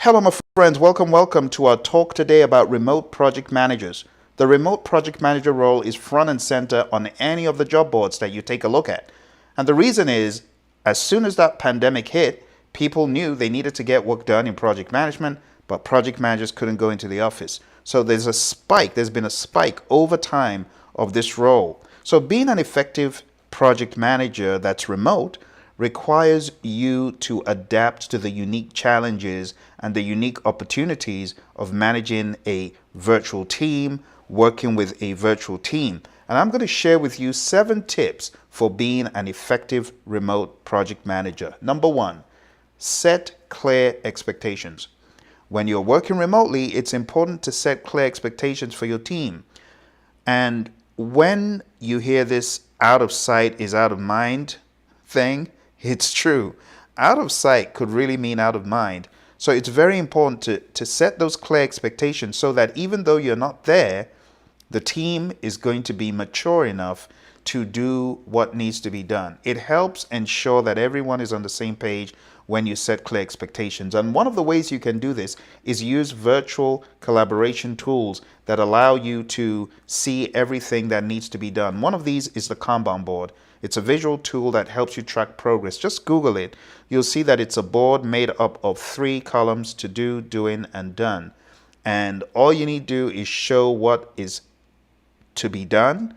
Hello, my friends. Welcome to our talk today about remote project managers. The remote project manager role is front and center on any of the job boards that you take a look at. And the reason is, as soon as that pandemic hit, people knew they needed to get work done in project management, but project managers couldn't go into the office. So there's been a spike over time of this role. So being an effective project manager that's remote requires you to adapt to the unique challenges and the unique opportunities of managing a virtual team, working with a virtual team. And I'm going to share with you 7 tips for being an effective remote project manager. Number 1, set clear expectations. When you're working remotely, it's important to set clear expectations for your team. And when you hear this out of sight is out of mind thing, it's true. Out of sight could really mean out of mind. So it's very important to set those clear expectations so that even though you're not there, the team is going to be mature enough to do what needs to be done. It helps ensure that everyone is on the same page when you set clear expectations. And one of the ways you can do this is use virtual collaboration tools that allow you to see everything that needs to be done. One of these is the Kanban board. It's a visual tool that helps you track progress. Just Google it. You'll see that it's a board made up of 3 columns: to do, doing, and done. And all you need to do is show what is to be done,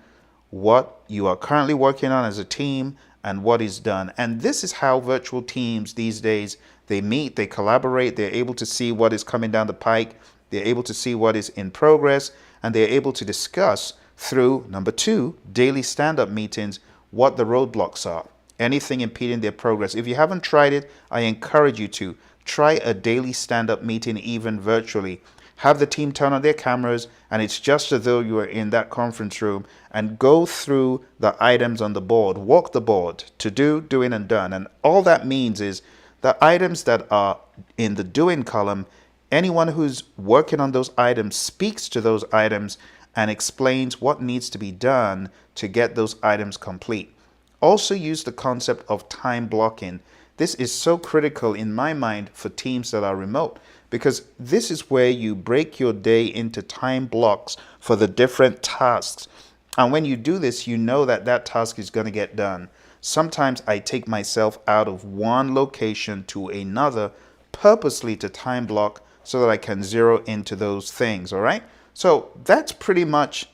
what you are currently working on as a team, and what is done. And this is how virtual teams these days, they meet, they collaborate, they're able to see what is coming down the pike, they're able to see what is in progress, and they're able to discuss through, number 2, daily stand-up meetings, what the roadblocks are, anything impeding their progress. If you haven't tried it, I encourage you to try a daily stand-up meeting, even virtually. Have the team turn on their cameras, and it's just as though you are in that conference room, and go through the items on the board, walk the board, to do, doing, and done. And all that means is the items that are in the doing column, anyone who's working on those items speaks to those items and explains what needs to be done to get those items complete. Also use the concept of time blocking. This is so critical in my mind for teams that are remote, because this is where you break your day into time blocks for the different tasks. And when you do this, you know that that task is going to get done. Sometimes I take myself out of one location to another purposely to time block so that I can zero into those things, all right? So that's pretty much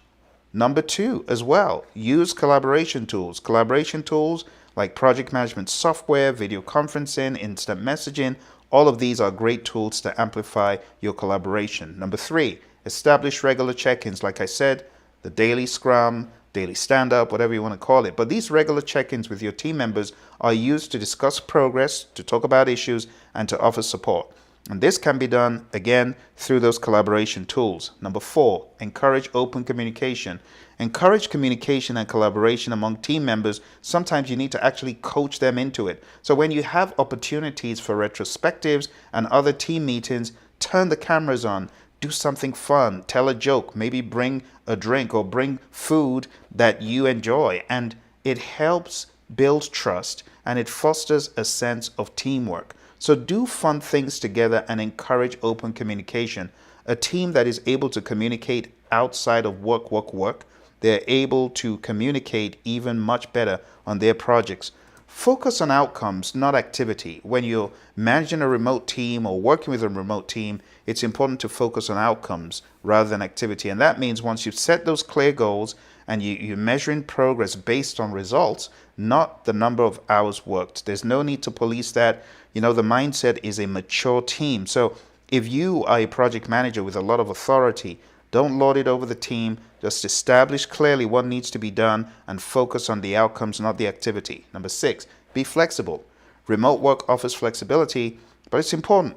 number 2 as well. Use collaboration tools. Collaboration tools like project management software, video conferencing, instant messaging, all of these are great tools to amplify your collaboration. Number 3, establish regular check-ins. Like I said, the daily scrum, daily stand-up, whatever you want to call it. But these regular check-ins with your team members are used to discuss progress, to talk about issues, and to offer support. And this can be done, again, through those collaboration tools. Number 4, encourage open communication. Encourage communication and collaboration among team members. Sometimes you need to actually coach them into it. So when you have opportunities for retrospectives and other team meetings, turn the cameras on, do something fun, tell a joke, maybe bring a drink or bring food that you enjoy. And it helps build trust, and it fosters a sense of teamwork. So do fun things together and encourage open communication. A team that is able to communicate outside of work, they're able to communicate even much better on their projects. Focus on outcomes, not activity. When you're managing a remote team or working with a remote team, it's important to focus on outcomes rather than activity. And that means once you've set those clear goals and you're measuring progress based on results, not the number of hours worked. There's no need to police that. You know, the mindset is a mature team. So if you are a project manager with a lot of authority, don't lord it over the team. Just establish clearly what needs to be done and focus on the outcomes, not the activity. Number 6, be flexible. Remote work offers flexibility, but it's important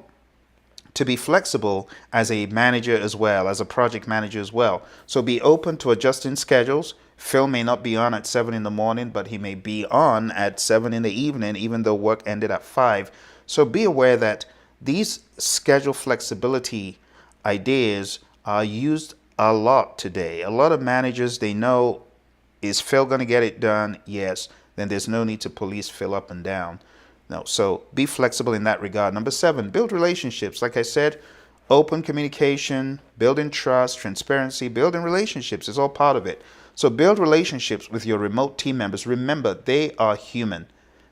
to be flexible as a manager as well, as a project manager as well. So be open to adjusting schedules. Phil may not be on at 7 in the morning, but he may be on at 7 in the evening, even though work ended at 5. So be aware that these schedule flexibility ideas are used a lot today. A lot of managers, they know, is Phil going to get it done? Yes. Then there's no need to police Phil up and down. No, so be flexible in that regard. Number 7, build relationships. Like I said, open communication, building trust, transparency, building relationships is all part of it. So build relationships with your remote team members. Remember, they are human.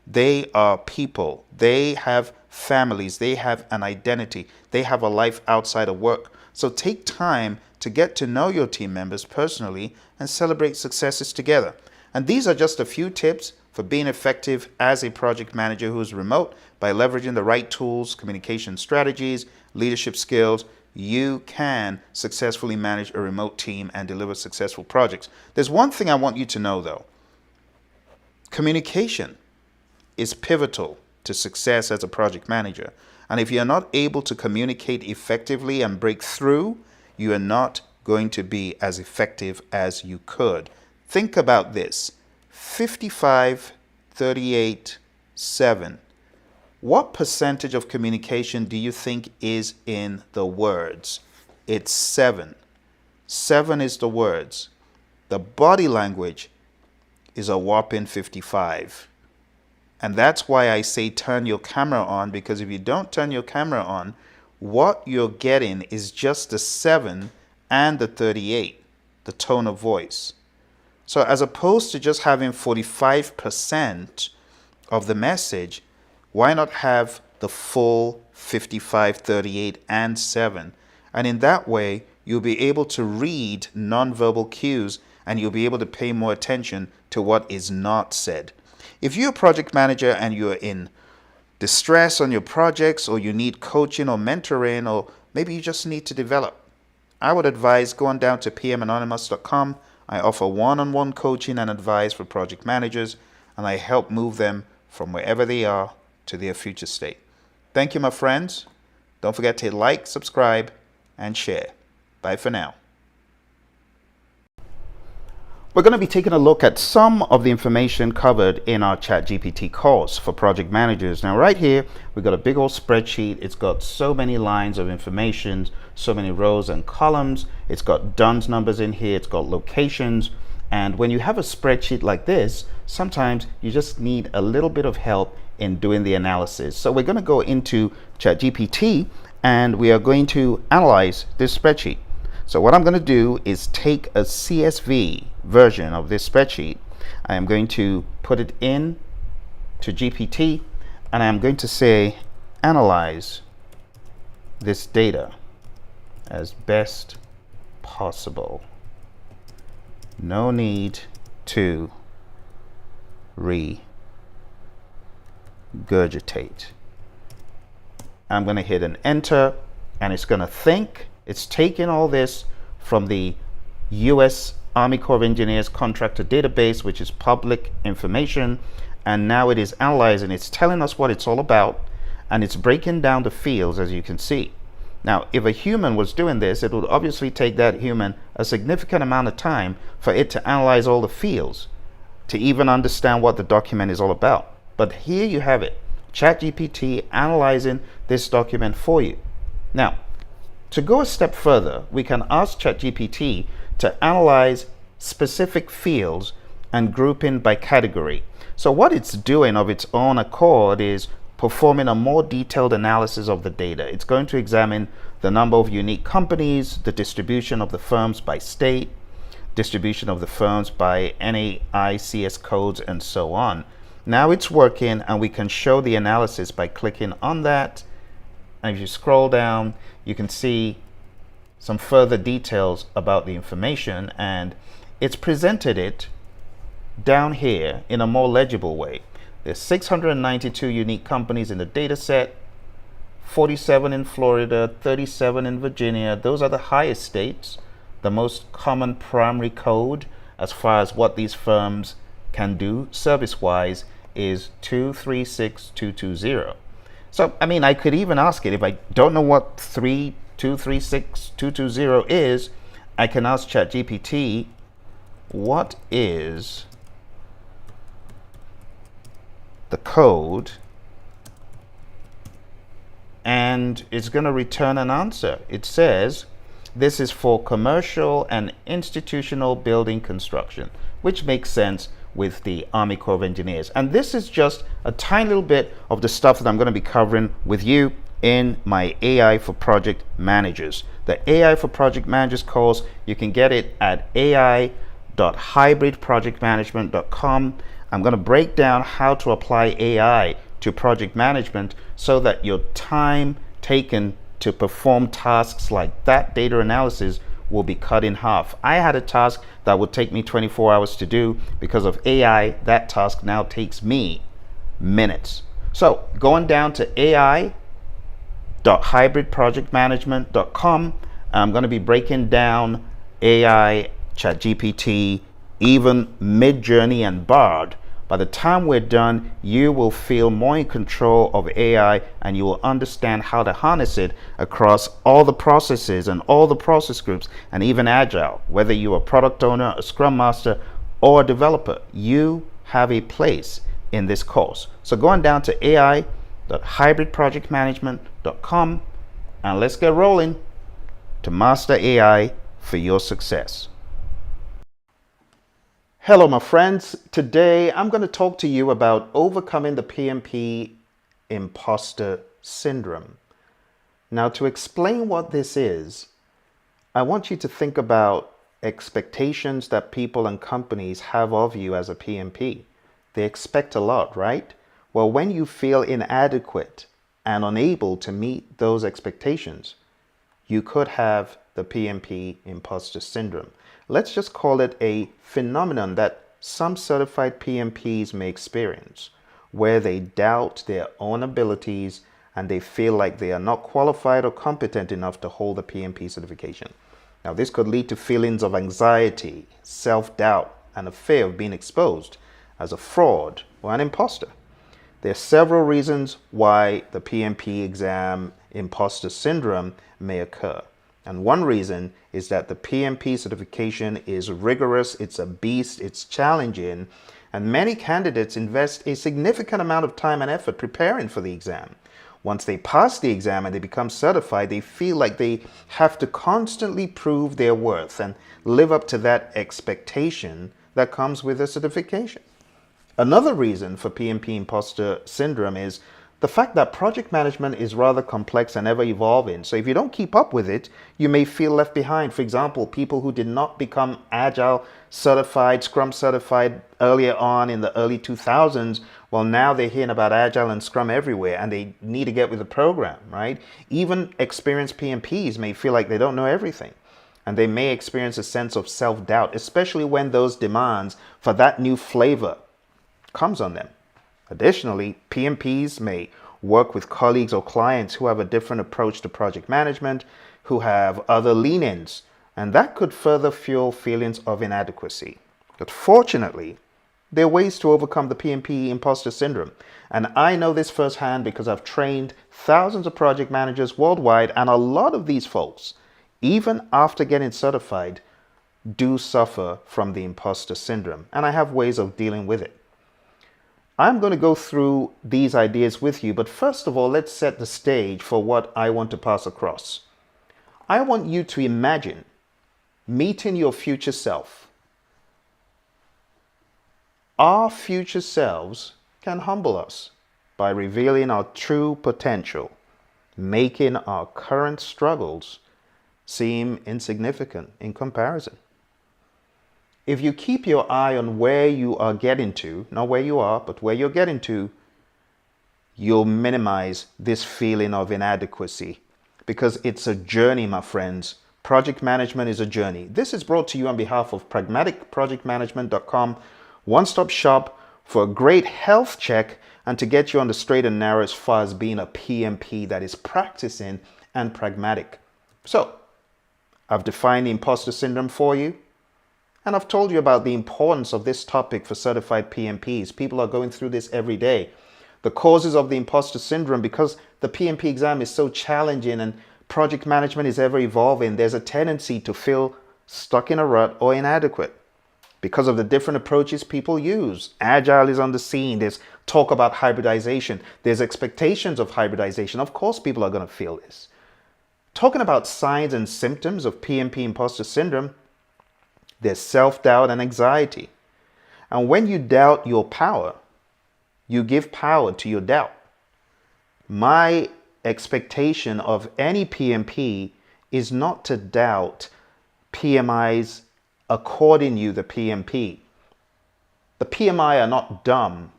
They are people. They have families. They have an identity. They have a life outside of work. So take time to get to know your team members personally and celebrate successes together. And these are just a few tips for being effective as a project manager who is remote. By leveraging the right tools, communication strategies, leadership skills, you can successfully manage a remote team and deliver successful projects. There's one thing I want you to know though. Communication is pivotal to success as a project manager. And if you're not able to communicate effectively and break through, you are not going to be as effective as you could. Think about this. 55, 38, 7. What percentage of communication do you think is in the words? It's 7. 7 is the words. The body language is a whopping 55. And that's why I say turn your camera on, because if you don't turn your camera on, what you're getting is just the 7 and the 38, the tone of voice. So as opposed to just having 45% of the message, why not have the full 55, 38, and 7? And in that way, you'll be able to read nonverbal cues and you'll be able to pay more attention to what is not said. If you're a project manager and you're in distress on your projects, or you need coaching or mentoring, or maybe you just need to develop, I would advise going down to pmanonymous.com. I offer one-on-one coaching and advice for project managers, and I help move them from wherever they are to their future state. Thank you, my friends. Don't forget to like, subscribe, and share. Bye for now. We're going to be taking a look at some of the information covered in our ChatGPT course for project managers. Now, right here, we've got a big old spreadsheet. It's got so many lines of information, so many rows and columns. It's got DUNS numbers in here. It's got locations. And when you have a spreadsheet like this, sometimes you just need a little bit of help in doing the analysis. So we're going to go into ChatGPT and we are going to analyze this spreadsheet. So what I'm going to do is take a CSV version of this spreadsheet. I am going to put it in to GPT and I'm going to say analyze this data as best possible. No need to regurgitate. I'm going to hit an enter and it's going to think. It's taking all this from the U.S. Army Corps of Engineers contractor database, which is public information, and now it is analyzing. It's telling us what it's all about, and it's breaking down the fields, as you can see. Now, if a human was doing this, it would obviously take that human a significant amount of time for it to analyze all the fields, to even understand what the document is all about. But here you have it, ChatGPT analyzing this document for you. Now, to go a step further, we can ask ChatGPT to analyze specific fields and grouping by category. So what it's doing of its own accord is performing a more detailed analysis of the data. It's going to examine the number of unique companies, the distribution of the firms by state, distribution of the firms by NAICS codes, and so on. Now it's working, and we can show the analysis by clicking on that. And if you scroll down, you can see some further details about the information, and it's presented it down here in a more legible way. There's 692 unique companies in the data set, 47 in Florida, 37 in Virginia. Those are the highest states. The most common primary code as far as what these firms can do service-wise is 236220. So, I mean, I could even ask it, if I don't know what 236220 is, I can ask ChatGPT, what is the code? And it's going to return an answer. It says this is for commercial and institutional building construction, which makes sense with the Army Corps of Engineers. And this is just a tiny little bit of the stuff that I'm going to be covering with you in my AI for Project Managers. The AI for Project Managers course, you can get it at ai.hybridprojectmanagement.com. I'm going to break down how to apply AI to project management so that your time taken to perform tasks like that data analysis will be cut in half. I had a task that would take me 24 hours to do. Because of AI, that task now takes me minutes. So going down to ai.hybridprojectmanagement.com, I'm going to be breaking down AI, ChatGPT, even Midjourney and Bard. By the time we're done, you will feel more in control of AI and you will understand how to harness it across all the processes and all the process groups and even Agile. Whether you're a product owner, a scrum master, or a developer, you have a place in this course. So going down to ai.hybridprojectmanagement.com and let's get rolling to master AI for your success. Hello, my friends. Today, I'm going to talk to you about overcoming the PMP imposter syndrome. Now, to explain what this is, I want you to think about expectations that people and companies have of you as a PMP. They expect a lot, right? Well, when you feel inadequate and unable to meet those expectations, you could have the PMP imposter syndrome. Let's just call it a phenomenon that some certified PMPs may experience, where they doubt their own abilities and they feel like they are not qualified or competent enough to hold a PMP certification. Now, this could lead to feelings of anxiety, self-doubt, and a fear of being exposed as a fraud or an imposter. There are several reasons why the PMP exam imposter syndrome may occur. And one reason is that the PMP certification is rigorous, it's a beast, it's challenging, and many candidates invest a significant amount of time and effort preparing for the exam. Once they pass the exam and they become certified, they feel like they have to constantly prove their worth and live up to that expectation that comes with a certification. Another reason for PMP imposter syndrome is the fact that project management is rather complex and ever evolving. So if you don't keep up with it, you may feel left behind. For example, people who did not become Agile certified, Scrum certified earlier on in the early 2000s, well, now they're hearing about Agile and Scrum everywhere and they need to get with the program, right? Even experienced PMPs may feel like they don't know everything. And they may experience a sense of self-doubt, especially when those demands for that new flavor comes on them. Additionally, PMPs may work with colleagues or clients who have a different approach to project management, who have other lean-ins, and that could further fuel feelings of inadequacy. But fortunately, there are ways to overcome the PMP imposter syndrome. And I know this firsthand because I've trained thousands of project managers worldwide, and a lot of these folks, even after getting certified, do suffer from the imposter syndrome, and I have ways of dealing with it. I'm going to go through these ideas with you, but first of all, let's set the stage for what I want to pass across. I want you to imagine meeting your future self. Our future selves can humble us by revealing our true potential, making our current struggles seem insignificant in comparison. If you keep your eye on where you are getting to, not where you are, but where you're getting to, you'll minimize this feeling of inadequacy because it's a journey, my friends. Project management is a journey. This is brought to you on behalf of pragmaticprojectmanagement.com, one-stop shop for a great health check and to get you on the straight and narrow as far as being a PMP that is practicing and pragmatic. So, I've defined the imposter syndrome for you. And I've told you about the importance of this topic for certified PMPs. People are going through this every day. The causes of the imposter syndrome, because the PMP exam is so challenging and project management is ever evolving, there's a tendency to feel stuck in a rut or inadequate because of the different approaches people use. Agile is on the scene. There's talk about hybridization. There's expectations of hybridization. Of course, people are going to feel this. Talking about signs and symptoms of PMP imposter syndrome, there's self-doubt and anxiety. And when you doubt your power, you give power to your doubt. My expectation of any PMP is not to doubt PMIs according you, the PMP. The PMI are not dumb.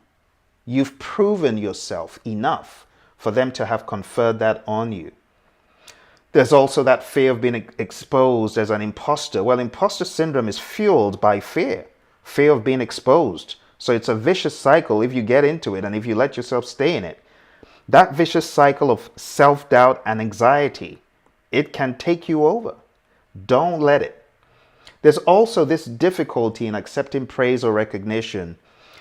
You've proven yourself enough for them to have conferred that on you. There's also that fear of being exposed as an imposter. Well, imposter syndrome is fueled by fear of being exposed. So it's a vicious cycle if you get into it and if you let yourself stay in it. That vicious cycle of self-doubt and anxiety, it can take you over. Don't let it. There's also this difficulty in accepting praise or recognition.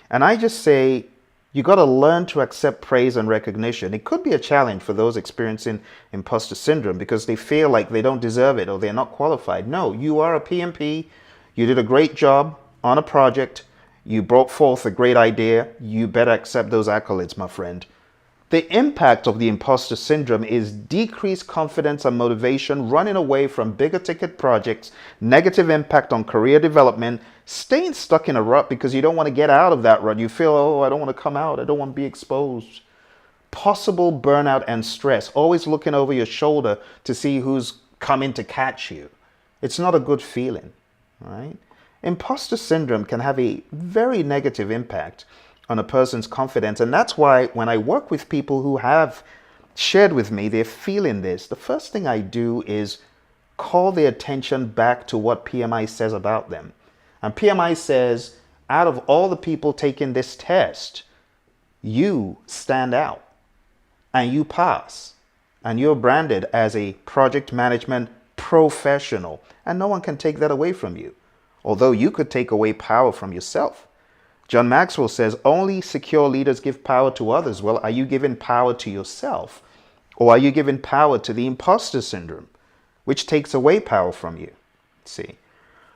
And I just say, you got to learn to accept praise and recognition. It could be a challenge for those experiencing imposter syndrome because they feel like they don't deserve it or they're not qualified. No, you are a PMP. You did a great job on a project. You brought forth a great idea. You better accept those accolades, my friend. The impact of the imposter syndrome is decreased confidence and motivation, running away from bigger ticket projects, negative impact on career development, staying stuck in a rut because you don't want to get out of that rut. You feel, oh, I don't want to come out. I don't want to be exposed. Possible burnout and stress, always looking over your shoulder to see who's coming to catch you. It's not a good feeling, right? Imposter syndrome can have a very negative impact on a person's confidence. And that's why when I work with people who have shared with me they're feeling this, the first thing I do is call their attention back to what PMI says about them. And PMI says, out of all the people taking this test, you stand out and you pass. And you're branded as a project management professional. And no one can take that away from you. Although you could take away power from yourself. John Maxwell says only secure leaders give power to others. Well, are you giving power to yourself? Or are you giving power to the imposter syndrome, which takes away power from you? See?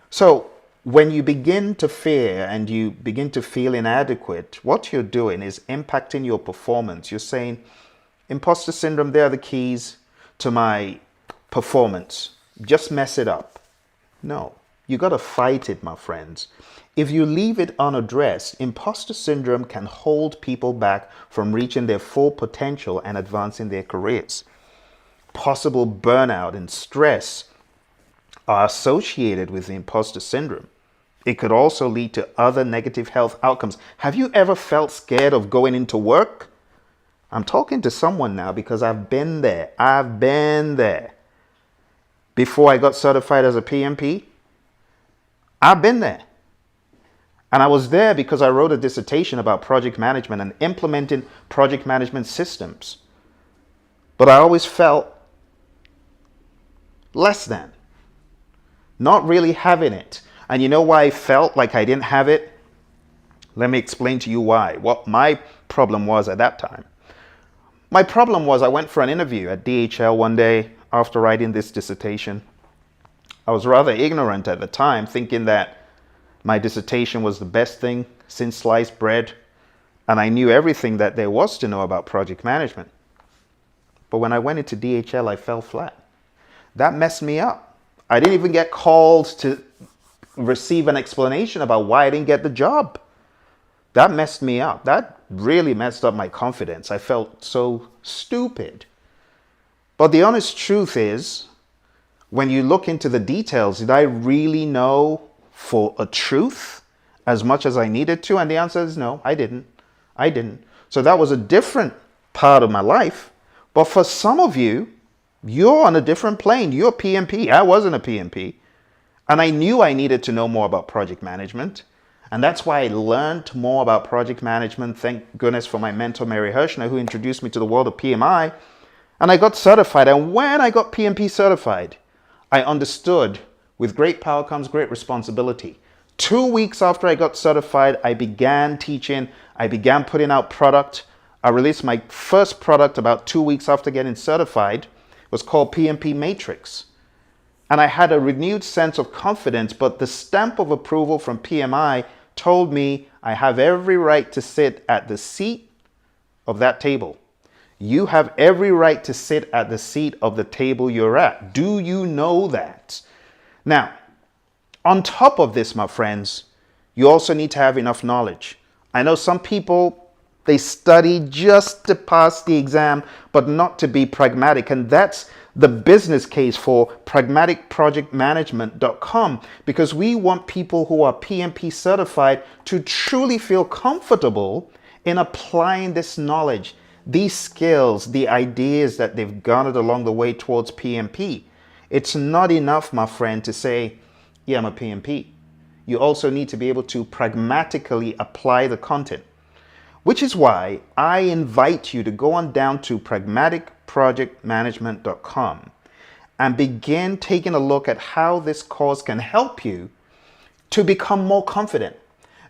So when you begin to fear and you begin to feel inadequate, what you're doing is impacting your performance. You're saying, imposter syndrome, they're the keys to my performance. Just mess it up. No, you got to fight it, my friends. If you leave it unaddressed, imposter syndrome can hold people back from reaching their full potential and advancing their careers. Possible burnout and stress are associated with the imposter syndrome. It could also lead to other negative health outcomes. Have you ever felt scared of going into work? I'm talking to someone now because I've been there. I've been there. Before I got certified as a PMP, I've been there. And I was there because I wrote a dissertation about project management and implementing project management systems. But I always felt less than, not really having it. And you know why I felt like I didn't have it? Let me explain to you why. What my problem was at that time. My problem was I went for an interview at DHL one day after writing this dissertation. I was rather ignorant at the time, thinking that my dissertation was the best thing since sliced bread, and I knew everything that there was to know about project management. But when I went into DHL, I fell flat. That messed me up. I didn't even get called to receive an explanation about why I didn't get the job. That messed me up. That really messed up my confidence. I felt so stupid. But the honest truth is, when you look into the details, did I really know for a truth as much as I needed to? And the answer is no, I didn't. So that was a different part of my life. But for some of you, you're on a different plane. You're a PMP. I wasn't a PMP. And I knew I needed to know more about project management. And that's why I learned more about project management. Thank goodness for my mentor, Mary Hirschner, who introduced me to the world of PMI. And I got certified. And when I got PMP certified, I understood with great power comes great responsibility. 2 weeks after I got certified, I began teaching. I began putting out product. I released my first product about 2 weeks after getting certified. It was called PMP Matrix. And I had a renewed sense of confidence, but the stamp of approval from PMI told me I have every right to sit at the seat of that table. You have every right to sit at the seat of the table you're at. Do you know that? Now, on top of this, my friends, you also need to have enough knowledge. I know some people, they study just to pass the exam, but not to be pragmatic. And that's the business case for pragmaticprojectmanagement.com, because we want people who are PMP certified to truly feel comfortable in applying this knowledge, these skills, the ideas that they've garnered along the way towards PMP. It's not enough, my friend, to say, yeah, I'm a PMP. You also need to be able to pragmatically apply the content, which is why I invite you to go on down to pragmaticprojectmanagement.com and begin taking a look at how this course can help you to become more confident.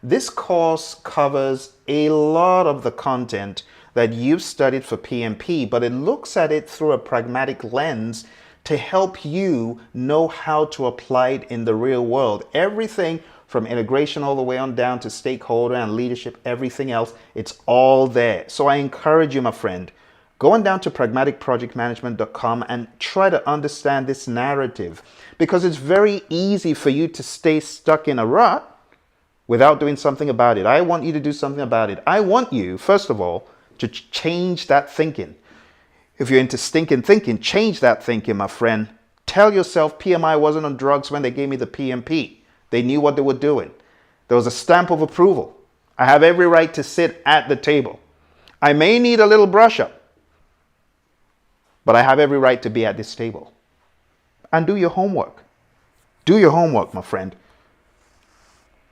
This course covers a lot of the content that you've studied for PMP, but it looks at it through a pragmatic lens to help you know how to apply it in the real world. Everything from integration all the way on down to stakeholder and leadership, everything else, it's all there. So I encourage you, my friend, go on down to pragmaticprojectmanagement.com and try to understand this narrative, because it's very easy for you to stay stuck in a rut without doing something about it. I want you to do something about it. I want you, first of all, to change that thinking. If you're into stinking thinking, change that thinking, my friend. Tell yourself PMI wasn't on drugs when they gave me the PMP. They knew what they were doing. There was a stamp of approval. I have every right to sit at the table. I may need a little brush up, but I have every right to be at this table. And do your homework. Do your homework, my friend.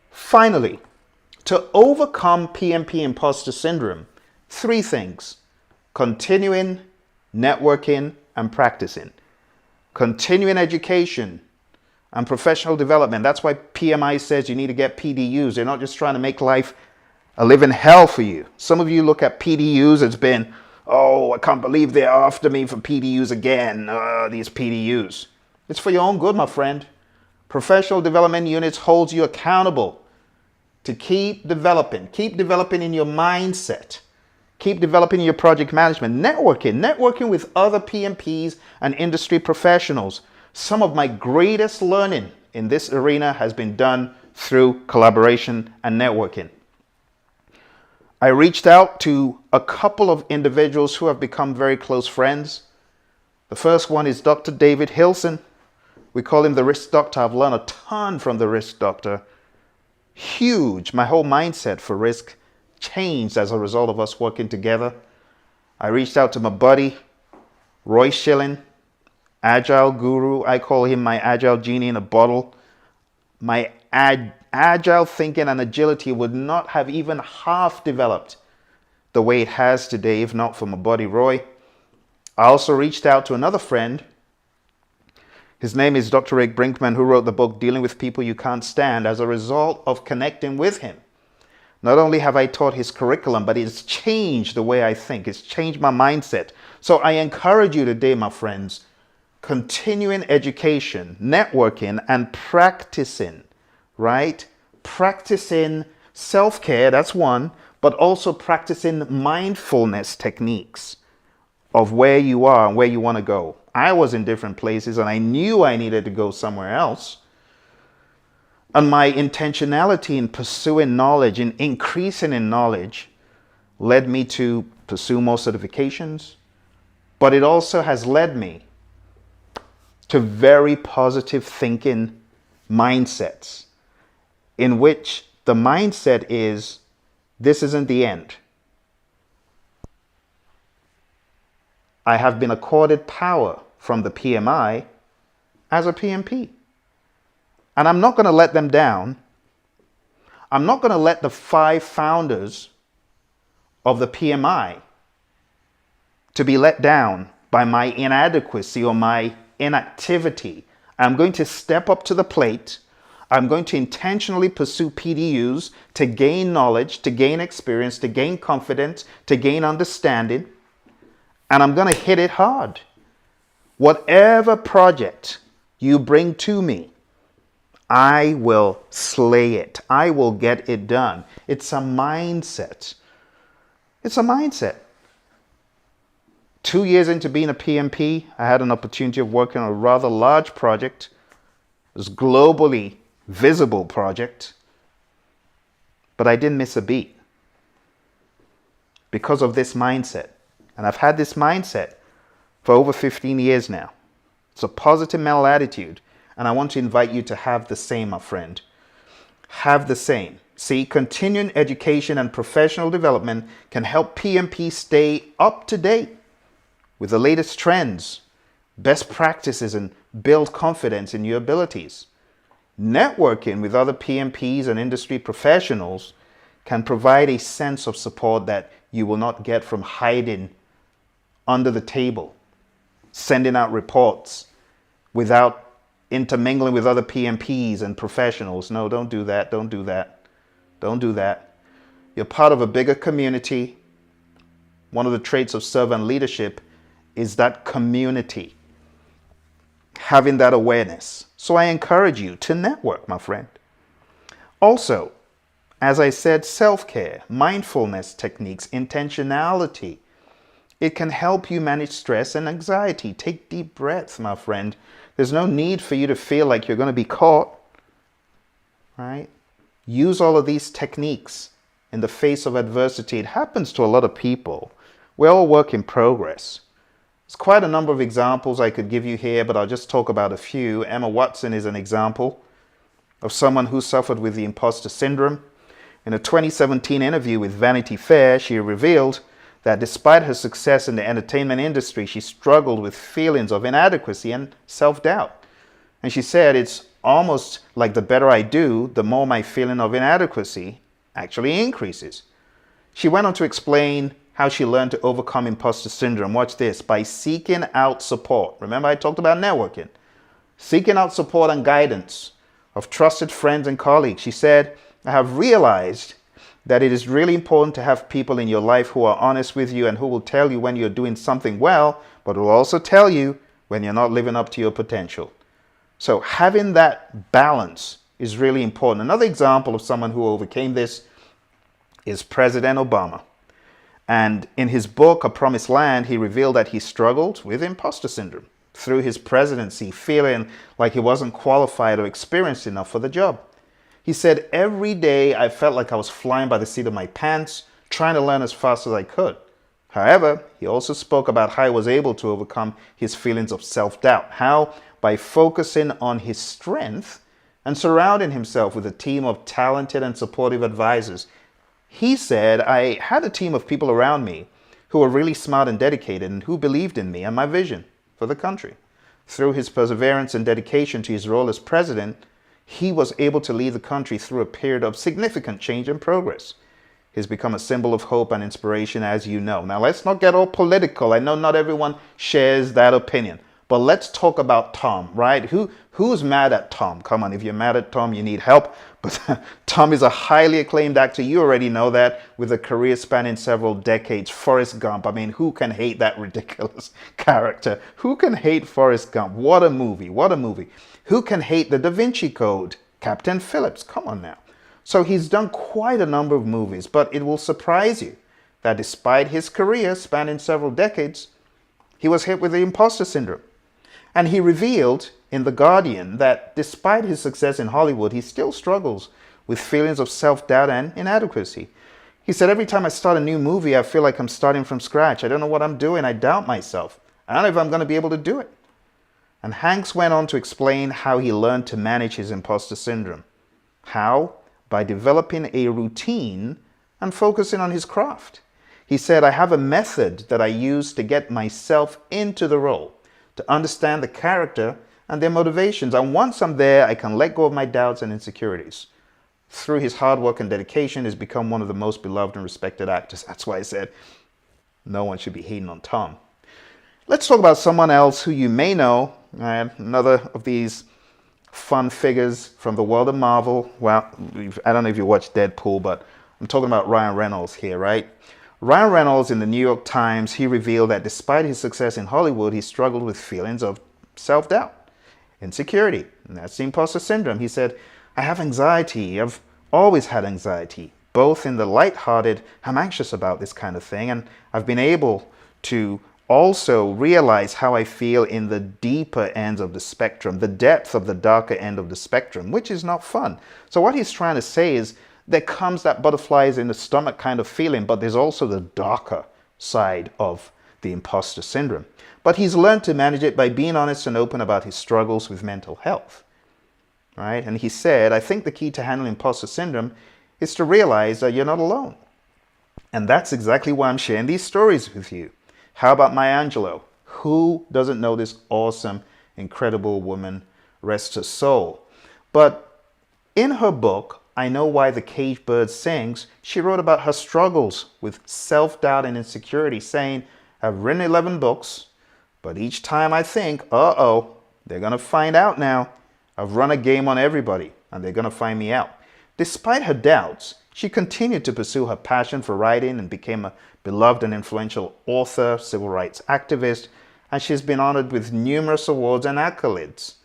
Finally, to overcome PMP imposter syndrome, 3 things: continuing, networking, and practicing. Continuing education and professional development. That's why PMI says you need to get PDUs. They're not just trying to make life a living hell for you. Some of you look at PDUs as being, oh, I can't believe they're after me for PDUs again. These PDUs. It's for your own good, my friend. Professional development units holds you accountable to keep developing in your mindset. Keep developing your project management, networking with other PMPs and industry professionals. Some of my greatest learning in this arena has been done through collaboration and networking. I reached out to a couple of individuals who have become very close friends. The first one is Dr. David Hilson. We call him the Risk Doctor. I've learned a ton from the Risk Doctor. Huge. My whole mindset for risk changed as a result of us working together. I reached out to my buddy, Roy Schilling, Agile guru. I call him my Agile genie in a bottle. My Agile thinking and agility would not have even half developed the way it has today if not for my buddy Roy. I also reached out to another friend. His name is Dr. Rick Brinkman, who wrote the book Dealing with People You Can't Stand. As a result of connecting with him, not only have I taught his curriculum, but it's changed the way I think. It's changed my mindset. So I encourage you today, my friends, continuing education, networking, and practicing, right? Practicing self-care, that's one, but also practicing mindfulness techniques of where you are and where you want to go. I was in different places and I knew I needed to go somewhere else. And my intentionality in pursuing knowledge, in increasing in knowledge, led me to pursue more certifications. But it also has led me to very positive thinking mindsets, in which the mindset is, this isn't the end. I have been accorded power from the PMI as a PMP. And I'm not going to let them down. I'm not going to let the 5 founders of the PMI to be let down by my inadequacy or my inactivity. I'm going to step up to the plate. I'm going to intentionally pursue PDUs to gain knowledge, to gain experience, to gain confidence, to gain understanding. And I'm going to hit it hard. Whatever project you bring to me, I will slay it. I will get it done. It's a mindset. It's a mindset. 2 years into being a PMP, I had an opportunity of working on a rather large project, this globally visible project, but I didn't miss a beat because of this mindset. And I've had this mindset for over 15 years now. It's a positive mental attitude, and I want to invite you to have the same, my friend. Have the same. See, continuing education and professional development can help PMP stay up to date with the latest trends, best practices, and build confidence in your abilities. Networking with other PMPs and industry professionals can provide a sense of support that you will not get from hiding under the table, sending out reports without intermingling with other PMPs and professionals. No, don't do that. Don't do that. Don't do that. You're part of a bigger community. One of the traits of servant leadership is that community, having that awareness. So I encourage you to network, my friend. Also, as I said, self-care, mindfulness techniques, intentionality. It can help you manage stress and anxiety. Take deep breaths, my friend. There's no need for you to feel like you're going to be caught, right? Use all of these techniques in the face of adversity. It happens to a lot of people. We're all work in progress. There's quite a number of examples I could give you here, but I'll just talk about a few. Emma Watson is an example of someone who suffered with the imposter syndrome. In a 2017 interview with Vanity Fair, she revealed that despite her success in the entertainment industry, she struggled with feelings of inadequacy and self-doubt. And she said, it's almost like the better I do, the more my feeling of inadequacy actually increases. She went on to explain how she learned to overcome imposter syndrome. Watch this, by seeking out support. Remember, I talked about networking. Seeking out support and guidance of trusted friends and colleagues. She said, I have realized that it is really important to have people in your life who are honest with you and who will tell you when you're doing something well, but will also tell you when you're not living up to your potential. So having that balance is really important. Another example of someone who overcame this is President Obama. And in his book, A Promised Land, he revealed that he struggled with imposter syndrome through his presidency, feeling like he wasn't qualified or experienced enough for the job. He said, every day I felt like I was flying by the seat of my pants, trying to learn as fast as I could. However, he also spoke about how he was able to overcome his feelings of self-doubt. How? By focusing on his strength and surrounding himself with a team of talented and supportive advisors. He said, I had a team of people around me who were really smart and dedicated and who believed in me and my vision for the country. Through his perseverance and dedication to his role as president, he was able to lead the country through a period of significant change and progress. He's become a symbol of hope and inspiration, as you know. Now, let's not get all political. I know not everyone shares that opinion. But let's talk about Tom, right? Who's mad at Tom? Come on, if you're mad at Tom, you need help. But Tom is a highly acclaimed actor. You already know that, with a career spanning several decades. Forrest Gump. I mean, who can hate that ridiculous character? Who can hate Forrest Gump? What a movie. What a movie. Who can hate The Da Vinci Code? Captain Phillips. Come on now. So he's done quite a number of movies, but it will surprise you that despite his career spanning several decades, he was hit with the imposter syndrome. And he revealed in The Guardian that despite his success in Hollywood, he still struggles with feelings of self-doubt and inadequacy. He said, every time I start a new movie, I feel like I'm starting from scratch. I don't know what I'm doing. I doubt myself. I don't know if I'm going to be able to do it. And Hanks went on to explain how he learned to manage his imposter syndrome. How? By developing a routine and focusing on his craft. He said, I have a method that I use to get myself into the role, to understand the character and their motivations. And once I'm there, I can let go of my doubts and insecurities. Through his hard work and dedication, he's become one of the most beloved and respected actors. That's why I said no one should be hating on Tom. Let's talk about someone else who you may know, another of these fun figures from the world of Marvel. Well, I don't know if you watched Deadpool, but I'm talking about Ryan Reynolds here, right? Ryan Reynolds in the New York Times, he revealed that despite his success in Hollywood, he struggled with feelings of self-doubt, insecurity, and that's the imposter syndrome. He said, I have anxiety. I've always had anxiety, both in the lighthearted, I'm anxious about this kind of thing, and I've been able to also realize how I feel in the deeper ends of the spectrum, the depth of the darker end of the spectrum, which is not fun. So what he's trying to say is there comes that butterflies in the stomach kind of feeling, but there's also the darker side of the imposter syndrome. But he's learned to manage it by being honest and open about his struggles with mental health. Right? And he said, I think the key to handling imposter syndrome is to realize that you're not alone. And that's exactly why I'm sharing these stories with you. How about Maya Angelou? Who doesn't know this awesome, incredible woman, rest her soul? But in her book, I Know Why the Caged Bird Sings, she wrote about her struggles with self-doubt and insecurity, saying, I've written 11 books, but each time I think, uh-oh, they're going to find out now. I've run a game on everybody, and they're going to find me out. Despite her doubts, she continued to pursue her passion for writing and became a beloved and influential author, civil rights activist, and she's been honored with numerous awards and accolades.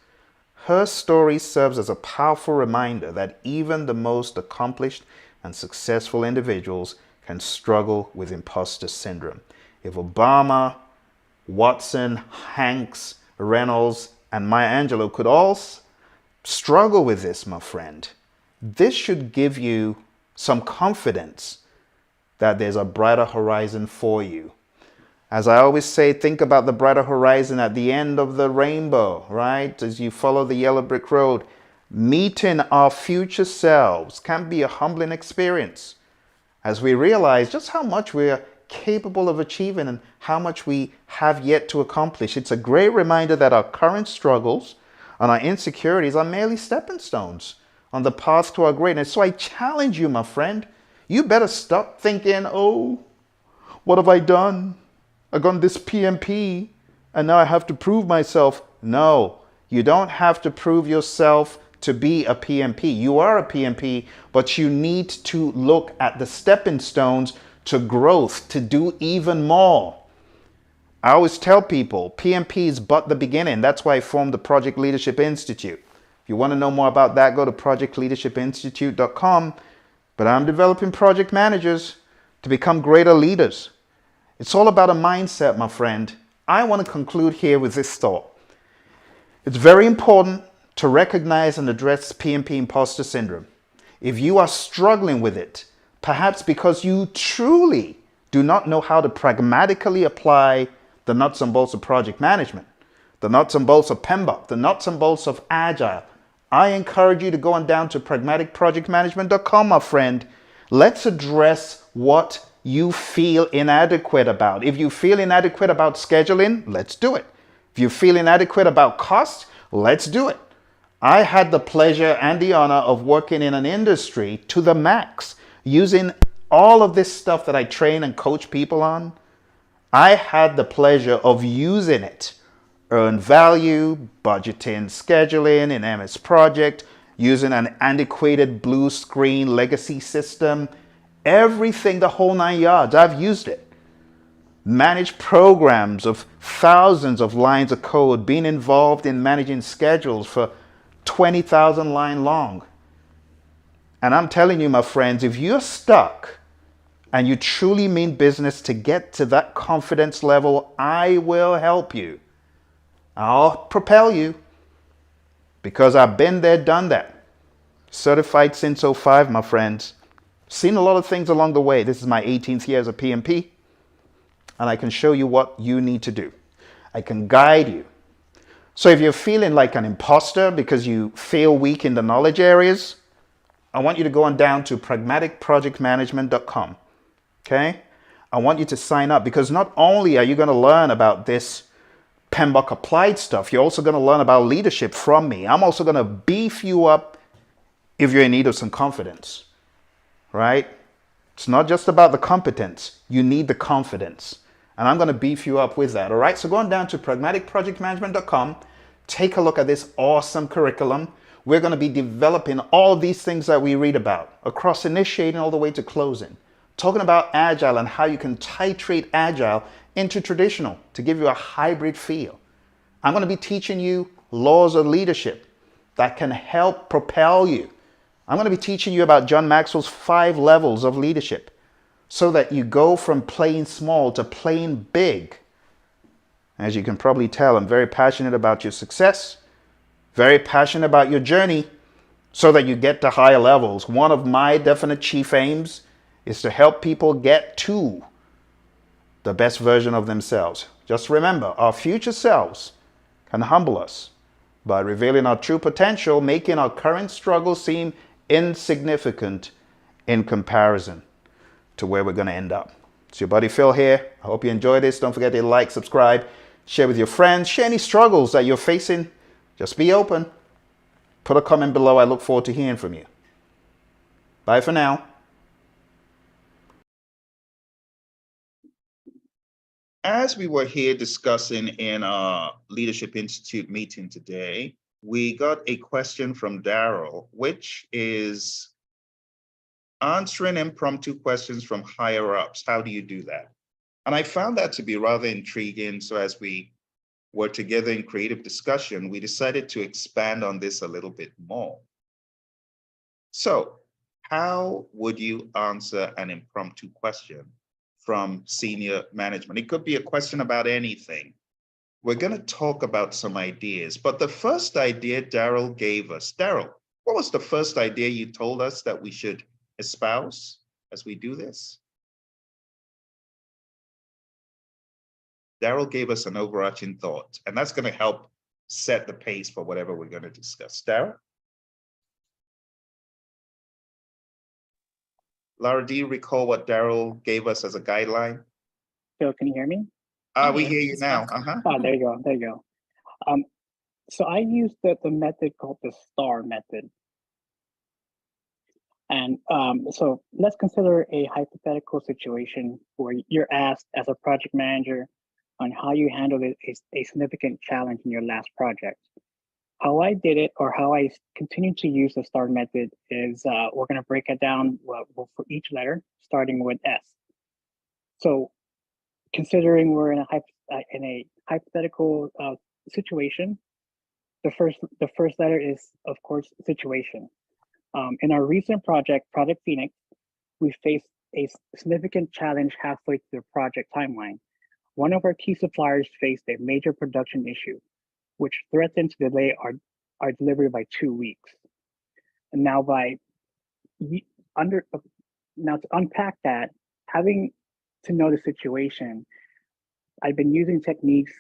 Her story serves as a powerful reminder that even the most accomplished and successful individuals can struggle with imposter syndrome. If Obama, Watson, Hanks, Reynolds, and Maya Angelou could all struggle with this, my friend, this should give you some confidence that there's a brighter horizon for you. As I always say, think about the brighter horizon at the end of the rainbow, right? As you follow the yellow brick road, meeting our future selves can be a humbling experience as we realize just how much we're capable of achieving and how much we have yet to accomplish. It's a great reminder that our current struggles and our insecurities are merely stepping stones on the path to our greatness. So I challenge you, my friend, you better stop thinking, oh, what have I done? I got this PMP and now I have to prove myself. No, you don't have to prove yourself to be a PMP. You are a PMP, but you need to look at the stepping stones to growth, to do even more. I always tell people, PMP is but the beginning. That's why I formed the Project Leadership Institute. If you want to know more about that, go to projectleadershipinstitute.com. But I'm developing project managers to become greater leaders. It's all about a mindset, my friend. I want to conclude here with this thought. It's very important to recognize and address PMP imposter syndrome. If you are struggling with it, perhaps because you truly do not know how to pragmatically apply the nuts and bolts of project management, the nuts and bolts of PMP, the nuts and bolts of Agile, I encourage you to go on down to pragmaticprojectmanagement.com, my friend. Let's address what you feel inadequate about. If you feel inadequate about scheduling, let's do it. If you feel inadequate about cost, let's do it. I had the pleasure and the honor of working in an industry to the max, using all of this stuff that I train and coach people on. I had the pleasure of using it. Earn value, budgeting, scheduling in MS Project, using an antiquated blue screen legacy system, everything, the whole 9 yards, I've used it. Manage programs of thousands of lines of code, being involved in managing schedules for 20,000 line long. And I'm telling you, my friends, if you're stuck and you truly mean business to get to that confidence level, I will help you. I'll propel you because I've been there, done that. Certified since '05, my friends. Seen a lot of things along the way. This is my 18th year as a PMP, and I can show you what you need to do. I can guide you. So if you're feeling like an imposter because you feel weak in the knowledge areas, I want you to go on down to pragmaticprojectmanagement.com. Okay? I want you to sign up because not only are you going to learn about this PMBOK applied stuff, you're also going to learn about leadership from me. I'm also going to beef you up if you're in need of some confidence, right? It's not just about the competence. You need the confidence. And I'm going to beef you up with that, all right? So go on down to pragmaticprojectmanagement.com. Take a look at this awesome curriculum. We're going to be developing all these things that we read about across initiating all the way to closing. Talking about Agile and how you can titrate Agile into traditional to give you a hybrid feel. I'm going to be teaching you laws of leadership that can help propel you. I'm going to be teaching you about John Maxwell's 5 levels of leadership so that you go from playing small to playing big. As you can probably tell, I'm very passionate about your success, very passionate about your journey so that you get to higher levels. One of my definite chief aims is to help people get to the best version of themselves. Just remember, our future selves can humble us by revealing our true potential, making our current struggles seem insignificant in comparison to where we're going to end up. It's your buddy Phil here. I hope you enjoyed this. Don't forget to like, subscribe, share with your friends, share any struggles that you're facing. Just be open. Put a comment below. I look forward to hearing from you. Bye for now. As we were here discussing in our Leadership Institute meeting today, we got a question from Daryl, which is answering impromptu questions from higher ups. How do you do that? And I found that to be rather intriguing. So as we were together in creative discussion, we decided to expand on this a little bit more. So how would you answer an impromptu question from senior management? It could be a question about anything. We're going to talk about some ideas, but the first idea Daryl gave us. Daryl, what was the first idea you told us that we should espouse as we do this? Daryl gave us an overarching thought, and that's going to help set the pace for whatever we're going to discuss. Daryl? Laura, do you recall what Daryl gave us as a guideline? Phil, can you hear me? We hear you now. Oh, there you go. There you go. So I used the method called the STAR method. And so let's consider a hypothetical situation where you're asked as a project manager on how you handled a significant challenge in your last project. How I did it, or how I continue to use the STAR method, is we're going to break it down for each letter, starting with S. So considering we're in a hypothetical situation, the first letter is, of course, situation. In our recent project, Project Phoenix, we faced a significant challenge halfway through the project timeline. One of our key suppliers faced a major production issue, which threatened to delay our delivery by 2 weeks. And now to unpack that, having to know the situation, I've been using techniques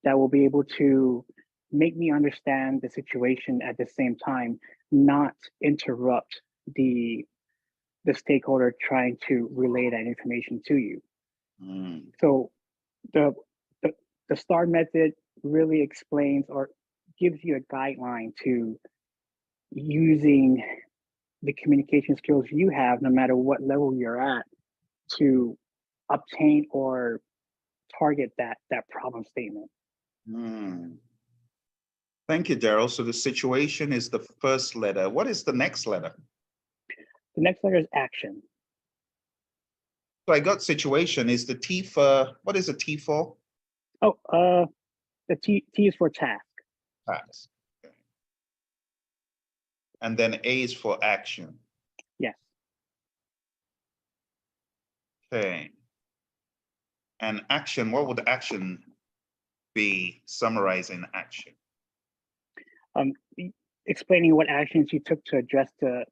that will be able to make me understand the situation at the same time, not interrupt the stakeholder trying to relay that information to you. So the STAR method really explains or gives you a guideline to using the communication skills you have, no matter what level you're at, to obtain or target that problem statement. Thank you, Daryl. So the situation is the first letter. What is the next letter? The next letter is action. So I got situation. Is the T for, what is the T for? Oh, the T is for task. Task. Okay. And then A is for action. Yes. Okay. And action, what would action be? Summarizing action. Explaining what actions you took to address the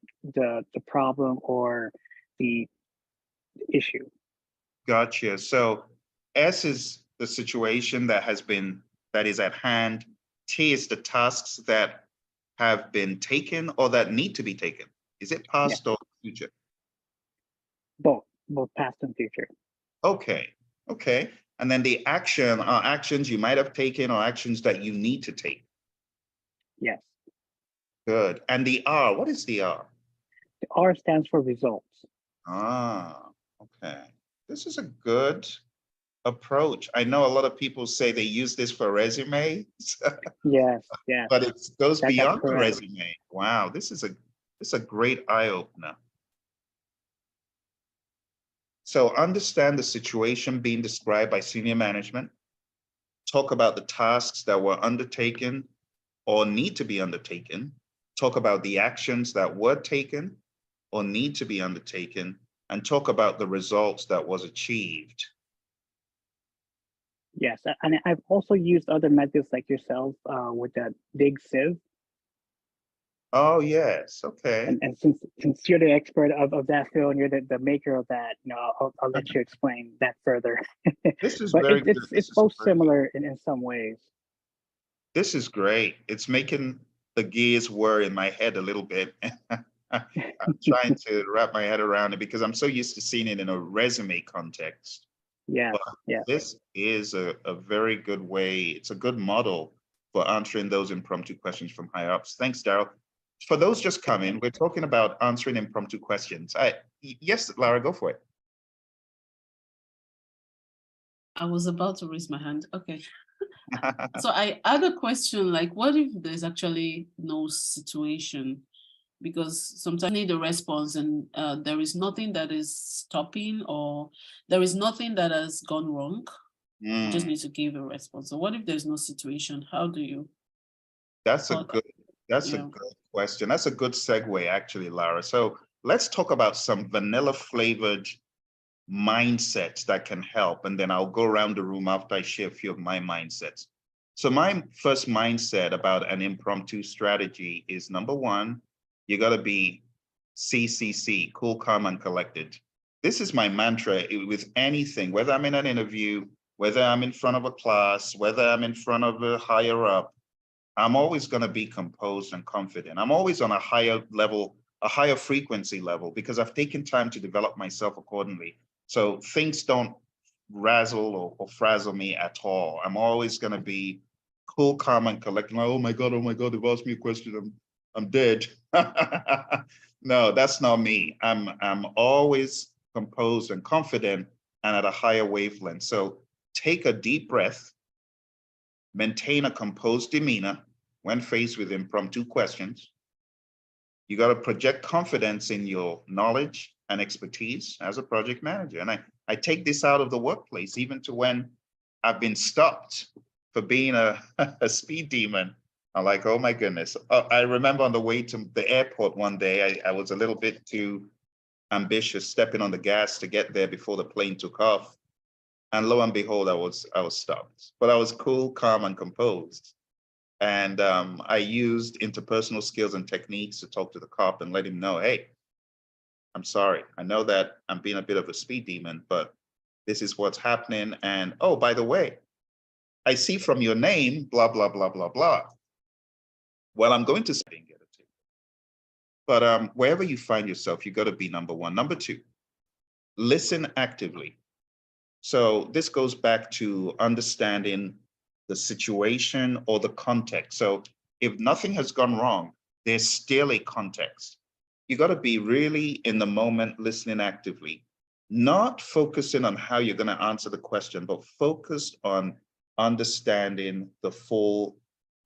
problem or the issue. Gotcha. So S is the situation that is at hand. T is the tasks that have been taken or that need to be taken. Is it past or future? Both past and future. Okay. And then the action are actions you might have taken or actions that you need to take. Yes. Good. And the R, what is the R? The R stands for results. Okay. This is a good approach. I know a lot of people say they use this for resumes. Yes. But it goes beyond the resume. Wow, this is a great eye-opener. So understand the situation being described by senior management. Talk about the tasks that were undertaken or need to be undertaken. Talk about the actions that were taken or need to be undertaken, and talk about the results that was achieved. Yes, and I've also used other methods like yourself with that big sieve. Oh, yes. Okay. And since you're the expert of that field and you're the maker of that, I'll let you explain that further. This is But very good. it's This is both very good. similar in some ways. This is great. It's making the gears whir in my head a little bit. I'm trying to wrap my head around it because I'm so used to seeing it in a resume context. Yes, But yes. this is a very good way. It's a good model for answering those impromptu questions from higher ups. Thanks, Daryl. For those just coming, we're talking about answering impromptu questions. Yes, Lara, go for it. I was about to raise my hand. Okay. So I had a question, like, what if there's actually no situation? Because sometimes you need a response and there is nothing that is stopping, or there is nothing that has gone wrong. You just need to give a response. So what if there's no situation? How do you? That's a good question. That's a good segue, actually, Lara. So let's talk about some vanilla flavored mindsets that can help. And then I'll go around the room after I share a few of my mindsets. So my first mindset about an impromptu strategy is, number one, you got to be CCC, cool, calm, and collected. This is my mantra with anything, whether I'm in an interview, whether I'm in front of a class, whether I'm in front of a higher up, I'm always going to be composed and confident. I'm always on a higher level, a higher frequency level, because I've taken time to develop myself accordingly. So things don't razzle or frazzle me at all. I'm always going to be cool, calm, and collected. Oh my God, they've asked me a question. I'm dead. No, that's not me. I'm always composed and confident and at a higher wavelength. So take a deep breath, maintain a composed demeanor when faced with impromptu questions. You got to project confidence in your knowledge and expertise as a project manager. And I take this out of the workplace, even to when I've been stopped for being a speed demon. I'm like, oh my goodness. I remember on the way to the airport one day, I was a little bit too ambitious, stepping on the gas to get there before the plane took off. And lo and behold, I was stopped. But I was cool, calm, and composed. And I used interpersonal skills and techniques to talk to the cop and let him know, hey, I'm sorry. I know that I'm being a bit of a speed demon, but this is what's happening. And oh, by the way, I see from your name, blah, blah, blah, blah, blah. Well, I'm going to get a ticket. But wherever you find yourself, you got to be number one. Number two, listen actively. So this goes back to understanding the situation or the context. So if nothing has gone wrong, there's still a context. You got to be really in the moment, listening actively, not focusing on how you're going to answer the question, but focused on understanding the full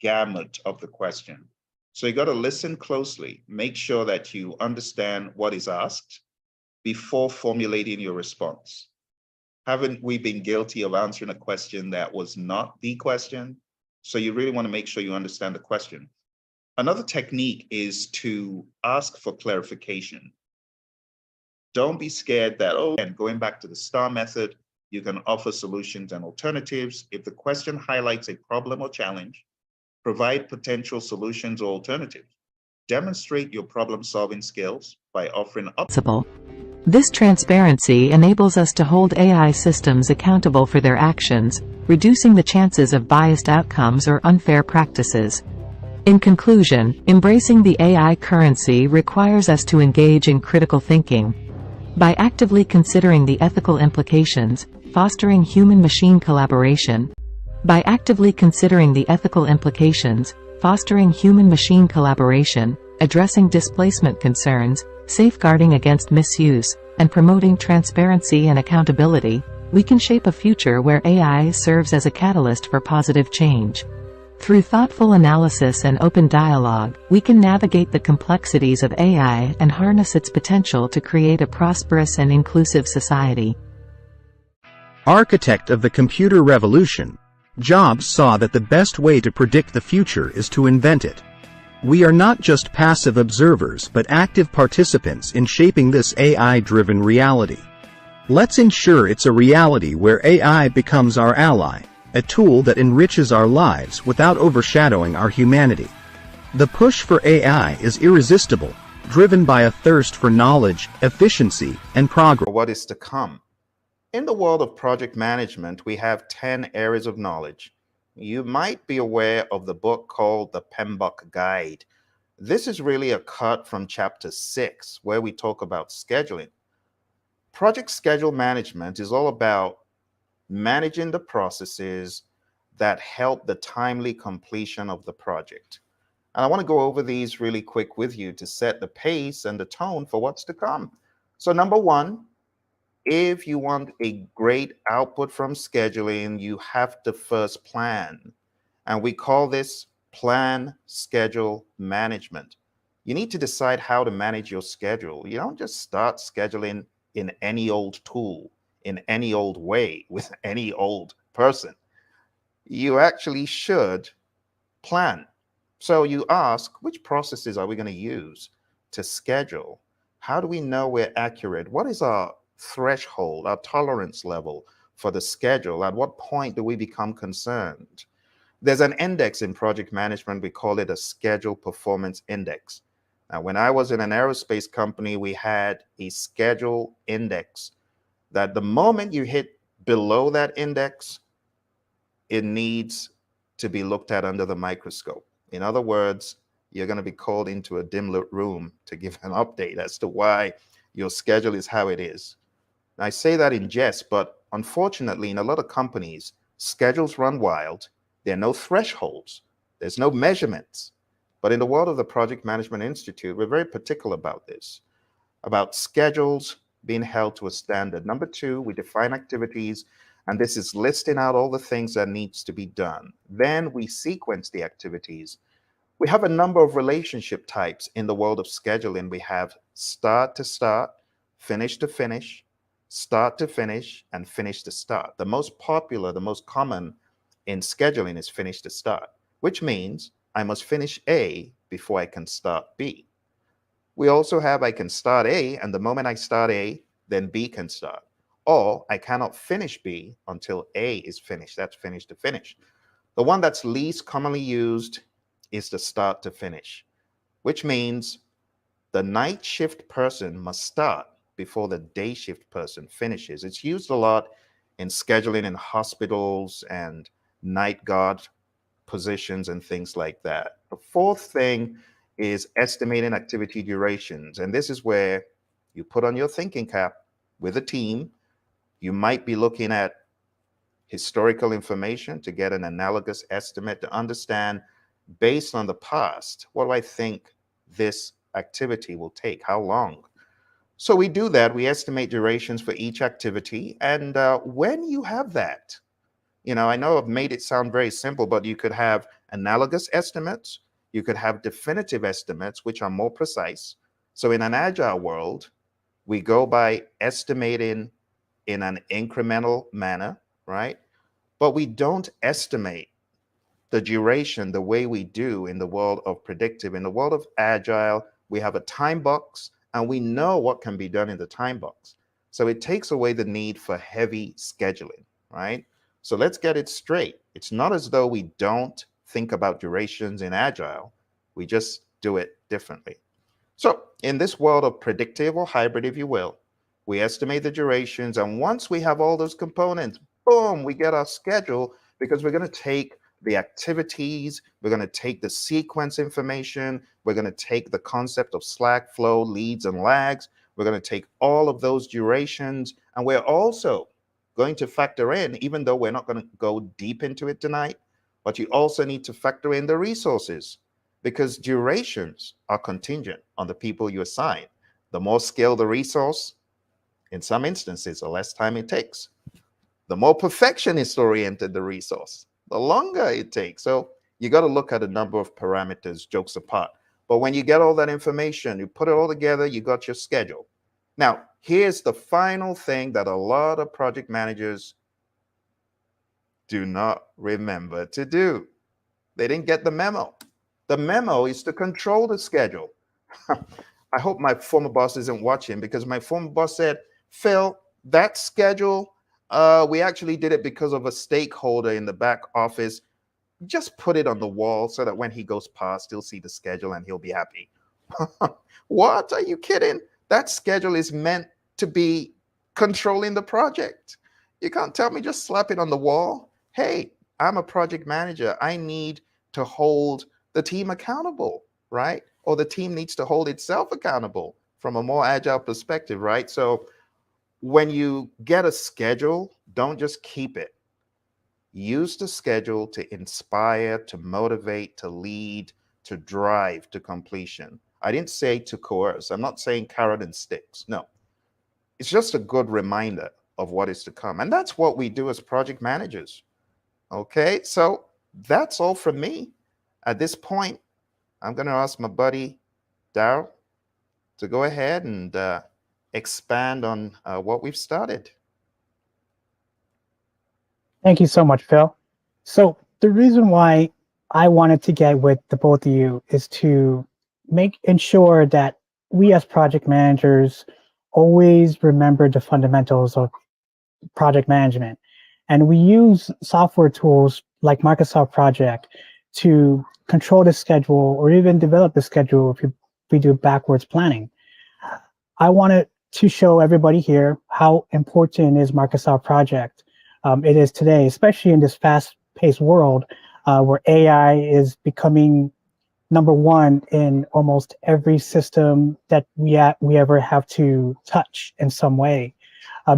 gamut of the question. So you got to listen closely, make sure that you understand what is asked before formulating your response. Haven't we been guilty of answering a question that was not the question? So you really want to make sure you understand the question. Another technique is to ask for clarification. Don't be scared that, oh, and going back to the STAR method, you can offer solutions and alternatives. If the question highlights a problem or challenge, provide potential solutions or alternatives. Demonstrate your problem-solving skills by offering This transparency enables us to hold AI systems accountable for their actions, reducing the chances of biased outcomes or unfair practices. In conclusion, embracing the AI currency requires us to engage in critical thinking. By actively considering the ethical implications, fostering human-machine collaboration. By actively considering the ethical implications, fostering human-machine collaboration, addressing displacement concerns, safeguarding against misuse, and promoting transparency and accountability, we can shape a future where AI serves as a catalyst for positive change. Through thoughtful analysis and open dialogue, we can navigate the complexities of AI and harness its potential to create a prosperous and inclusive society. Architect of the computer revolution, Jobs saw that the best way to predict the future is to invent it. We are not just passive observers but active participants in shaping this AI-driven reality. Let's ensure it's a reality where AI becomes our ally, a tool that enriches our lives without overshadowing our humanity. The push for AI is irresistible, driven by a thirst for knowledge, efficiency, and progress. What is to come? In the world of project management, we have 10 areas of knowledge. You might be aware of the book called the PMP Guide. This is really a cut from chapter 6, where we talk about scheduling. Project schedule management is all about managing the processes that help the timely completion of the project. And I want to go over these really quick with you to set the pace and the tone for what's to come. So number one, if you want a great output from scheduling, you have to first plan. And we call this plan, schedule, management. You need to decide how to manage your schedule. You don't just start scheduling in any old tool, in any old way, with any old person. You actually should plan. So you ask, which processes are we going to use to schedule? How do we know we're accurate? What is our threshold, our tolerance level for the schedule? At what point do we become concerned? There's an index in project management. We call it a schedule performance index. Now, when I was in an aerospace company, we had a schedule index that the moment you hit below that index, it needs to be looked at under the microscope. In other words, you're going to be called into a dim lit room to give an update as to why your schedule is how it is. I say that in jest, but unfortunately, in a lot of companies, schedules run wild. There are no thresholds. There's no measurements. But in the world of the Project Management Institute, we're very particular about this, about schedules being held to a standard. Number two, we define activities, and this is listing out all the things that needs to be done. Then we sequence the activities. We have a number of relationship types in the world of scheduling. We have start to start, finish to finish, start to finish, and finish to start. The most popular, the most common in scheduling is finish to start, which means I must finish A before I can start B. We also have I can start A, and the moment I start A, then B can start. Or I cannot finish B until A is finished. That's finish to finish. The one that's least commonly used is the start to finish, which means the night shift person must start before the day shift person finishes. It's used a lot in scheduling in hospitals and night guard positions and things like that. The fourth thing is estimating activity durations. And this is where you put on your thinking cap with a team. You might be looking at historical information to get an analogous estimate to understand, based on the past, what do I think this activity will take? How long? So we do that. We estimate durations for each activity. And when you have that, I know I've made it sound very simple, but you could have analogous estimates. You could have definitive estimates, which are more precise. So in an agile world, we go by estimating in an incremental manner, right? But we don't estimate the duration the way we do in the world of predictive. In the world of agile, we have a time box and we know what can be done in the time box. So it takes away the need for heavy scheduling, right? So let's get it straight. It's not as though we don't think about durations in agile. We just do it differently. So in this world of predictive or hybrid, if you will, we estimate the durations. And once we have all those components, boom, we get our schedule, because we're going to take the activities, we're going to take the sequence information, we're going to take the concept of slack flow, leads and lags, we're going to take all of those durations, and we're also going to factor in, even though we're not going to go deep into it tonight, but you also need to factor in the resources, because durations are contingent on the people you assign. The more skilled the resource, in some instances, the less time it takes. The more perfectionist oriented the resource, the longer it takes. So you got to look at a number of parameters, jokes apart. But when you get all that information, you put it all together, you got your schedule. Now, here's the final thing that a lot of project managers do not remember to do. They didn't get the memo. The memo is to control the schedule. I hope my former boss isn't watching, because my former boss said, Phil, that schedule, We actually did it because of a stakeholder in the back office. Just put it on the wall so that when he goes past, he'll see the schedule and he'll be happy. What? Are you kidding? That schedule is meant to be controlling the project. You can't tell me just slap it on the wall. Hey, I'm a project manager. I need to hold the team accountable, right? Or the team needs to hold itself accountable from a more agile perspective, right? So when you get a schedule, don't just keep it. Use the schedule to inspire, to motivate, to lead, to drive to completion. I didn't say to coerce. I'm not saying carrot and sticks. No, it's just a good reminder of what is to come. And that's what we do as project managers. Okay, so that's all from me. At this point, I'm going to ask my buddy Daryl to go ahead and expand on what we've started. Thank you so much, Phil. So the reason why I wanted to get with the both of you is to ensure that we as project managers always remember the fundamentals of project management. And we use software tools like Microsoft Project to control the schedule or even develop the schedule if we do backwards planning. I wanted to show everybody here how important is Microsoft Project. It is today, especially in this fast-paced world where AI is becoming number one in almost every system that we ever have to touch in some way.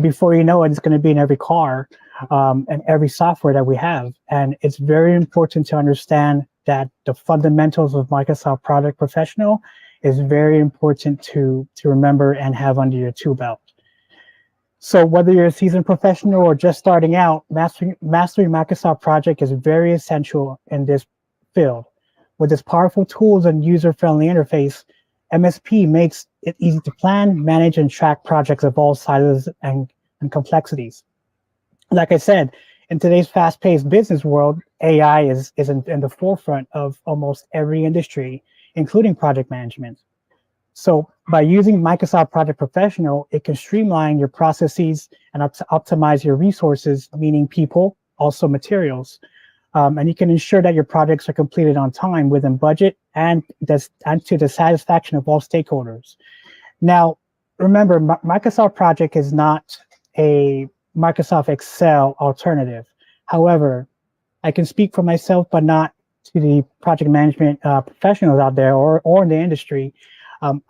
Before you know it, it's going to be in every car and every software that we have. And it's very important to understand that the fundamentals of Microsoft Project Professional is very important to remember and have under your tool belt. So whether you're a seasoned professional or just starting out, mastering Microsoft Project is very essential in this field. With its powerful tools and user-friendly interface, MSP makes it easy to plan, manage, and track projects of all sizes and complexities. Like I said, in today's fast-paced business world, AI is in the forefront of almost every industry, including project management. So by using Microsoft Project Professional, it can streamline your processes and optimize your resources, meaning people, also materials. And you can ensure that your projects are completed on time, within budget, and to the satisfaction of all stakeholders. Now, remember, Microsoft Project is not a Microsoft Excel alternative. However, I can speak for myself, but not to the project management professionals out there or in the industry.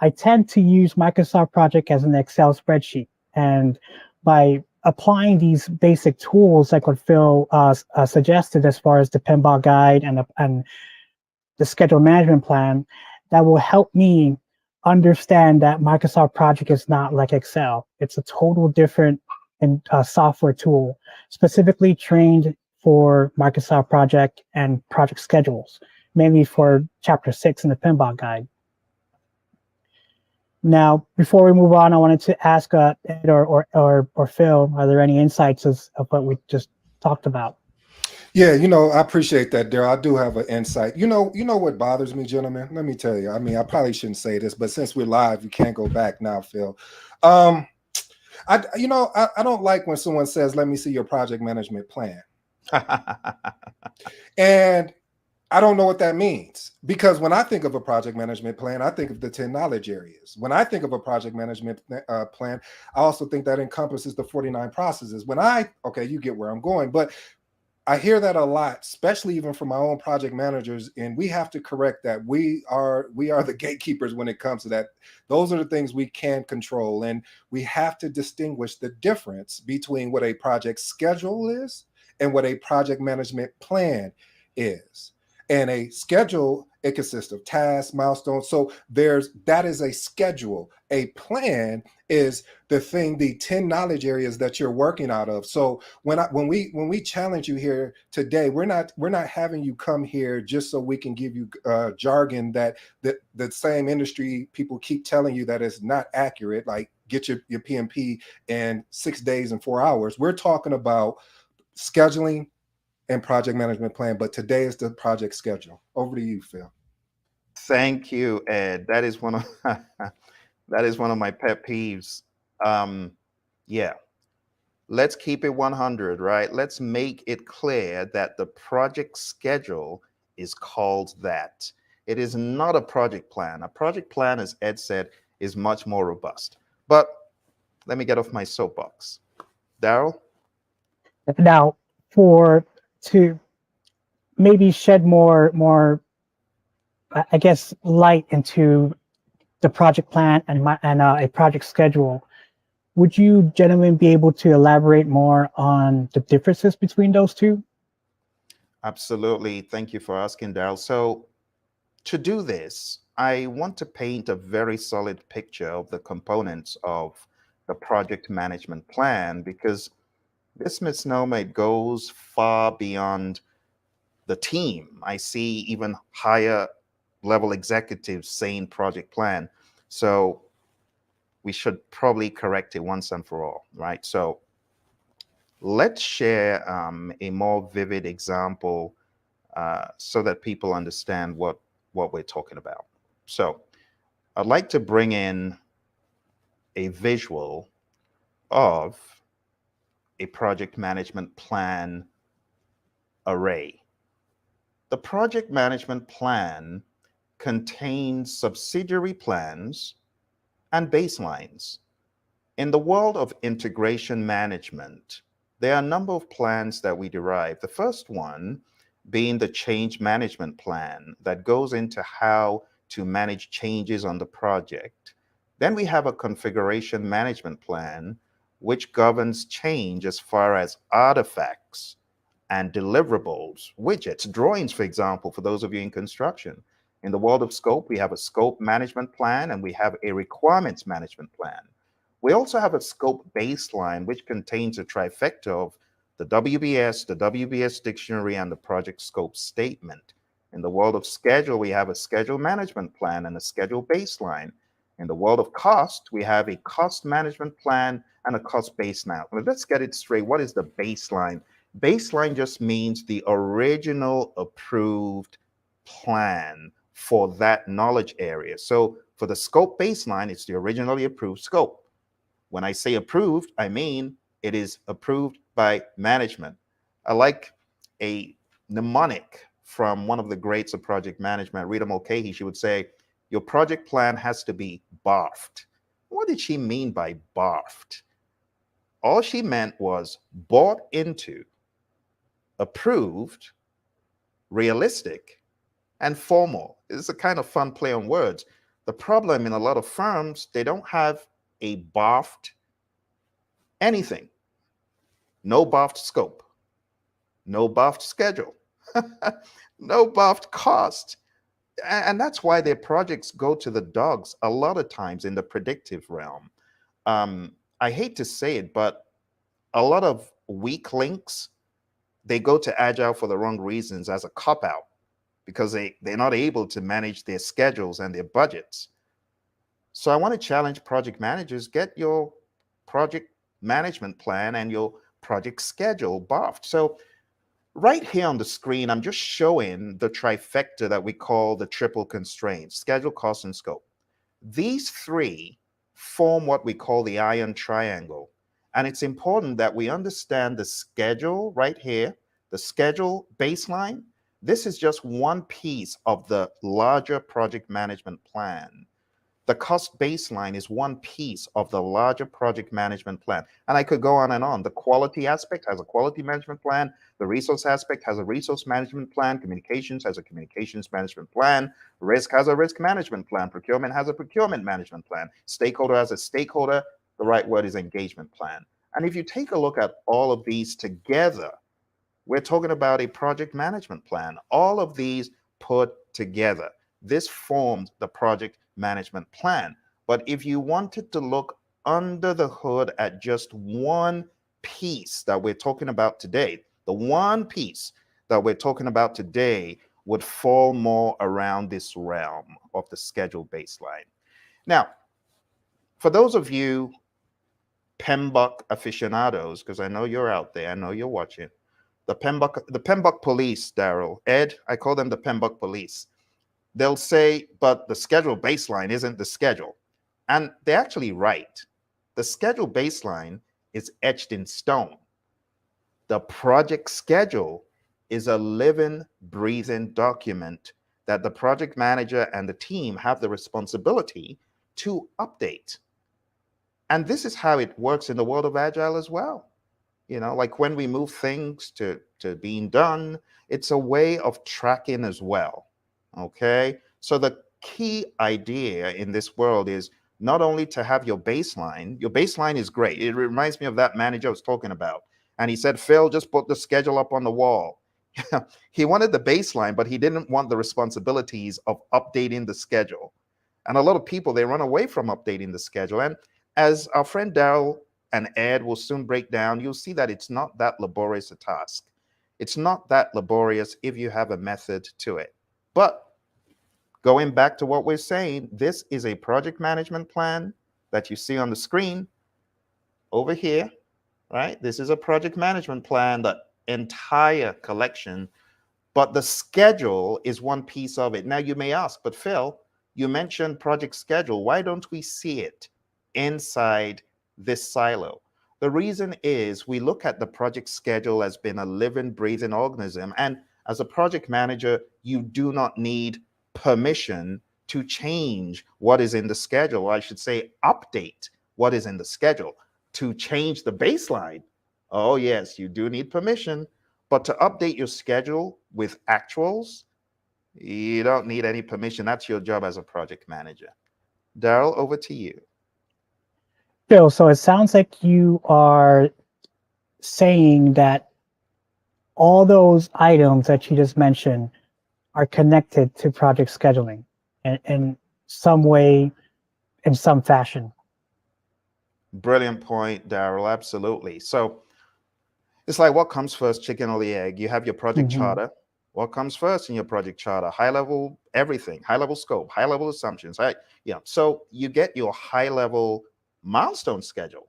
I tend to use Microsoft Project as an Excel spreadsheet. And by applying these basic tools like what Phil suggested as far as the PMP guide and the schedule management plan, that will help me understand that Microsoft Project is not like Excel. It's a total different software tool, specifically trained for Microsoft Project and project schedules, mainly for Chapter 6 in the PMP guide. Now, before we move on, I wanted to ask Ed or Phil, are there any insights of what we just talked about? Yeah, I appreciate that, Daryl. I do have an insight. You know what bothers me, gentlemen? Let me tell you. I mean, I probably shouldn't say this, but since we're live, you can't go back now, Phil. I don't like when someone says, "Let me see your project management plan," and I don't know what that means, because when I think of a project management plan, I think of the 10 knowledge areas. When I think of a project management plan, I also think that encompasses the 49 processes. Okay, you get where I'm going, but I hear that a lot, especially even from my own project managers, and we have to correct that. We are the gatekeepers when it comes to that. Those are the things we can control, and we have to distinguish the difference between what a project schedule is and what a project management plan is. And a schedule, it consists of tasks, milestones. So that is a schedule. A plan is the 10 knowledge areas that you're working out of. So when we challenge you here today, we're not having you come here just so we can give you jargon that the same industry people keep telling you that is not accurate, like get your PMP in 6 days and 4 hours. We're talking about scheduling and project management plan, but today is the project schedule. Over to you, Phil. Thank you, Ed. That is one of that is one of my pet peeves. Yeah, let's keep it 100, right? Let's make it clear that the project schedule is called that. It is not a project plan. A project plan, as Ed said, is much more robust. But let me get off my soapbox. Daryl? Now, for to maybe shed more, I guess, light into the project plan and a project schedule, would you gentlemen be able to elaborate more on the differences between those two? Absolutely. Thank you for asking, Daryl. So, to do this, I want to paint a very solid picture of the components of the project management plan, because this misnomer, it goes far beyond the team. I see even higher level executives saying project plan. So we should probably correct it once and for all, right? So let's share a more vivid example so that people understand what we're talking about. So I'd like to bring in a visual of a project management plan array. The project management plan contains subsidiary plans and baselines. In the world of integration management, there are a number of plans that we derive. The first one being the change management plan that goes into how to manage changes on the project. Then we have a configuration management plan, which governs change as far as artifacts and deliverables, widgets, drawings, for example, for those of you in construction. In the world of scope, we have a scope management plan and we have a requirements management plan. We also have a scope baseline, which contains a trifecta of the WBS dictionary, and the project scope statement. In the world of schedule, we have a schedule management plan and a schedule baseline. In the world of cost, we have a cost management plan and a cost baseline. Let's get it straight. What is the baseline? Baseline just means the original approved plan for that knowledge area. So for the scope baseline, it's the originally approved scope. When I say approved, I mean it is approved by management. I like a mnemonic from one of the greats of project management, Rita Mulcahy. She would say, your project plan has to be barfed. What did she mean by barfed? All she meant was bought into, approved, realistic, and formal. It's a kind of fun play on words. The problem in a lot of firms, they don't have a BARFed anything. No BARFed scope, no BARFed schedule, no BARFed cost. And that's why their projects go to the dogs a lot of times in the predictive realm. I hate to say it, but a lot of weak links, they go to Agile for the wrong reasons as a cop-out, because they're not able to manage their schedules and their budgets. So I want to challenge project managers, get your project management plan and your project schedule buffed. So right here on the screen, I'm just showing the trifecta that we call the triple constraints: schedule, cost, and scope. These three form what we call the iron triangle. And it's important that we understand the schedule right here, the schedule baseline. This is just one piece of the larger project management plan. The cost baseline is one piece of the larger project management plan. And I could go on and on. The quality aspect has a quality management plan. The resource aspect has a resource management plan. Communications has a communications management plan. Risk has a risk management plan. Procurement has a procurement management plan. Stakeholder has a stakeholder. The right word is engagement plan. And if you take a look at all of these together, we're talking about a project management plan. All of these put together, this formed the project management plan. But if you wanted to look under the hood at just one piece that we're talking about today, the one piece that we're talking about today would fall more around this realm of the schedule baseline. Now, for those of you PMBOK aficionados, because I know you're out there, I know you're watching, the PMBOK police, Daryl, Ed, I call them the PMBOK police. They'll say, but the schedule baseline isn't the schedule. And they're actually right. The schedule baseline is etched in stone. The project schedule is a living, breathing document that the project manager and the team have the responsibility to update. And this is how it works in the world of Agile as well. You know, like when we move things to being done, it's a way of tracking as well. Okay. So the key idea in this world is not only to have your baseline is great. It reminds me of that manager I was talking about. And he said, Phil, just put the schedule up on the wall. He wanted the baseline, but he didn't want the responsibilities of updating the schedule. And a lot of people, they run away from updating the schedule. And as our friend Daryl and Ed will soon break down, you'll see that it's not that laborious a task. It's not that laborious if you have a method to it. But going back to what we're saying, this is a project management plan that you see on the screen over here, right? This is a project management plan, the entire collection, but the schedule is one piece of it. Now you may ask, but Phil, you mentioned project schedule. Why don't we see it inside this silo? The reason is we look at the project schedule as being a living, breathing organism. And as a project manager, you do not need permission to change what is in the schedule. Or I should say, update what is in the schedule. To change the baseline, oh yes, you do need permission. But to update your schedule with actuals, you don't need any permission. That's your job as a project manager. Daryl, over to you. Phil, so it sounds like you are saying that all those items that you just mentioned are connected to project scheduling in some way, in some fashion. Brilliant point, Daryl. Absolutely. So it's like, what comes first, chicken or the egg? You have your project charter. What comes first in your project charter? High level everything, high level scope, high level assumptions. Right? Yeah. So you get your high level milestone schedule,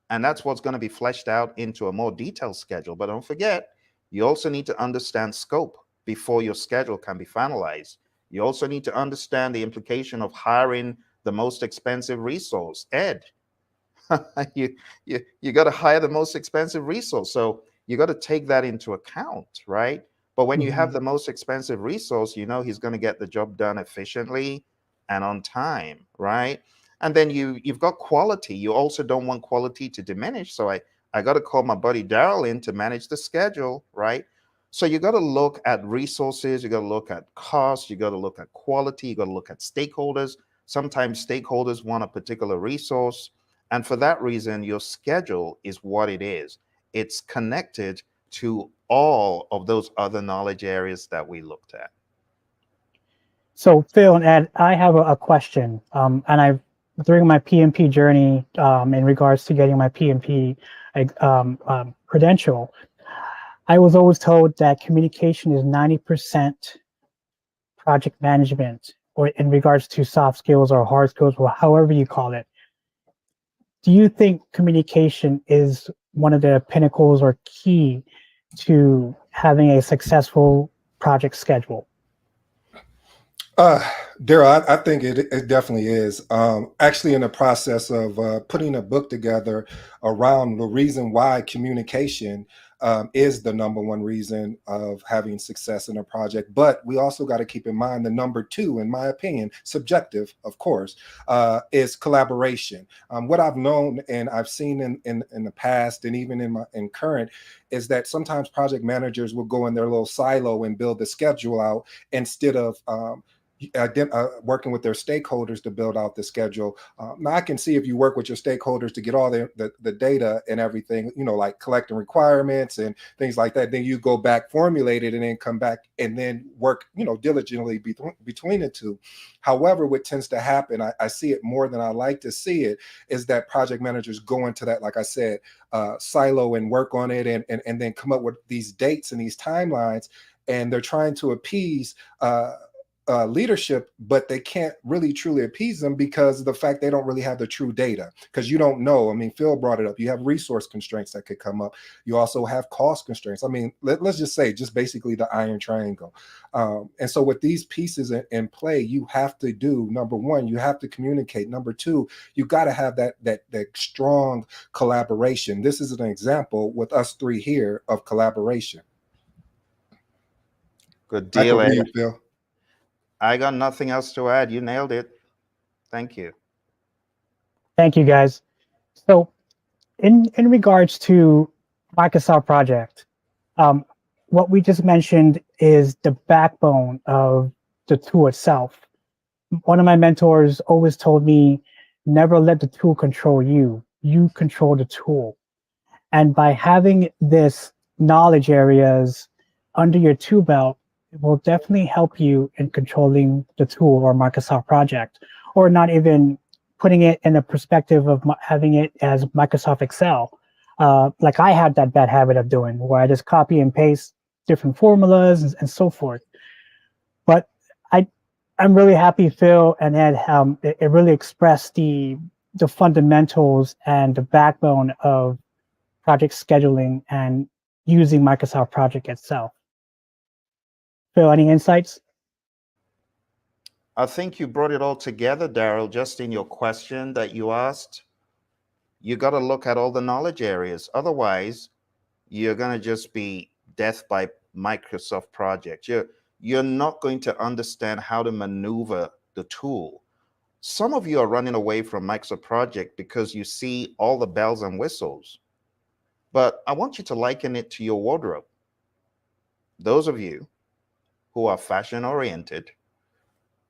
and that's what's going to be fleshed out into a more detailed schedule. But don't forget, you also need to understand scope before your schedule can be finalized. You also need to understand the implication of hiring the most expensive resource. Ed, you got to hire the most expensive resource. So you got to take that into account, right? But when you have the most expensive resource, you know he's going to get the job done efficiently and on time, right? And then you've got quality. You also don't want quality to diminish. So I got to call my buddy Daryl in to manage the schedule, right? So you got to look at resources, you got to look at costs, you got to look at quality, you got to look at stakeholders. Sometimes stakeholders want a particular resource. And for that reason, your schedule is what it is. It's connected to all of those other knowledge areas that we looked at. So Phil and Ed, I have a question. During my PMP journey, in regards to getting my PMP credential, I was always told that communication is 90% project management, or in regards to soft skills or hard skills, or however you call it. Do you think communication is one of the pinnacles or key to having a successful project schedule? Daryl, I think it definitely is. Actually, in the process of putting a book together around the reason why communication is the number one reason of having success in a project. But we also got to keep in mind the number two, in my opinion, subjective, of course, is collaboration. What I've known and I've seen in the past and even in current is that sometimes project managers will go in their little silo and build the schedule out instead of working with their stakeholders to build out the schedule. Now I can see if you work with your stakeholders to get all the data and everything, you know, like collecting requirements and things like that, then you go back, formulate it, and then come back and then work, you know, diligently between the two. However, what tends to happen, I see it more than I like to see it, is that project managers go into that, like I said, silo and work on it and then come up with these dates and these timelines, and they're trying to appease leadership, but they can't really truly appease them because of the fact they don't really have the true data. Because you don't know. I mean, Phil brought it up. You have resource constraints that could come up. You also have cost constraints. I mean, let's just say just basically the iron triangle. And so with these pieces in play, you have to do, number one, you have to communicate. Number two, you got to have that strong collaboration. This is an example with us three here of collaboration. Good deal, Ed. Phil. I got nothing else to add. You nailed it. Thank you. Thank you, guys. So in regards to Microsoft Project, what we just mentioned is the backbone of the tool itself. One of my mentors always told me, never let the tool control you. You control the tool. And by having this knowledge areas under your tool belt, it will definitely help you in controlling the tool or Microsoft Project, or not even putting it in a perspective of having it as Microsoft Excel. Like I had that bad habit of doing, where I just copy and paste different formulas and so forth. But I'm really happy Phil and Ed, it really expressed the fundamentals and the backbone of project scheduling and using Microsoft Project itself. Phil, any insights? I think you brought it all together, Daryl, just in your question that you asked. You got to look at all the knowledge areas. Otherwise, you're going to just be death by Microsoft Project. You're not going to understand how to maneuver the tool. Some of you are running away from Microsoft Project because you see all the bells and whistles. But I want you to liken it to your wardrobe. Those of you who are fashion oriented,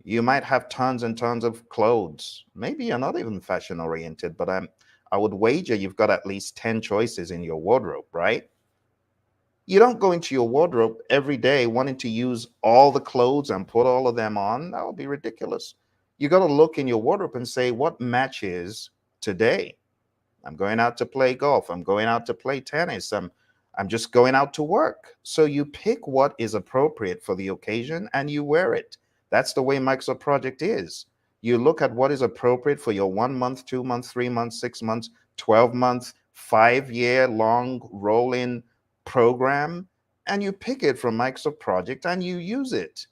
you might have tons and tons of clothes. Maybe you're not even fashion oriented, but I would wager you've got at least 10 choices in your wardrobe, right? You don't go into your wardrobe every day wanting to use all the clothes and put all of them on. That would be ridiculous. You got to look in your wardrobe and say, what matches today? I'm going out to play golf. I'm going out to play tennis. I'm just going out to work. So you pick what is appropriate for the occasion and you wear it. That's the way Microsoft Project is. You look at what is appropriate for your 1 month, 2 months, 3 months, 6 months, 12 months, 5-year long rolling program, and you pick it from Microsoft Project and you use it.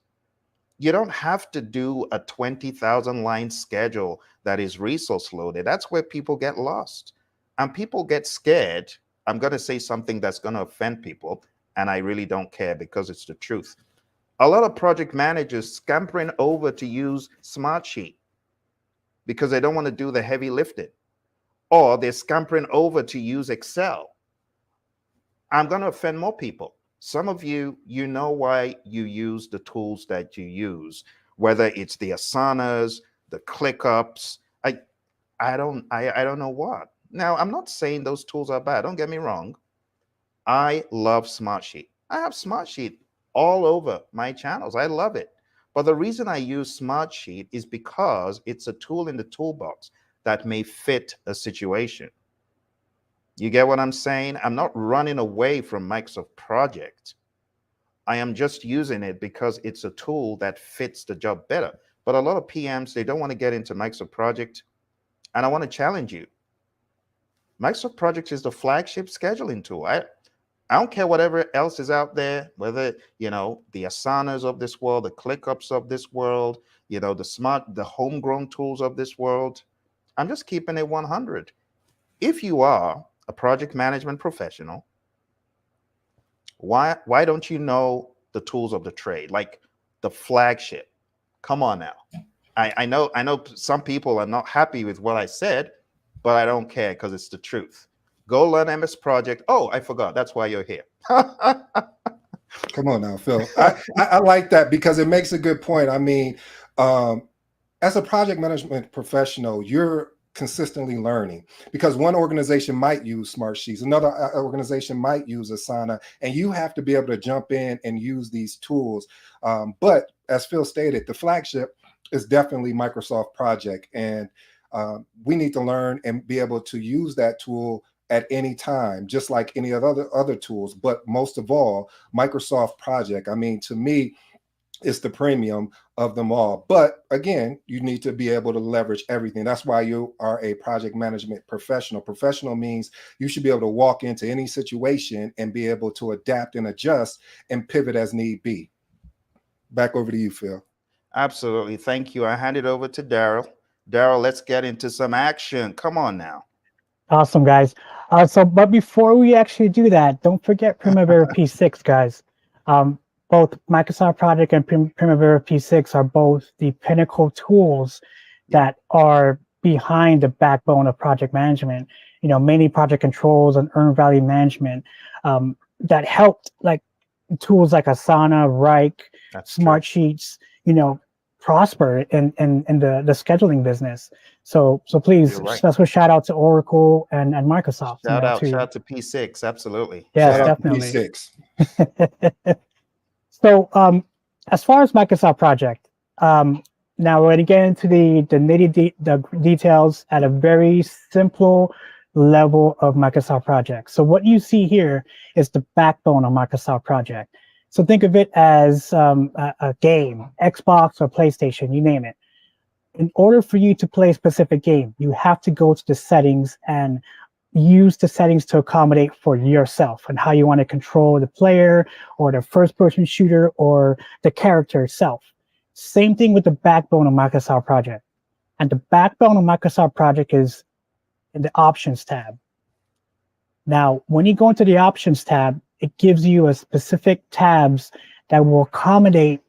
You don't have to do a 20,000 line schedule that is resource loaded. That's where people get lost and people get scared. I'm going to say something that's going to offend people, and I really don't care because it's the truth. A lot of project managers scampering over to use Smartsheet because they don't want to do the heavy lifting, or they're scampering over to use Excel. I'm going to offend more people. Some of you, you know why you use the tools that you use, whether it's the Asanas, the ClickUps. I don't know what. Now, I'm not saying those tools are bad. Don't get me wrong. I love Smartsheet. I have Smartsheet all over my channels. I love it. But the reason I use Smartsheet is because it's a tool in the toolbox that may fit a situation. You get what I'm saying? I'm not running away from Microsoft Project. I am just using it because it's a tool that fits the job better. But a lot of PMs, they don't want to get into Microsoft Project. And I want to challenge you. Microsoft Project is the flagship scheduling tool. I don't care whatever else is out there, whether, the Asanas of this world, the ClickUps of this world, the homegrown tools of this world. I'm just keeping it 100. If you are a project management professional, why don't you know the tools of the trade, like the flagship? Come on now. I know some people are not happy with what I said, but I don't care because it's the truth. Go learn MS Project. Oh, I forgot. That's why you're here. Come on now, Phil. I like that because it makes a good point. I mean, as a project management professional, you're consistently learning because one organization might use Smartsheets, another organization might use Asana, and you have to be able to jump in and use these tools. But as Phil stated, the flagship is definitely Microsoft Project, and we need to learn and be able to use that tool at any time, just like any other tools. But most of all, Microsoft Project. I mean, to me, it's the premium of them all. But again, you need to be able to leverage everything. That's why you are a project management professional. Professional means you should be able to walk into any situation and be able to adapt and adjust and pivot as need be. Back over to you, Phil. Absolutely. Thank you. I hand it over to Daryl. Daryl, let's get into some action. Come on now. Awesome, guys. But before we actually do that, don't forget Primavera P6, guys. Both Microsoft Project and Primavera P6 are both the pinnacle tools that are behind the backbone of project management. You know, many project controls and earned value management that helped, like tools like Asana, Rike, Smartsheets, you know, prosper in the scheduling business. So please, special shout out to Oracle and Microsoft. Shout out to P6, absolutely. Yes, Shout definitely. P6. So as far as Microsoft Project, now we're going to get into the details at a very simple level of Microsoft Project. So what you see here is the backbone of Microsoft Project. So think of it as a game, Xbox or PlayStation, you name it. In order for you to play a specific game, you have to go to the settings and use the settings to accommodate for yourself and how you want to control the player or the first-person shooter or the character itself. Same thing with the backbone of Microsoft Project. And the backbone of Microsoft Project is in the Options tab. Now, when you go into the Options tab, it gives you a specific tabs that will accommodate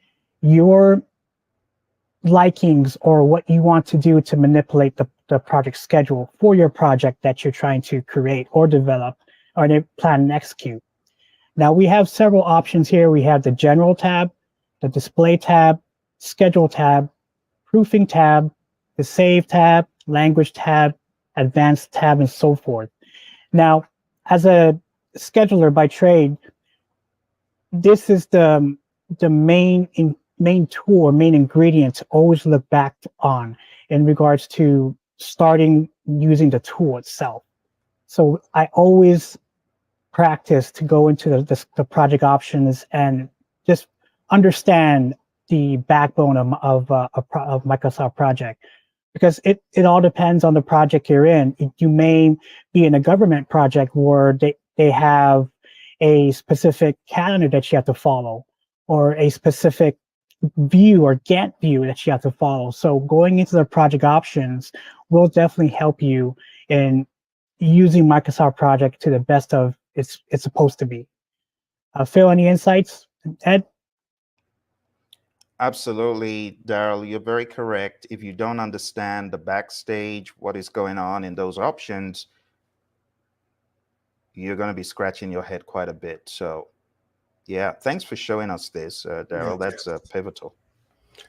your likings or what you want to do to manipulate the project schedule for your project that you're trying to create or develop or plan and execute. Now we have several options here. We have the General tab, the Display tab, Schedule tab, Proofing tab, the Save tab, Language tab, Advanced tab, and so forth. Now, as a scheduler by trade, this is the main tool or main ingredient to always look back on in regards to starting using the tool itself. So I always practice to go into the project options and just understand the backbone of Microsoft Project, because it all depends on the project you're in. You may be in a government project where they have a specific calendar that you have to follow, or a specific view or Gantt view that you have to follow. So going into the project options will definitely help you in using Microsoft Project to the best of it's supposed to be. Phil, any insights? Ed? Absolutely, Daryl, you're very correct. If you don't understand the backstage, what is going on in those options, you're going to be scratching your head quite a bit. So yeah, thanks for showing us this, Daryl. That's pivotal.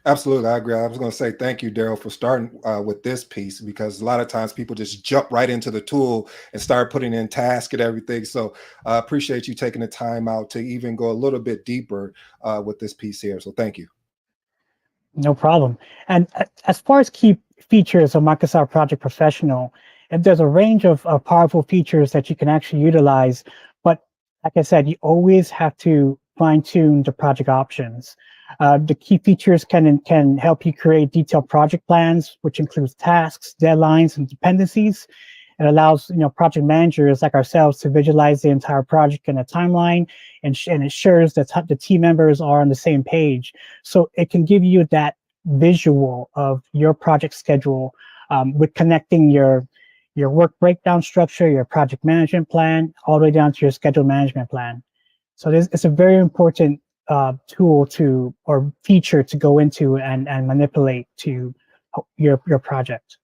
Absolutely, I agree. I was going to say thank you, Daryl, for starting with this piece, because a lot of times people just jump right into the tool and start putting in tasks and everything. So I appreciate you taking the time out to even go a little bit deeper with this piece here. So thank you. No problem. And as far as key features of Microsoft Project Professional, and there's a range of powerful features that you can actually utilize. But like I said, you always have to fine-tune the project options. The key features can help you create detailed project plans, which includes tasks, deadlines, and dependencies. It allows project managers like ourselves to visualize the entire project in a timeline and ensures that the team members are on the same page. So it can give you that visual of your project schedule with connecting your work breakdown structure, your project management plan, all the way down to your schedule management plan. So it's a very important tool or feature to go into and manipulate to your project.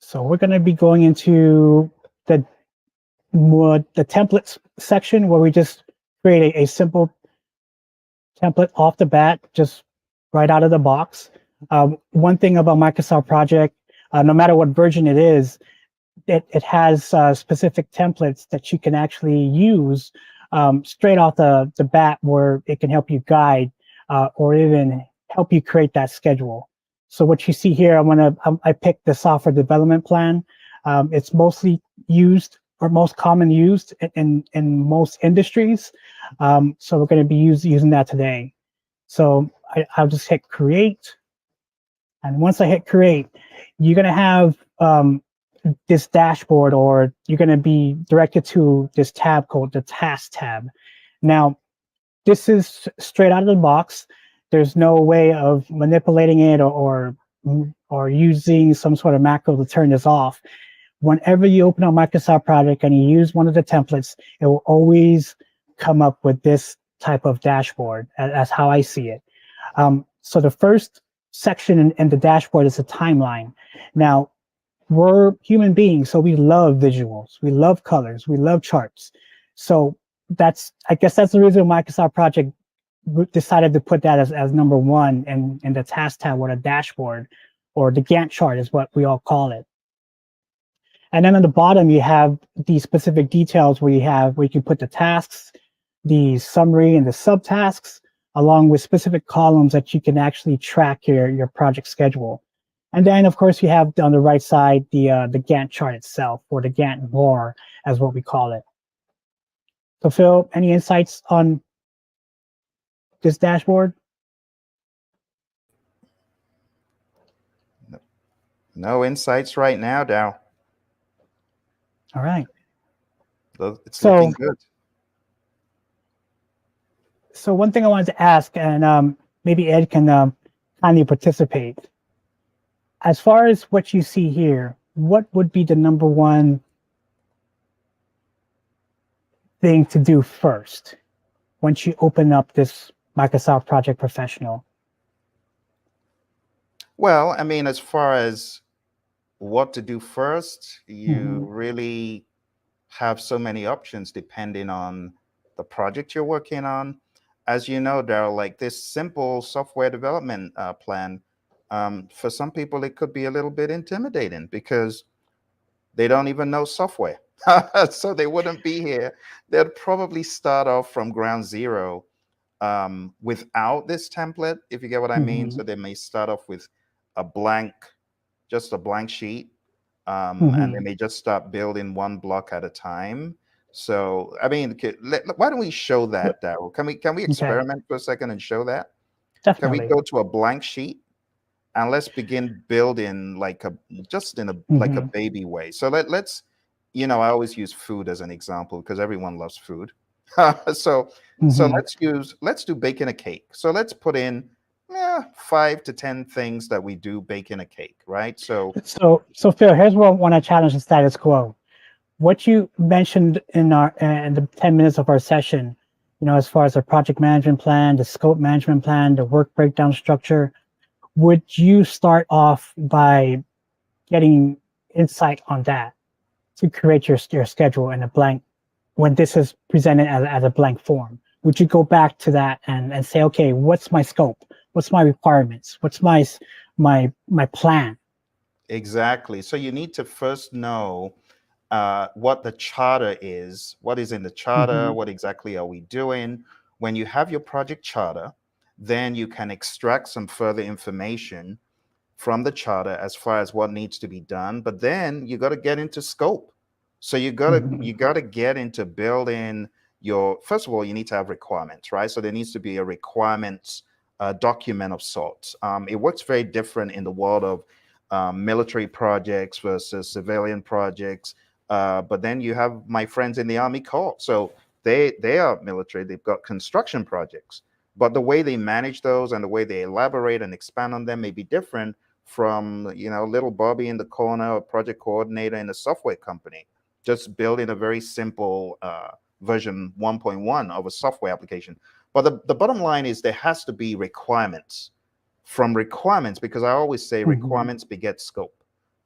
So we're going to be going into the templates section, where we just create a simple template off the bat, just right out of the box. One thing about Microsoft Project, no matter what version it is, it has specific templates that you can actually use straight off the bat, where it can help you guide or even help you create that schedule. So what you see here, I picked the software development plan. It's mostly used or most common used in most industries. So we're going to be using that today. So I'll just hit create. And once I hit create, you're going to have this dashboard, or you're going to be directed to this tab called the task tab. Now, this is straight out of the box. There's no way of manipulating it or using some sort of macro to turn this off. Whenever you open a Microsoft project and you use one of the templates, it will always come up with this type of dashboard. That's how I see it. So the first section in the dashboard is a timeline. Now, we're human beings, so we love visuals, we love colors, we love charts. So I guess that's the reason Microsoft Project decided to put that as number one in the task tab, or the dashboard, or the Gantt chart is what we all call it. And then on the bottom, you have these specific details where you can put the tasks, the summary, and the subtasks, along with specific columns that you can actually track your project schedule. And then, of course, you have on the right side the Gantt chart itself, or the Gantt bar, as what we call it. So, Phil, any insights on this dashboard? No insights right now, Dow. All right. It's looking good. So one thing I wanted to ask, and maybe Ed can kindly participate. As far as what you see here, what would be the number one thing to do first once you open up this Microsoft Project Professional? Well, I mean, as far as what to do first, you really have so many options depending on the project you're working on. As you know, Daryl, like this simple software development plan, for some people, it could be a little bit intimidating because they don't even know software. So they wouldn't be here. They'd probably start off from ground zero without this template, if you get what I mean. So they may start off with just a blank sheet, and they may just start building one block at a time. So, I mean, why don't we show that, Daryl? Can we experiment for a second and show that? Definitely. Can we go to a blank sheet and let's begin building like like a baby way? So let's, I always use food as an example because everyone loves food. So let's do baking a cake. So let's put in 5 to 10 things that we do baking a cake, right? So Phil, here's where I want to challenge the status quo. What you mentioned in the 10 minutes of our session, as far as the project management plan, the scope management plan, the work breakdown structure, would you start off by getting insight on that to create your schedule in a blank, when this is presented as a blank form? Would you go back to that and say, okay, what's my scope? What's my requirements? What's my plan? Exactly. So you need to first know what the charter is, what is in the charter, what exactly are we doing. When you have your project charter, then you can extract some further information from the charter as far as what needs to be done. But then you got to get into scope. So you got to get into building first of all, you need to have requirements, right? So there needs to be a requirements document of sorts. It works very different in the world of military projects versus civilian projects. But then you have my friends in the Army Corps. So they are military. They've got construction projects. But the way they manage those and the way they elaborate and expand on them may be different from, little Bobby in the corner, a project coordinator in a software company, just building a very simple version 1.1 of a software application. But the bottom line is there has to be requirements. From requirements, because I always say requirements beget scope.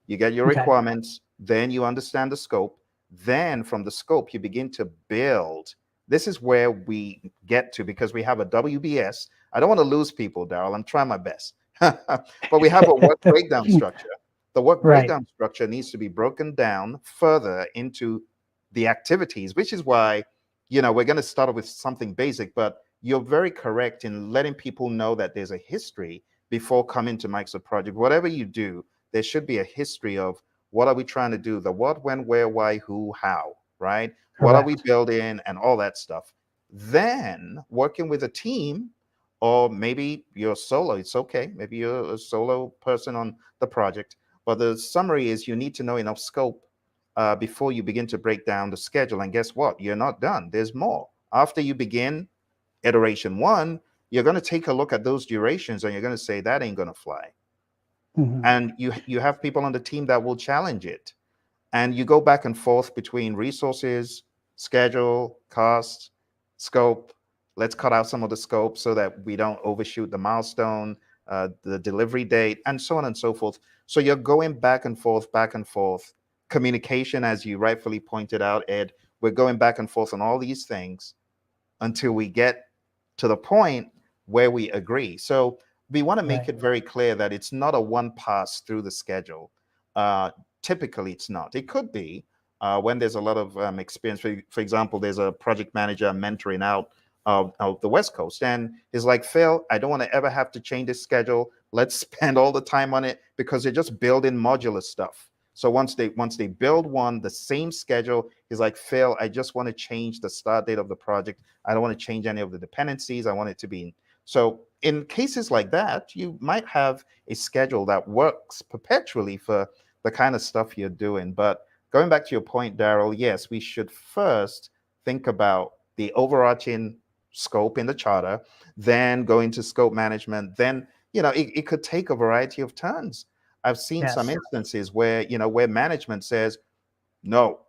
You get your requirements, then you understand the scope. Then from the scope, you begin to build. This is where we get to, because we have a WBS. I don't want to lose people, Daryl. I'm trying my best. But we have a work breakdown structure. The work breakdown structure needs to be broken down further into the activities, which is why, we're going to start with something basic, but you're very correct in letting people know that there's a history before coming to Microsoft Project. Whatever you do, there should be a history of what are we trying to do, the what, when, where, why, who, how, right? Correct. What are we building and all that stuff. Then working with a team or maybe you're solo. It's okay. Maybe you're a solo person on the project. But the summary is you need to know enough scope before you begin to break down the schedule. And guess what? You're not done. There's more. After you begin iteration one, you're going to take a look at those durations and you're going to say that ain't going to fly. And you have people on the team that will challenge it. And you go back and forth between resources, schedule, cost, scope. Let's cut out some of the scope so that we don't overshoot the milestone, the delivery date, and so on and so forth. So you're going back and forth, back and forth. Communication, as you rightfully pointed out, Ed, we're going back and forth on all these things until we get to the point where we agree. So we want to make it very clear that it's not a one pass through the schedule. Typically, it's not. It could be when there's a lot of experience. For example, there's a project manager mentoring out of the West Coast, and he's like, Phil, I don't want to ever have to change this schedule. Let's spend all the time on it because they're just building modular stuff. So once they build one, the same schedule, he's like, Phil, I just want to change the start date of the project. I don't want to change any of the dependencies. I want it to be. So in cases like that, you might have a schedule that works perpetually for the kind of stuff you're doing. But going back to your point, Daryl, yes, we should first think about the overarching scope in the charter, then go into scope management. Then, it could take a variety of turns. I've seen some instances where, where management says, no,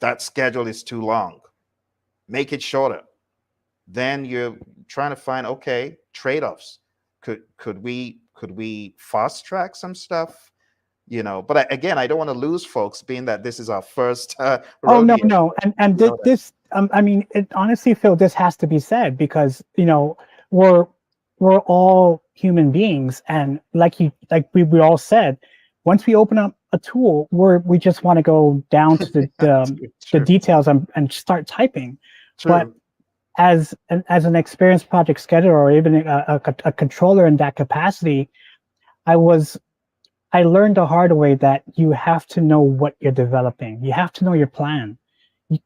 that schedule is too long. Make it shorter. Then you're trying to find, okay, trade-offs. Could we fast track some stuff? But again, I don't want to lose folks, being that this is our first rodeo. No, and this I mean, honestly, Phil, this has to be said because we're all human beings, and like we all said, once we open up a tool, we just want to go down to the details and start typing. True. But as an experienced project scheduler or even a controller in that capacity, I learned the hard way that you have to know what you're developing. You have to know your plan,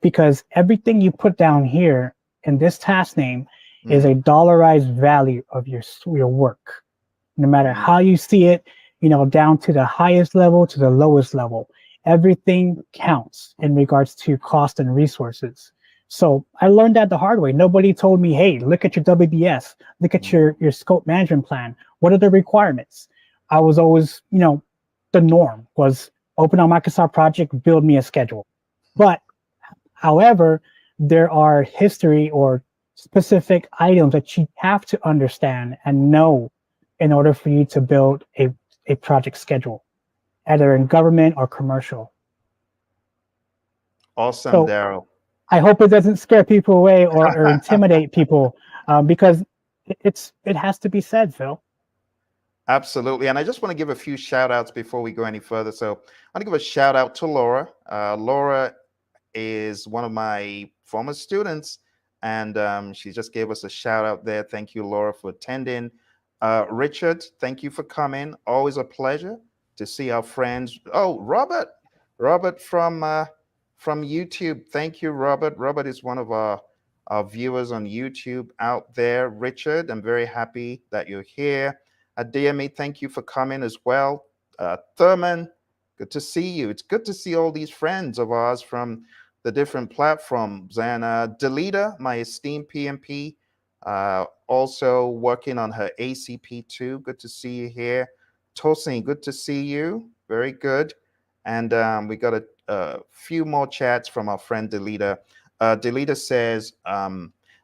because everything you put down here in this task name is a dollarized value of your work. No matter how you see it, down to the highest level to the lowest level, everything counts in regards to cost and resources. So I learned that the hard way. Nobody told me, hey, look at your WBS, look at your scope management plan. What are the requirements? I was always, the norm was open on Microsoft Project, build me a schedule. But however, there are history or specific items that you have to understand and know in order for you to build a project schedule, either in government or commercial. Awesome, so, Daryl. I hope it doesn't scare people away or intimidate people, because it has to be said, Phil. Absolutely. And I just want to give a few shout outs before we go any further. So I want to give a shout out to Laura. Laura is one of my former students, and she just gave us a shout out there. Thank you, Laura, for attending. Richard, thank you for coming. Always a pleasure to see our friends. Oh, Robert from YouTube. Thank you, Robert. Robert is one of our viewers on YouTube out there. Richard, I'm very happy that you're here. DME, thank you for coming as well. Thurman, good to see you. It's good to see all these friends of ours from the different platforms. And Delita, my esteemed PMP, also working on her ACP too. Good to see you here. Tosin, good to see you. Very good. And we got a few more chats from our friend Delita. Delita says,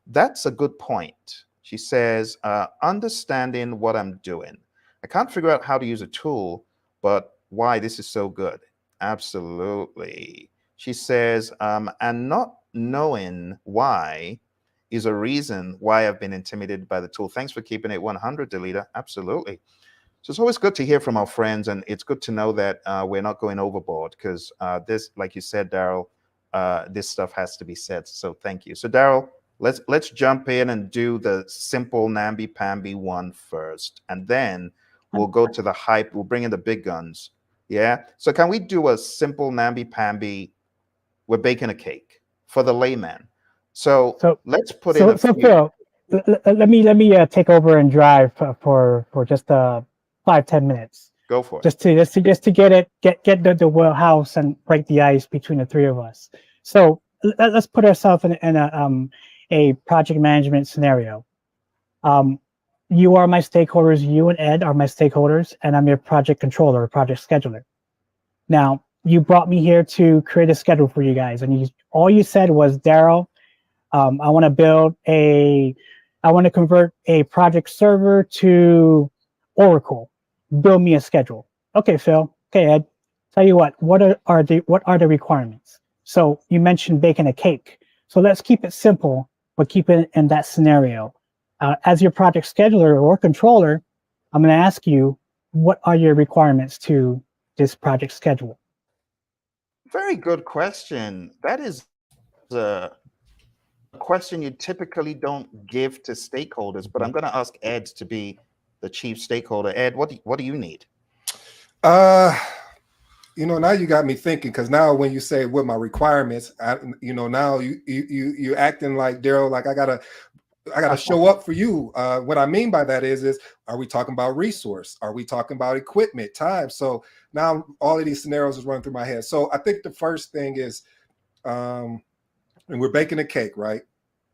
that's a good point. She says, understanding what I'm doing. I can't figure out how to use a tool, but why this is so good. Absolutely. She says, and not knowing why is a reason why I've been intimidated by the tool. Thanks for keeping it 100, Delita. Absolutely. So it's always good to hear from our friends, and it's good to know that we're not going overboard, because this, like you said, Daryl, this stuff has to be said. So thank you. So Daryl, let's jump in and do the simple namby-pamby one first, and then we'll go to the hype. We'll bring in the big guns. Yeah. So can we do a simple namby-pamby? We're baking a cake for the layman. So let's put in a few. Phil, let me take over and drive for just 5-10 minutes. Go for it. Just to get the wheelhouse and break the ice between the three of us. So let's put ourselves in a project management scenario. You are my stakeholders. You and Ed are my stakeholders, and I'm your project controller, project scheduler. Now, you brought me here to create a schedule for you guys, and all you said was, Daryl, I want to convert a project server to Oracle. Build me a schedule. Okay, Phil. Okay, Ed. Tell you what are the requirements? So you mentioned baking a cake. So let's keep it simple, but keep it in that scenario. As your project scheduler or controller, I'm going to ask you, what are your requirements to this project schedule? Very good question. That is a question you typically don't give to stakeholders, but I'm going to ask Ed to be the chief stakeholder. Ed, what do you need? Now you got me thinking, because now when you say what my requirements, now you acting like, Daryl, like I gotta show up for you. What I mean by that is are we talking about resource? Are we talking about equipment, time? So now all of these scenarios is running through my head. So I think the first thing is, and we're baking a cake, right?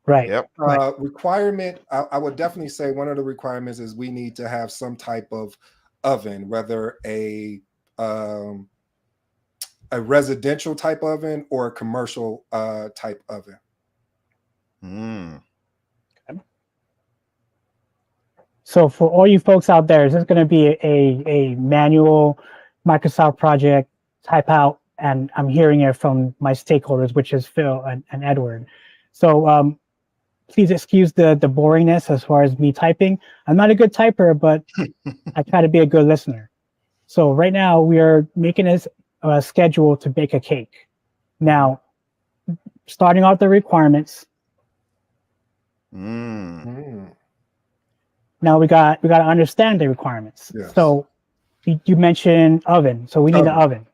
Right. Yep. Requirement, I would definitely say one of the requirements is we need to have some type of oven, whether a residential type oven or a commercial type oven. Okay. So for all you folks out there, this is going to be a manual Microsoft project, type out, and I'm hearing it from my stakeholders, which is Phil and Edward. So please excuse the boringness as far as me typing. I'm not a good typer, but I try to be a good listener. So right now we are making this schedule to bake a cake. Now, starting out the requirements. Now we got to understand the requirements. Yes. So you mentioned oven, so we need an oven.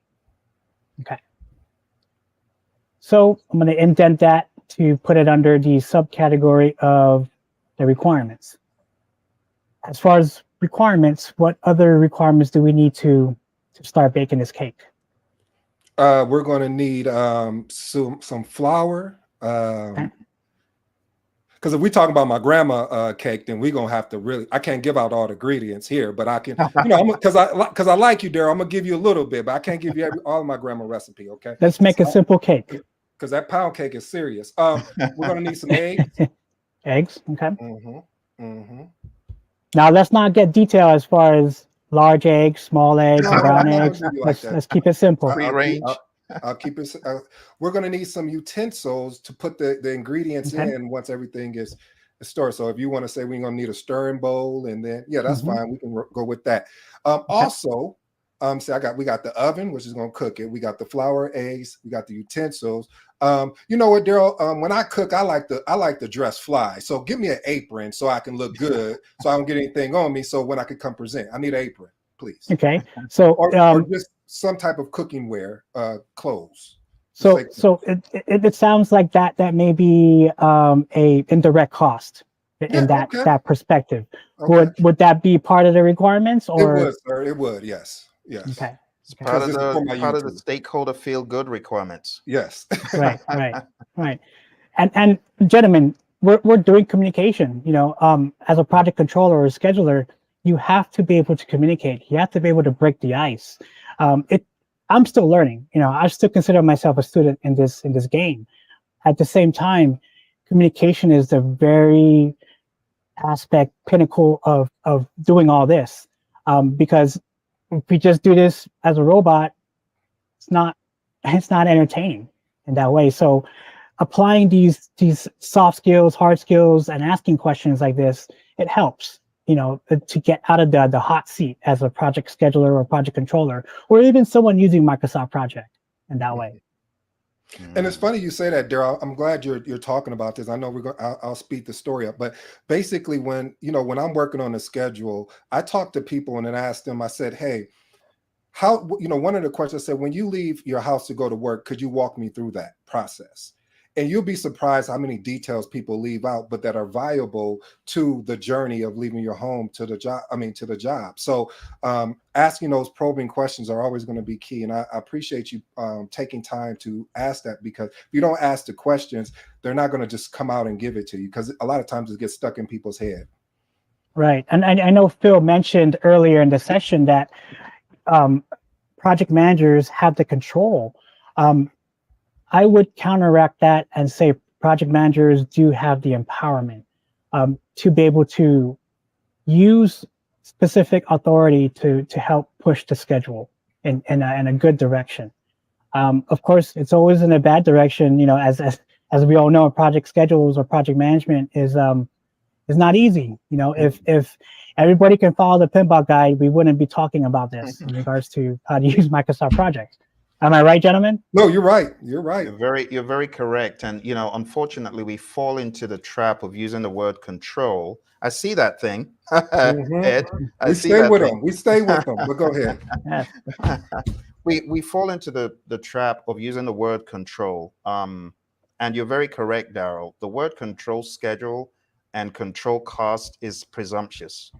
Okay. So I'm going to indent that to put it under the subcategory of the requirements. As far as requirements, what other requirements do we need to start baking this cake? We're going to need some flour. Okay. Because if we talk about my grandma cake, then we're gonna have to really. I can't give out all the ingredients here, but I can. Because I like you, Daryl. I'm gonna give you a little bit, but I can't give you all of my grandma recipe. Okay. Let's make a simple cake. Because that pound cake is serious. We're gonna need some eggs. Eggs. Okay. Now let's not get detailed as far as large eggs, small eggs, brown eggs. Let's keep it simple. Free range. I'll keep it. We're going to need some utensils to put the ingredients in once everything is stored. So if you want to say we're going to need a stirring bowl, and then that's fine. We can go with that. Also, so we got the oven, which is going to cook it. We got the flour, eggs. We got the utensils. You know what, Daryl? When I cook, I like to dress fly. So give me an apron so I can look good, so I don't get anything on me. So when I can come present, I need an apron, please. Okay. So or just some type of cooking wear, clothes. So it sounds like that may be a indirect cost in that perspective. Okay. Would that be part of the requirements, or it would, sir? It would, yes. Okay. It's part of the stakeholder feel good requirements. Yes. Right. And gentlemen, we're doing communication. As a project controller or scheduler, you have to be able to communicate. You have to be able to break the ice. I'm still learning. I still consider myself a student in this game. At the same time, communication is the very pinnacle of doing all this. Because if we just do this as a robot, it's not entertaining in that way. So applying these soft skills, hard skills, and asking questions like this, it helps. To get out of the hot seat as a project scheduler or project controller, or even someone using Microsoft Project in that way. And it's funny you say that, Daryl. I'm glad you're talking about this. I know I'll speed the story up, but basically when I'm working on a schedule, I talk to people and then ask them, I said, hey, one of the questions I said, when you leave your house to go to work, could you walk me through that process? And you'll be surprised how many details people leave out, but that are valuable to the journey of leaving your home to the job. To the job. So asking those probing questions are always going to be key. And I appreciate you taking time to ask that, because if you don't ask the questions, they're not going to just come out and give it to you, because a lot of times it gets stuck in people's head. Right. And I know Phil mentioned earlier in the session that project managers have the control. I would counteract that and say project managers do have the empowerment to be able to use specific authority to help push the schedule in a good direction. Of course, it's always in a bad direction. As we all know, project schedules or project management is not easy. If everybody can follow the pinball guide, we wouldn't be talking about this in regards to how to use Microsoft projects. Am I right, gentlemen? No, you're right. You're right. You're very correct. And unfortunately, we fall into the trap of using the word control. I see that thing, Ed. We stay with them. We stay with them. But go ahead. We fall into the trap of using the word control. And you're very correct, Daryl. The word control schedule and control cost is presumptuous.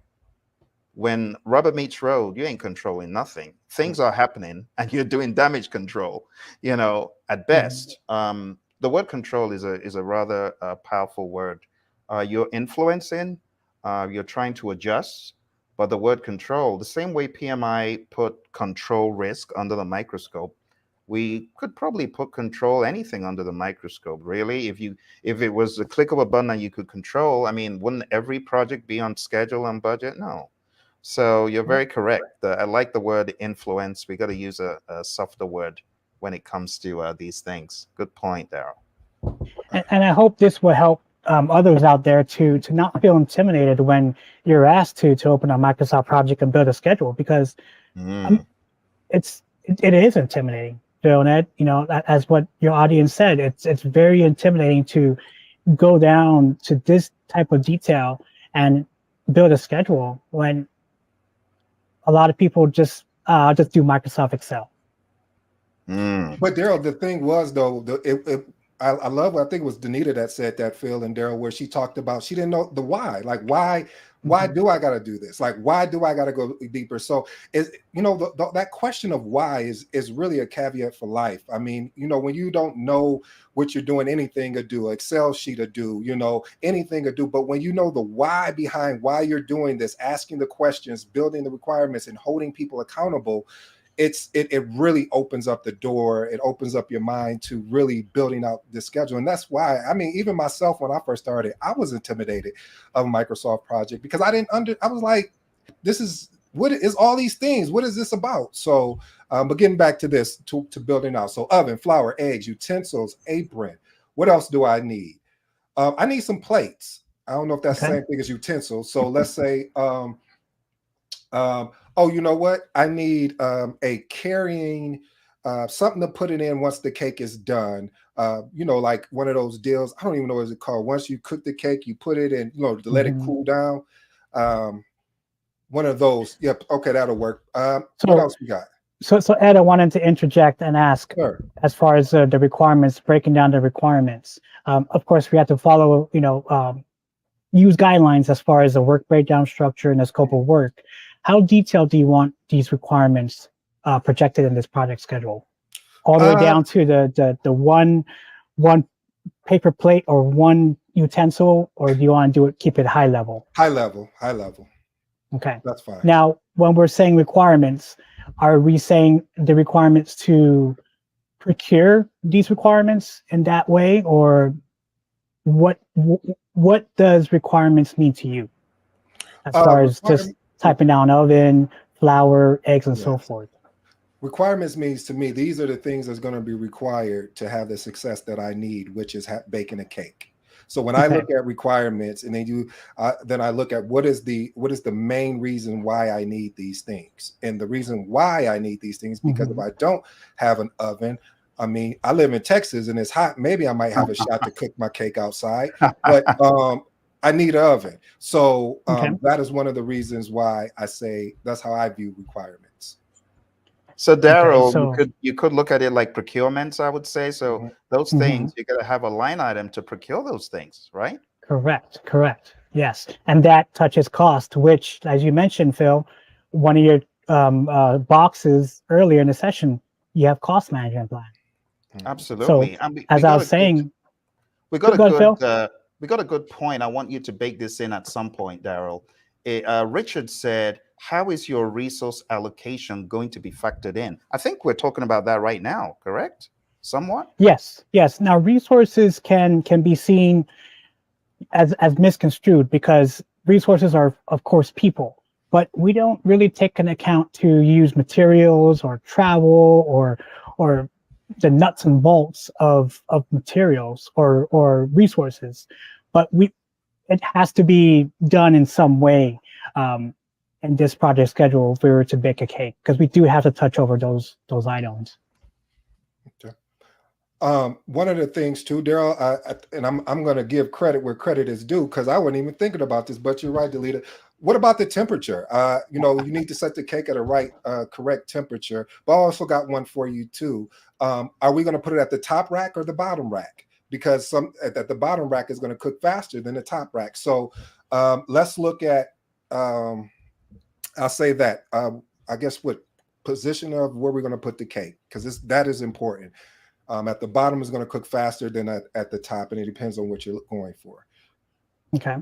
When rubber meets road, you ain't controlling nothing. Things are happening and you're doing damage control, at best. The word control is a rather powerful word. You're influencing, you're trying to adjust, but the word control, the same way PMI put control risk under the microscope, we could probably put control anything under the microscope, really. If it was a click of a button and you could control, wouldn't every project be on schedule and budget? No. So you're very correct. I like the word influence. We got to use a softer word when it comes to these things. Good point, Daryl. And I hope this will help others out there to not feel intimidated when you're asked to open a Microsoft project and build a schedule, because it is intimidating, Phil and Ed. As what your audience said, it's very intimidating to go down to this type of detail and build a schedule when a lot of people just do Microsoft Excel. But Daryl, the thing was, though, I love, I think it was Danita that said that, Phil and Daryl, where she talked about, she didn't know the why. Like, why do I got to do this? Like, why do I got to go deeper? So that question of why is really a caveat for life. When you don't know what you're doing, anything to do, Excel sheet to do, anything to do. But when you know the why behind why you're doing this, asking the questions, building the requirements, and holding people accountable, it really opens up the door. It opens up your mind to really building out this schedule. And that's why, even myself, when I first started, I was intimidated of a Microsoft project, because I was like, what is all these things? What is this about? So, but getting back to this, to building out. So oven, flour, eggs, utensils, apron. What else do I need? I need some plates. I don't know if that's the same thing as utensils. So let's say, oh, you know what? I need a carrying, something to put it in once the cake is done. Like one of those deals. I don't even know what it's called. Once you cook the cake, you put it in, to let it cool down. One of those. Yep. Okay, that'll work. What else we got? So Ed, I wanted to interject and ask, sure, as far as the requirements, breaking down the requirements. Of course, we have to follow, use guidelines as far as the work breakdown structure and the scope of work. How detailed do you want these requirements projected in this project schedule? All the way down to the one paper plate or one utensil, or do you want to keep it high level? High level. Okay. That's fine. Now, when we're saying requirements, are we saying the requirements to procure these requirements in that way, or what does requirements mean to you as far as just typing down oven, flour, eggs, and so forth? Requirements means to me, these are the things that's going to be required to have the success that I need, which is baking a cake. So when I look at requirements, and then I look at what is the main reason why I need these things. And the reason why I need these things, because if I don't have an oven, I live in Texas and it's hot. Maybe I might have a shot to cook my cake outside, but I need an oven. So that is one of the reasons why I say that's how I view requirements. So Daryl, so you could look at it like procurements, I would say. So those things, you got to have a line item to procure those things, right? correct. Yes, and that touches cost, which, as you mentioned, Phil, one of your boxes earlier in the session, you have cost management plan. So Absolutely. And as I was saying, we got a go ahead, Phil. we got a good point. I want you to bake this in at some point, Daryl. Richard said, how is your resource allocation going to be factored in? I think we're talking about that right now, correct? Somewhat? Yes. Now resources can be seen as misconstrued, because resources are, of course, people, but we don't really take an account to use materials or travel or the nuts and bolts of materials or resources, but it has to be done in some way in this project schedule if we were to bake a cake, because we do have to touch over those items. Okay. One of the things too, Daryl, and I'm going to give credit where credit is due, because I wasn't even thinking about this, but you're right, Delita. What about the temperature? You need to set the cake at a correct temperature. But I also got one for you too. Are we going to put it at the top rack or the bottom rack? Because at the bottom rack is going to cook faster than the top rack. So let's look at. I'll say that. I guess what position of where we're going to put the cake, because that is important. At the bottom is going to cook faster than at the top, and it depends on what you're going for. Okay.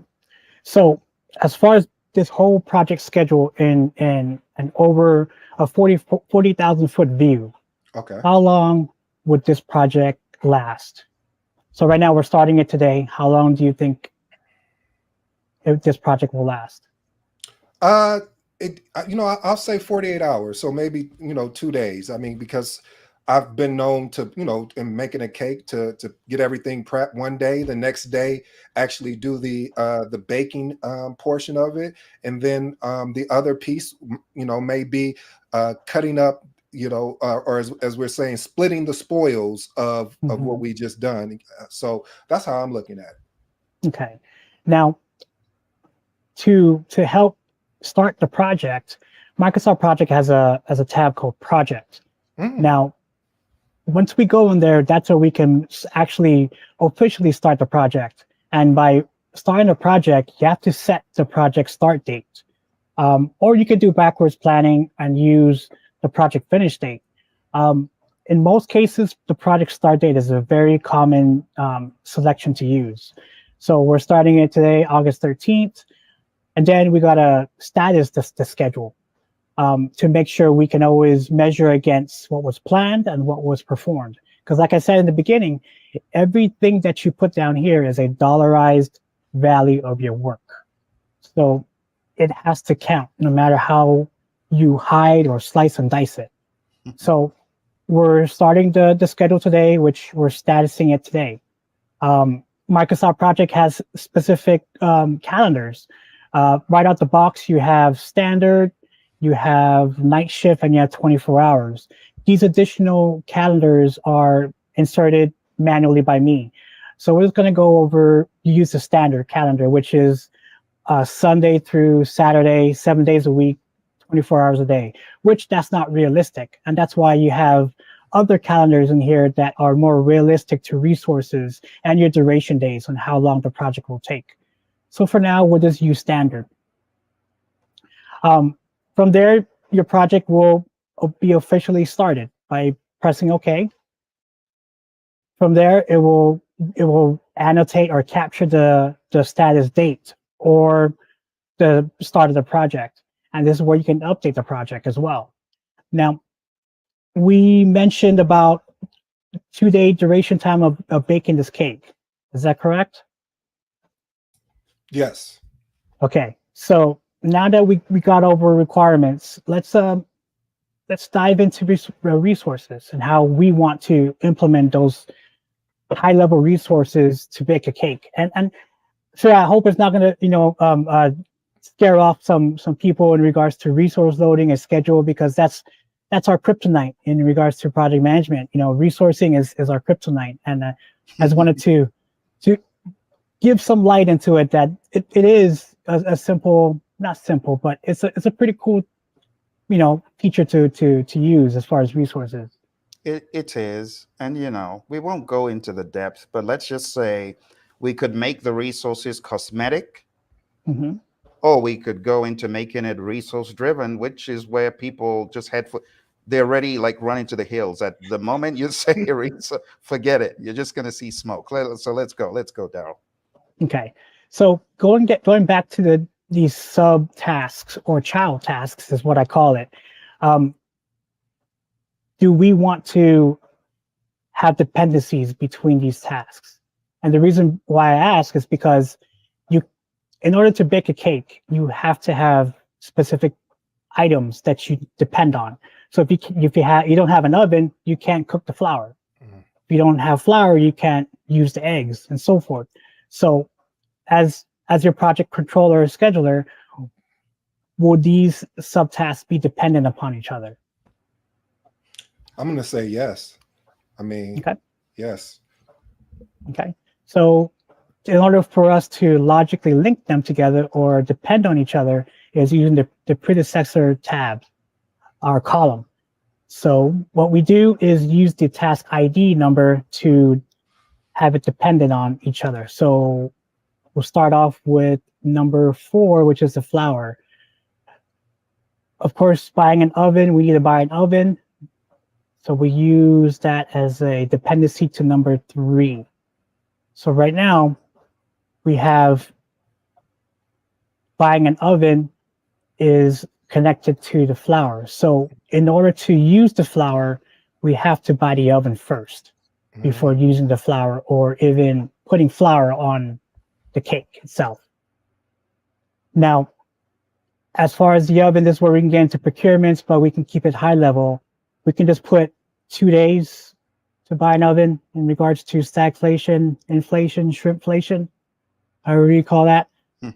So as far as this whole project schedule in an over a 40,000 foot view, okay, how long would this project last? So right now we're starting it today. How long do you think this project will last? I'll say 48 hours. So maybe 2 days. I mean, because I've been known to, in making a cake to get everything prepped one day, the next day actually do the baking portion of it, and then the other piece, may be cutting up, or as we're saying, splitting the spoils of what we just done. So that's how I'm looking at it. Okay, now to help start the project, Microsoft Project has a tab called Project. Now, once we go in there, that's where we can actually officially start the project. And by starting a project, you have to set the project start date. Or you could do backwards planning and use the project finish date. In most cases, the project start date is a very common selection to use. So we're starting it today, August 13th. And then we got a status to schedule. To make sure we can always measure against what was planned and what was performed. Because like I said in the beginning, everything that you put down here is a dollarized value of your work. So it has to count no matter how you hide or slice and dice it. So we're starting the schedule today, which we're statusing it today. Microsoft Project has specific calendars. Right out the box, you have standard, you have night shift, and you have 24 hours. These additional calendars are inserted manually by me. So we're just going to go over, you use the standard calendar, which is Sunday through Saturday, 7 days a week, 24 hours a day, which that's not realistic. And that's why you have other calendars in here that are more realistic to resources and your duration days on how long the project will take. So for now, we'll just use standard. From there, your project will be officially started by pressing OK. From there, it will annotate or capture the status date or the start of the project. And this is where you can update the project as well. Now, we mentioned about 2-day duration time of baking this cake. Is that correct? Yes. Okay. So now that we got over requirements, let's dive into resources and how we want to implement those high-level resources to bake a cake. And so I hope it's not going to scare off some people in regards to resource loading and schedule, because that's our kryptonite in regards to project management. Resourcing is our kryptonite, and I just wanted to give some light into it, that it is a simple, not simple, but it's a pretty cool feature to use as far as resources. It is. And, we won't go into the depth, but let's just say we could make the resources cosmetic, Hmm. or we could go into making it resource driven, which is where people just head for. They're already like running to the hills. At the moment you say forget it. You're just going to see smoke. So let's go. Let's go, Daryl. Okay, so going back to these sub tasks or child tasks is what I call it. Do we want to have dependencies between these tasks? And the reason why I ask is because in order to bake a cake, you have to have specific items that you depend on. So if you don't have an oven, you can't cook the flour. If you don't have flour, you can't use the eggs, and so forth. So as your project controller or scheduler, will these subtasks be dependent upon each other? I'm going to say yes. I mean, okay. Yes. Okay. So in order for us to logically link them together or depend on each other is using the predecessor tab or column. So what we do is use the task ID number to have it dependent on each other. So we'll start off with number 4, which is the flour. Of course, buying an oven, we need to buy an oven. So we use that as a dependency to number 3. So right now we have buying an oven is connected to the flour. So in order to use the flour, we have to buy the oven first before using the flour or even putting flour on the cake itself. Now, as far as the oven, this is where we can get into procurements, but we can keep it high level. We can just put 2 days to buy an oven in regards to stagflation, inflation, shrimpflation, however you call that.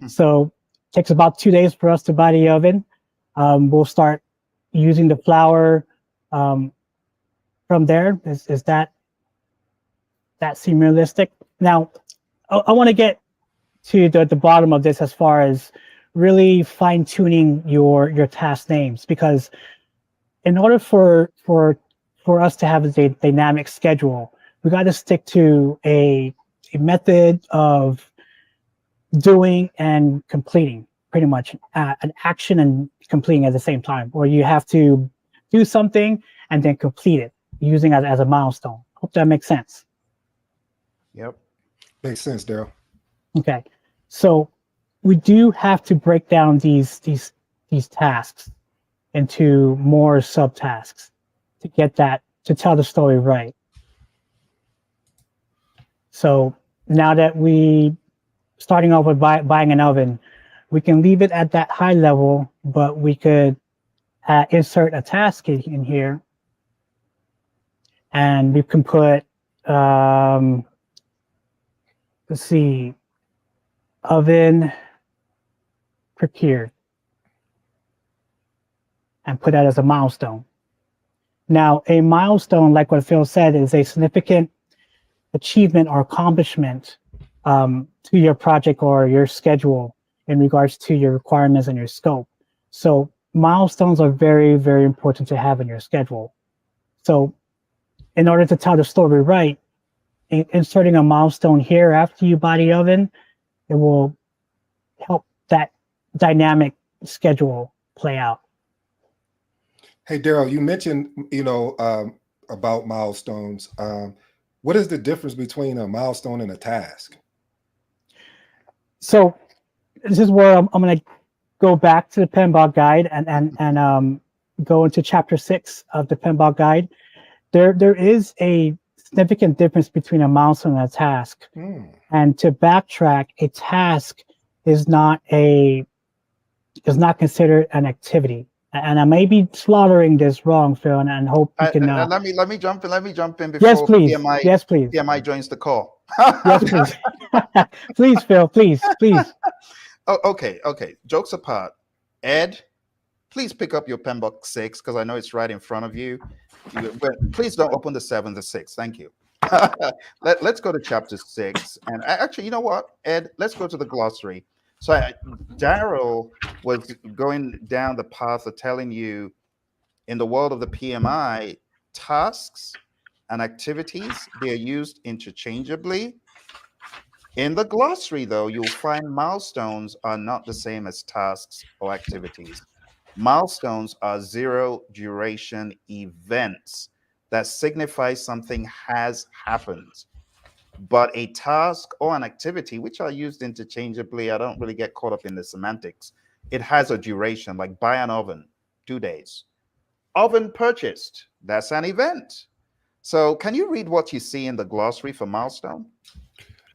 So it takes about 2 days for us to buy the oven. We'll start using the flour from there. Is that seem realistic? Now, I want to get to the bottom of this as far as really fine-tuning your task names, because in order for us to have a dynamic schedule, we got to stick to a method of doing and completing, pretty much an action and completing at the same time, or you have to do something and then complete it using it as a milestone. Hope that makes sense. Yep. Makes sense, Daryl. Okay. So we do have to break down these tasks into more subtasks to get that, to tell the story right. So now that starting off with buying an oven, we can leave it at that high level, but we could insert a task in here, and we can put, let's see, oven procured, and put that as a milestone. Now, a milestone, like what Phil said, is a significant achievement or accomplishment to your project or your schedule in regards to your requirements and your scope. So milestones are very, very important to have in your schedule. So in order to tell the story right, inserting a milestone here after you buy the oven, it will help that dynamic schedule play out. Hey, Daryl, you mentioned, about milestones. What is the difference between a milestone and a task? So this is where I'm going to go back to the PMPOK guide and go into chapter 6 of the PMPOK guide. There is a significant difference between a milestone and a task. And to backtrack, a task is not considered an activity. And I may be slaughtering this wrong, Phil, and hope you can. Let me jump in. Let me jump in before yes, please. PMI, yes, please. PMI joins the call. Yes, please. Please, Phil. Please. Oh, okay. Jokes apart, Ed, please pick up your PMPOK 6 because I know it's right in front of you. Please don't open the 7, the 6. Thank you. Let's go to chapter 6. And actually, you know what, Ed? Let's go to the glossary. So Daryl was going down the path of telling you in the world of the PMI, tasks and activities, they are used interchangeably. In the glossary, though, you'll find milestones are not the same as tasks or activities. Milestones are zero duration events that signify something has happened. But a task or an activity, which are used interchangeably, I don't really get caught up in the semantics. It has a duration, like buy an oven, 2 days. Oven purchased, that's an event. So can you read what you see in the glossary for milestone?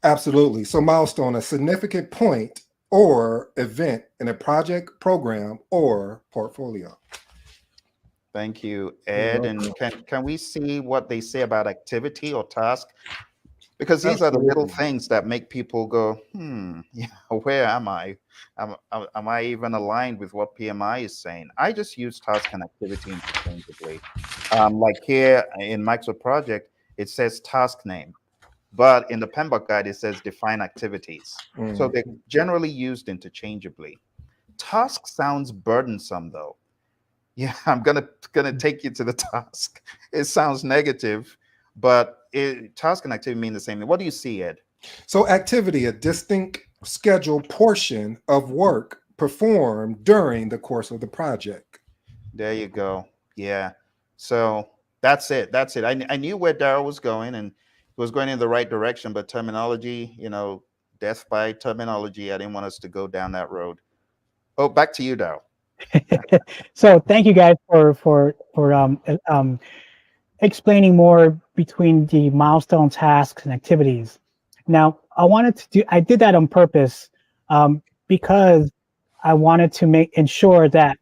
Absolutely. So milestone, a significant point or event in a project, program, or portfolio. Thank you, Ed. And can we see what they say about activity or task? Because these are the little things that make people go, yeah, where am I? Am I even aligned with what PMI is saying? I just use task and activity interchangeably. Like here in Microsoft Project, it says task name, but in the PMBOK guide, it says define activities. So they're generally used interchangeably. Task sounds burdensome though. Yeah, I'm gonna take you to the task. It sounds negative, but task and activity mean the same thing. What do you see, Ed? So activity, a distinct scheduled portion of work performed during the course of the project. There you go. Yeah. So that's it. That's it. I knew where Daryl was going, and he was going in the right direction, but terminology, death by terminology. I didn't want us to go down that road. Oh, back to you, Daryl. So thank you guys for explaining more between the milestone tasks and activities. Now, I did that on purpose because I wanted to ensure that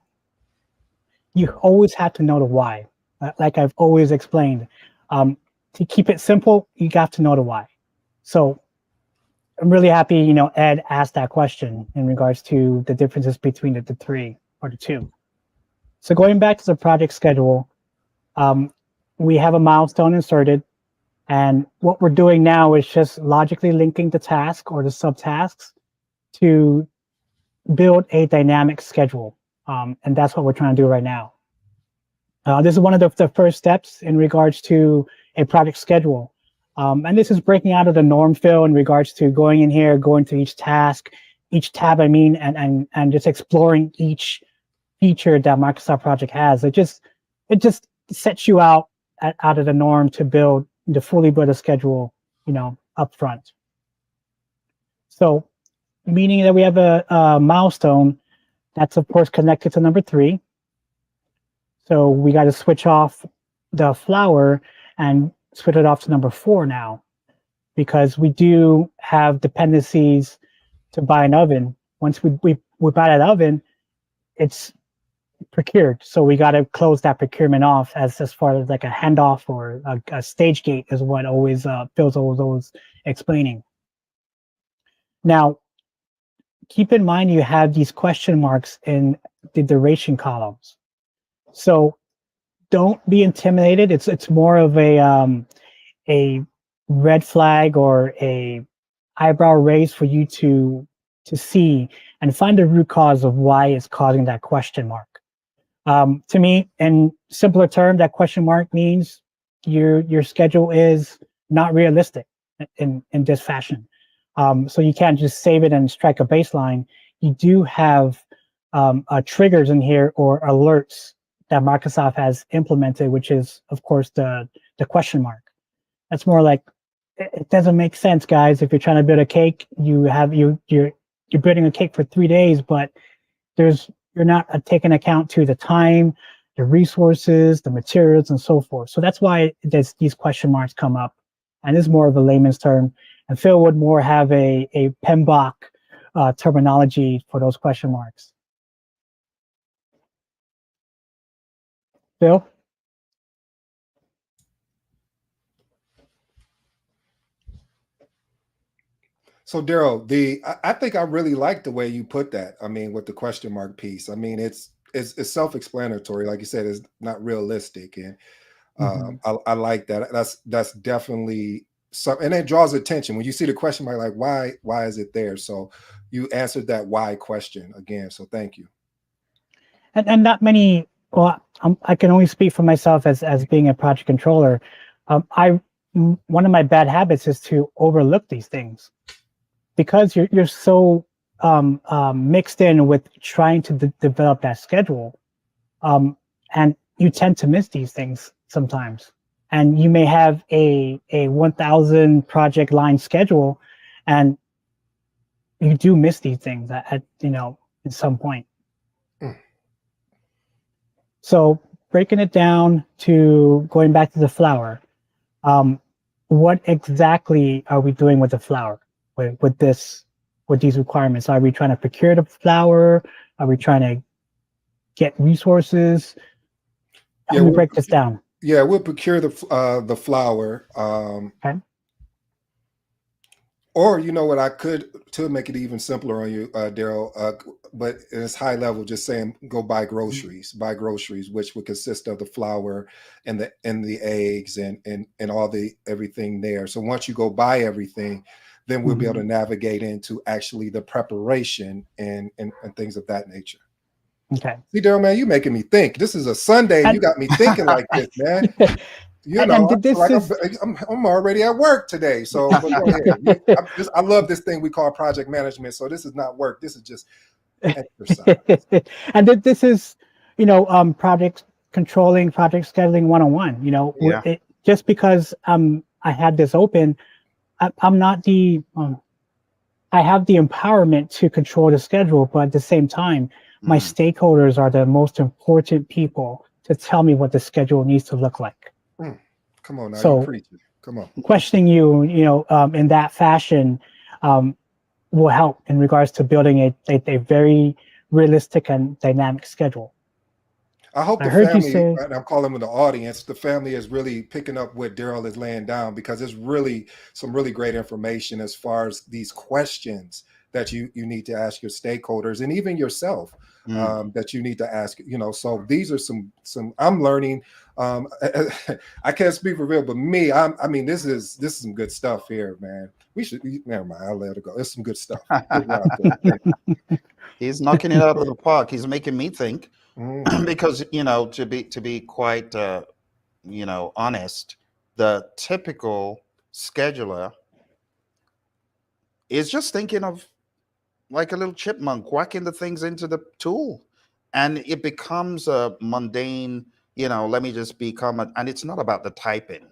you always have to know the why. Like I've always explained, to keep it simple, you got to know the why. So I'm really happy, Ed asked that question in regards to the differences between the three or the two. So going back to the project schedule, we have a milestone inserted, and what we're doing now is just logically linking the task or the subtasks to build a dynamic schedule. And that's what we're trying to do right now. This is one of the first steps in regards to a project schedule. And this is breaking out of the norm fill in regards to going in here, going to each task, each tab, and just exploring each feature that Microsoft Project has. It just sets you out of the norm to fully build a schedule, up front. So meaning that we have a milestone that's of course connected to number 3. So we got to switch off the flower and switch it off to number 4 now, because we do have dependencies to buy an oven. Once we buy that oven, it's procured. So we got to close that procurement off as far as like a handoff or a stage gate is what always Phil's always explaining. Now, keep in mind you have these question marks in the duration columns. So don't be intimidated. It's more of a red flag or a eyebrow raise for you to see and find the root cause of why it's causing that question mark. To me, in simpler terms, that question mark means your schedule is not realistic in this fashion. So you can't just save it and strike a baseline. You do have triggers in here or alerts that Microsoft has implemented, which is, of course, the question mark. That's more like, it doesn't make sense, guys. If you're trying to build a cake, you're building a cake for 3 days, but you're not taking account to the time, the resources, the materials, and so forth. So that's why these question marks come up, and it's more of a layman's term. And Phil would more have a PMBOK terminology for those question marks. Phil? So Daryl, I think I really like the way you put that. I mean, with the question mark piece. I mean, it's self-explanatory. Like you said, it's not realistic, and I like that. That's definitely something, and it draws attention when you see the question mark. Like, why is it there? So you answered that why question again. So thank you. And not many Well, I can only speak for myself as being a project controller. One of my bad habits is to overlook these things because you're so mixed in with trying to develop that schedule, and you tend to miss these things sometimes. And you may have a 1,000 project line schedule, and you do miss these things at some point. So breaking it down to going back to the flower, what exactly are we doing with the flower with these requirements? Are we trying to procure the flower? Are we trying to get resources? How do we break this down? Yeah, we'll procure the flower. Okay. Or you know what, I could to make it even simpler on you, Daryl, but it's high level, just saying go buy groceries, which would consist of the flour and the eggs and all the everything there. So once you go buy everything, then we'll be able to navigate into actually the preparation and things of that nature. Okay. See, Daryl, man, you making me think. This is a Sunday. You got me thinking like this, man. You know, I'm already at work today. So but go ahead. I love this thing we call project management. So this is not work. This is just exercise. And this is, project controlling, project scheduling 101. Just because I had this open, I'm not I have the empowerment to control the schedule, but at the same time, my stakeholders are the most important people to tell me what the schedule needs to look like. Come on now, so, you preaching. Come on. Questioning you, in that fashion, will help in regards to building a very realistic and dynamic schedule. I hope the family, and I'm calling them the audience, the family is really picking up what Daryl is laying down, because it's really some really great information as far as these questions that you need to ask your stakeholders and even yourself that you need to ask, so these are some I'm learning. I can't speak for real, but me, I mean, this is some good stuff here, man. We should, never mind, I'll let it go. It's some good stuff. He's knocking it out of the park. He's making me think because, to be quite, honest, the typical scheduler is just thinking of like a little chipmunk whacking the things into the tool, and it becomes a mundane, let me just become and it's not about the typing,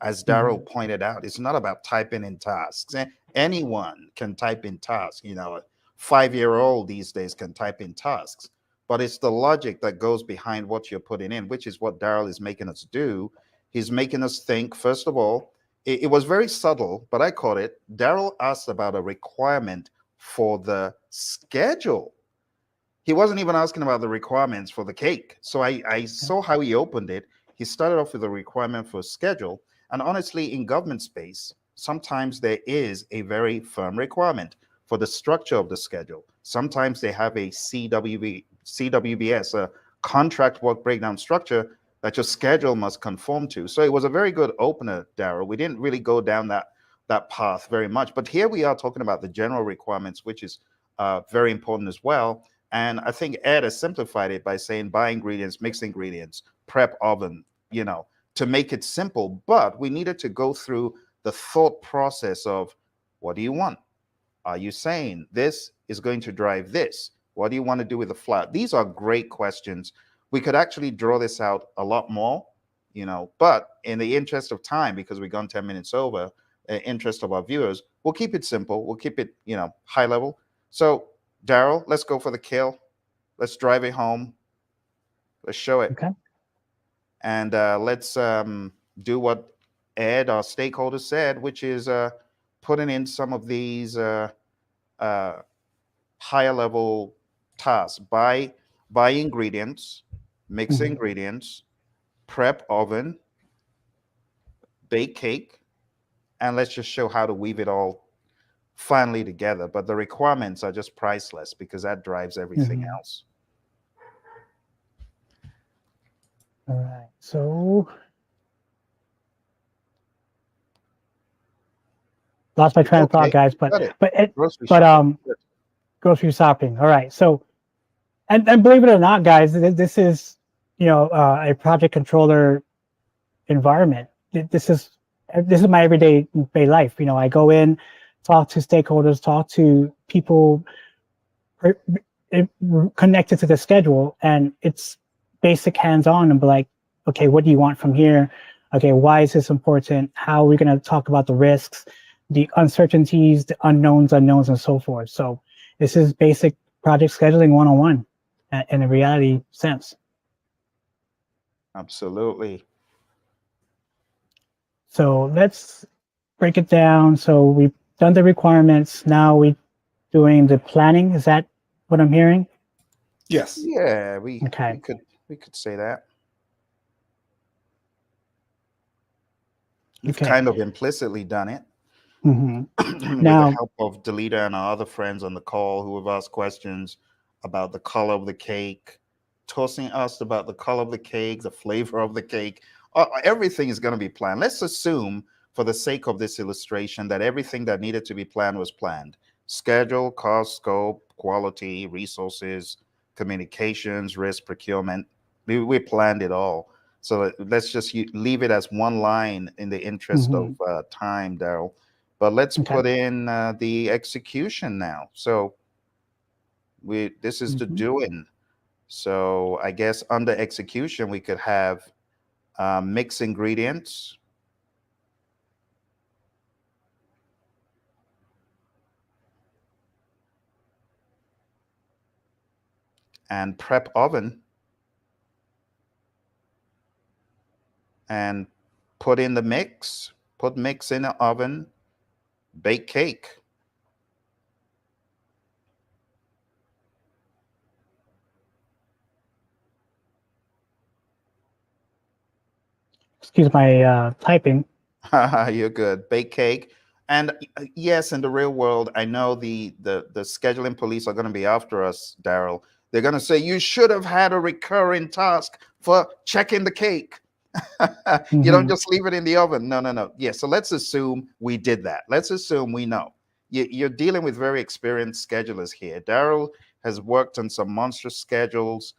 as Daryl pointed out. It's not about typing in tasks. Anyone can type in tasks. A 5-year-old these days can type in tasks, but it's the logic that goes behind what you're putting in, which is what Daryl is making us do. He's making us think. First of all, it was very subtle, but I caught it. Daryl asked about a requirement for the schedule. He wasn't even asking about the requirements for the cake. So I saw how he opened it. He started off with a requirement for a schedule. And honestly, in government space, sometimes there is a very firm requirement for the structure of the schedule. Sometimes they have a CWBS, a contract work breakdown structure that your schedule must conform to. So it was a very good opener, Daryl. We didn't really go down that path very much, but here we are talking about the general requirements, which is very important as well. And I think Ed has simplified it by saying buy ingredients, mix ingredients, prep oven, to make it simple. But we needed to go through the thought process of, what do you want? Are you saying this is going to drive this? What do you want to do with the flour? These are great questions. We could actually draw this out a lot more, but in the interest of time, because we've gone 10 minutes over, interest of our viewers, we'll keep it simple. We'll keep it, high level. So, Daryl, let's go for the kill. Let's drive it home. Let's show it. Okay. And let's do what Ed, our stakeholder, said, which is putting in some of these higher level tasks. Buy ingredients, mix ingredients, prep oven, bake cake, and let's just show how to weave it all finally together. But the requirements are just priceless, because that drives everything else. All right. So lost my train of thought, guys. But grocery shopping. All right. So, and believe it or not, guys, this is a project controller environment. This is my everyday life. I go in, talk to stakeholders, talk to people connected to the schedule, and it's basic hands-on and be like, okay, what do you want from here? Okay, why is this important? How are we going to talk about the risks, the uncertainties, the unknowns, and so forth. So this is basic project scheduling 101 in a reality sense. Absolutely. So let's break it down. So we've done the requirements. Now we're doing the planning. Is that what I'm hearing? Yes. Yeah, we Okay. we could say that. We've Okay. kind of implicitly done it. Mhm. with the Now, help of Delita and our other friends on the call who have asked questions about the color of the cake, tossing us about the color of the cake, the flavor of the cake. Everything is going to be planned. Let's assume, for the sake of this illustration, that everything that needed to be planned was planned. Schedule, cost, scope, quality, resources, communications, risk, procurement. We planned it all. So let's just leave it as one line in the interest of time, Daryl. But let's okay. put in the execution now. So this is the doing. So I guess under execution, we could have mix ingredients. And prep oven. And put in the mix. Put mix in the oven. Bake cake. Excuse my typing. You're good. Bake cake. And yes, in the real world, I know the scheduling police are going to be after us, Daryl. They're going to say, you should have had a recurring task for checking the cake. You don't just leave it in the oven. No, no, no. Yeah, so let's assume we did that. Let's assume we know. You're dealing with very experienced schedulers here. Daryl has worked on some monstrous schedules.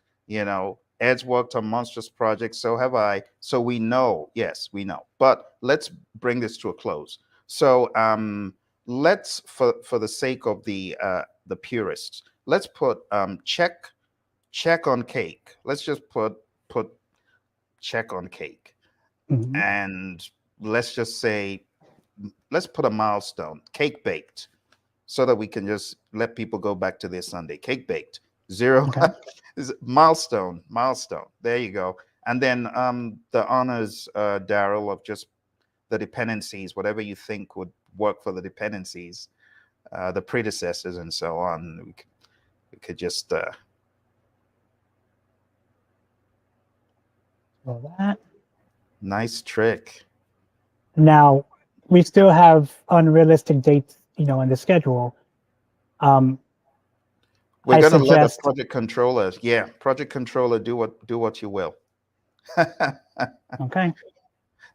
Ed's worked on monstrous projects. So have I. So we know. Yes, we know. But let's bring this to a close. So let's, for the sake of the purists, let's put check on cake. Let's just put check on cake. And let's just say, let's put a milestone, cake baked, so that we can just let people go back to their Sunday. Cake baked, 0. Okay. milestone. There you go. And then the honors, Daryl, of just the dependencies, whatever you think would work for the dependencies, the predecessors, and so on. We could just So that. Nice trick. Now, we still have unrealistic dates, in the schedule. We're going to let a suggest- project controller, project controller, do what you will. Okay.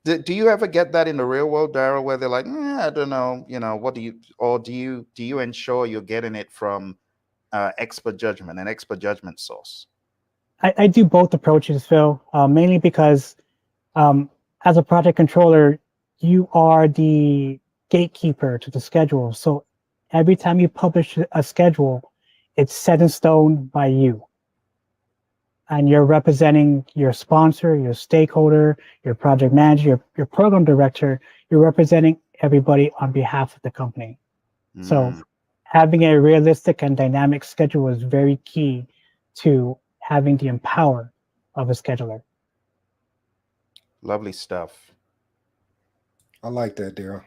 Do you ever get that in the real world, Daryl, where they're like, I don't know, what do you ensure you're getting it from an expert judgment source? I do both approaches, Phil, mainly because as a project controller, you are the gatekeeper to the schedule. So every time you publish a schedule, it's set in stone by you. And you're representing your sponsor, your stakeholder, your project manager, your program director. You're representing everybody on behalf of the company. So having a realistic and dynamic schedule is very key to having the empower of a scheduler. Lovely stuff. I like that, Daryl.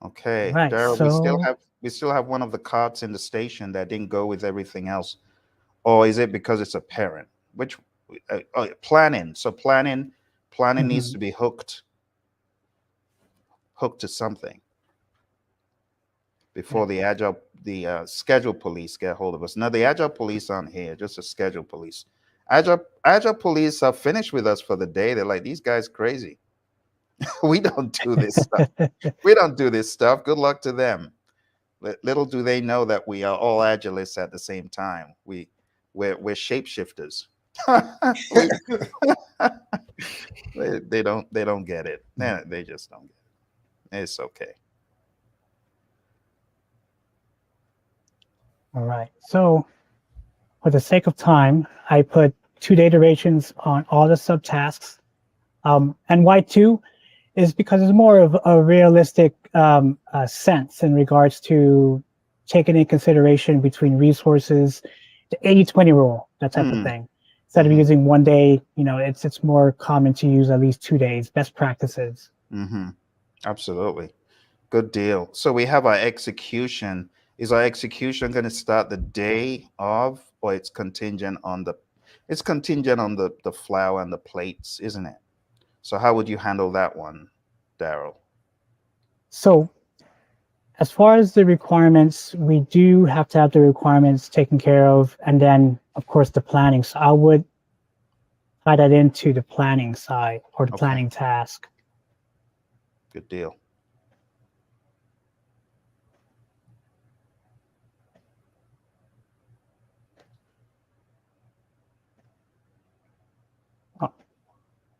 Okay, right, Daryl, so we still have one of the cards in the station that didn't go with everything else. Or is it because it's a parent? Which planning? So planning needs to be hooked to something before the agile, schedule police get hold of us. Now the agile police aren't here, just the schedule police. Agile police are finished with us for the day. They're like, these guys crazy. We don't do this stuff. We don't do this stuff. Good luck to them. Little do they know that we are all agilists at the same time. We're shapeshifters. We- they don't get it. They just don't get it. It's okay. All right. So for the sake of time, I put 2-day durations on all the subtasks. And why 2 is because it's more of a realistic sense in regards to taking in consideration between resources, the 80-20 rule, that type of thing. Instead of using 1 day, it's more common to use at least 2 days, best practices. Absolutely. Good deal. So we have our execution. Is our execution going to start the day of, or it's contingent on the flour and the plates, isn't it? So how would you handle that one, Daryl? So as far as the requirements, we do have to have the requirements taken care of, and then of course the planning. So I would tie that into the planning side or the Okay. planning task. Good deal.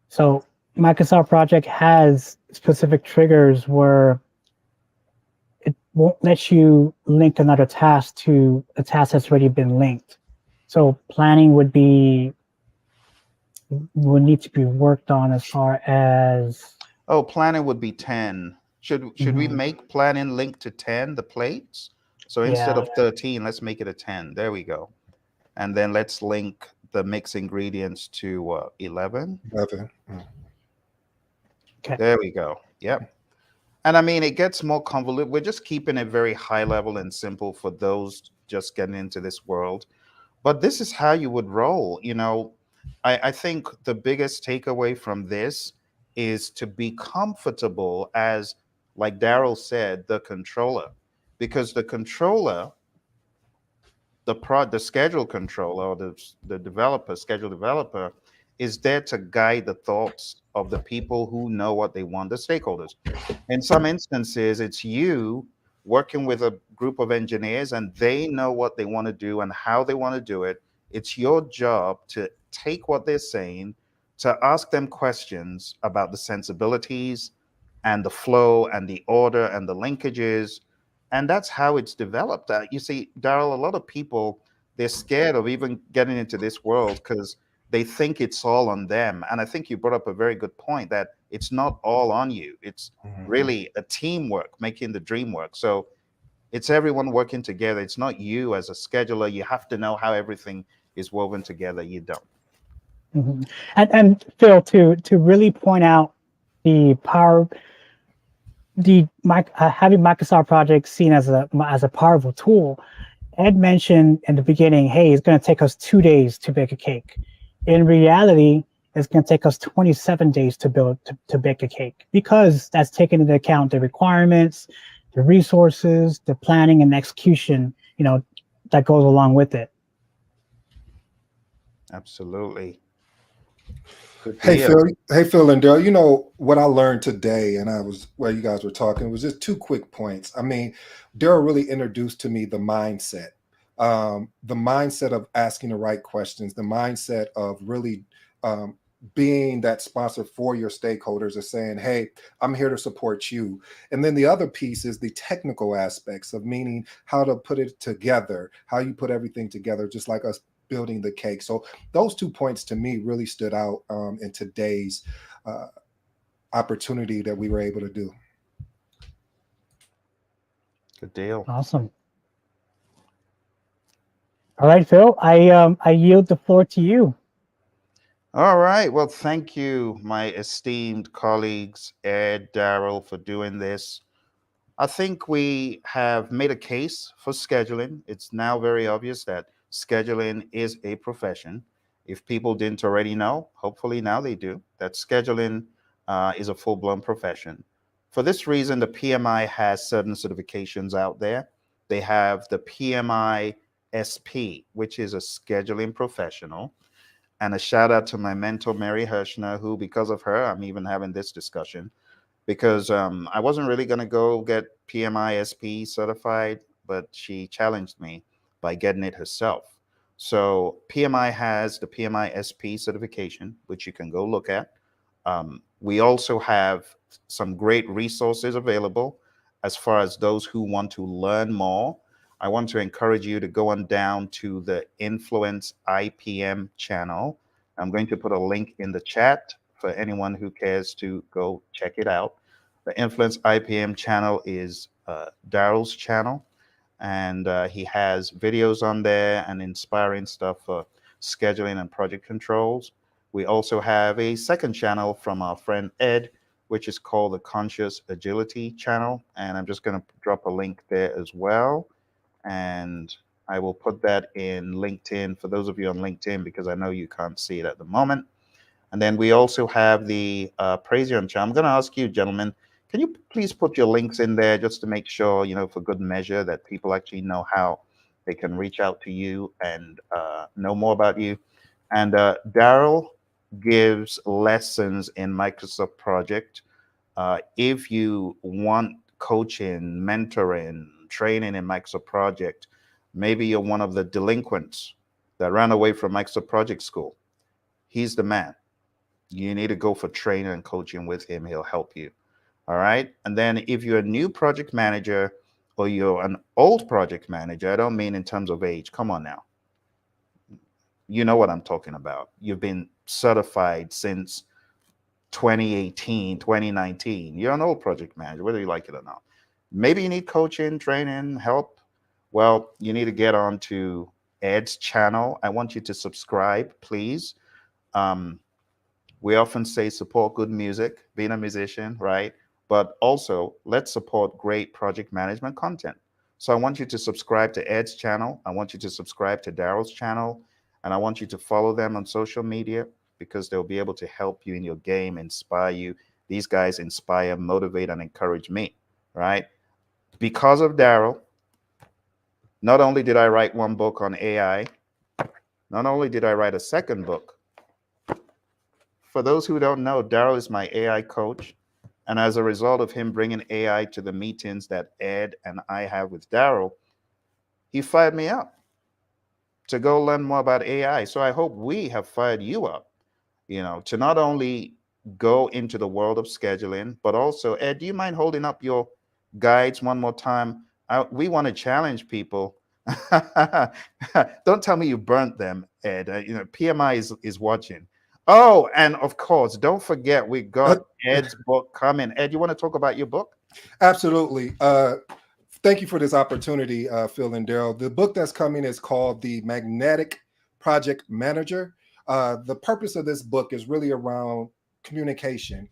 So Microsoft Project has specific triggers where it won't let you link another task to a task that's already been linked. So planning would need to be worked on as far as. Oh, planning would be 10. Should we make planning link to 10, the plates? So instead of 13, let's make it a 10. There we go. And then let's link the mixed ingredients to 11. 11. Okay. There we go. Yep. And I mean, it gets more convoluted. We're just keeping it very high level and simple for those just getting into this world. But this is how you would roll. I think the biggest takeaway from this is to be comfortable as, like Daryl said, the controller, because the controller, the schedule controller, or the developer, schedule developer, is there to guide the thoughts of the people who know what they want, the stakeholders. In some instances, it's you working with a group of engineers and they know what they want to do and how they want to do it. It's your job to take what they're saying, to ask them questions about the sensibilities and the flow and the order and the linkages. And that's how it's developed. You see, Daryl, a lot of people, they're scared of even getting into this world because they think it's all on them. And I think you brought up a very good point that it's not all on you. It's really a teamwork making the dream work. So it's everyone working together. It's not you as a scheduler. You have to know how everything is woven together. You don't. And Phil, to really point out the power, having Microsoft Project seen as a powerful tool. Ed mentioned in the beginning, hey, it's going to take us 2 days to bake a cake. In reality, it's going to take us 27 days to bake a cake, because that's taking into account the requirements, the resources, the planning and execution, that goes along with it. Absolutely. Hey Phil and Daryl, what I learned today, and while you guys were talking, was just 2 quick points. I mean, Daryl really introduced to me the mindset of asking the right questions, the mindset of really being that sponsor for your stakeholders, of saying, hey, I'm here to support you. And then the other piece is the technical aspects of, meaning how to put it together, how you put everything together, just like us building the cake. So those 2 points to me really stood out in today's opportunity that we were able to do. Good deal. Awesome. All right, Phil, I yield the floor to you. All right. Well, thank you, my esteemed colleagues, Ed, Daryl, for doing this. I think we have made a case for scheduling. It's now very obvious that scheduling is a profession. If people didn't already know, hopefully now they do, that scheduling is a full-blown profession. For this reason, the PMI has certain certifications out there. They have the PMI SP, which is a scheduling professional. And a shout out to my mentor, Mary Hirschner, who, because of her, I'm even having this discussion, because I wasn't really going to go get PMI SP certified, but she challenged me by getting it herself. So PMI has the PMI SP certification, which you can go look at. We also have some great resources available as far as those who want to learn more. I want to encourage you to go on down to the Influence IPM channel. I'm going to put a link in the chat for anyone who cares to go check it out. The Influence IPM channel is Daryl's channel, and he has videos on there and inspiring stuff for scheduling and project controls. We also have a second channel from our friend Ed, which is called the Conscious Agility channel, and I'm just going to drop a link there as well, and I will put that in LinkedIn for those of you on LinkedIn, because I know you can't see it at the moment. And then we also have the Praision channel. I'm going to ask you, gentlemen, can you please put your links in there just to make sure, you know, for good measure, that people actually know how they can reach out to you and know more about you. And Daryl gives lessons in Microsoft Project. If you want coaching, mentoring, training in Microsoft Project, maybe you're one of the delinquents that ran away from Microsoft Project School, he's the man. You need to go for training and coaching with him. He'll help you. All right. And then if you're a new project manager or you're an old project manager, I don't mean in terms of age. Come on now. You know what I'm talking about. You've been certified since 2018, 2019. You're an old project manager, whether you like it or not. Maybe you need coaching, training, help. Well, you need to get on to Ed's channel. I want you to subscribe, please. We often say support good music, being a musician, right? But also let's support great project management content. So I want you to subscribe to Ed's channel. I want you to subscribe to Daryl's channel. And I want you to follow them on social media, because they'll be able to help you in your game, inspire you. These guys inspire, motivate, and encourage me, right? Because of Daryl, not only did I write one book on AI, not only did I write a second book. For those who don't know, Daryl is my AI coach. And as a result of him bringing AI to the meetings that Ed and I have with Daryl, he fired me up to go learn more about AI. So I hope we have fired you up, you know, to not only go into the world of scheduling, but also, Ed, do you mind holding up your guides one more time? We want to challenge people. Don't tell me you burnt them, Ed. You know, PMI is watching. Oh, and of course, don't forget, we got Ed's book coming. Ed, you want to talk about your book? Absolutely. Thank you for this opportunity, Phil and Daryl. The book that's coming is called The Magnetic Project Manager. The purpose of this book is really around communication,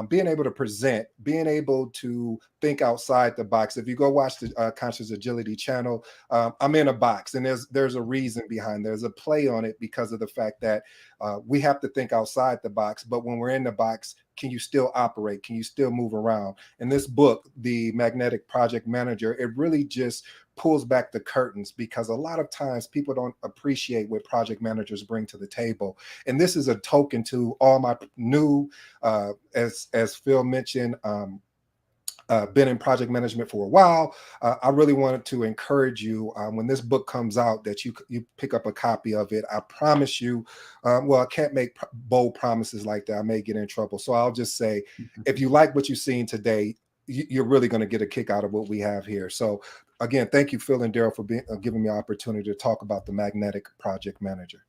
being able to present, being able to think outside the box. If you go watch the Conscious Agility channel, I'm in a box, and there's a reason behind. There's a play on it because of the fact that we have to think outside the box. But when we're in the box, can you still operate? Can you still move around? In this book, The Magnetic Project Manager, it really just pulls back the curtains, because a lot of times people don't appreciate what project managers bring to the table. And this is a token to all my new, as Phil mentioned, been in project management for a while. I really wanted to encourage you, when this book comes out, that you pick up a copy of it. I promise you, well, I can't make bold promises like that. I may get in trouble. So I'll just say, if you like what you've seen today, you're really going to get a kick out of what we have here. So again, thank you, Phil and Daryl, for giving me an opportunity to talk about the Magnetic Project Manager.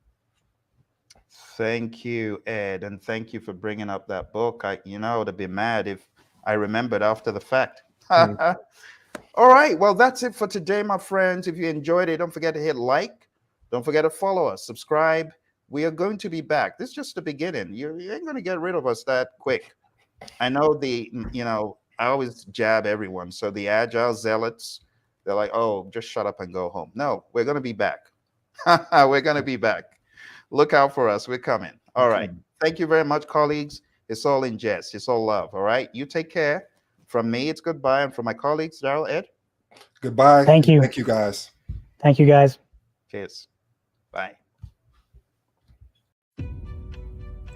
Thank you, Ed, and thank you for bringing up that book. You know, to be mad if I remembered after the fact. All right, well, that's it for today, my friends. If you enjoyed it, don't forget to hit like. Don't forget to follow us, subscribe. We are going to be back. This is just the beginning. You ain't going to get rid of us that quick. I know I always jab everyone. So the Agile zealots, they're like, oh, just shut up and go home. No, we're going to be back. We're going to be back. Look out for us. We're coming. All right. Thank you very much, colleagues. It's all in jest. It's all love. All right. You take care. From me, it's goodbye. And from my colleagues, Daryl, Ed. Goodbye. Thank you. Thank you, guys. Thank you, guys. Cheers. Bye.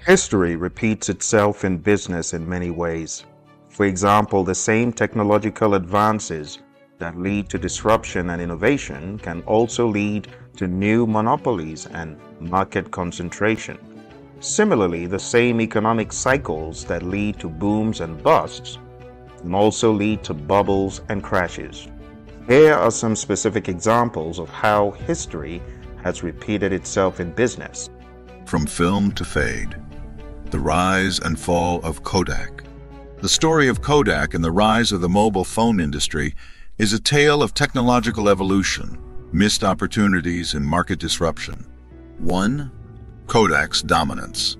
History repeats itself in business in many ways. For example, the same technological advances that lead to disruption and innovation can also lead to new monopolies and market concentration. Similarly, the same economic cycles that lead to booms and busts can also lead to bubbles and crashes. Here are some specific examples of how history has repeated itself in business. From film to fade. The rise and fall of Kodak. The story of Kodak and the rise of the mobile phone industry is a tale of technological evolution, missed opportunities, and market disruption. 1. Kodak's dominance.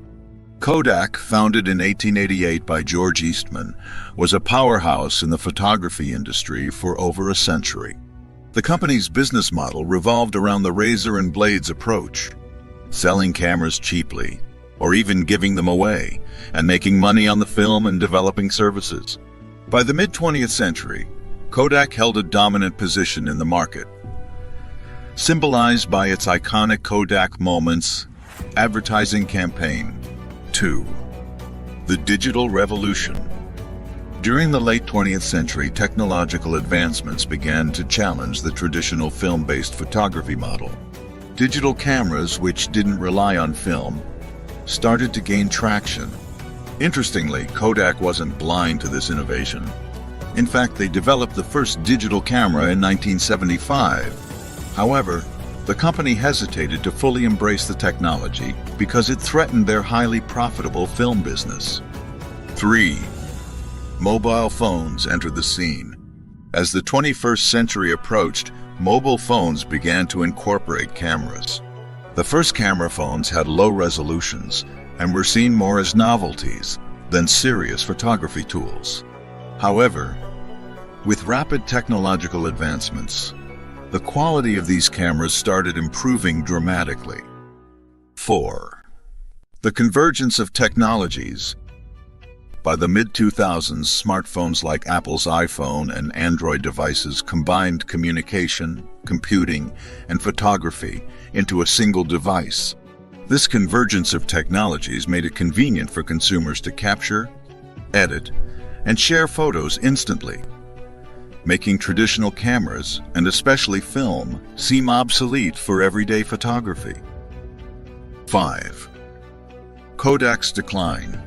Kodak, founded in 1888 by George Eastman, was a powerhouse in the photography industry for over a century. The company's business model revolved around the razor and blades approach, selling cameras cheaply, or even giving them away, and making money on the film and developing services. By the mid-20th century, Kodak held a dominant position in the market, symbolized by its iconic Kodak Moments advertising campaign. 2. The digital revolution. During the late 20th century, technological advancements began to challenge the traditional film-based photography model. Digital cameras, which didn't rely on film, started to gain traction. Interestingly, Kodak wasn't blind to this innovation. In fact, they developed the first digital camera in 1975. However, the company hesitated to fully embrace the technology because it threatened their highly profitable film business. 3. Mobile phones entered the scene. As the 21st century approached, mobile phones began to incorporate cameras. The first camera phones had low resolutions and were seen more as novelties than serious photography tools. However, with rapid technological advancements, the quality of these cameras started improving dramatically. 4. The convergence of technologies. By the mid-2000s, smartphones like Apple's iPhone and Android devices combined communication, computing, and photography into a single device. This convergence of technologies made it convenient for consumers to capture, edit, and share photos instantly, making traditional cameras, and especially film, seem obsolete for everyday photography. 5. Kodak's decline.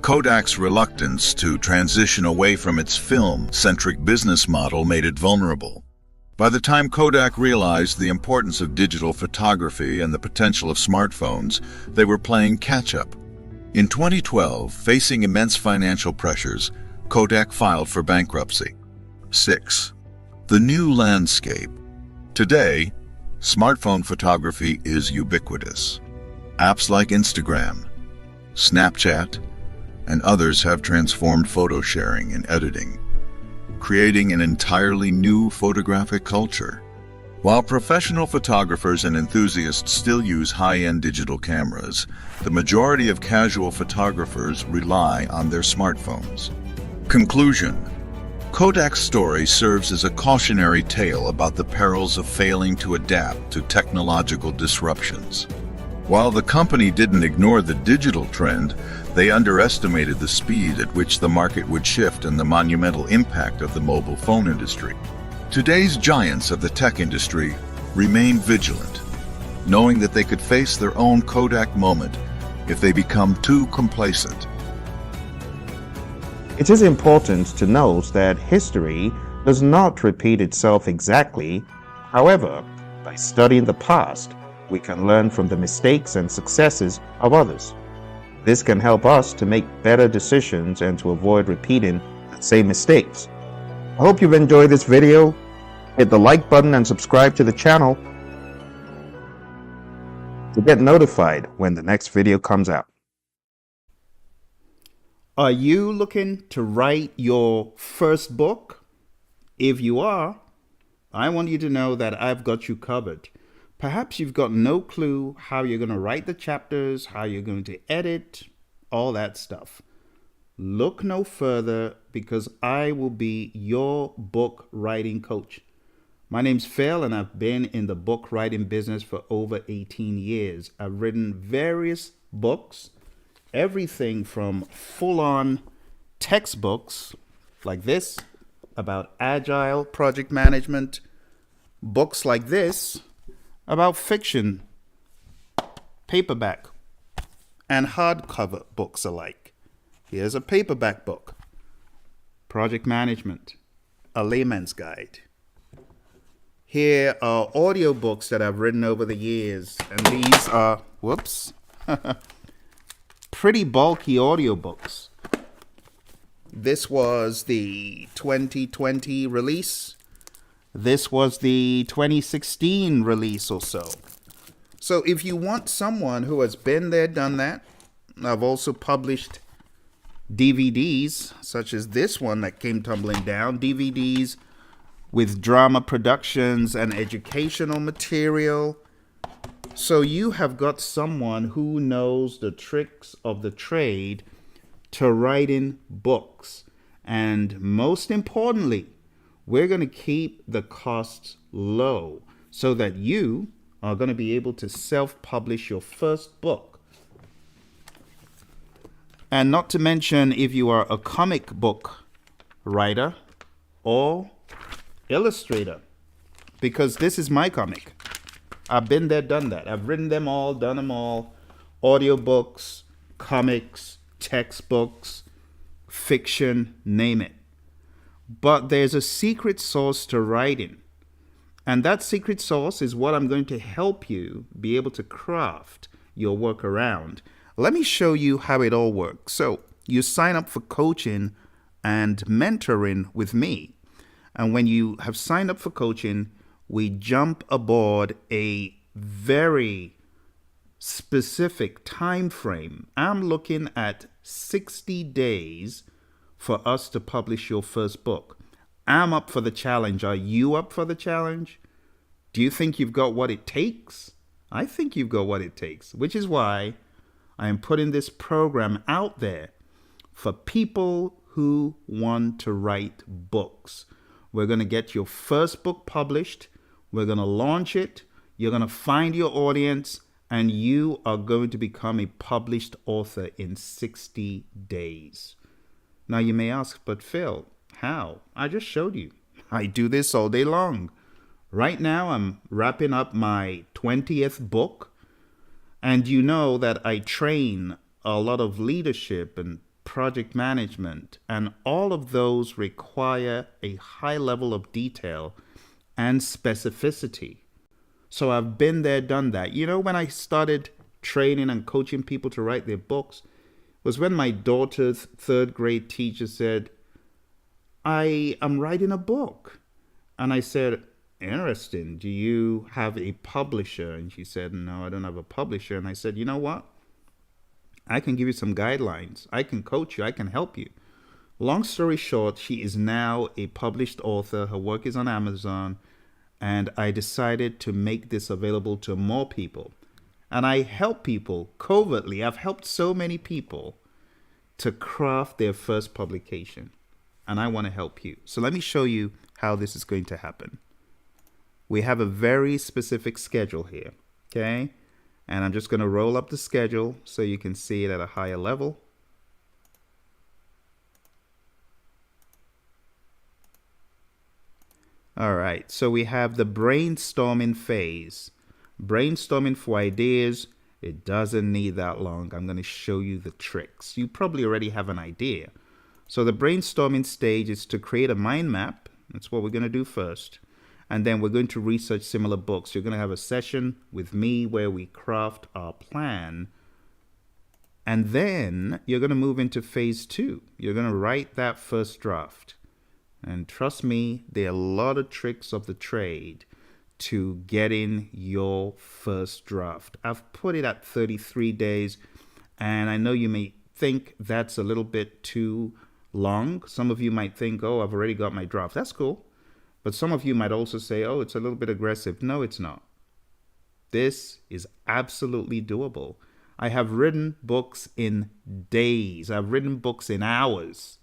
Kodak's reluctance to transition away from its film-centric business model made it vulnerable. By the time Kodak realized the importance of digital photography and the potential of smartphones, they were playing catch-up. In 2012, facing immense financial pressures, Kodak filed for bankruptcy. 6. The new landscape. Today, smartphone photography is ubiquitous. Apps like Instagram, Snapchat, and others have transformed photo sharing and editing, creating an entirely new photographic culture. While professional photographers and enthusiasts still use high-end digital cameras, the majority of casual photographers rely on their smartphones. Conclusion. Kodak's story serves as a cautionary tale about the perils of failing to adapt to technological disruptions. While the company didn't ignore the digital trend, they underestimated the speed at which the market would shift and the monumental impact of the mobile phone industry. Today's giants of the tech industry remain vigilant, knowing that they could face their own Kodak moment if they become too complacent. It is important to note that history does not repeat itself exactly. However, by studying the past, we can learn from the mistakes and successes of others. This can help us to make better decisions and to avoid repeating the same mistakes. I hope you've enjoyed this video. Hit the like button and subscribe to the channel to get notified when the next video comes out. Are you looking to write your first book? If you are, I want you to know that I've got you covered. Perhaps you've got no clue how you're going to write the chapters, how you're going to edit, all that stuff. Look no further, because I will be your book writing coach. My name's Phil, and I've been in the book writing business for over 18 years. I've written various books, everything from full-on textbooks like this about Agile project management, books like this about fiction, paperback, and hardcover books alike. Here's a paperback book, Project Management, a Layman's Guide. Here are audiobooks that I've written over the years, and these are, pretty bulky audiobooks. This was the 2020 release. This was the 2016 release or so. So if you want someone who has been there, done that, I've also published DVDs, such as this one that came tumbling down, DVDs with drama productions and educational material. So you have got someone who knows the tricks of the trade to writing books. And most importantly, we're going to keep the costs low so that you are going to be able to self-publish your first book. And not to mention if you are a comic book writer or illustrator, because this is my comic. I've been there, done that. I've written them all, done them all. Audiobooks, comics, textbooks, fiction, name it. But there's a secret sauce to writing. And that secret sauce is what I'm going to help you be able to craft your work around. Let me show you how it all works. So you sign up for coaching and mentoring with me. And when you have signed up for coaching, we jump aboard a very specific time frame. I'm looking at 60 days for us to publish your first book. I'm up for the challenge. Are you up for the challenge? Do you think you've got what it takes? I think you've got what it takes, which is why I am putting this program out there for people who want to write books. We're going to get your first book published. We're going to launch it. You're going to find your audience, and you are going to become a published author in 60 days. Now you may ask, but Phil, how? I just showed you. I do this all day long. Right now I'm wrapping up my 20th book. And you know that I train a lot of leadership and project management, and all of those require a high level of detail and specificity. So I've been there, done that. You know, when I started training and coaching people to write their books, was when my daughter's third grade teacher said, I am writing a book. And I said, interesting. Do you have a publisher? And she said, no, I don't have a publisher. And I said, you know what? I can give you some guidelines. I can coach you. I can help you. Long story short, she is now a published author. Her work is on Amazon. And I decided to make this available to more people. And I help people covertly. I've helped so many people to craft their first publication. And I want to help you. So let me show you how this is going to happen. We have a very specific schedule here, okay? And I'm just going to roll up the schedule so you can see it at a higher level. All right, so we have the brainstorming phase. Brainstorming for ideas, it doesn't need that long. I'm going to show you the tricks. You probably already have an idea. So the brainstorming stage is to create a mind map. That's what we're going to do first. And then we're going to research similar books. You're going to have a session with me where we craft our plan. And then you're going to move into phase 2. You're going to write that first draft. And trust me, there are a lot of tricks of the trade to getting your first draft. I've put it at 33 days. And I know you may think that's a little bit too long. Some of you might think, oh, I've already got my draft. That's cool. But some of you might also say, oh, it's a little bit aggressive. No, it's not. This is absolutely doable. I have written books in days. I've written books in hours.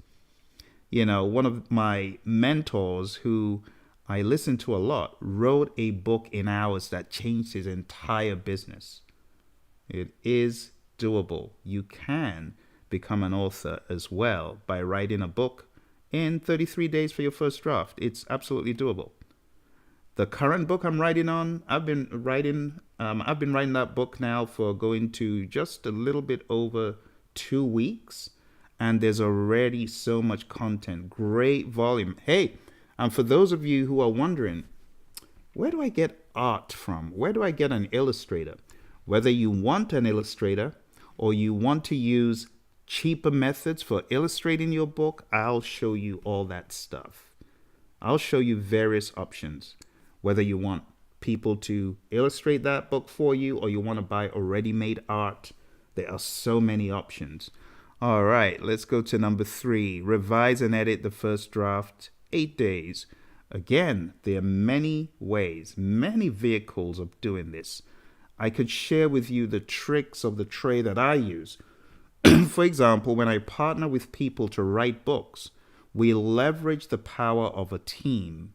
You know, one of my mentors who I listen to a lot wrote a book in hours that changed his entire business. It is doable. You can become an author as well by writing a book in 33 days for your first draft. It's absolutely doable. The current book I'm writing on, I've been writing that book now for going to just a little bit over 2 weeks, and there's already so much content, great volume. Hey, and for those of you who are wondering, where do I get art from? Where do I get an illustrator? Whether you want an illustrator or you want to use cheaper methods for illustrating your book, I'll show you all that stuff. I'll show you various options. Whether you want people to illustrate that book for you or you want to buy already made art, there are so many options. All right, let's go to number 3. Revise and edit the first draft, 8 days. Again, there are many ways, many vehicles of doing this. I could share with you the tricks of the trade that I use. For example, when I partner with people to write books, we leverage the power of a team,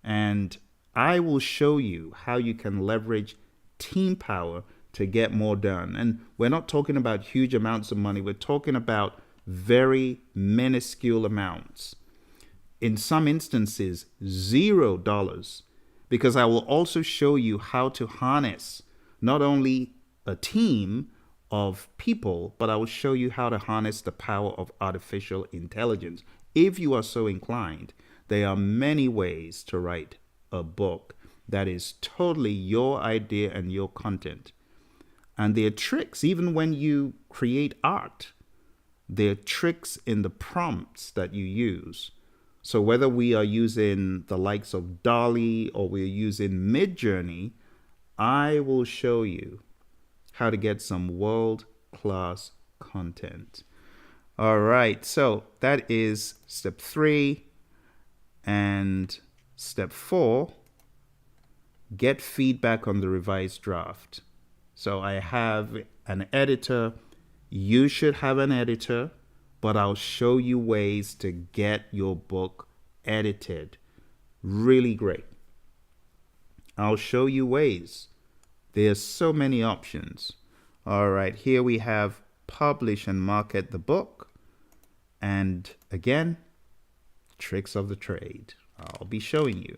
and I will show you how you can leverage team power to get more done. And we're not talking about huge amounts of money. We're talking about very minuscule amounts. In some instances, $0, because I will also show you how to harness not only a team of people, but I will show you how to harness the power of artificial intelligence. If you are so inclined, there are many ways to write a book that is totally your idea and your content. And there are tricks, even when you create art, there are tricks in the prompts that you use. So whether we are using the likes of DALL-E or we're using Midjourney, I will show you how to get some world-class content. All right, so that is step 3. And step 4, get feedback on the revised draft. So I have an editor. You should have an editor, but I'll show you ways to get your book edited. Really great. I'll show you ways. There's so many options. All right, here we have publish and market the book. And again, tricks of the trade. I'll be showing you.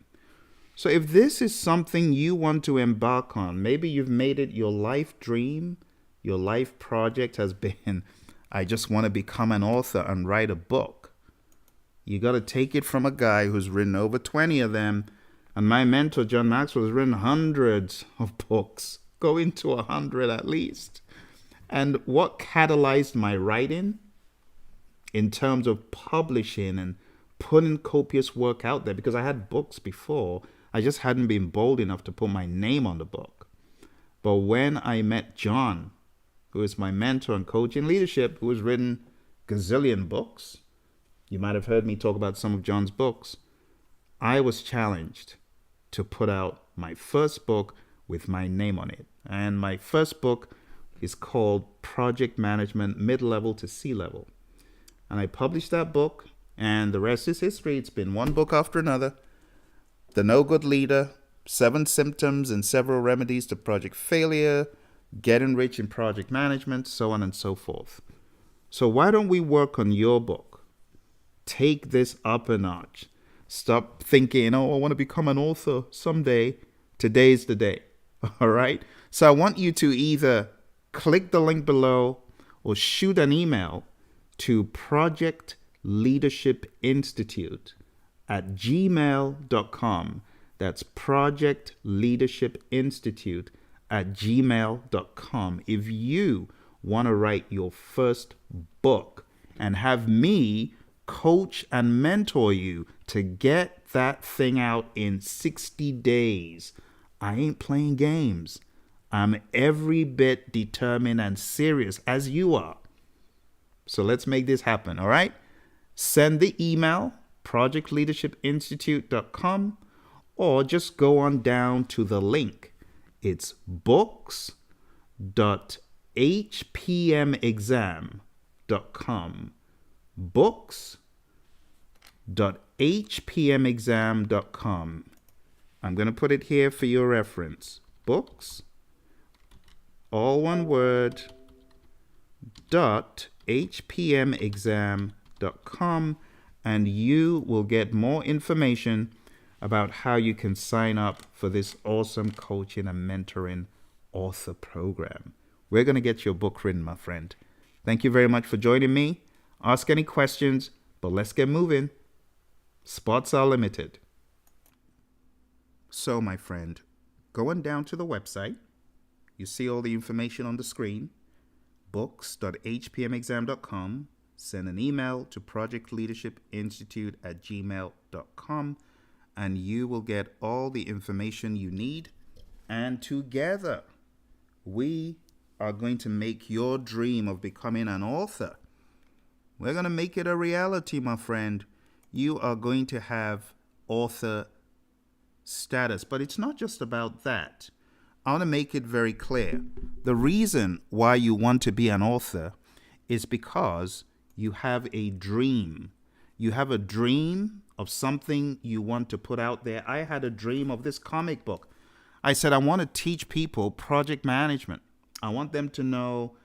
So if this is something you want to embark on, maybe you've made it your life dream, your life project has been, I just want to become an author and write a book. You got to take it from a guy who's written over 20 of them. And my mentor, John Maxwell, has written hundreds of books, going to 100 at least. And what catalyzed my writing in terms of publishing and putting copious work out there, because I had books before, I just hadn't been bold enough to put my name on the book. But when I met John, who is my mentor and coach in leadership, who has written gazillion books, you might have heard me talk about some of John's books, I was challenged to put out my first book with my name on it. And my first book is called Project Management Mid-Level to C-Level. And I published that book, and the rest is history. It's been one book after another. The No Good Leader, 7 Symptoms and Several Remedies to Project Failure, Getting Rich in Project Management, so on and so forth. So why don't we work on your book? Take this up a notch. Stop thinking, oh, I want to become an author someday. Today's the day. All right? So I want you to either click the link below or shoot an email to projectleadershipinstitute@gmail.com. That's projectleadershipinstitute@gmail.com. If you want to write your first book and have me coach and mentor you to get that thing out in 60 days, I ain't playing games. I'm every bit determined and serious as you are. So let's make this happen, all right? Send the email, projectleadershipinstitute.com, or just go on down to the link. It's books.hpmexam.com. Books.hpmexam.com. I'm going to put it here for your reference. Books, all one word, .hpmexam.com, and you will get more information about how you can sign up for this awesome coaching and mentoring author program. We're going to get your book written, my friend. Thank you very much for joining me. Ask any questions, but let's get moving. Spots are limited. So, my friend, going down to the website, you see all the information on the screen, books.hpmexam.com. Send an email to projectleadershipinstitute@gmail.com, and you will get all the information you need. And together, we are going to make your dream of becoming an author. We're going to make it a reality, my friend. You are going to have author status, but it's not just about that. I want to make it very clear. The reason why you want to be an author is because you have a dream. You have a dream of something you want to put out there. I had a dream of this comic book. I said, I want to teach people project management. I want them to know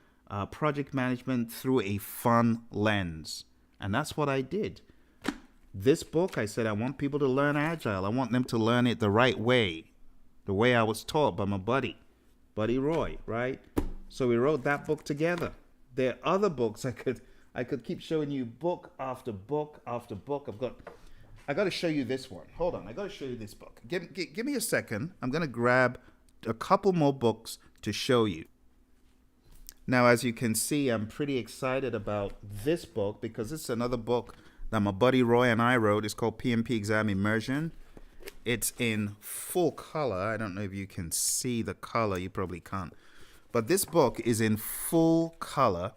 project management through a fun lens. And that's what I did. This book, I said, I want people to learn Agile. I want them to learn it the right way, the way I was taught by my buddy Roy, right? So we wrote that book together. There are other books I could keep showing you, book after book after book. I got to show you this one. Hold on, I got to show you this book. Give me a second. I'm going to grab a couple more books to show you. Now, as you can see, I'm pretty excited about this book because it's another book that my buddy Roy and I wrote. It's called PMP Exam Immersion. It's in full color. I don't know if you can see the color. You probably can't. But this book is in full color,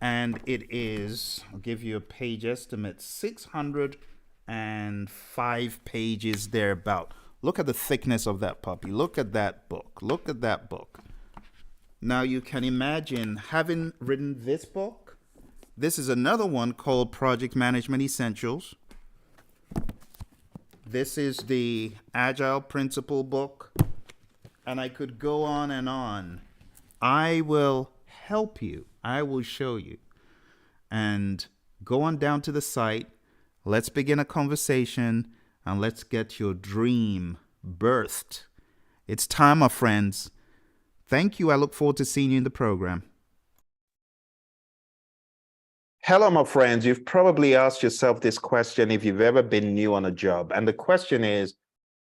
and it is, I'll give you a page estimate, 605 pages thereabout. Look at the thickness of that puppy. Look at that book. Look at that book. Now you can imagine having written this book. This is another one called Project Management Essentials. This is the Agile Principle book. And I could go on and on. I will help you. I will show you. And go on down to the site. Let's begin a conversation and let's get your dream birthed. It's time, my friends. Thank you. I look forward to seeing you in the program. Hello, my friends. You've probably asked yourself this question if you've ever been new on a job. And the question is,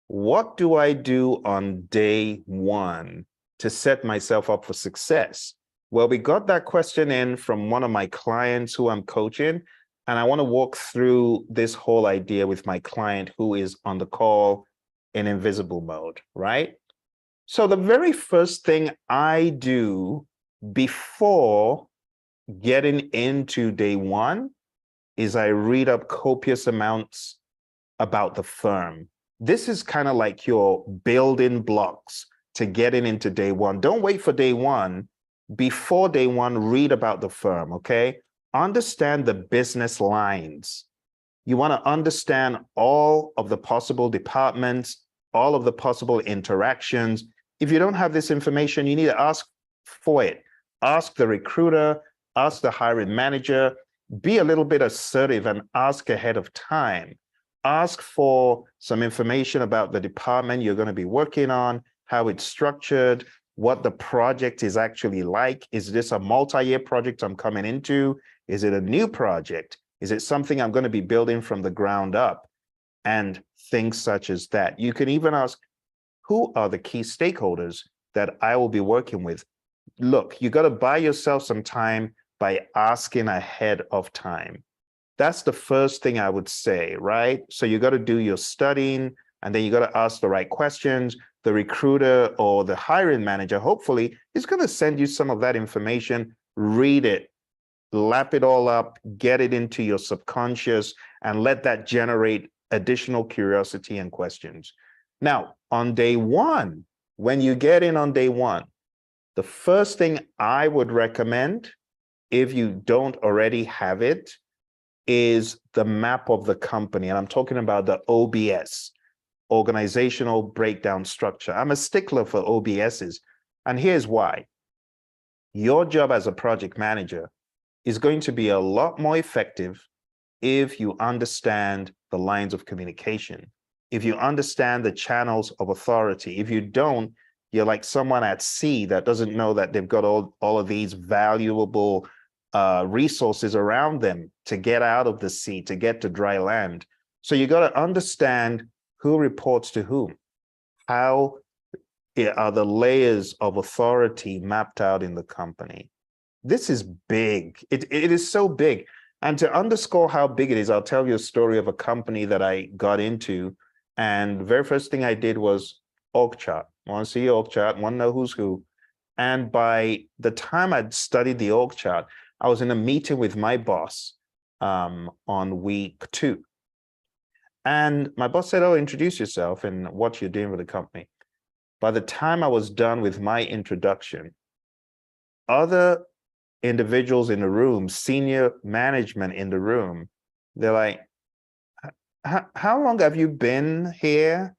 what do I do on day one to set myself up for success? Well, we got that question in from one of my clients who I'm coaching, and I want to walk through this whole idea with my client who is on the call in invisible mode, right? So the very first thing I do before getting into day one is I read up copious amounts about the firm. This is kind of like your building blocks to getting into day one. Don't wait for day one. Before day one, read about the firm, okay? Understand the business lines. You want to understand all of the possible departments, all of the possible interactions. If you don't have this information, you need to ask for it. Ask the recruiter, ask the hiring manager, be a little bit assertive and ask ahead of time. Ask for some information about the department you're going to be working on, how it's structured, what the project is actually like. Is this a multi-year project I'm coming into? Is it a new project? Is it something I'm going to be building from the ground up? And things such as that. You can even ask, who are the key stakeholders that I will be working with? Look, you got to buy yourself some time by asking ahead of time. That's the first thing I would say, right? So you got to do your studying, and then you got to ask the right questions. The recruiter or the hiring manager, hopefully, is going to send you some of that information. Read it, lap it all up, get it into your subconscious, and let that generate additional curiosity and questions. Now, on day one, when you get in on day one, the first thing I would recommend, if you don't already have it, is the map of the company. And I'm talking about the OBS, Organizational Breakdown Structure. I'm a stickler for OBSs. And here's why. Your job as a project manager is going to be a lot more effective if you understand the lines of communication, if you understand the channels of authority. If you don't, you're like someone at sea that doesn't know that they've got all of these valuable resources around them to get out of the sea, to get to dry land. So you got to understand who reports to whom, how are the layers of authority mapped out in the company. This is big. It is so big. And to underscore how big it is, I'll tell you a story of a company that I got into. And the very first thing I did was org chart. Want to see org chart, want to know who's who. And by the time I'd studied the org chart, I was in a meeting with my boss on week 2. And my boss said, oh, introduce yourself and what you're doing with the company. By the time I was done with my introduction, other individuals in the room, senior management in the room, they're like, how long have you been here?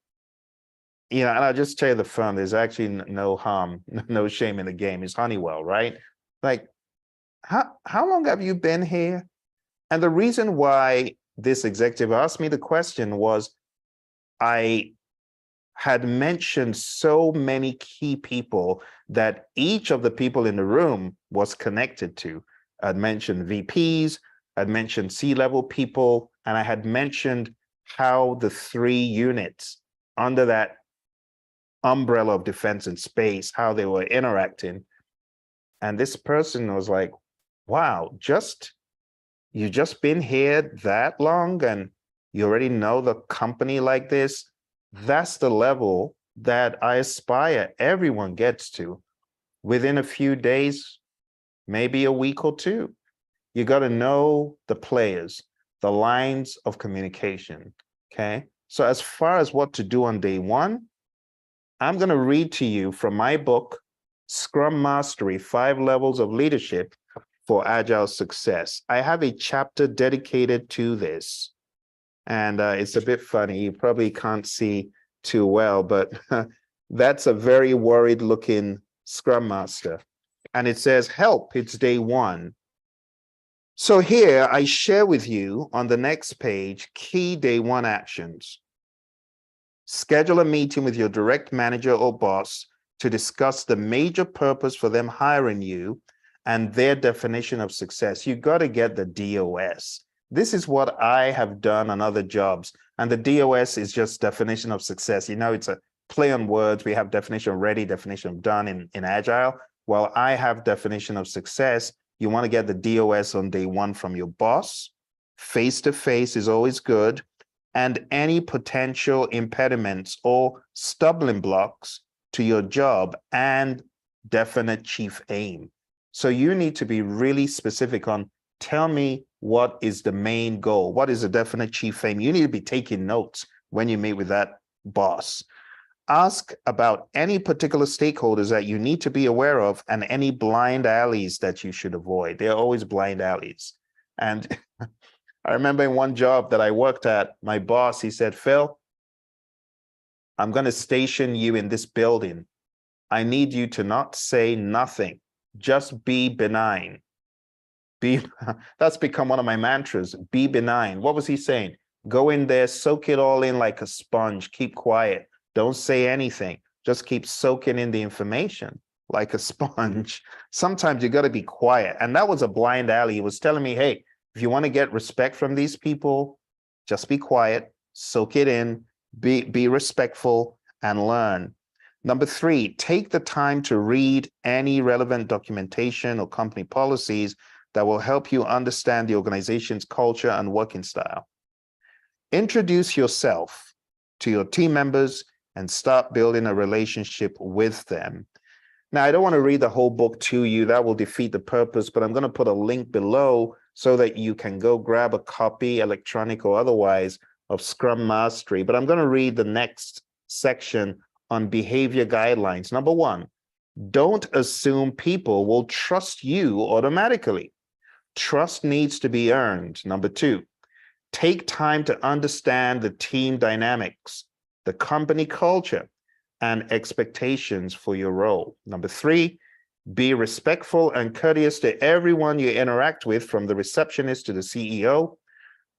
You know, and I'll just tell you the firm, there's actually no harm, no shame in the game. It's Honeywell, right? Like, how long have you been here? And the reason why this executive asked me the question was I had mentioned so many key people that each of the people in the room was connected to. I'd mentioned VPs, I'd mentioned C-level people, and I had mentioned how the 3 units under that umbrella of defense and space, how they were interacting. And this person was like, wow, you just been here that long and you already know the company like this? That's the level that I aspire everyone gets to within a few days, maybe a week or 2. You got to know the players, the lines of communication, okay? So as far as what to do on day 1, I'm going to read to you from my book, Scrum Mastery, 5 Levels of Leadership for Agile Success. I have a chapter dedicated to this. And it's a bit funny. You probably can't see too well, but that's a very worried looking Scrum Master. And it says, help, it's day 1. So here I share with you on the next page, key day 1 actions. Schedule a meeting with your direct manager or boss to discuss the major purpose for them hiring you and their definition of success. You got to get the DOS. This is what I have done on other jobs. And the DOS is just definition of success. You know, it's a play on words. We have definition of ready, definition of done in Agile. While I have definition of success, you want to get the DOS on day 1 from your boss. Face-to-face is always good. And any potential impediments or stumbling blocks to your job and definite chief aim. So you need to be really specific on, tell me what is the main goal? What is the definite chief aim? You need to be taking notes when you meet with that boss. Ask about any particular stakeholders that you need to be aware of and any blind alleys that you should avoid. There are always blind alleys. And I remember in one job that I worked at, my boss, he said, Phil, I'm going to station you in this building. I need you to not say nothing. Just be benign. That's become one of my mantras, be benign. What was he saying? Go in there, soak it all in like a sponge, keep quiet. Don't say anything. Just keep soaking in the information like a sponge. Sometimes you got to be quiet. And that was a blind alley. He was telling me, hey, if you want to get respect from these people, just be quiet, soak it in, be respectful, and learn. Number 3, take the time to read any relevant documentation or company policies that will help you understand the organization's culture and working style. Introduce yourself to your team members and start building a relationship with them. Now, I don't want to read the whole book to you. That will defeat the purpose, but I'm going to put a link below so that you can go grab a copy, electronic or otherwise, of Scrum Mastery. But I'm going to read the next section on behavior guidelines. Number 1, don't assume people will trust you automatically. Trust needs to be earned. Number 2, take time to understand the team dynamics, the company culture, and expectations for your role. Number 3, be respectful and courteous to everyone you interact with, from the receptionist to the CEO.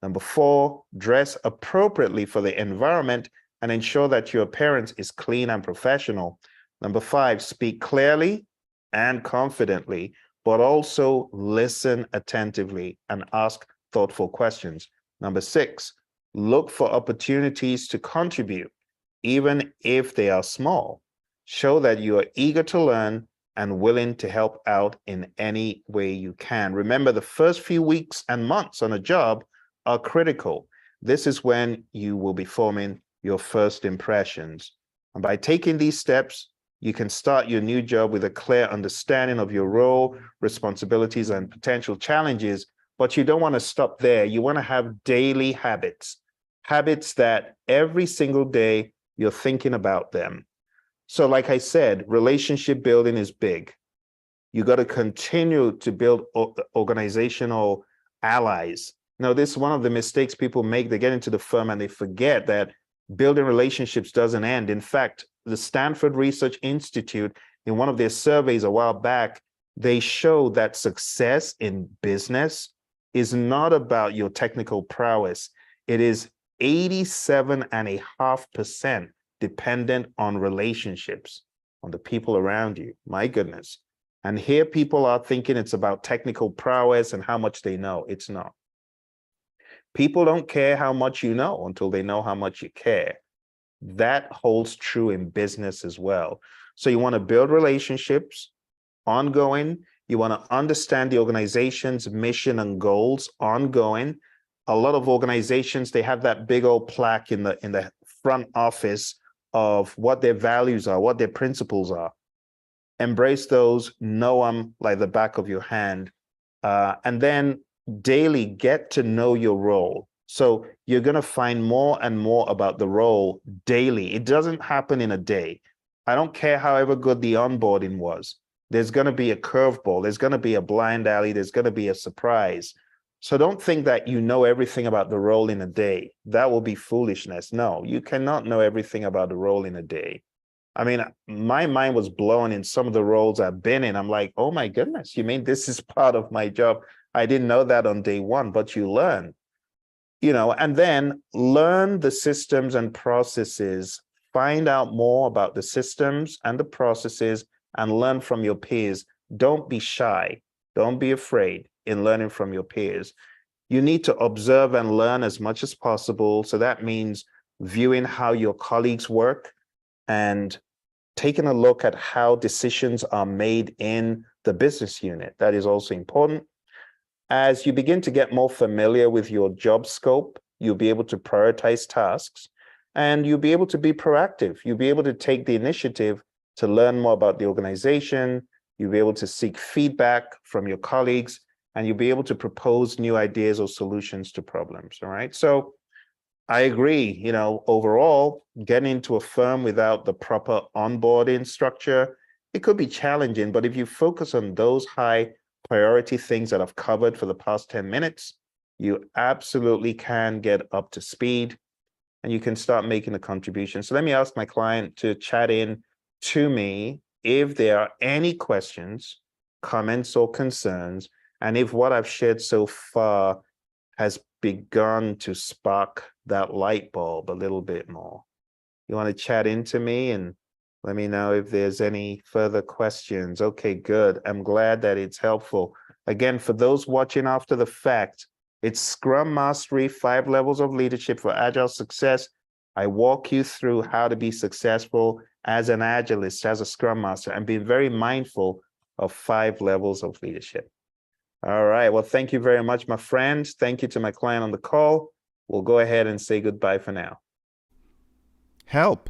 Number 4, dress appropriately for the environment and ensure that your appearance is clean and professional. Number 5, speak clearly and confidently, but also listen attentively and ask thoughtful questions. Number 6, look for opportunities to contribute, even if they are small. Show that you are eager to learn and willing to help out in any way you can. Remember, the first few weeks and months on a job are critical. This is when you will be forming your first impressions. And by taking these steps, you can start your new job with a clear understanding of your role, responsibilities, and potential challenges. But you don't want to stop there. You want to have daily habits that every single day you're thinking about them. So like I said, relationship building is big. You got to continue to build organizational allies. Now, this is one of the mistakes people make. They get into the firm and they forget that building relationships doesn't end. In fact, the Stanford Research Institute, in one of their surveys a while back, they showed that success in business is not about your technical prowess. It is 87.5% dependent on relationships, on the people around you. My goodness. And here people are thinking it's about technical prowess and how much they know. It's not. People don't care how much you know until they know how much you care. That holds true in business as well. So you want to build relationships ongoing. You want to understand the organization's mission and goals ongoing. A lot of organizations, they have that big old plaque in the front office of what their values are, what their principles are. Embrace those, know them like the back of your hand, and then daily get to know your role. So you're going to find more and more about the role daily. It doesn't happen in a day. I don't care however good the onboarding was. There's going to be a curveball. There's going to be a blind alley. There's going to be a surprise. So don't think that you know everything about the role in a day. That will be foolishness. No, you cannot know everything about the role in a day. I mean, my mind was blown in some of the roles I've been in. I'm like, oh my goodness, you mean this is part of my job? I didn't know that on day one, but you learn, and then learn the systems and processes, find out more about the systems and the processes and learn from your peers. Don't be shy. Don't be afraid in learning from your peers. You need to observe and learn as much as possible. So that means viewing how your colleagues work and taking a look at how decisions are made in the business unit. That is also important. As you begin to get more familiar with your job scope, you'll be able to prioritize tasks and you'll be able to be proactive. You'll be able to take the initiative to learn more about the organization. You'll be able to seek feedback from your colleagues and you'll be able to propose new ideas or solutions to problems. All right. So I agree, overall, getting into a firm without the proper onboarding structure, it could be challenging, but if you focus on those high priority things that I've covered for the past 10 minutes, you absolutely can get up to speed and you can start making a contribution. So let me ask my client to chat in to me if there are any questions, comments, or concerns, and if what I've shared so far has begun to spark that light bulb a little bit more. You want to chat into me and let me know if there's any further questions. Okay, good. I'm glad that it's helpful. Again, for those watching after the fact, it's Scrum Mastery, 5 Levels of Leadership for Agile Success. I walk you through how to be successful as an Agilist, as a Scrum Master, and be very mindful of 5 levels of leadership. All right. Well, thank you very much, my friends. Thank you to my client on the call. We'll go ahead and say goodbye for now. Help.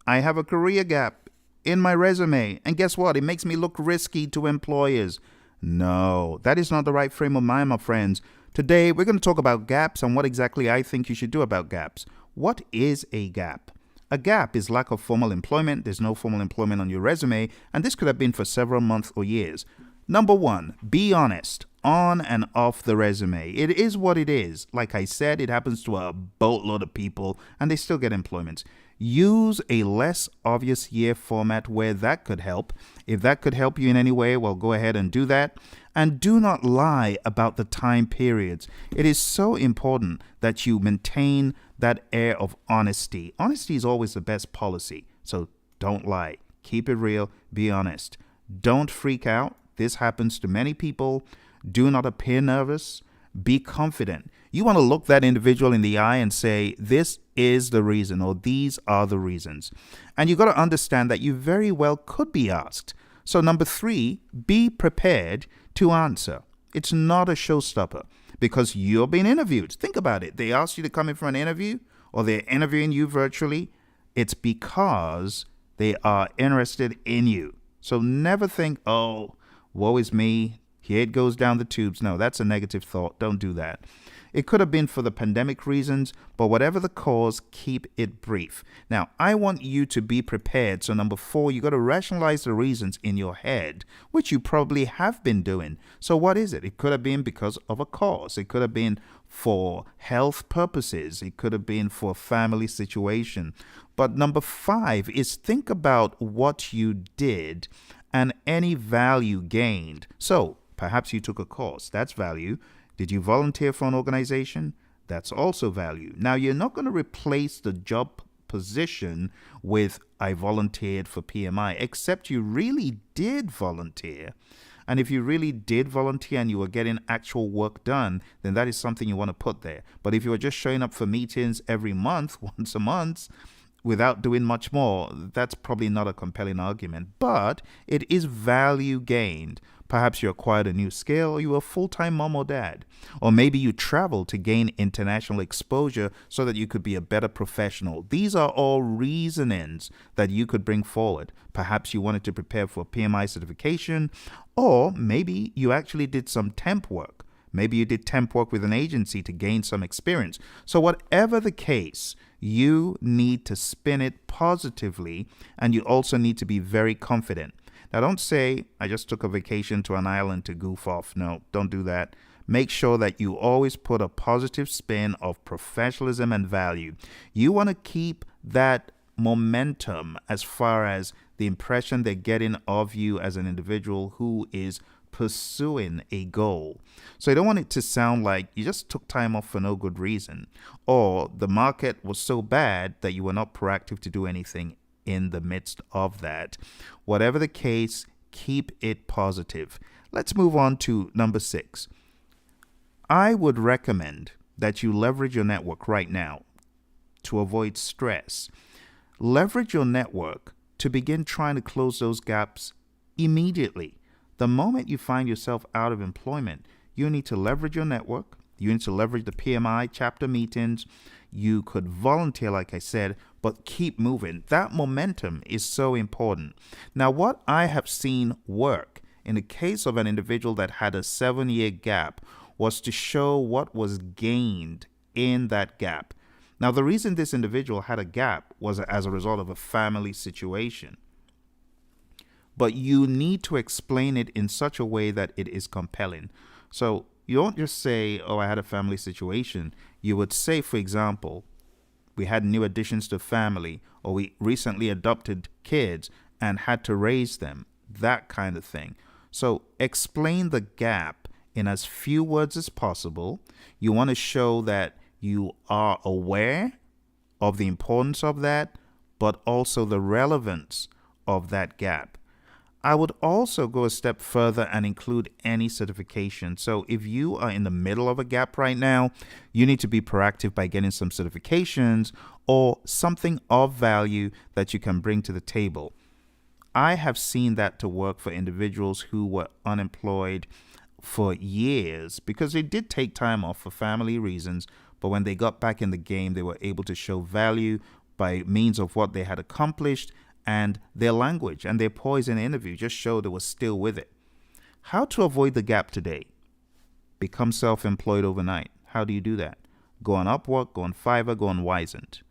I have a career gap in my resume. And guess what? It makes me look risky to employers. No, that is not the right frame of mind, my friends. Today, we're going to talk about gaps and what exactly I think you should do about gaps. What is a gap? A gap is lack of formal employment. There's no formal employment on your resume, and this could have been for several months or years. Number one, be honest on and off the resume. It is what it is. Like I said, it happens to a boatload of people and they still get employments. Use a less obvious year format where that could help. If that could help you in any way, well, go ahead and do that. And do not lie about the time periods. It is so important that you maintain that air of honesty. Honesty is always the best policy. So don't lie. Keep it real. Be honest. Don't freak out. This happens to many people. Do not appear nervous. Be confident. You want to look that individual in the eye and say, this is the reason, or these are the reasons. And you got to understand that you very well could be asked. So number 3, be prepared to answer. It's not a showstopper because you're being interviewed. Think about it. They asked you to come in for an interview, or they're interviewing you virtually. It's because they are interested in you. So never think, oh, woe is me. Here it goes down the tubes. No, that's a negative thought. Don't do that. It could have been for the pandemic reasons, but whatever the cause, keep it brief. Now, I want you to be prepared. So number 4, you got to rationalize the reasons in your head, which you probably have been doing. So what is it? It could have been because of a cause. It could have been for health purposes. It could have been for a family situation. But number 5 is think about what you did and any value gained. So perhaps you took a course. That's value. Did you volunteer for an organization? That's also value. Now, you're not going to replace the job position with I volunteered for PMI, except you really did volunteer. And if you really did volunteer and you were getting actual work done, then that is something you want to put there. But if you were just showing up for meetings every month, once a month, without doing much more, that's probably not a compelling argument. But it is value gained. Perhaps you acquired a new skill, or you were a full-time mom or dad. Or maybe you traveled to gain international exposure so that you could be a better professional. These are all reasonings that you could bring forward. Perhaps you wanted to prepare for a PMI certification, or maybe you actually did some temp work. Maybe you did temp work with an agency to gain some experience. So whatever the case, you need to spin it positively, and you also need to be very confident. Now, don't say, I just took a vacation to an island to goof off. No, don't do that. Make sure that you always put a positive spin of professionalism and value. You want to keep that momentum as far as the impression they're getting of you as an individual who is pursuing a goal. So you don't want it to sound like you just took time off for no good reason, or the market was so bad that you were not proactive to do anything in the midst of that. Whatever the case, keep it positive. Let's move on to number 6. I would recommend that you leverage your network right now to avoid stress. Leverage your network to begin trying to close those gaps immediately. The moment you find yourself out of employment, you need to leverage your network. You need to leverage the PMI chapter meetings. You could volunteer, like I said, but keep moving. That momentum is so important. Now, what I have seen work in the case of an individual that had a 7-year gap was to show what was gained in that gap. Now, the reason this individual had a gap was as a result of a family situation. But you need to explain it in such a way that it is compelling. So you don't just say, oh, I had a family situation. You would say, for example, we had new additions to family, or we recently adopted kids and had to raise them, that kind of thing. So explain the gap in as few words as possible. You want to show that you are aware of the importance of that, but also the relevance of that gap. I would also go a step further and include any certification. So if you are in the middle of a gap right now, you need to be proactive by getting some certifications or something of value that you can bring to the table. I have seen that to work for individuals who were unemployed for years because they did take time off for family reasons, but when they got back in the game, they were able to show value by means of what they had accomplished, and their language and their poise in the interview just showed they were still with it. How to avoid the gap today? Become self-employed overnight. How do you do that? Go on Upwork, go on Fiverr, go on Wisent.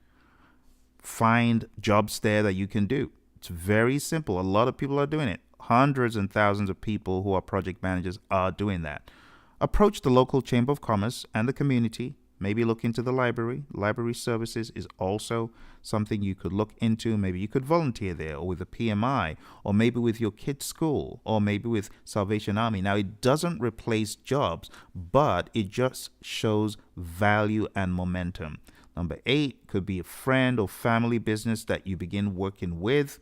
Find jobs there that you can do. It's very simple. A lot of people are doing it. Hundreds and thousands of people who are project managers are doing that. Approach the local chamber of commerce and the community. Maybe look into the library. Library services is also something you could look into. Maybe you could volunteer there, or with a PMI, or maybe with your kid's school, or maybe with Salvation Army. Now, it doesn't replace jobs, but it just shows value and momentum. Number 8 could be a friend or family business that you begin working with.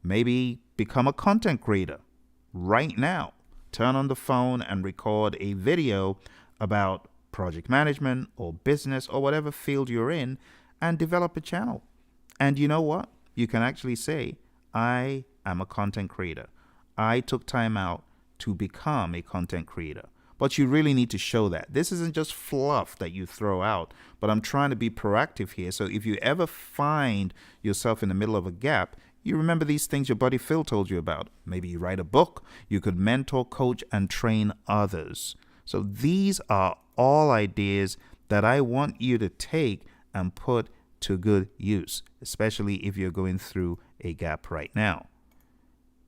Maybe become a content creator right now. Turn on the phone and record a video about project management or business or whatever field you're in, and develop a channel. And you know what? You can actually say, I am a content creator. I took time out to become a content creator. But you really need to show that. This isn't just fluff that you throw out, but I'm trying to be proactive here. So if you ever find yourself in the middle of a gap, you remember these things your buddy Phil told you about. Maybe you write a book, you could mentor, coach, and train others. So these are all ideas that I want you to take and put to good use, especially if you're going through a gap right now.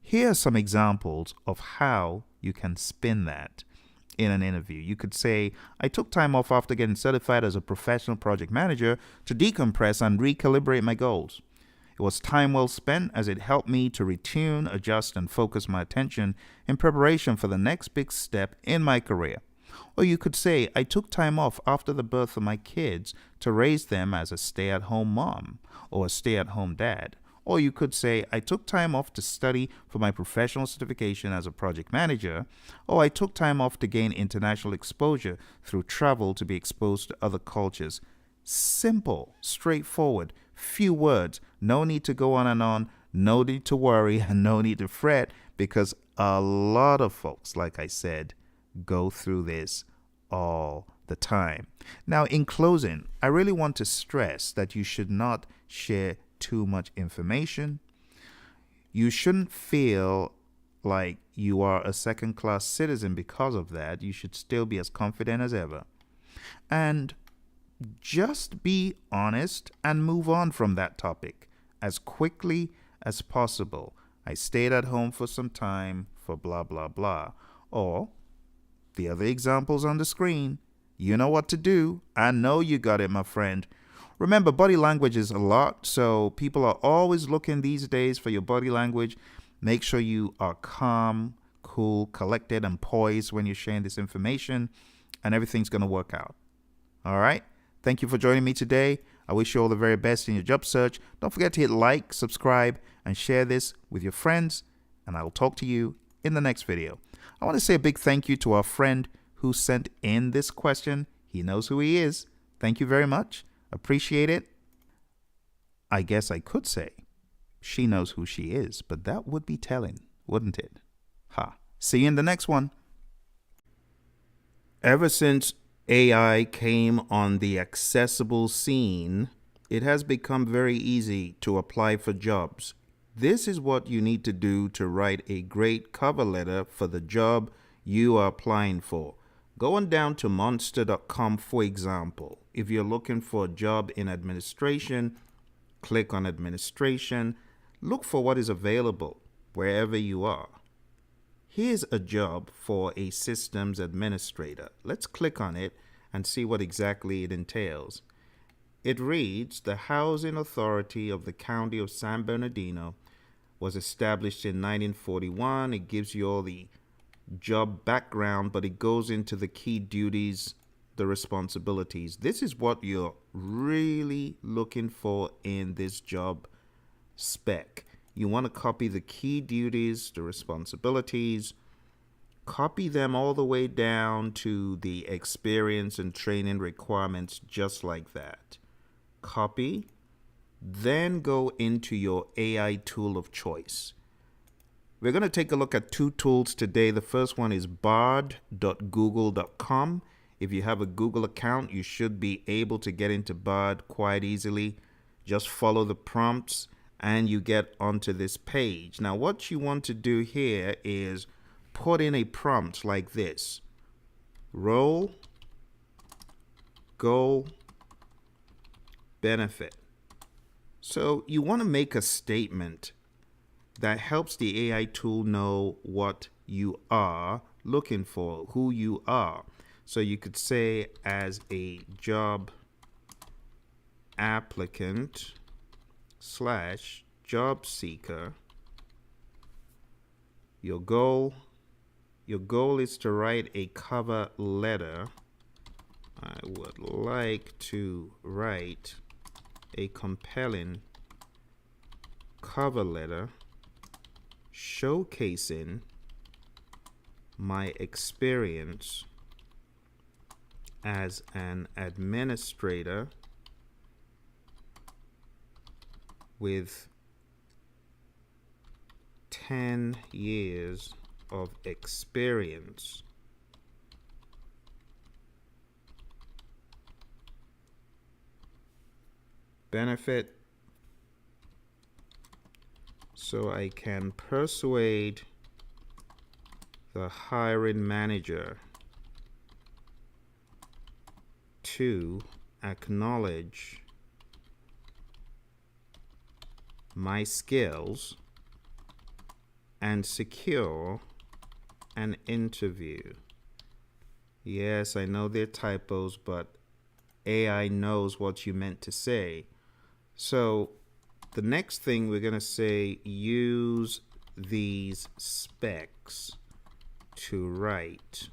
Here are some examples of how you can spin that in an interview. You could say, I took time off after getting certified as a professional project manager to decompress and recalibrate my goals. It was time well spent, as it helped me to retune, adjust, and focus my attention in preparation for the next big step in my career. Or you could say, I took time off after the birth of my kids to raise them as a stay-at-home mom or a stay-at-home dad. Or you could say, I took time off to study for my professional certification as a project manager. Or I took time off to gain international exposure through travel to be exposed to other cultures. Simple, straightforward, few words, no need to go on and on, no need to worry, and no need to fret, because a lot of folks, like I said, go through this all the time. Now, in closing, I really want to stress that you should not share too much information. You shouldn't feel like you are a second-class citizen because of that. You should still be as confident as ever. And just be honest and move on from that topic as quickly as possible. I stayed at home for some time for blah, blah, blah. Or the other examples on the screen. You know what to do. I know you got it, my friend. Remember, body language is a lot, so people are always looking these days for your body language. Make sure you are calm, cool, collected, and poised when you're sharing this information, and everything's going to work out. All right? Thank you for joining me today. I wish you all the very best in your job search. Don't forget to hit like, subscribe, and share this with your friends, and I will talk to you in the next video. I want to say a big thank you to our friend who sent in this question. He knows who he is. Thank you very much. Appreciate it. I guess I could say she knows who she is, but that would be telling, wouldn't it? Ha. See you in the next one. Ever since AI came on the accessible scene, it has become very easy to apply for jobs. This is what you need to do to write a great cover letter for the job you are applying for. Go on down to monster.com, for example. If you're looking for a job in administration, click on administration. Look for what is available wherever you are. Here's a job for a systems administrator. Let's click on it and see what exactly it entails. It reads, the Housing Authority of the County of San Bernardino was established in 1941. It gives you all the job background, but it goes into the key duties, the responsibilities. This is what you're really looking for in this job spec. You want to copy the key duties, the responsibilities, copy them all the way down to the experience and training requirements, just like that. Copy, then go into your AI tool of choice. We're going to take a look at two tools today. The first one is bard.google.com. If you have a Google account, you should be able to get into Bard quite easily. Just follow the prompts and you get onto this page. Now, what you want to do here is put in a prompt like this. Role, goal, benefit. So you want to make a statement that helps the AI tool know what you are looking for, who you are. So you could say, as a job applicant / job seeker, your goal is to write a cover letter. I would like to write a compelling cover letter showcasing my experience as an administrator with 10 years of experience. Benefit: so I can persuade the hiring manager to acknowledge my skills and secure an interview. Yes, I know they're typos, but AI knows what you meant to say. So the next thing we're going to say, use these specs to write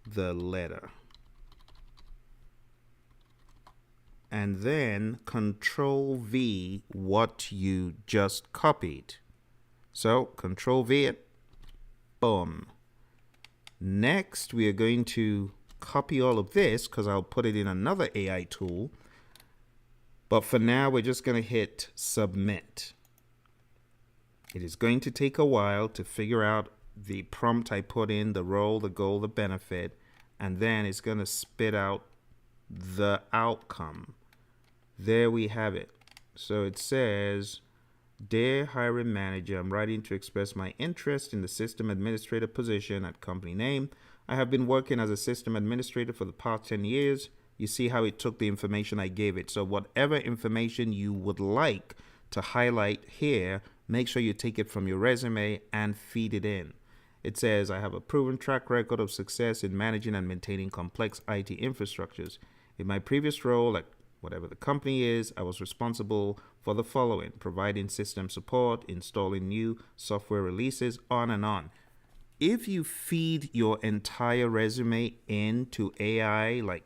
the letter. And then Control V what you just copied. So Control V it, boom. Next, we are going to copy all of this because I'll put it in another AI tool. But for now, we're just going to hit submit. It is going to take a while to figure out the prompt I put in, the role, the goal, the benefit, and then it's going to spit out the outcome. There we have it. So it says, "Dear hiring manager, I'm writing to express my interest in the system administrator position at company name. I have been working as a system administrator for the past 10 years. You see how it took the information I gave it. So whatever information you would like to highlight here, make sure you take it from your resume and feed it in. It says, I have a proven track record of success in managing and maintaining complex IT infrastructures. In my previous role at whatever the company is, I was responsible for the following: providing system support, installing new software releases, on and on." If you feed your entire resume into AI like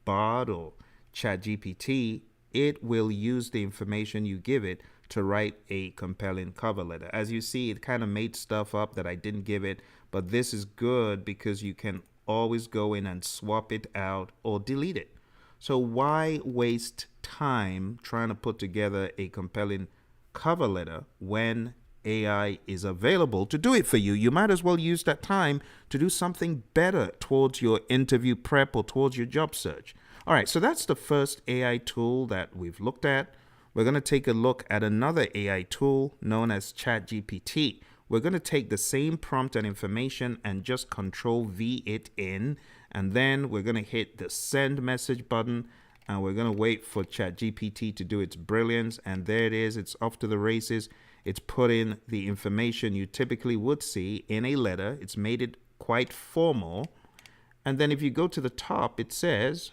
Bard or ChatGPT, it will use the information you give it to write a compelling cover letter. As you see, it kind of made stuff up that I didn't give it, but this is good because you can always go in and swap it out or delete it. So why waste time trying to put together a compelling cover letter when AI is available to do it for you? You might as well use that time to do something better towards your interview prep or towards your job search. All right, so that's the first AI tool that we've looked at. We're going to take a look at another AI tool known as ChatGPT. We're going to take the same prompt and information and just Control V it in, and then we're going to hit the send message button, and we're going to wait for ChatGPT to do its brilliance. And there it is. It's off to the races. It's put in the information you typically would see in a letter. It's made it quite formal. And then if you go to the top, it says,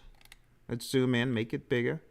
let's zoom in, make it bigger.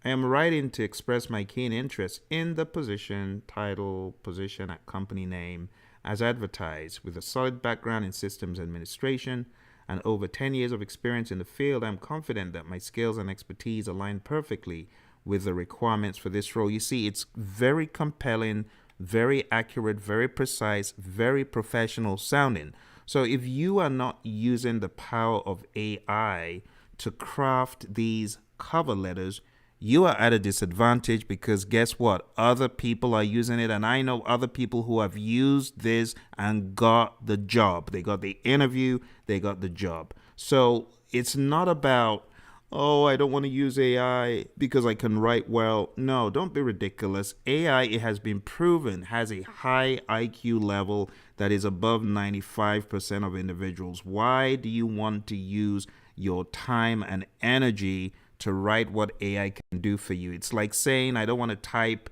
I am writing to express my keen interest in the position, title, position at company name, as advertised. With a solid background in systems administration and over 10 years of experience in the field, I'm confident that my skills and expertise align perfectly with the requirements for this role. You see, it's very compelling, very accurate, very precise, very professional sounding. So if you are not using the power of AI to craft these cover letters, you are at a disadvantage, because guess what? Other people are using it, and I know other people who have used this and got the job. They got the interview, they got the job. So it's not about, oh, I don't want to use AI because I can write well. No, don't be ridiculous. AI, it has been proven, has a high IQ level that is above 95% of individuals. Why do you want to use your time and energy to write what AI can do for you? It's like saying, I don't want to type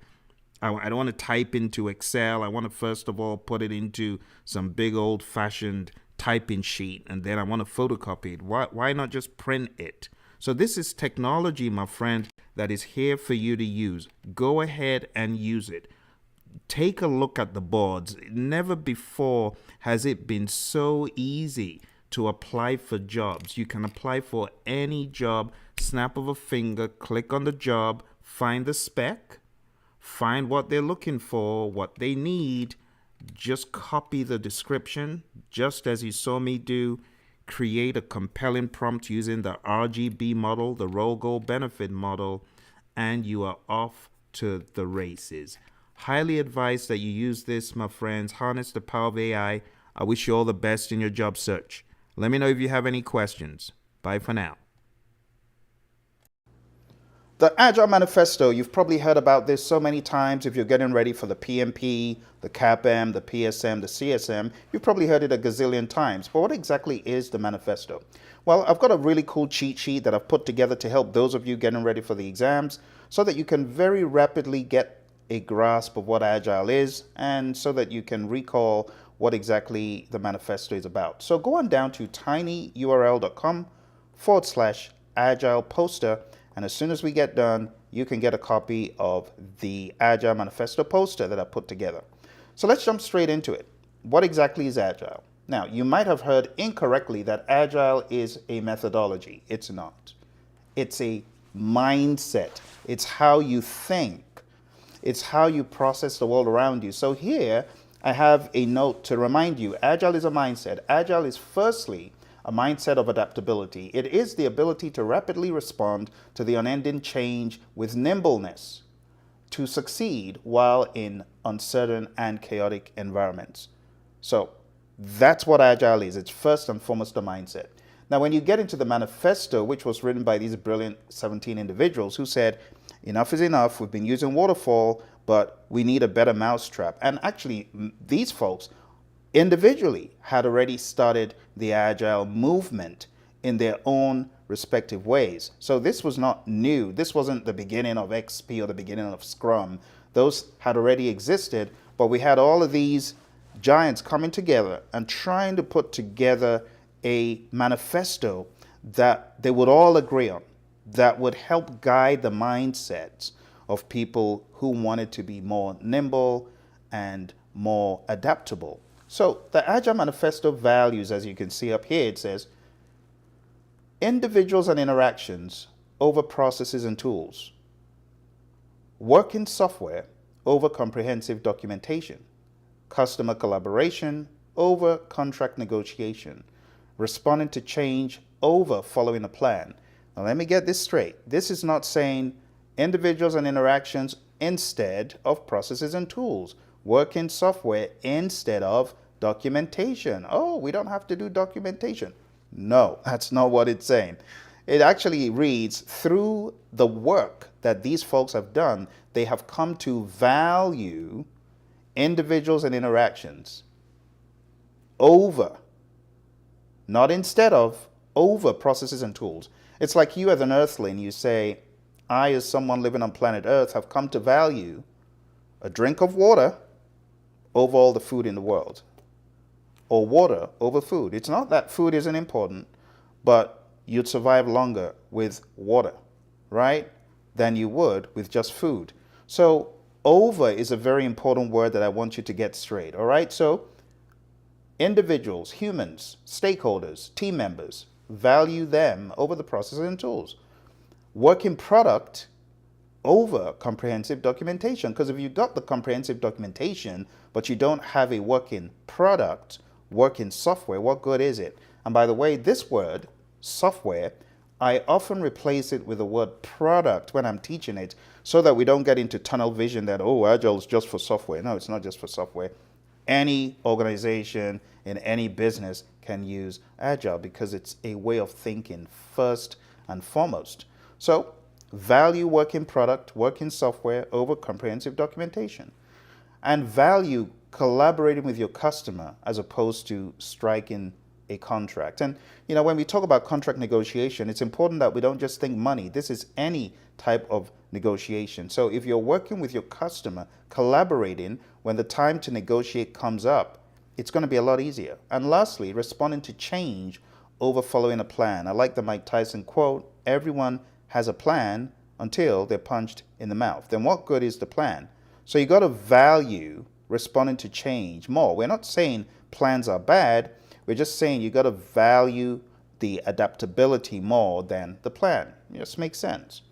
I don't want to type into Excel. I want to first of all put it into some big old-fashioned typing sheet, and then I want to photocopy it. Why not just print it? So this is technology, my friend, that is here for you to use. Go ahead and use it. Take a look at the boards. Never before has it been so easy to apply for jobs. You can apply for any job, snap of a finger, click on the job, find the spec, find what they're looking for, what they need, just copy the description, just as you saw me do, create a compelling prompt using the RGB model, the role goal benefit model, and you are off to the races. Highly advised that you use this, my friends. Harness the power of AI. I wish you all the best in your job search. Let me know if you have any questions. Bye for now. The Agile Manifesto, you've probably heard about this so many times. If you're getting ready for the PMP, the CAPM, the PSM, the CSM, you've probably heard it a gazillion times. But what exactly is the manifesto? Well, I've got a really cool cheat sheet that I've put together to help those of you getting ready for the exams so that you can very rapidly get a grasp of what Agile is and so that you can recall what exactly the manifesto is about. So go on down to tinyurl.com/Agile poster. And as soon as we get done, you can get a copy of the Agile Manifesto poster that I put together. So let's jump straight into it. What exactly is Agile? Now, you might have heard incorrectly that Agile is a methodology. It's not. It's a mindset. It's how you think. It's how you process the world around you. So here, I have a note to remind you, Agile is a mindset. Agile is firstly a mindset of adaptability. It is the ability to rapidly respond to the unending change with nimbleness to succeed while in uncertain and chaotic environments. So that's what Agile is. It's first and foremost a mindset. Now, when you get into the manifesto, which was written by these brilliant 17 individuals who said, enough is enough, we've been using waterfall, but we need a better mousetrap. And actually, these folks individually had already started the Agile movement in their own respective ways. So this was not new. This wasn't the beginning of XP or the beginning of Scrum. Those had already existed, but we had all of these giants coming together and trying to put together a manifesto that they would all agree on, that would help guide the mindsets of people who wanted to be more nimble and more adaptable. So the Agile Manifesto values, as you can see up here, it says, individuals and interactions over processes and tools, working software over comprehensive documentation, customer collaboration over contract negotiation, responding to change over following a plan. Now let me get this straight. This is not saying individuals and interactions instead of processes and tools, working software instead of documentation. Oh, we don't have to do documentation. No, that's not what it's saying. It actually reads, through the work that these folks have done, they have come to value individuals and interactions over, not instead of, over processes and tools. It's like you as an earthling, you say, I as someone living on planet Earth have come to value a drink of water over all the food in the world, or water over food. It's not that food isn't important, but you'd survive longer with water, right, than you would with just food. So over is a very important word that I want you to get straight, all right? So individuals, humans, stakeholders, team members, value them over the processes and tools. Working product over comprehensive documentation, because if you've got the comprehensive documentation, but you don't have a working product, working software, what good is it? And by the way, this word, software, I often replace it with the word product when I'm teaching it so that we don't get into tunnel vision that, oh, Agile is just for software. No, it's not just for software. Any organization in any business can use Agile because it's a way of thinking first and foremost. So value working product, working software over comprehensive documentation, and value collaborating with your customer as opposed to striking a contract. And when we talk about contract negotiation, it's important that we don't just think money. This is any type of negotiation. So if you're working with your customer, collaborating, when the time to negotiate comes up, it's going to be a lot easier. And lastly, responding to change over following a plan. I like the Mike Tyson quote, everyone has a plan until they're punched in the mouth. Then what good is the plan? So you got to value responding to change more. We're not saying plans are bad. We're just saying you got to value the adaptability more than the plan. It just makes sense.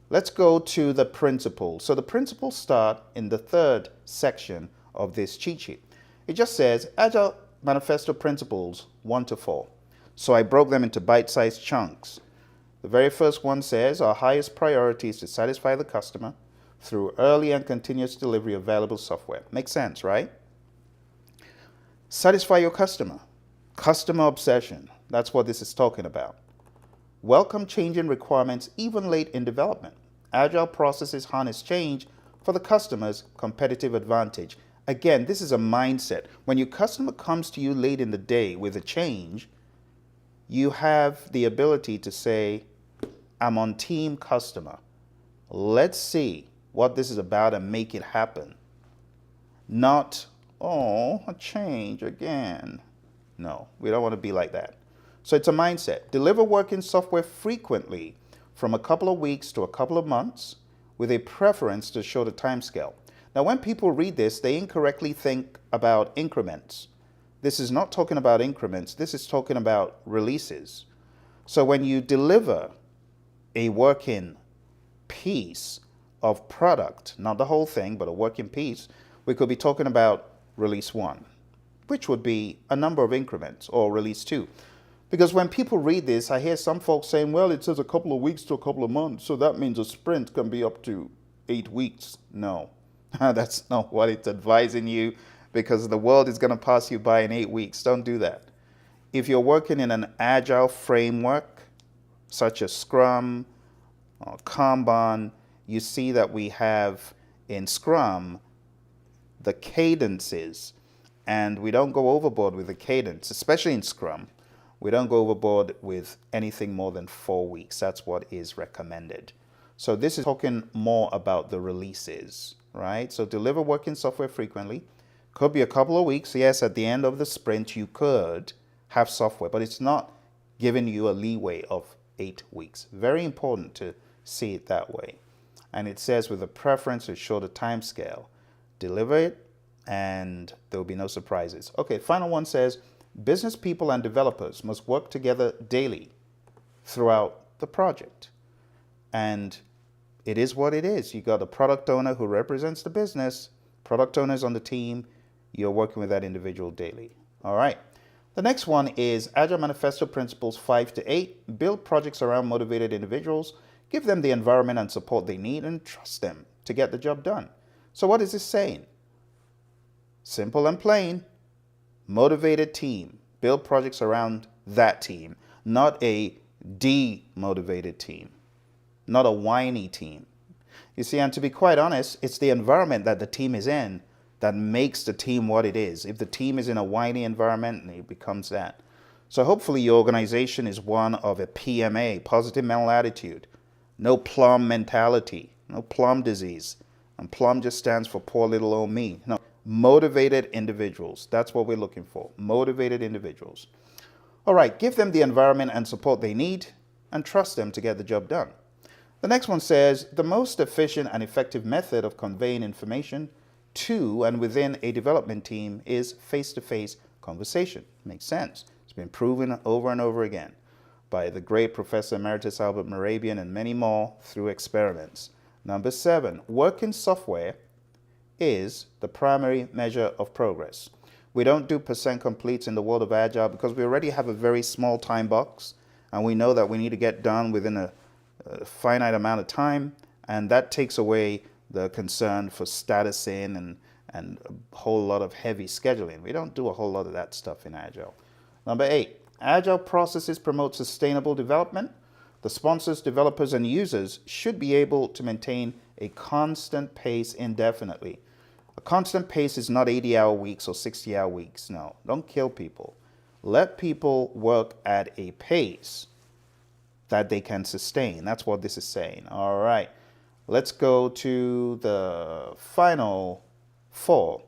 Let's go to the principles. So the principles start in the third section of this cheat sheet. It just says Agile Manifesto Principles 1 to 4. So I broke them into bite-sized chunks. The very first one says our highest priority is to satisfy the customer through early and continuous delivery of valuable software. Makes sense, right? Satisfy your customer. Customer obsession. That's what this is talking about. Welcome changing requirements even late in development. Agile processes harness change for the customer's competitive advantage. Again, this is a mindset. When your customer comes to you late in the day with a change, you have the ability to say, I'm on team customer. Let's see what this is about and make it happen. Not, oh, a change again. No, we don't want to be like that. So it's a mindset. Deliver working software frequently from a couple of weeks to a couple of months with a preference to show the timescale. Now, when people read this, they incorrectly think about increments. This is not talking about increments. This is talking about releases. So when you deliver a working piece of product, not the whole thing, but a working piece, we could be talking about release 1, which would be a number of increments, or release 2. Because when people read this, I hear some folks saying, well, it says a couple of weeks to a couple of months, so that means a sprint can be up to 8 weeks. No, that's not what it's advising you, because the world is going to pass you by in 8 weeks. Don't do that. If you're working in an agile framework, such as Scrum or Kanban, you see that we have in Scrum the cadences, and we don't go overboard with the cadence, especially in Scrum. We don't go overboard with anything more than 4 weeks. That's what is recommended. So this is talking more about the releases, right? So deliver working software frequently. Could be a couple of weeks. Yes, at the end of the sprint, you could have software, but it's not giving you a leeway of 8 weeks. Very important to see it that way. And it says with a preference to show the time scale. Deliver it, and there will be no surprises. Okay, final one says, business people and developers must work together daily throughout the project. And it is what it is. You got a product owner who represents the business, product owners on the team, you're working with that individual daily. All right. The next one is Agile Manifesto Principles 5 to 8. Build projects around motivated individuals, give them the environment and support they need, and trust them to get the job done. So what is this saying? Simple and plain. Motivated team. Build projects around that team, not a demotivated team, not a whiny team. You see, and to be quite honest, it's the environment that the team is in that makes the team what it is. If the team is in a whiny environment, it becomes that. So hopefully your organization is one of a PMA, positive mental attitude, no plum mentality, no plum disease. And plum just stands for poor little old me. No. Motivated individuals. That's what we're looking for. Motivated individuals. All right, give them the environment and support they need and trust them to get the job done. The next one says, the most efficient and effective method of conveying information to and within a development team is face-to-face conversation. Makes sense. It's been proven over and over again by the great Professor Emeritus Albert Morabian and many more through experiments. Number 7, working software is the primary measure of progress. We don't do percent completes in the world of Agile because we already have a very small time box, and we know that we need to get done within a finite amount of time, and that takes away the concern for statusing and a whole lot of heavy scheduling. We don't do a whole lot of that stuff in Agile. Number 8, Agile processes promote sustainable development. The sponsors, developers, and users should be able to maintain a constant pace indefinitely. A constant pace is not 80-hour weeks or 60-hour weeks. No, don't kill people. Let people work at a pace that they can sustain. That's what this is saying. All right. Let's go to the final 4.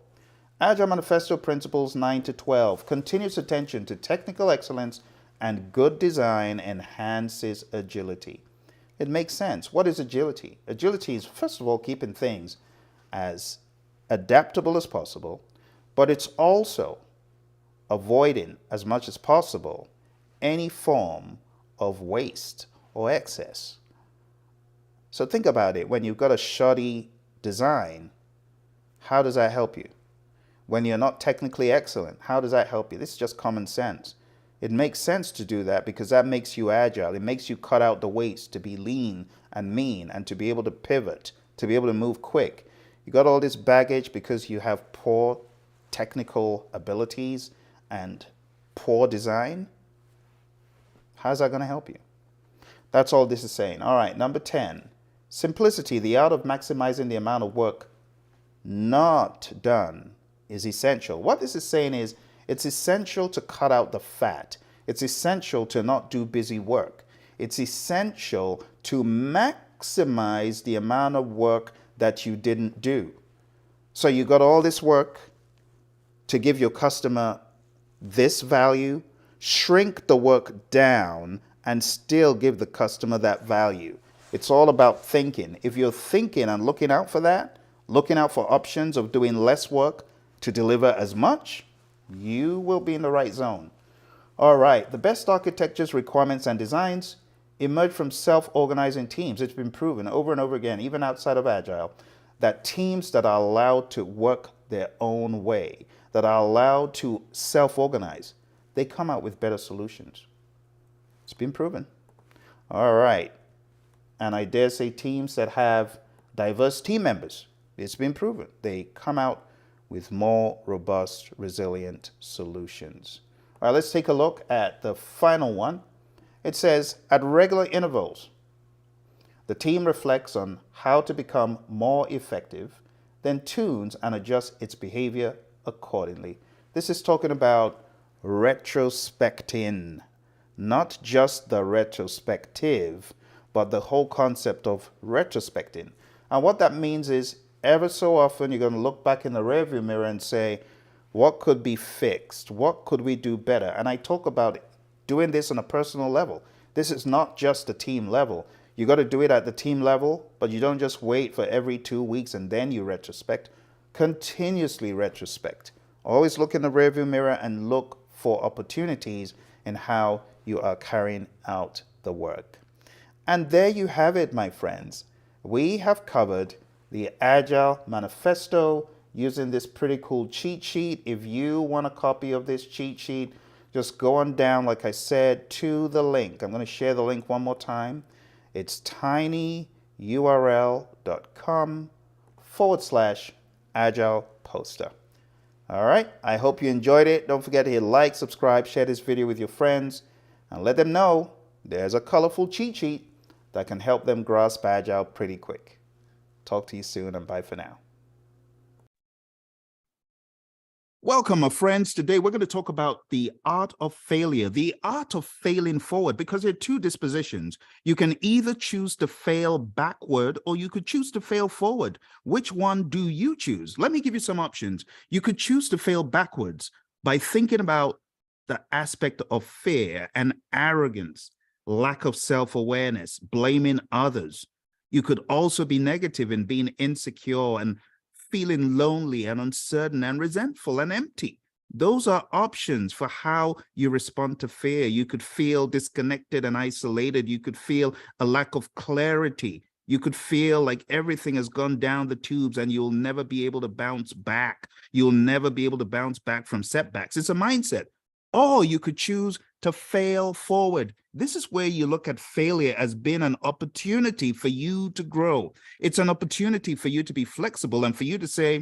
Agile Manifesto Principles 9 to 12. Continuous attention to technical excellence and good design enhances agility. It makes sense. What is agility? Agility is, first of all, keeping things as adaptable as possible, but it's also avoiding as much as possible any form of waste or excess. So think about it. When you've got a shoddy design, how does that help you? When you're not technically excellent, how does that help you? This is just common sense. It makes sense to do that because that makes you agile. It makes you cut out the waste, to be lean and mean, and to be able to pivot, to be able to move quick. You got all this baggage because you have poor technical abilities and poor design. How's that going to help you? That's all this is saying. All right, number 10. Simplicity, the art of maximizing the amount of work not done, is essential. What this is saying is it's essential to cut out the fat. It's essential to not do busy work. It's essential to maximize the amount of work that you didn't do. So you got all this work to give your customer this value, shrink the work down, and still give the customer that value. It's all about thinking. If you're thinking and looking out for that, looking out for options of doing less work to deliver as much, you will be in the right zone. All right, the best architectures, requirements, and designs emerge from self-organizing teams. It's been proven over and over again, even outside of Agile, that teams that are allowed to work their own way, that are allowed to self-organize, they come out with better solutions. It's been proven. All right. And I dare say teams that have diverse team members, it's been proven. They come out with more robust, resilient solutions. All right, let's take a look at the final one. It says, at regular intervals, the team reflects on how to become more effective, then tunes and adjusts its behavior accordingly. This is talking about retrospecting, not just the retrospective, but the whole concept of retrospecting. And what that means is ever so often you're going to look back in the rearview mirror and say, what could be fixed? What could we do better? And I talk about doing this on a personal level. This is not just a team level. You got to do it at the team level, but you don't just wait for every 2 weeks and then you retrospect. Continuously retrospect. Always look in the rearview mirror and look for opportunities in how you are carrying out the work. And there you have it, my friends. We have covered the Agile Manifesto using this pretty cool cheat sheet. If you want a copy of this cheat sheet, just go on down, like I said, to the link. I'm going to share the link one more time. It's tinyurl.com/Agile poster. All right. I hope you enjoyed it. Don't forget to hit like, subscribe, share this video with your friends, and let them know there's a colorful cheat sheet that can help them grasp Agile pretty quick. Talk to you soon, and bye for now. Welcome, my friends. Today, we're going to talk about the art of failure, the art of failing forward, because there are two dispositions. You can either choose to fail backward or you could choose to fail forward. Which one do you choose? Let me give you some options. You could choose to fail backwards by thinking about the aspect of fear and arrogance, lack of self-awareness, blaming others. You could also be negative in being insecure and feeling lonely and uncertain and resentful and empty. Those are options for how you respond to fear. You could feel disconnected and isolated. You could feel a lack of clarity. You could feel like everything has gone down the tubes and you'll never be able to bounce back. You'll never be able to bounce back from setbacks. It's a mindset. Or you could choose to fail forward. This is where you look at failure as being an opportunity for you to grow. It's an opportunity for you to be flexible and for you to say,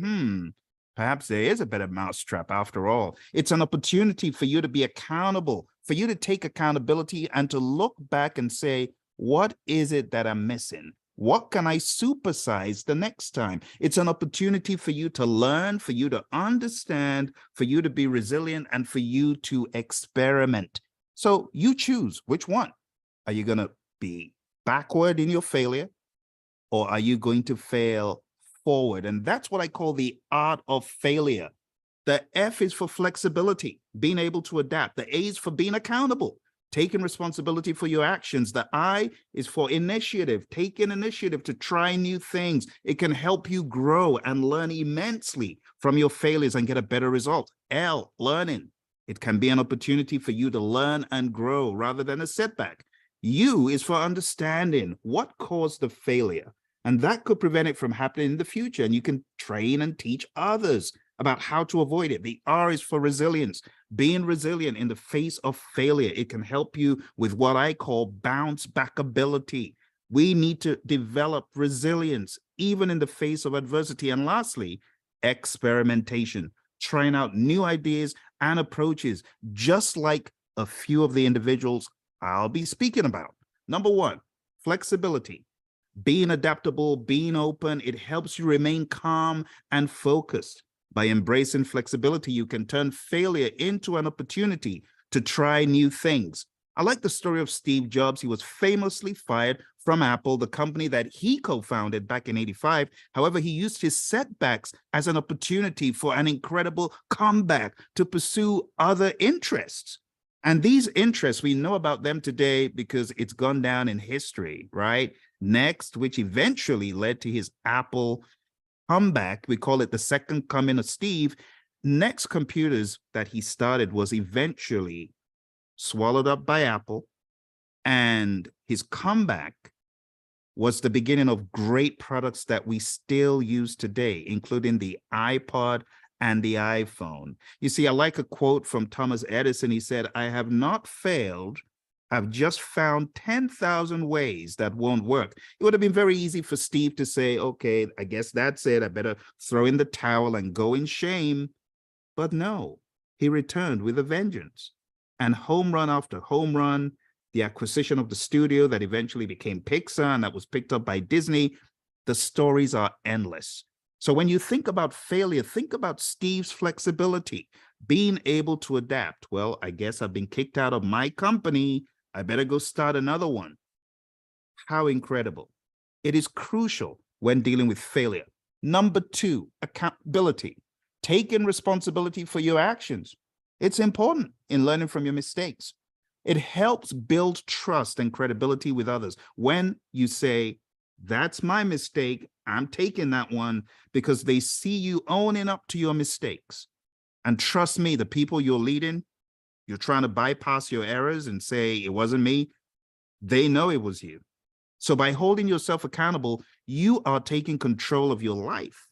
perhaps there is a better mousetrap after all. It's an opportunity for you to be accountable, for you to take accountability and to look back and say, what is it that I'm missing? What can I supersize the next time? It's an opportunity for you to learn, for you to understand, for you to be resilient, and for you to experiment. So you choose which one. Are you going to be backward in your failure, or are you going to fail forward? And that's what I call the art of failure. The F is for flexibility, being able to adapt. The A is for being accountable, taking responsibility for your actions. The I is for initiative, taking initiative to try new things. It can help you grow and learn immensely from your failures and get a better result. L, learning. It can be an opportunity for you to learn and grow rather than a setback. U is for understanding what caused the failure, and that could prevent it from happening in the future. And you can train and teach others about how to avoid it. The R is for resilience, being resilient in the face of failure. It can help you with what I call bounce back ability. We need to develop resilience even in the face of adversity. And lastly, experimentation, trying out new ideas and approaches, just like a few of the individuals I'll be speaking about. Number one, flexibility, being adaptable, being open. It helps you remain calm and focused. By embracing flexibility, you can turn failure into an opportunity to try new things. I like the story of Steve Jobs. He was famously fired from Apple, the company that he co-founded back in '85. However, he used his setbacks as an opportunity for an incredible comeback to pursue other interests. And these interests, we know about them today because it's gone down in history, right? Next, which eventually led to his Apple comeback. We call it the second coming of Steve. Next computers that he started was eventually swallowed up by Apple, and his comeback was the beginning of great products that we still use today, including the iPod and the iPhone. You see, I like a quote from Thomas Edison. He said, "I have not failed. I've just found 10,000 ways that won't work." It would have been very easy for Steve to say, okay, I guess that's it. I better throw in the towel and go in shame. But no, he returned with a vengeance. And home run after home run, the acquisition of the studio that eventually became Pixar and that was picked up by Disney, the stories are endless. So when you think about failure, think about Steve's flexibility, being able to adapt. Well, I guess I've been kicked out of my company. I better go start another one. How incredible. It is crucial when dealing with failure. Number two, accountability, taking responsibility for your actions. It's important in learning from your mistakes. It helps build trust and credibility with others. When you say, that's my mistake, I'm taking that one, because they see you owning up to your mistakes. And trust me, the people you're leading, you're trying to bypass your errors and say, it wasn't me. They know it was you. So by holding yourself accountable, you are taking control of your life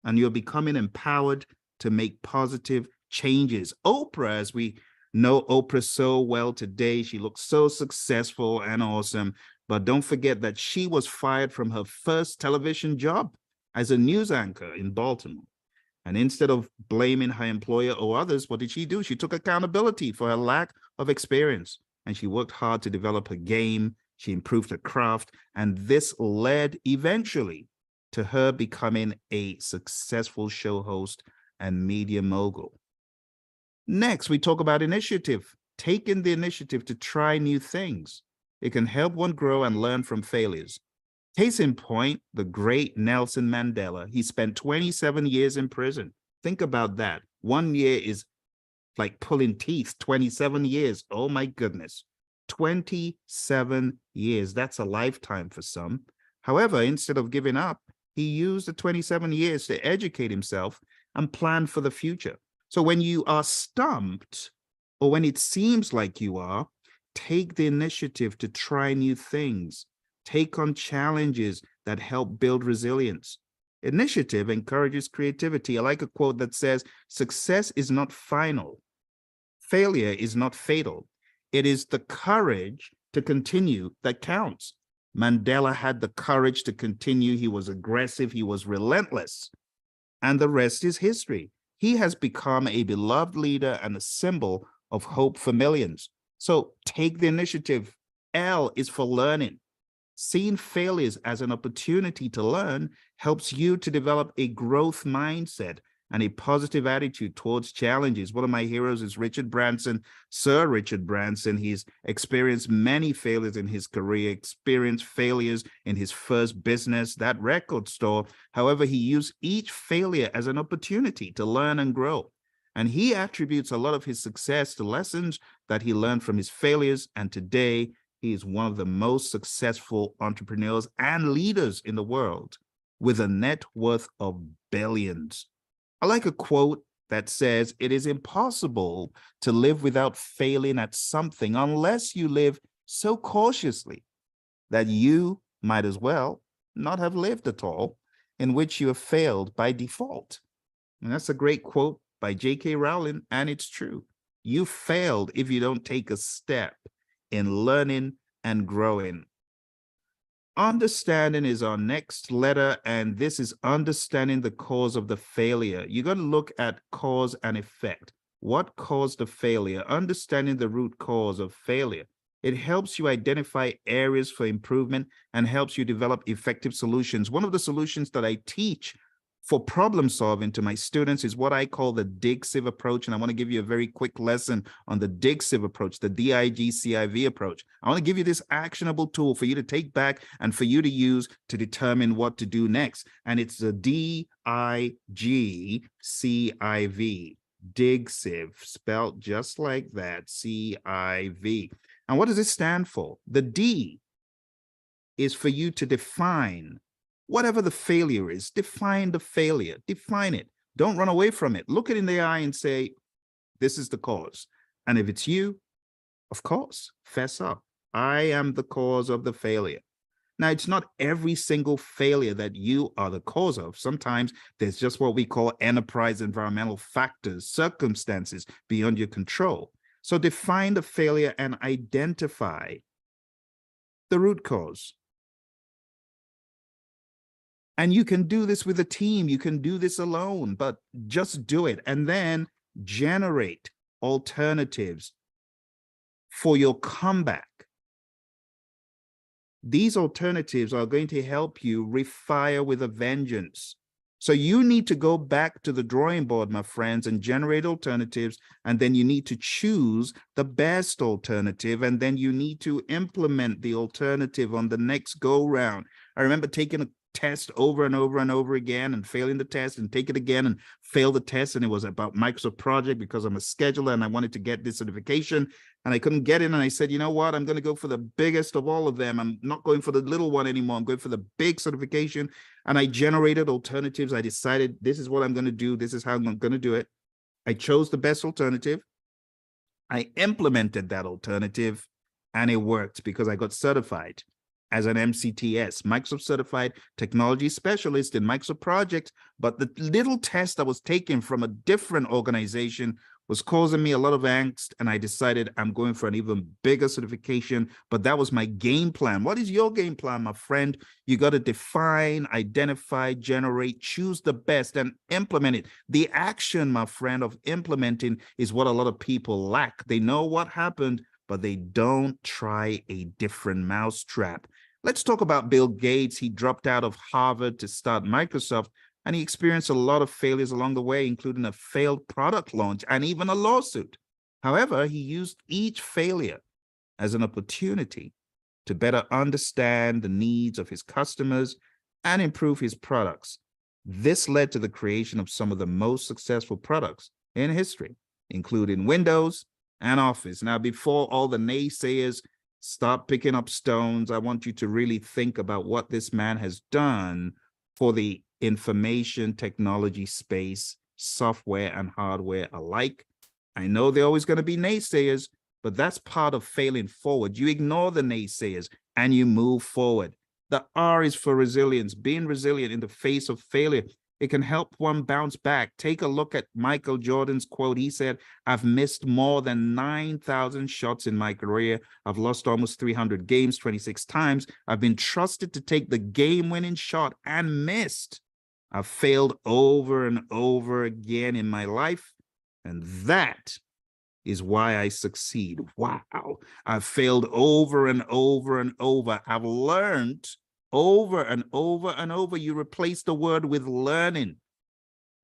and you're becoming empowered to make positive changes. Oprah, as we know Oprah so well today, she looks so successful and awesome. But don't forget that she was fired from her first television job as a news anchor in Baltimore. And instead of blaming her employer or others, what did she do? She took accountability for her lack of experience, and she worked hard to develop her game. She improved her craft, and this led eventually to her becoming a successful show host and media mogul. Next, we talk about initiative, taking the initiative to try new things. It can help one grow and learn from failures. Case in point, the great Nelson Mandela. He spent 27 years in prison. Think about that. 1 year is like pulling teeth. 27 years. Oh my goodness. 27 years. That's a lifetime for some. However, instead of giving up, he used the 27 years to educate himself and plan for the future. So when you are stumped, or when it seems like you are, take the initiative to try new things. Take on challenges that help build resilience. Initiative encourages creativity. I like a quote that says, success is not final. Failure is not fatal. It is the courage to continue that counts. Mandela had the courage to continue. He was aggressive. He was relentless. And the rest is history. He has become a beloved leader and a symbol of hope for millions. So take the initiative. L is for learning. Seeing failures as an opportunity to learn helps you to develop a growth mindset and a positive attitude towards challenges. One of my heroes is Richard Branson, Sir Richard Branson. He's experienced many failures in his career, experienced failures in his first business, that record store. However, he used each failure as an opportunity to learn and grow. And he attributes a lot of his success to lessons that he learned from his failures. And today, he is one of the most successful entrepreneurs and leaders in the world with a net worth of billions. I like a quote that says, "It is impossible to live without failing at something unless you live so cautiously that you might as well not have lived at all, in which you have failed by default." And that's a great quote by J.K. Rowling, and it's true. You failed if you don't take a step in learning and growing. Understanding is our next letter, and this is understanding the cause of the failure. You got to look at cause and effect. What caused the failure? Understanding the root cause of failure. It helps you identify areas for improvement and helps you develop effective solutions. One of the solutions that I teach for problem solving to my students is what I call the DIGCIV approach. And I want to give you a very quick lesson on the DIGCIV approach, the DIGCIV approach. I want to give you this actionable tool for you to take back and for you to use to determine what to do next. And it's the DIGCIV, DIGCIV, spelled just like that, CIV. And what does it stand for? The D is for you to define whatever the failure is. Define the failure, define it. Don't run away from it. Look it in the eye and say, this is the cause. And if it's you, of course, fess up. I am the cause of the failure. Now, it's not every single failure that you are the cause of. Sometimes there's just what we call enterprise environmental factors, circumstances beyond your control. So define the failure and identify the root cause. And you can do this with a team. You can do this alone, but just do it. And then generate alternatives for your comeback. These alternatives are going to help you refire with a vengeance. So you need to go back to the drawing board, my friends, and generate alternatives. And then you need to choose the best alternative. And then you need to implement the alternative on the next go round. I remember taking a test over and over and over again and failing the test and take it again and fail the test. And it was about Microsoft Project because I'm a scheduler and I wanted to get this certification and I couldn't get it. And I said, you know what? I'm going to go for the biggest of all of them. I'm not going for the little one anymore. I'm going for the big certification. And I generated alternatives. I decided this is what I'm going to do. This is how I'm going to do it. I chose the best alternative. I implemented that alternative and it worked because I got certified as an MCTS, Microsoft Certified Technology Specialist in Microsoft Project. But the little test I was taking from a different organization was causing me a lot of angst. And I decided I'm going for an even bigger certification. But that was my game plan. What is your game plan, my friend? You got to define, identify, generate, choose the best and implement it. The action, my friend, of implementing is what a lot of people lack. They know what happened, but they don't try a different mousetrap. Let's talk about Bill Gates. He dropped out of Harvard to start Microsoft, and he experienced a lot of failures along the way, including a failed product launch and even a lawsuit. However, he used each failure as an opportunity to better understand the needs of his customers and improve his products. This led to the creation of some of the most successful products in history, including Windows and Office. Now, before all the naysayers start picking up stones, I want you to really think about what this man has done for the information technology space, software and hardware alike. I know there are always going to be naysayers, but that's part of failing forward. You ignore the naysayers and you move forward. The R is for resilience, being resilient in the face of failure. It can help one bounce back. Take a look at Michael Jordan's quote. He said, I've missed more than 9,000 shots in my career. I've lost almost 300 games 26 times. I've been trusted to take the game-winning shot and missed. I've failed over and over again in my life, and that is why I succeed. Wow. I've failed over and over and over. I've learned over and over and over. You replace the word with learning.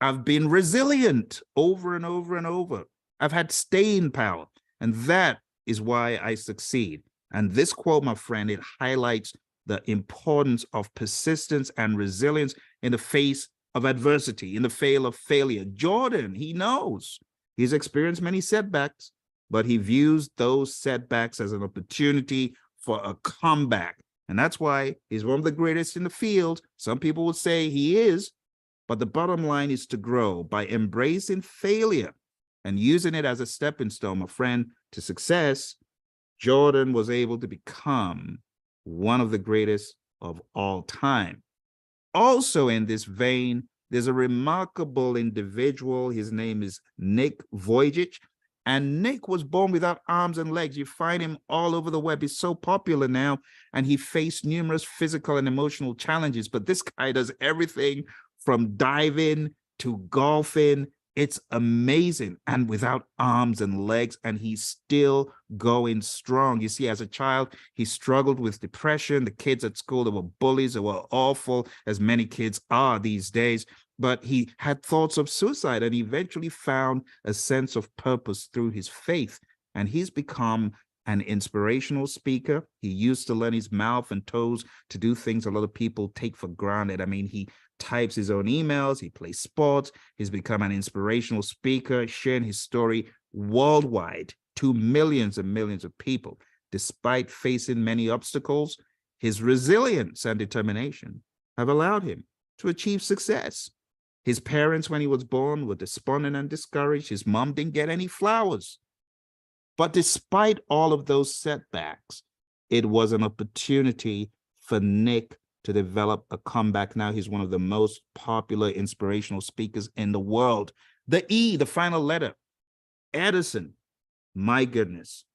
I've been resilient over and over and over. I've had staying power. And that is why I succeed. And this quote, my friend, it highlights the importance of persistence and resilience in the face of adversity, in the face of failure. Jordan, he knows. He's experienced many setbacks, but he views those setbacks as an opportunity for a comeback. And that's why he's one of the greatest in the field. Some people would say he is, but the bottom line is to grow by embracing failure and using it as a stepping stone, my friend, to success. Jordan was able to become one of the greatest of all time. Also in this vein, there's a remarkable individual. His name is Nick Vujicic. And Nick was born without arms and legs. You find him all over the web. He's so popular now, and he faced numerous physical and emotional challenges. But this guy does everything from diving to golfing. It's amazing. And without arms and legs, and he's still going strong. You see, as a child, he struggled with depression. The kids at school, they were bullies. They were awful, as many kids are these days. But he had thoughts of suicide, and he eventually found a sense of purpose through his faith. And he's become an inspirational speaker. He used to learn his mouth and toes to do things a lot of people take for granted. I mean, he types his own emails, he plays sports, he's become an inspirational speaker, sharing his story worldwide to millions and millions of people. Despite facing many obstacles, his resilience and determination have allowed him to achieve success. His parents, when he was born, were despondent and discouraged. His mom didn't get any flowers. But despite all of those setbacks, it was an opportunity for Nick to develop a comeback. Now he's one of the most popular inspirational speakers in the world. The E, the final letter, Edison. My goodness,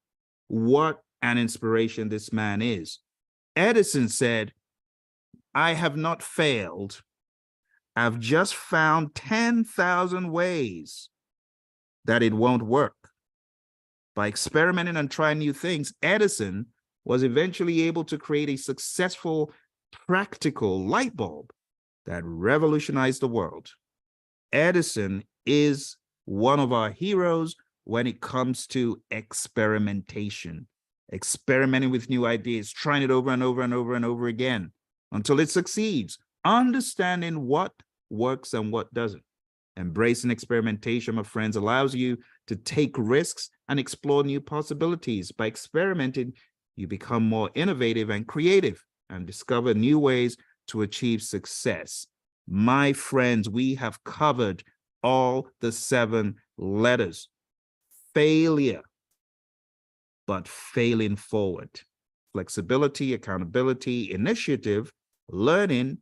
what an inspiration this man is. Edison said, "I have not failed. I've just found 10,000 ways that it won't work." By experimenting and trying new things, Edison was eventually able to create a successful practical light bulb that revolutionized the world. Edison is one of our heroes when it comes to experimentation, experimenting with new ideas, trying it over and over and over and over again until it succeeds, understanding what works and what doesn't. Embracing experimentation, my friends, allows you to take risks and explore new possibilities. By experimenting, you become more innovative and creative and discover new ways to achieve success. My friends, we have covered all the 7 letters. Failure, but failing forward. Flexibility, accountability, initiative, learning,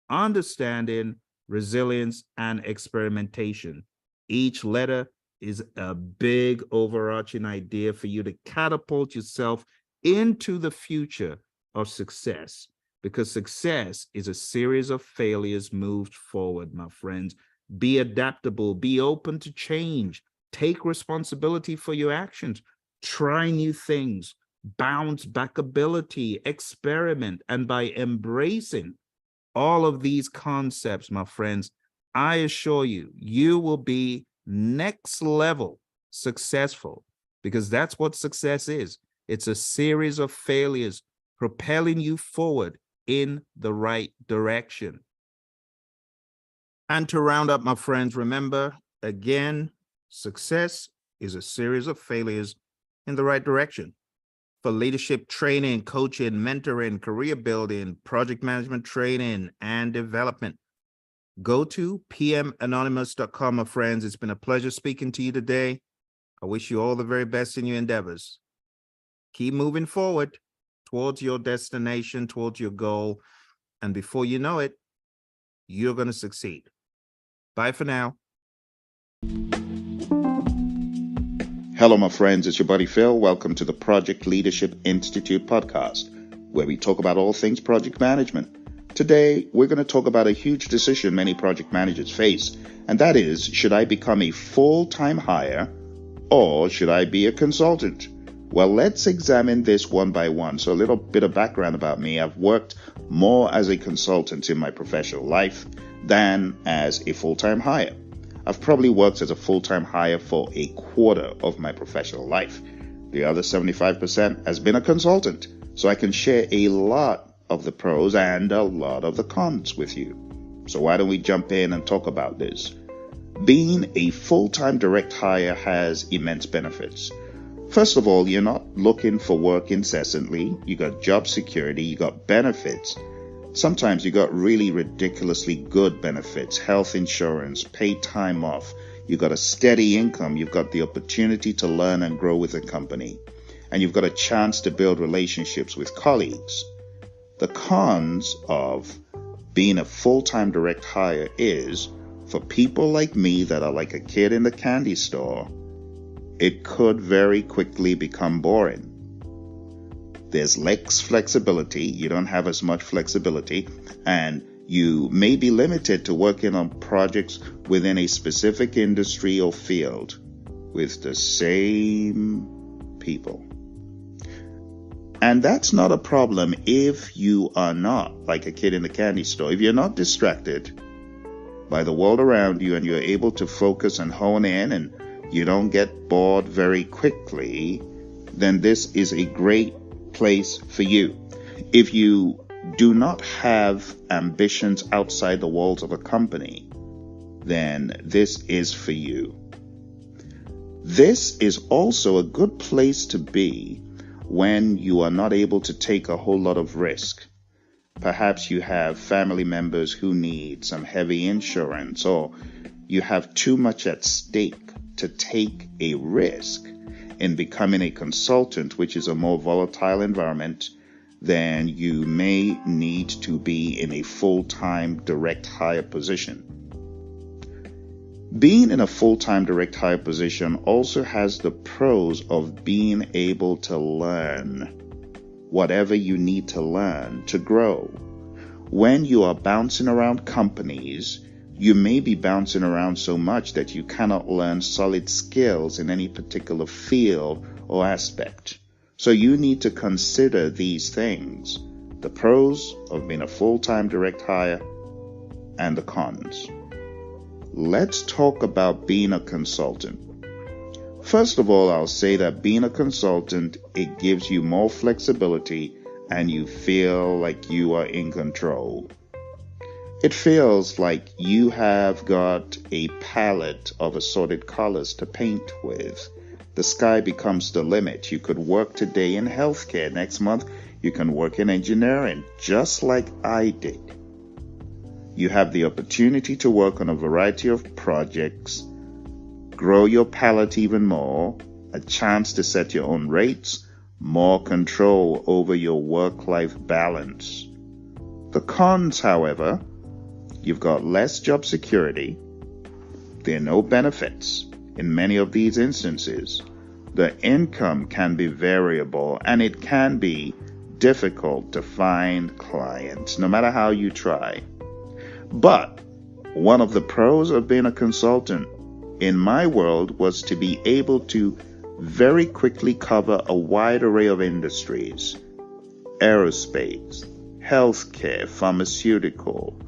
understanding, resilience, and experimentation. Each letter is a big overarching idea for you to catapult yourself into the future of success, because success is a series of failures moved forward, my friends. Be adaptable, be open to change, take responsibility for your actions, try new things, bounce back ability, experiment, and by embracing all of these concepts, my friends, I assure you, you will be next level successful, because that's what success is. It's a series of failures propelling you forward in the right direction. And to round up, my friends, remember, again, success is a series of failures in the right direction. For leadership training, coaching, mentoring, career building, project management training, and development, go to pmanonymous.com, my friends. It's been a pleasure speaking to you today. I wish you all the very best in your endeavors. Keep moving forward towards your destination, towards your goal. And before you know it, you're going to succeed. Bye for now. Hello, my friends. It's your buddy Phil. Welcome to the Project Leadership Institute podcast, where we talk about all things project management. Today, we're going to talk about a huge decision many project managers face, and that is, should I become a full-time hire or should I be a consultant? Well, let's examine this one by one. So a little bit of background about me. I've worked more as a consultant in my professional life than as a full-time hire. I've probably worked as a full-time hire for a quarter of my professional life. The other 75% has been a consultant, so I can share a lot of the pros and a lot of the cons with you. So why don't we jump in and talk about this? Being a full-time direct hire has immense benefits. First of all, you're not looking for work incessantly. You got job security, you got benefits. Sometimes you got really ridiculously good benefits, health insurance, paid time off. You got a steady income. You've got the opportunity to learn and grow with the company. And you've got a chance to build relationships with colleagues. The cons of being a full-time direct hire is, for people like me that are like a kid in the candy store, it could very quickly become boring. There's less flexibility. You don't have as much flexibility, and you may be limited to working on projects within a specific industry or field with the same people. And that's not a problem if you are not like a kid in the candy store. If you're not distracted by the world around you and you're able to focus and hone in and you don't get bored very quickly, then this is a great place for you. If you do not have ambitions outside the walls of a company, then this is for you. This is also a good place to be when you are not able to take a whole lot of risk. Perhaps you have family members who need some heavy insurance, or you have too much at stake to take a risk in becoming a consultant, which is a more volatile environment. Then you may need to be in a full-time direct hire position. Being in a full-time direct hire position also has the pros of being able to learn whatever you need to learn to grow. When you are bouncing around companies, you may be bouncing around so much that you cannot learn solid skills in any particular field or aspect. So you need to consider these things, the pros of being a full-time direct hire and the cons. Let's talk about being a consultant. First of all, I'll say that being a consultant, it gives you more flexibility and you feel like you are in control. It feels like you have got a palette of assorted colors to paint with. The sky becomes the limit. You could work today in healthcare. Next month, you can work in engineering, just like I did. You have the opportunity to work on a variety of projects, grow your palette even more, a chance to set your own rates, more control over your work-life balance. The cons, however, you've got less job security. There are no benefits. In many of these instances, the income can be variable and it can be difficult to find clients, no matter how you try. But one of the pros of being a consultant in my world was to be able to very quickly cover a wide array of industries: aerospace, healthcare, pharmaceutical,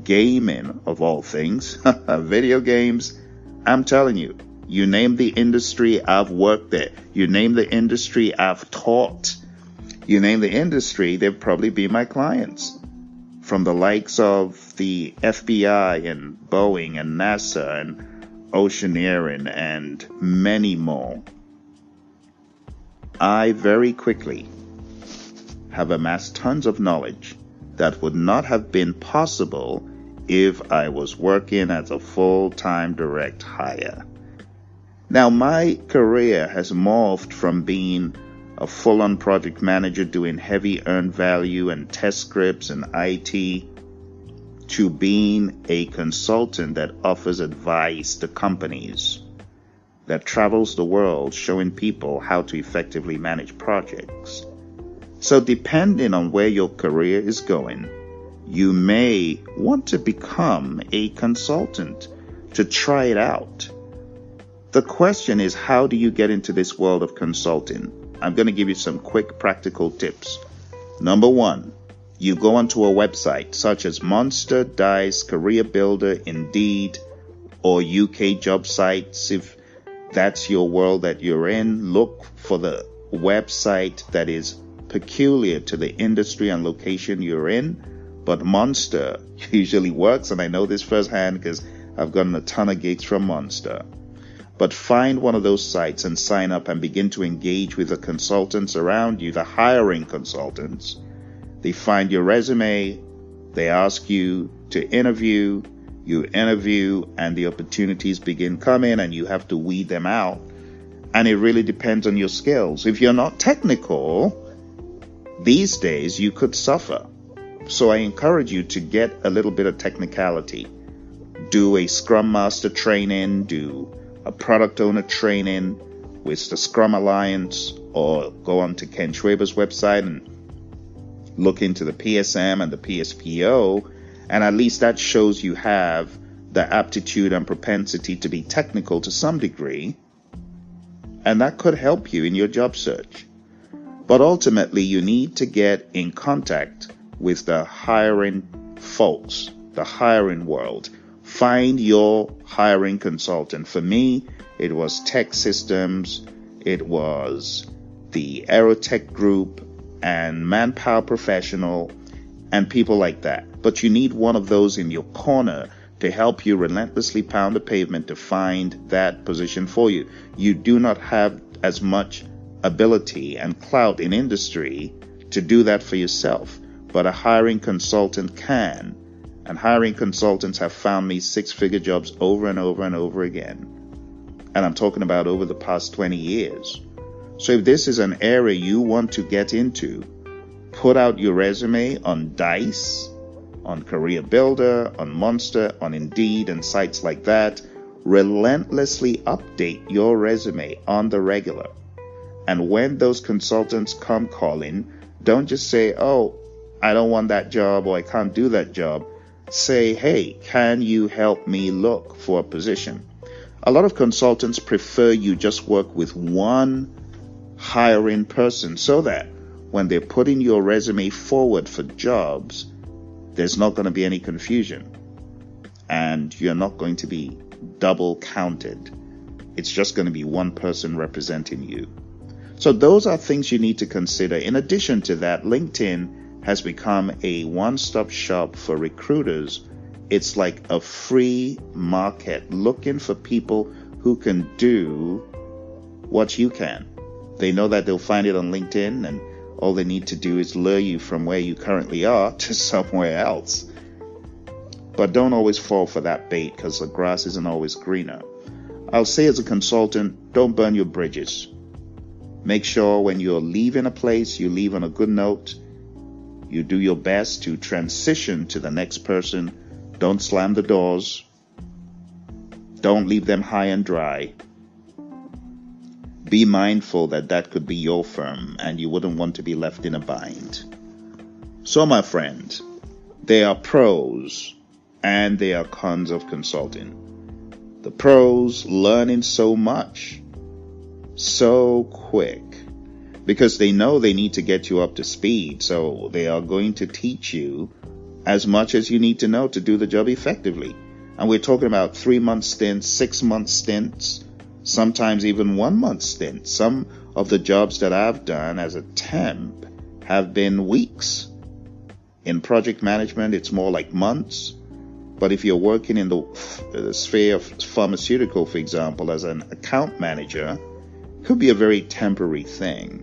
gaming, of all things, video games. I'm telling you, you name the industry, I've worked there. You name the industry, I've taught. You name the industry, they'll probably be my clients. From the likes of the FBI and Boeing and NASA and Oceaneering and many more. I very quickly have amassed tons of knowledge that would not have been possible if I was working as a full-time direct hire. Now, my career has morphed from being a full-on project manager doing heavy earned value and test scripts and IT, to being a consultant that offers advice to companies, that travels the world showing people how to effectively manage projects. So depending on where your career is going, you may want to become a consultant to try it out. The question is, how do you get into this world of consulting? I'm going to give you some quick practical tips. Number one, you go onto a website such as Monster, Dice, Career Builder, Indeed, or UK job sites. If that's your world that you're in, look for the website that is peculiar to the industry and location you're in. But Monster usually works, and I know this firsthand because I've gotten a ton of gigs from Monster. But find one of those sites and sign up and begin to engage with the consultants around you, the hiring consultants. They find your resume, they ask you to interview, you interview, and the opportunities begin coming, and you have to weed them out. And it really depends on your skills. If you're not technical, these days you could suffer. So I encourage you to get a little bit of technicality. Do a Scrum Master training, do a product owner training with the Scrum Alliance, or go on to Ken Schwaber's website and look into the PSM and the PSPO, and at least that shows you have the aptitude and propensity to be technical to some degree, and that could help you in your job search. But ultimately, you need to get in contact with the hiring folks, the hiring world. Find your hiring consultant. For me, it was Tech Systems, it was the Aerotech Group, and Manpower Professional, and people like that. But you need one of those in your corner to help you relentlessly pound the pavement to find that position for you. You do not have as much ability and clout in industry to do that for yourself, but a hiring consultant can. And hiring consultants have found me six-figure jobs over and over and over again. And I'm talking about over the past 20 years. So if this is an area you want to get into, put out your resume on Dice, on Career Builder, on Monster, on Indeed, and sites like that. Relentlessly update your resume on the regular. And when those consultants come calling, don't just say, oh, I don't want that job, or I can't do that job. Say, hey, can you help me look for a position? A lot of consultants prefer you just work with one hiring person so that when they're putting your resume forward for jobs, there's not going to be any confusion and you're not going to be double counted. It's just going to be one person representing you. So those are things you need to consider. In addition to that, LinkedIn has become a one-stop shop for recruiters. It's like a free market looking for people who can do what you can. They know that they'll find it on LinkedIn, and all they need to do is lure you from where you currently are to somewhere else. But don't always fall for that bait, because the grass isn't always greener. I'll say as a consultant, don't burn your bridges. Make sure when you're leaving a place, you leave on a good note. You do your best to transition to the next person. Don't slam the doors. Don't leave them high and dry. Be mindful that that could be your firm and you wouldn't want to be left in a bind. So, my friend, there are pros and there are cons of consulting. The pros, learning so much, so quick, because they know they need to get you up to speed. So they are going to teach you as much as you need to know to do the job effectively. And we're talking about 3-month stints, 6-month stints, sometimes even 1-month stints. Some of the jobs that I've done as a temp have been weeks. In project management, it's more like months. But if you're working in the sphere of pharmaceutical, for example, as an account manager, it could be a very temporary thing.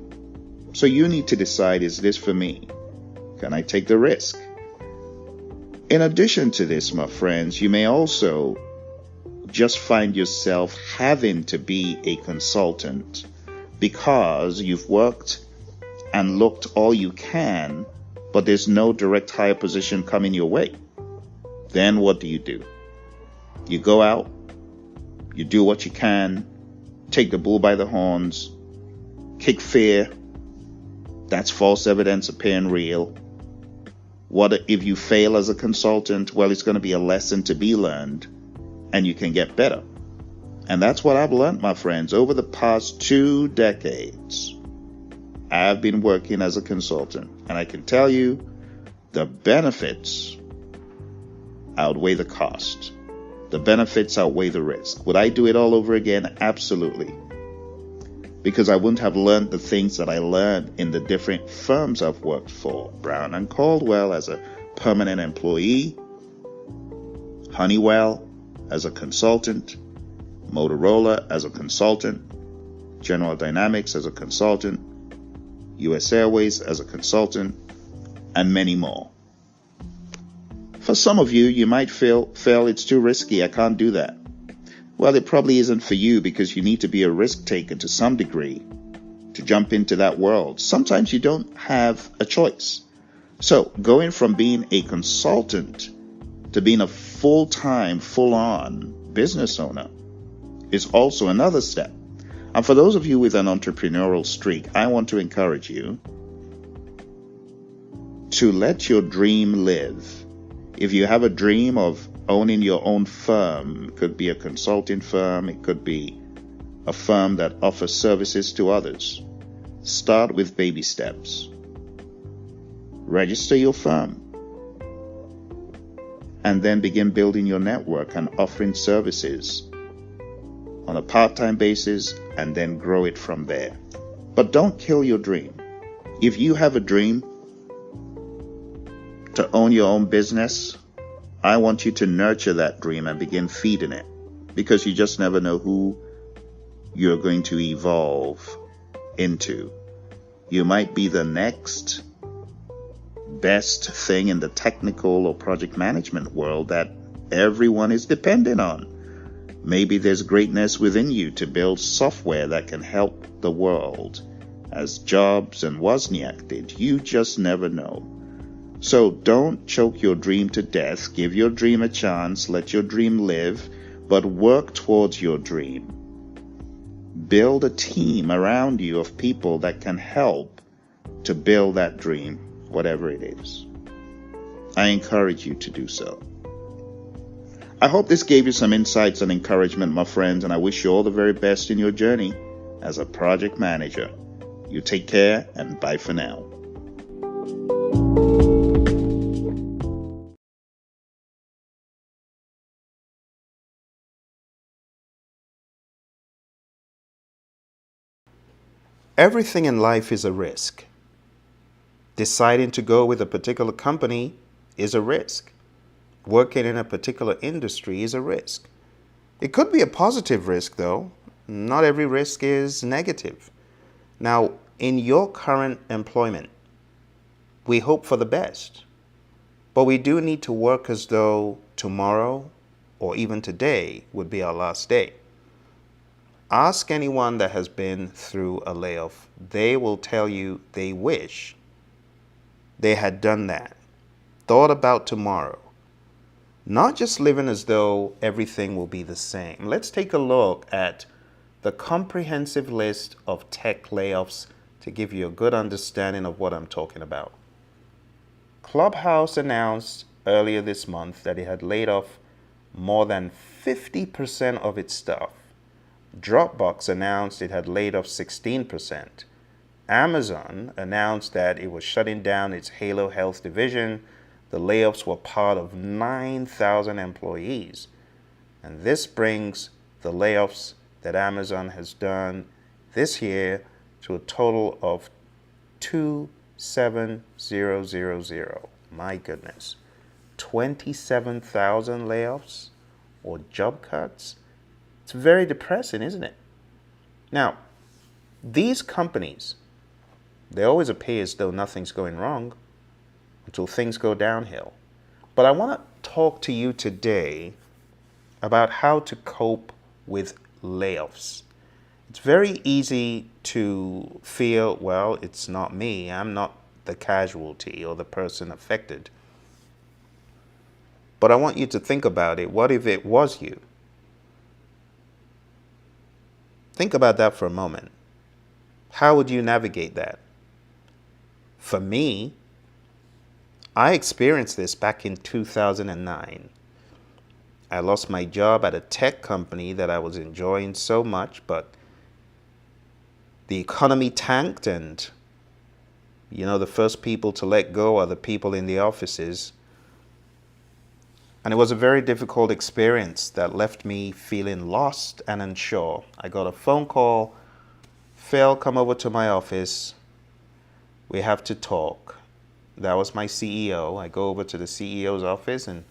So you need to decide, is this for me? Can I take the risk? In addition to this, my friends, you may also just find yourself having to be a consultant because you've worked and looked all you can, but there's no direct hire position coming your way. Then what do? You go out, you do what you can, take the bull by the horns, kick fear. That's false evidence appearing real. What if you fail as a consultant? Well, it's going to be a lesson to be learned, and you can get better. And that's what I've learned, my friends. Over the past 2 decades, I've been working as a consultant, and I can tell you the benefits outweigh the cost. The benefits outweigh the risk. Would I do it all over again? Absolutely. Because I wouldn't have learned the things that I learned in the different firms I've worked for. Brown and Caldwell as a permanent employee, Honeywell as a consultant, Motorola as a consultant, General Dynamics as a consultant, US Airways as a consultant, and many more. For some of you, you might feel it's too risky, I can't do that. Well, it probably isn't for you because you need to be a risk taker to some degree to jump into that world. Sometimes you don't have a choice. So going from being a consultant to being a full-time, full-on business owner is also another step. And for those of you with an entrepreneurial streak, I want to encourage you to let your dream live. If you have a dream of owning your own firm, it could be a consulting firm, it could be a firm that offers services to others. Start with baby steps. Register your firm. And then begin building your network and offering services on a part-time basis and then grow it from there. But don't kill your dream. If you have a dream to own your own business, I want you to nurture that dream and begin feeding it, because you just never know who you're going to evolve into. You might be the next best thing in the technical or project management world that everyone is dependent on. Maybe there's greatness within you to build software that can help the world, as Jobs and Wozniak did. You just never know. So don't choke your dream to death. Give your dream a chance. Let your dream live, but work towards your dream. Build a team around you of people that can help to build that dream, whatever it is. I encourage you to do so. I hope this gave you some insights and encouragement, my friends, and I wish you all the very best in your journey as a project manager. You take care and bye for now. Everything in life is a risk. Deciding to go with a particular company is a risk. Working in a particular industry is a risk. It could be a positive risk, though. Not every risk is negative. Now, in your current employment, we hope for the best, but we do need to work as though tomorrow or even today would be our last day. Ask anyone that has been through a layoff. They will tell you they wish they had done that, thought about tomorrow, not just living as though everything will be the same. Let's take a look at the comprehensive list of tech layoffs to give you a good understanding of what I'm talking about. Clubhouse announced earlier this month that it had laid off more than 50% of its staff. Dropbox announced it had laid off 16%. Amazon announced that it was shutting down its Halo Health division. The layoffs were part of 9,000 employees. And this brings the layoffs that Amazon has done this year to a total of 27,000. My goodness. 27,000 layoffs or job cuts? It's very depressing, isn't it? Now, these companies, they always appear as though nothing's going wrong until things go downhill. But I want to talk to you today about how to cope with layoffs. It's very easy to feel, well, it's not me. I'm not the casualty or the person affected. But I want you to think about it. What if it was you? Think about that for a moment. How would you navigate that? For me, I experienced this back in 2009. I lost my job at a tech company that I was enjoying so much, but the economy tanked, and the first people to let go are the people in the offices. And it was a very difficult experience that left me feeling lost and unsure. I got a phone call, Phil, come over to my office. We have to talk. That was my CEO. I go over to the CEO's office and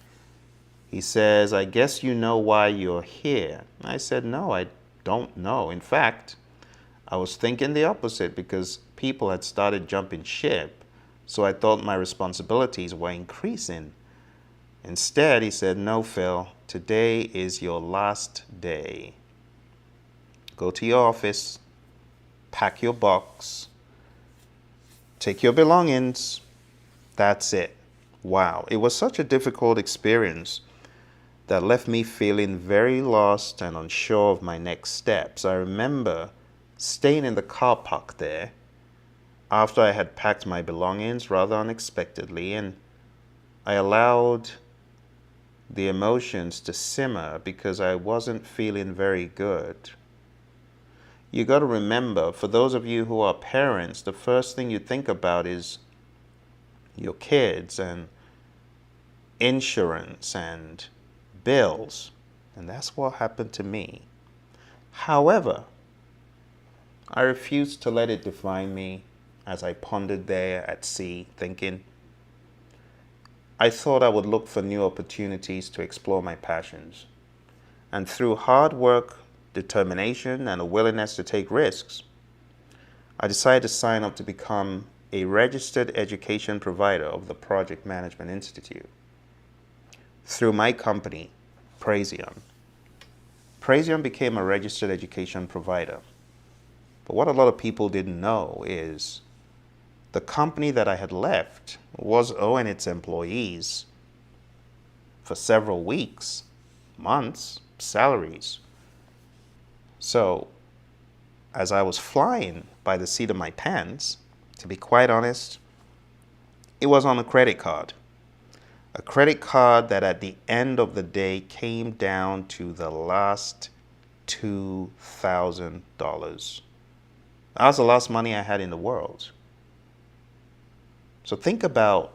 he says, I guess you know why you're here. I said, no, I don't know. In fact, I was thinking the opposite because people had started jumping ship. So I thought my responsibilities were increasing. Instead, he said, no, Phil, today is your last day. Go to your office, pack your box, take your belongings. That's it. Wow. It was such a difficult experience that left me feeling very lost and unsure of my next steps. I remember staying in the car park there after I had packed my belongings rather unexpectedly, and I allowed the emotions to simmer because I wasn't feeling very good. You got to remember, for those of you who are parents, the first thing you think about is your kids and insurance and bills. And that's what happened to me. However, I refused to let it define me as I pondered there at sea, thinking. I thought I would look for new opportunities to explore my passions. And through hard work, determination, and a willingness to take risks, I decided to sign up to become a registered education provider of the Project Management Institute through my company, Praizion. Praizion became a registered education provider. But what a lot of people didn't know is the company that I had left was owing its employees for several weeks, months, salaries. So, as I was flying by the seat of my pants, to be quite honest, it was on a credit card. A credit card that at the end of the day came down to the last $2,000. That was the last money I had in the world. So think about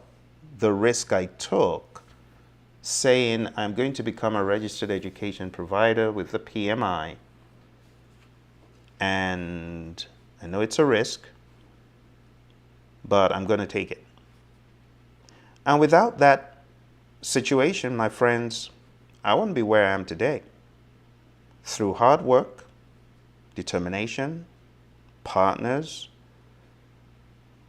the risk I took saying I'm going to become a registered education provider with the PMI. And I know it's a risk, but I'm going to take it. And without that situation, my friends, I wouldn't be where I am today. Through hard work, determination, partners,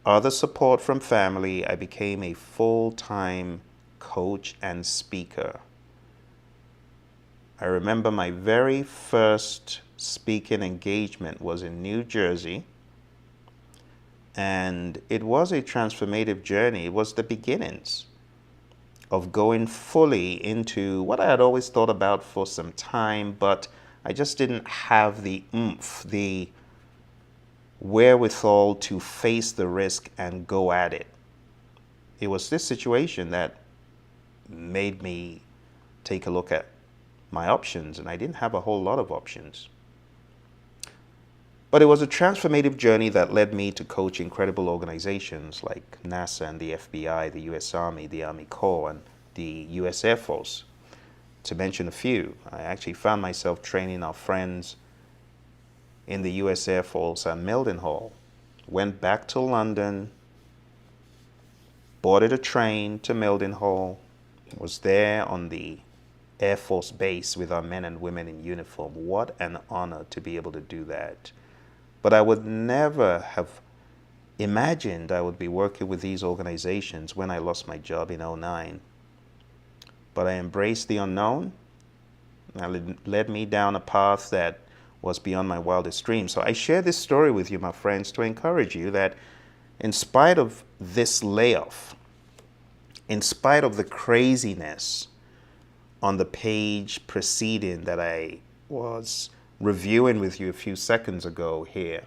other support from family, I became a full-time coach and speaker. I remember my very first speaking engagement was in New Jersey, and it was a transformative journey. It was the beginnings of going fully into what I had always thought about for some time, but I just didn't have the oomph, the wherewithal to face the risk and go at it. It was this situation that made me take a look at my options, and I didn't have a whole lot of options. But it was a transformative journey that led me to coach incredible organizations like NASA and the FBI, the US Army, the Army Corps, and the US Air Force, to mention a few. I actually found myself training our friends in the US Air Force at Mildenhall. Went back to London, boarded a train to Mildenhall, was there on the Air Force base with our men and women in uniform. What an honor to be able to do that. But I would never have imagined I would be working with these organizations when I lost my job in 2009. But I embraced the unknown, and it led me down a path that was beyond my wildest dreams. So I share this story with you, my friends, to encourage you that in spite of this layoff, in spite of the craziness on the page preceding that I was reviewing with you a few seconds ago here,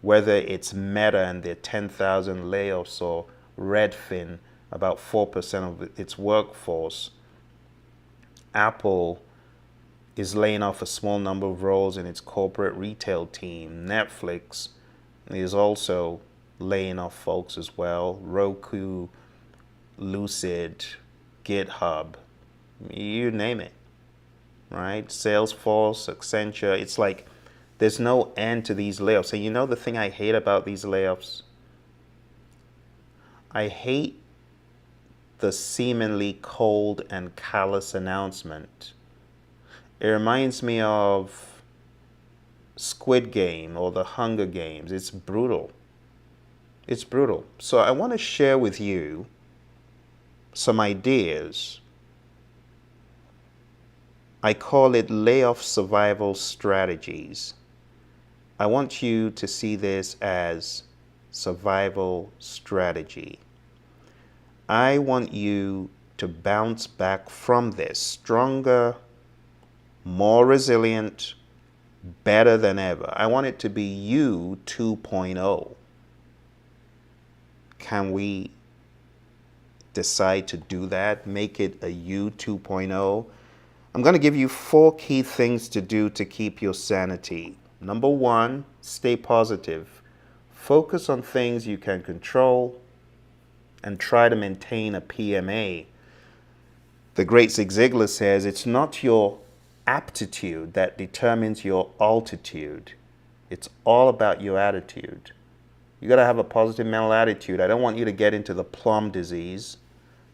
whether it's Meta and their 10,000 layoffs or Redfin, about 4% of its workforce, Apple is laying off a small number of roles in its corporate retail team. Netflix is also laying off folks as well. Roku, Lucid, GitHub, you name it, right? Salesforce, Accenture, it's like there's no end to these layoffs. And you know the thing I hate about these layoffs? I hate the seemingly cold and callous announcement. It reminds me of Squid Game or the Hunger Games. It's brutal. It's brutal. So I want to share with you some ideas. I call it layoff survival strategies. I want you to see this as survival strategy. I want you to bounce back from this stronger, more resilient, better than ever. I want it to be you 2.0. Can we decide to do that? Make it a you 2.0? I'm going to give you 4 key things to do to keep your sanity. Number 1, stay positive. Focus on things you can control and try to maintain a PMA. The great Zig Ziglar says it's not your aptitude that determines your altitude. It's all about your attitude. You got to have a positive mental attitude. I don't want you to get into the plum disease,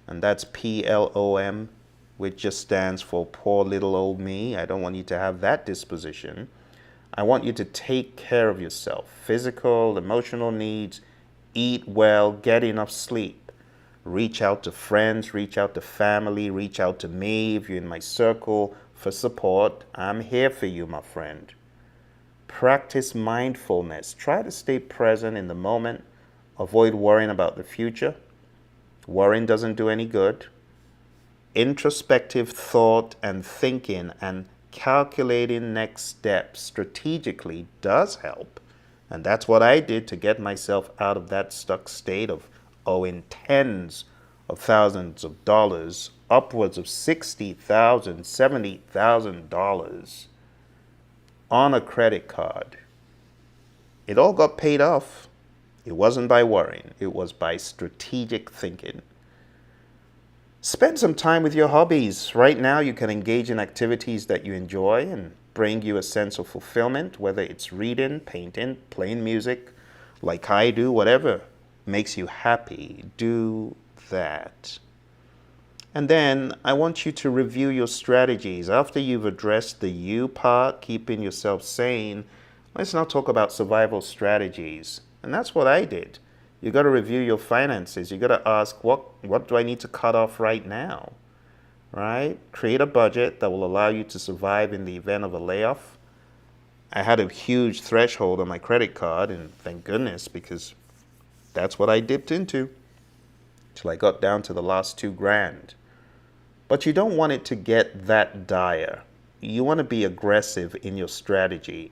and that's PLOM, which just stands for poor little old me. I don't want you to have that disposition. I want you to take care of yourself. Physical, emotional needs, eat well, get enough sleep. Reach out to friends, reach out to family, reach out to me if you're in my circle for support. I'm here for you, my friend. Practice mindfulness. Try to stay present in the moment. Avoid worrying about the future. Worrying doesn't do any good. Introspective thought and thinking and calculating next steps strategically does help. And that's what I did to get myself out of that stuck state of owing tens of thousands of dollars, upwards of $60,000, $70,000 on a credit card. It all got paid off. It wasn't by worrying. It was by strategic thinking. Spend some time with your hobbies. Right now, you can engage in activities that you enjoy and bring you a sense of fulfillment, whether it's reading, painting, playing music, like I do, whatever makes you happy. Do that. And then I want you to review your strategies. After you've addressed the you part, keeping yourself sane, let's now talk about survival strategies. And that's what I did. You got to review your finances. You got to ask, what do I need to cut off right now? Right? Create a budget that will allow you to survive in the event of a layoff. I had a huge threshold on my credit card, and thank goodness, because that's what I dipped into till I got down to the last $2,000. But you don't want it to get that dire. You want to be aggressive in your strategy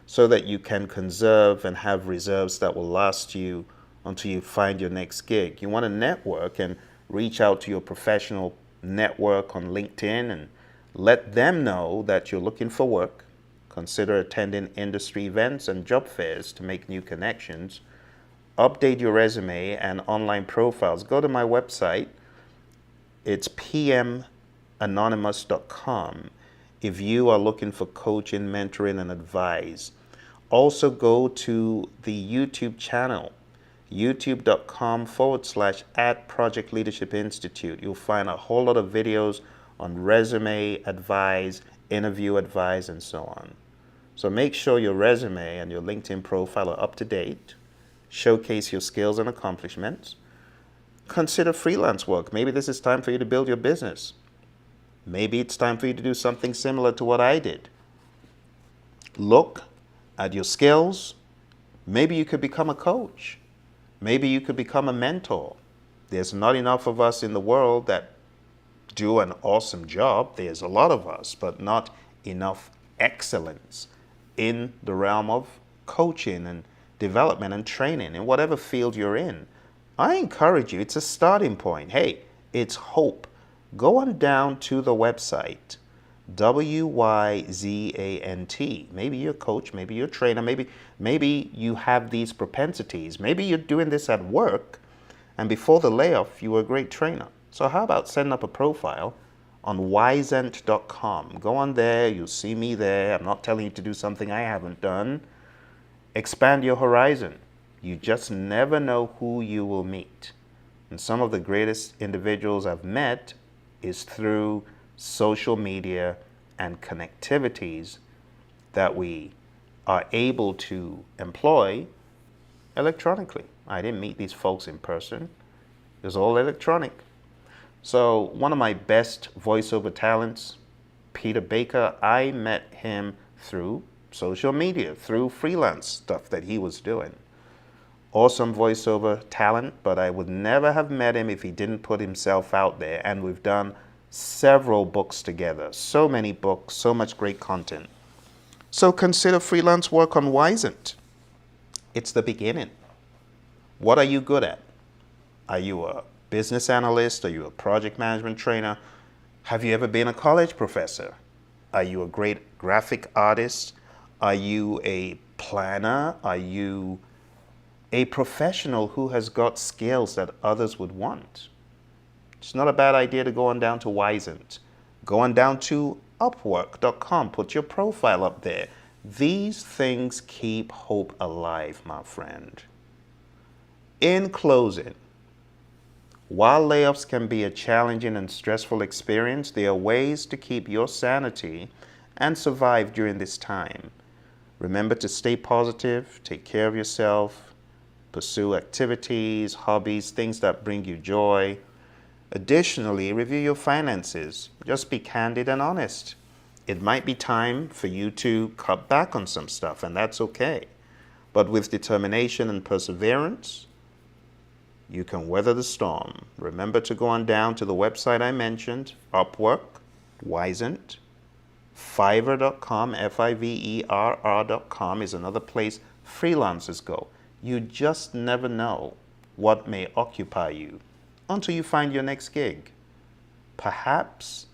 so that you can conserve and have reserves that will last you until you find your next gig. You want to network and reach out to your professional network on LinkedIn and let them know that you're looking for work. Consider attending industry events and job fairs to make new connections. Update your resume and online profiles. Go to my website. It's pmanonymous.com if you are looking for coaching, mentoring, and advice. Also go to the YouTube channel, youtube.com/@Project Leadership Institute. You'll find a whole lot of videos on resume advice, interview advice, and so on. So make sure your resume and your LinkedIn profile are up to date. Showcase your skills and accomplishments. Consider freelance work. Maybe this is time for you to build your business. Maybe it's time for you to do something similar to what I did. Look at your skills. Maybe you could become a coach. Maybe you could become a mentor. There's not enough of us in the world that do an awesome job. There's a lot of us, but not enough excellence in the realm of coaching and development and training in whatever field you're in. I encourage you, it's a starting point. Hey, it's hope. Go on down to the website, WYZANT. Maybe you're a coach, maybe you're a trainer, maybe you have these propensities. Maybe you're doing this at work, and before the layoff, you were a great trainer. So how about setting up a profile on wisent.com. Go on there, you'll see me there. I'm not telling you to do something I haven't done. Expand your horizon. You just never know who you will meet. And some of the greatest individuals I've met is through social media and connectivities that we are able to employ electronically. I didn't meet these folks in person. It was all electronic. So one of my best voiceover talents, Peter Baker, I met him through social media, through freelance stuff that he was doing. Awesome voiceover talent, but I would never have met him if he didn't put himself out there. And we've done several books together. So many books, so much great content. So consider freelance work on Wisent. It's the beginning. What are you good at? Are you a business analyst? Are you a project management trainer? Have you ever been a college professor? Are you a great graphic artist? Are you a planner? Are you a professional who has got skills that others would want? It's not a bad idea to go on down to Wisent. Go on down to upwork.com. Put your profile up there. These things keep hope alive, my friend. In closing, while layoffs can be a challenging and stressful experience, there are ways to keep your sanity and survive during this time. Remember to stay positive, take care of yourself, pursue activities, hobbies, things that bring you joy. Additionally, review your finances. Just be candid and honest. It might be time for you to cut back on some stuff, and that's okay. But with determination and perseverance, you can weather the storm. Remember to go on down to the website I mentioned, Upwork, Wisent, Fiverr.com, Fiverr.com is another place freelancers go. You just never know what may occupy you until you find your next gig. Perhaps,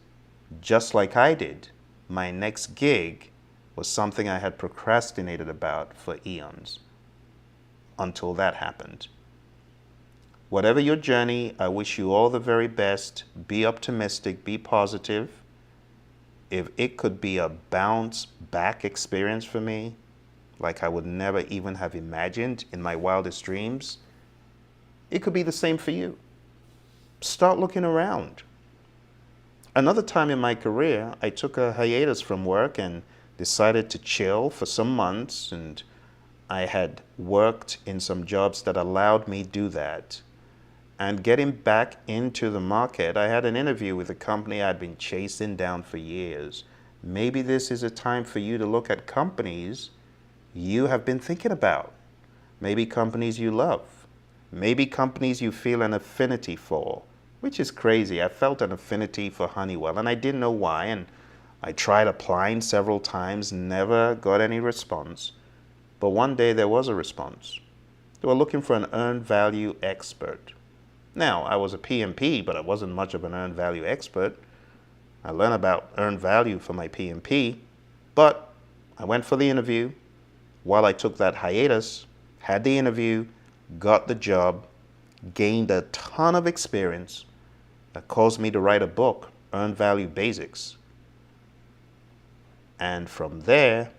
just like I did, my next gig was something I had procrastinated about for eons until that happened. Whatever your journey, I wish you all the very best. Be optimistic, be positive. If it could be a bounce back experience for me, like I would never even have imagined in my wildest dreams, it could be the same for you. Start looking around. Another time in my career, I took a hiatus from work and decided to chill for some months, and I had worked in some jobs that allowed me to do that. And getting back into the market, I had an interview with a company I'd been chasing down for years. Maybe this is a time for you to look at companies you have been thinking about. Maybe companies you love. Maybe companies you feel an affinity for, which is crazy. I felt an affinity for Honeywell, and I didn't know why, and I tried applying several times, never got any response. But one day there was a response. They were looking for an earned value expert. Now, I was a PMP, but I wasn't much of an earned value expert. I learned about earned value for my PMP, but I went for the interview. While I took that hiatus, had the interview, got the job, gained a ton of experience that caused me to write a book, Earned Value Basics. And from there,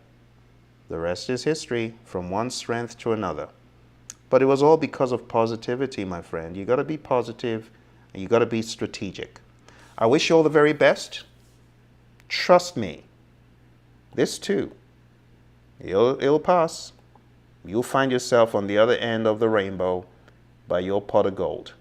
the rest is history, from one strength to another. But it was all because of positivity, my friend. You got to be positive and you got to be strategic. I wish you all the very best. Trust me, this too, it'll pass. You'll find yourself on the other end of the rainbow by your pot of gold.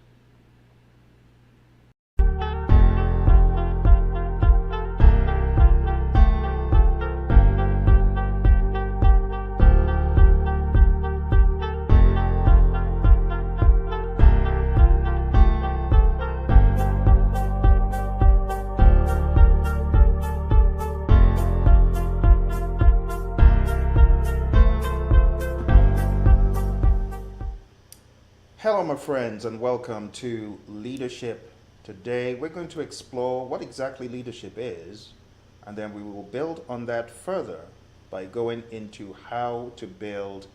Hello, my friends, and welcome to Leadership. Today, we're going to explore what exactly leadership is, and then we will build on that further by going into how to build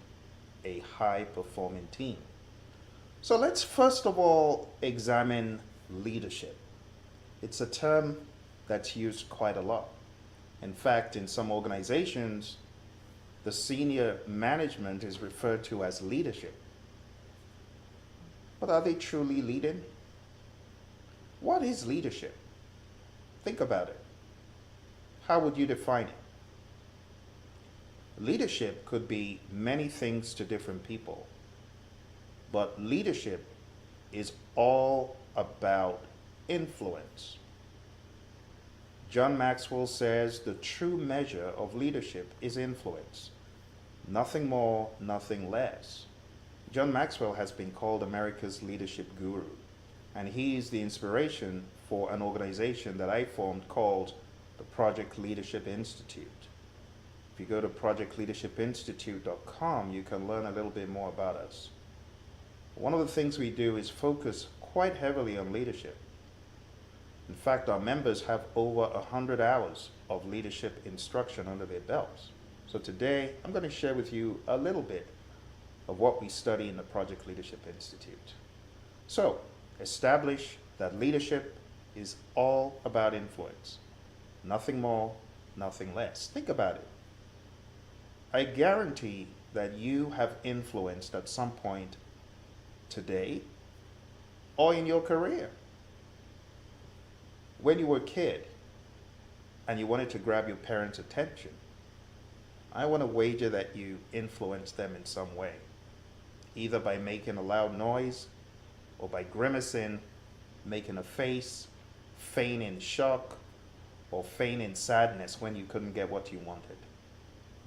a high-performing team. So let's first of all examine leadership. It's a term that's used quite a lot. In fact, in some organizations, the senior management is referred to as leadership. But are they truly leading? What is leadership? Think about it. How would you define it? Leadership could be many things to different people, but leadership is all about influence. John Maxwell says the true measure of leadership is influence. Nothing more, nothing less. John Maxwell has been called America's leadership guru, and he is the inspiration for an organization that I formed called the Project Leadership Institute. If you go to projectleadershipinstitute.com, you can learn a little bit more about us. One of the things we do is focus quite heavily on leadership. In fact, our members have over 100 hours of leadership instruction under their belts. So today, I'm going to share with you a little bit of what we study in the Project Leadership Institute. So, establish that leadership is all about influence. Nothing more, nothing less. Think about it. I guarantee that you have influenced at some point today or in your career. When you were a kid and you wanted to grab your parents' attention, I want to wager that you influenced them in some way, either by making a loud noise or by grimacing, making a face, feigning shock, or feigning sadness when you couldn't get what you wanted.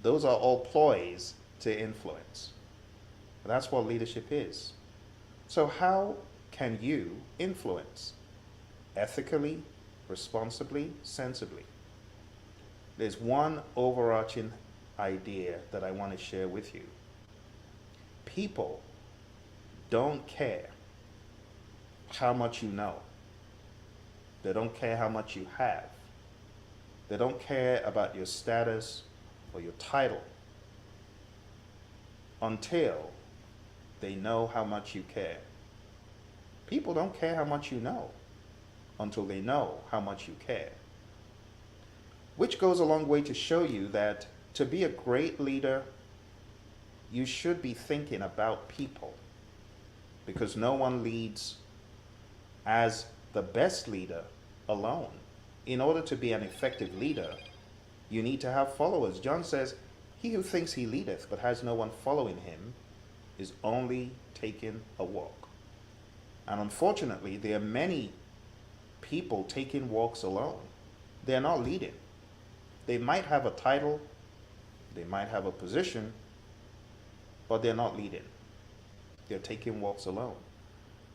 Those are all ploys to influence. That's what leadership is. So how can you influence? Ethically, responsibly, sensibly. There's one overarching idea that I want to share with you. People don't care how much you know. They don't care how much you have. They don't care about your status or your title until they know how much you care. People don't care how much you know until they know how much you care. Which goes a long way to show you that to be a great leader, you should be thinking about people, because no one leads as the best leader alone. In order to be an effective leader, you need to have followers. John says, "He who thinks he leadeth but has no one following him is only taking a walk." And unfortunately, there are many people taking walks alone. They're not leading. They might have a title, they might have a position, but they're not leading. They're taking walks alone.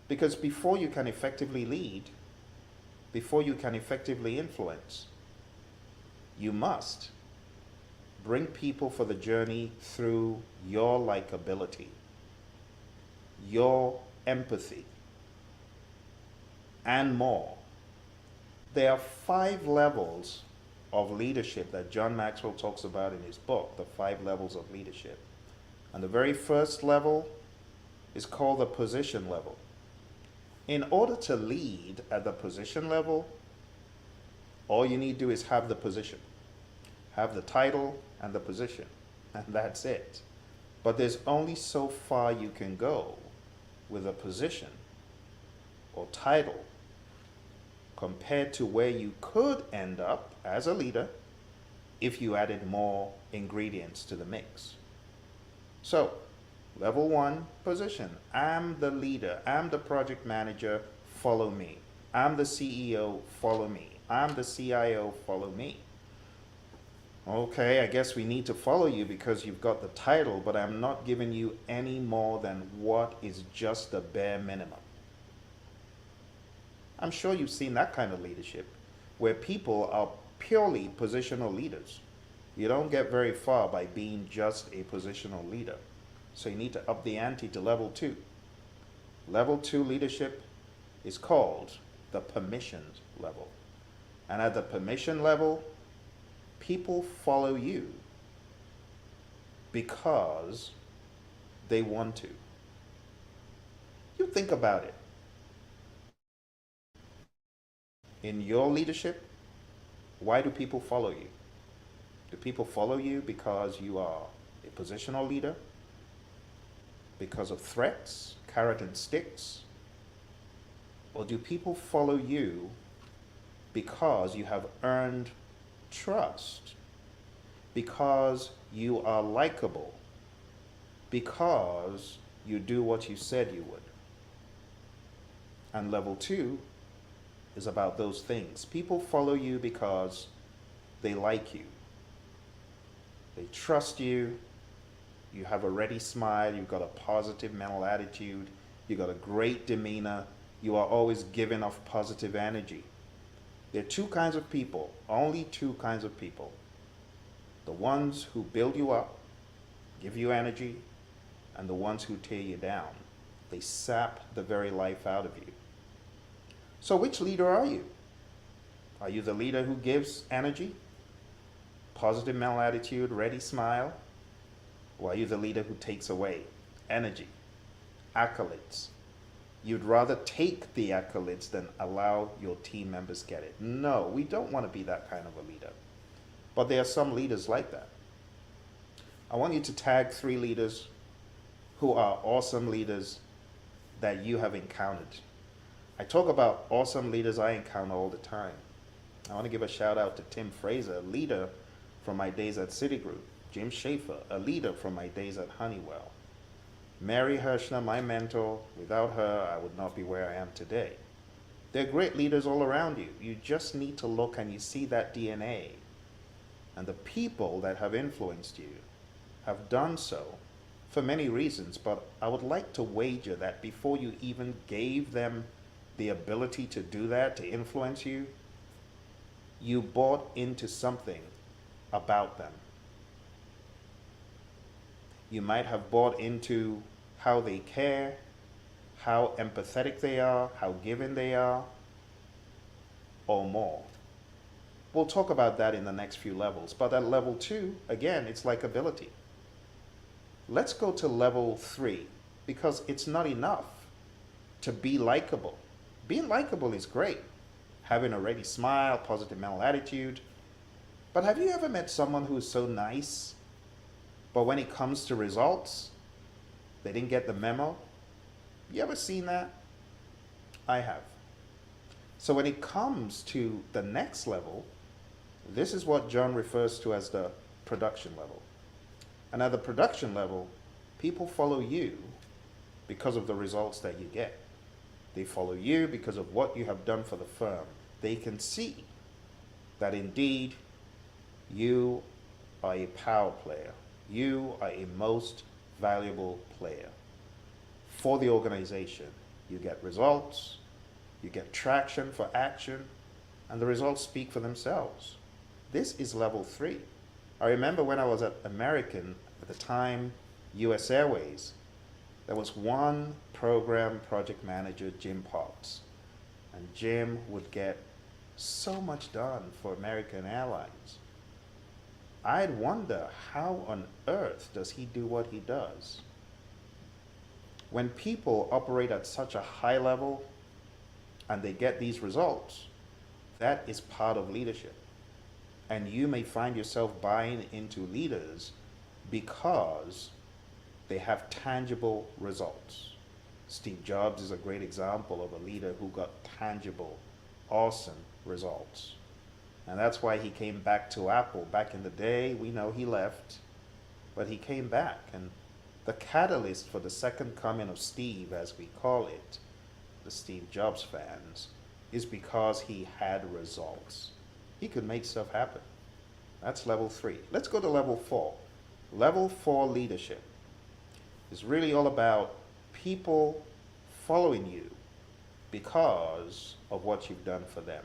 Because before you can effectively lead, before you can effectively influence, you must bring people for the journey through your likability, your empathy, and more. There are 5 levels of leadership that John Maxwell talks about in his book, The 5 Levels of Leadership. And the very first level is called the position level. In order to lead at the position level, all you need to do is have the position, have the title and the position, and that's it. But there's only so far you can go with a position or title compared to where you could end up as a leader if you added more ingredients to the mix. So, level 1, position. I'm the leader. I'm the project manager. Follow me. I'm the CEO. Follow me. I'm the CIO. Follow me. Okay, I guess we need to follow you because you've got the title, but I'm not giving you any more than what is just the bare minimum. I'm sure you've seen that kind of leadership where people are purely positional leaders. You don't get very far by being just a positional leader. So you need to up the ante to level 2. Level 2 leadership is called the permissioned level. And at the permission level, people follow you because they want to. You think about it. In your leadership, Why do people follow you? Do people follow you because you are a positional leader? Because of threats, carrot and sticks? Or do people follow you because you have earned trust? Because you are likable? Because you do what you said you would? And level 2 is about those things. People follow you because they like you. They trust you. You have a ready smile. You've got a positive mental attitude. You've got a great demeanor. You are always giving off positive energy. There are two kinds of people, only two kinds of people. The ones who build you up, give you energy, and the ones who tear you down. They sap the very life out of you. So which leader are you? Are you the leader who gives energy, positive mental attitude, ready smile? Or are you the leader who takes away energy, accolades? You'd rather take the accolades than allow your team members get it. No, we don't want to be that kind of a leader. But there are some leaders like that. I want you to tag 3 leaders who are awesome leaders that you have encountered. I talk about awesome leaders I encounter all the time. I want to give a shout out to Tim Fraser, a leader from my days at Citigroup. Jim Schaefer, a leader from my days at Honeywell. Mary Hirschner, my mentor. Without her, I would not be where I am today. They're great leaders all around you. You just need to look and you see that DNA. And the people that have influenced you have done so for many reasons, but I would like to wager that before you even gave them the ability to do that, to influence you, you bought into something about them. You might have bought into how they care, how empathetic they are, how giving they are, or more. We'll talk about that in the next few levels, but at level 2, again, it's likability. Let's go to level 3, because it's not enough to be likable. Being likable is great, having a ready smile, positive mental attitude, but have you ever met someone who is so nice, but when it comes to results, they didn't get the memo? You ever seen that? I have. So when it comes to the next level, this is what John refers to as the production level. And at the production level, people follow you because of the results that you get. They follow you because of what you have done for the firm. They can see that indeed you are a power player. You are a most valuable player for the organization. You get results, you get traction for action, and the results speak for themselves. This is level 3. I remember when I was at American, at the time US Airways, there was one program project manager, Jim Potts, and Jim would get so much done for American Airlines. I'd wonder, how on earth does he do what he does? When people operate at such a high level and they get these results, that is part of leadership. And you may find yourself buying into leaders because they have tangible results. Steve Jobs is a great example of a leader who got tangible, awesome results. And that's why he came back to Apple. Back in the day, we know he left, but he came back. And the catalyst for the second coming of Steve, as we call it, the Steve Jobs fans, is because he had results. He could make stuff happen. That's level 3. Let's go to level 4. Level 4 leadership is really all about people following you because of what you've done for them.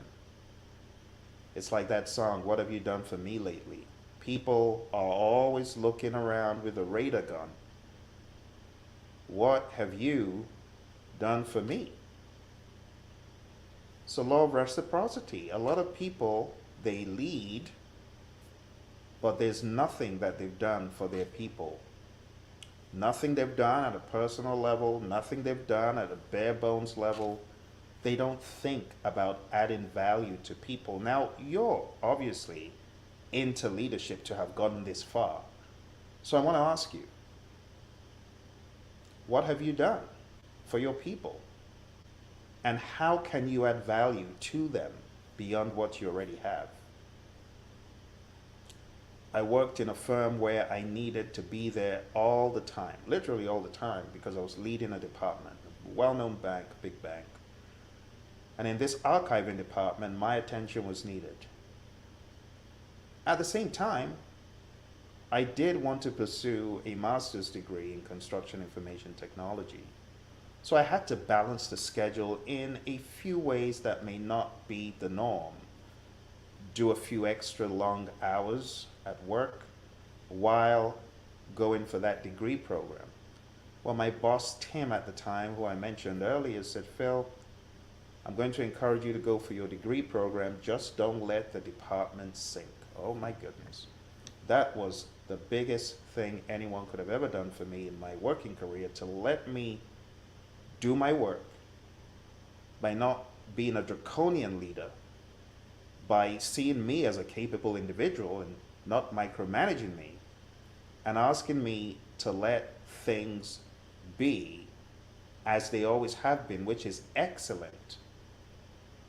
It's like that song, "What Have You Done For Me Lately?" People are always looking around with a radar gun. What have you done for me? So law of reciprocity. A lot of people, they lead, but there's nothing that they've done for their people. Nothing they've done at a personal level, nothing they've done at a bare bones level They don't think about adding value to people. Now, you're obviously into leadership to have gotten this far. So I want to ask you, what have you done for your people? And how can you add value to them beyond what you already have? I worked in a firm where I needed to be there all the time, literally all the time, because I was leading a department, a well-known bank, big bank. And in this archiving department, my attention was needed. At the same time, I did want to pursue a master's degree in construction information technology. So I had to balance the schedule in a few ways that may not be the norm. Do a few extra long hours at work while going for that degree program. Well, my boss, Tim, at the time, who I mentioned earlier, said, Phil, I'm going to encourage you to go for your degree program. Just don't let the department sink. Oh my goodness. That was the biggest thing anyone could have ever done for me in my working career, to let me do my work by not being a draconian leader, by seeing me as a capable individual and not micromanaging me, and asking me to let things be as they always have been, which is excellent.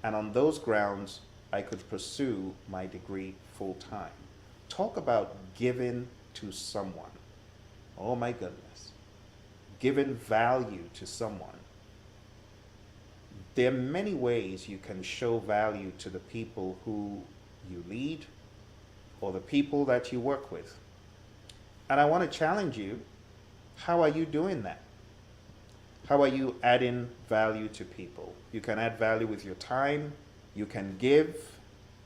And on those grounds, I could pursue my degree full time. Talk about giving to someone. Oh my goodness. Giving value to someone. There are many ways you can show value to the people who you lead or the people that you work with. And I want to challenge you, how are you doing that? How are you adding value to people? You can add value with your time. You can give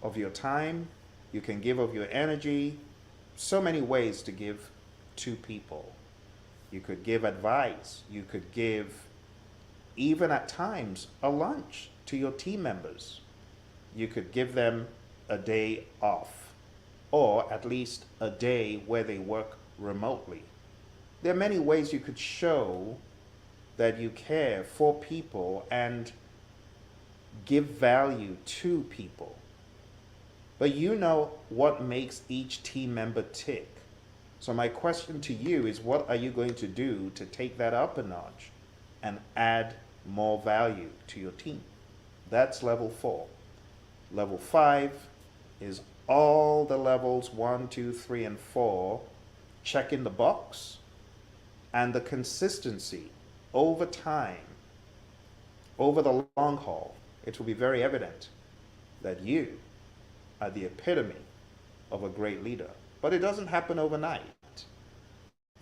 of your time. You can give of your energy. So many ways to give to people. You could give advice. You could give, even at times, a lunch to your team members. You could give them a day off, or at least a day where they work remotely. There are many ways you could show that you care for people and give value to people. But you know what makes each team member tick. So my question to you is, what are you going to do to take that up a notch and add more value to your team? That's level 4. Level 5 is all the levels 1, 2, 3, and 4, checking the box, and the consistency over time, over the long haul. It will be very evident that you are the epitome of a great leader. But it doesn't happen overnight.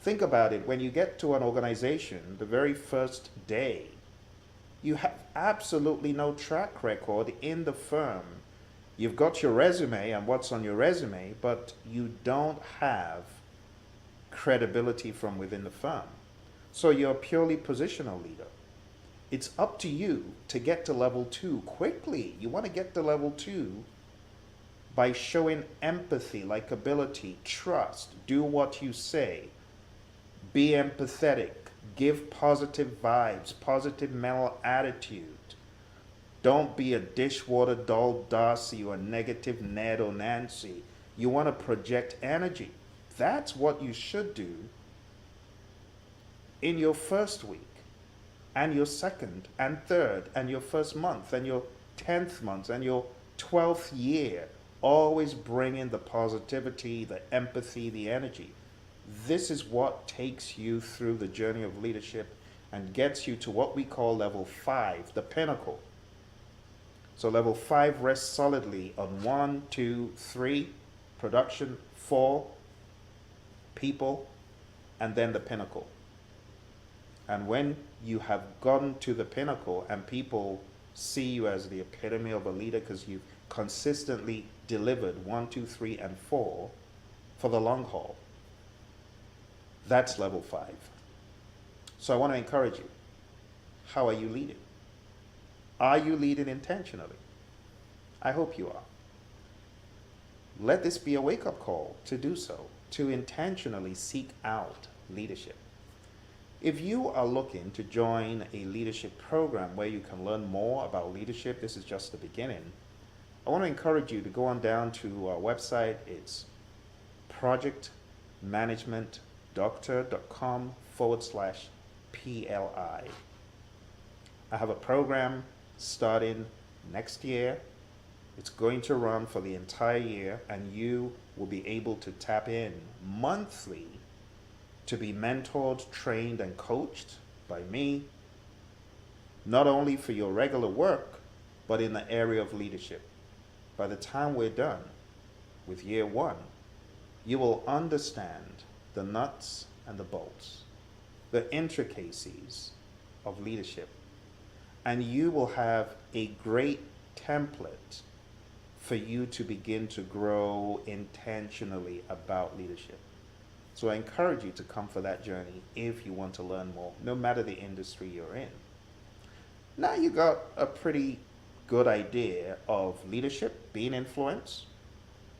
Think about it. When you get to an organization, the very first day, you have absolutely no track record in the firm. You've got your resume and what's on your resume, but you don't have credibility from within the firm. So you're a purely positional leader. It's up to you to get to level 2 quickly. You want to get to level 2 by showing empathy, likability, trust, do what you say, be empathetic, give positive vibes, positive mental attitude. Don't be a dishwater doll Darcy or a negative Ned or Nancy. You want to project energy. That's what you should do in your first week, and your second and third, and your first month, and your 10th month, and your 12th year. Always bring in the positivity, the empathy, the energy. This is what takes you through the journey of leadership and gets you to what we call level 5, the pinnacle. So level 5 rests solidly on 1, 2, 3, production, 4, people, and then the pinnacle. And when you have gotten to the pinnacle and people see you as the epitome of a leader because you've consistently delivered 1, 2, 3, and 4 for the long haul, that's level 5. So I want to encourage you. How are you leading? Are you leading intentionally? I hope you are. Let this be a wake-up call to do so, to intentionally seek out leadership. If you are looking to join a leadership program where you can learn more about leadership, this is just the beginning. I want to encourage you to go on down to our website. It's projectmanagementdoctor.com/PLI. I have a program starting next year. It's going to run for the entire year, and you will be able to tap in monthly to be mentored, trained, and coached by me, not only for your regular work, but in the area of leadership. By the time we're done with year one, you will understand the nuts and the bolts, the intricacies of leadership, and you will have a great template for you to begin to grow intentionally about leadership. So I encourage you to come for that journey if you want to learn more, no matter the industry you're in. Now you got a pretty good idea of leadership, being influenced,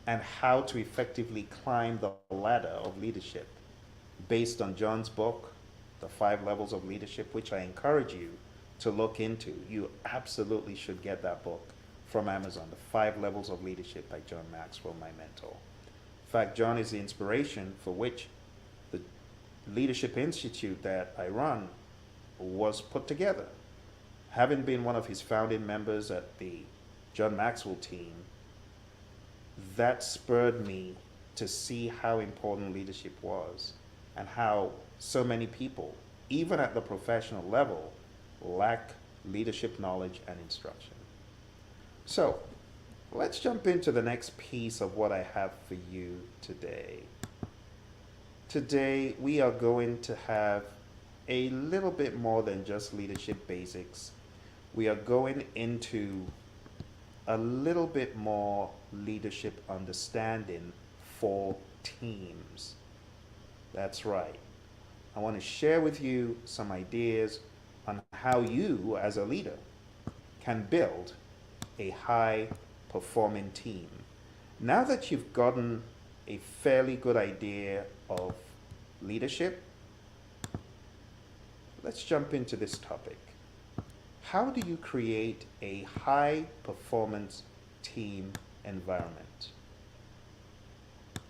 and how to effectively climb the ladder of leadership based on John's book, The 5 Levels of Leadership, which I encourage you to look into. You absolutely should get that book from Amazon, The 5 Levels of Leadership by John Maxwell, my mentor. In fact, John is the inspiration for which the Leadership Institute that I run was put together. Having been one of his founding members at the John Maxwell team, that spurred me to see how important leadership was and how so many people, even at the professional level, lack leadership knowledge and instruction. So, let's jump into the next piece of what I have for you today. Today, we are going to have a little bit more than just leadership basics. We are going into a little bit more leadership understanding for teams. That's right. I want to share with you some ideas on how you, as a leader, can build a high-performing team. Now that you've gotten a fairly good idea of leadership, let's jump into this topic. How do you create a high-performance team environment?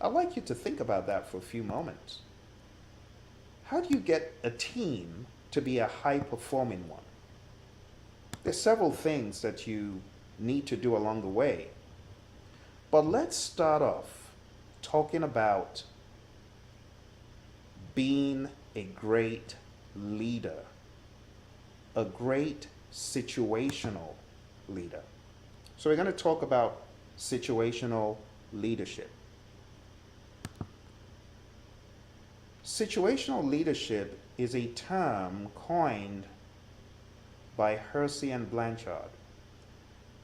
I'd like you to think about that for a few moments. How do you get a team to be a high-performing one? There's several things that you need to do along the way. But let's start off talking about being a great leader, a great situational leader. So we're going to talk about situational leadership. Situational leadership is a term coined by Hersey and Blanchard,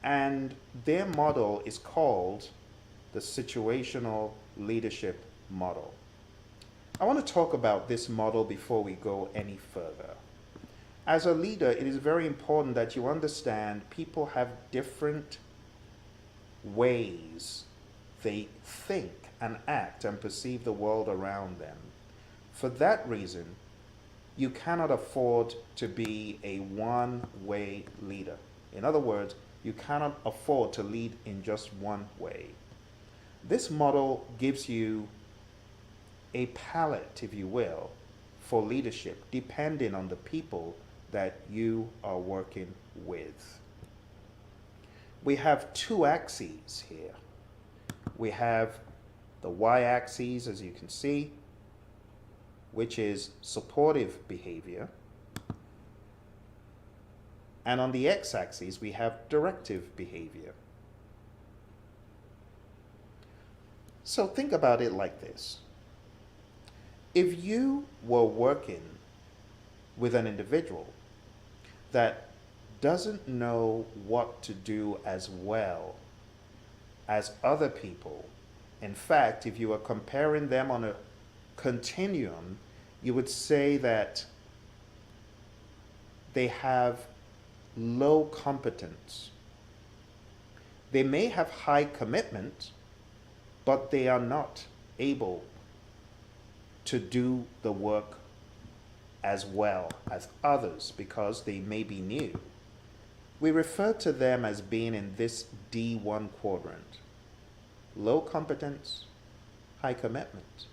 and their model is called the situational leadership model. I want to talk about this model before we go any further. As a leader, it is very important that you understand people have different ways they think and act and perceive the world around them. For that reason, you cannot afford to be a one-way leader. In other words, you cannot afford to lead in just one way. This model gives you a palette, if you will, for leadership, depending on the people that you are working with. We have two axes here. We have the y-axis, as you can see, which is supportive behavior. And on the x-axis, we have directive behavior. So think about it like this. If you were working with an individual that doesn't know what to do as well as other people, in fact, if you are comparing them on a continuum, you would say that they have low competence. They may have high commitment, but they are not able to do the work as well as others because they may be new. We refer to them as being in this D1 quadrant. Low competence, high commitment,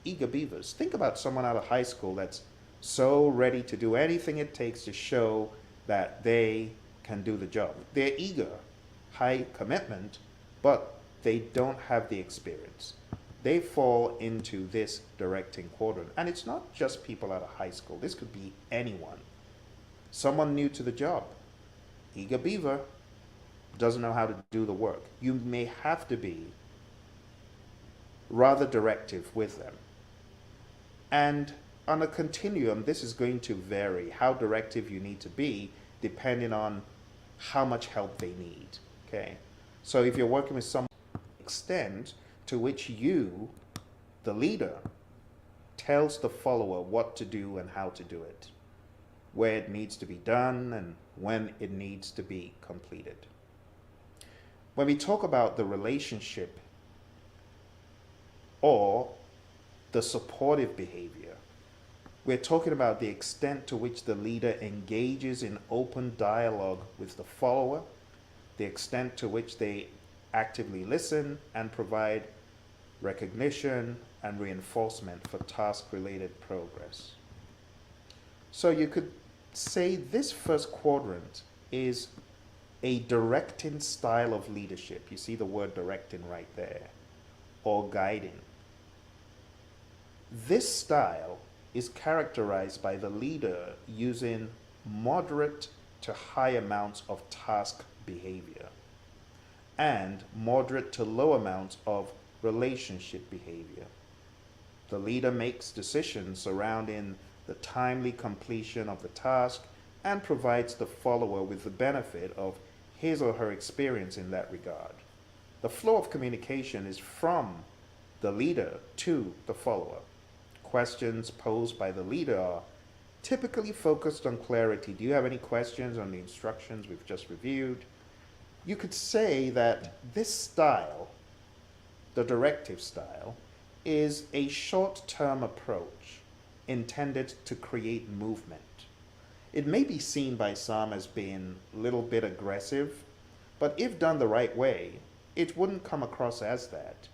eager beavers. Think about someone out of high school that's so ready to do anything it takes to show that they can do the job. They're eager, high commitment, but they don't have the experience. They fall into this directing quadrant. And it's not just people out of high school. This could be anyone. Someone new to the job. Eager beaver, doesn't know how to do the work. You may have to be rather directive with them. And on a continuum, this is going to vary how directive you need to be depending on how much help they need. Okay, so if you're working with some extent to which you, the leader, tells the follower what to do and how to do it, where it needs to be done and when it needs to be completed. When we talk about the relationship or the supportive behavior, we're talking about the extent to which the leader engages in open dialogue with the follower, the extent to which they actively listen and provide recognition and reinforcement for task-related progress. So you could say this first quadrant is a directing style of leadership. You see the word directing right there, or guiding. This style is characterized by the leader using moderate to high amounts of task behavior and moderate to low amounts of relationship behavior. The leader makes decisions surrounding the timely completion of the task and provides the follower with the benefit of his or her experience in that regard. The flow of communication is from the leader to the follower. Questions posed by the leader are typically focused on clarity. Do you have any questions on the instructions we've just reviewed? You could say that this style, the directive style, is a short-term approach intended to create movement. It may be seen by some as being a little bit aggressive, but if done the right way, it wouldn't come across as that.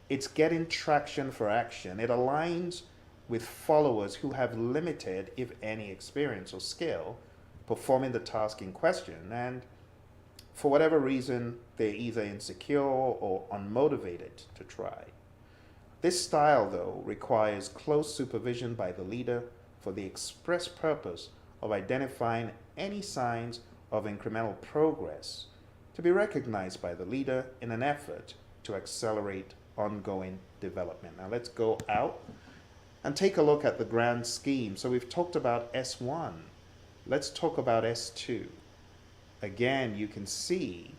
It's getting traction for action. It aligns with followers who have limited, if any, experience or skill performing the task in question, and for whatever reason, they're either insecure or unmotivated to try. This style, though, requires close supervision by the leader for the express purpose of identifying any signs of incremental progress to be recognized by the leader in an effort to accelerate ongoing development. Now let's go out and take a look at the grand scheme. So we've talked about S1. Let's talk about S2. Again, you can see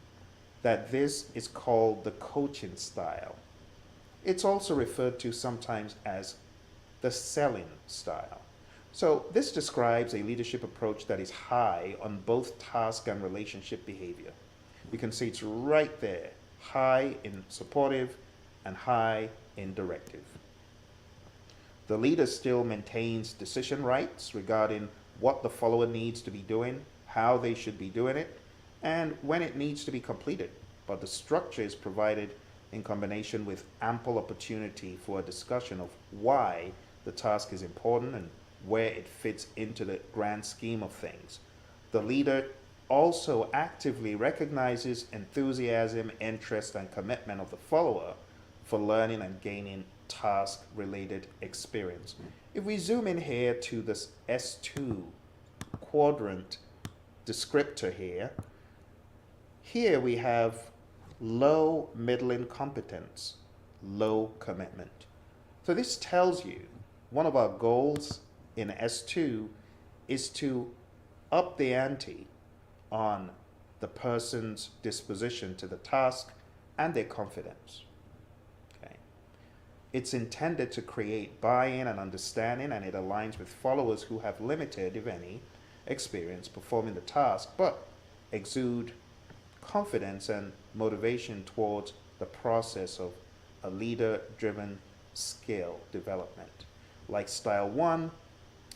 that this is called the coaching style. It's also referred to sometimes as the selling style. So this describes a leadership approach that is high on both task and relationship behavior. You can see it's right there, high in supportive and high in directive. The leader still maintains decision rights regarding what the follower needs to be doing, how they should be doing it, and when it needs to be completed. But the structure is provided in combination with ample opportunity for a discussion of why the task is important and where it fits into the grand scheme of things. The leader also actively recognizes enthusiasm, interest, and commitment of the follower for learning and gaining task-related experience. If we zoom in here to this S2 quadrant descriptor here we have low middling competence, low commitment. So this tells you one of our goals in S2 is to up the ante on the person's disposition to the task and their confidence. Okay. It's intended to create buy-in and understanding, and it aligns with followers who have limited, if any, experience performing the task, but exude confidence and motivation towards the process of a leader-driven skill development. Like style 1,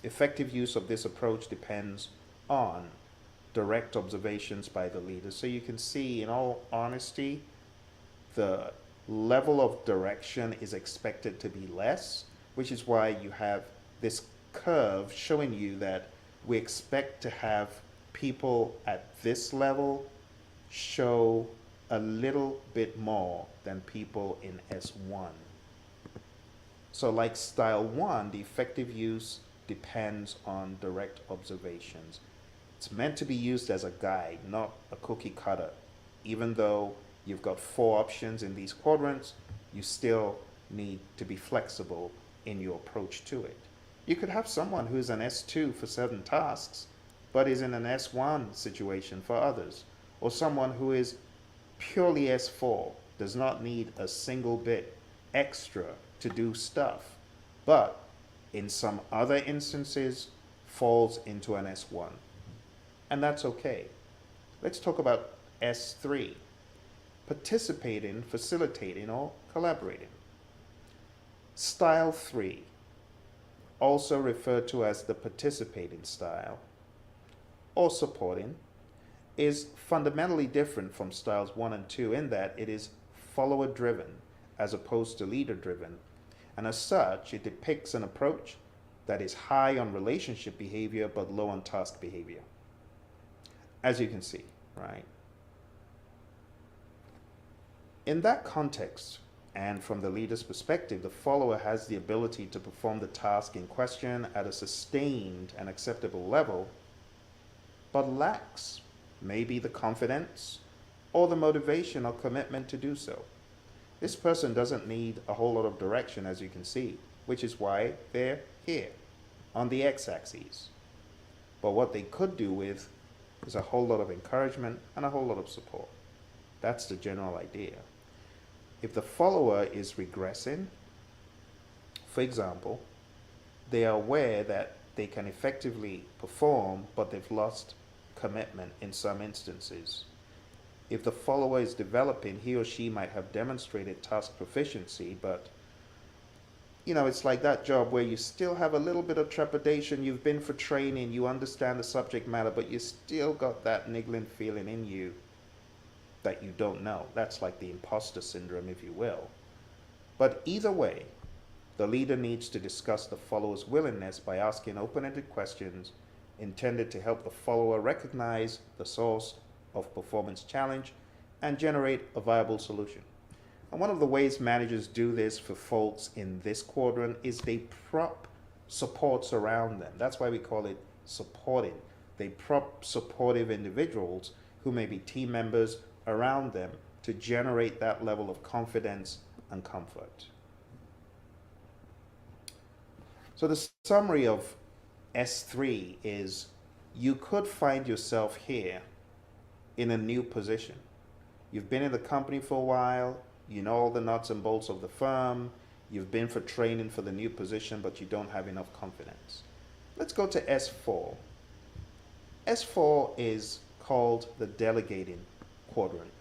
Effective use of this approach depends on direct observations by the leader. So you can see, in all honesty, the level of direction is expected to be less, which is why you have this curve showing you that we expect to have people at this level show a little bit more than people in S1. So like style 1, the effective use depends on direct observations. It's meant to be used as a guide, not a cookie cutter. Even though you've got 4 options in these quadrants, you still need to be flexible in your approach to it. You could have someone who's an S2 for certain tasks, but is in an S1 situation for others, or someone who is purely S4, does not need a single bit extra to do stuff, but in some other instances falls into an S1. And that's okay. Let's talk about S3, participating, facilitating, or collaborating. Style 3, also referred to as the participating style, or supporting, is fundamentally different from styles 1 and 2 in that it is follower driven as opposed to leader driven, and as such it depicts an approach that is high on relationship behavior but low on task behavior, as you can see, right? In that context, and from the leader's perspective, the follower has the ability to perform the task in question at a sustained and acceptable level, but lacks maybe the confidence or the motivation or commitment to do so. This person doesn't need a whole lot of direction, as you can see, which is why they're here on the x-axis. But what they could do with is a whole lot of encouragement and a whole lot of support. That's the general idea. If the follower is regressing, for example, they are aware that they can effectively perform, but they've lost commitment in some instances. If the follower is developing, he or she might have demonstrated task proficiency, but it's like that job where you still have a little bit of trepidation. You've been for training, you understand the subject matter, but you still got that niggling feeling in you that you don't know. That's like the imposter syndrome, if you will. But either way, the leader needs to discuss the follower's willingness by asking open-ended questions intended to help the follower recognize the source of performance challenge and generate a viable solution. And one of the ways managers do this for folks in this quadrant is they prop supports around them. That's why we call it supporting. They prop supportive individuals who may be team members around them to generate that level of confidence and comfort. So the summary of S3 is you could find yourself here in a new position. You've been in the company for a while, you know all the nuts and bolts of the firm, you've been for training for the new position, but you don't have enough confidence. Let's go to S4. S4 is called the delegating quadrant.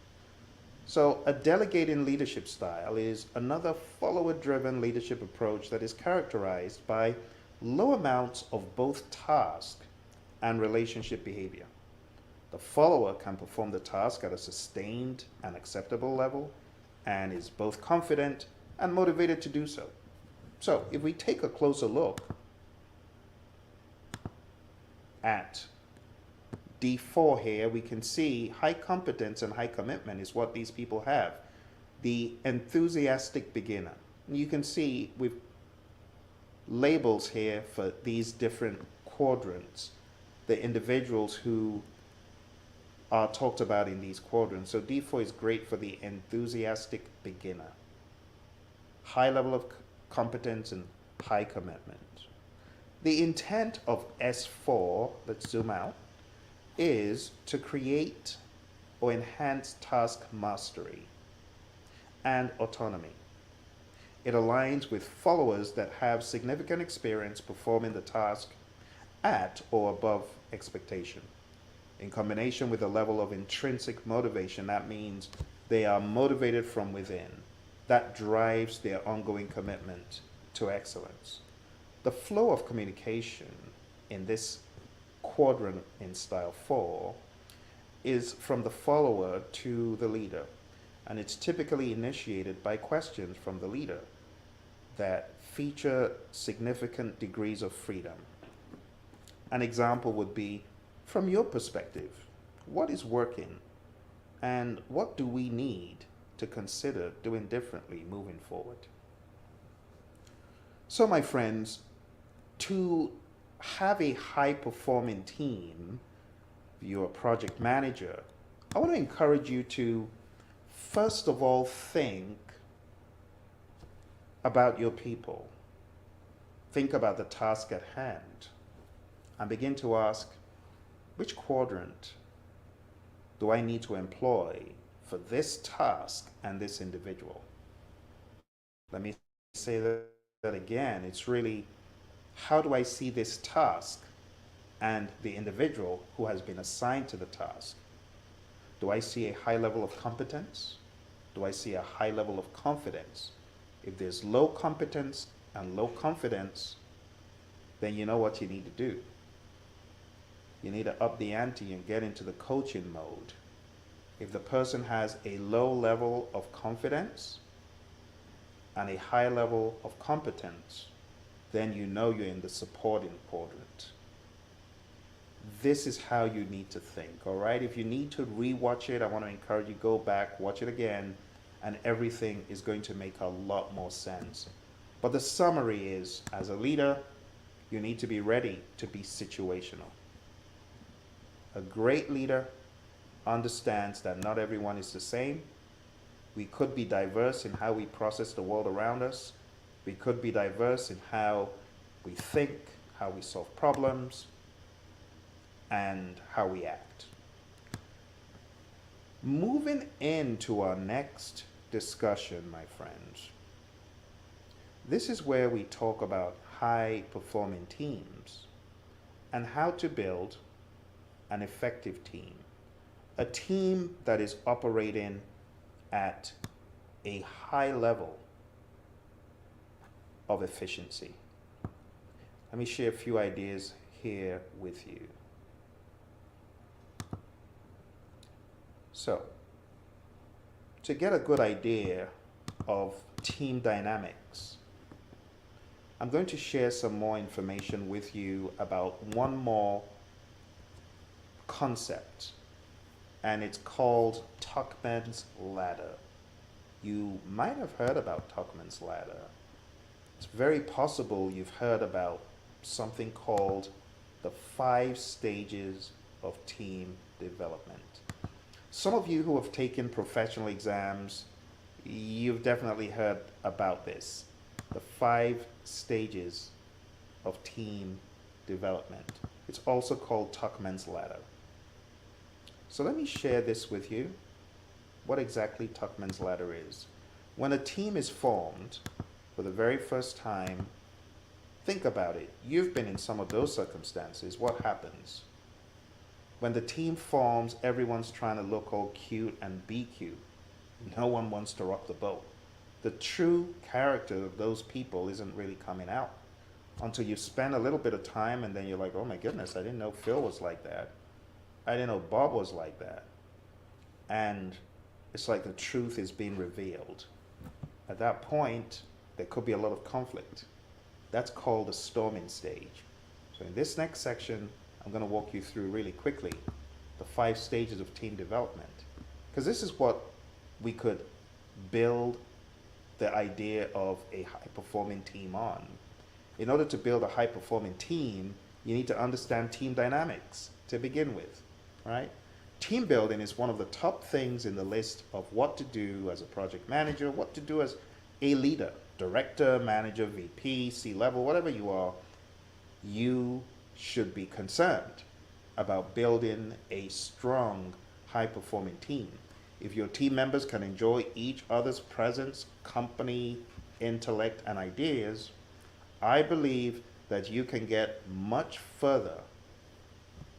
So a delegating leadership style is another follower-driven leadership approach that is characterized by low amounts of both task and relationship behavior. The follower can perform the task at a sustained and acceptable level and is both confident and motivated to do so. So if we take a closer look at D4 here, we can see high competence and high commitment is what these people have. The enthusiastic beginner. You can see with labels here for these different quadrants, the individuals who are talked about in these quadrants. So D4 is great for the enthusiastic beginner. High level of competence and high commitment. The intent of S4, let's zoom out, is to create or enhance task mastery and autonomy. It aligns with followers that have significant experience performing the task at or above expectation. In combination with a level of intrinsic motivation, that means they are motivated from within. That drives their ongoing commitment to excellence. The flow of communication in this quadrant in style 4 is from the follower to the leader, and it's typically initiated by questions from the leader that feature significant degrees of freedom. An example would be, from your perspective, what is working and what do we need to consider doing differently moving forward? So my friends, to have a high-performing team, if you're a project manager, I want to encourage you to first of all think about your people. Think about the task at hand and begin to ask, which quadrant do I need to employ for this task and this individual? Let me say that again. It's really, how do I see this task and the individual who has been assigned to the task? Do I see a high level of competence? Do I see a high level of confidence? If there's low competence and low confidence, then you know what you need to do. You need to up the ante and get into the coaching mode. If the person has a low level of confidence and a high level of competence, then you know you're in the supporting quadrant. This is how you need to think, all right? If you need to rewatch it, I want to encourage you, go back, watch it again, and everything is going to make a lot more sense. But the summary is, as a leader, you need to be ready to be situational. A great leader understands that not everyone is the same. We could be diverse in how we process the world around us. We could be diverse in how we think, how we solve problems, and how we act. Moving into our next discussion, my friends, this is where we talk about high-performing teams and how to build an effective team, a team that is operating at a high level of efficiency. Let me share a few ideas here with you. So, to get a good idea of team dynamics, I'm going to share some more information with you about one more concept, and it's called Tuckman's ladder. You might have heard about Tuckman's ladder. It's very possible you've heard about something called the 5 stages of team development. Some of you who have taken professional exams, you've definitely heard about this, the 5 stages of team development. It's also called Tuckman's ladder. So let me share this with you, what exactly Tuckman's ladder is. When a team is formed for the very first time, think about it. You've been in some of those circumstances. What happens? When the team forms, everyone's trying to look all cute and be cute. No one wants to rock the boat. The true character of those people isn't really coming out until you spend a little bit of time, and then you're like, oh my goodness, I didn't know Phil was like that. I didn't know Bob was like that. And it's like the truth is being revealed. At that point, there could be a lot of conflict. That's called the storming stage. So in this next section, I'm going to walk you through really quickly the 5 stages of team development, because this is what we could build the idea of a high-performing team on. In order to build a high-performing team, you need to understand team dynamics to begin with, right? Team building is one of the top things in the list of what to do as a project manager, what to do as a leader, director, manager, VP, C-level, whatever you are. You should be concerned about building a strong, high-performing team. If your team members can enjoy each other's presence, company, intellect, and ideas, I believe that you can get much further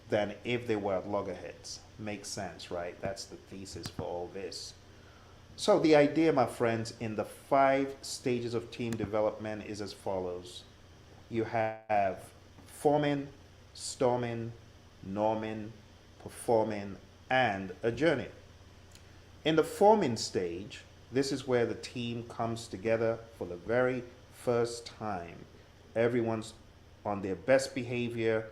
than if they were at loggerheads. Makes sense, right? That's the thesis for all this. So the idea, my friends, in the 5 stages of team development is as follows. you have forming, storming, norming, performing, and adjourning. In the forming stage, this is where the team comes together for the very first time. Everyone's on their best behavior.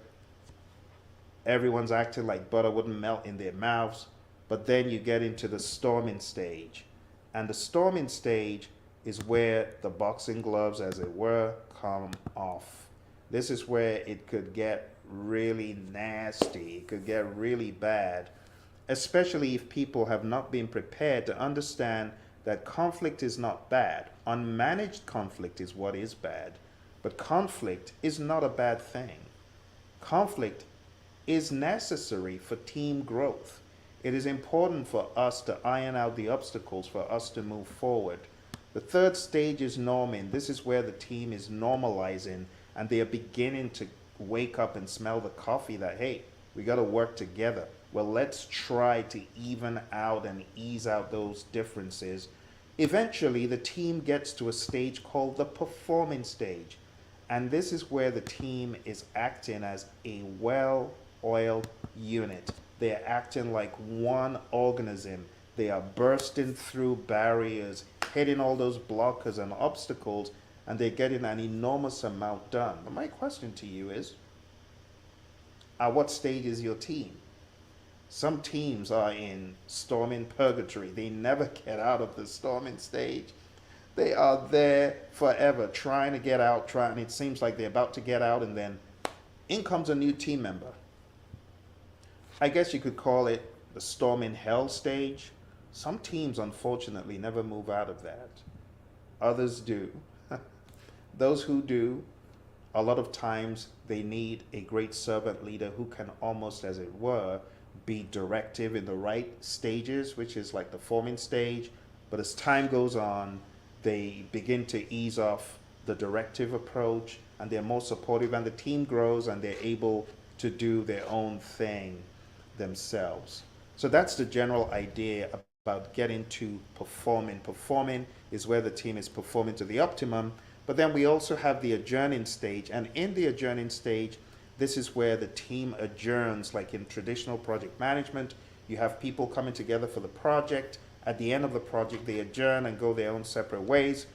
Everyone's acting like butter wouldn't melt in their mouths. But then you get into the storming stage. And the storming stage is where the boxing gloves, as it were, come off. This is where it could get really nasty. It could get really bad, especially if people have not been prepared to understand that conflict is not bad. Unmanaged conflict is what is bad. But conflict is not a bad thing. Conflict is necessary for team growth. It is important for us to iron out the obstacles for us to move forward. The third stage is norming. This is where the team is normalizing and they are beginning to wake up and smell the coffee that, hey, we got to work together. Well, let's try to even out and ease out those differences. Eventually, the team gets to a stage called the performing stage. And this is where the team is acting as a well-oiled unit. They are acting like one organism. They are bursting through barriers, hitting all those blockers and obstacles, and they're getting an enormous amount done. But my question to you is, at what stage is your team? Some teams are in storming purgatory. They never get out of the storming stage. They are there forever, trying to get out, and it seems like they're about to get out, and then in comes a new team member. I guess you could call it the storming hell stage. Some teams, unfortunately, never move out of that. Others do. Those who do, a lot of times they need a great servant leader who can almost, as it were, be directive in the right stages, which is like the forming stage. But as time goes on, they begin to ease off the directive approach and they're more supportive, and the team grows and they're able to do their own thing themselves. So that's the general idea about getting to performing. Performing is where the team is performing to the optimum. But then we also have the adjourning stage. And in the adjourning stage, this is where the team adjourns. Like in traditional project management, you have people coming together for the project. At the end of the project, they adjourn and go their own separate ways.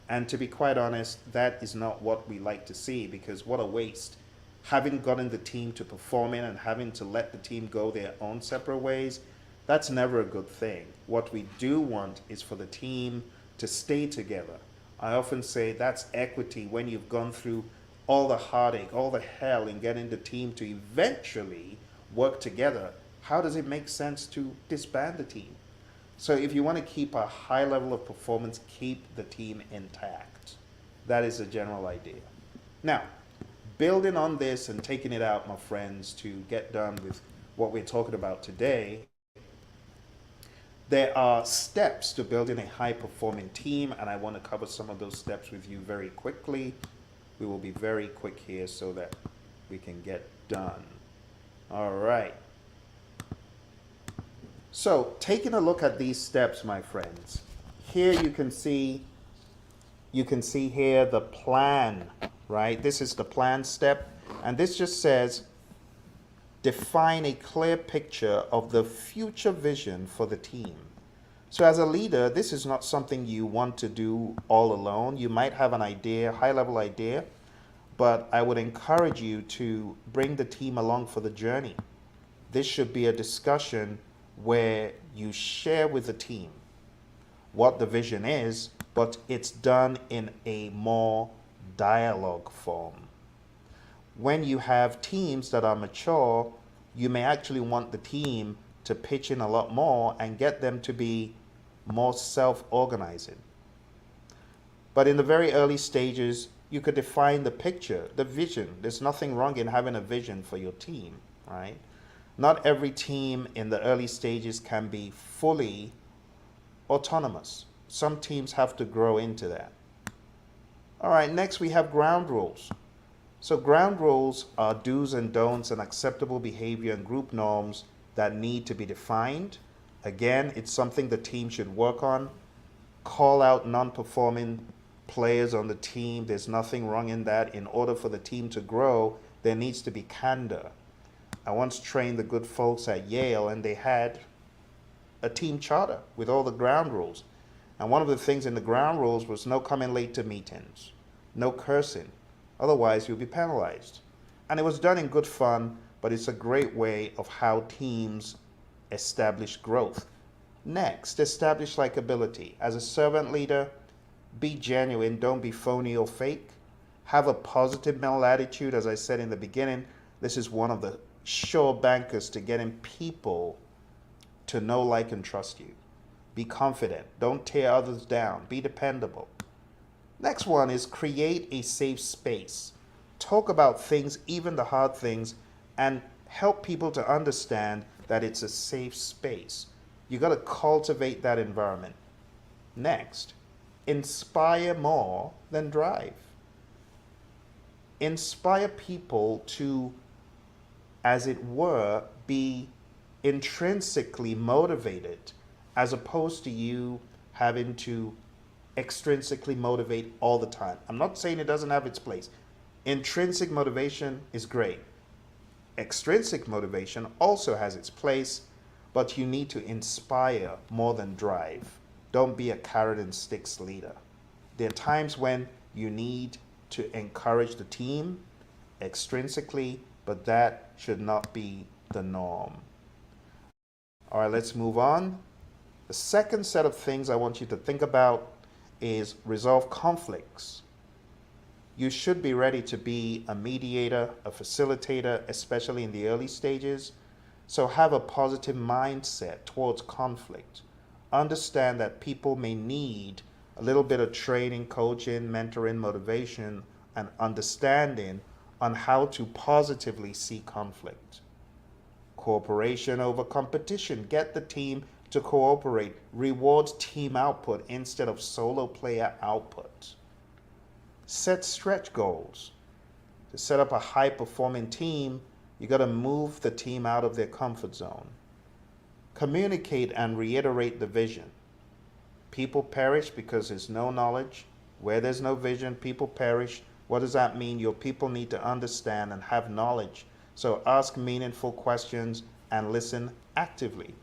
And to be quite honest, that is not what we like to see, because what a waste. Having gotten the team to performing and having to let the team go their own separate ways, that's never a good thing. What we do want is for the team to stay together. I often say that's equity. When you've gone through all the heartache, all the hell in getting the team to eventually work together, how does it make sense to disband the team? So if you want to keep a high level of performance, keep the team intact. That is the general idea. Now, building on this and taking it out, my friends, to get done with what we're talking about today, there are steps to building a high-performing team, and I want to cover some of those steps with you very quickly. We will be very quick here so that we can get done. All right. So, taking a look at these steps, my friends, here you can see here the plan, right? This is the plan step, and this just says define a clear picture of the future vision for the team. So as a leader, this is not something you want to do all alone. You might have an idea, high-level idea, but I would encourage you to bring the team along for the journey. This should be a discussion where you share with the team what the vision is, but it's done in a more dialogue form. When you have teams that are mature, you may actually want the team to pitch in a lot more and get them to be more self-organizing. But in the very early stages, you could define the picture, the vision. There's nothing wrong in having a vision for your team, right? Not every team in the early stages can be fully autonomous. Some teams have to grow into that. All right, next we have ground rules. So ground rules are do's and don'ts and acceptable behavior and group norms that need to be defined. Again, it's something the team should work on. Call out non-performing players on the team. There's nothing wrong in that. In order for the team to grow, there needs to be candor. I once trained the good folks at Yale, and they had a team charter with all the ground rules. And one of the things in the ground rules was no coming late to meetings, no cursing. Otherwise, you'll be penalized. And it was done in good fun, but it's a great way of how teams establish growth. Next, establish likability. As a servant leader, be genuine, don't be phony or fake. Have a positive mental attitude. As I said in the beginning, this is one of the sure bankers to getting people to know, like, and trust you. Be confident. Don't tear others down. Be dependable. Next one is create a safe space. Talk about things, even the hard things, and help people to understand that it's a safe space. You got to cultivate that environment. Next, inspire more than drive. Inspire people to, as it were, be intrinsically motivated, as opposed to you having to extrinsically motivate all the time. I'm not saying it doesn't have its place. Intrinsic motivation is great. Extrinsic motivation also has its place, but you need to inspire more than drive. Don't be a carrot and sticks leader. There are times when you need to encourage the team extrinsically, but that should not be the norm. All right, let's move on. The second set of things I want you to think about is resolve conflicts. You should be ready to be a mediator, a facilitator, especially in the early stages. So have a positive mindset towards conflict. Understand that people may need a little bit of training, coaching, mentoring, motivation, and understanding on how to positively see conflict. Cooperation over competition. Get the team to cooperate. Rewards team output instead of solo player output. Set stretch goals. To set up a high-performing team, you got to move the team out of their comfort zone. Communicate and reiterate the vision. People perish because there's no knowledge. Where there's no vision, people perish. What does that mean? Your people need to understand and have knowledge. So ask meaningful questions and listen actively.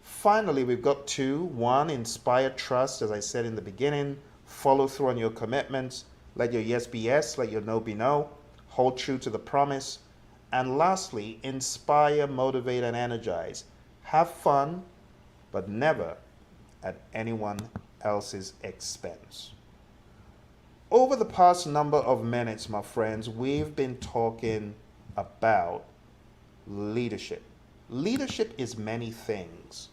Finally, we've got two. One, inspire trust, as I said in the beginning. Follow through on your commitments. Let your yes be yes, let your no be no. Hold true to the promise. And lastly, inspire, motivate, and energize. Have fun, but never at anyone else's expense. Over the past number of minutes, my friends, we've been talking about leadership. Leadership is many things,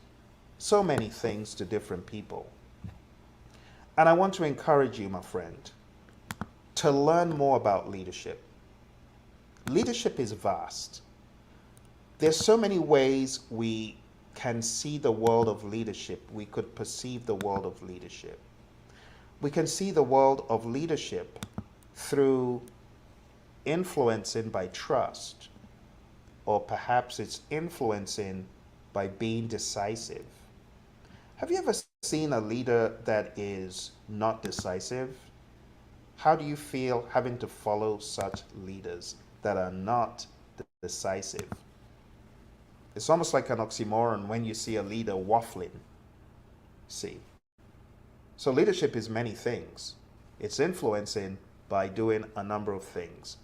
so many things to different people. And I want to encourage you, my friend, to learn more about leadership. Leadership is vast. There's so many ways we can see the world of leadership. We could perceive the world of leadership. We can see the world of leadership through influencing by trust, or perhaps it's influencing by being decisive. Have you ever seen a leader that is not decisive? How do you feel having to follow such leaders that are not decisive? It's almost like an oxymoron when you see a leader waffling. See? So leadership is many things. It's influencing by doing a number of things.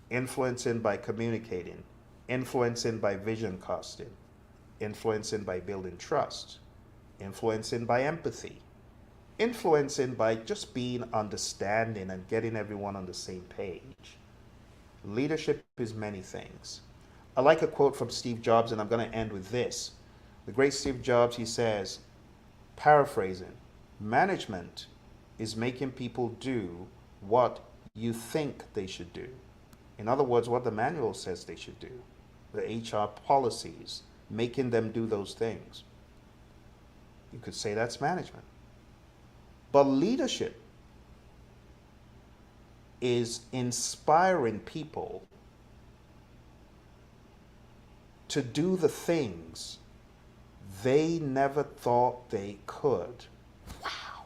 Influencing by communicating. Influencing by vision casting. Influencing by building trust. Influencing by empathy. Influencing by just being understanding and getting everyone on the same page. Leadership is many things. I like a quote from Steve Jobs, and I'm going to end with this. The great Steve Jobs, he says, paraphrasing, management is making people do what you think they should do. In other words, what the manual says they should do. The HR policies, making them do those things. You could say that's management. But leadership is inspiring people to do the things they never thought they could. Wow.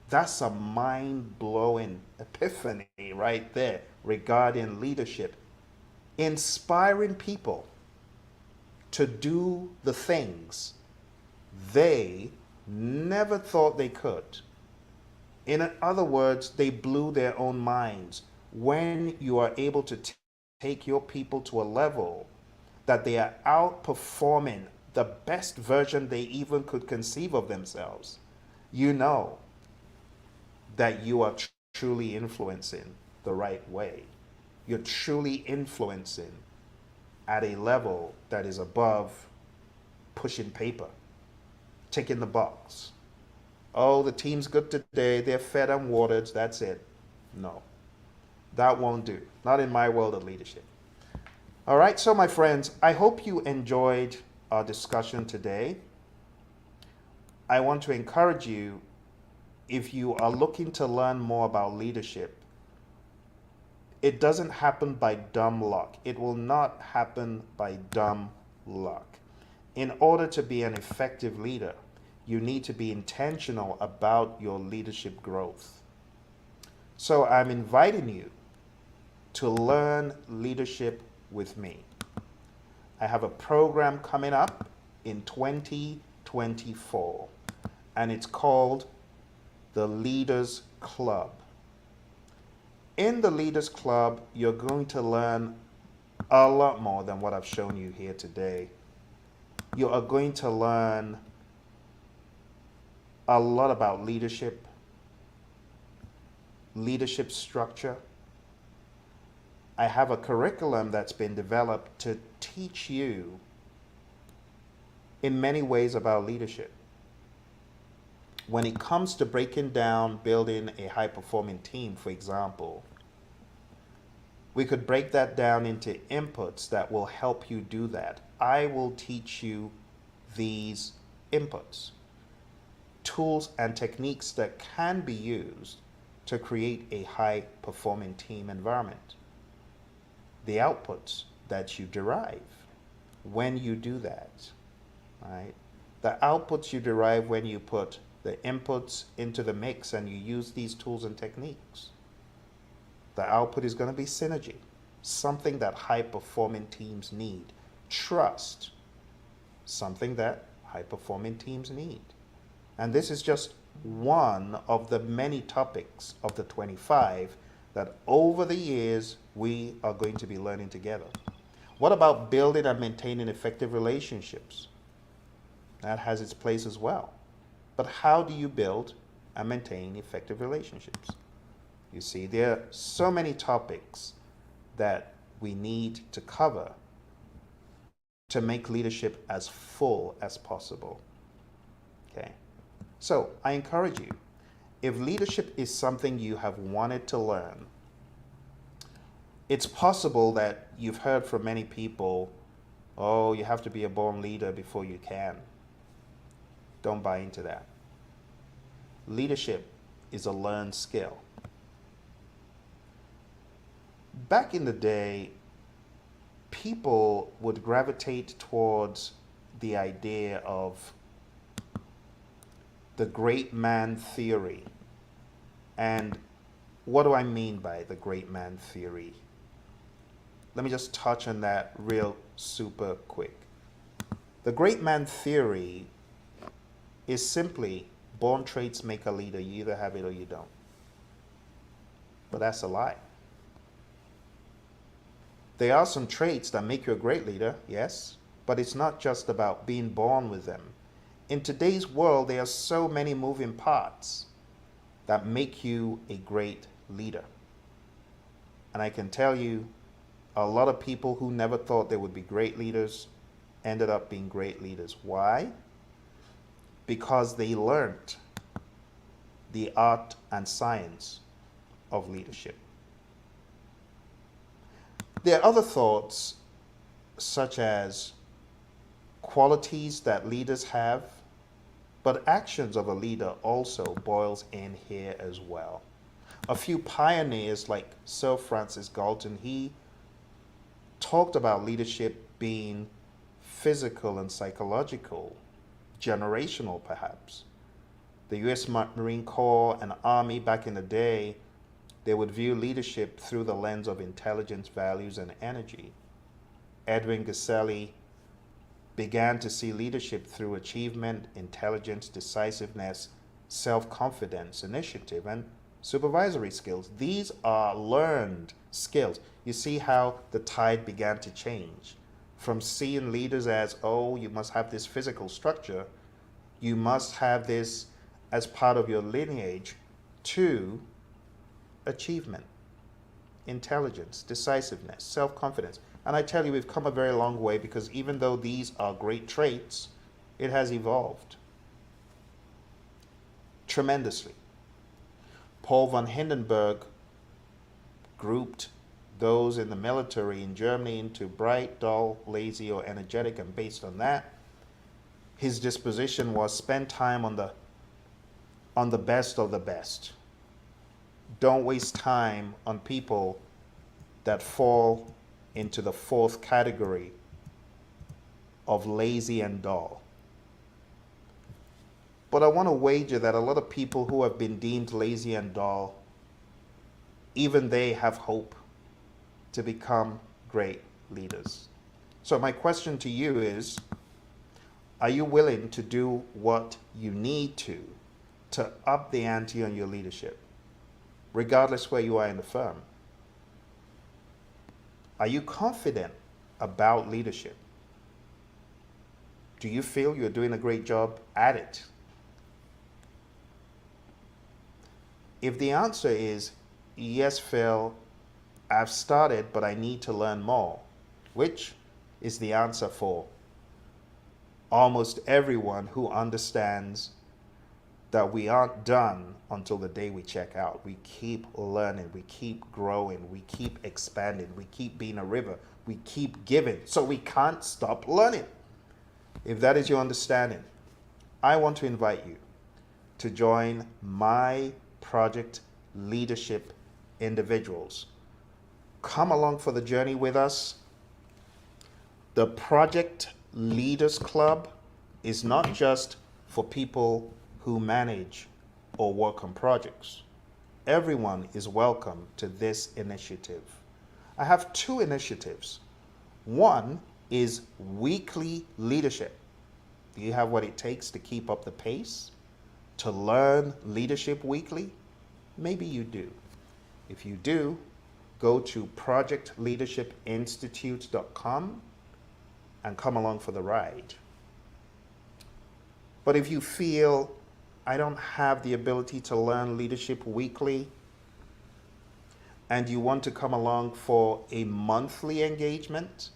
That's a mind-blowing epiphany right there regarding leadership. Inspiring people to do the things they never thought they could. In other words, they blew their own minds. When you are able to take your people to a level that they are outperforming the best version they even could conceive of themselves, you know that you are truly influencing the right way. You're truly influencing at a level that is above pushing paper, ticking the box. Oh, the team's good today, they're fed and watered, that's it. No, that won't do. Not in my world of leadership. All right, so my friends, I hope you enjoyed our discussion today. I want to encourage you, if you are looking to learn more about leadership, it doesn't happen by dumb luck. It will not happen by dumb luck. In order to be an effective leader, you need to be intentional about your leadership growth. So I'm inviting you to learn leadership with me. I have a program coming up in 2024, and it's called the Leaders Club. In the Leaders Club, you're going to learn a lot more than what I've shown you here today. You are going to learn a lot about leadership structure. I have a curriculum that's been developed to teach you in many ways about leadership. When it comes to breaking down building a high-performing team, for example, we could break that down into inputs that will help you do that. I will teach you these inputs, tools and techniques that can be used to create a high-performing team environment. The outputs that you derive when you do that, right? The outputs you derive when you put the inputs into the mix and you use these tools and techniques. The output is going to be synergy, something that high-performing teams need. Trust, something that high-performing teams need. And this is just one of the many topics of the 25 that over the years we are going to be learning together. What about building and maintaining effective relationships? That has its place as well. But how do you build and maintain effective relationships? You see, there are so many topics that we need to cover to make leadership as full as possible. Okay. So I encourage you, if leadership is something you have wanted to learn, it's possible that you've heard from many people, oh, you have to be a born leader before you can. Don't buy into that. Leadership is a learned skill. Back in the day, people would gravitate towards the idea of the great man theory. And what do I mean by the great man theory? Let me just touch on that real super quick. The great man theory is simply born traits make a leader. You either have it or you don't. But that's a lie. There are some traits that make you a great leader, yes, but it's not just about being born with them. In today's world, there are so many moving parts that make you a great leader. And I can tell you, a lot of people who never thought they would be great leaders ended up being great leaders. Why? Because they learned the art and science of leadership. There are other thoughts, such as qualities that leaders have, but actions of a leader also boils in here as well. A few pioneers like Sir Francis Galton, he talked about leadership being physical and psychological, generational perhaps. The US Marine Corps and Army back in the day, they would view leadership through the lens of intelligence, values, and energy. Edwin Gaselli began to see leadership through achievement, intelligence, decisiveness, self-confidence, initiative, and supervisory skills. These are learned skills. You see how the tide began to change from seeing leaders as, oh, you must have this physical structure, you must have this as part of your lineage, to achievement, intelligence, decisiveness, self-confidence. And I tell you, we've come a very long way, because even though these are great traits, it has evolved tremendously. Paul von Hindenburg grouped those in the military in Germany into bright, dull, lazy, or energetic, and based on that, his disposition was spend time on the best of the best. Don't waste time on people that fall into the fourth category of lazy and dull. But I want to wager that a lot of people who have been deemed lazy and dull, even they have hope to become great leaders. So my question to you is, are you willing to do what you need to up the ante on your leadership, regardless where you are in the firm? Are you confident about leadership? Do you feel you're doing a great job at it? If the answer is, yes, Phil, I've started, but I need to learn more, which is the answer for almost everyone who understands that we aren't done until the day we check out. We keep learning, we keep growing, we keep expanding, we keep being a river, we keep giving, so we can't stop learning. If that is your understanding, I want to invite you to join my project leadership individuals. Come along for the journey with us. The Project Leaders Club is not just for people who manage or work on projects. Everyone is welcome to this initiative. I have two initiatives. One is weekly leadership. Do you have what it takes to keep up the pace, to learn leadership weekly? Maybe you do. If you do, go to projectleadershipinstitute.com and come along for the ride. But if you feel, I don't have the ability to learn leadership weekly, and you want to come along for a monthly engagement,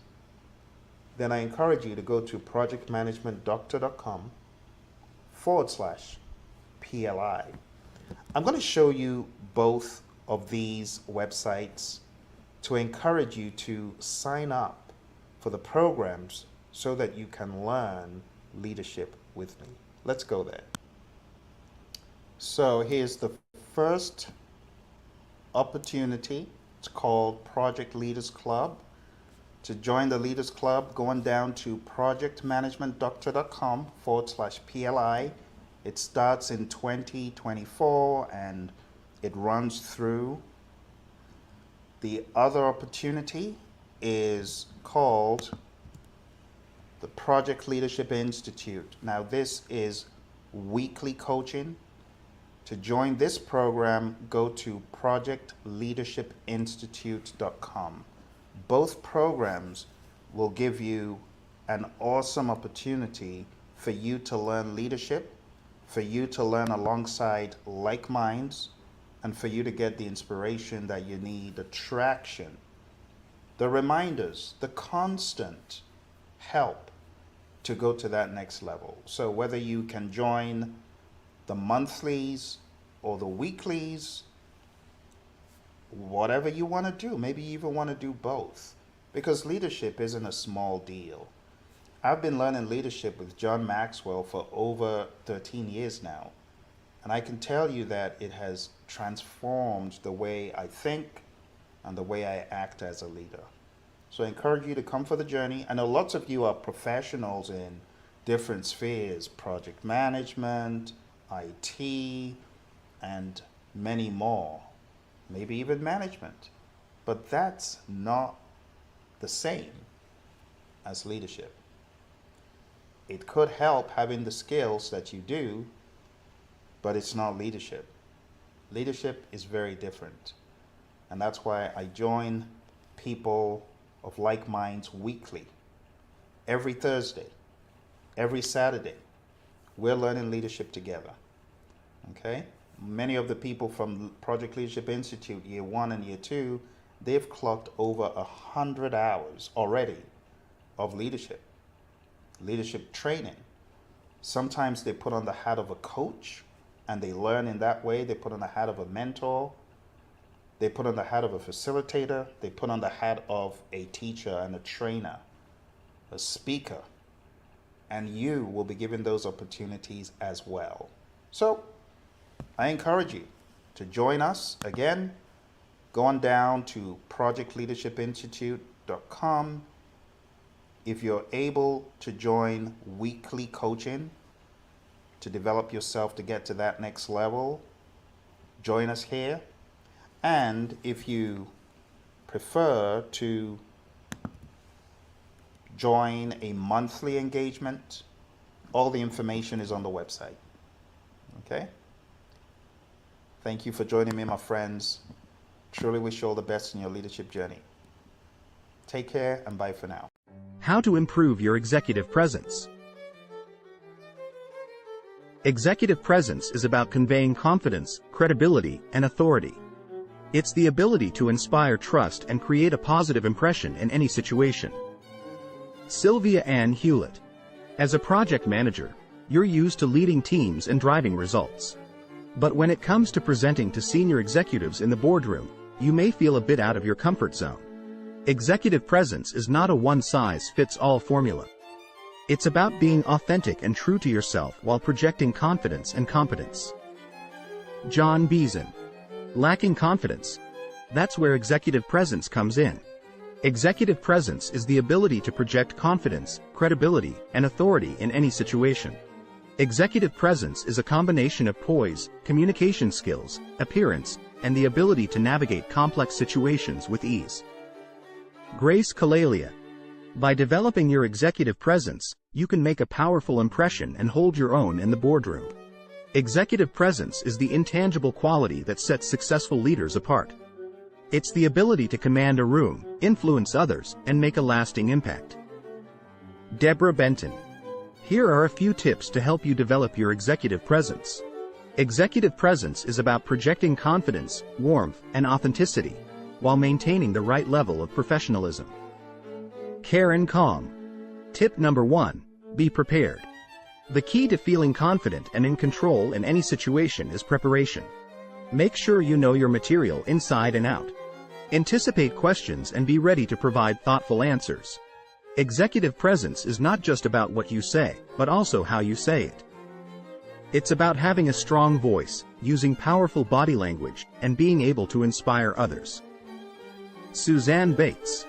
then I encourage you to go to projectmanagementdoctor.com/PLI. I'm going to show you both of these websites to encourage you to sign up for the programs so that you can learn leadership with me. Let's go there. So here's the first opportunity. It's called Project Leaders Club. To join the Leaders Club, going down to projectmanagementdoctor.com/PLI. It starts in 2024 and it runs through. The other opportunity is called the Project Leadership Institute. Now this is weekly coaching. To join this program, go to projectleadershipinstitute.com. Both programs will give you an awesome opportunity for you to learn leadership, for you to learn alongside like minds, and for you to get the inspiration that you need, the traction, the reminders, the constant help to go to that next level. So whether you can join the monthlies or the weeklies, whatever you want to do, maybe you even want to do both, because leadership isn't a small deal. I've been learning leadership with John Maxwell for over 13 years now, and I can tell you that it has transformed the way I think and the way I act as a leader. So I encourage you to come for the journey. I know lots of you are professionals in different spheres, project management, IT, and many more, maybe even management. But that's not the same as leadership. It could help having the skills that you do, but it's not leadership. Leadership is very different. And that's why I join people of like minds weekly. Every Thursday, every Saturday, we're learning leadership together. Okay? Many of the people from Project Leadership Institute, year 1 and year 2, they've clocked over 100 hours already of leadership training. Sometimes they put on the hat of a coach and they learn in that way. They put on the hat of a mentor. They put on the hat of a facilitator. They put on the hat of a teacher and a trainer, a speaker. And you will be given those opportunities as well. So I encourage you to join us. Again, go on down to projectleadershipinstitute.com. If you're able to join weekly coaching to develop yourself to get to that next level, join us here. And if you prefer to join a monthly engagement, all the information is on the website. Okay? Thank you for joining me, my friends. Truly wish you all the best in your leadership journey. Take care and bye for now. How to improve your executive presence. Executive presence is about conveying confidence, credibility, and authority. It's the ability to inspire trust and create a positive impression in any situation. Sylvia Ann Hewlett. As a project manager, you're used to leading teams and driving results. But when it comes to presenting to senior executives in the boardroom, you may feel a bit out of your comfort zone. Executive presence is not a one-size-fits-all formula. It's about being authentic and true to yourself while projecting confidence and competence. John Beeson. Lacking confidence. That's where executive presence comes in. Executive presence is the ability to project confidence, credibility, and authority in any situation. Executive presence is a combination of poise, communication skills, appearance, and the ability to navigate complex situations with ease. Grace Kalalia. By developing your executive presence, you can make a powerful impression and hold your own in the boardroom. Executive presence is the intangible quality that sets successful leaders apart. It's the ability to command a room, influence others, and make a lasting impact. Deborah Benton. Here are a few tips to help you develop your executive presence. Executive presence is about projecting confidence, warmth, and authenticity, while maintaining the right level of professionalism. Karen Calm. Tip number 1. Be prepared. The key to feeling confident and in control in any situation is preparation. Make sure you know your material inside and out. Anticipate questions and be ready to provide thoughtful answers. Executive presence is not just about what you say, but also how you say it. It's about having a strong voice, using powerful body language, and being able to inspire others. Suzanne Bates.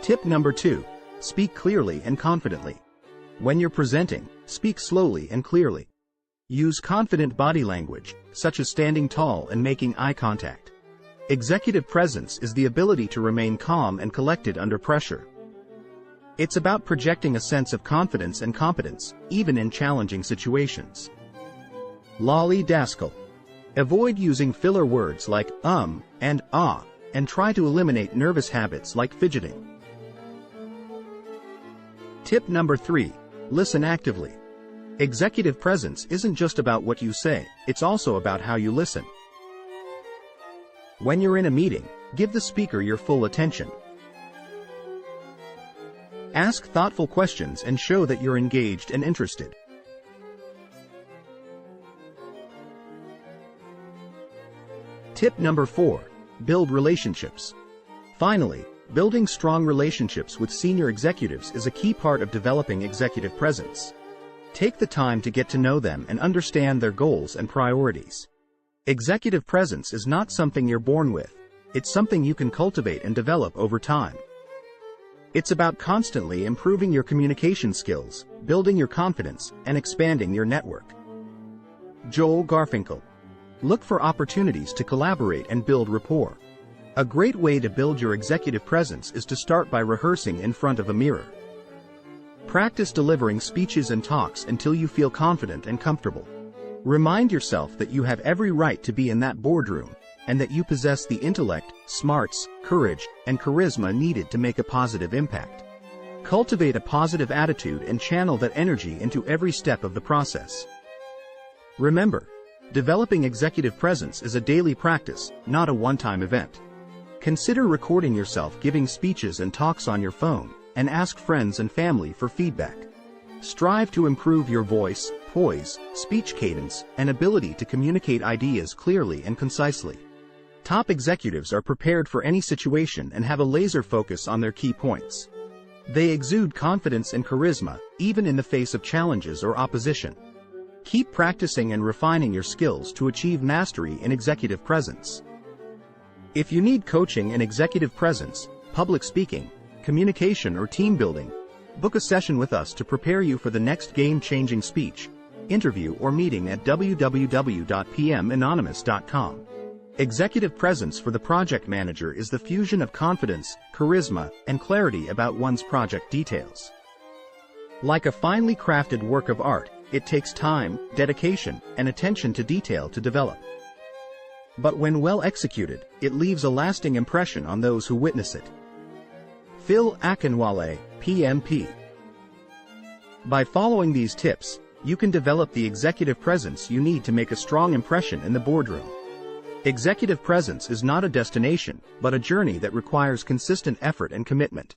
Tip number 2. Speak clearly and confidently. When you're presenting, speak slowly and clearly. Use confident body language, such as standing tall and making eye contact. Executive presence is the ability to remain calm and collected under pressure. It's about projecting a sense of confidence and competence, even in challenging situations. Lolly Daskell. Avoid using filler words like and ah, and try to eliminate nervous habits like fidgeting. Tip number 3. Listen actively. Executive presence isn't just about what you say, it's also about how you listen. When you're in a meeting, give the speaker your full attention. Ask thoughtful questions and show that you're engaged and interested. Tip number 4. Build relationships. Finally, building strong relationships with senior executives is a key part of developing executive presence. Take the time to get to know them and understand their goals and priorities. Executive presence is not something you're born with. It's something you can cultivate and develop over time. It's about constantly improving your communication skills, building your confidence, and expanding your network. Joel Garfinkel. Look for opportunities to collaborate and build rapport. A great way to build your executive presence is to start by rehearsing in front of a mirror. Practice delivering speeches and talks until you feel confident and comfortable. Remind yourself that you have every right to be in that boardroom, and that you possess the intellect, smarts, courage, and charisma needed to make a positive impact. Cultivate a positive attitude and channel that energy into every step of the process. Remember, developing executive presence is a daily practice, not a one-time event. Consider recording yourself giving speeches and talks on your phone, and ask friends and family for feedback. Strive to improve your voice, poise, speech cadence, and ability to communicate ideas clearly and concisely. Top executives are prepared for any situation and have a laser focus on their key points. They exude confidence and charisma, even in the face of challenges or opposition. Keep practicing and refining your skills to achieve mastery in executive presence. If you need coaching in executive presence, public speaking, communication, or team building, book a session with us to prepare you for the next game-changing speech, interview, or meeting at www.pmanonymous.com. Executive presence for the project manager is the fusion of confidence, charisma, and clarity about one's project details. Like a finely crafted work of art, it takes time, dedication, and attention to detail to develop. But when well executed, it leaves a lasting impression on those who witness it. Phil Akinwale, PMP. By following these tips, you can develop the executive presence you need to make a strong impression in the boardroom. Executive presence is not a destination, but a journey that requires consistent effort and commitment.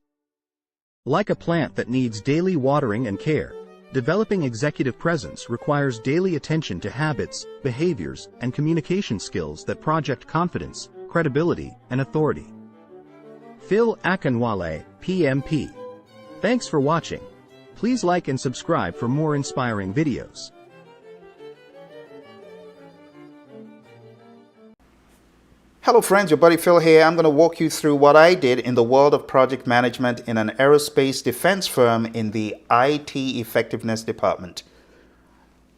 Like a plant that needs daily watering and care, developing executive presence requires daily attention to habits, behaviors, and communication skills that project confidence, credibility, and authority. Phil Akinwale, PMP. Thanks for watching. Please like and subscribe for more inspiring videos. Hello friends, your buddy Phil here. I'm going to walk you through what I did in the world of project management in an aerospace defense firm in the IT effectiveness department.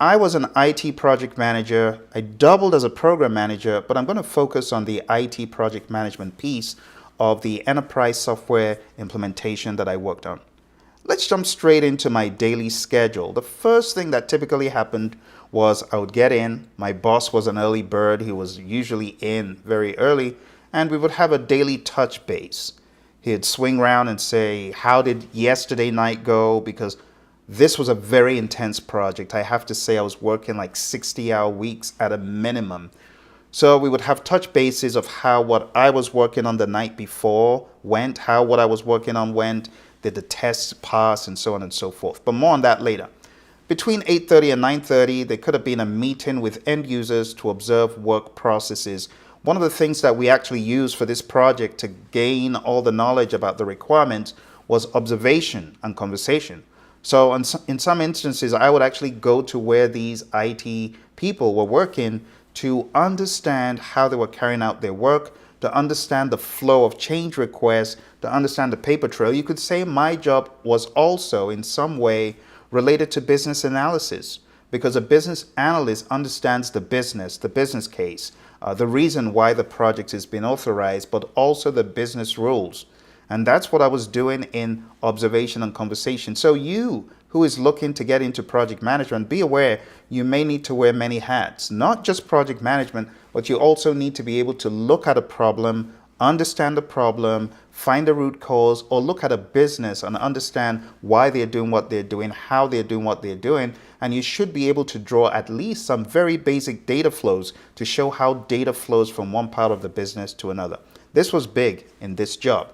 I was an IT project manager. I doubled as a program manager, but I'm going to focus on the IT project management piece of the enterprise software implementation that I worked on. Let's jump straight into my daily schedule. The first thing that typically happened was I would get in. My boss was an early bird. He was usually in very early, and we would have a daily touch base. He'd swing around and say, how did yesterday night go? Because this was a very intense project. I have to say I was working like 60-hour weeks at a minimum. So we would have touch bases of how what I was working on the night before went, how what I was working on went, did the tests pass, and so on and so forth. But more on that later. Between 8:30 and 9:30, there could have been a meeting with end users to observe work processes. One of the things that we actually used for this project to gain all the knowledge about the requirements was observation and conversation. So in some instances, I would actually go to where these IT people were working to understand how they were carrying out their work, to understand the flow of change requests, to understand the paper trail. You could say my job was also in some way related to business analysis, because a business analyst understands the business case, the reason why the project is being authorized, but also the business rules. And that's what I was doing in observation and conversation. So you who is looking to get into project management, be aware you may need to wear many hats, not just project management, but you also need to be able to look at a problem, understand the problem, find the root cause, or look at a business and understand why they're doing what they're doing, how they're doing what they're doing. And you should be able to draw at least some very basic data flows to show how data flows from one part of the business to another. This was big in this job.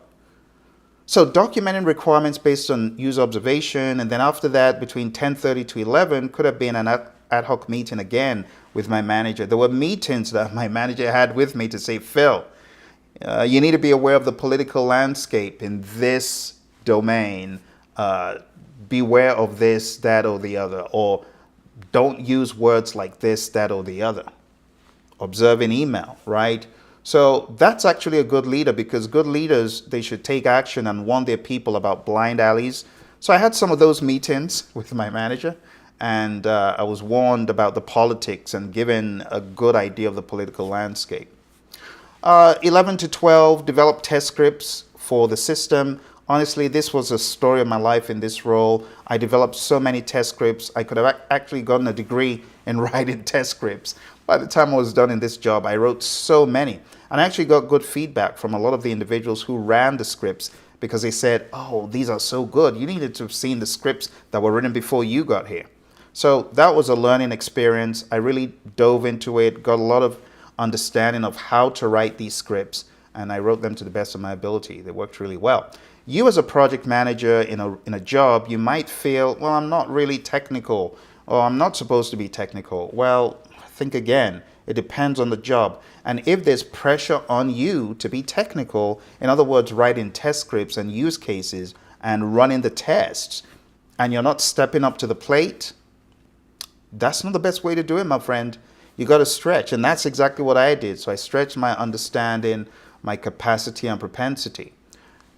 So documenting requirements based on user observation, and then after that, between 10:30 to 11, could have been an ad hoc meeting again with my manager. There were meetings that my manager had with me to say, Phil, you need to be aware of the political landscape in this domain. Beware of this, that, or the other. Or don't use words like this, that, or the other. Observe an email, right? So that's actually a good leader, because good leaders, they should take action and warn their people about blind alleys. So I had some of those meetings with my manager, and I was warned about the politics and given a good idea of the political landscape. 11 to 12, developed test scripts for the system. Honestly, this was a story of my life in this role. I developed so many test scripts. I could have actually gotten a degree in writing test scripts. By the time I was done in this job, I wrote so many. And I actually got good feedback from a lot of the individuals who ran the scripts because they said, oh, these are so good. You needed to have seen the scripts that were written before you got here. So that was a learning experience. I really dove into it, got a lot of understanding of how to write these scripts, and I wrote them to the best of my ability. They worked really well. You as a project manager in a job, you might feel, well, I'm not really technical, or I'm not supposed to be technical. Well, think again. It depends on the job. And if there's pressure on you to be technical, in other words, writing test scripts and use cases and running the tests, and you're not stepping up to the plate, that's not the best way to do it, my friend. You got to stretch, and that's exactly what I did. So I stretched my understanding, my capacity, and propensity.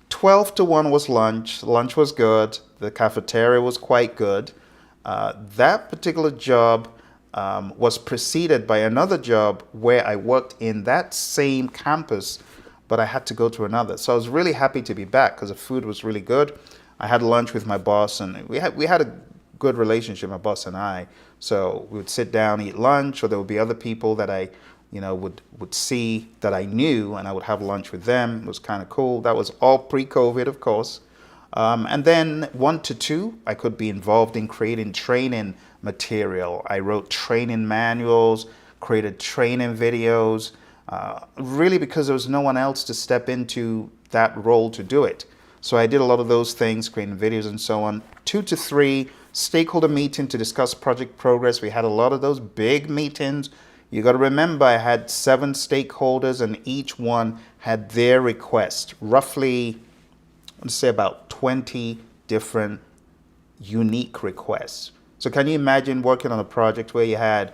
12 to 1 was lunch. Lunch was good. The cafeteria was quite good. That particular job was preceded by another job where I worked in that same campus, but I had to go to another. So I was really happy to be back because the food was really good. I had lunch with my boss, and we had a good relationship, my boss and I. So we would sit down, eat lunch, or there would be other people that I, would see that I knew, and I would have lunch with them. It was kind of cool. That was all pre-COVID, of course. And then 1 to 2, I could be involved in creating training material. I wrote training manuals, created training videos, really because there was no one else to step into that role to do it. So I did a lot of those things, creating videos and so on. 2 to 3, stakeholder meeting to discuss project progress. We had a lot of those big meetings. You got to remember, I had 7 stakeholders, and each one had their request. Roughly, let's say about 20 different unique requests. So can you imagine working on a project where you had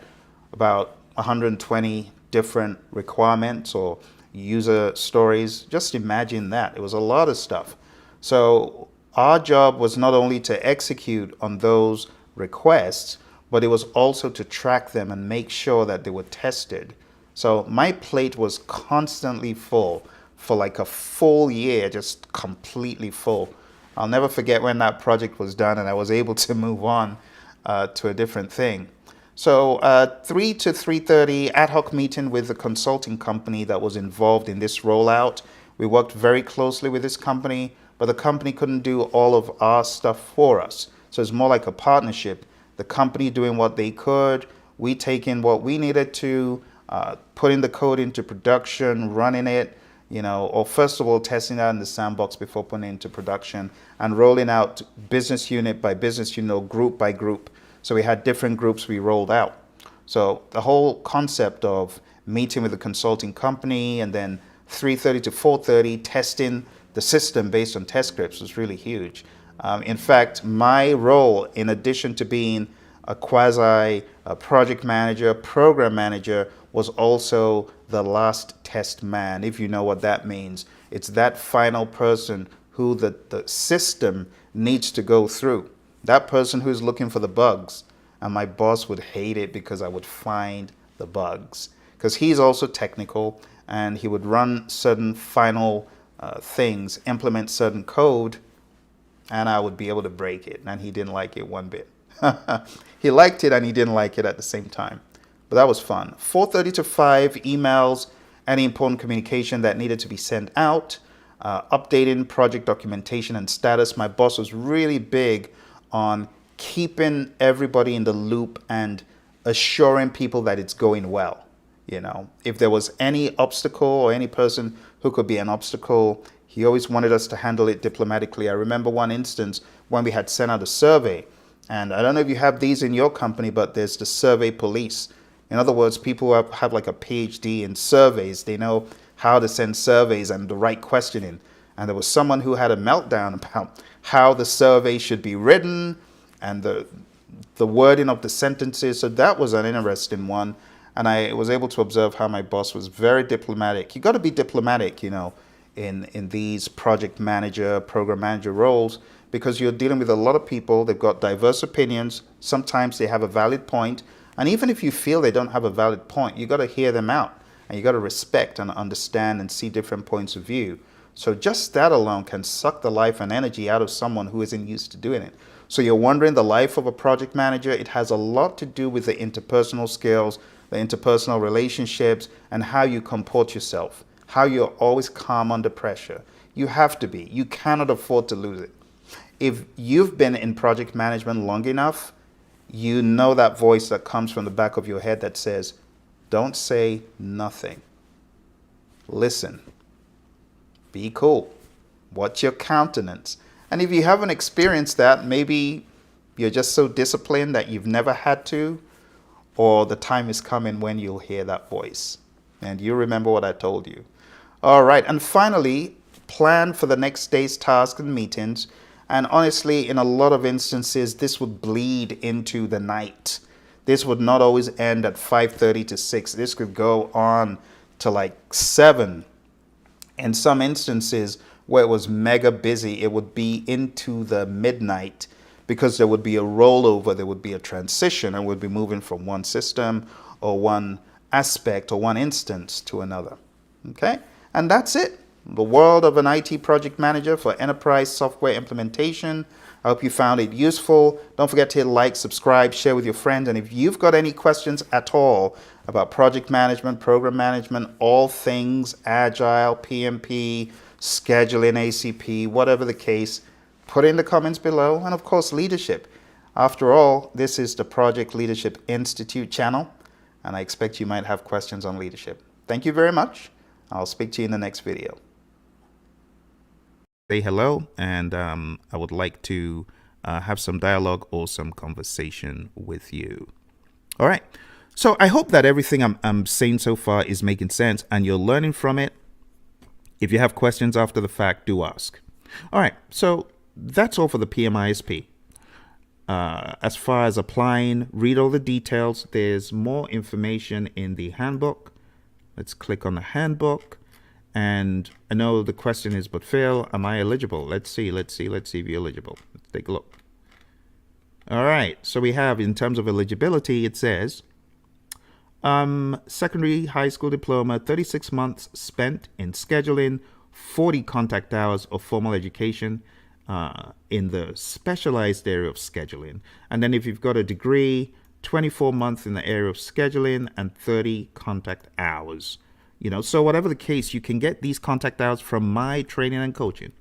about 120 different requirements or user stories? Just imagine that. It was a lot of stuff. So our job was not only to execute on those requests, but it was also to track them and make sure that they were tested. So my plate was constantly full for like a full year, just completely full. I'll never forget when that project was done and I was able to move on to a different thing. So 3 to 3:30 ad hoc meeting with the consulting company that was involved in this rollout. We worked very closely with this company, but the company couldn't do all of our stuff for us. So it's more like a partnership. The company doing what they could, we taking what we needed to, putting the code into production, running it, or first of all, testing out in the sandbox before putting it into production and rolling out business unit by business unit, group by group. So we had different groups we rolled out. So the whole concept of meeting with the consulting company and then 3:30 to 4:30 testing the system based on test scripts was really huge. In fact, my role, in addition to being a project manager, program manager, was also the last test man, if you know what that means. It's that final person who the system needs to go through. That person who's looking for the bugs. And my boss would hate it because I would find the bugs. Because he's also technical, and he would run certain final things, implement certain code, and I would be able to break it. And he didn't like it one bit. He liked it and he didn't like it at the same time. But that was fun. 4:30 to 5, emails, any important communication that needed to be sent out, updating project documentation and status. My boss was really big on keeping everybody in the loop and assuring people that it's going well. If there was any obstacle or any person who could be an obstacle, he always wanted us to handle it diplomatically. I remember one instance when we had sent out a survey, and I don't know if you have these in your company, but there's the survey police. In other words, people who have like a PhD in surveys. They know how to send surveys and the right questioning. And there was someone who had a meltdown about how the survey should be written and the wording of the sentences. So that was an interesting one. And I was able to observe how my boss was very diplomatic. You got to be diplomatic, in these project manager, program manager roles, because you're dealing with a lot of people. They've got diverse opinions. Sometimes they have a valid point. And even if you feel they don't have a valid point, you got to hear them out, and you got to respect and understand and see different points of view. So just that alone can suck the life and energy out of someone who isn't used to doing it. So you're wondering the life of a project manager. It has a lot to do with the interpersonal skills, the interpersonal relationships, and how you comport yourself, how you're always calm under pressure. You have to be. You cannot afford to lose it. If you've been in project management long enough, you know that voice that comes from the back of your head that says, don't say nothing. Listen. Be cool. Watch your countenance. And if you haven't experienced that, maybe you're just so disciplined that you've never had to, or the time is coming when you'll hear that voice. And you remember what I told you. All right. And finally, plan for the next day's tasks and meetings. And honestly, in a lot of instances, this would bleed into the night. This would not always end at 5:30 to 6. This could go on to like 7. In some instances where it was mega busy, it would be into the midnight, because there would be a rollover, there would be a transition, and we'd be moving from one system or one aspect or one instance to another. Okay? And that's it. The world of an IT project manager for enterprise software implementation. I hope you found it useful. Don't forget to hit like, subscribe, share with your friends. And if you've got any questions at all about project management, program management, all things Agile, PMP, scheduling, ACP, whatever the case, put it in the comments below. And of course, leadership. After all, this is the Project Leadership Institute channel, and I expect you might have questions on leadership. Thank you very much. I'll speak to you in the next video. Say hello, and I would like to have some dialogue or some conversation with you. All right. So I hope that everything I'm saying so far is making sense and you're learning from it. If you have questions after the fact, do ask. All right. So that's all for the PMISP. As far as applying, read all the details. There's more information in the handbook. Let's click on the handbook. And I know the question is, but Phil, am I eligible? Let's see if you're eligible. Let's take a look. All right. So we have, in terms of eligibility, it says, secondary high school diploma, 36 months spent in scheduling, 40 contact hours of formal education in the specialized area of scheduling. And then if you've got a degree, 24 months in the area of scheduling and 30 contact hours. So whatever the case, you can get these contact hours from my training and coaching.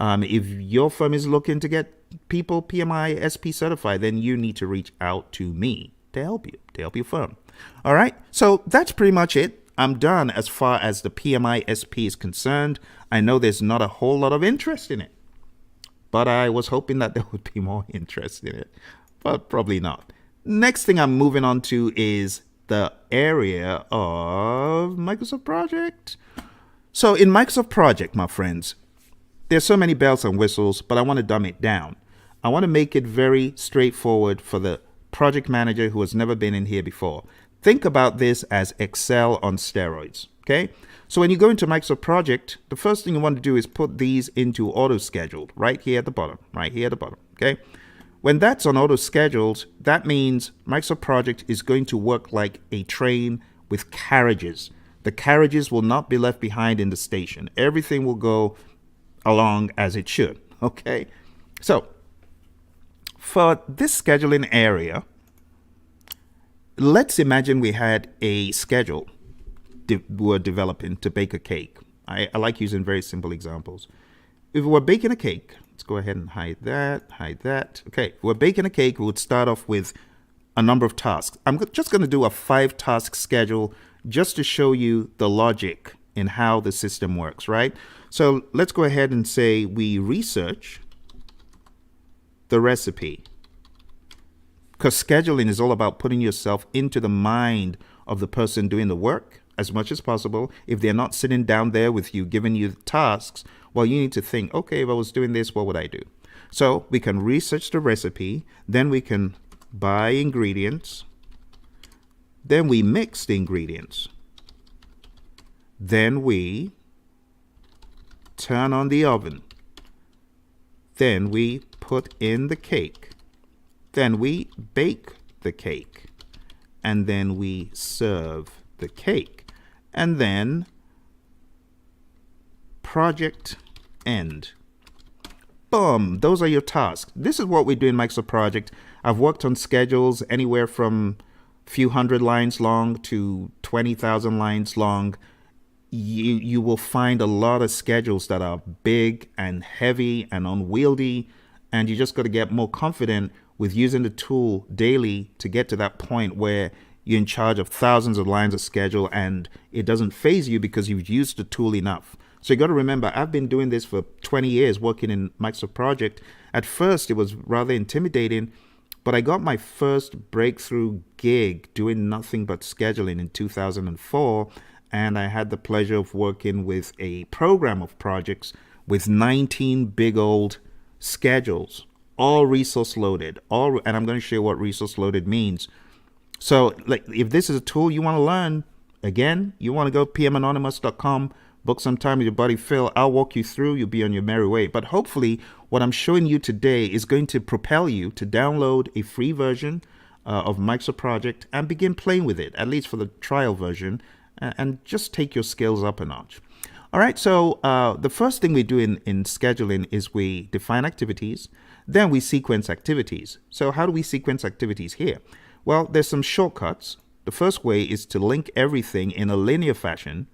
If your firm is looking to get people PMI SP certified, then you need to reach out to me to help your firm. All right. So that's pretty much it. I'm done as far as the PMI SP is concerned. I know there's not a whole lot of interest in it, but I was hoping that there would be more interest in it, but probably not. Next thing I'm moving on to is the area of Microsoft Project. So in Microsoft Project, my friends, there's so many bells and whistles, but I want to dumb it down. I want to make it very straightforward for the project manager who has never been in here before. Think about this as Excel on steroids, okay? So when you go into Microsoft Project, the first thing you want to do is put these into auto-scheduled right here at the bottom, okay? When that's on auto-scheduled, that means Microsoft Project is going to work like a train with carriages. The carriages will not be left behind in the station. Everything will go along as it should, okay? So for this scheduling area, let's imagine we had a schedule we're developing to bake a cake. I like using very simple examples. If we're baking a cake, let's go ahead and hide that. Okay, if we're baking a cake, we would start off with a number of tasks. I'm just going to do a 5-task schedule just to show you the logic in how the system works, right? So let's go ahead and say we research the recipe, because scheduling is all about putting yourself into the mind of the person doing the work as much as possible. If they're not sitting down there with you, giving you the tasks, well, you need to think, okay, if I was doing this, what would I do? So we can research the recipe, then we can buy ingredients, then we mix the ingredients, then we turn on the oven. Then we put in the cake. Then we bake the cake. And then we serve the cake. And then project end. Boom, those are your tasks. This is what we do in Microsoft Project. I've worked on schedules anywhere from a few hundred lines long to 20,000 lines long. You will find a lot of schedules that are big and heavy and unwieldy, and you just got to get more confident with using the tool daily to get to that point where you're in charge of thousands of lines of schedule and it doesn't faze you because you've used the tool enough. So you got to remember, I've been doing this for 20 years working in Microsoft Project. At first, it was rather intimidating, but I got my first breakthrough gig doing nothing but scheduling in 2004. And I had the pleasure of working with a program of projects with 19 big old schedules, all resource loaded, and I'm going to show you what resource loaded means. So like, if this is a tool you want to learn, again, you want to go pmanonymous.com, book some time with your buddy Phil. I'll walk you through. You'll be on your merry way. But hopefully what I'm showing you today is going to propel you to download a free version of Microsoft Project and begin playing with it, at least for the trial version, and just take your skills up a notch. All right, so the first thing we do in scheduling is we define activities, then we sequence activities. So how do we sequence activities here? Well, there's some shortcuts. The first way is to link everything in a linear fashion.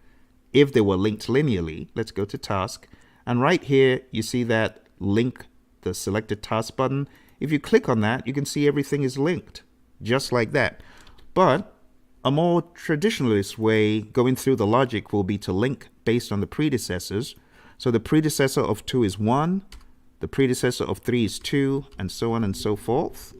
If they were linked linearly, let's go to task. And right here, you see that link the selected task button. If you click on that, you can see everything is linked, just like that. But a more traditionalist way going through the logic will be to link based on the predecessors. So the predecessor of 2 is 1, the predecessor of 3 is 2, and so on and so forth.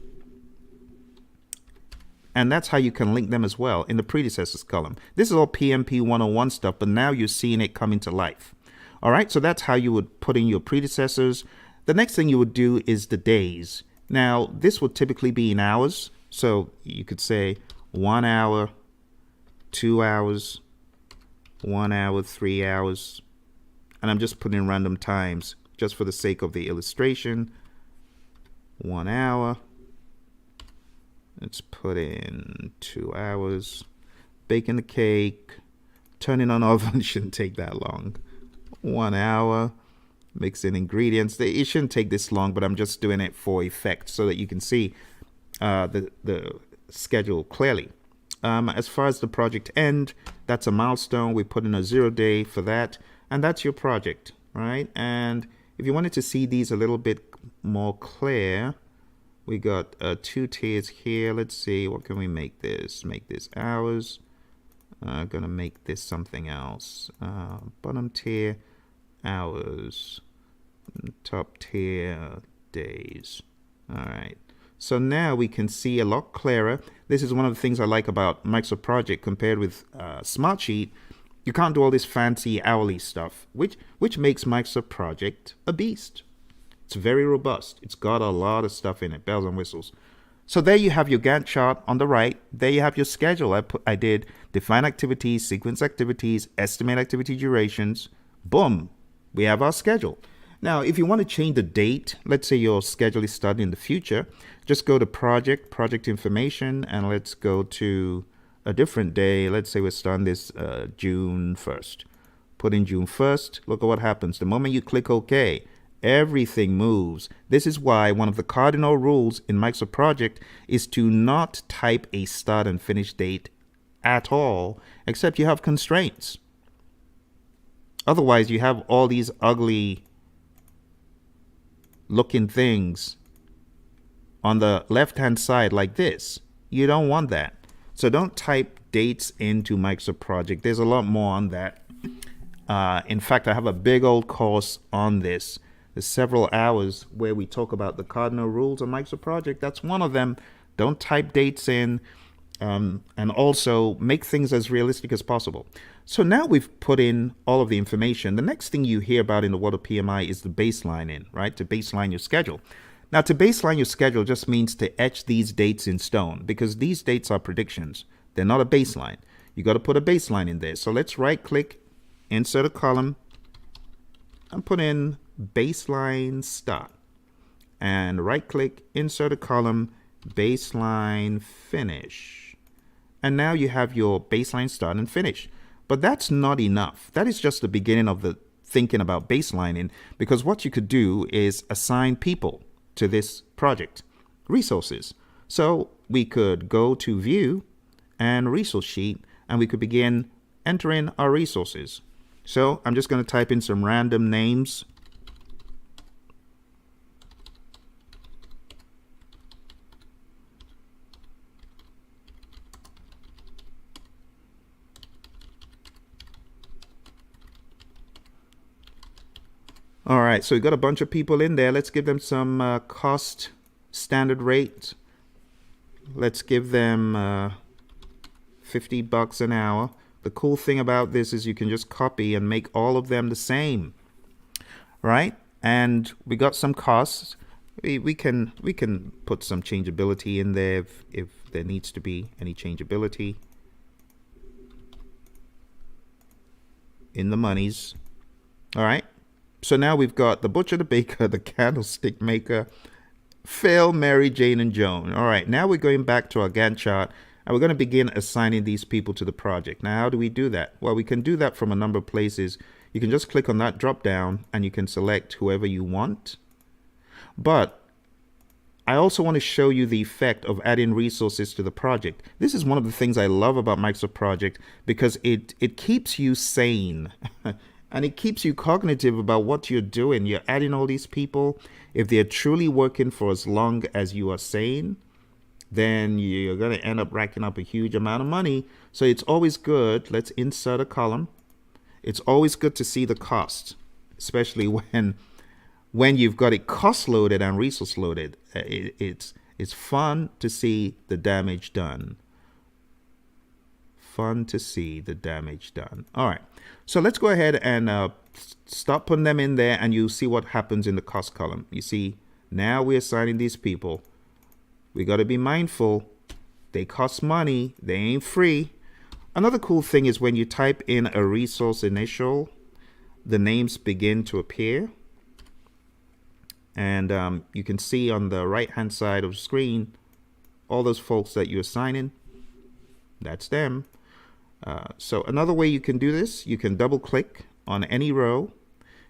And that's how you can link them as well in the predecessors column. This is all PMP 101 stuff, but now you're seeing it come into life. All right, so that's how you would put in your predecessors. The next thing you would do is the days. Now, this would typically be in hours. So you could say 1 hour, 2 hours, 1 hour, 3 hours. And I'm just putting in random times just for the sake of the illustration. 1 hour. Let's put in 2 hours. Baking the cake. Turning on oven shouldn't take that long. 1 hour. Mixing ingredients. It shouldn't take this long, but I'm just doing it for effect so that you can see the schedule clearly. As far as the project end, that's a milestone. We put in a 0 day for that, and that's your project, right? And if you wanted to see these a little bit more clear, we got 2 tiers here. Let's see, what can we make this? Make this hours. Gonna make this something else. Bottom tier, hours. Top tier, days. All right. So now we can see a lot clearer. This is one of the things I like about Microsoft Project compared with Smartsheet. You can't do all this fancy hourly stuff, which makes Microsoft Project a beast. It's very robust. It's got a lot of stuff in it, bells and whistles. So there you have your Gantt chart on the right. There you have your schedule. I did define activities, sequence activities, estimate activity durations. Boom, we have our schedule. Now, if you want to change the date, let's say your schedule is starting in the future, just go to project information, and let's go to a different day. Let's say we're starting this June 1st. Put in June 1st. Look at what happens. The moment you click OK, everything moves. This is why one of the cardinal rules in Microsoft Project is to not type a start and finish date at all, except you have constraints. Otherwise, you have all these ugly looking things on the left-hand side like this. You don't want that. So don't type dates into Microsoft Project. There's a lot more on that. In fact, I have a big old course on this. There's several hours where we talk about the cardinal rules of Microsoft Project. That's one of them. Don't type dates in, and also make things as realistic as possible. So now we've put in all of the information. The next thing you hear about in the world of PMI is the baselining, right? To baseline your schedule. Now, to baseline your schedule just means to etch these dates in stone, because these dates are predictions. They're not a baseline. You got to put a baseline in there. So let's right click, insert a column, and put in baseline start. And right click, insert a column, baseline finish. And now you have your baseline start and finish. But that's not enough. That is just the beginning of the thinking about baselining, because what you could do is assign people to this project, resources. So we could go to view and resource sheet, and we could begin entering our resources. So I'm just going to type in some random names. All right, so we got a bunch of people in there. Let's give them some cost standard rate. Let's give them $50 an hour. The cool thing about this is you can just copy and make all of them the same, right? And we got some costs. We can put some changeability in there if there needs to be any changeability in the monies. All right. So now we've got the butcher, the baker, the candlestick maker, Phil, Mary, Jane, and Joan. All right, now we're going back to our Gantt chart, and we're going to begin assigning these people to the project. Now, how do we do that? Well, we can do that from a number of places. You can just click on that drop down, and you can select whoever you want. But I also want to show you the effect of adding resources to the project. This is one of the things I love about Microsoft Project, because it keeps you sane. And it keeps you cognitive about what you're doing. You're adding all these people. If they're truly working for as long as you are saying, then you're going to end up racking up a huge amount of money. So it's always good. Let's insert a column. It's always good to see the cost, especially when you've got it cost loaded and resource loaded. It's fun to see the damage done. Fun to see the damage done. All right, so let's go ahead and start putting them in there, and you'll see what happens in the cost column. You see, now we're assigning these people. We got to be mindful. They cost money. They ain't free. Another cool thing is when you type in a resource initial, the names begin to appear. And you can see on the right-hand side of the screen, all those folks that you're assigning. That's them. So another way you can do this, you can double click on any row.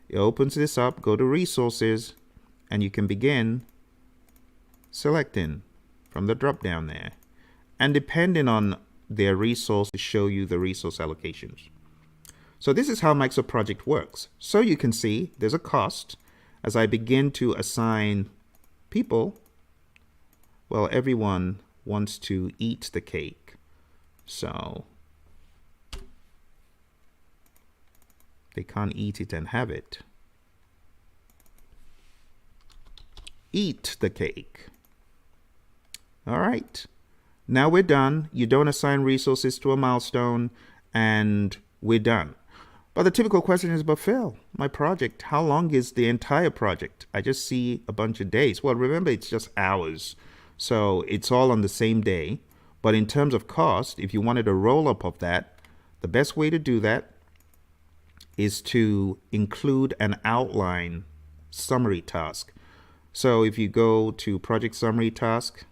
It opens this up, go to resources, and you can begin selecting from the drop down there. And depending on their resource, to show you the resource allocations. So this is how Microsoft Project works. So you can see there's a cost. As I begin to assign people, well, everyone wants to eat the cake. So they can't eat it and have it. Eat the cake. All right. Now we're done. You don't assign resources to a milestone, and we're done. But the typical question is, but Phil, my project, how long is the entire project? I just see a bunch of days. Well, remember, it's just hours. So it's all on the same day. But in terms of cost, if you wanted a roll-up of that, the best way to do that is to include an outline summary task. So if you go to project summary task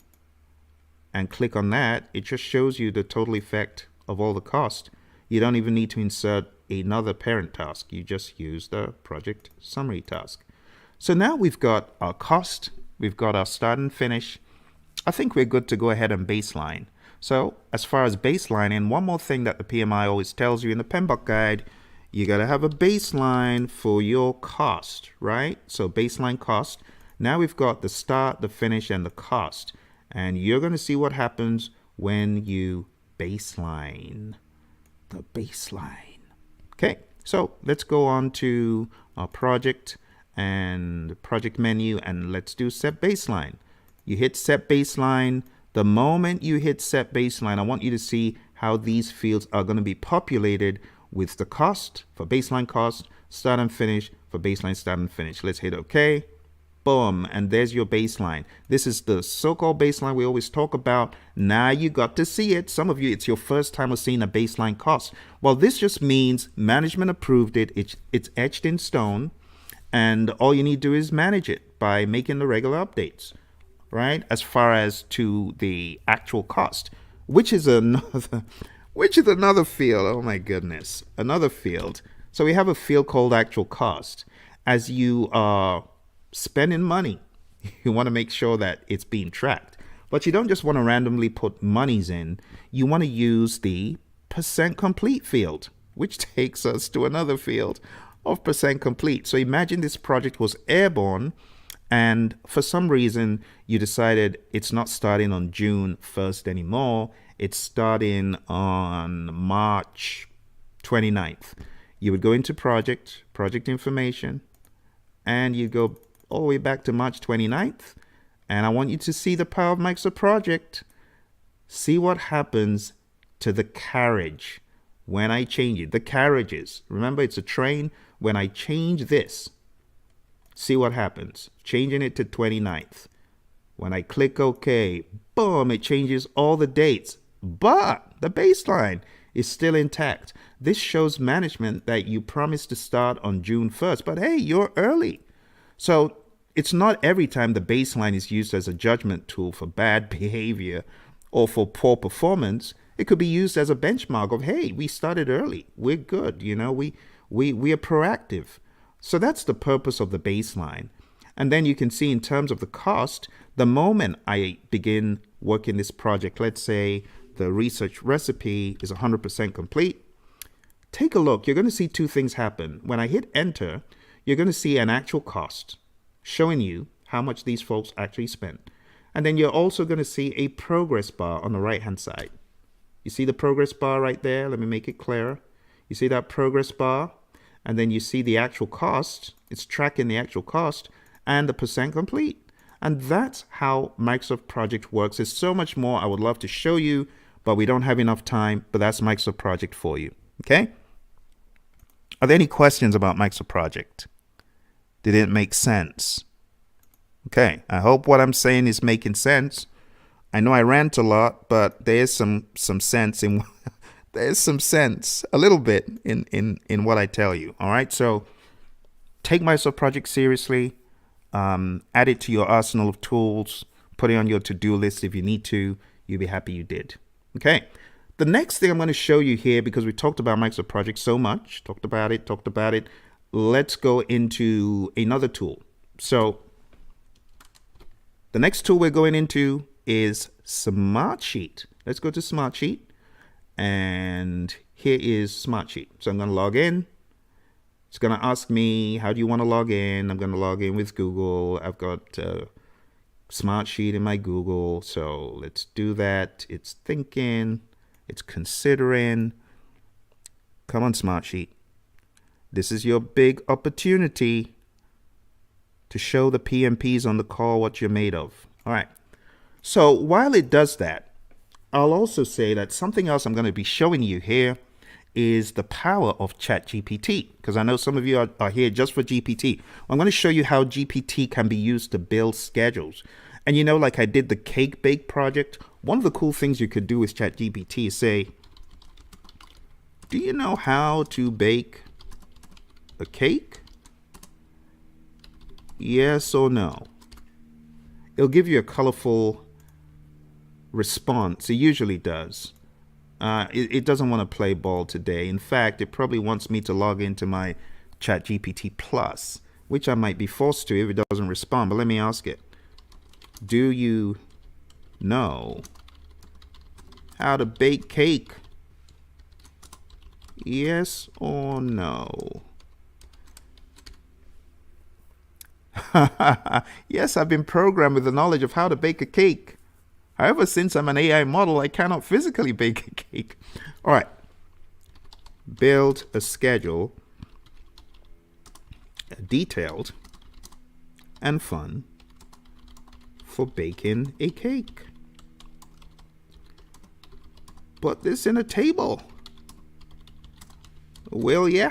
and click on that, it just shows you the total effect of all the cost. You don't even need to insert another parent task. You just use the project summary task. So now we've got our cost, we've got our start and finish. I think we're good to go ahead and baseline. So as far as baselining, one more thing that the PMI always tells you in the PMBOK guide, you got to have a baseline for your cost, right? So baseline cost. Now we've got the start, the finish, and the cost. And you're going to see what happens when you baseline. The baseline. Okay, so let's go on to our project and project menu, and let's do set baseline. You hit set baseline. The moment you hit set baseline, I want you to see how these fields are going to be populated with the cost for baseline cost, start and finish for baseline start and finish. Let's hit OK. Boom, and there's your baseline. This is the so-called baseline we always talk about. Now you got to see it. Some of you, it's your first time of seeing a baseline cost. Well, this just means management approved it. It's etched in stone. And all you need to do is manage it by making the regular updates, right? As far as to the actual cost, which is another field. Oh my goodness, another field. So we have a field called actual cost. As you are spending money, you want to make sure that it's being tracked. But you don't just want to randomly put monies in. You want to use the percent complete field, which takes us to another field of percent complete. So imagine this project was airborne, and for some reason you decided it's not starting on June 1st anymore. It's starting on March 29th. You would go into project information, and you go all the way back to March 29th. And I want you to see the power of Microsoft Project. See what happens to the carriage when I change it. The carriages. Remember, it's a train. When I change this, see what happens. Changing it to 29th. When I click OK, boom, it changes all the dates. But the baseline is still intact. This shows management that you promised to start on June 1st, but hey, you're early. So it's not every time the baseline is used as a judgment tool for bad behavior or for poor performance. It could be used as a benchmark of, hey, we started early. We're good. You know, we are proactive. So that's the purpose of the baseline. And then you can see in terms of the cost, the moment I begin working this project, let's say the research recipe is 100% complete. Take a look. You're going to see two things happen. When I hit enter, you're going to see an actual cost showing you how much these folks actually spent. And then you're also going to see a progress bar on the right-hand side. You see the progress bar right there? Let me make it clearer. You see that progress bar? And then you see the actual cost. It's tracking the actual cost and the percent complete. And that's how Microsoft Project works. There's so much more I would love to show you, but we don't have enough time. But that's Microsoft Project for you. Okay? Are there any questions about Microsoft Project? Did it make sense? Okay, I hope what I'm saying is making sense. I know I rant a lot, but there's some sense in there's some sense a little bit in what I tell you. All right, so take Microsoft Project seriously. Add it to your arsenal of tools. Put it on your to-do list if you need to. You'll be happy you did. Okay. The next thing I'm going to show you here, because we talked about Microsoft Project so much, talked about it. Let's go into another tool. So the next tool we're going into is Smartsheet. Let's go to Smartsheet. And here is Smartsheet. So I'm going to log in. It's going to ask me, how do you want to log in? I'm going to log in with Google. I've got Smartsheet in my Google. So let's do that. It's thinking. It's considering. Come on, Smartsheet. This is your big opportunity to show the PMPs on the call what you're made of. All right. So while it does that, I'll also say that something else I'm going to be showing you here is the power of ChatGPT, because I know some of you are here just for GPT. I'm going to show you how GPT can be used to build schedules. And you know, like I did the cake bake project, one of the cool things you could do with ChatGPT is say, do you know how to bake a cake? Yes or no? It'll give you a colorful response. It usually does. It doesn't want to play ball today. In fact, it probably wants me to log into my ChatGPT Plus, which I might be forced to if it doesn't respond. But let me ask it. Do you know how to bake cake? Yes or no? Yes, I've been programmed with the knowledge of how to bake a cake. However, since I'm an AI model, I cannot physically bake a cake. All right. Build a schedule, detailed and fun, for baking a cake. Put this in a table. Will ya?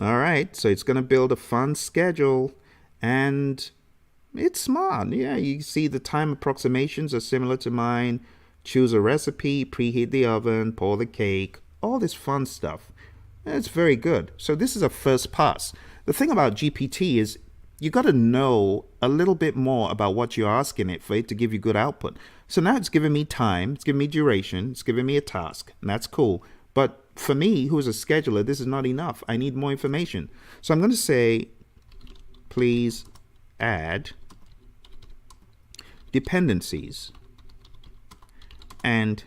All right, so it's going to build a fun schedule, and it's smart. Yeah, you see the time approximations are similar to mine. Choose a recipe, preheat the oven, pour the cake, all this fun stuff. It's very good. So this is a first pass. The thing about GPT is you got to know a little bit more about what you're asking it for it to give you good output. So now it's giving me time, it's giving me duration, it's giving me a task, and that's cool. But for me, who is a scheduler, this is not enough. I need more information. So I'm going to say, please add dependencies and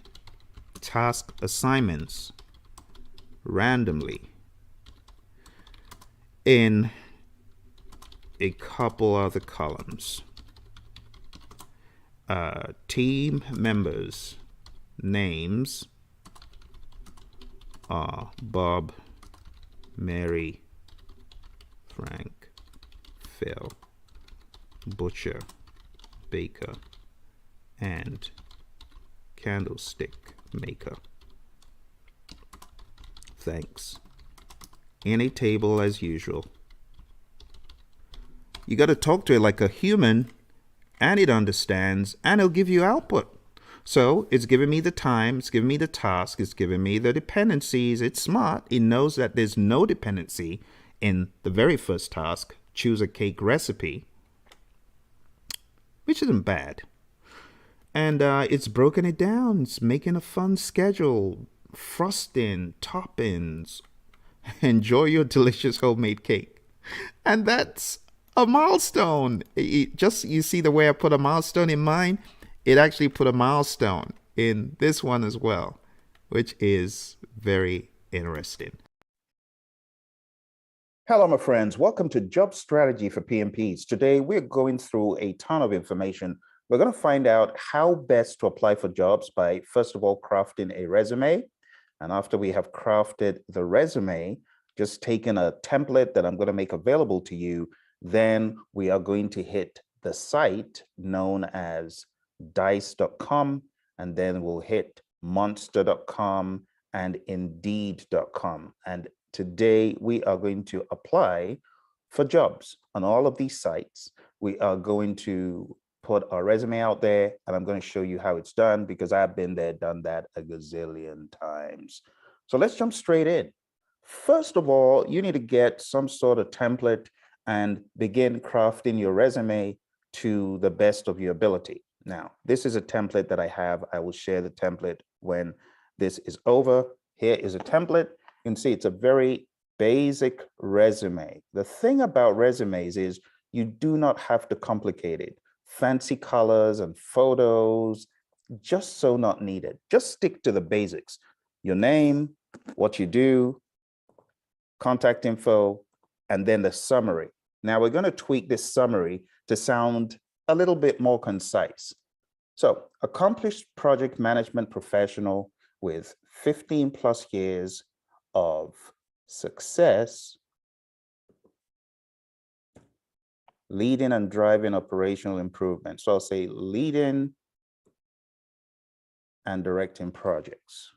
task assignments randomly in a couple other columns. Team members' names are Bob, Mary, Frank, Phil, Butcher, Baker, and Candlestick Maker. Thanks. In a table as usual. You got to talk to it like a human, and it understands, and it'll give you output. So it's giving me the time, it's giving me the task, it's giving me the dependencies. It's smart. It knows that there's no dependency in the very first task, choose a cake recipe, which isn't bad. And it's broken it down. It's making a fun schedule, frosting, toppings. Enjoy your delicious homemade cake. And that's a milestone. You see the way I put a milestone in mine? It actually put a milestone in this one as well, which is very interesting. Hello, my friends. Welcome to Job Strategy for PMPs. Today, we're going through a ton of information. We're going to find out how best to apply for jobs by, first of all, crafting a resume. And after we have crafted the resume, just taking a template that I'm going to make available to you, then we are going to hit the site known as dice.com, and then we'll hit monster.com and indeed.com. And today we are going to apply for jobs on all of these sites. We are going to put our resume out there, and I'm going to show you how it's done because I've been there, done that a gazillion times. So let's jump straight in. First of all, you need to get some sort of template and begin crafting your resume to the best of your ability. Now, this is a template that I have. I will share the template when this is over. Here is a template. You can see it's a very basic resume. The thing about resumes is you do not have to complicate it. Fancy colors and photos, just so not needed. Just stick to the basics. Your name, what you do, contact info, and then the summary. Now we're going to tweak this summary to sound a little bit more concise. So, accomplished project management professional with 15 plus years of success leading and driving operational improvement. So I'll say leading and directing projects.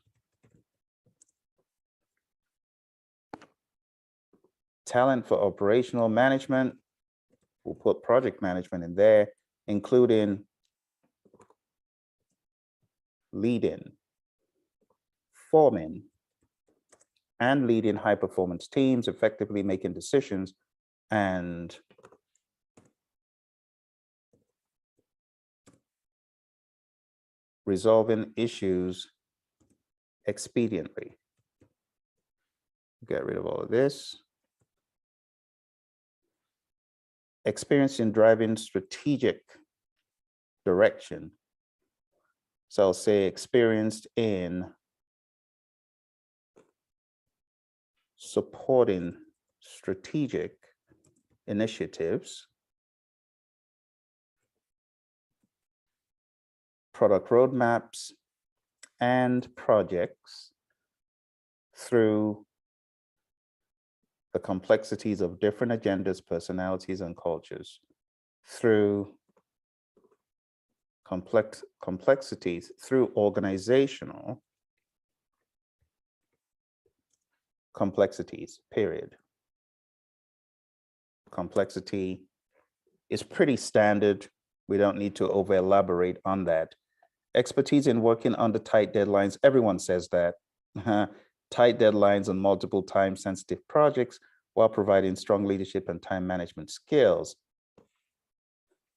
Talent for operational management. We'll put project management in there, including leading, forming, and leading high performance teams, effectively making decisions, and resolving issues expediently. Get rid of all of this. Experience in driving strategic direction. So I'll say experienced in supporting strategic initiatives, product roadmaps, and projects through the complexities of different agendas, personalities, and cultures, through complexities, through organizational complexities, period. Complexity is pretty standard. We don't need to over elaborate on that. Expertise in working under tight deadlines. Everyone says that. Tight deadlines on multiple time sensitive projects. while providing strong leadership and time management skills.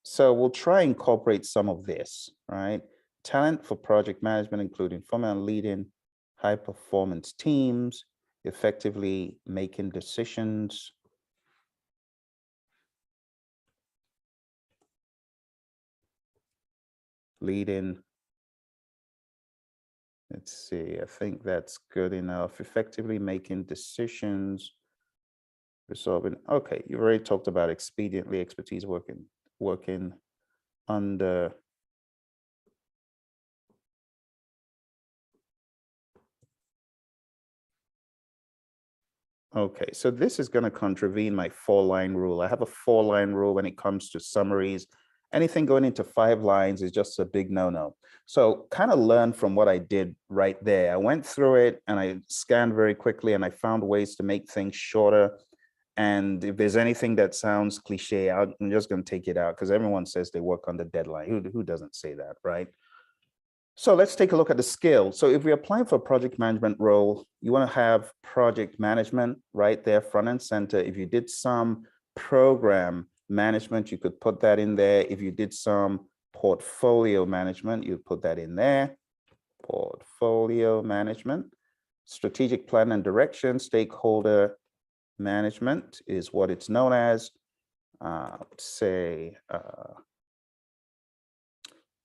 So we'll try and incorporate some of this, right? Talent for project management, including forming and leading high performance teams, effectively making decisions, leading. Let's see, I think that's good enough. Effectively making decisions, resolving. Okay, you've already talked about expediently, expertise, working under. Okay, so this is going to contravene my 4-line rule. I have a 4-line rule when it comes to summaries. Anything going into 5 lines is just a big no-no. So kind of learn from what I did right there. I went through it and I scanned very quickly and I found ways to make things shorter. And if there's anything that sounds cliche, I'm just going to take it out because everyone says they work under deadline. Who doesn't say that, right? So let's take a look at the skill. So if we're applying for a project management role, you want to have project management right there, front and center. If you did some program management, you could put that in there. If you did some portfolio management, you'd put that in there. Portfolio management, strategic plan and direction, stakeholder management is what it's known as.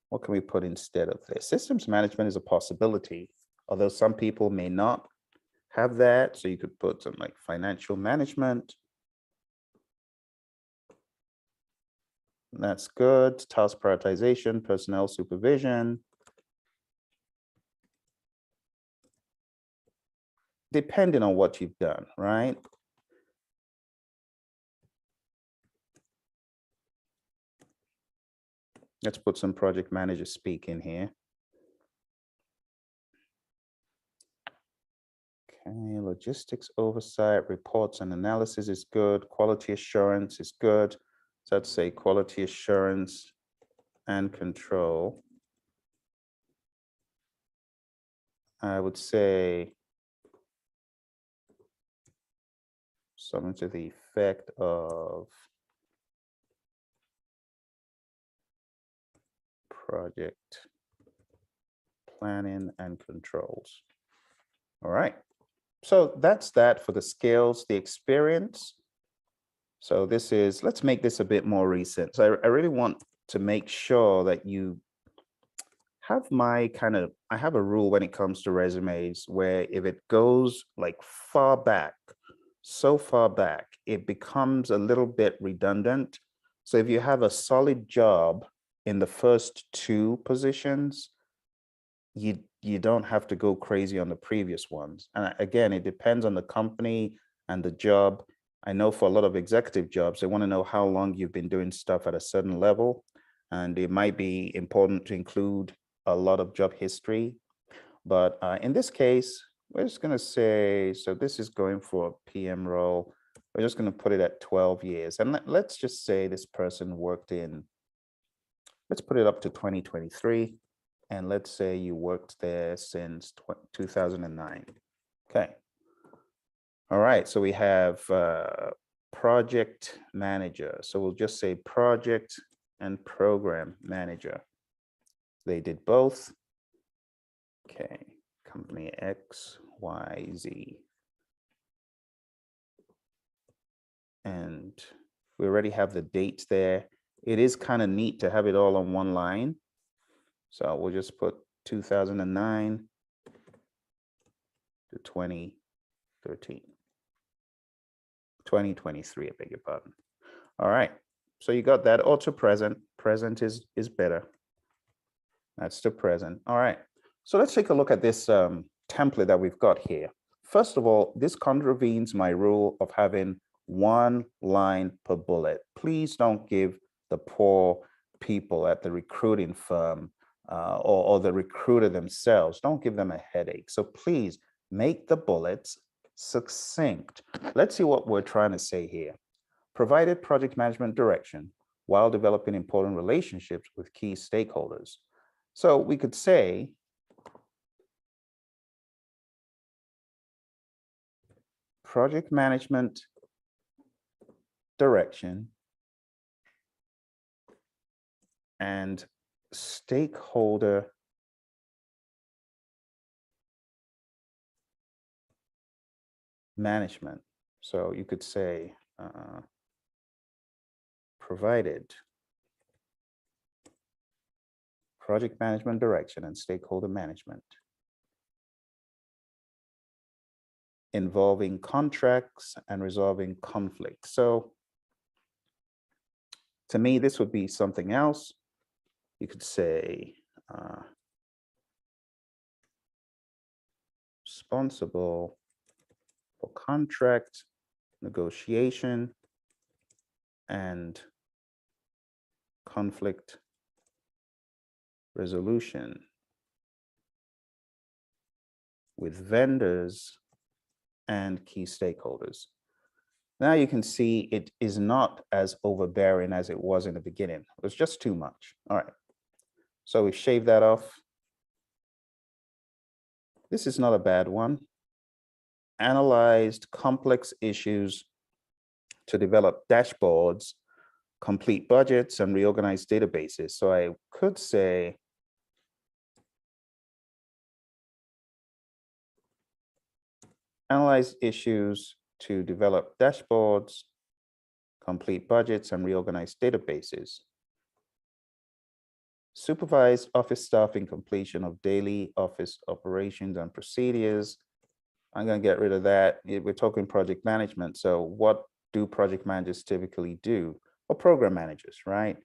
What can we put instead of this? Systems management is a possibility, although some people may not have that. So you could put something like financial management. That's good. Task prioritization, personnel supervision. Depending on what you've done, right? Let's put some project manager speak in here. Okay, logistics oversight, reports and analysis is good. Quality assurance is good. So let's say quality assurance and control. I would say something to the effect of project planning and controls. All right. So that's that for the skills, the experience. So this is, let's make this a bit more recent. So I really want to make sure that you have my I have a rule when it comes to resumes where if it goes like far back, so far back, it becomes a little bit redundant. So if you have a solid job in the first 2 positions, you don't have to go crazy on the previous ones. And again, it depends on the company and the job. I know for a lot of executive jobs, they want to know how long you've been doing stuff at a certain level. And it might be important to include a lot of job history. But in this case, we're just going to say, so this is going for a PM role. We're just going to put it at 12 years. And let's just say this person worked in, let's put it up to 2023. And let's say you worked there since 2009. Okay. All right. So we have project manager. So we'll just say project and program manager. They did both. Okay. Company X, Y, Z. And we already have the dates there. It is kind of neat to have it all on one line. So we'll just put 2009 to 2013. 2023, I beg your pardon. All right. So you got that auto present. Present is better. That's the present. All right. So let's take a look at this template that we've got here. First of all, this contravenes my rule of having 1 line per bullet. Please don't give the poor people at the recruiting firm or the recruiter themselves, don't give them a headache. So please make the bullets succinct. Let's see what we're trying to say here. Provided project management direction while developing important relationships with key stakeholders. So we could say, project management direction, and stakeholder management. So you could say provided project management direction and stakeholder management involving contracts and resolving conflicts. So to me, this would be something else. You could say responsible for contract negotiation and conflict resolution with vendors and key stakeholders. Now you can see it is not as overbearing as it was in the beginning. It was just too much. All right. So we shave that off. This is not a bad one. Analyzed complex issues to develop dashboards, complete budgets, and reorganize databases. So I could say analyze issues to develop dashboards, complete budgets, and reorganize databases. Supervise office staff in completion of daily office operations and procedures. I'm going to get rid of that. We're talking project management. So what do project managers typically do? Or program managers, right?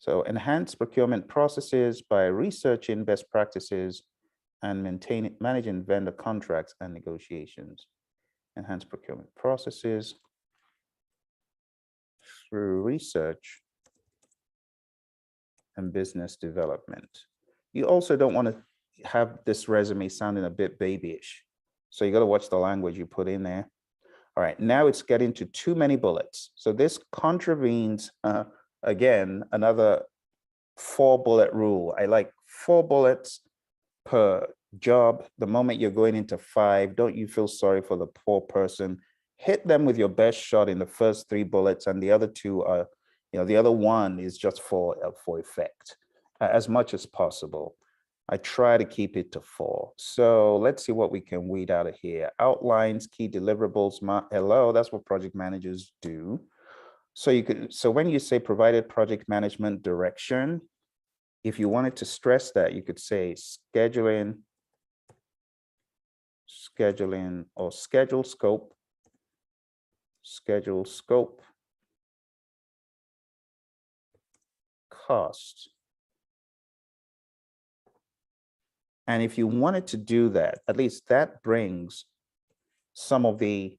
So enhance procurement processes by researching best practices and managing vendor contracts and negotiations. Enhance procurement processes through research and business development. You also don't want to have this resume sounding a bit babyish. So you got to watch the language you put in there. All right, now it's getting to too many bullets. So this contravenes, again, another 4-bullet rule. I like 4 bullets per job. The moment you're going into 5, don't you feel sorry for the poor person. Hit them with your best shot in the first 3 bullets, and the other 2 are, the other 1 is just for effect, as much as possible. I try to keep it to 4. So let's see what we can weed out of here. Outlines, key deliverables. Hello, that's what project managers do. So when you say provided project management direction, if you wanted to stress that, you could say scheduling or schedule scope, cost. And if you wanted to do that, at least that brings some of the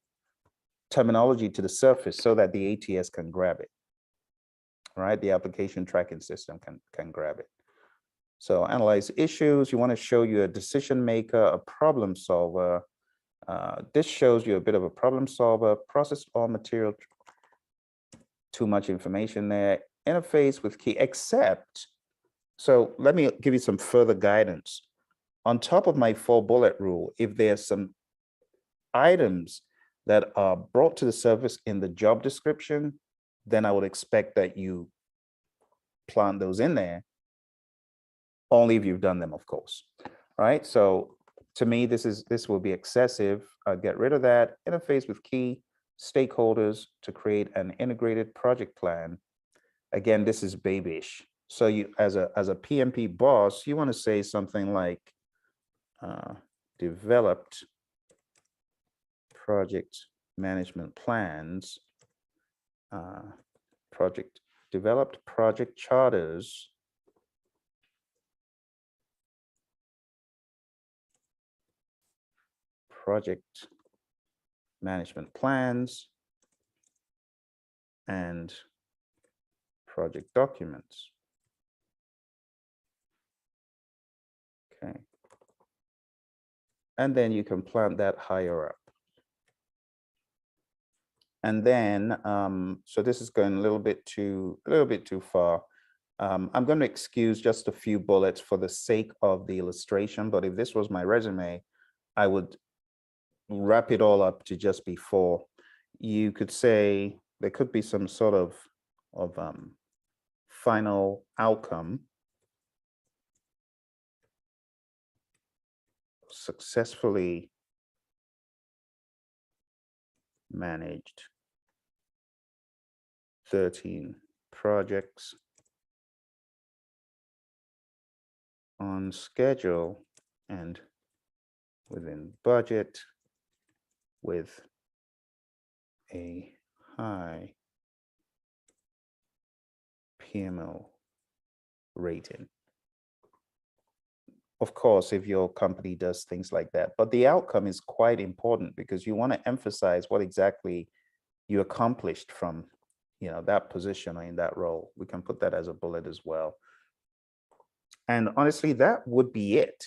terminology to the surface so that the ATS can grab it, right? The application tracking system can grab it. So analyze issues. You want to show you a decision maker, a problem solver. This shows you a bit of a problem solver, process all material, too much information there, interface with key, except, so let me give you some further guidance. On top of my 4-bullet rule, if there's some items that are brought to the surface in the job description, then I would expect that you plant those in there, only if you've done them, of course, right? So to me, this will be excessive. Get rid of that. Interface with key stakeholders to create an integrated project plan. Again, this is babyish. So you, as a PMP boss, you want to say something like developed project management plans, developed project charters, project management plans, and project documents. Okay. And then you can plant that higher up. And then, so this is going a little bit too far. I'm going to excuse just a few bullets for the sake of the illustration, but if this was my resume, I would wrap it all up to just be 4. You could say there could be some sort of final outcome. Successfully managed 13 projects on schedule and within budget with a high PMO rating. Of course, if your company does things like that, but the outcome is quite important because you want to emphasize what exactly you accomplished from, that position or in that role. We can put that as a bullet as well. And honestly, that would be it.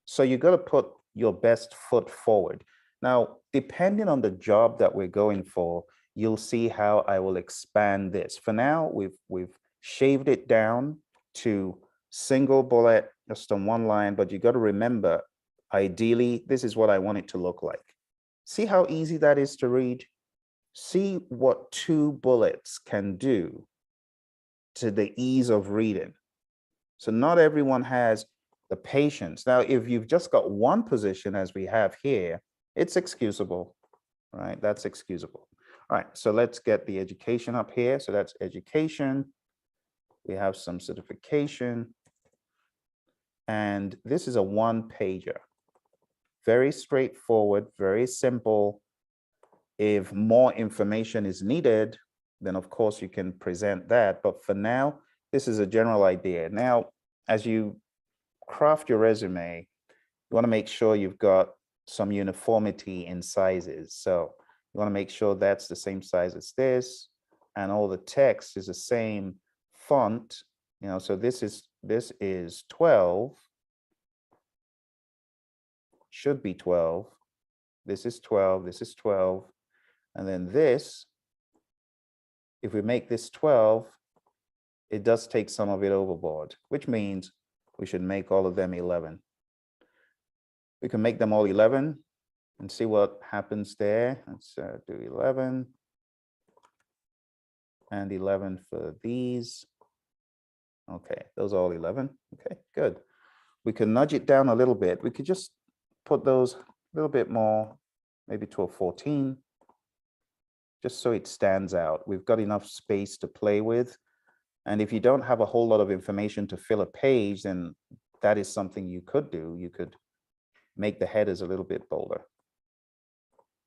So you got to put your best foot forward. Now, depending on the job that we're going for, you'll see how I will expand this. For now, we've shaved it down to single bullet, just on one line, but you got to remember, ideally, this is what I want it to look like. See how easy that is to read? See what 2 bullets can do to the ease of reading. So not everyone has the patience. Now, if you've just got one position as we have here, it's excusable, right? That's excusable. All right, so let's get the education up here. So that's education. We have some certification. And this is a 1-pager. Very straightforward, very simple. If more information is needed, then of course you can present that. But for now, this is a general idea. Now, as you craft your resume, you want to make sure you've got some uniformity in sizes. So you want to make sure that's the same size as this, and all the text is the same font. So this is 12, should be 12. This is 12, this is 12. And then this, if we make this 12, it does take some of it overboard, which means we should make all of them 11. We can make them all 11 and see what happens there. Let's do 11 and 11 for these. Okay, those are all 11. Okay, good. We can nudge it down a little bit. We could just put those a little bit more, maybe to a 14, just so it stands out. We've got enough space to play with. And if you don't have a whole lot of information to fill a page, then that is something you could do. You could make the headers a little bit bolder.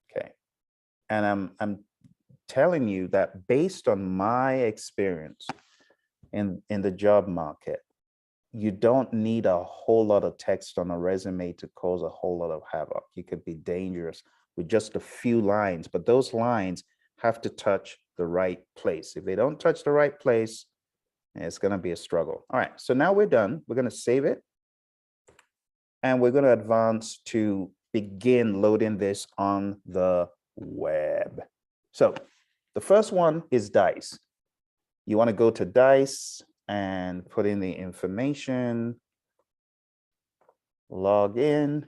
Okay. And I'm telling you that based on my experience in the job market, you don't need a whole lot of text on a resume to cause a whole lot of havoc. You could be dangerous with just a few lines, but those lines have to touch the right place. If they don't touch the right place, it's going to be a struggle. All right, so now we're done. We're going to save it. And we're going to advance to begin loading this on the web. So the first one is Dice. You want to go to Dice and put in the information, log in.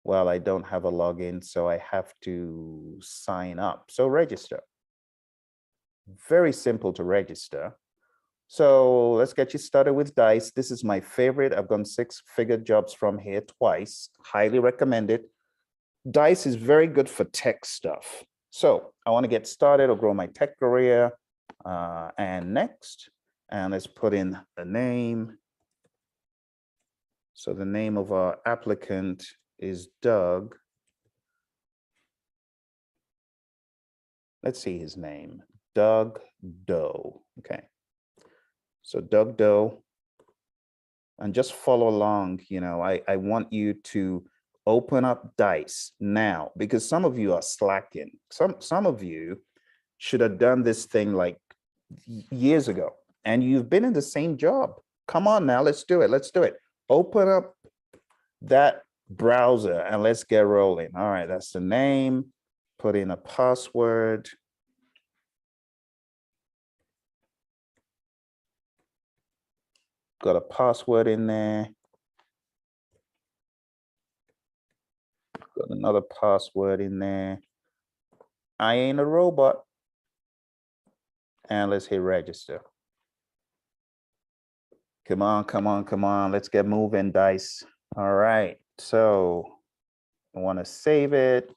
Well, I don't have a login, so I have to sign up. So register. Very simple to register. So let's get you started with Dice. This is my favorite. I've done 6-figure jobs from here twice. Highly recommend it. Dice is very good for tech stuff. So I want to get started or grow my tech career. And next, and let's put in the name. So the name of our applicant is Doug. Let's see his name, Doug Doe. Okay. So Doug Doe, and just follow along. I want you to open up Dice now, because some of you are slacking. Some of you should have done this thing like years ago, and you've been in the same job. Come on now, let's do it. Let's do it. Open up that browser and let's get rolling. All right, that's the name. Put in a password. Got a password in there. Got another password in there. I ain't a robot. And let's hit register. Come on, come on, come on. Let's get moving, dice. All right. So I want to save it.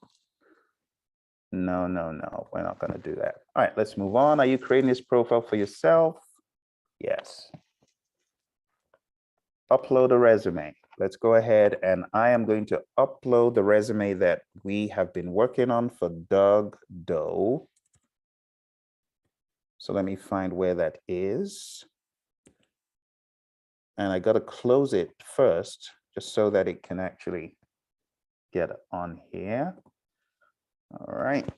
No, no, no. We're not going to do that. All right, let's move on. Are you creating this profile for yourself? Yes. Upload a resume. Let's go ahead and I am going to upload the resume that we have been working on for Doug Doe. So let me find where that is. And I got to close it first, just so that it can actually get on here. All right.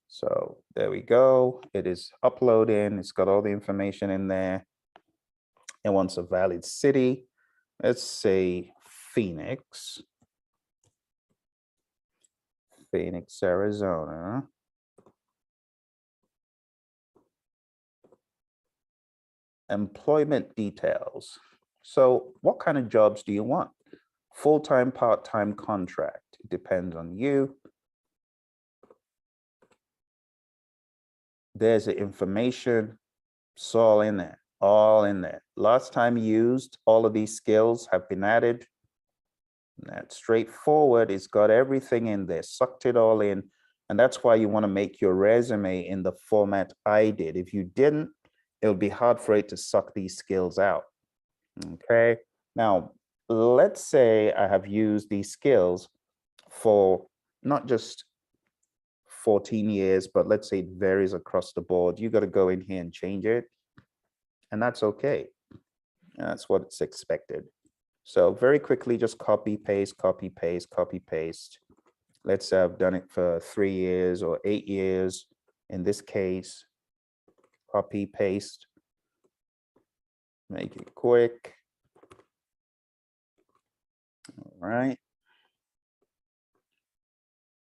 So there we go. It is uploading. It's got all the information in there. It wants a valid city. Let's say Phoenix. Phoenix, Arizona. Employment details. So what kind of jobs do you want? Full-time, part-time, contract. It depends on you. There's the information. It's all in there. All in there. Last time used, all of these skills have been added. That's straightforward. It's got everything in there, sucked it all in. And that's why you want to make your resume in the format I did. If you didn't, it'll be hard for it to suck these skills out. Okay. Now, let's say I have used these skills for not just 14 years, but let's say it varies across the board. You got to go in here and change it. And that's okay. That's what it's expected. So very quickly, just copy, paste, copy, paste, copy, paste. Let's say I've done it for 3 years or 8 years. In this case, copy, paste, make it quick. All right.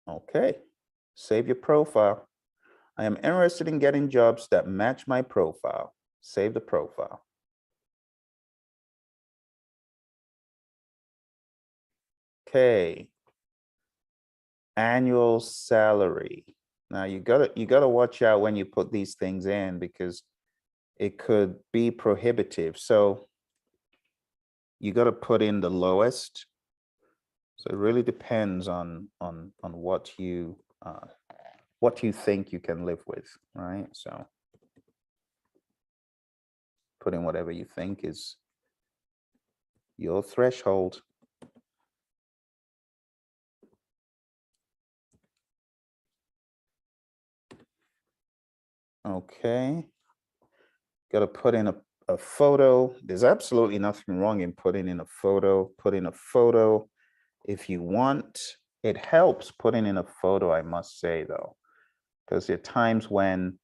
Okay, save your profile. I am interested in getting jobs that match my profile. Save the profile. Okay. Annual salary. Now you gotta watch out when you put these things in because it could be prohibitive. So you gotta put in the lowest. So it really depends on what you think you can live with, right? So put in whatever you think is your threshold. Okay. Got to put in a photo. There's absolutely nothing wrong in putting in a photo. Put in a photo if you want. It helps putting in a photo, I must say, though, because there are times when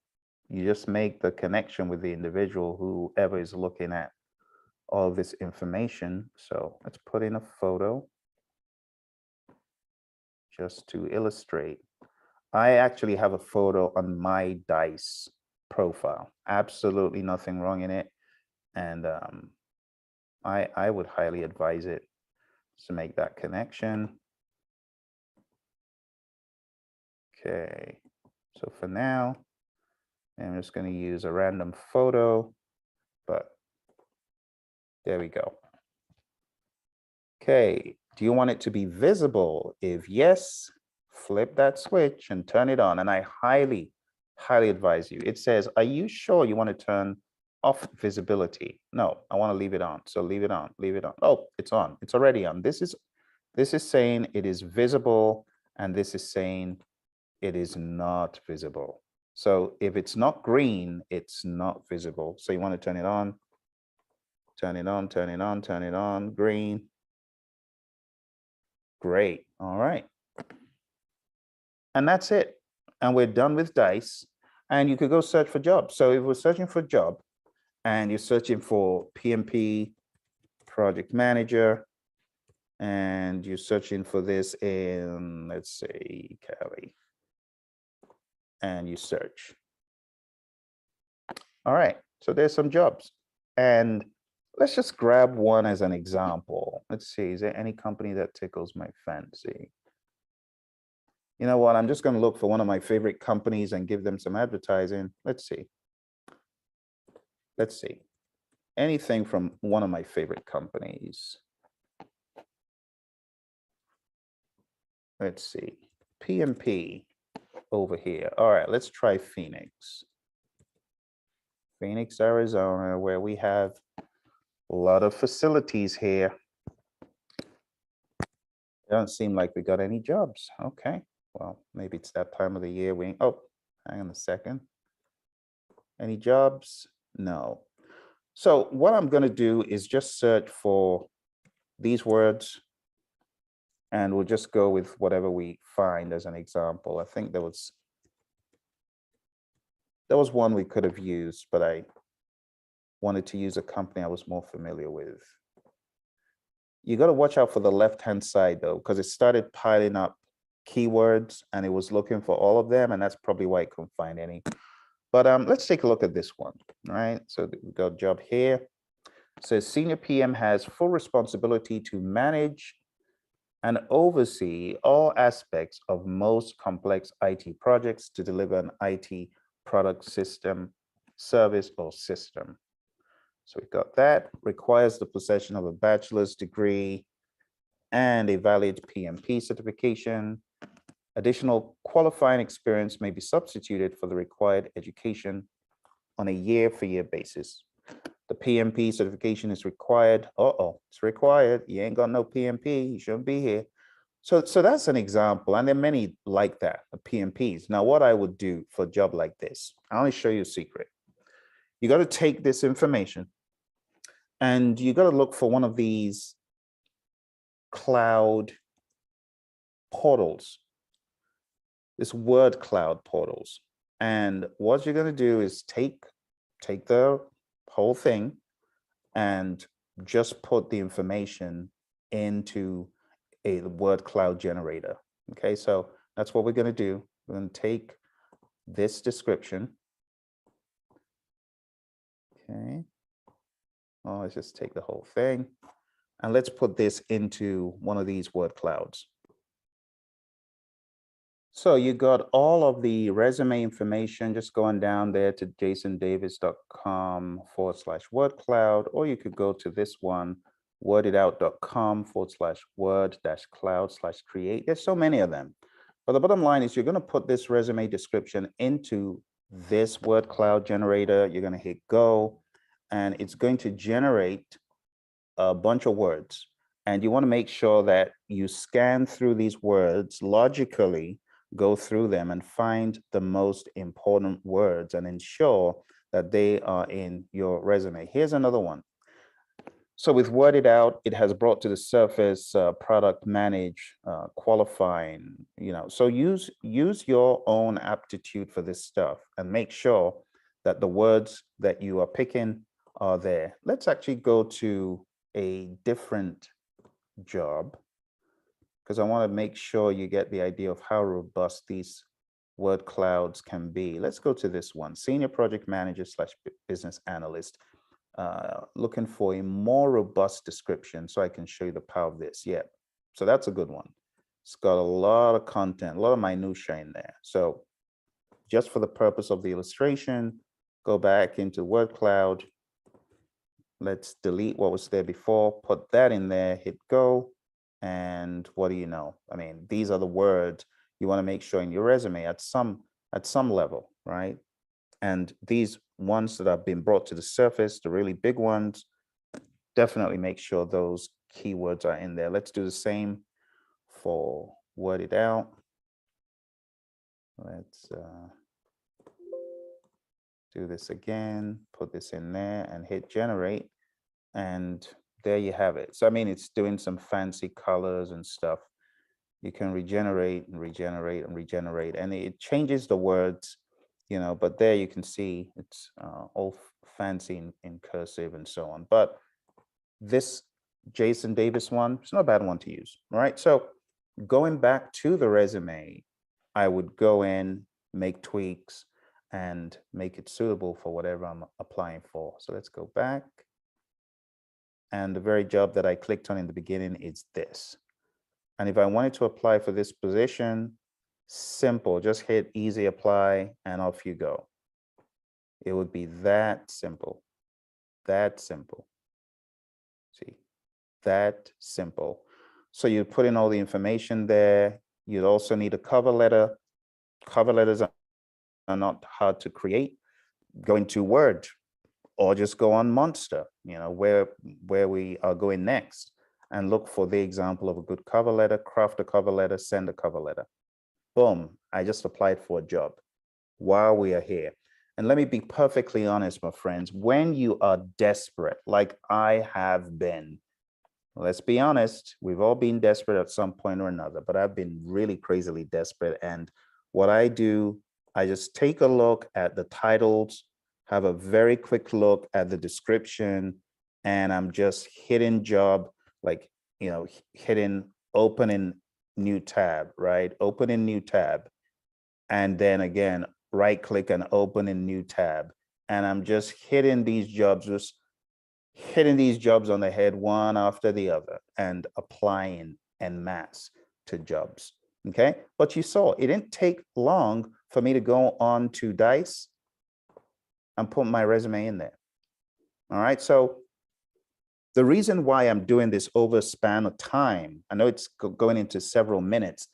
you just make the connection with the individual, whoever is looking at all this information. So let's put in a photo just to illustrate. I actually have a photo on my DICE profile. Absolutely nothing wrong in it. And I would highly advise it to make that connection. Okay, so for now, I'm just going to use a random photo, but there we go. Okay, do you want it to be visible? If yes, flip that switch and turn it on. And I highly advise you. It says, are you sure you want to turn off visibility? No, I want to leave it on. So leave it on, leave it on. Oh, it's on. It's already on. This is saying it is visible, and this is saying it is not visible. So if it's not green, it's not visible. So you want to turn it on, turn it on, turn it on, turn it on, green. Great. All right. And that's it. And we're done with DICE. And you could go search for jobs. So if we're searching for a job and you're searching for PMP, project manager, and you're searching for this in, let's say, Cali, and you search. All right. So there's some jobs. And let's just grab one as an example. Let's see, is there any company that tickles my fancy? You know what? I'm just going to look for one of my favorite companies and give them some advertising. Let's see. Let's see. Anything from one of my favorite companies. Let's see. PMP over here. All right, let's try Phoenix. Phoenix, Arizona, where we have a lot of facilities here. Doesn't seem like we got any jobs. Okay. Well, maybe it's that time of the year. Oh, hang on a second. Any jobs? No. So what I'm going to do is just search for these words, and we'll just go with whatever we find as an example. I think there was one we could have used, but I wanted to use a company I was more familiar with. You got to watch out for the left-hand side though, because it started piling up keywords and it was looking for all of them, and that's probably why it couldn't find any. But let's take a look at this one. All right, so we got a job here. It says senior PM has full responsibility to manage and oversee all aspects of most complex IT projects to deliver an IT product, system, service, or system. So we've got that. Requires the possession of a bachelor's degree and a valid PMP certification. Additional qualifying experience may be substituted for the required education on a year-for-year basis. The PMP certification is required. It's required. You ain't got no PMP, you shouldn't be here. So that's an example, and there are many like that, the PMPs. Now, what I would do for a job like this, I'll only show you a secret. You got to take this information and you got to look for one of these cloud portals, this word cloud portals. And what you're going to do is take the whole thing and just put the information into a word cloud generator. Okay, so that's what we're going to do. We're going to take this description. Okay. Oh, let's just take the whole thing and let's put this into one of these word clouds. So you got all of the resume information, just going down there to jasondavis.com/word cloud, or you could go to this one, worditout.com/word-cloud/create. There's so many of them. But the bottom line is you're going to put this resume description into this word cloud generator. You're going to hit go, and it's going to generate a bunch of words. And you want to make sure that you scan through these words logically, go through them and find the most important words and ensure that they are in your resume. Here's another one. So with Word It Out, it has brought to the surface product manage, qualifying, so use your own aptitude for this stuff and make sure that the words that you are picking are there. Let's actually go to a different job, because I want to make sure you get the idea of how robust these word clouds can be. Let's go to this one, senior project manager / business analyst. Looking for a more robust description so I can show you the power of this. Yeah, so that's a good one. It's got a lot of content, a lot of minutia in there. So just for the purpose of the illustration, go back into word cloud. Let's delete what was there before, put that in there, hit go. And what do you know? I mean, these are the words you want to make sure in your resume at some level, right? And these ones that have been brought to the surface, the really big ones, definitely make sure those keywords are in there. Let's do the same for Word It Out. Let's do this again, put this in there and hit generate. And there you have it. So, I mean, it's doing some fancy colors and stuff. You can regenerate and regenerate and regenerate, and it changes the words, but there you can see it's all fancy in cursive and so on. But this Jason Davis one, it's not a bad one to use. All right. So going back to the resume, I would go in, make tweaks, and make it suitable for whatever I'm applying for. So let's go back. And the very job that I clicked on in the beginning is this. And if I wanted to apply for this position, Simple. Just hit easy apply and off you go. It would be that simple. That simple. See, that simple. So you put in all the information there. You'd also need a cover letter. Cover letters are not hard to create. Go into Word or just go on Monster, where we are going next, and look for the example of a good cover letter, craft a cover letter, send a cover letter. Boom, I just applied for a job while we are here. And let me be perfectly honest, my friends, when you are desperate, like I have been, let's be honest, we've all been desperate at some point or another, but I've been really crazily desperate. And what I do, I just take a look at the titles, have a very quick look at the description, and I'm just hitting job, like, hitting open in new tab, right? Open in new tab. And then again, right click and open in new tab. And I'm just hitting these jobs, on the head one after the other and applying en masse to jobs. Okay. But you saw it didn't take long for me to go on to Dice and put my resume in there. All right. So the reason why I'm doing this over a span of time, I know it's going into several minutes,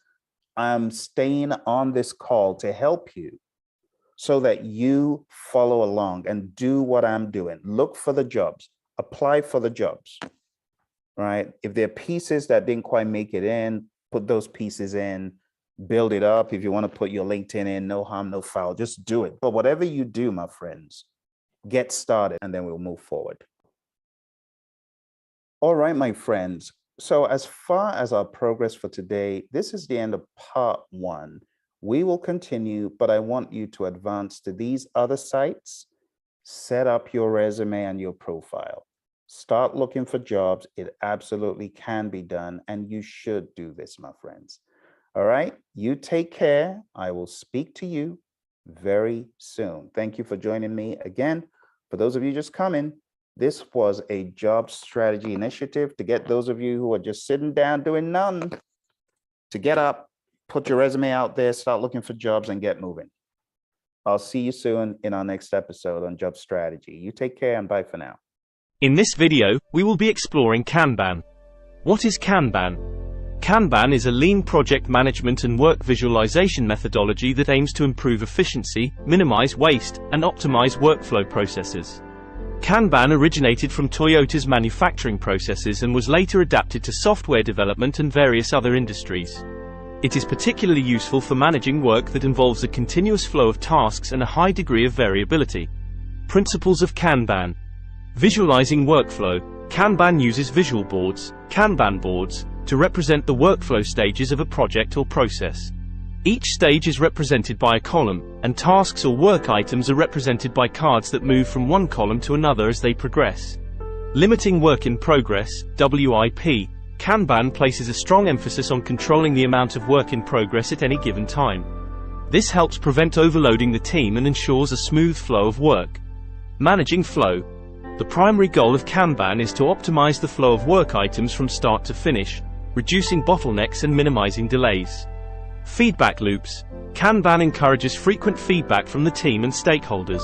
I'm staying on this call to help you so that you follow along and do what I'm doing. Look for the jobs, apply for the jobs, right? If there are pieces that didn't quite make it in, put those pieces in, build it up. If you want to put your LinkedIn in, no harm, no foul, just do it. But whatever you do, my friends, get started and then we'll move forward. All right, my friends. So as far as our progress for today, this is the end of part 1. We will continue, but I want you to advance to these other sites, set up your resume and your profile, start looking for jobs. It absolutely can be done, and you should do this, my friends. All right, you take care. I will speak to you very soon. Thank you for joining me again. For those of you just coming, this was a job strategy initiative to get those of you who are just sitting down doing none to get up, put your resume out there, start looking for jobs and get moving. I'll see you soon in our next episode on job strategy. You take care and bye for now. In this video, we will be exploring Kanban. What is Kanban? Kanban is a lean project management and work visualization methodology that aims to improve efficiency, minimize waste, and optimize workflow processes. Kanban originated from Toyota's manufacturing processes and was later adapted to software development and various other industries. It is particularly useful for managing work that involves a continuous flow of tasks and a high degree of variability. Principles of Kanban. Visualizing workflow. Kanban uses visual boards, Kanban boards, to represent the workflow stages of a project or process. Each stage is represented by a column, and tasks or work items are represented by cards that move from one column to another as they progress. Limiting work in progress, WIP. Kanban places a strong emphasis on controlling the amount of work in progress at any given time. This helps prevent overloading the team and ensures a smooth flow of work. Managing flow. The primary goal of Kanban is to optimize the flow of work items from start to finish, reducing bottlenecks and minimizing delays. Feedback loops. Kanban encourages frequent feedback from the team and stakeholders.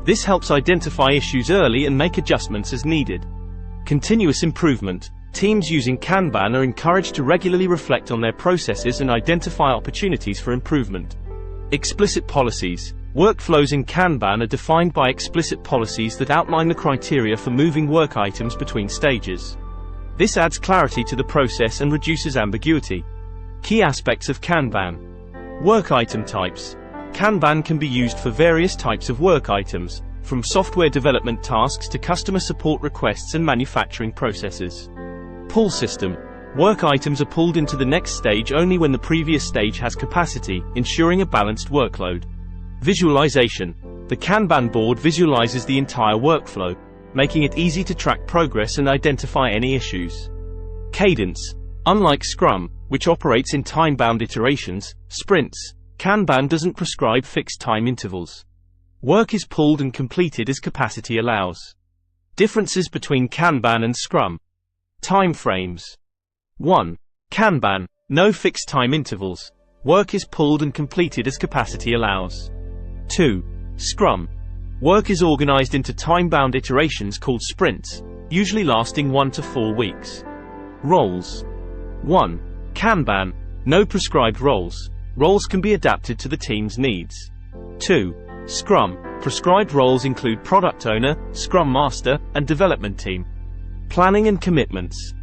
This helps identify issues early and make adjustments as needed. Continuous improvement. Teams using Kanban are encouraged to regularly reflect on their processes and identify opportunities for improvement. Explicit policies. Workflows in Kanban are defined by explicit policies that outline the criteria for moving work items between stages. This adds clarity to the process and reduces ambiguity. Key aspects of Kanban. Work item types. Kanban can be used for various types of work items, from software development tasks to customer support requests and manufacturing processes. Pull system. Work items are pulled into the next stage only when the previous stage has capacity, ensuring a balanced workload. Visualization. The Kanban board visualizes the entire workflow, making it easy to track progress and identify any issues. Cadence. Unlike Scrum, which operates in time-bound iterations, sprints, Kanban doesn't prescribe fixed time intervals. Work is pulled and completed as capacity allows. Differences between Kanban and Scrum. Time frames. 1. Kanban, no fixed time intervals. Work is pulled and completed as capacity allows. 2. Scrum. Work is organized into time-bound iterations called sprints, usually lasting 1 to 4 weeks. Roles. 1. Kanban. No prescribed roles. Roles can be adapted to the team's needs. 2. Scrum. Prescribed roles include product owner, scrum master, and development team. Planning and commitments.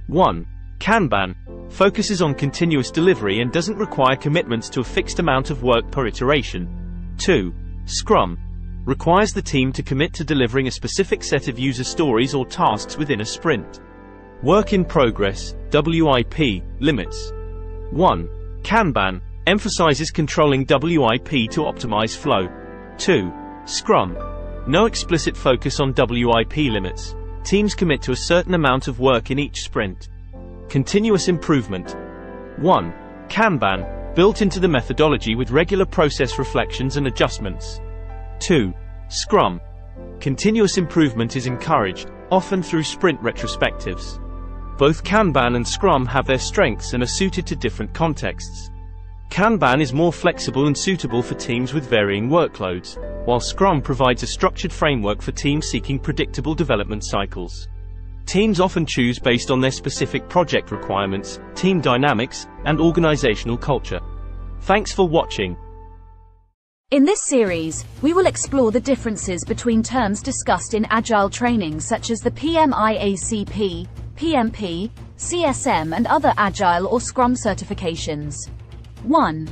1. Kanban. Focuses on continuous delivery and doesn't require commitments to a fixed amount of work per iteration. 2. Scrum. Requires the team to commit to delivering a specific set of user stories or tasks within a sprint. Work in progress, WIP, limits. 1. Kanban. Emphasizes controlling WIP to optimize flow. 2. Scrum. No explicit focus on WIP limits. Teams commit to a certain amount of work in each sprint. Continuous improvement. 1. Kanban. Built into the methodology with regular process reflections and adjustments. 2. Scrum. Continuous improvement is encouraged, often through sprint retrospectives. Both Kanban and Scrum have their strengths and are suited to different contexts. Kanban is more flexible and suitable for teams with varying workloads, while Scrum provides a structured framework for teams seeking predictable development cycles. Teams often choose based on their specific project requirements, team dynamics, and organizational culture. Thanks for watching. In this series, we will explore the differences between terms discussed in Agile training such as the PMIACP, PMP, CSM and other Agile or Scrum certifications. 1.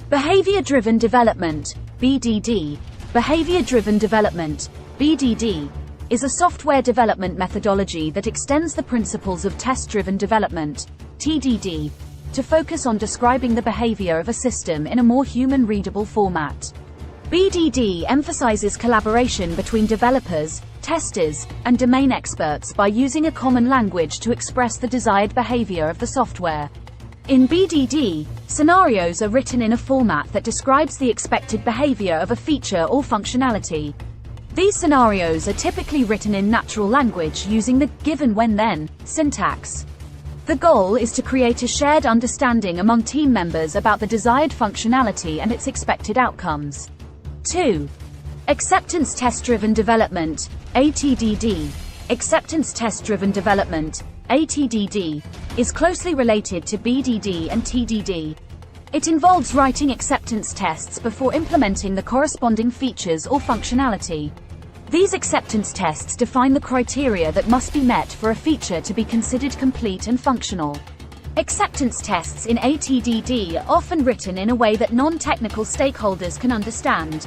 Behavior-driven development, BDD. Behavior-driven development, BDD, is a software development methodology that extends the principles of test-driven development, TDD, to focus on describing the behavior of a system in a more human-readable format. BDD emphasizes collaboration between developers, testers, and domain experts by using a common language to express the desired behavior of the software. In BDD, scenarios are written in a format that describes the expected behavior of a feature or functionality. These scenarios are typically written in natural language using the given when then syntax. The goal is to create a shared understanding among team members about the desired functionality and its expected outcomes. 2. Acceptance test-driven development, ATDD. Acceptance test-driven development, ATDD, is closely related to BDD and TDD. It involves writing acceptance tests before implementing the corresponding features or functionality. These acceptance tests define the criteria that must be met for a feature to be considered complete and functional. Acceptance tests in ATDD are often written in a way that non-technical stakeholders can understand.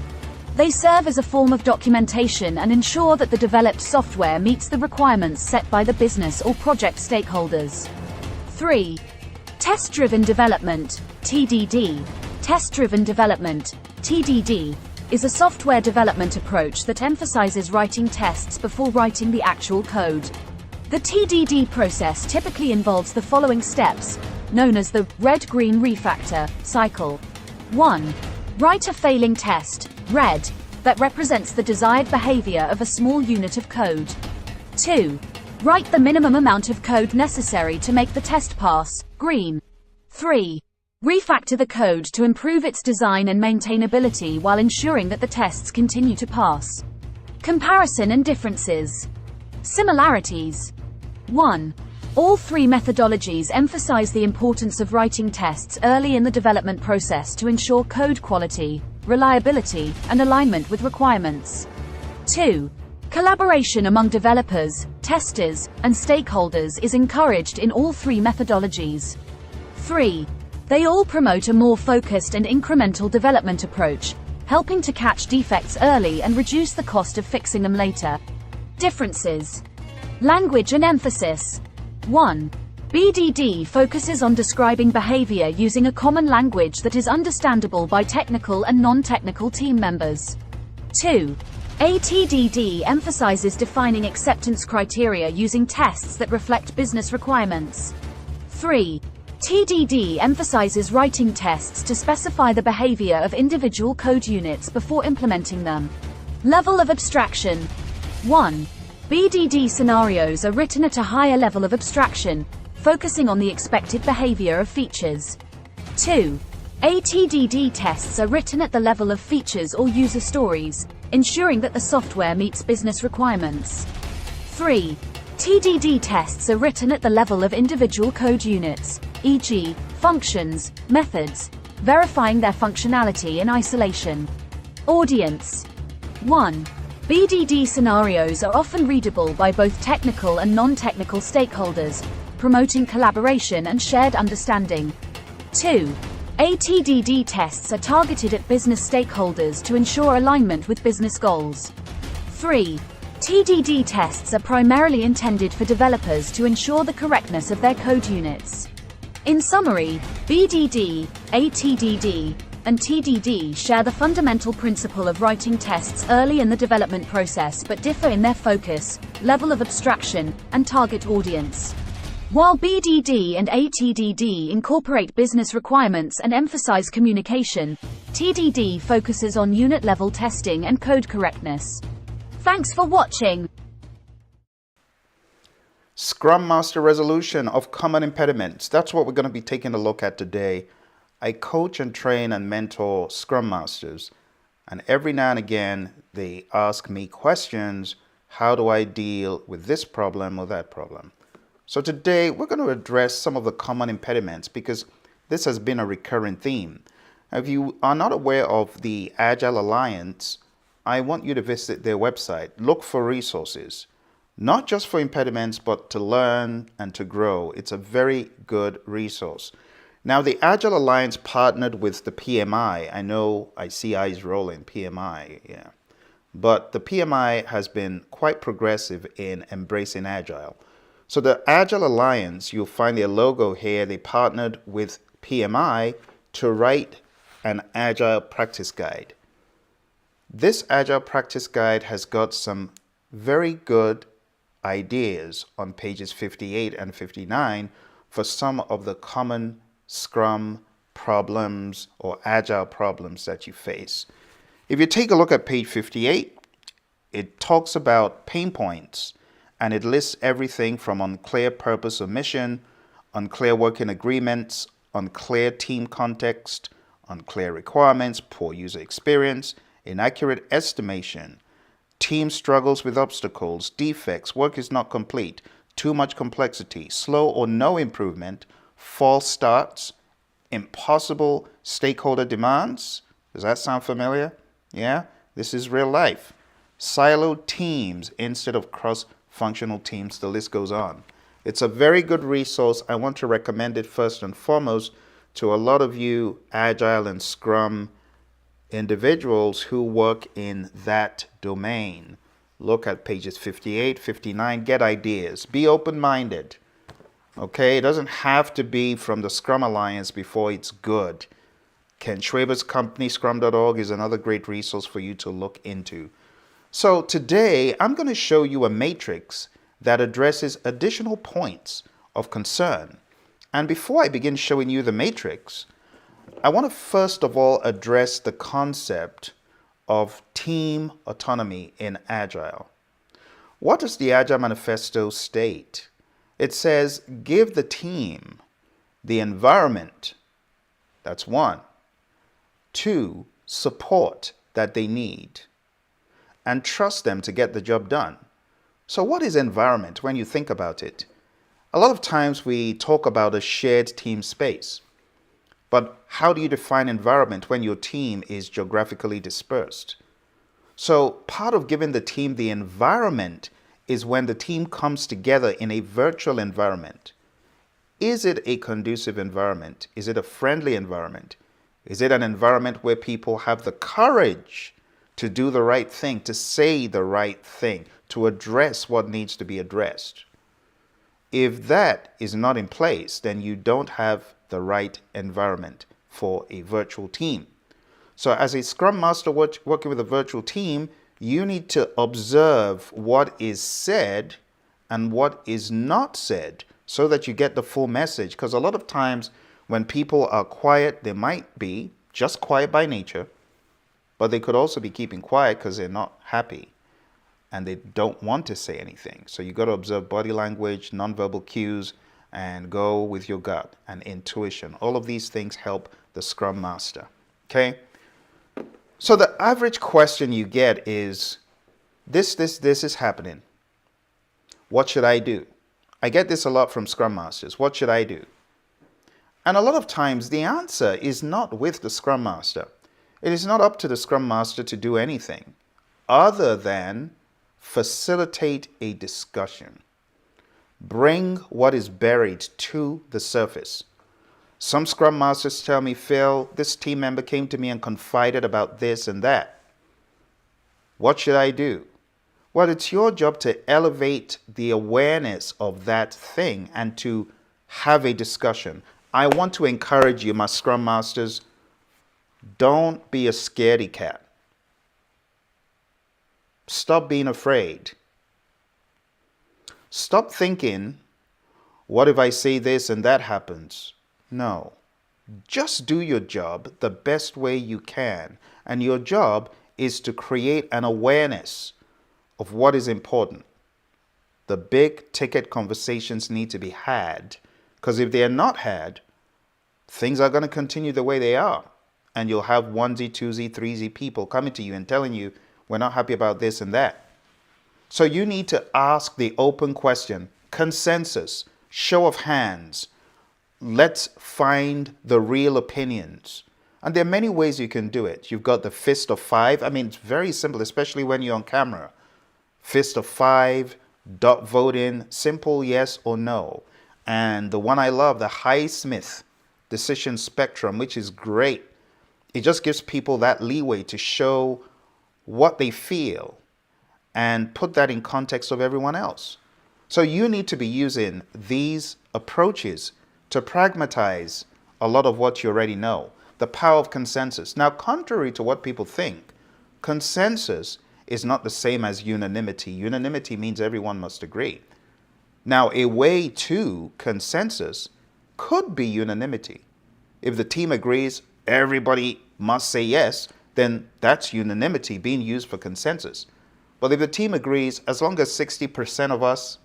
They serve as a form of documentation and ensure that the developed software meets the requirements set by the business or project stakeholders. 3. Test-driven development, TDD. Test-driven development, TDD, is a software development approach that emphasizes writing tests before writing the actual code. The TDD process typically involves the following steps, known as the red-green refactor cycle. 1. Write a failing test, red, that represents the desired behavior of a small unit of code. 2. Write the minimum amount of code necessary to make the test pass, green. 3. Refactor the code to improve its design and maintainability while ensuring that the tests continue to pass. Comparison and differences. Similarities. 1. All three methodologies emphasize the importance of writing tests early in the development process to ensure code quality, reliability, and alignment with requirements. 2. Collaboration among developers, testers, and stakeholders is encouraged in all three methodologies. 3. They all promote a more focused and incremental development approach, helping to catch defects early and reduce the cost of fixing them later. Differences. Language and emphasis. 1. BDD focuses on describing behavior using a common language that is understandable by technical and non-technical team members. 2. ATDD emphasizes defining acceptance criteria using tests that reflect business requirements. 3. TDD emphasizes writing tests to specify the behavior of individual code units before implementing them. Level of abstraction. 1. BDD scenarios are written at a higher level of abstraction, focusing on the expected behavior of features. 2. ATDD tests are written at the level of features or user stories, ensuring that the software meets business requirements. 3. TDD tests are written at the level of individual code units, e.g., functions, methods, verifying their functionality in isolation. Audience. 1. BDD scenarios are often readable by both technical and non-technical stakeholders, promoting collaboration and shared understanding. 2. ATDD tests are targeted at business stakeholders to ensure alignment with business goals. 3. TDD tests are primarily intended for developers to ensure the correctness of their code units. In summary, BDD, ATDD, and TDD share the fundamental principle of writing tests early in the development process but differ in their focus, level of abstraction, and target audience. While BDD and ATDD incorporate business requirements and emphasize communication, TDD focuses on unit-level testing and code correctness. Thanks for watching. Scrum Master resolution of common impediments. That's what we're going to be taking a look at today. I coach and train and mentor Scrum Masters, and every now and again they ask me questions. How do I deal with this problem or that problem? So today we're going to address some of the common impediments because this has been a recurring theme. If you are not aware of the Agile Alliance, I want you to visit their website. Look for resources, not just for impediments, but to learn and to grow. It's a very good resource. Now, the Agile Alliance partnered with the PMI. I know I see eyes rolling, PMI, yeah. But the PMI has been quite progressive in embracing Agile. So the Agile Alliance, you'll find their logo here. They partnered with PMI to write an Agile practice guide. This Agile practice guide has got some very good ideas on pages 58 and 59 for some of the common Scrum problems or Agile problems that you face. If you take a look at page 58, it talks about pain points and it lists everything from unclear purpose or mission, unclear working agreements, unclear team context, unclear requirements, poor user experience, inaccurate estimation, team struggles with obstacles, defects, work is not complete, too much complexity, slow or no improvement, false starts, impossible stakeholder demands. Does that sound familiar? Yeah, this is real life. Siloed teams instead of cross-functional teams, the list goes on. It's a very good resource. I want to recommend it first and foremost to a lot of you Agile and Scrum individuals who work in that domain. Look at pages 58, 59, get ideas. Be open-minded. Okay, it doesn't have to be from the Scrum Alliance before it's good. Ken Schwaber's company, scrum.org, is another great resource for you to look into. So today, I'm going to show you a matrix that addresses additional points of concern. And before I begin showing you the matrix, I want to first of all address the concept of team autonomy in Agile. What does the Agile manifesto state? It says, give the team the environment, that's 1, 2, support that they need, and trust them to get the job done. So what is environment when you think about it? A lot of times we talk about a shared team space, but how do you define environment when your team is geographically dispersed? So part of giving the team the environment is when the team comes together in a virtual environment. Is it a conducive environment? Is it a friendly environment? Is it an environment where people have the courage to do the right thing, to say the right thing, to address what needs to be addressed? If that is not in place, then you don't have the right environment for a virtual team. So as a Scrum Master working with a virtual team, you need to observe what is said and what is not said so that you get the full message. Because a lot of times when people are quiet, they might be just quiet by nature, but they could also be keeping quiet because they're not happy and they don't want to say anything. So you got to observe body language, nonverbal cues, and go with your gut and intuition. All of these things help the Scrum Master. Okay? So the average question you get is, this is happening. What should I do? I get this a lot from Scrum Masters. What should I do? And a lot of times the answer is not with the Scrum Master. It is not up to the Scrum Master to do anything other than facilitate a discussion. Bring what is buried to the surface. Some Scrum Masters tell me, Phil, this team member came to me and confided about this and that. What should I do? Well, it's your job to elevate the awareness of that thing and to have a discussion. I want to encourage you, my Scrum Masters, don't be a scaredy cat. Stop being afraid. Stop thinking, what if I say this and that happens? No. Just do your job the best way you can. And your job is to create an awareness of what is important. The big ticket conversations need to be had, because if they are not had, things are going to continue the way they are. And you'll have 1Z, 2Z, 3Z people coming to you and telling you, we're not happy about this and that. So you need to ask the open question, consensus, show of hands. Let's find the real opinions. And there are many ways you can do it. You've got the fist of five. I mean, it's very simple, especially when you're on camera. Fist of five, dot voting, simple yes or no. And the one I love, the Highsmith decision spectrum, which is great. It just gives people that leeway to show what they feel and put that in context of everyone else. So you need to be using these approaches to pragmatize a lot of what you already know. The power of consensus. Now, contrary to what people think, consensus is not the same as unanimity. Unanimity means everyone must agree. Now, a way to consensus could be unanimity. If the team agrees, everybody must say yes, then that's unanimity being used for consensus. But if the team agrees, as long as 60% of us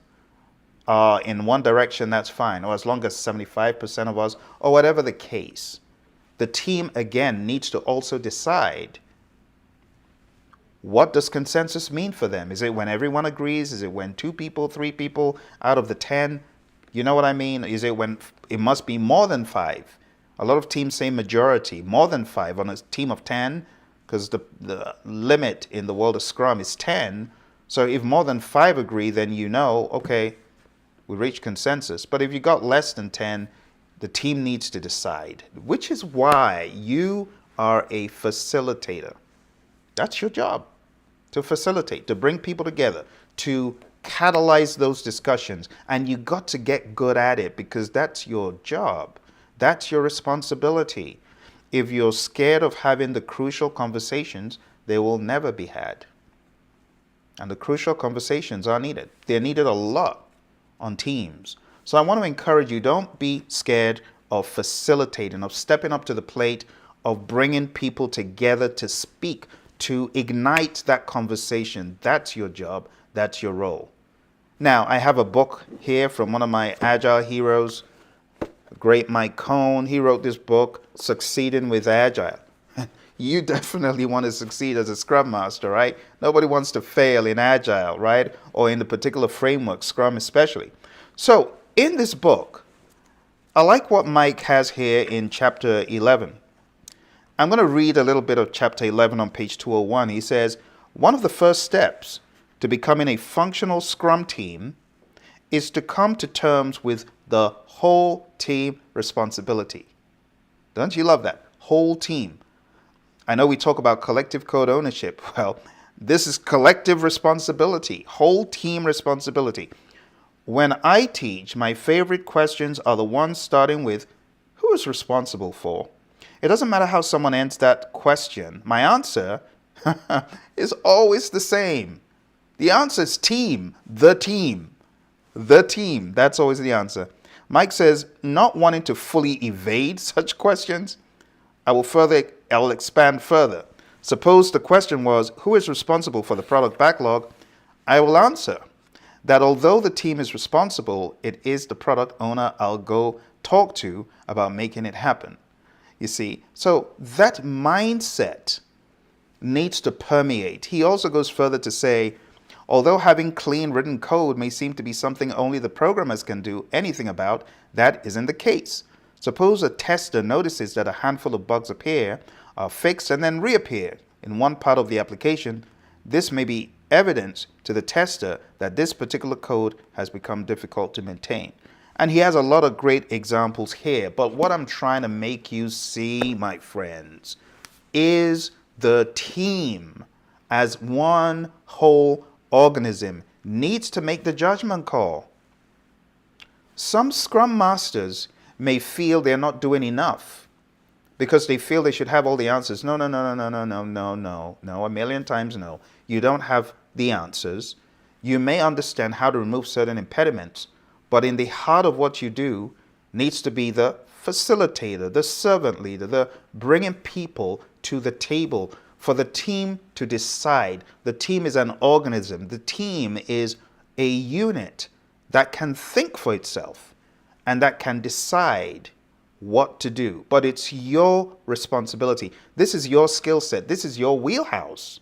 are in one direction, that's fine. Or as long as 75% of us, or whatever the case, the team again needs to also decide, what does consensus mean for them? Is it when everyone agrees? Is it when 2 people, 3 people out of the 10? You know what I mean? Is it when it must be more than 5? A lot of teams say majority, more than 5 on a team of 10, because the limit in the world of Scrum is 10. So if more than 5 agree, then you know, okay, we reached consensus. But if you got less than 10, the team needs to decide, which is why you are a facilitator. That's your job, to facilitate, to bring people together, to catalyze those discussions. And you got to get good at it, because that's your job. That's your responsibility. If you're scared of having the crucial conversations, they will never be had. And the crucial conversations are needed. They're needed a lot on teams. So I want to encourage you, don't be scared of facilitating, of stepping up to the plate, of bringing people together to speak, to ignite that conversation. That's your job. That's your role. Now, I have a book here from one of my Agile heroes, great Mike Cohn. He wrote this book, Succeeding with Agile. You definitely want to succeed as a Scrum Master, right? Nobody wants to fail in Agile, right? Or in the particular framework, Scrum especially. So in this book, I like what Mike has here in chapter 11. I'm going to read a little bit of chapter 11 on page 201. He says, one of the first steps to becoming a functional Scrum team is to come to terms with the whole team responsibility. Don't you love that? Whole team. I know we talk about collective code ownership. Well, this is collective responsibility, whole team responsibility. When I teach, my favorite questions are the ones starting with, who is responsible for? It doesn't matter how someone ends that question. My answer is always the same. The answer is team, the team, the team. That's always the answer. Mike says, not wanting to fully evade such questions, I will expand further. Suppose the question was, who is responsible for the product backlog? I will answer, that although the team is responsible, it is the product owner I'll go talk to about making it happen. You see, so that mindset needs to permeate. He also goes further to say, although having clean written code may seem to be something only the programmers can do anything about, that isn't the case. Suppose a tester notices that a handful of bugs appear, are fixed, and then reappear in one part of the application. This may be evidence to the tester that this particular code has become difficult to maintain. And he has a lot of great examples here. But what I'm trying to make you see, my friends, is the team as one whole organism needs to make the judgment call. Some Scrum Masters may feel they're not doing enough because they feel they should have all the answers. No, a million times no. You don't have the answers. You may understand how to remove certain impediments, but in the heart of what you do needs to be the facilitator, the servant leader, the bringing people to the table for the team to decide. The team is an organism. The team is a unit that can think for itself and that can decide what to do. But it's your responsibility. This is your skill set. This is your wheelhouse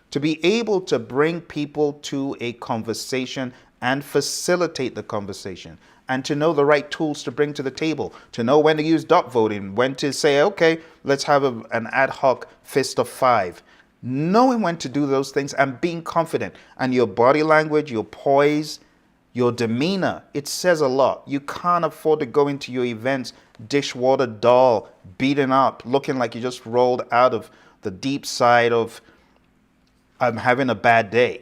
to be able to bring people to a conversation and facilitate the conversation, and to know the right tools to bring to the table, to know when to use dot voting, when to say, okay, let's have an ad hoc fist of five. Knowing when to do those things and being confident. And your body language, your poise, your demeanor, it says a lot. You can't afford to go into your events dishwater dull, beaten up, looking like you just rolled out of the deep side of, I'm having a bad day,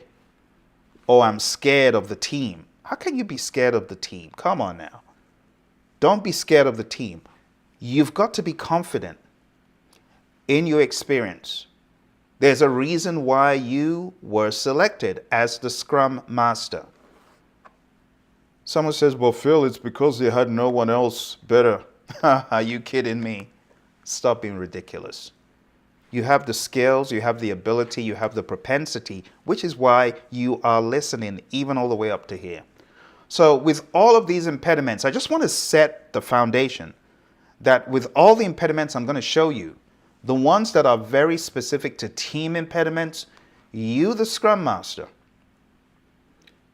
or I'm scared of the team. How can you be scared of the team? Come on now. Don't be scared of the team. You've got to be confident in your experience. There's a reason why you were selected as the Scrum Master. Someone says, well, Phil, it's because they had no one else better. Are you kidding me? Stop being ridiculous. You have the skills, you have the ability, you have the propensity, which is why you are listening even all the way up to here. So with all of these impediments, I just want to set the foundation that with all the impediments I'm going to show you, the ones that are very specific to team impediments, you, the Scrum Master,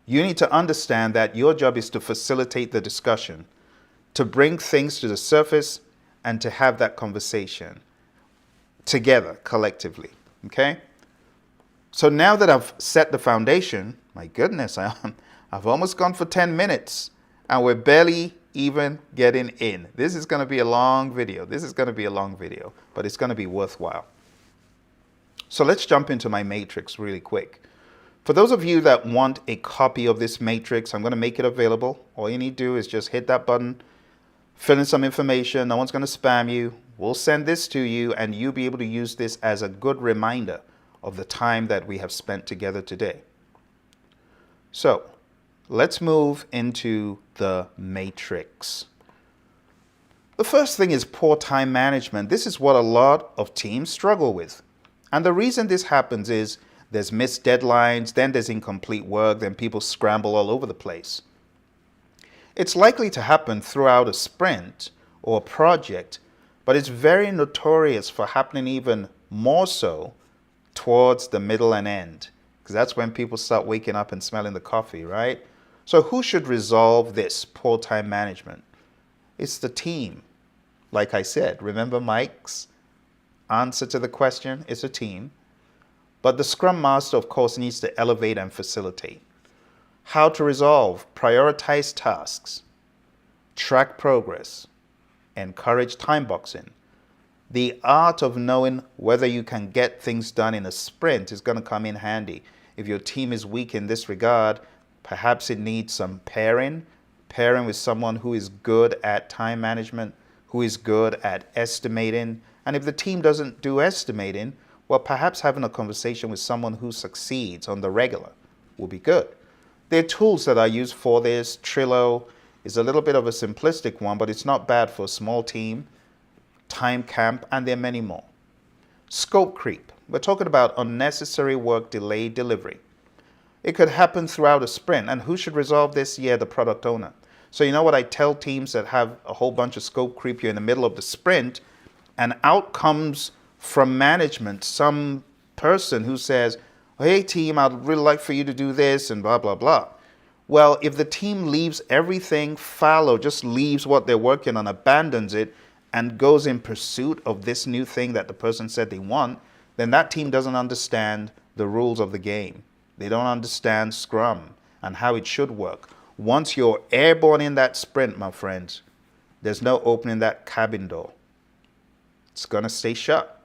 you need to understand that your job is to facilitate the discussion, to bring things to the surface, and to have that conversation together, collectively, okay? So now that I've set the foundation, my goodness, I've almost gone for 10 minutes, and we're barely even getting in. This is going to be a long video. This is going to be a long video, but it's going to be worthwhile. So let's jump into my matrix really quick. For those of you that want a copy of this matrix, I'm going to make it available. All you need to do is just hit that button, fill in some information. No one's going to spam you. We'll send this to you, and you'll be able to use this as a good reminder of the time that we have spent together today. So let's move into the matrix. The first thing is poor time management. This is what a lot of teams struggle with. And the reason this happens is there's missed deadlines, then there's incomplete work, then people scramble all over the place. It's likely to happen throughout a sprint or a project, but it's very notorious for happening even more so towards the middle and end, because that's when people start waking up and smelling the coffee, right? So who should resolve this poor time management? It's the team. Like I said, remember Mike's answer to the question? It's a team. But the Scrum Master, of course, needs to elevate and facilitate. How to resolve, prioritize tasks, track progress, encourage time boxing. The art of knowing whether you can get things done in a sprint is going to come in handy. If your team is weak in this regard, perhaps it needs some pairing with someone who is good at time management, who is good at estimating. And if the team doesn't do estimating, well, perhaps having a conversation with someone who succeeds on the regular will be good. There are tools that are used for this. Trello is a little bit of a simplistic one, but it's not bad for a small team. Time Camp, and there are many more. Scope creep. We're talking about unnecessary work, delayed delivery. It could happen throughout a sprint. And who should resolve this? Yeah, the product owner. So you know what I tell teams that have a whole bunch of scope creep here in the middle of the sprint, and out comes from management some person who says, hey team, I'd really like for you to do this and blah, blah, blah. Well, if the team leaves everything fallow, just leaves what they're working on, abandons it, and goes in pursuit of this new thing that the person said they want, then that team doesn't understand the rules of the game. They don't understand Scrum and how it should work. Once you're airborne in that sprint, my friends, there's no opening that cabin door. It's going to stay shut.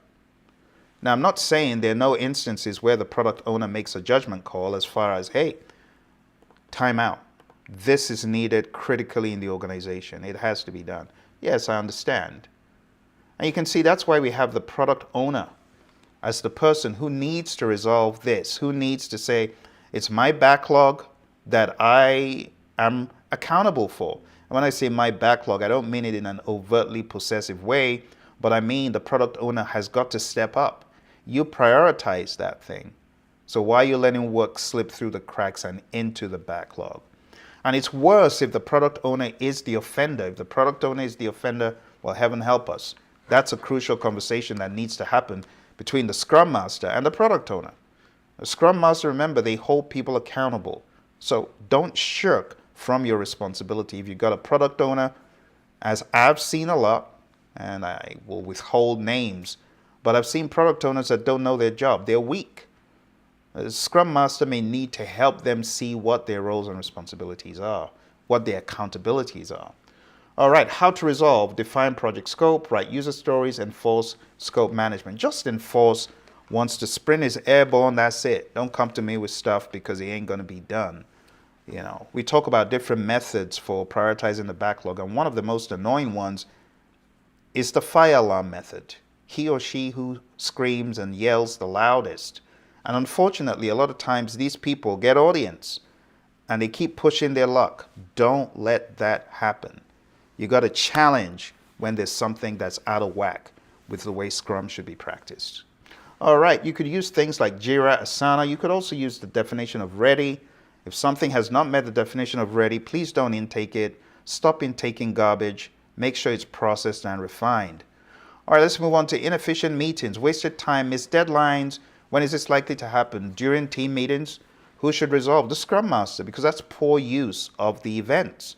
Now, I'm not saying there are no instances where the product owner makes a judgment call as far as, hey, time out. This is needed critically in the organization. It has to be done. Yes, I understand. And you can see that's why we have the product owner as the person who needs to resolve this, who needs to say, it's my backlog that I am accountable for. And when I say my backlog, I don't mean it in an overtly possessive way, but I mean the product owner has got to step up. You prioritize that thing. So why are you letting work slip through the cracks and into the backlog? And it's worse if the product owner is the offender. If the product owner is the offender, well, heaven help us. That's a crucial conversation that needs to happen between the Scrum Master and the product owner. The Scrum Master, remember, they hold people accountable. So don't shirk from your responsibility. If you've got a product owner, as I've seen a lot, and I will withhold names, but I've seen product owners that don't know their job. They're weak. The Scrum Master may need to help them see what their roles and responsibilities are, what their accountabilities are. All right, how to resolve, define project scope, write user stories, enforce scope management. Just enforce. Once the sprint is airborne, that's it. Don't come to me with stuff because it ain't going to be done. You know, we talk about different methods for prioritizing the backlog, and one of the most annoying ones is the fire alarm method. He or she who screams and yells the loudest. And unfortunately, a lot of times these people get audience and they keep pushing their luck. Don't let that happen. You got to challenge when there's something that's out of whack with the way Scrum should be practiced. All right, you could use things like Jira, Asana. You could also use the definition of ready. If something has not met the definition of ready, please don't intake it. Stop intaking garbage. Make sure it's processed and refined. All right, let's move on to inefficient meetings, wasted time, missed deadlines. When is this likely to happen? During team meetings? Who should resolve? The Scrum Master, because that's poor use of the events.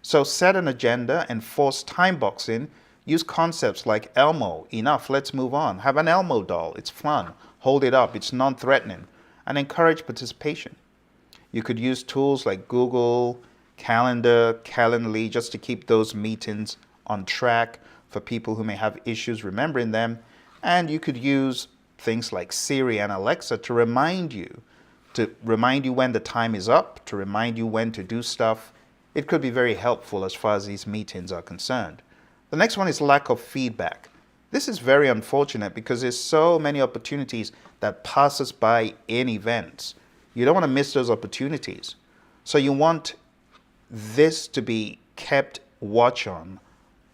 So set an agenda, enforce time boxing, use concepts like Elmo, enough, let's move on. Have an Elmo doll, it's fun. Hold it up, it's non-threatening. And encourage participation. You could use tools like Google, Calendar, Calendly, just to keep those meetings on track for people who may have issues remembering them. And you could use things like Siri and Alexa to remind you when the time is up, to remind you when to do stuff. It could be very helpful as far as these meetings are concerned. The next one is lack of feedback. This is very unfortunate because there's so many opportunities that pass us by in events. You don't want to miss those opportunities. So you want this to be kept watch on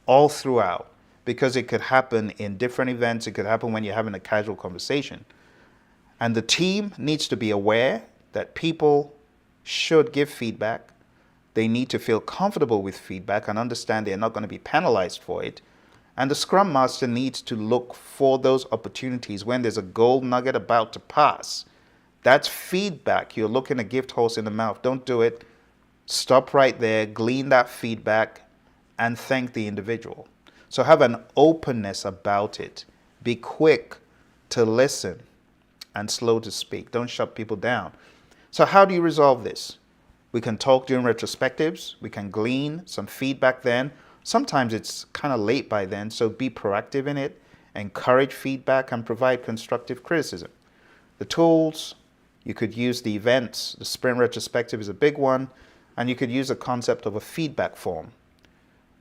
all throughout, because it could happen in different events. It could happen when you're having a casual conversation. And the team needs to be aware that people should give feedback. They need to feel comfortable with feedback and understand they're not going to be penalized for it. And the Scrum Master needs to look for those opportunities when there's a gold nugget about to pass. That's feedback. You're looking a gift horse in the mouth. Don't do it. Stop right there, glean that feedback, and thank the individual. So have an openness about it. Be quick to listen and slow to speak. Don't shut people down. So how do you resolve this? We can talk during retrospectives. We can glean some feedback then. Sometimes it's kind of late by then, so be proactive in it. Encourage feedback and provide constructive criticism. The tools, you could use the events. The sprint retrospective is a big one. And you could use the concept of a feedback form.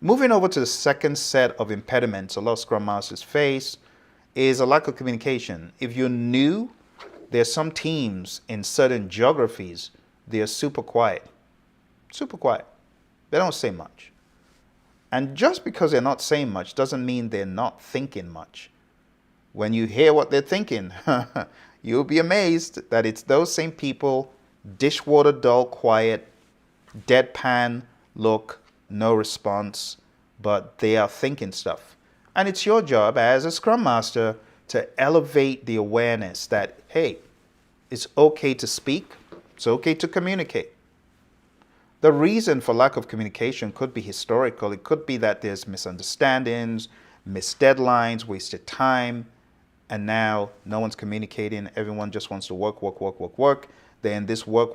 Moving over to the second set of impediments a lot of Scrum Masters face is a lack of communication. If you're new, there's some teams in certain geographies, they're super quiet. Super quiet. They don't say much. And just because they're not saying much doesn't mean they're not thinking much. When you hear what they're thinking, you'll be amazed that it's those same people dishwater dull, quiet, deadpan look, no response, but they are thinking stuff. And it's your job as a Scrum Master to elevate the awareness that, hey, it's okay to speak, it's okay to communicate. The reason for lack of communication could be historical. It could be that there's misunderstandings, missed deadlines, wasted time, and now no one's communicating. Everyone just wants to work. They're in this work,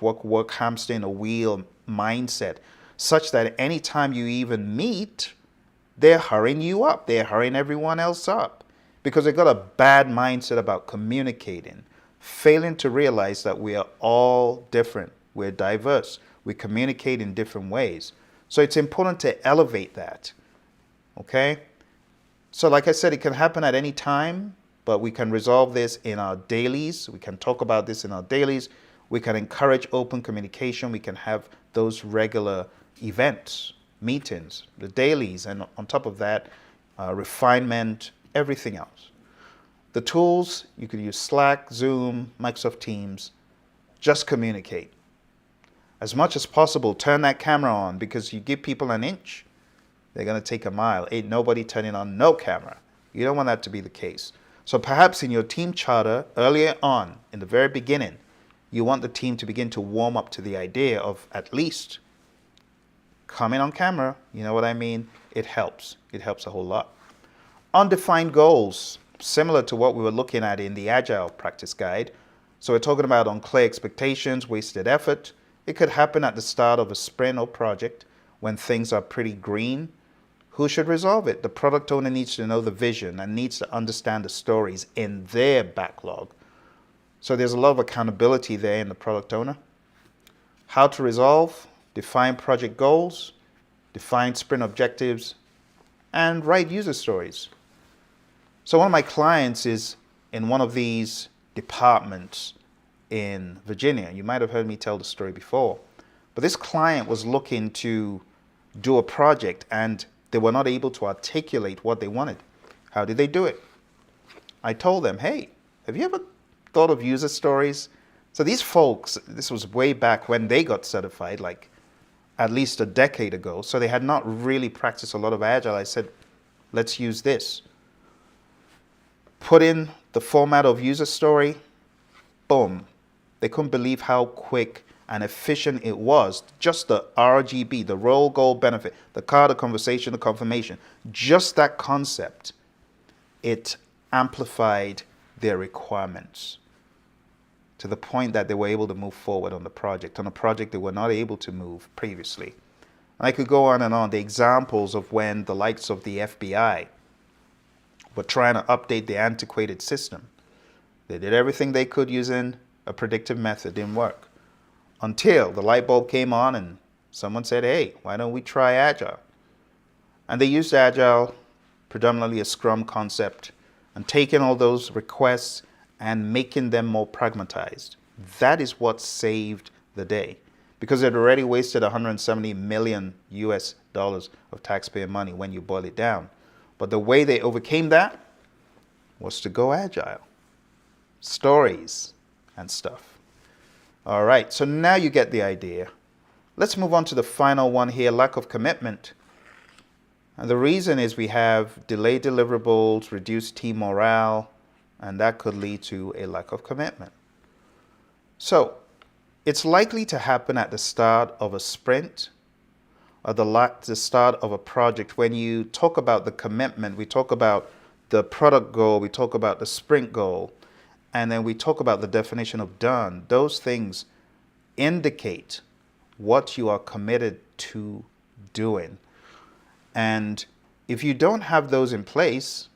hamster in a wheel mindset, such that anytime you even meet, they're hurrying you up. They're hurrying everyone else up because they've got a bad mindset about communicating, failing to realize that we are all different. We're diverse. We communicate in different ways. So it's important to elevate that. Okay? So like I said, it can happen at any time, but we can resolve this in our dailies. We can talk about this in our dailies. We can encourage open communication. We can have those regular events, meetings, the dailies, and on top of that, refinement, everything else. The tools, you could use Slack, Zoom, Microsoft Teams. Just communicate. As much as possible, turn that camera on, because you give people an inch, they're going to take a mile. Ain't nobody turning on no camera. You don't want that to be the case. So perhaps in your team charter, earlier on, in the very beginning, you want the team to begin to warm up to the idea of at least coming on camera. You know what I mean? It helps. It helps a whole lot. Undefined goals, similar to what we were looking at in the Agile practice guide. So we're talking about unclear expectations, wasted effort. It could happen at the start of a sprint or project when things are pretty green. Who should resolve it? The product owner needs to know the vision and needs to understand the stories in their backlog. So there's a lot of accountability there in the product owner. How to resolve, define project goals, define sprint objectives, and write user stories. So one of my clients is in one of these departments in Virginia. You might have heard me tell the story before. But this client was looking to do a project and they were not able to articulate what they wanted. How did they do it? I told them, hey, have you ever thought of user stories? So these folks, this was way back when they got certified, like at least a decade ago. So they had not really practiced a lot of Agile. I said, let's use this. Put in the format of user story, boom. They couldn't believe how quick and efficient it was. Just the RGB, the role, goal, benefit, the card, the conversation, the confirmation, just that concept, it amplified their requirements to the point that they were able to move forward on the project, on a project they were not able to move previously. And I could go on and on. The examples of when the likes of the FBI were trying to update the antiquated system. They did everything they could using a predictive method, didn't work. Until the light bulb came on and someone said, hey, why don't we try Agile? And they used Agile, predominantly a Scrum concept, and taking all those requests and making them more pragmatized. That is what saved the day, because they'd already wasted $170 million US of taxpayer money when you boil it down. But the way they overcame that was to go Agile. Stories and stuff. All right, so now you get the idea. Let's move on to the final one here, lack of commitment. And the reason is we have delayed deliverables, reduced team morale, and that could lead to a lack of commitment. So it's likely to happen at the start of a sprint or the start of a project. When you talk about the commitment, we talk about the product goal, we talk about the sprint goal, and then we talk about the definition of done. Those things indicate what you are committed to doing. And if you don't have those in place,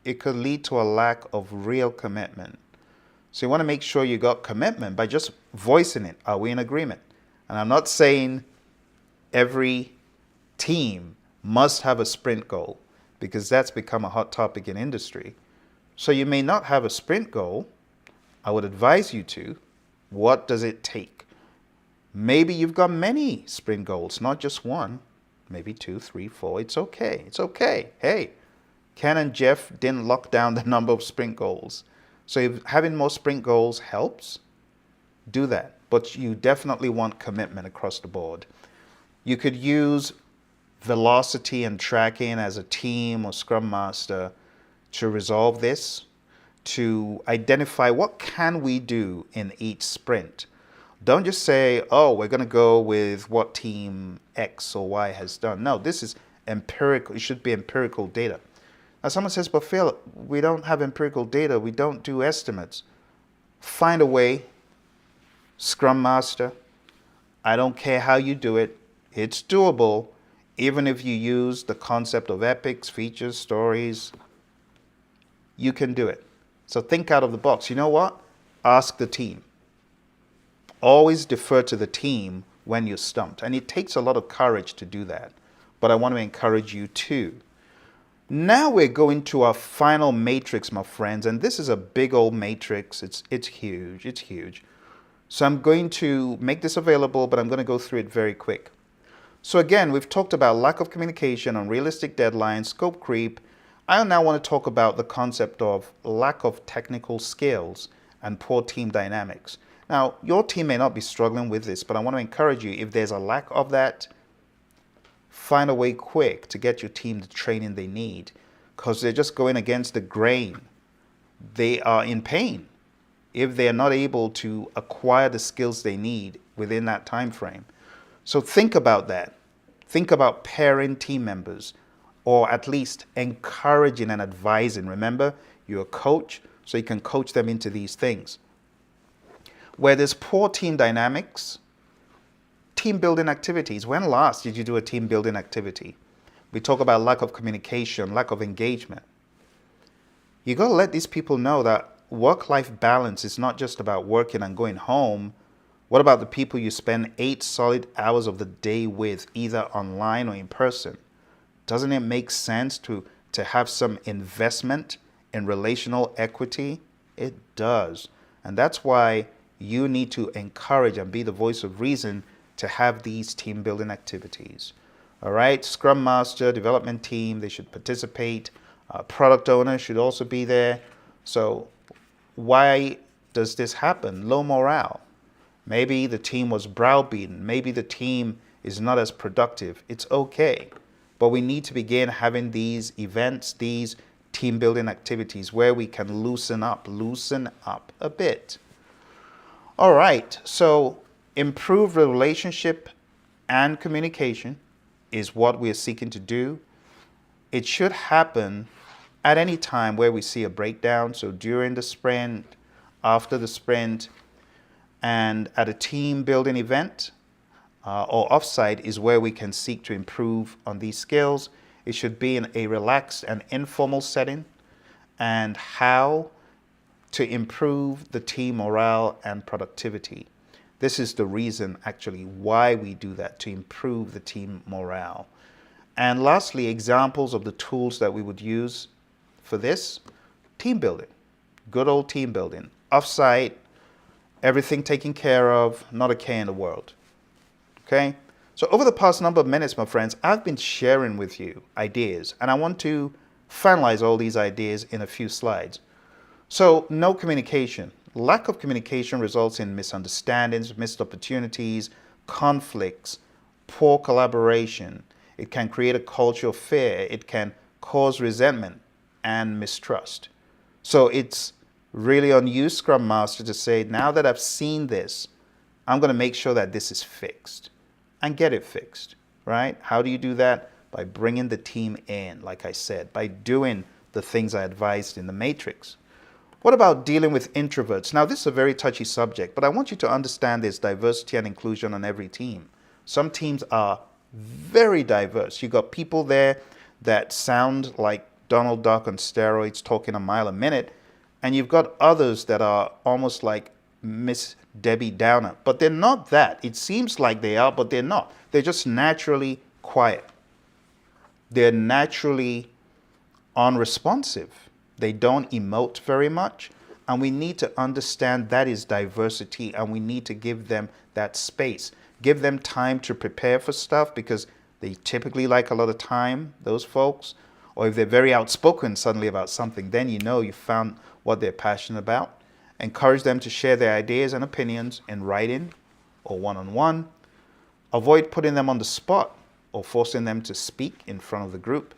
it could lead to a lack of real commitment. So you want to make sure you got commitment by just voicing it. Are we in agreement? And I'm not saying every team must have a sprint goal, because that's become a hot topic in industry. So you may not have a sprint goal. I would advise you to. What does it take? Maybe you've got many sprint goals, not just one. Maybe 2, 3, 4. It's okay. It's okay. Hey, Ken and Jeff didn't lock down the number of sprint goals. So if having more sprint goals helps, do that. But you definitely want commitment across the board. You could use velocity and tracking as a team or scrum master to resolve this, to identify what can we do in each sprint. Don't just say, oh, we're going to go with what team X or Y has done. No, this is empirical. It should be empirical data. Now someone says, but Phil, we don't have empirical data. We don't do estimates. Find a way, Scrum Master. I don't care how you do it. It's doable. Even if you use the concept of epics, features, stories, you can do it. So think out of the box. You know what? Ask the team. Always defer to the team when you're stumped. And it takes a lot of courage to do that. But I want to encourage you too. Now we're going to our final matrix, my friends. And this is a big old matrix. It's huge. It's huge. So I'm going to make this available, but I'm going to go through it very quick. So again, we've talked about lack of communication, unrealistic deadlines, scope creep. I now want to talk about the concept of lack of technical skills and poor team dynamics. Now, your team may not be struggling with this, but I want to encourage you, if there's a lack of that, find a way quick to get your team the training they need, because they're just going against the grain. They are in pain if they're not able to acquire the skills they need within that time frame. So think about that. Think about pairing team members, or at least encouraging and advising. Remember, you're a coach, so you can coach them into these things. Where there's poor team dynamics, team building activities. When last did you do a team building activity? We talk about lack of communication, lack of engagement. You got to let these people know that work-life balance is not just about working and going home. What about the people you spend 8 solid hours of the day with, either online or in person? Doesn't it make sense to have some investment in relational equity? It does. And that's why you need to encourage and be the voice of reason to have these team building activities. All right, Scrum Master, development team, they should participate. Product owner should also be there. So why does this happen? Low morale. Maybe the team was browbeaten. Maybe the team is not as productive. It's okay. But we need to begin having these events, these team building activities where we can loosen up a bit. All right, so improve relationship and communication is what we're seeking to do. It should happen at any time where we see a breakdown. So during the sprint, after the sprint, and at a team building event or offsite is where we can seek to improve on these skills. It should be in a relaxed and informal setting, and how to improve the team morale and productivity. This is the reason actually why we do that, to improve the team morale. And lastly, examples of the tools that we would use for this: team building, good old team building, offsite, everything taken care of, not a care in the world. Okay? So over the past number of minutes, my friends, I've been sharing with you ideas, and I want to finalize all these ideas in a few slides. So no communication. Lack of communication results in misunderstandings, missed opportunities, conflicts, poor collaboration. It can create a culture of fear. It can cause resentment and mistrust. So it's really on you, Scrum Master, to say, now that I've seen this, I'm going to make sure that this is fixed and get it fixed, right? How do you do that? By bringing the team in, like I said, by doing the things I advised in the matrix. What about dealing with introverts? Now, this is a very touchy subject, but I want you to understand there's diversity and inclusion on every team. Some teams are very diverse. You got people there that sound like Donald Duck on steroids talking a mile a minute, and you've got others that are almost like Miss Debbie Downer, but they're not that. It seems like they are, but they're not. They're just naturally quiet. They're naturally unresponsive. They don't emote very much, and we need to understand that is diversity, and we need to give them that space. Give them time to prepare for stuff, because they typically like a lot of time, those folks. Or if they're very outspoken suddenly about something, then you know you found what they're passionate about. Encourage them to share their ideas and opinions in writing or one-on-one. Avoid putting them on the spot or forcing them to speak in front of the group.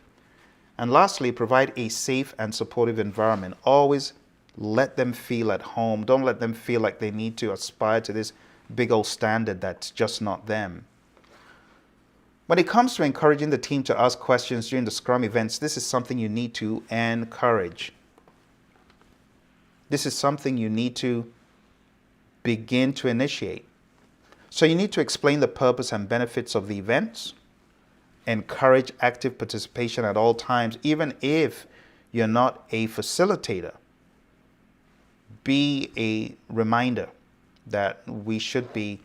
And lastly, provide a safe and supportive environment. Always let them feel at home. Don't let them feel like they need to aspire to this big old standard that's just not them. When it comes to encouraging the team to ask questions during the Scrum events, this is something you need to encourage. This is something you need to begin to initiate. So you need to explain the purpose and benefits of the events. Encourage active participation at all times, even if you're not a facilitator. Be a reminder that we should be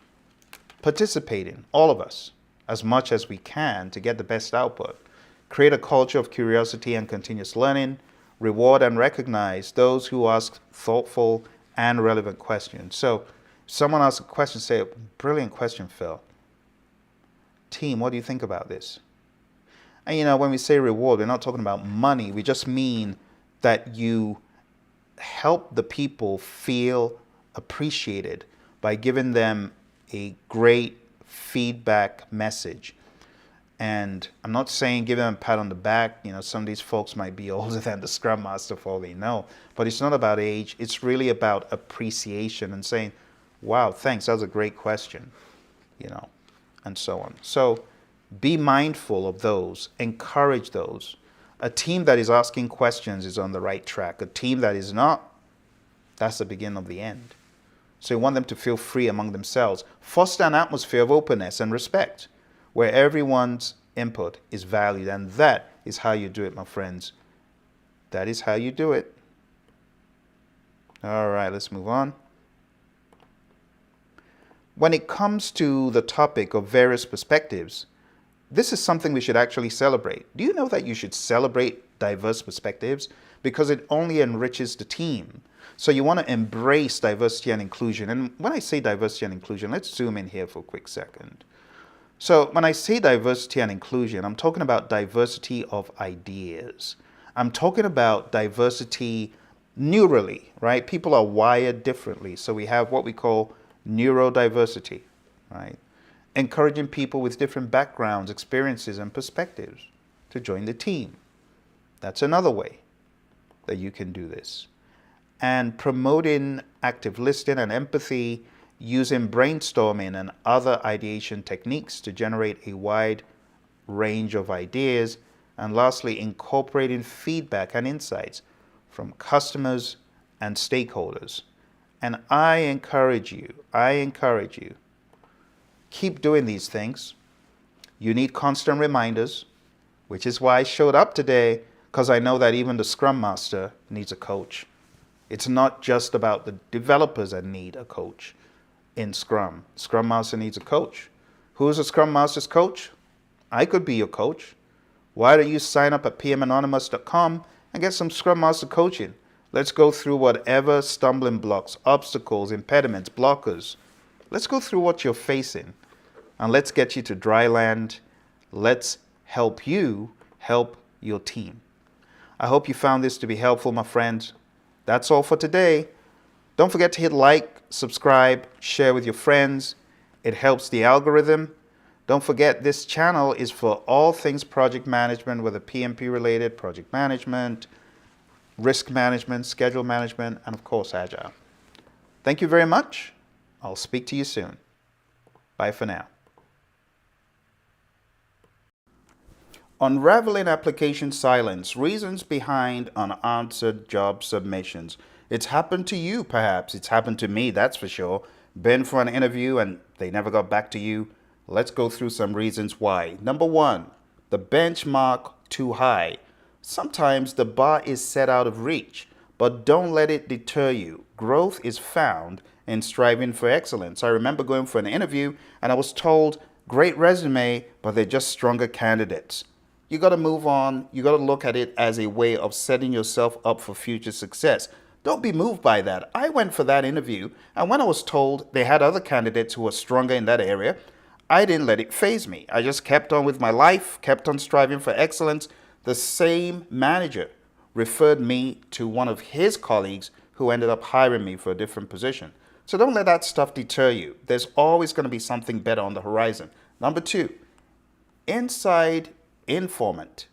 participating, all of us, as much as we can to get the best output. Create a culture of curiosity and continuous learning. Reward and recognize those who ask thoughtful and relevant questions. So if someone asks a question, say, brilliant question, Phil. Team, what do you think about this? And when we say reward, we're not talking about money. We just mean that you help the people feel appreciated by giving them a great feedback message. And I'm not saying give them a pat on the back. Some of these folks might be older than the Scrum Master for all they know. But it's not about age. It's really about appreciation and saying, wow, thanks, that was a great question, and so on. So be mindful of those. Encourage those. A team that is asking questions is on the right track. A team that is not, that's the beginning of the end. So you want them to feel free among themselves. Foster an atmosphere of openness and respect, where everyone's input is valued. And that is how you do it, my friends. That is how you do it. All right, let's move on. When it comes to the topic of various perspectives, this is something we should actually celebrate. Do you know that you should celebrate diverse perspectives? Because it only enriches the team. So you want to embrace diversity and inclusion. And when I say diversity and inclusion, let's zoom in here for a quick second. So when I say diversity and inclusion, I'm talking about diversity of ideas. I'm talking about diversity neurally, right? People are wired differently. So we have what we call neurodiversity, right? Encouraging people with different backgrounds, experiences, and perspectives to join the team. That's another way that you can do this. And promoting active listening and empathy, using brainstorming and other ideation techniques to generate a wide range of ideas. And lastly, incorporating feedback and insights from customers and stakeholders. And I encourage you, keep doing these things. You need constant reminders, which is why I showed up today, because I know that even the Scrum Master needs a coach. It's not just about the developers that need a coach in Scrum. Scrum Master needs a coach. Who's a Scrum Master's coach? I could be your coach. Why don't you sign up at pmanonymous.com and get some Scrum Master coaching? Let's go through whatever stumbling blocks, obstacles, impediments, blockers. Let's go through what you're facing and let's get you to dry land. Let's help you help your team. I hope you found this to be helpful, my friends. That's all for today. Don't forget to hit like, subscribe, share with your friends. It helps the algorithm. Don't forget this channel is for all things project management, whether PMP related, project management, risk management, schedule management, and of course, Agile. Thank you very much. I'll speak to you soon. Bye for now. Unraveling application silence, reasons behind unanswered job submissions. It's happened to you, perhaps. It's happened to me, that's for sure. Been for an interview and they never got back to you. Let's go through some reasons why. Number one, the benchmark too high. Sometimes the bar is set out of reach, but don't let it deter you. Growth is found in striving for excellence. I remember going for an interview and I was told, great resume, but they're just stronger candidates. You got to move on. You got to look at it as a way of setting yourself up for future success. Don't be moved by that. I went for that interview, and when I was told they had other candidates who were stronger in that area, I didn't let it faze me. I just kept on with my life, kept on striving for excellence. The same manager referred me to one of his colleagues who ended up hiring me for a different position. So don't let that stuff deter you. There's always going to be something better on the horizon. Number 2, inside informant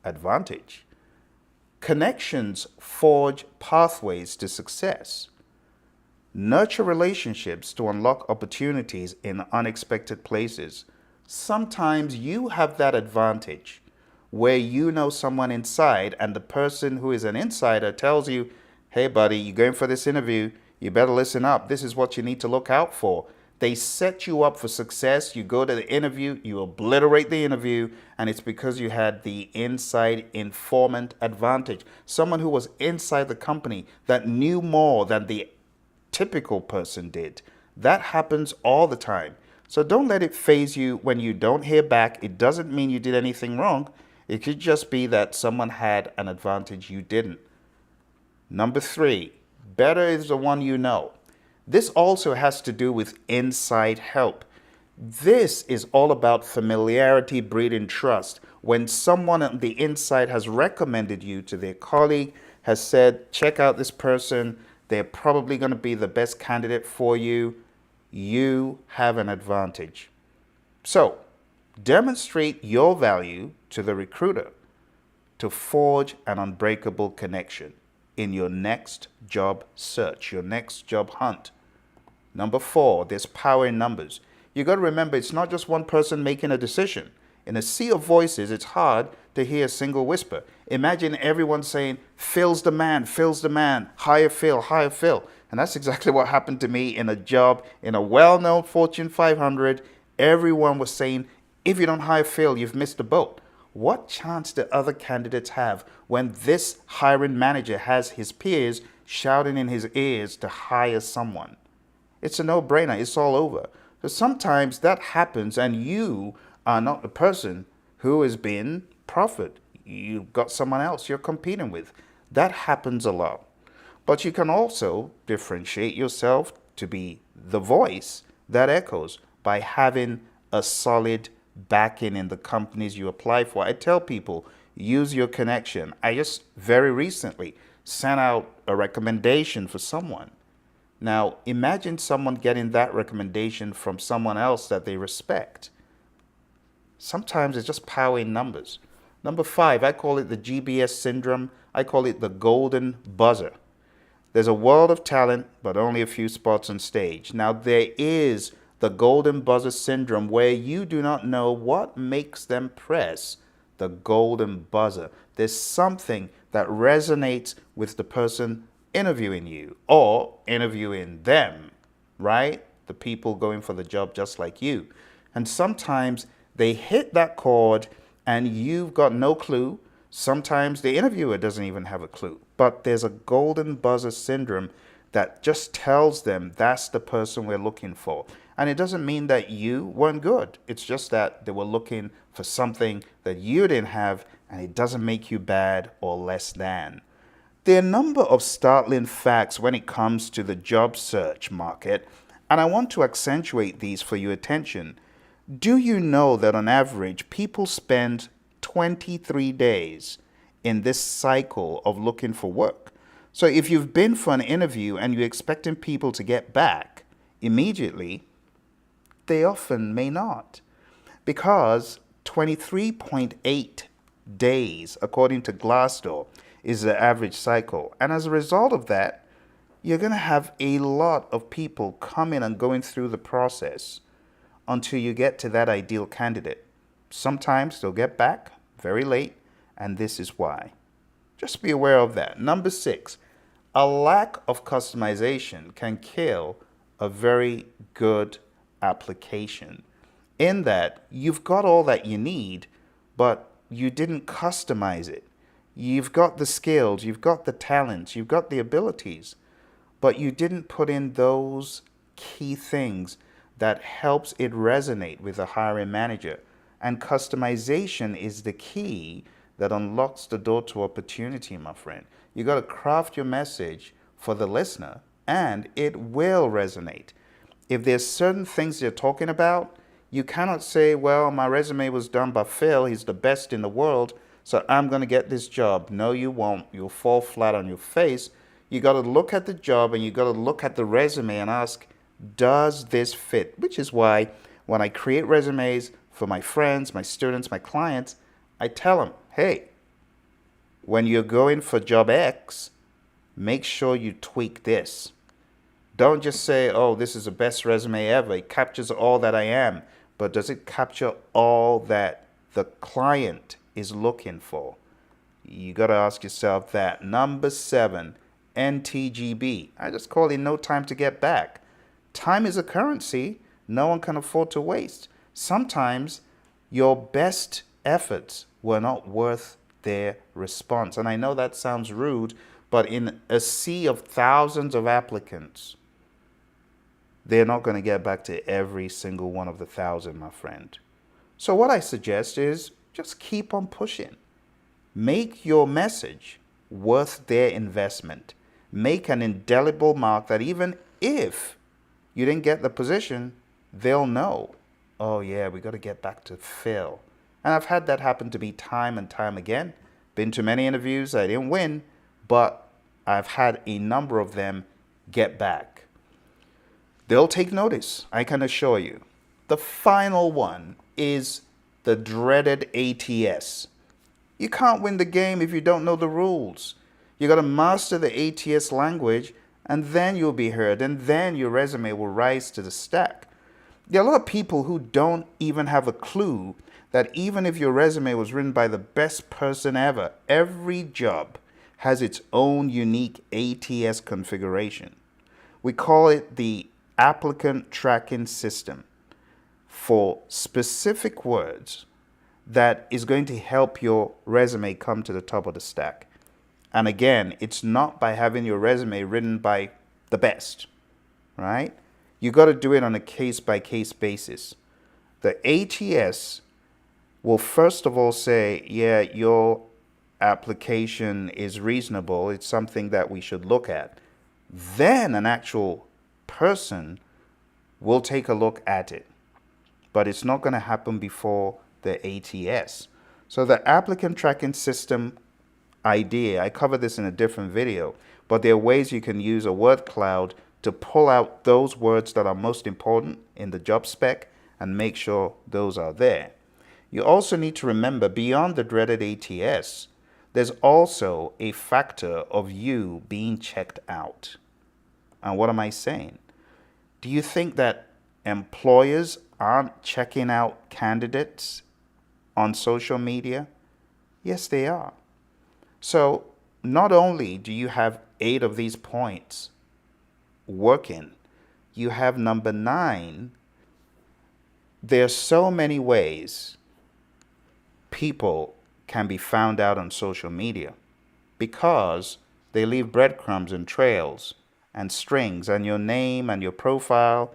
advantage. Connections forge pathways to success. Nurture relationships to unlock opportunities in unexpected places. Sometimes you have that advantage where you know someone inside and the person who is an insider tells you, hey buddy, you're going for this interview, you better listen up. This is what you need to look out for. They set you up for success. You go to the interview, you obliterate the interview, and it's because you had the inside informant advantage. Someone who was inside the company that knew more than the typical person did. That happens all the time. So don't let it faze you when you don't hear back. It doesn't mean you did anything wrong. It could just be that someone had an advantage you didn't. Number 3, better is the one you know. This also has to do with inside help. This is all about familiarity breeding trust. When someone on the inside has recommended you to their colleague, has said, check out this person, they're probably going to be the best candidate for you, you have an advantage. So, demonstrate your value to the recruiter to forge an unbreakable connection in your next job search, your next job hunt. Number 4, there's power in numbers. You got to remember, it's not just one person making a decision. In a sea of voices, it's hard to hear a single whisper. Imagine everyone saying, Phil's the man, hire Phil, hire Phil. And that's exactly what happened to me in a job in a well-known Fortune 500. Everyone was saying, if you don't hire Phil, you've missed the boat. What chance do other candidates have when this hiring manager has his peers shouting in his ears to hire someone? It's a no-brainer. It's all over. So sometimes that happens and you are not the person who has been proffered. You've got someone else you're competing with. That happens a lot. But you can also differentiate yourself to be the voice that echoes by having a solid backing in the companies you apply for. I tell people, use your connection. I just very recently sent out a recommendation for someone. Now, imagine someone getting that recommendation from someone else that they respect. Sometimes it's just power in numbers. Number 5, I call it the GBS syndrome. I call it the golden buzzer. There's a world of talent, but only a few spots on stage. Now, there is the golden buzzer syndrome where you do not know what makes them press the golden buzzer. There's something that resonates with the person interviewing you or interviewing them, right? The people going for the job just like you. And sometimes they hit that chord and you've got no clue. Sometimes the interviewer doesn't even have a clue. But there's a golden buzzer syndrome that just tells them that's the person we're looking for. And it doesn't mean that you weren't good. It's just that they were looking for something that you didn't have, and it doesn't make you bad or less than. There are a number of startling facts when it comes to the job search market, and I want to accentuate these for your attention. Do you know that on average, people spend 23 days in this cycle of looking for work? So if you've been for an interview and you're expecting people to get back immediately, they often may not, because 23.8 days, according to Glassdoor, is the average cycle. And as a result of that, you're going to have a lot of people coming and going through the process until you get to that ideal candidate. Sometimes they'll get back very late, and this is why. Just be aware of that. Number 6, a lack of customization can kill a very good application, in that you've got all that you need, but you didn't customize it. You've got the skills, you've got the talents, you've got the abilities, but you didn't put in those key things that helps it resonate with the hiring manager. And customization is the key that unlocks the door to opportunity, my friend. You got to craft your message for the listener, and it will resonate. If there's certain things you're talking about, you cannot say, well, my resume was done by Phil, he's the best in the world, so I'm going to get this job. No, you won't. You'll fall flat on your face. You got to look at the job and you got to look at the resume and ask, does this fit? Which is why when I create resumes for my friends, my students, my clients, I tell them, hey, when you're going for job X, make sure you tweak this. Don't just say, oh, this is the best resume ever. It captures all that I am. But does it capture all that the client is looking for? You got to ask yourself that. Number 7, NTGB. I just call it no time to get back. Time is a currency no one can afford to waste. Sometimes your best efforts were not worth their response. And I know that sounds rude, but in a sea of thousands of applicants, they're not going to get back to every single one of the 1,000, my friend. So what I suggest is just keep on pushing. Make your message worth their investment. Make an indelible mark that even if you didn't get the position, they'll know, oh yeah, we got to get back to Phil. And I've had that happen to me time and time again. Been to many interviews, I didn't win, but I've had a number of them get back. They'll take notice, I can assure you. The final one is the dreaded ATS. You can't win the game if you don't know the rules. You got to master the ATS language, and then you'll be heard, and then your resume will rise to the stack. There are a lot of people who don't even have a clue that even if your resume was written by the best person ever, every job has its own unique ATS configuration. We call it the applicant tracking system for specific words that is going to help your resume come to the top of the stack. And again, it's not by having your resume written by the best, right? You got to do it on a case-by-case basis. The ATS will first of all say, yeah, your application is reasonable. It's something that we should look at. Then an actual person will take a look at it. But it's not going to happen before the ATS. So the applicant tracking system idea, I covered this in a different video, but there are ways you can use a word cloud to pull out those words that are most important in the job spec and make sure those are there. You also need to remember, beyond the dreaded ATS, there's also a factor of you being checked out. And what am I saying? Do you think that employers aren't checking out candidates on social media? Yes, they are. So not only do you have 8 of these points working, you have number 9. There's so many ways people can be found out on social media because they leave breadcrumbs and trails and strings and your name and your profile,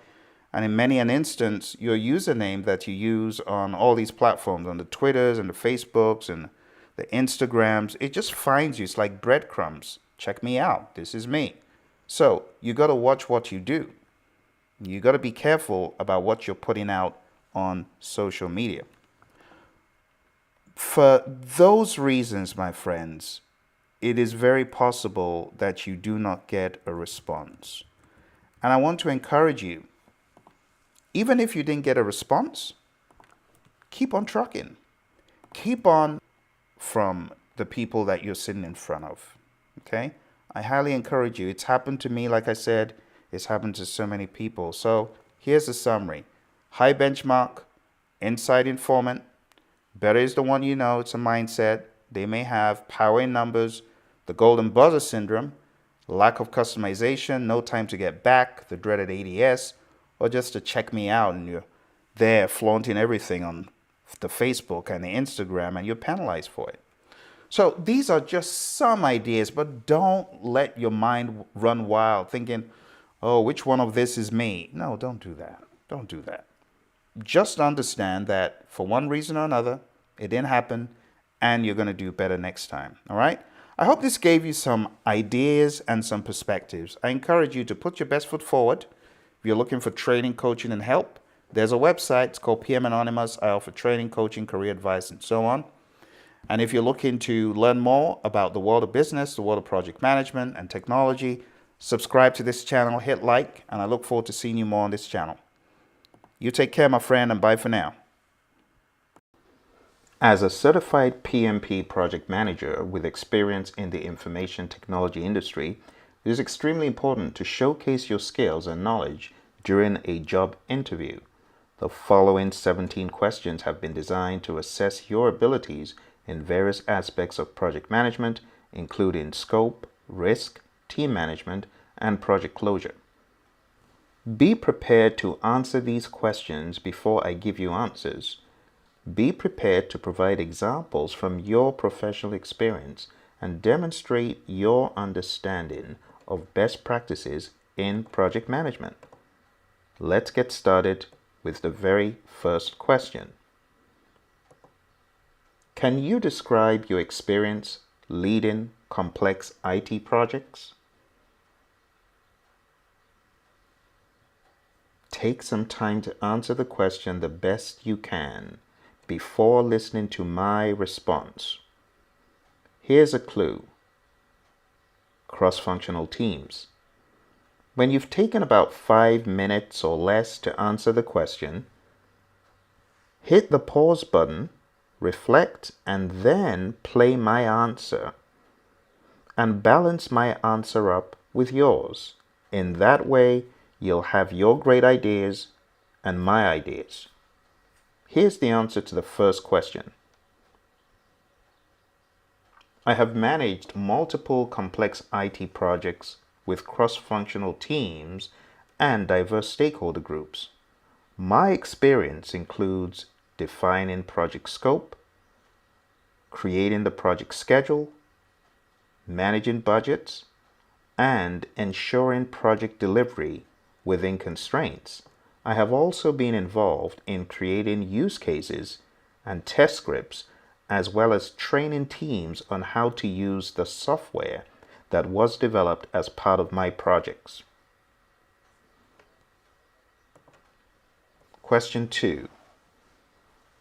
and in many an instance, your username that you use on all these platforms, on the Twitters and the Facebooks and the Instagrams, it just finds you. It's like breadcrumbs. Check me out. This is me. So you got to watch what you do. You got to be careful about what you're putting out on social media. For those reasons, my friends, it is very possible that you do not get a response. And I want to encourage you, even if you didn't get a response, keep on trucking. Keep on from the people that you're sitting in front of. Okay? I highly encourage you. It's happened to me, like I said, it's happened to so many people. So here's the summary. High benchmark, inside informant, better is the one you know, it's a mindset. They may have power in numbers, the golden buzzer syndrome, lack of customization, no time to get back, the dreaded ADS, or just to check me out and you're there flaunting everything on the Facebook and the Instagram and you're penalized for it. So these are just some ideas, but don't let your mind run wild thinking, oh, which one of this is me? No, don't do that. Don't do that. Just understand that for one reason or another, it didn't happen and you're going to do better next time. All right? I hope this gave you some ideas and some perspectives. I encourage you to put your best foot forward. If you're looking for training, coaching, and help, there's a website. It's called PM Anonymous. I offer training, coaching, career advice, and so on. And if you're looking to learn more about the world of business, the world of project management and technology, subscribe to this channel, hit like, and I look forward to seeing you more on this channel. You take care, my friend, and bye for now. As a certified PMP project manager with experience in the information technology industry, it is extremely important to showcase your skills and knowledge during a job interview. The following 17 questions have been designed to assess your abilities in various aspects of project management, including scope, risk, team management, and project closure. Be prepared to answer these questions before I give you answers. Be prepared to provide examples from your professional experience and demonstrate your understanding of best practices in project management. Let's get started with the very first question. Can you describe your experience leading complex IT projects? Take some time to answer the question the best you can before listening to my response. Here's a clue. Cross-functional teams. When you've taken about 5 minutes or less to answer the question, hit the pause button, reflect, and then play my answer. And balance my answer up with yours. In that way, you'll have your great ideas and my ideas. Here's the answer to the first question. I have managed multiple complex IT projects with cross-functional teams and diverse stakeholder groups. My experience includes defining project scope, creating the project schedule, managing budgets, and ensuring project delivery within constraints. I have also been involved in creating use cases and test scripts, as well as training teams on how to use the software that was developed as part of my projects. Question 2.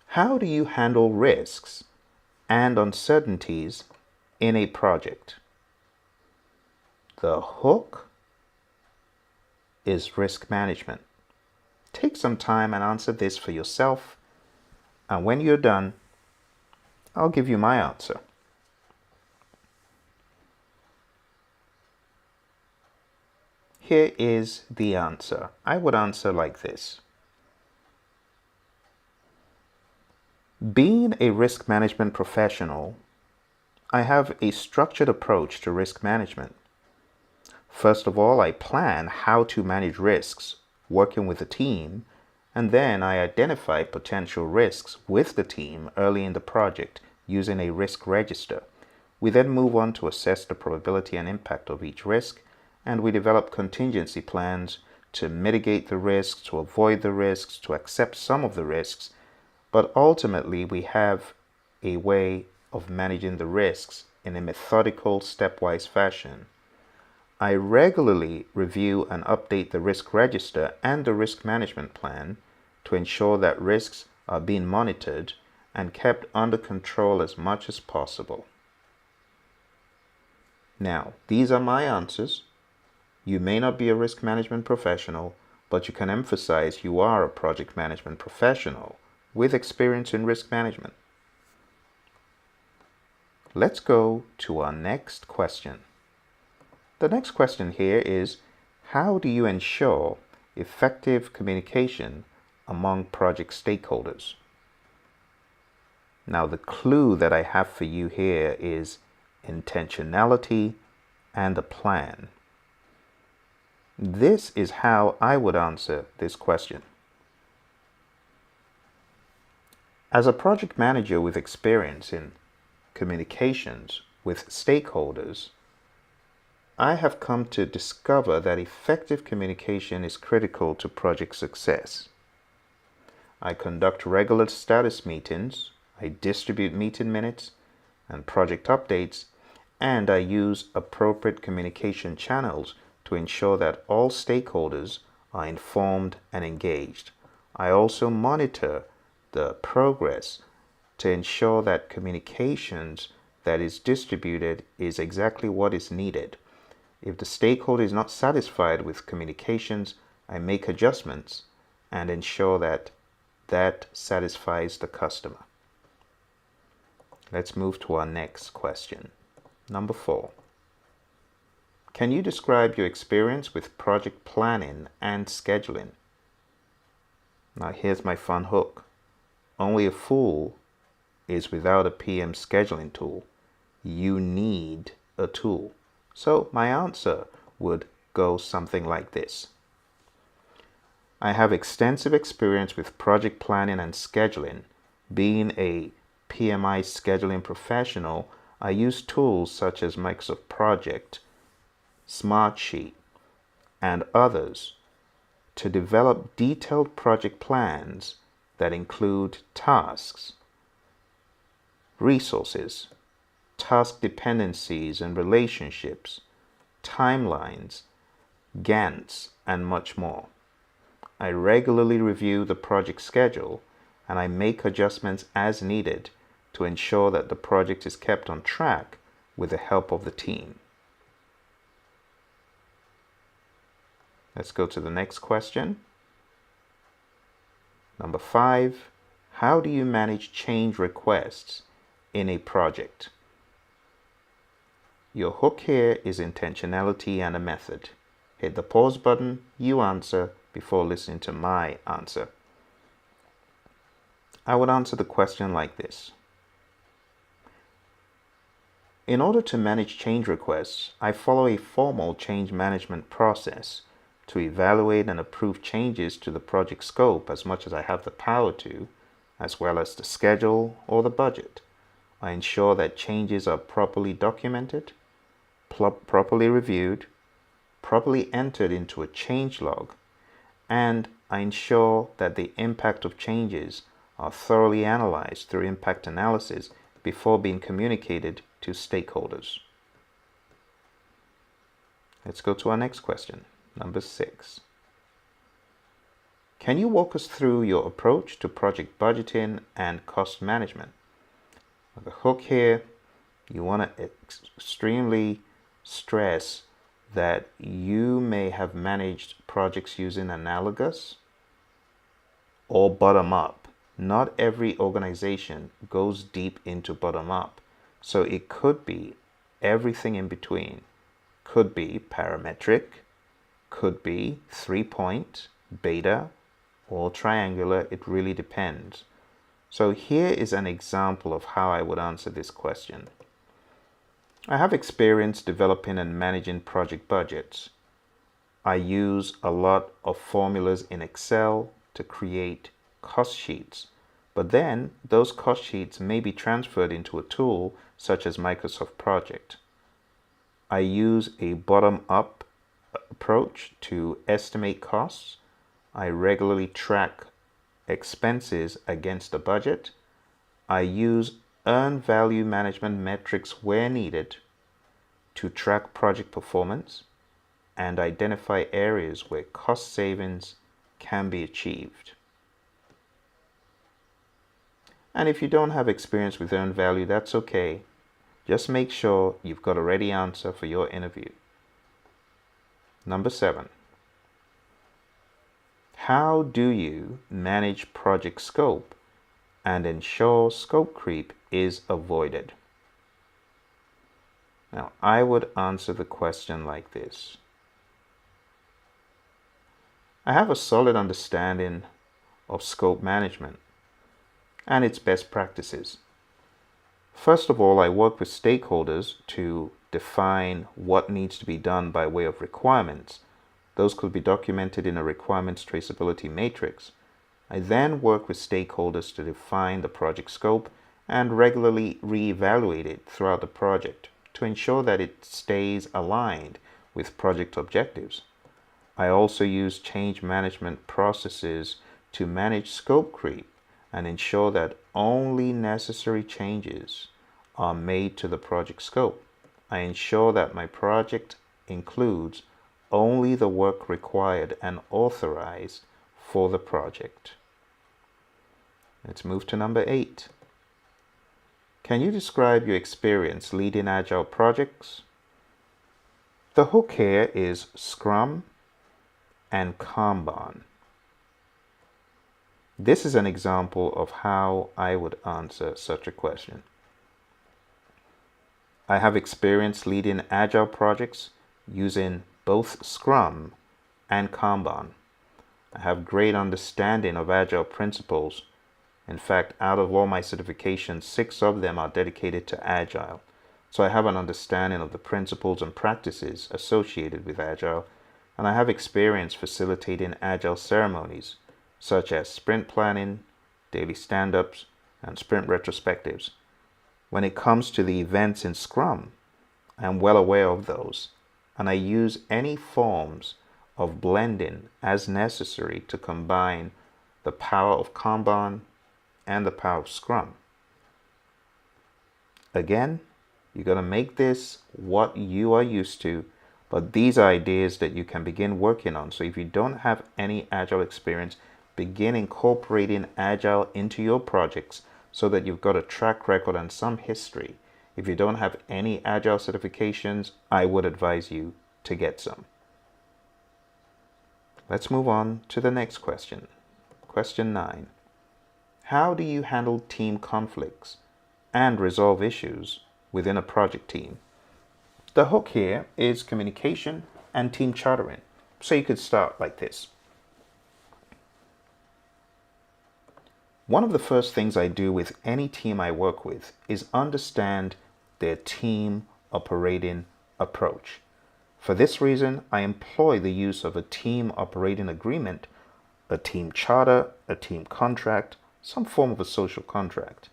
How do you handle risks and uncertainties in a project? The hook is risk management. Take some time and answer this for yourself, and when you're done, I'll give you my answer. Here is the answer. I would answer like this. Being a risk management professional, I have a structured approach to risk management. First of all, I plan how to manage risks working with the team, and then I identify potential risks with the team early in the project using a risk register. We then move on to assess the probability and impact of each risk, and we develop contingency plans to mitigate the risks, to avoid the risks, to accept some of the risks, but ultimately we have a way of managing the risks in a methodical, stepwise fashion. I regularly review and update the risk register and the risk management plan to ensure that risks are being monitored and kept under control as much as possible. Now, these are my answers. You may not be a risk management professional, but you can emphasize you are a project management professional with experience in risk management. Let's go to our next question. The next question here is, how do you ensure effective communication among project stakeholders? Now, the clue that I have for you here is intentionality and a plan. This is how I would answer this question. As a project manager with experience in communications with stakeholders, I have come to discover that effective communication is critical to project success. I conduct regular status meetings, I distribute meeting minutes and project updates, and I use appropriate communication channels to ensure that all stakeholders are informed and engaged. I also monitor the progress to ensure that communications that is distributed is exactly what is needed. If the stakeholder is not satisfied with communications, I make adjustments and ensure that that satisfies the customer. Let's move to our next question. Number 4. Can you describe your experience with project planning and scheduling? Now here's my fun hook. Only a fool is without a PM scheduling tool. You need a tool. So my answer would go something like this. I have extensive experience with project planning and scheduling. Being a PMI scheduling professional, I use tools such as Microsoft Project, Smartsheet, and others to develop detailed project plans that include tasks, resources, task dependencies and relationships, timelines, Gantt, and much more. I regularly review the project schedule and I make adjustments as needed to ensure that the project is kept on track with the help of the team. Let's go to the next question. Number 5, how do you manage change requests in a project? Your hook here is intentionality and a method. Hit the pause button, you answer before listening to my answer. I would answer the question like this. In order to manage change requests, I follow a formal change management process to evaluate and approve changes to the project scope as much as I have the power to, as well as the schedule or the budget. I ensure that changes are properly documented, properly reviewed, properly entered into a change log, and I ensure that the impact of changes are thoroughly analyzed through impact analysis before being communicated to stakeholders. Let's go to our next question. Number 6. Can you walk us through your approach to project budgeting and cost management? The hook here, you want to extremely stress that you may have managed projects using analogous or bottom up. Not every organization goes deep into bottom up. So it could be everything in between. Could be parametric, could be 3-point, beta, or triangular. It really depends. So here is an example of how I would answer this question. I have experience developing and managing project budgets. I use a lot of formulas in Excel to create cost sheets, but then those cost sheets may be transferred into a tool such as Microsoft Project. I use a bottom-up approach to estimate costs. I regularly track expenses against the budget. I use earned value management metrics where needed to track project performance and identify areas where cost savings can be achieved. And if you don't have experience with earned value, that's okay. Just make sure you've got a ready answer for your interview. Number 7. How do you manage project scope and ensure scope creep is avoided? Now, I would answer the question like this. I have a solid understanding of scope management and its best practices. First of all, I work with stakeholders to define what needs to be done by way of requirements. Those could be documented in a requirements traceability matrix. I then work with stakeholders to define the project scope and regularly reevaluate it throughout the project to ensure that it stays aligned with project objectives. I also use change management processes to manage scope creep and ensure that only necessary changes are made to the project scope. I ensure that my project includes only the work required and authorized for the project. Let's move to number 8. Can you describe your experience leading Agile projects? The hook here is Scrum and Kanban. This is an example of how I would answer such a question. I have experience leading Agile projects using both Scrum and Kanban. I have great understanding of Agile principles. In fact, out of all my certifications, 6 of them are dedicated to Agile. So I have an understanding of the principles and practices associated with Agile, and I have experience facilitating Agile ceremonies, such as sprint planning, daily stand-ups, and sprint retrospectives. When it comes to the events in Scrum, I am well aware of those, and I use any forms of blending as necessary to combine the power of Kanban and the power of Scrum. Again, you're going to make this what you are used to, but these are ideas that you can begin working on. So if you don't have any Agile experience, begin incorporating Agile into your projects so that you've got a track record and some history. If you don't have any Agile certifications, I would advise you to get some. Let's move on to the next question. Question 9. How do you handle team conflicts and resolve issues within a project team? The hook here is communication and team chartering. So you could start like this. One of the first things I do with any team I work with is understand their team operating approach. For this reason, I employ the use of a team operating agreement, a team charter, a team contract, some form of a social contract.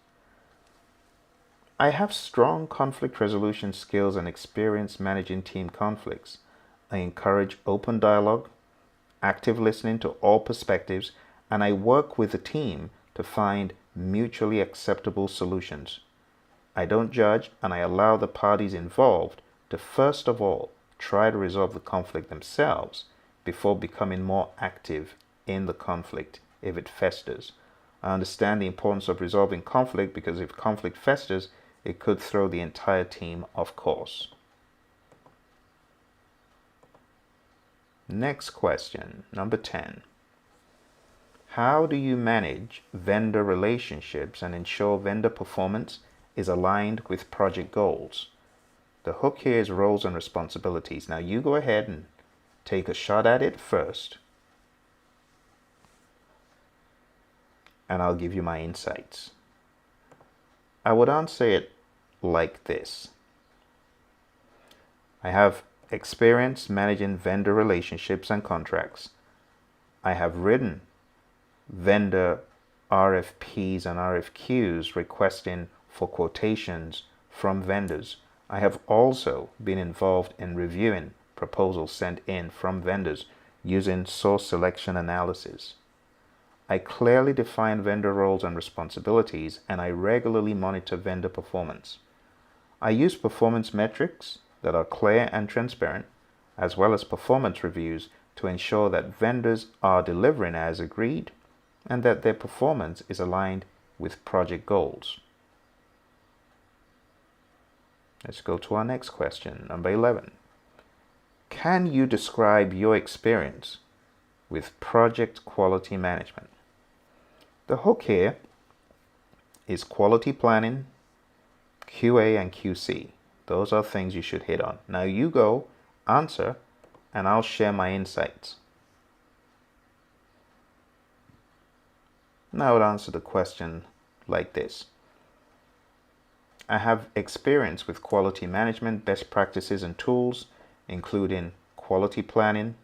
I have strong conflict resolution skills and experience managing team conflicts. I encourage open dialogue, active listening to all perspectives, and I work with the team to find mutually acceptable solutions. I don't judge, and I allow the parties involved to first of all try to resolve the conflict themselves before becoming more active in the conflict if it festers. I understand the importance of resolving conflict because if conflict festers, it could throw the entire team off course. Next question, number 10. How do you manage vendor relationships and ensure vendor performance is aligned with project goals? The hook here is roles and responsibilities. Now you go ahead and take a shot at it first, and I'll give you my insights. I would answer it like this. I have experience managing vendor relationships and contracts. I have written vendor RFPs and RFQs requesting for quotations from vendors. I have also been involved in reviewing proposals sent in from vendors using source selection analysis. I clearly define vendor roles and responsibilities, and I regularly monitor vendor performance. I use performance metrics that are clear and transparent, as well as performance reviews to ensure that vendors are delivering as agreed and that their performance is aligned with project goals. Let's go to our next question, number 11. Can you describe your experience with project quality management? The hook here is quality planning, QA, and QC. Those are things you should hit on. Now you go, answer, and I'll share my insights. Now I would answer the question like this. I have experience with quality management, best practices and tools, including quality planning,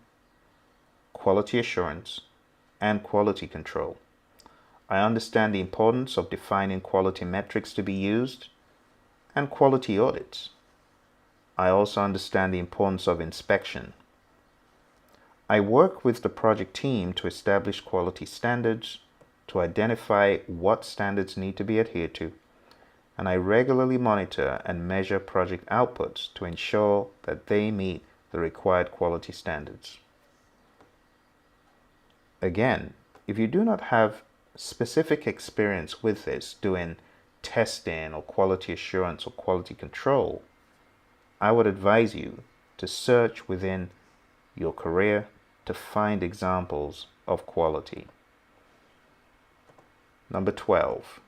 quality assurance, and quality control. I understand the importance of defining quality metrics to be used and quality audits. I also understand the importance of inspection. I work with the project team to establish quality standards, to identify what standards need to be adhered to, and I regularly monitor and measure project outputs to ensure that they meet the required quality standards. Again, if you do not have specific experience with this, doing testing or quality assurance or quality control, I would advise you to search within your career to find examples of quality. Number 12.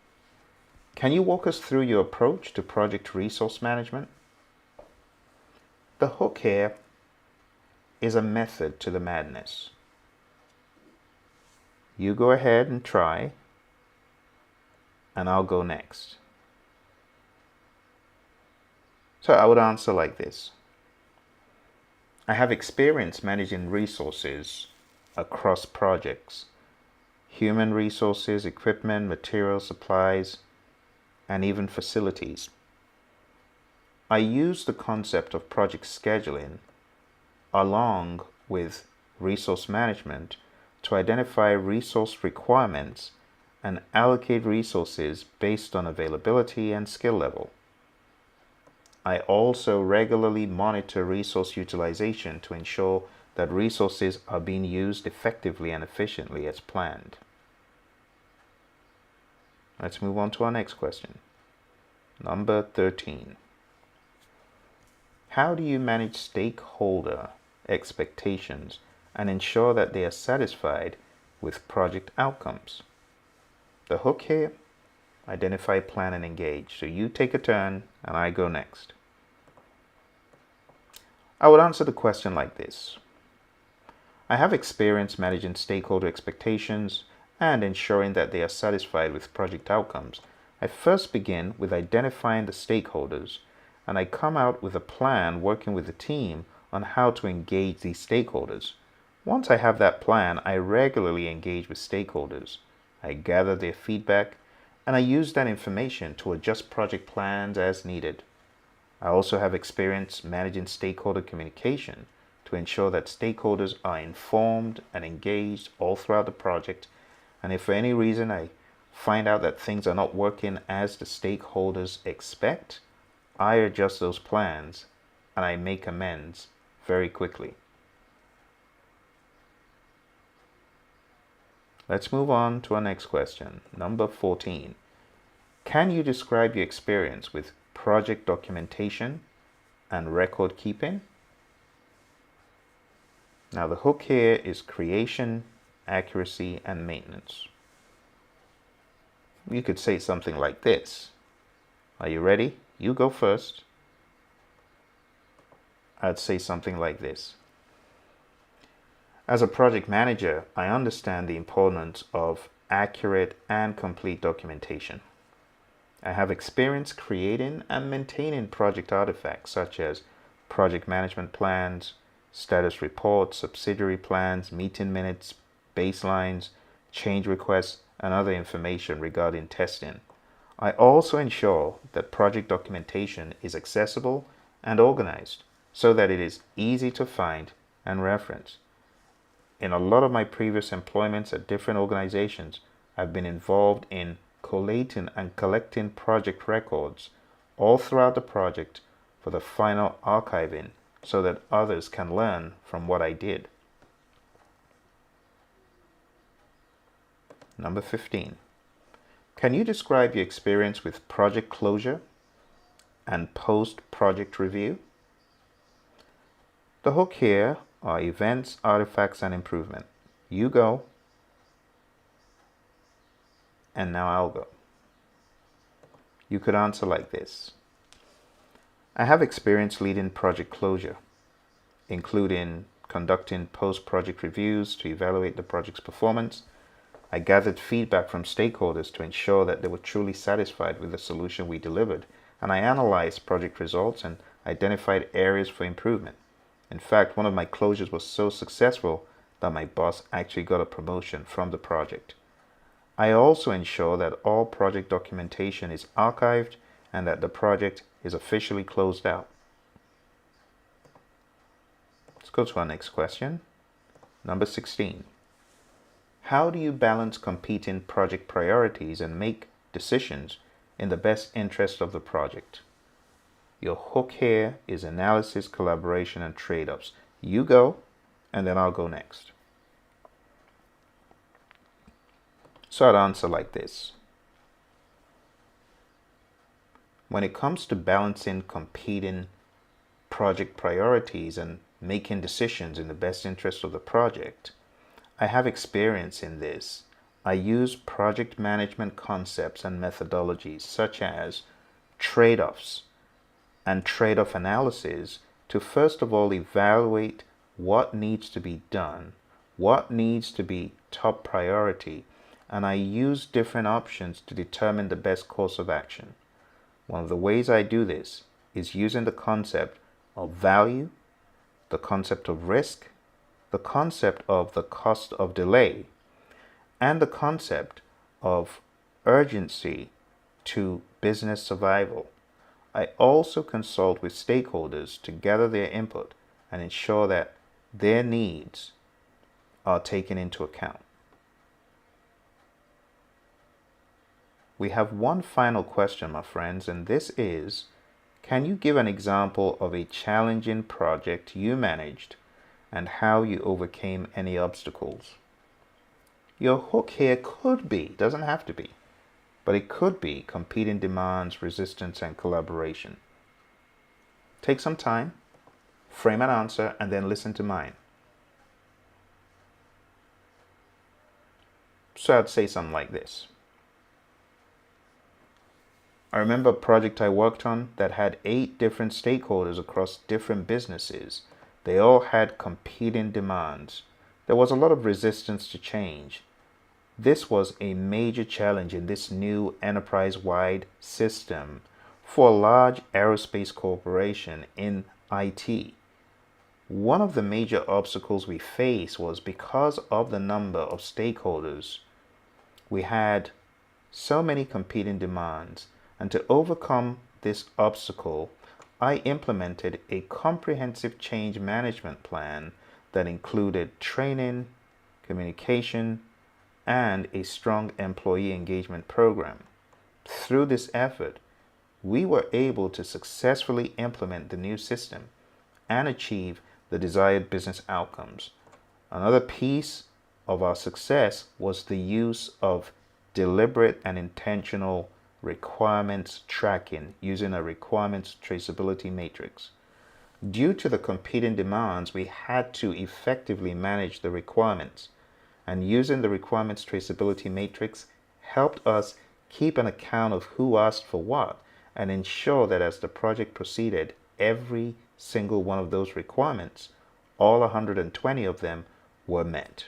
Can you walk us through your approach to project resource management? The hook here is a method to the madness. You go ahead and try, and I'll go next. So I would answer like this. I have experience managing resources across projects, human resources, equipment, materials, supplies, and even facilities. I use the concept of project scheduling along with resource management to identify resource requirements and allocate resources based on availability and skill level. I also regularly monitor resource utilization to ensure that resources are being used effectively and efficiently as planned. Let's move on to our next question. Number 13. How do you manage stakeholder expectations and ensure that they are satisfied with project outcomes? The hook here, identify, plan, and engage. So you take a turn and I go next. I would answer the question like this. I have experience managing stakeholder expectations and ensuring that they are satisfied with project outcomes. I first begin with identifying the stakeholders, and I come out with a plan working with the team on how to engage these stakeholders. Once I have that plan, I regularly engage with stakeholders. I gather their feedback, and I use that information to adjust project plans as needed. I also have experience managing stakeholder communication to ensure that stakeholders are informed and engaged all throughout the project, and if for any reason I find out that things are not working as the stakeholders expect, I adjust those plans and I make amends very quickly. Let's move on to our next question. Number 14. Can you describe your experience with project documentation and record keeping? Now the hook here is creation, accuracy, and maintenance. You could say something like this. Are you ready? You go first. I'd say something like this. As a project manager, I understand the importance of accurate and complete documentation. I have experience creating and maintaining project artifacts such as project management plans, status reports, subsidiary plans, meeting minutes, baselines, change requests, and other information regarding testing. I also ensure that project documentation is accessible and organized so that it is easy to find and reference. In a lot of my previous employments at different organizations, I've been involved in collating and collecting project records all throughout the project for the final archiving so that others can learn from what I did. Number 15. Can you describe your experience with project closure and post-project review? The hook here are events, artifacts, and improvement. You go, and now I'll go. You could answer like this. I have experience leading project closure, including conducting post-project reviews to evaluate the project's performance. I gathered feedback from stakeholders to ensure that they were truly satisfied with the solution we delivered, and I analyzed project results and identified areas for improvement. In fact, one of my closures was so successful that my boss actually got a promotion from the project. I also ensure that all project documentation is archived and that the project is officially closed out. Let's go to our next question. Number 16. How do you balance competing project priorities and make decisions in the best interest of the project? Your hook here is analysis, collaboration, and trade-offs. You go, and then I'll go next. So I'd answer like this. when it comes to balancing competing project priorities and making decisions in the best interest of the project, I have experience in this. I use project management concepts and methodologies such as trade-offs and trade-off analysis to first of all evaluate what needs to be done, what needs to be top priority, and I use different options to determine the best course of action. One of the ways I do this is using the concept of value, the concept of risk, the concept of the cost of delay, and the concept of urgency to business survival. I also consult with stakeholders to gather their input and ensure that their needs are taken into account. We have one final question, my friends, and this is, can you give an example of a challenging project you managed and how you overcame any obstacles? Your hook here could be, doesn't have to be, but it could be competing demands, resistance, and collaboration. Take some time, frame an answer, and then listen to mine. So I'd say something like this. I remember a project I worked on that had 8 different stakeholders across different businesses. They all had competing demands. There was a lot of resistance to change. This was a major challenge in this new enterprise-wide system for a large aerospace corporation in IT. One of the major obstacles we faced was because of the number of stakeholders. We had so many competing demands, and to overcome this obstacle, I implemented a comprehensive change management plan that included training, communication, and a strong employee engagement program. Through this effort, we were able to successfully implement the new system and achieve the desired business outcomes. Another piece of our success was the use of deliberate and intentional requirements tracking using a requirements traceability matrix. Due to the competing demands, we had to effectively manage the requirements, and using the requirements traceability matrix helped us keep an account of who asked for what and ensure that as the project proceeded, every single one of those requirements, all 120 of them, were met.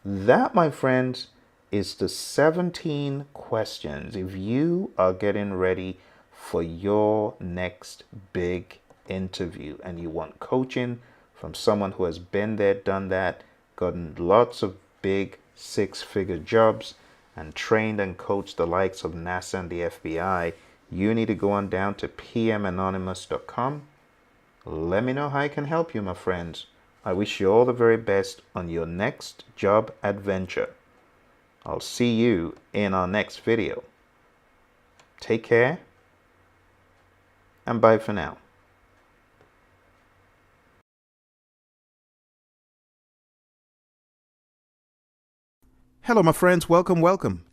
That, my friends, is the 17 questions if you are getting ready for your next big interview and you want coaching from someone who has been there, done that, gotten lots of big 6-figure jobs, and trained and coached the likes of NASA and the FBI, you need to go on down to pmanonymous.com. Let me know how I can help you, my friends. I wish you all the very best on your next job adventure. I'll see you in our next video. Take care, and bye for now. Hello, my friends. Welcome.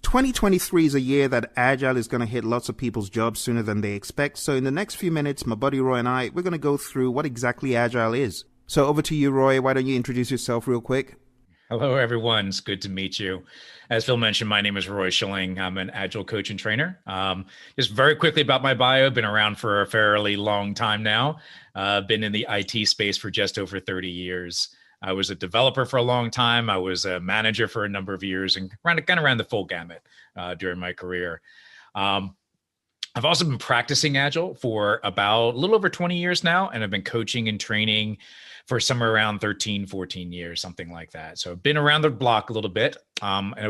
2023 is a year that Agile is going to hit lots of people's jobs sooner than they expect. So in the next few minutes, my buddy Roy and I, we're going to go through what exactly Agile is. So over to you, Roy. Why don't you introduce yourself real quick? Hello, everyone. It's good to meet you. As Phil mentioned, my name is Roy Schilling. I'm an Agile coach and trainer. Just very quickly about my bio, I've been around for a fairly long time now. Been in the IT space for just over 30 years. I was a developer for a long time. I was a manager for a number of years and kind of ran the full gamut during my career. I've also been practicing Agile for about a little over 20 years now, and I've been coaching and training for somewhere around 13, 14 years, something like that. So I've been around the block a little bit. And I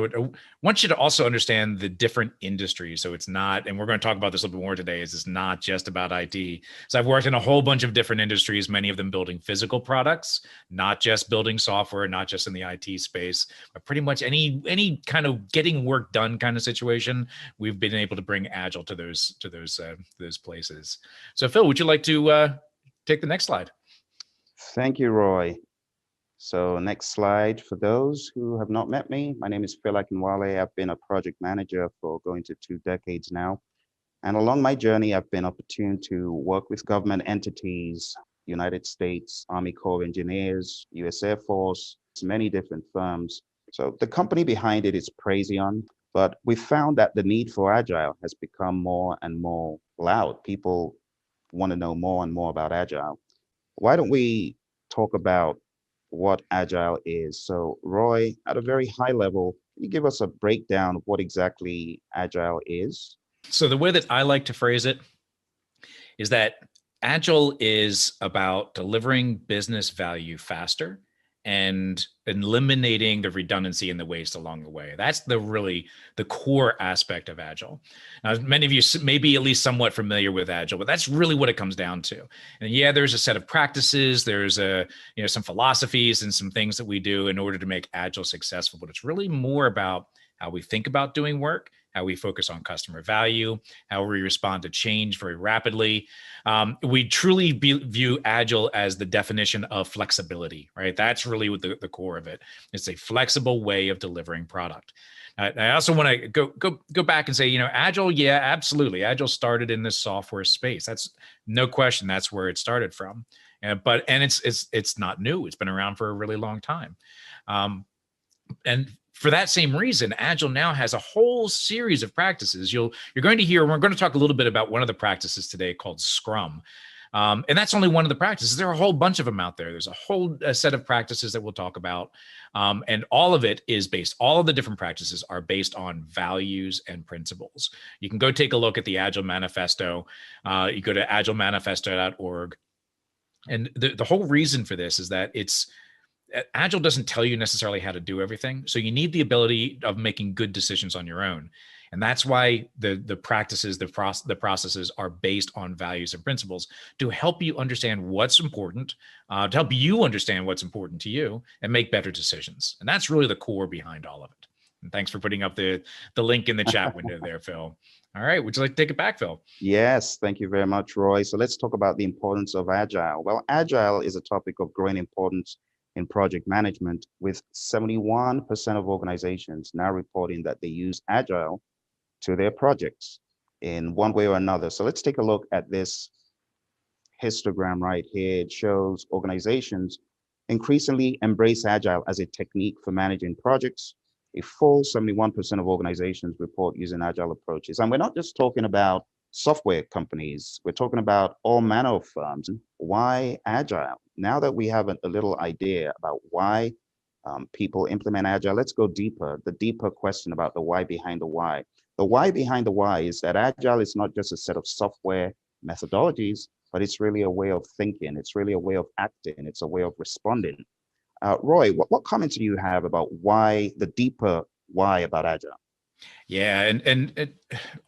want you to also understand the different industries. So it's not, and we're going to talk about this a little bit more today, is it's not just about IT. So I've worked in a whole bunch of different industries, many of them building physical products, not just building software, not just in the IT space, but pretty much any kind of getting work done kind of situation. We've been able to bring Agile to those places. So Phil, would you like to take the next slide? Thank you, Roy. So next slide. For those who have not met me, my name is Phil Akinwale. I've been a project manager for going to 2 decades now. And along my journey, I've been opportune to work with government entities, United States Army Corps of Engineers, US Air Force, many different firms. So the company behind it is Praizion, but we found that the need for Agile has become more and more loud. People want to know more and more about Agile. Why don't we talk about what Agile is? So Roy, at a very high level, can you give us a breakdown of what exactly Agile is? So the way that I like to phrase it is that Agile is about delivering business value faster and eliminating the redundancy and the waste along the way. That's the core aspect of Agile. Now, many of you may be at least somewhat familiar with Agile, but that's really what it comes down to. And yeah, there's a set of practices, there's some philosophies and some things that we do in order to make Agile successful, but it's really more about how we think about doing work, how we focus on customer value, how we respond to change very rapidly. We truly view Agile as the definition of flexibility, right? That's really what the core of it. It's a flexible way of delivering product. I also want to go back and say, Agile, yeah, absolutely. Agile started in this software space. That's no question. That's where it started from. And it's not new. It's been around for a really long time. And for that same reason, Agile now has a whole series of practices. You're going to hear, we're going to talk a little bit about one of the practices today called Scrum. And that's only one of the practices. There are a whole bunch of them out there. There's a whole set of practices that we'll talk about. And all of it is all of the different practices are based on values and principles. You can go take a look at the Agile Manifesto. You go to agilemanifesto.org. And the whole reason for this is that Agile doesn't tell you necessarily how to do everything. So you need the ability of making good decisions on your own. And that's why the practices, the processes are based on values and principles to help you understand what's important, to help you understand what's important to you and make better decisions. And that's really the core behind all of it. And thanks for putting up the link in the chat window there, Phil. All right. Would you like to take it back, Phil? Yes, thank you very much, Roy. So let's talk about the importance of Agile. Well, Agile is a topic of growing importance in project management, with 71% of organizations now reporting that they use Agile to their projects in one way or another. So let's take a look at this histogram right here. It shows organizations increasingly embrace Agile as a technique for managing projects. A full 71% of organizations report using Agile approaches. And we're not just talking about software companies, we're talking about all manner of firms. Why Agile? Now that we have a little idea about why people implement Agile, let's go deeper. The deeper question about the why behind the why. The why behind the why is that Agile is not just a set of software methodologies, but it's really a way of thinking. It's really a way of acting. It's a way of responding. Roy, what comments do you have about the deeper why about Agile? Yeah, and it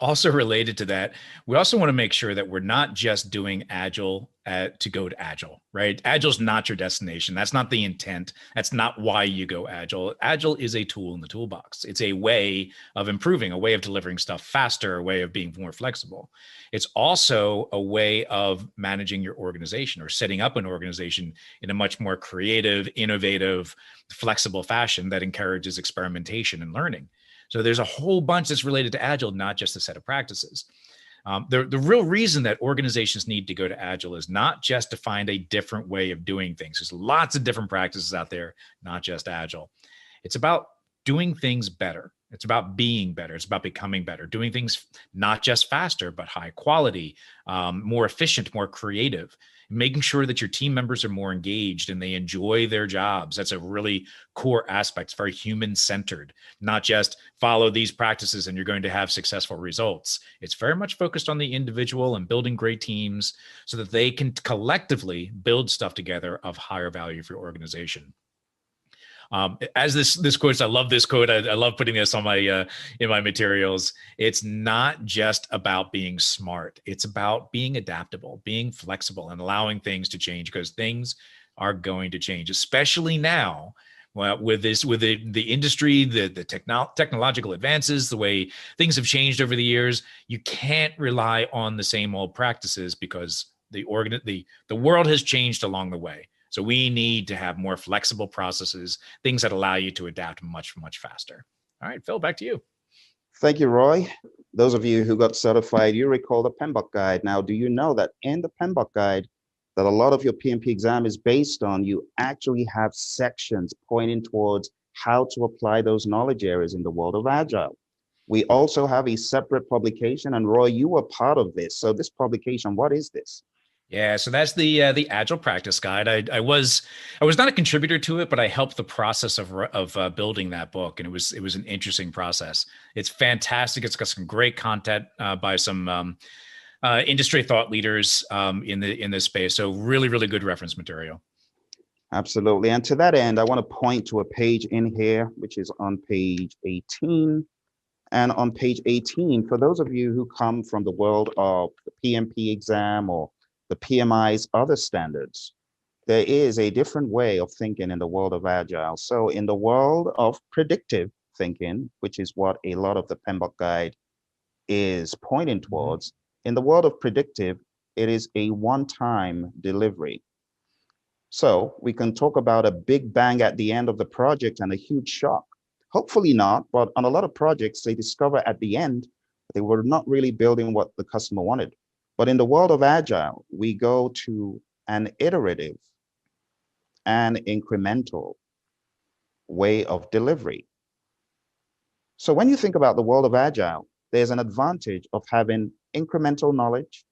also related to that, we also want to make sure that we're not just doing Agile to go to Agile, right? Agile's not your destination. That's not the intent. That's not why you go Agile. Agile is a tool in the toolbox. It's a way of improving, a way of delivering stuff faster, a way of being more flexible. It's also a way of managing your organization or setting up an organization in a much more creative, innovative, flexible fashion that encourages experimentation and learning. So there's a whole bunch that's related to Agile, not just a set of practices. The real reason that organizations need to go to Agile is not just to find a different way of doing things. There's lots of different practices out there, not just Agile. It's about doing things better. It's about being better. It's about becoming better, doing things not just faster, but high quality, more efficient, more creative, making sure that your team members are more engaged and they enjoy their jobs. That's a really core aspect. It's very human-centered, not just follow these practices and you're going to have successful results. It's very much focused on the individual and building great teams so that they can collectively build stuff together of higher value for your organization. As this quote, I love this quote. I love putting this on my in my materials. It's not just about being smart. It's about being adaptable, being flexible, and allowing things to change, because things are going to change, especially now. Well, with the industry, the technological advances, the way things have changed over the years, you can't rely on the same old practices because the world has changed along the way. So we need to have more flexible processes, things that allow you to adapt much, much faster. All right, Phil, back to you. Thank you, Roy. Those of you who got certified, you recall the PMBOK guide. Now, do you know that in the PMBOK guide that a lot of your PMP exam is based on, you actually have sections pointing towards how to apply those knowledge areas in the world of Agile. We also have a separate publication, and Roy, you were part of this. So this publication, what is this? Yeah, so that's the Agile Practice Guide. I was not a contributor to it, but I helped the process of building that book, and it was an interesting process. It's fantastic. It's got some great content by some industry thought leaders in this space. So really, really good reference material. Absolutely. And to that end, I want to point to a page in here, which is on page 18. And on page 18, for those of you who come from the world of the PMP exam or the PMI's other standards, there is a different way of thinking in the world of Agile. So in the world of predictive thinking, which is what a lot of the PMBOK guide is pointing towards, in the world of predictive, it is a one-time delivery. So we can talk about a big bang at the end of the project and a huge shock. Hopefully not, but on a lot of projects, they discover at the end that they were not really building what the customer wanted. But in the world of Agile, we go to an iterative and incremental way of delivery. So when you think about the world of Agile, there's an advantage of having incremental knowledge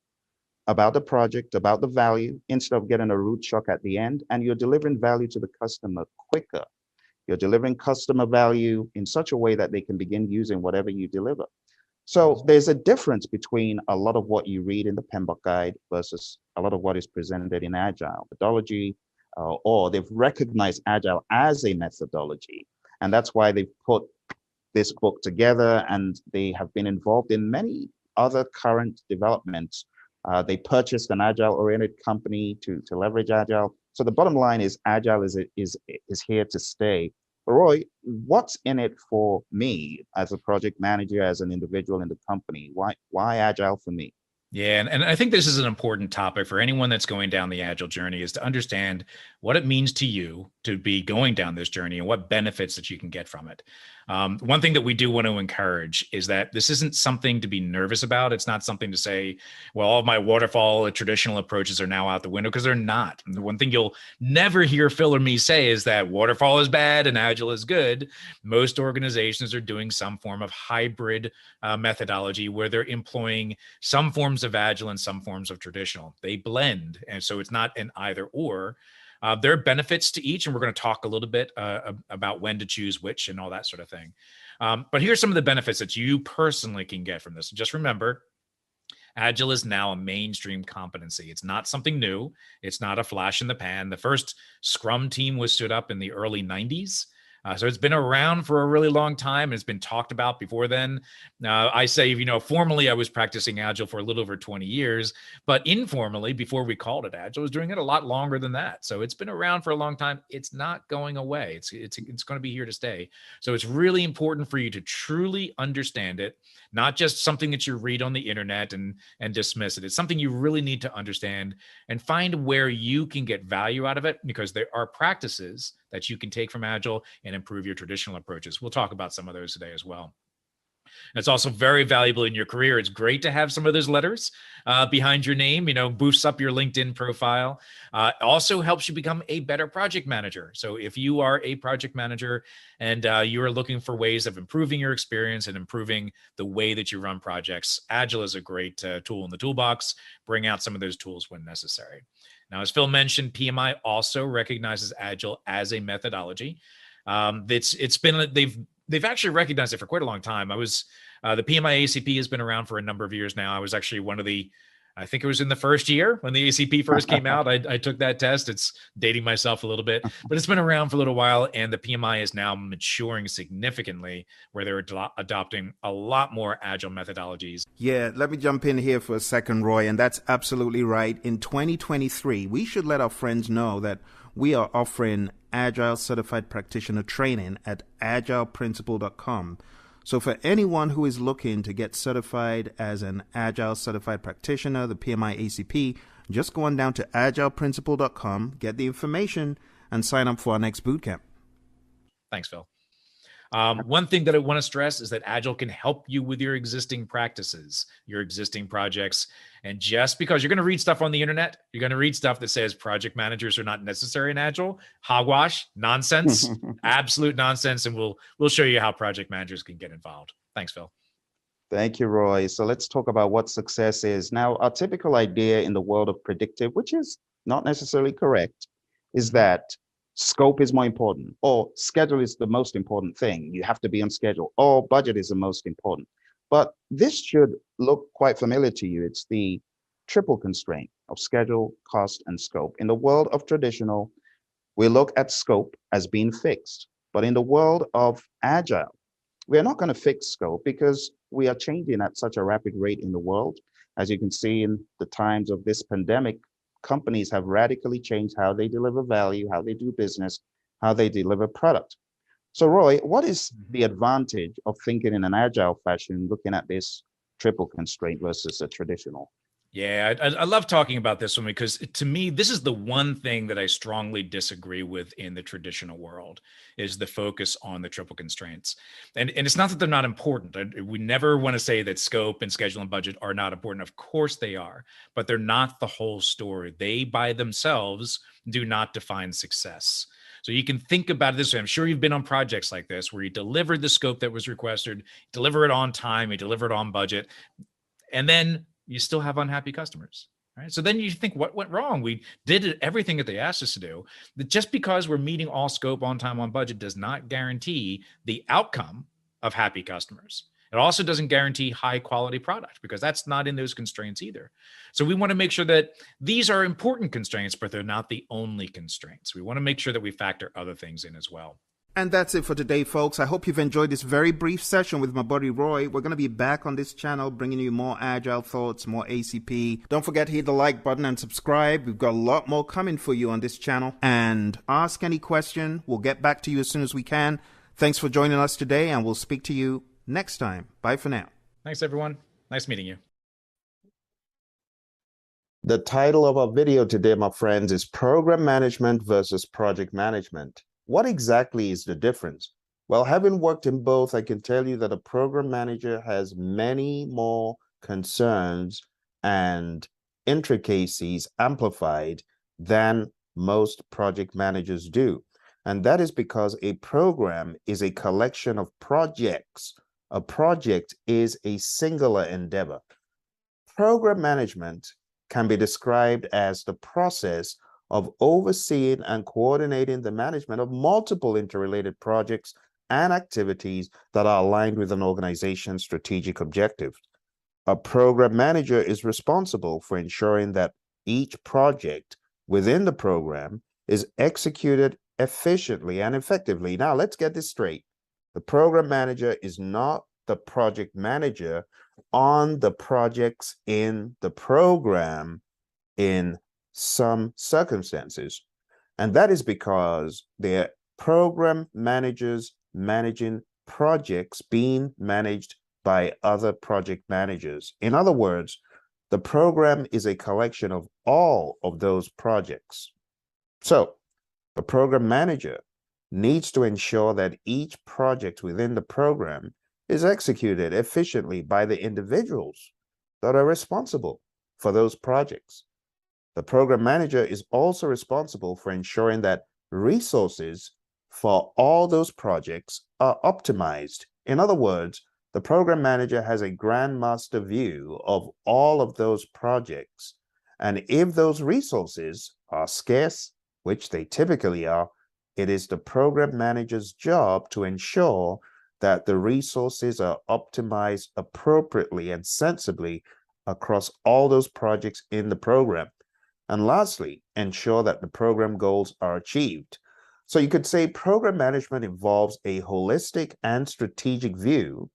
about the project, about the value, instead of getting a rude shock at the end, and you're delivering value to the customer quicker. You're delivering customer value in such a way that they can begin using whatever you deliver. So there's a difference between a lot of what you read in the PMBOK guide versus a lot of what is presented in Agile methodology, or they've recognized Agile as a methodology. And that's why they've put this book together, and they have been involved in many other current developments. They purchased an Agile-oriented company to leverage Agile. So the bottom line is Agile is here to stay. Roy, what's in it for me as a project manager, as an individual in the company? Why Agile for me? Yeah, and I think this is an important topic for anyone that's going down the Agile journey, is to understand what it means to you to be going down this journey and what benefits that you can get from it. One thing that we do want to encourage is that this isn't something to be nervous about. It's not something to say, well, all of my waterfall traditional approaches are now out the window, because they're not. And the one thing you'll never hear Phil or me say is that waterfall is bad and Agile is good. Most organizations are doing some form of hybrid methodology where they're employing some forms of Agile and some forms of traditional. They blend. And so it's not an either or. There are benefits to each, and we're going to talk a little bit about when to choose which and all that sort of thing. But here's some of the benefits that you personally can get from this. Just remember, Agile is now a mainstream competency. It's not something new. It's not a flash in the pan. The first Scrum team was stood up in the early 90s. So it's been around for a really long time. It's been talked about before then. I say, formally, I was practicing Agile for a little over 20 years, but informally, before we called it Agile, I was doing it a lot longer than that. So it's been around for a long time. It's not going away. It's going to be here to stay. So it's really important for you to truly understand it, not just something that you read on the internet and dismiss it. It's something you really need to understand and find where you can get value out of it, because there are practices that you can take from Agile and improve your traditional approaches. We'll talk about some of those today as well. It's also very valuable in your career. It's great to have some of those letters behind your name, boosts up your LinkedIn profile. Also helps you become a better project manager. So if you are a project manager and you are looking for ways of improving your experience and improving the way that you run projects, Agile is a great tool in the toolbox. Bring out some of those tools when necessary. Now, as Phil mentioned, PMI also recognizes Agile as a methodology. They've actually recognized it for quite a long time. The PMI ACP has been around for a number of years now. I was actually I think it was in the first year when the ACP first came out. I took that test. It's dating myself a little bit, but it's been around for a little while, and the PMI is now maturing significantly, where they're adopting a lot more Agile methodologies. Yeah, let me jump in here for a second, Roy, and that's absolutely right. In 2023, we should let our friends know that we are offering Agile Certified Practitioner training at agileprinciple.com. So for anyone who is looking to get certified as an Agile Certified Practitioner, the PMI ACP, just go on down to agileprinciple.com, get the information, and sign up for our next bootcamp. Thanks, Phil. One thing that I want to stress is that Agile can help you with your existing practices, your existing projects. And just because you're going to read stuff on the internet, you're going to read stuff that says project managers are not necessary in Agile, hogwash, nonsense, absolute nonsense. And we'll show you how project managers can get involved. Thanks, Phil. Thank you, Roy. So let's talk about what success is. Now, our typical idea in the world of predictive, which is not necessarily correct, is that scope is more important, or schedule is the most important thing. You have to be on schedule, or budget is the most important. But this should look quite familiar to you. It's the triple constraint of schedule, cost, and scope. In the world of traditional, we look at scope as being fixed. But in the world of Agile, we're not going to fix scope because we are changing at such a rapid rate in the world. As you can see in the times of this pandemic, companies have radically changed how they deliver value, how they do business, how they deliver product. So Roy, what is the advantage of thinking in an Agile fashion, looking at this triple constraint versus a traditional? Yeah, I love talking about this one because to me, this is the one thing that I strongly disagree with in the traditional world is the focus on the triple constraints. And it's not that they're not important. We never want to say that scope and schedule and budget are not important. Of course they are, but they're not the whole story. They by themselves do not define success. So you can think about it this way. I'm sure you've been on projects like this where you delivered the scope that was requested, deliver it on time, you deliver it on budget, and then you still have unhappy customers, right? So then you think, what went wrong? We did everything that they asked us to do. That just because we're meeting all scope on time, on budget does not guarantee the outcome of happy customers. It also doesn't guarantee high quality product because that's not in those constraints either. So we want to make sure that these are important constraints, but they're not the only constraints. We want to make sure that we factor other things in as well. And that's it for today, folks. I hope you've enjoyed this very brief session with my buddy Roy. We're going to be back on this channel bringing you more Agile thoughts, more ACP. Don't forget to hit the like button and subscribe. We've got a lot more coming for you on this channel. And ask any question. We'll get back to you as soon as we can. Thanks for joining us today, and we'll speak to you next time. Bye for now. Thanks, everyone. Nice meeting you. The title of our video today, my friends, is Program Management versus Project Management. What exactly is the difference? Well, having worked in both, I can tell you that a program manager has many more concerns and intricacies amplified than most project managers do. And that is because a program is a collection of projects. A project is a singular endeavor. Program management can be described as the process of overseeing and coordinating the management of multiple interrelated projects and activities that are aligned with an organization's strategic objectives. A program manager is responsible for ensuring that each project within the program is executed efficiently and effectively. Now, let's get this straight. The program manager is not the project manager on the projects in the program in some circumstances. And that is because they're program managers managing projects being managed by other project managers. In other words, the program is a collection of all of those projects. So the program manager needs to ensure that each project within the program is executed efficiently by the individuals that are responsible for those projects. The program manager is also responsible for ensuring that resources for all those projects are optimized. In other words, the program manager has a grandmaster view of all of those projects. And if those resources are scarce, which they typically are, it is the program manager's job to ensure that the resources are optimized appropriately and sensibly across all those projects in the program. And lastly, ensure that the program goals are achieved. So you could say program management involves a holistic and strategic view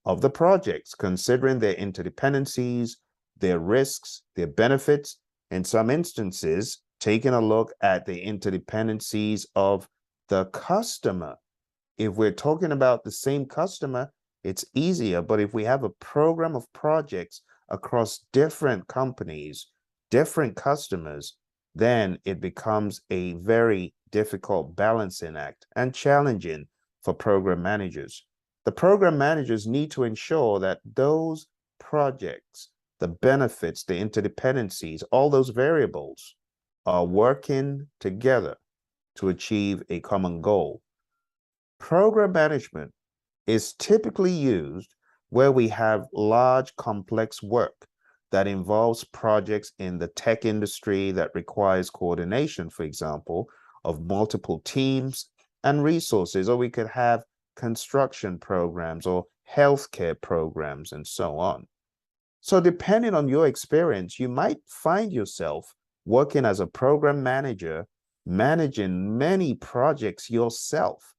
of the projects, considering their interdependencies, their risks, their benefits, in some instances, taking a look at the interdependencies of the customer. If we're talking about the same customer, it's easier. But if we have a program of projects across different companies, different customers, then it becomes a very difficult balancing act and challenging for program managers. The program managers need to ensure that those projects, the benefits, the interdependencies, all those variables are working together to achieve a common goal. Program management is typically used where we have large, complex work that involves projects in the tech industry that requires coordination, for example, of multiple teams and resources, or we could have construction programs or healthcare programs and so on. So depending on your experience, you might find yourself working as a program manager, managing many projects yourself.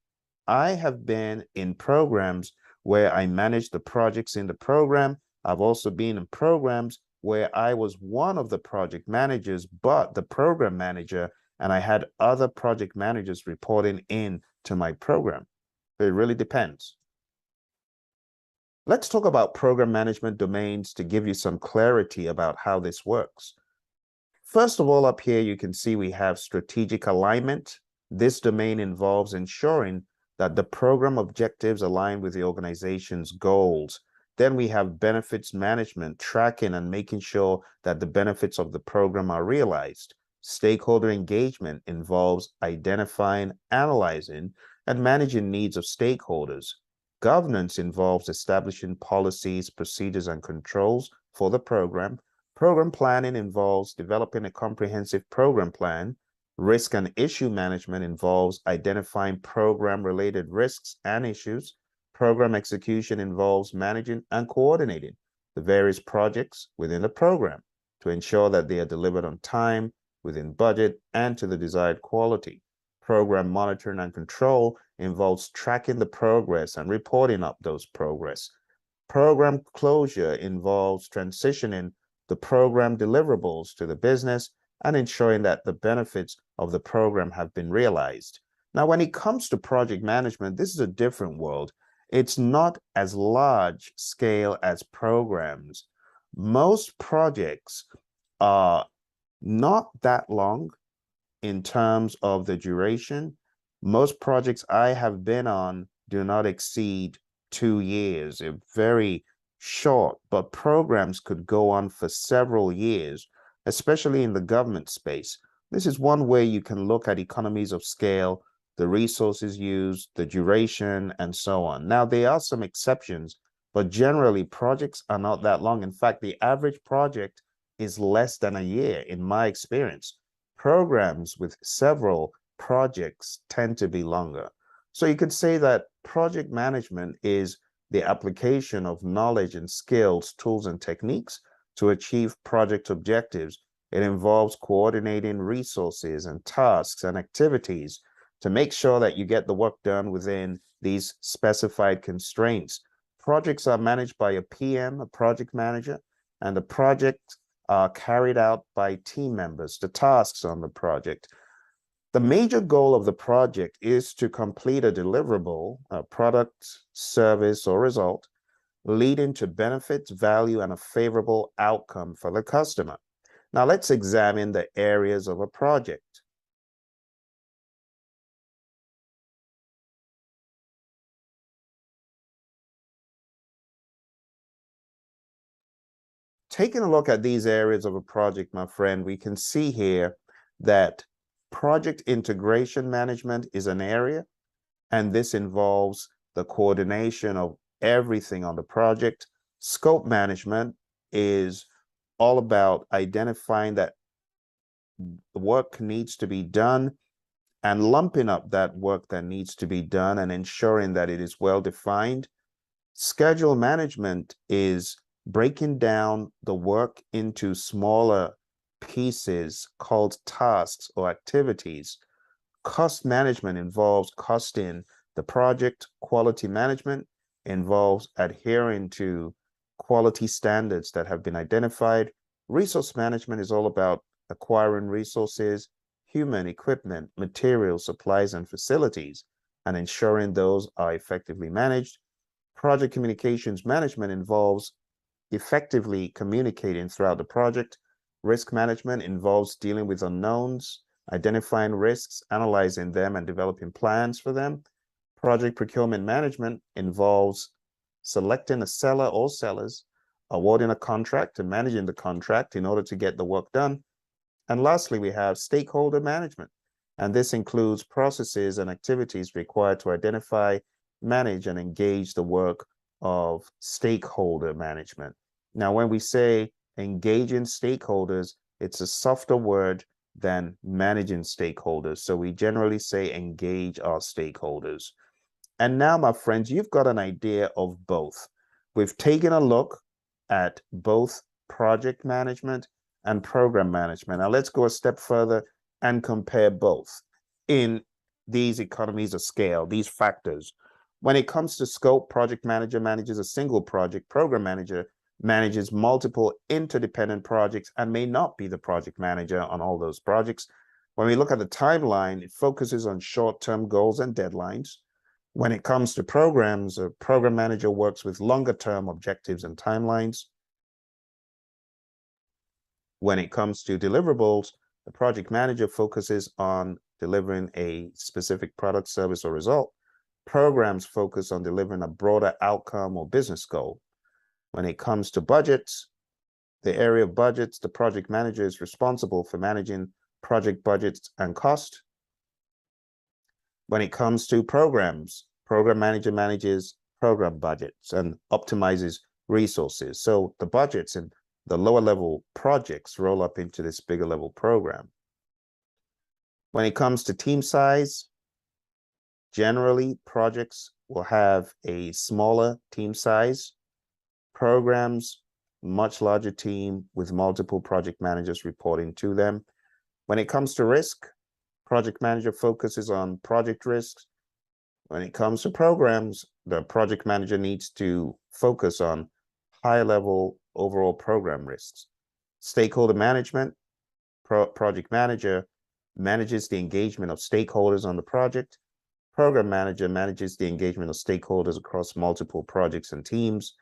I have been in programs where I managed the projects in the program. I've also been in programs where I was one of the project managers, but the program manager, and I had other project managers reporting in to my program. It really depends. Let's talk about program management domains to give you some clarity about how this works. First of all, up here, you can see we have strategic alignment. This domain involves ensuring that the program objectives align with the organization's goals. Then we have benefits management, tracking and making sure that the benefits of the program are realized. Stakeholder engagement involves identifying, analyzing, and managing needs of stakeholders. Governance involves establishing policies, procedures, and controls for the program. Program planning involves developing a comprehensive program plan. Risk and issue management involves identifying program-related risks and issues. Program execution involves managing and coordinating the various projects within the program to ensure that they are delivered on time, within budget, and to the desired quality. Program monitoring and control involves tracking the progress and reporting up those progress. Program closure involves transitioning the program deliverables to the business and ensuring that the benefits of the program have been realized. Now, when it comes to project management, this is a different world. It's not as large scale as programs. Most projects are not that long in terms of the duration. Most projects I have been on do not exceed 2 years. They're very short, but programs could go on for several years, especially in the government space. This is one way you can look at economies of scale, the resources used, the duration, and so on. Now, there are some exceptions, but generally projects are not that long. In fact, the average project is less than a year in my experience. Programs with several projects tend to be longer. So you could say that project management is the application of knowledge and skills, tools, and techniques to achieve project objectives. It involves coordinating resources and tasks and activities to make sure that you get the work done within these specified constraints. Projects are managed by a PM, a project manager, and the projects are carried out by team members, the tasks on the project. The major goal of the project is to complete a deliverable, a product, service, or result, leading to benefits, value, and a favorable outcome for the customer. Now let's examine the areas of a project. Taking a look at these areas of a project, my friend, we can see here that project integration management is an area, and this involves the coordination of everything on the project. Scope management is all about identifying that work needs to be done and lumping up that work that needs to be done and ensuring that it is well defined. Schedule management is breaking down the work into smaller pieces called tasks or activities. Cost management involves costing the project. Quality management involves adhering to quality standards that have been identified. Resource management is all about acquiring resources, human equipment, materials, supplies, and facilities, and ensuring those are effectively managed. Project communications management involves effectively communicating throughout the project. Risk management involves dealing with unknowns, identifying risks, analyzing them, and developing plans for them. Project procurement management involves selecting a seller or sellers, awarding a contract and managing the contract in order to get the work done. And lastly, we have stakeholder management. And this includes processes and activities required to identify, manage, and engage the work of stakeholder management. Now, when we say engaging stakeholders, it's a softer word than managing stakeholders. So we generally say engage our stakeholders. And now, my friends, you've got an idea of both. We've taken a look at both project management and program management. Now let's go a step further and compare both in these economies of scale, these factors. When it comes to scope, project manager manages a single project, program manager manages multiple interdependent projects and may not be the project manager on all those projects. When we look at the timeline, it focuses on short-term goals and deadlines. When it comes to programs, a program manager works with longer-term objectives and timelines. When it comes to deliverables, the project manager focuses on delivering a specific product, service, or result. Programs focus on delivering a broader outcome or business goal. When it comes to budgets, the area of budgets, the project manager is responsible for managing project budgets and cost. When it comes to programs, program manager manages program budgets and optimizes resources. So the budgets and the lower level projects roll up into this bigger level program. When it comes to team size, generally projects will have a smaller team size. Programs, much larger team with multiple project managers reporting to them. When it comes to risk, project manager focuses on project risks. When it comes to programs, the project manager needs to focus on high-level overall program risks. Stakeholder management, project manager manages the engagement of stakeholders on the project. Program manager manages the engagement of stakeholders across multiple projects and teams.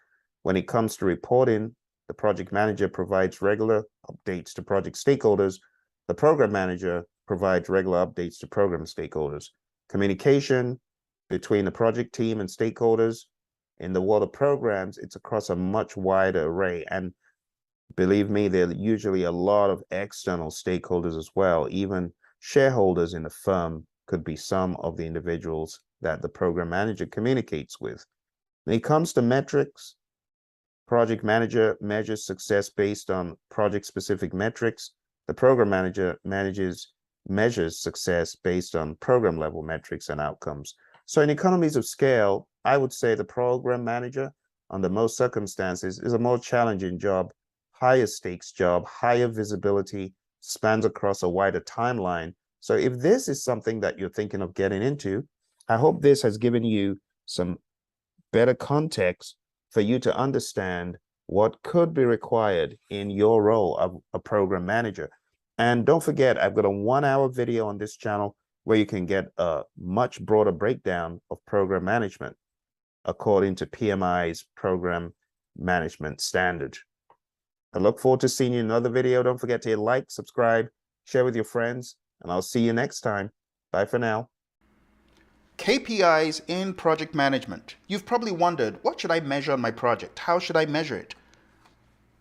When it comes to reporting, the project manager provides regular updates to project stakeholders. The program manager provides regular updates to program stakeholders. Communication between the project team and stakeholders. In the world of programs, it's across a much wider array. And believe me, there are usually a lot of external stakeholders as well. Even shareholders in the firm could be some of the individuals that the program manager communicates with. When it comes to metrics, project manager measures success based on project-specific metrics. The program manager measures success based on program-level metrics and outcomes. So in economies of scale, I would say the program manager, under most circumstances, is a more challenging job, higher stakes job, higher visibility, spans across a wider timeline. So if this is something that you're thinking of getting into, I hope this has given you some better context for you to understand what could be required in your role of a program manager. And don't forget, I've got a 1-hour video on this channel where you can get a much broader breakdown of program management according to PMI's program management standard. I look forward to seeing you in another video. Don't forget to hit like, subscribe, share with your friends, and I'll see you next time. Bye for now. KPIs in project management. You've probably wondered, what should I measure on my project? How should I measure it?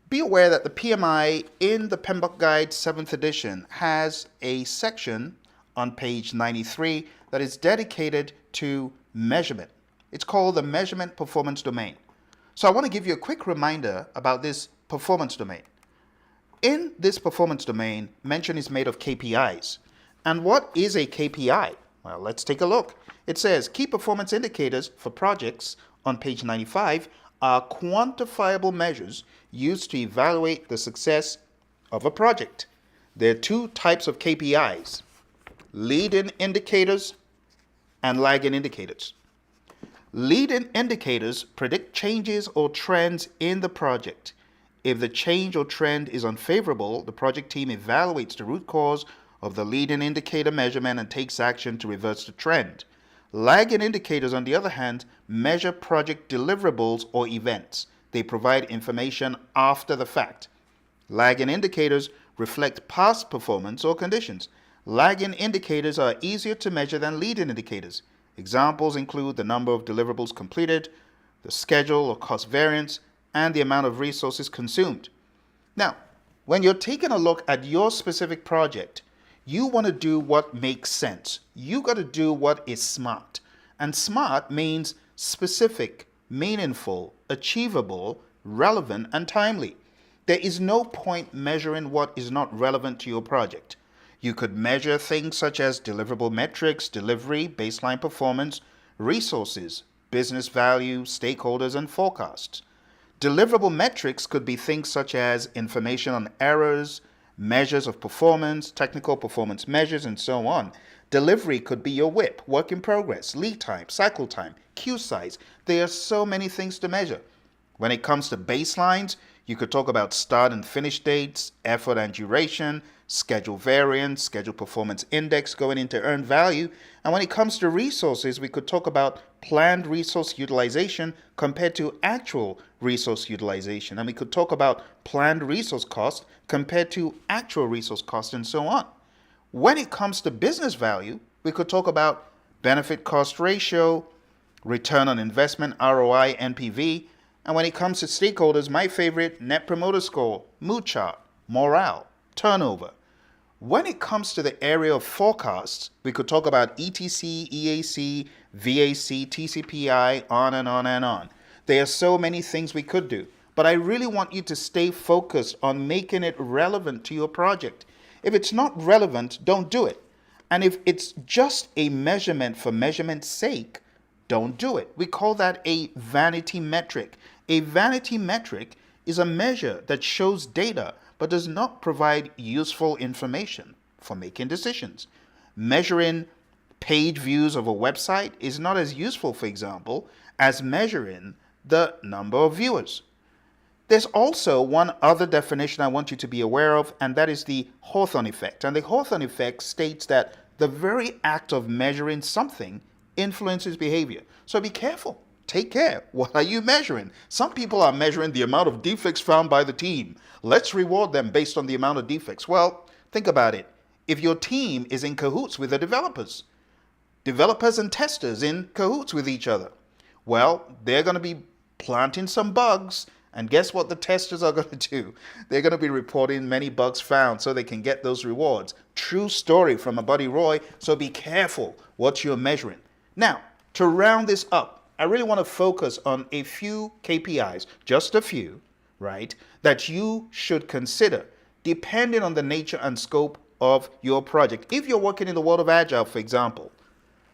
Be aware that the PMI in the PMBOK Guide 7th edition has a section on page 93 that is dedicated to measurement. It's called the measurement performance domain. So I want to give you a quick reminder about this performance domain. In this performance domain, mention is made of KPIs. And what is a KPI? Well, let's take a look. It says key performance indicators for projects on page 95 are quantifiable measures used to evaluate the success of a project. There are two types of KPIs, leading indicators and lagging indicators. Leading indicators predict changes or trends in the project. If the change or trend is unfavorable, the project team evaluates the root cause of the leading indicator measurement and takes action to reverse the trend. Lagging indicators, on the other hand, measure project deliverables or events. They provide information after the fact. Lagging indicators reflect past performance or conditions. Lagging indicators are easier to measure than leading indicators. Examples include the number of deliverables completed, the schedule or cost variance, and the amount of resources consumed. Now, when you're taking a look at your specific project, you want to do what makes sense. You got to do what is smart. And smart means specific, meaningful, achievable, relevant, and timely. There is no point measuring what is not relevant to your project. You could measure things such as deliverable metrics, delivery, baseline performance, resources, business value, stakeholders, and forecasts. Deliverable metrics could be things such as information on errors, measures of performance, technical performance measures, and so on. Delivery could be your WIP, work in progress, lead time, cycle time, queue size. There are so many things to measure. When it comes to baselines, you could talk about start and finish dates, effort and duration, schedule variance, schedule performance index going into earned value. And when it comes to resources, we could talk about planned resource utilization compared to actual resource utilization. And we could talk about planned resource cost compared to actual resource cost, and so on. When it comes to business value, we could talk about benefit cost ratio, return on investment, ROI, NPV. And when it comes to stakeholders, my favorite, net promoter score, mood chart, morale, turnover. When it comes to the area of forecasts, we could talk about ETC, EAC, VAC, TCPI, on and on and on. There are so many things we could do, but I really want you to stay focused on making it relevant to your project. If it's not relevant, don't do it. And if it's just a measurement for measurement's sake, don't do it. We call that a vanity metric. A vanity metric is a measure that shows data but does not provide useful information for making decisions. Measuring page views of a website is not as useful, for example, as measuring the number of viewers. There's also one other definition I want you to be aware of, and that is the Hawthorne effect. And the Hawthorne effect states that the very act of measuring something influences behavior. So be careful. Take care. What are you measuring? Some people are measuring the amount of defects found by the team. Let's reward them based on the amount of defects. Well, think about it. If your team is in cahoots with the developers and testers in cahoots with each other, well, they're going to be planting some bugs. And guess what the testers are going to do? They're going to be reporting many bugs found so they can get those rewards. True story from my buddy Roy. So be careful what you're measuring. Now, to round this up, I really want to focus on a few KPIs, just a few, right, that you should consider depending on the nature and scope of your project. If you're working in the world of Agile, for example,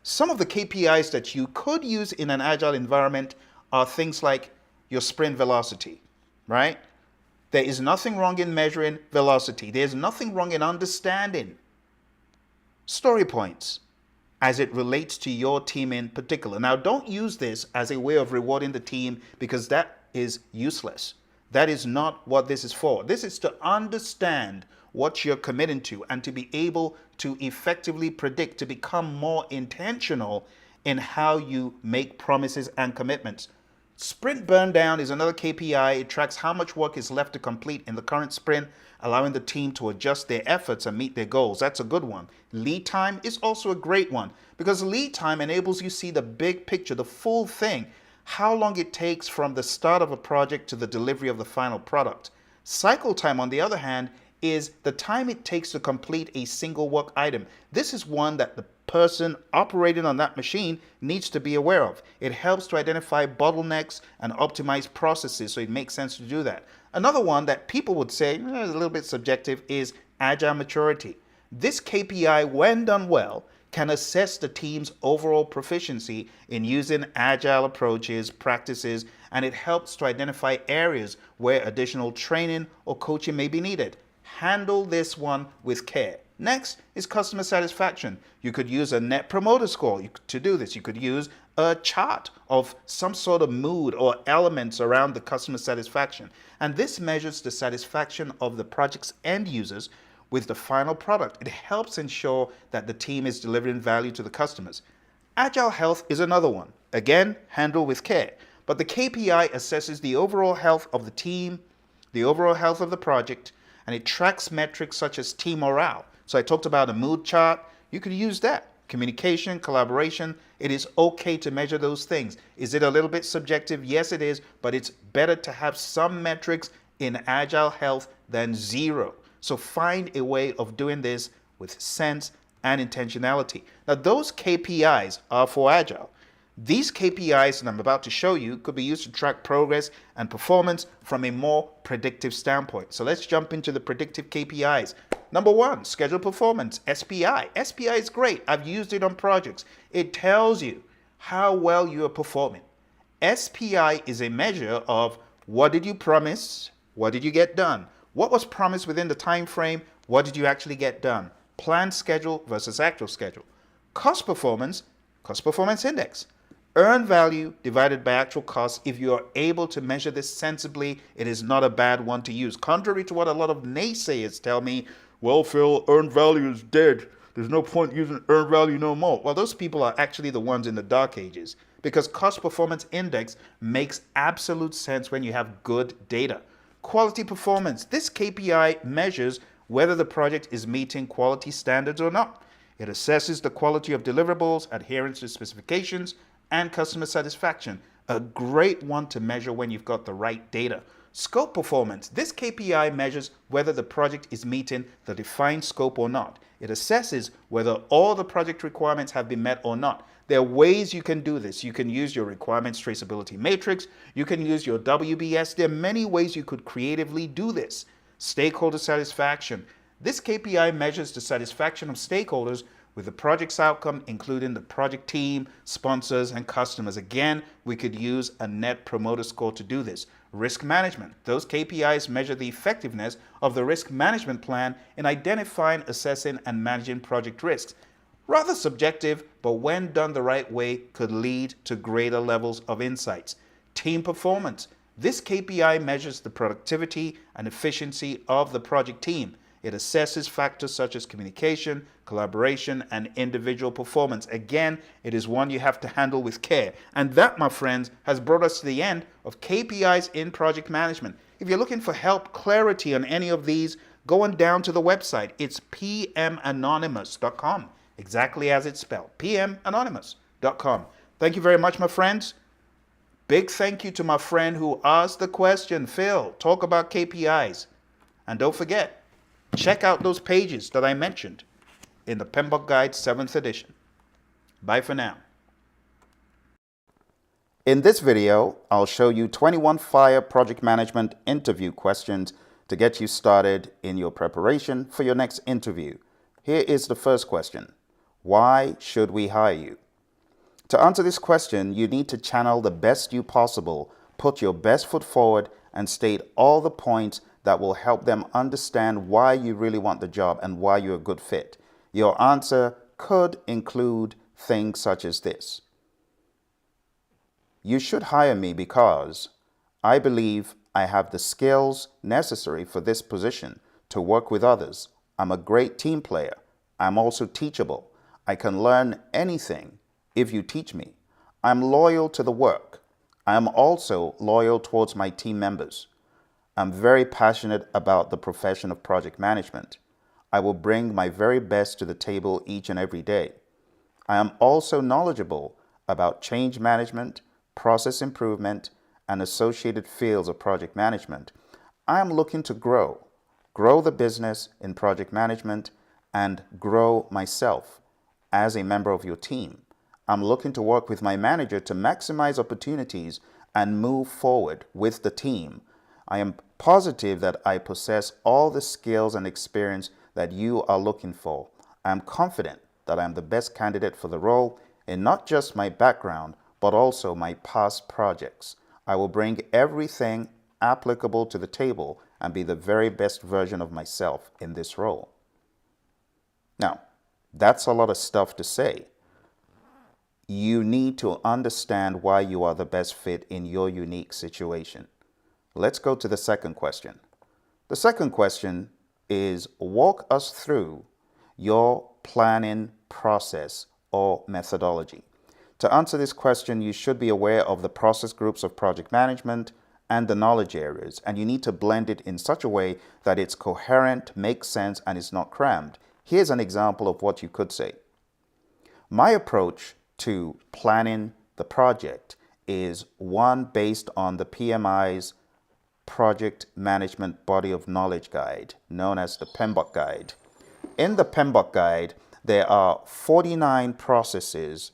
some of the KPIs that you could use in an Agile environment are things like your sprint velocity, right? There is nothing wrong in measuring velocity. There's nothing wrong in understanding story points as it relates to your team in particular. Now, don't use this as a way of rewarding the team because that is useless. That is not what this is for. This is to understand what you're committing to and to be able to effectively predict, to become more intentional in how you make promises and commitments. Sprint burn down is another KPI. It tracks how much work is left to complete in the current sprint, allowing the team to adjust their efforts and meet their goals. That's a good one. Lead time is also a great one because lead time enables you to see the big picture, the full thing, how long it takes from the start of a project to the delivery of the final product. Cycle time, on the other hand, is the time it takes to complete a single work item. This is one that the person operating on that machine needs to be aware of. It helps to identify bottlenecks and optimize processes, so it makes sense to do that. Another one that people would say is a little bit subjective is agile maturity. This KPI, when done well, can assess the team's overall proficiency in using agile approaches, practices, and it helps to identify areas where additional training or coaching may be needed. Handle this one with care. Next is customer satisfaction. You could use a net promoter score to do this. You could use a chart of some sort of mood or elements around the customer satisfaction. And this measures the satisfaction of the project's end users with the final product. It helps ensure that the team is delivering value to the customers. Agile health is another one. Again, handle with care. But the KPI assesses the overall health of the team, the overall health of the project, and it tracks metrics such as team morale. So I talked about a mood chart. You could use that. Communication, collaboration, it is okay to measure those things. Is it a little bit subjective? Yes, it is, but it's better to have some metrics in Agile health than zero. So find a way of doing this with sense and intentionality. Now, those KPIs are for Agile. These KPIs that I'm about to show you could be used to track progress and performance from a more predictive standpoint. So let's jump into the predictive KPIs. Number one, schedule performance, SPI. SPI is great. I've used it on projects. It tells you how well you are performing. SPI is a measure of what did you promise, what did you get done, what was promised within the time frame, what did you actually get done, planned schedule versus actual schedule. Cost performance index. Earned value divided by actual cost. If you are able to measure this sensibly, it is not a bad one to use. Contrary to what a lot of naysayers tell me, well, Phil, earned value is dead. There's no point using earned value no more. Well, those people are actually the ones in the dark ages, because cost performance index makes absolute sense when you have good data. Quality performance. This KPI measures whether the project is meeting quality standards or not. It assesses the quality of deliverables, adherence to specifications, and customer satisfaction. A great one to measure when you've got the right data. Scope performance. This KPI measures whether the project is meeting the defined scope or not. It assesses whether all the project requirements have been met or not. There are ways you can do this. You can use your requirements traceability matrix. You can use your WBS. There are many ways you could creatively do this. Stakeholder satisfaction. This KPI measures the satisfaction of stakeholders with the project's outcome, including the project team, sponsors, and customers. Again, we could use a net promoter score to do this. Risk management. Those KPIs measure the effectiveness of the risk management plan in identifying, assessing, and managing project risks. Rather subjective, but when done the right way, could lead to greater levels of insights. Team performance. This KPI measures the productivity and efficiency of the project team. It assesses factors such as communication, collaboration, and individual performance. Again, it is one you have to handle with care. And that, my friends, has brought us to the end of KPIs in project management. If you're looking for help, clarity on any of these, go on down to the website. It's pmanonymous.com, exactly as it's spelled, pmanonymous.com. Thank you very much, my friends. Big thank you to my friend who asked the question, Phil, talk about KPIs. And don't forget, check out those pages that I mentioned in the PMBOK Guide 7th edition. Bye for now. In this video, I'll show you 21 fire project management interview questions to get you started in your preparation for your next interview. Here is the first question. Why should we hire you? To answer this question, you need to channel the best you possible, put your best foot forward, and state all the points that will help them understand why you really want the job and why you're a good fit. Your answer could include things such as this. You should hire me because I believe I have the skills necessary for this position to work with others. I'm a great team player. I'm also teachable. I can learn anything if you teach me. I'm loyal to the work. I am also loyal towards my team members. I'm very passionate about the profession of project management. I will bring my very best to the table each and every day. I am also knowledgeable about change management, process improvement, and associated fields of project management. I am looking to grow the business in project management, and grow myself as a member of your team. I'm looking to work with my manager to maximize opportunities and move forward with the team. I am positive that I possess all the skills and experience that you are looking for. I am confident that I am the best candidate for the role in not just my background, but also my past projects. I will bring everything applicable to the table and be the very best version of myself in this role. Now, that's a lot of stuff to say. You need to understand why you are the best fit in your unique situation. Let's go to the second question. The second question is, walk us through your planning process or methodology. To answer this question, you should be aware of the process groups of project management and the knowledge areas, and you need to blend it in such a way that it's coherent, makes sense, and is not crammed. Here's an example of what you could say. My approach to planning the project is one based on the PMI's Project Management Body of Knowledge Guide, known as the PMBOK Guide. In the PMBOK Guide, there are 49 processes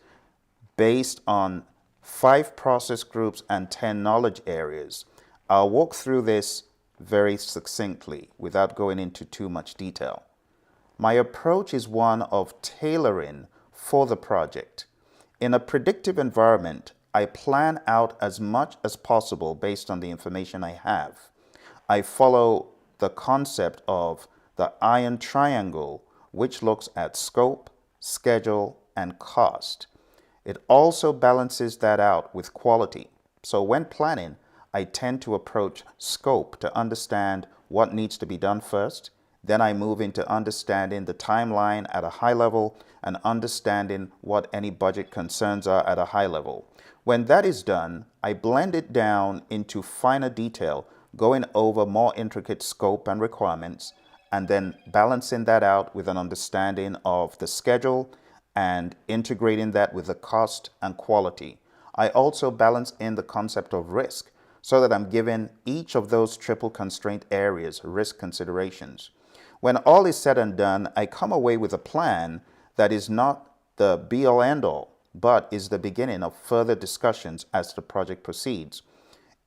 based on 5 process groups and 10 knowledge areas. I'll walk through this very succinctly without going into too much detail. My approach is one of tailoring for the project. In a predictive environment, I plan out as much as possible based on the information I have. I follow the concept of the iron triangle, which looks at scope, schedule, and cost. It also balances that out with quality. So when planning, I tend to approach scope to understand what needs to be done first. Then I move into understanding the timeline at a high level and understanding what any budget concerns are at a high level. When that is done, I blend it down into finer detail, going over more intricate scope and requirements, and then balancing that out with an understanding of the schedule and integrating that with the cost and quality. I also balance in the concept of risk so that I'm giving each of those triple constraint areas risk considerations. When all is said and done, I come away with a plan that is not the be-all end-all, but is the beginning of further discussions as the project proceeds.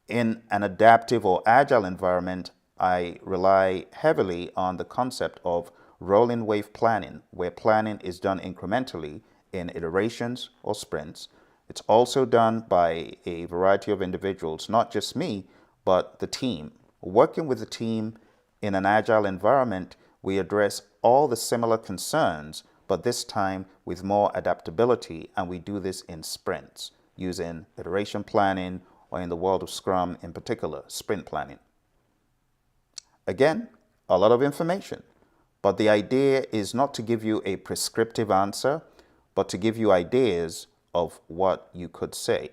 In an adaptive or agile environment, I rely heavily on the concept of rolling wave planning, where planning is done incrementally in iterations or sprints. It's also done by a variety of individuals, not just me, but the team. Working with the team in an agile environment, we address all the similar concerns, but this time with more adaptability, and we do this in sprints using iteration planning, or in the world of Scrum in particular, sprint planning. Again, a lot of information, but the idea is not to give you a prescriptive answer, but to give you ideas of what you could say.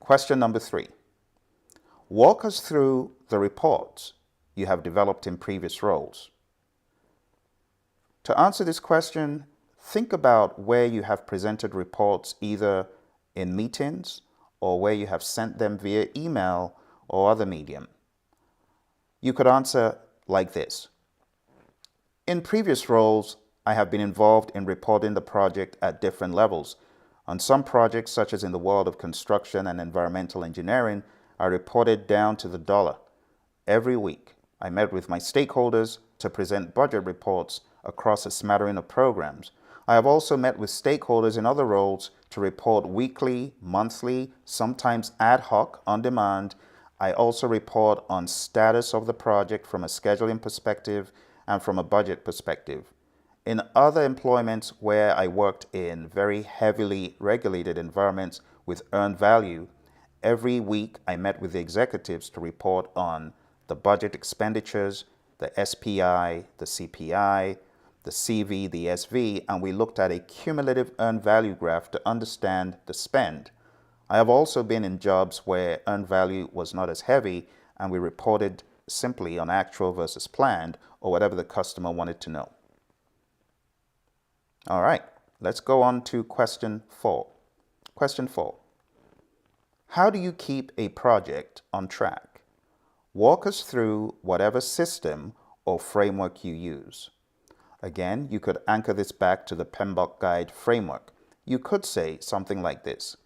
Question number 3. Walk us through the reports you have developed in previous roles. To answer this question, think about where you have presented reports either in meetings or where you have sent them via email or other medium. You could answer like this. In previous roles, I have been involved in reporting the project at different levels. On some projects, such as in the world of construction and environmental engineering, I reported down to the dollar. Every week, I met with my stakeholders to present budget reports across a smattering of programs. I have also met with stakeholders in other roles to report weekly, monthly, sometimes ad hoc, on demand. I also report on status of the project from a scheduling perspective and from a budget perspective. In other employments where I worked in very heavily regulated environments with earned value, every week I met with the executives to report on the budget expenditures, the SPI, the CPI, the CV, the SV, and we looked at a cumulative earned value graph to understand the spend. I have also been in jobs where earned value was not as heavy and we reported simply on actual versus planned or whatever the customer wanted to know. All right, let's go on to question 4. Question 4. How do you keep a project on track? Walk us through whatever system or framework you use. Again, you could anchor this back to the PMBOK Guide framework. You could say something like this.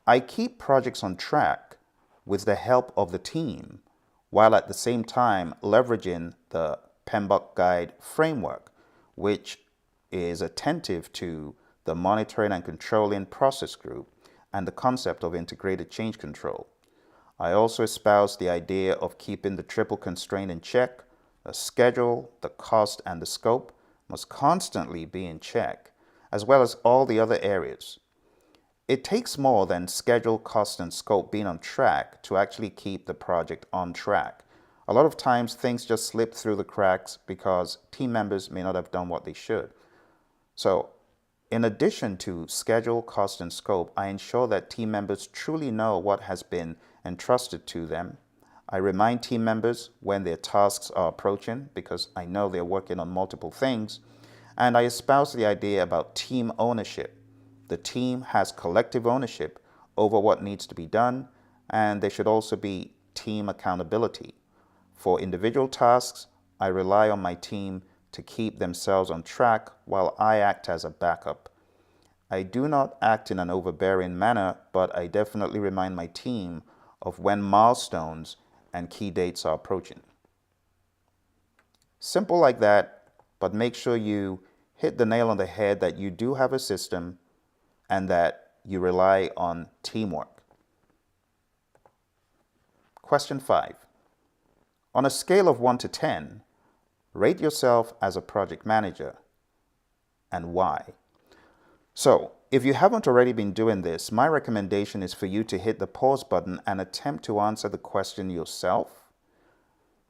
I keep projects on track with the help of the team, while at the same time leveraging the PMBOK Guide framework, which is attentive to the monitoring and controlling process group and the concept of integrated change control. I also espouse the idea of keeping the triple constraint in check. The schedule, the cost, and the scope must constantly be in check, as well as all the other areas. It takes more than schedule, cost, and scope being on track to actually keep the project on track. A lot of times things just slip through the cracks because team members may not have done what they should. So, in addition to schedule, cost, and scope, I ensure that team members truly know what has been entrusted to them. I remind team members when their tasks are approaching because I know they're working on multiple things. And I espouse the idea about team ownership. The team has collective ownership over what needs to be done, and there should also be team accountability. For individual tasks, I rely on my team to keep themselves on track while I act as a backup. I do not act in an overbearing manner, but I definitely remind my team of when milestones and key dates are approaching. Simple like that, but make sure you hit the nail on the head that you do have a system and that you rely on teamwork. Question 5. On a scale of 1 to 10, rate yourself as a project manager and why. So, if you haven't already been doing this, my recommendation is for you to hit the pause button and attempt to answer the question yourself.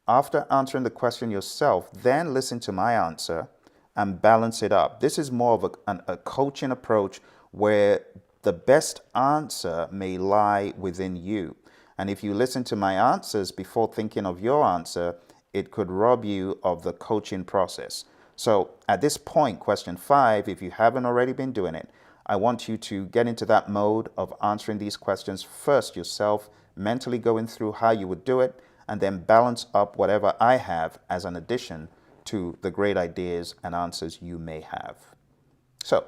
After answering the question yourself, then listen to my answer and balance it up. This is more of a coaching approach where the best answer may lie within you. And if you listen to my answers before thinking of your answer, it could rob you of the coaching process. So at this point, question 5, if you haven't already been doing it, I want you to get into that mode of answering these questions first yourself, mentally going through how you would do it, and then balance up whatever I have as an addition to the great ideas and answers you may have. So,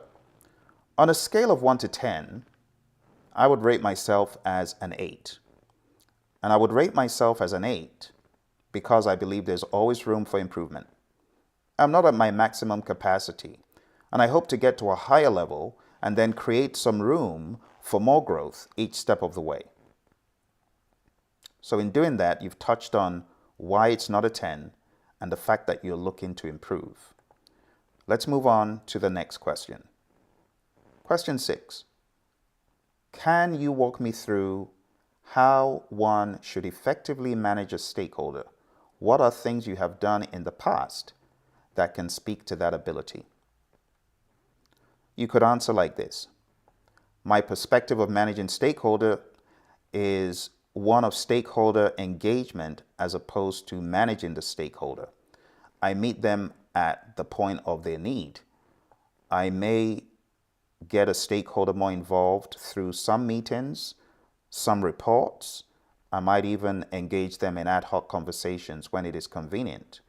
on a scale of 1 to 10, I would rate myself as an 8. And I would rate myself as an 8 because I believe there's always room for improvement. I'm not at my maximum capacity, and I hope to get to a higher level and then create some room for more growth each step of the way. So in doing that, you've touched on why it's not a 10 and the fact that you're looking to improve. Let's move on to the next question. Question 6. Can you walk me through how one should effectively manage a stakeholder? What are things you have done in the past that can speak to that ability? You could answer like this. My perspective of managing stakeholder is one of stakeholder engagement as opposed to managing the stakeholder. I meet them at the point of their need. I may get a stakeholder more involved through some meetings, some reports. I might even engage them in ad hoc conversations when it is convenient.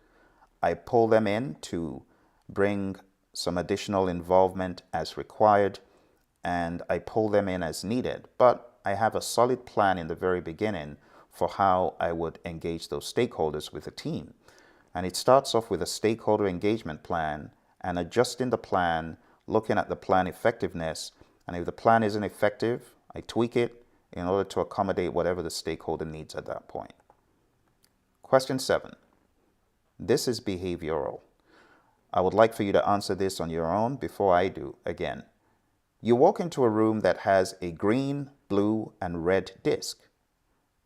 I pull them in to bring some additional involvement as required, and I pull them in as needed. But I have a solid plan in the very beginning for how I would engage those stakeholders with the team. And it starts off with a stakeholder engagement plan and adjusting the plan, looking at the plan effectiveness. And if the plan isn't effective, I tweak it in order to accommodate whatever the stakeholder needs at that point. Question 7. This is behavioral. I would like for you to answer this on your own before I do again. You walk into a room that has a green, blue, and red disc.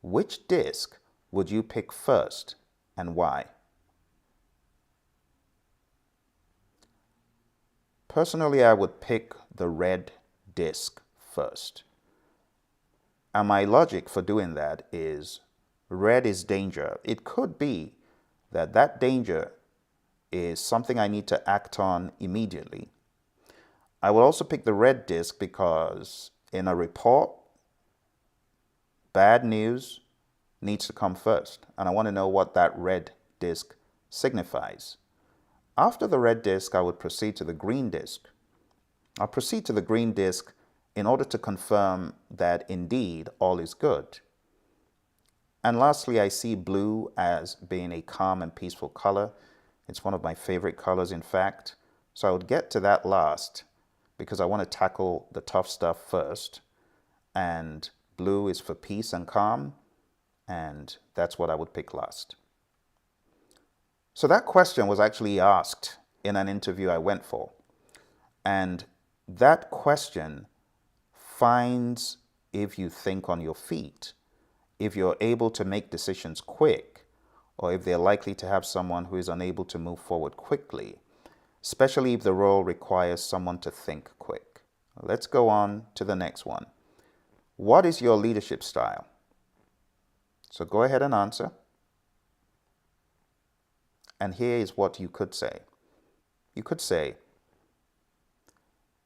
Which disc would you pick first and why? Personally, I would pick the red disc first. And my logic for doing that is red is danger. It could be that that danger is something I need to act on immediately. I will also pick the red disc because in a report, bad news needs to come first, and I want to know what that red disc signifies. After the red disc, I would proceed to the green disc. I'll proceed to the green disc in order to confirm that indeed all is good. And lastly, I see blue as being a calm and peaceful color. It's one of my favorite colors, in fact. So I would get to that last because I want to tackle the tough stuff first. And blue is for peace and calm, and that's what I would pick last. So that question was actually asked in an interview I went for. And that question finds if you think on your feet, if you're able to make decisions quick, or if they're likely to have someone who is unable to move forward quickly, especially if the role requires someone to think quick. Let's go on to the next one. What is your leadership style? So go ahead and answer. And here is what you could say. You could say,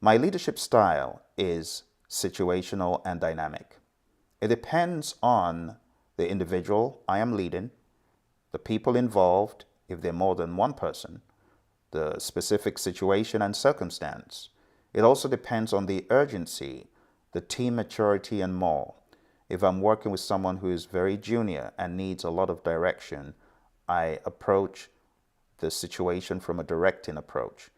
My leadership style is situational and dynamic. It depends on the individual I am leading, the people involved, if they're more than one person, the specific situation and circumstance. It also depends on the urgency, the team maturity, and more. If I'm working with someone who is very junior and needs a lot of direction, I approach the situation from a directing approach.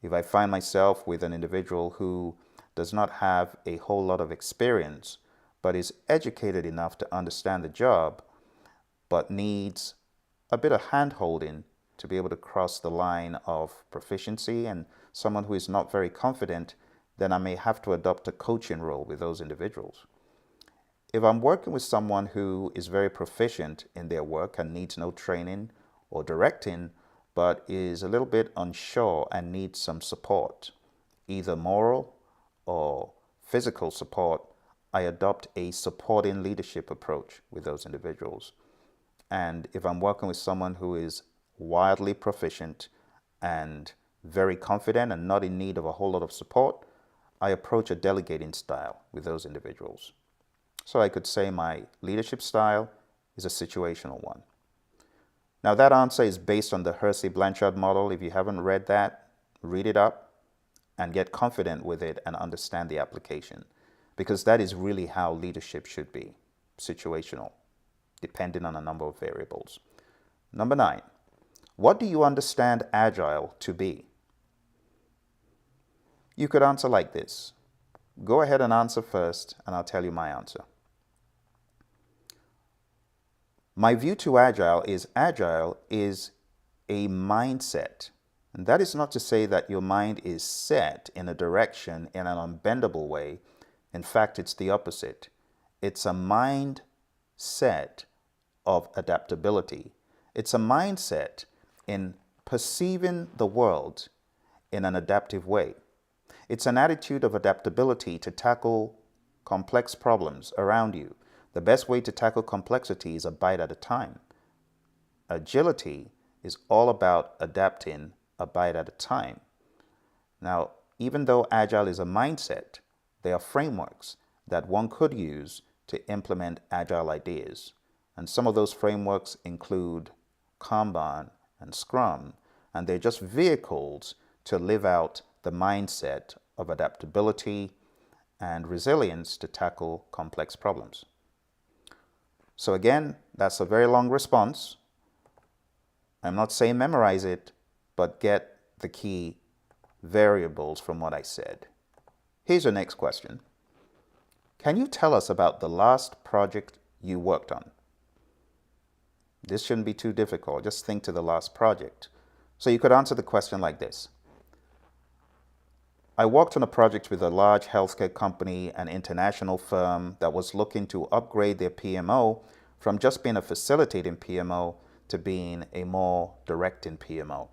If I find myself with an individual who does not have a whole lot of experience, but is educated enough to understand the job, but needs a bit of hand-holding to be able to cross the line of proficiency, and someone who is not very confident, then I may have to adopt a coaching role with those individuals. If I'm working with someone who is very proficient in their work and needs no training or directing, but is a little bit unsure and needs some support, either moral or physical support, I adopt a supporting leadership approach with those individuals. And if I'm working with someone who is wildly proficient and very confident and not in need of a whole lot of support, I approach a delegating style with those individuals. So I could say my leadership style is a situational one. Now that answer is based on the Hersey-Blanchard model. If you haven't read that, read it up and get confident with it and understand the application, because that is really how leadership should be, situational, depending on a number of variables. Number 9, what do you understand Agile to be? You could answer like this. Go ahead and answer first, and I'll tell you my answer. My view to Agile is a mindset. And that is not to say that your mind is set in a direction in an unbendable way. In fact, it's the opposite. It's a mindset of adaptability. It's a mindset in perceiving the world in an adaptive way. It's an attitude of adaptability to tackle complex problems around you. The best way to tackle complexity is a bite at a time. Agility is all about adapting a bite at a time. Now, even though Agile is a mindset, there are frameworks that one could use to implement Agile ideas. And some of those frameworks include Kanban and Scrum, and they're just vehicles to live out the mindset of adaptability and resilience to tackle complex problems. So again, that's a very long response. I'm not saying memorize it, but get the key variables from what I said. Here's your next question. Can you tell us about the last project you worked on? This shouldn't be too difficult. Just think to the last project. So you could answer the question like this. I worked on a project with a large healthcare company, an international firm that was looking to upgrade their PMO from just being a facilitating PMO to being a more directing PMO.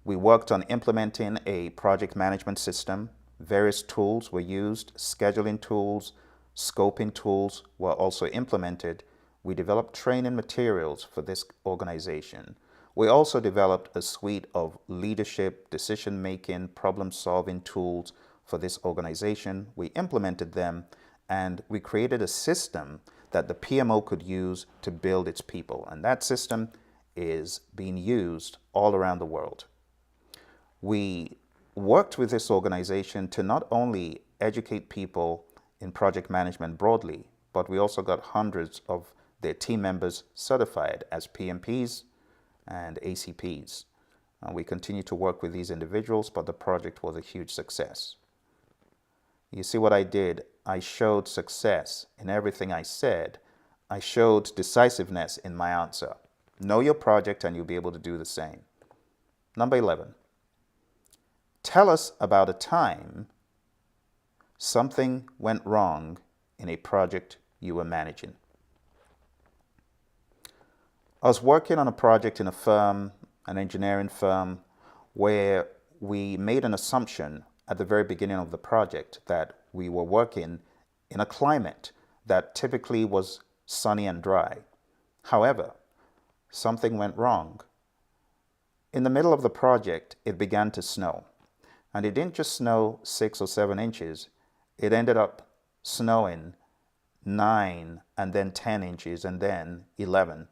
We worked on implementing a project management system. Various tools were used, scheduling tools, scoping tools were also implemented. We developed training materials for this organization. We also developed a suite of leadership, decision-making, problem-solving tools for this organization. We implemented them, and we created a system that the PMO could use to build its people. And that system is being used all around the world. We worked with this organization to not only educate people in project management broadly, but we also got hundreds of their team members certified as PMPs and ACPs. We continue to work with these individuals, but the project was a huge success. You see what I did? I showed success in everything I said. I showed decisiveness in my answer. Know your project and you'll be able to do the same. Number 11. Tell us about a time something went wrong in a project you were managing. I was working on a project in a firm, an engineering firm, where we made an assumption at the very beginning of the project that we were working in a climate that typically was sunny and dry. However, something went wrong. In the middle of the project, it began to snow. And it didn't just snow 6 or 7 inches. It ended up snowing 9 and then 10 inches and then 11.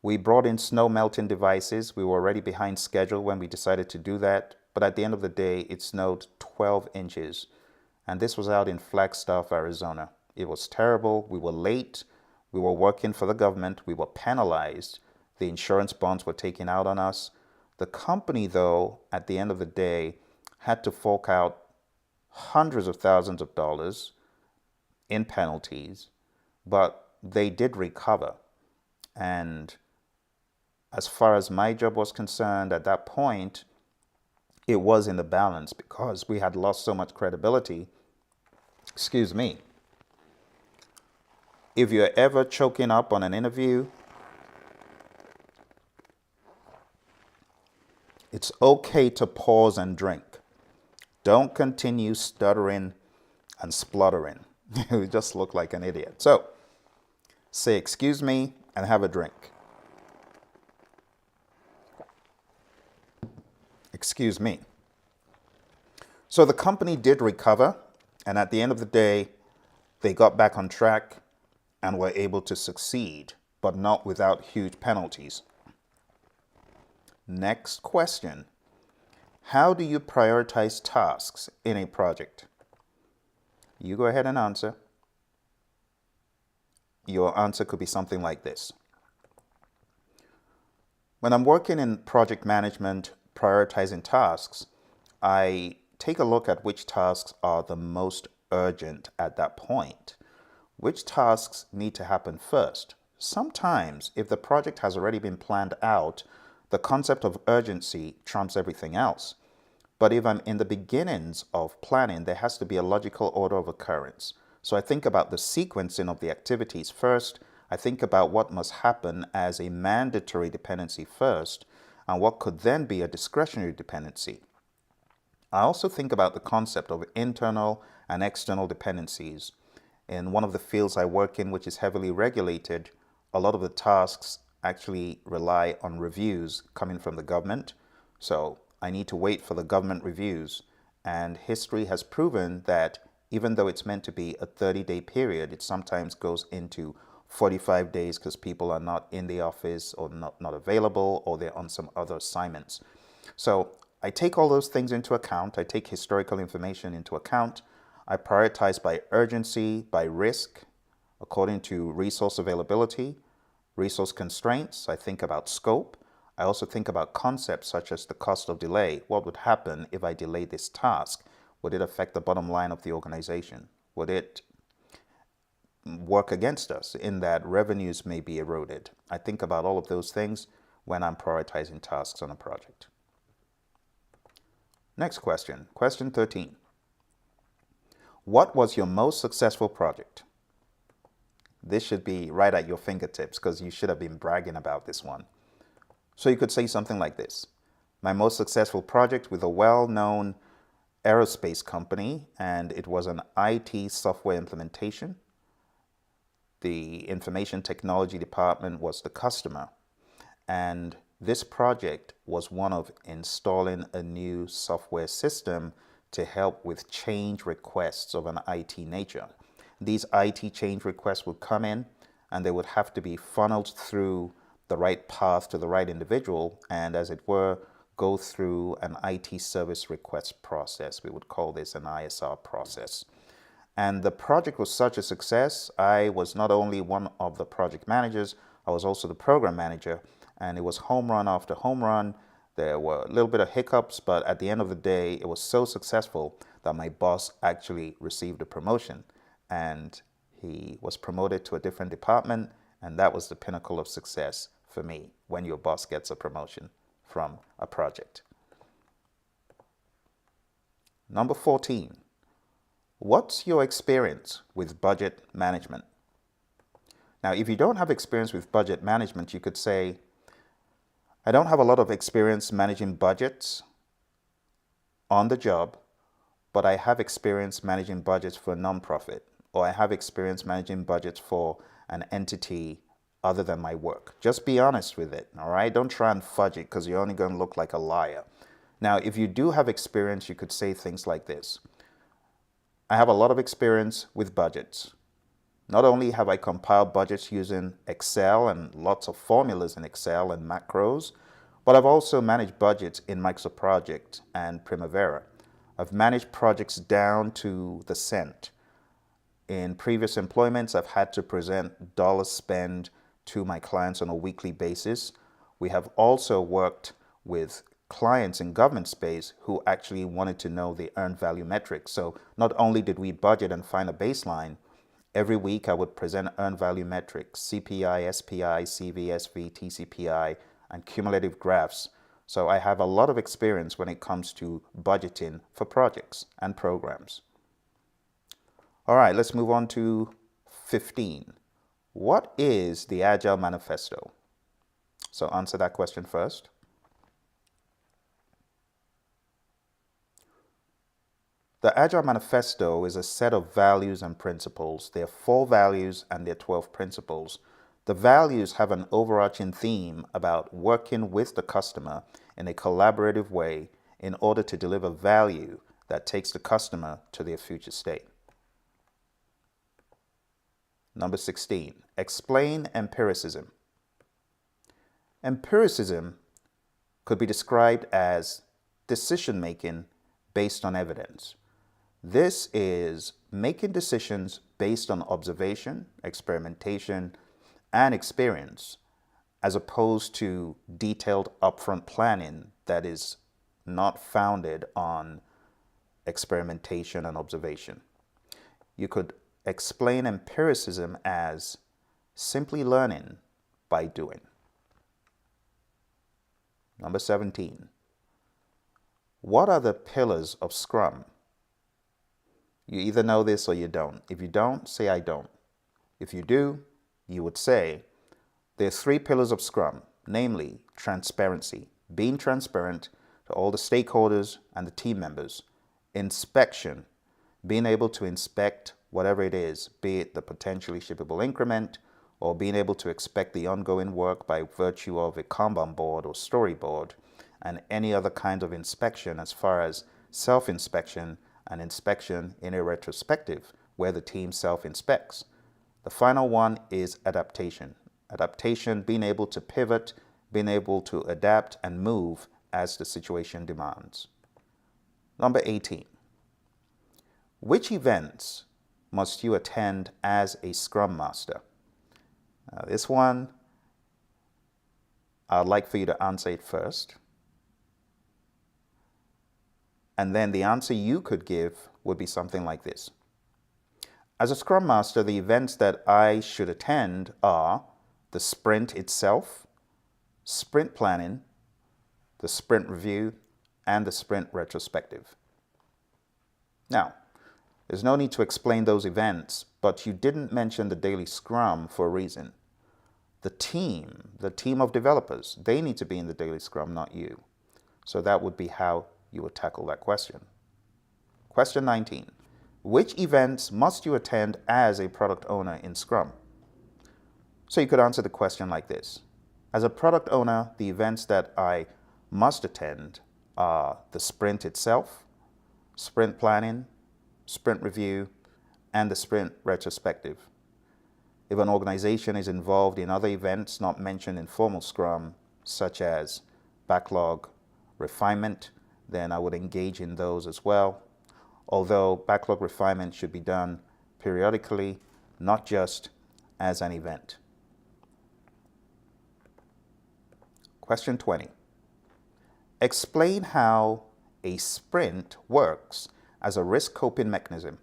We brought in snow melting devices. We were already behind schedule when we decided to do that. But at the end of the day, it snowed 12 inches. And this was out in Flagstaff, Arizona. It was terrible. We were late. We were working for the government. We were penalized. The insurance bonds were taken out on us. The company, though, at the end of the day, had to fork out hundreds of thousands of dollars in penalties, but they did recover. And as far as my job was concerned at that point, it was in the balance because we had lost so much credibility. Excuse me. If you're ever choking up on an interview, it's okay to pause and drink. Don't continue stuttering and spluttering. You just look like an idiot. So, say excuse me and have a drink. Excuse me. So the company did recover, and at the end of the day, they got back on track and were able to succeed, but not without huge penalties. Next question. How do you prioritize tasks in a project? You go ahead and answer. Your answer could be something like this. When I'm working in project management, prioritizing tasks, I take a look at which tasks are the most urgent at that point. Which tasks need to happen first? Sometimes, if the project has already been planned out, the concept of urgency trumps everything else. But if I'm in the beginnings of planning, there has to be a logical order of occurrence. So I think about the sequencing of the activities first. I think about what must happen as a mandatory dependency first, and what could then be a discretionary dependency. I also think about the concept of internal and external dependencies. In one of the fields I work in, which is heavily regulated, a lot of the tasks actually rely on reviews coming from the government. So I need to wait for the government reviews. And history has proven that even though it's meant to be a 30-day period, it sometimes goes into 45 days because people are not in the office or not available, or they're on some other assignments. So I take all those things into account. I take historical information into account. I prioritize by urgency, by risk, according to resource availability, resource constraints. I think about scope. I also think about concepts such as the cost of delay. What would happen if I delay this task? Would it affect the bottom line of the organization? Would it work against us in that revenues may be eroded? I think about all of those things when I'm prioritizing tasks on a project. Next question, question 13. What was your most successful project? This should be right at your fingertips because you should have been bragging about this one. So you could say something like this. My most successful project with a well-known aerospace company, and it was an IT software implementation. The information technology department was the customer, and this project was one of installing a new software system to help with change requests of an IT nature. These IT change requests would come in and they would have to be funneled through the right path to the right individual, and as it were, go through an IT service request process. We would call this an ISR process. And the project was such a success. I was not only one of the project managers, I was also the program manager, and it was home run after home run. There were a little bit of hiccups, but at the end of the day, it was so successful that my boss actually received a promotion, and he was promoted to a different department, and that was the pinnacle of success for me, when your boss gets a promotion from a project. Number 14. What's your experience with budget management? Now, if you don't have experience with budget management, you could say, I don't have a lot of experience managing budgets on the job, but I have experience managing budgets for a nonprofit, or I have experience managing budgets for an entity other than my work. Just be honest with it, all right? Don't try and fudge it because you're only going to look like a liar. Now, if you do have experience, you could say things like this. I have a lot of experience with budgets. Not only have I compiled budgets using Excel and lots of formulas in Excel and macros, but I've also managed budgets in Microsoft Project and Primavera. I've managed projects down to the cent. In previous employments, I've had to present dollar spend to my clients on a weekly basis. We have also worked with clients in government space who actually wanted to know the earned value metrics. So not only did we budget and find a baseline, every week I would present earned value metrics, CPI, SPI, CV, SV, TCPI, and cumulative graphs. So I have a lot of experience when it comes to budgeting for projects and programs. All right, let's move on to 15. What is the Agile Manifesto? So answer that question first. The Agile Manifesto is a set of values and principles. There are 4 values and there are 12 principles. The values have an overarching theme about working with the customer in a collaborative way in order to deliver value that takes the customer to their future state. Number 16, explain empiricism. Empiricism could be described as decision-making based on evidence. This is making decisions based on observation, experimentation, and experience, as opposed to detailed upfront planning that is not founded on experimentation and observation. You could explain empiricism as simply learning by doing. Number 17. What are the pillars of Scrum? You either know this or you don't. If you don't, say I don't. If you do, you would say there are 3 pillars of Scrum, namely transparency, being transparent to all the stakeholders and the team members, inspection, being able to inspect whatever it is, be it the potentially shippable increment or being able to expect the ongoing work by virtue of a Kanban board or storyboard, and any other kind of inspection as far as self-inspection and inspection in a retrospective where the team self-inspects. The final one is adaptation. Adaptation, being able to pivot, being able to adapt and move as the situation demands. Number 18. Which events must you attend as a Scrum Master? Now, this one, I'd like for you to answer it first. And then the answer you could give would be something like this. As a Scrum Master, the events that I should attend are the sprint itself, sprint planning, the sprint review, and the sprint retrospective. Now, there's no need to explain those events, but you didn't mention the daily Scrum for a reason. The team of developers, they need to be in the daily Scrum, not you. So that would be how you would tackle that question. Question 19. Which events must you attend as a product owner in Scrum? So you could answer the question like this. As a product owner, the events that I must attend are the sprint itself, sprint planning, sprint review, and the sprint retrospective. If an organization is involved in other events not mentioned in formal Scrum, such as backlog refinement, then I would engage in those as well. Although backlog refinement should be done periodically, not just as an event. Question 20. Explain how a sprint works as a risk coping mechanism.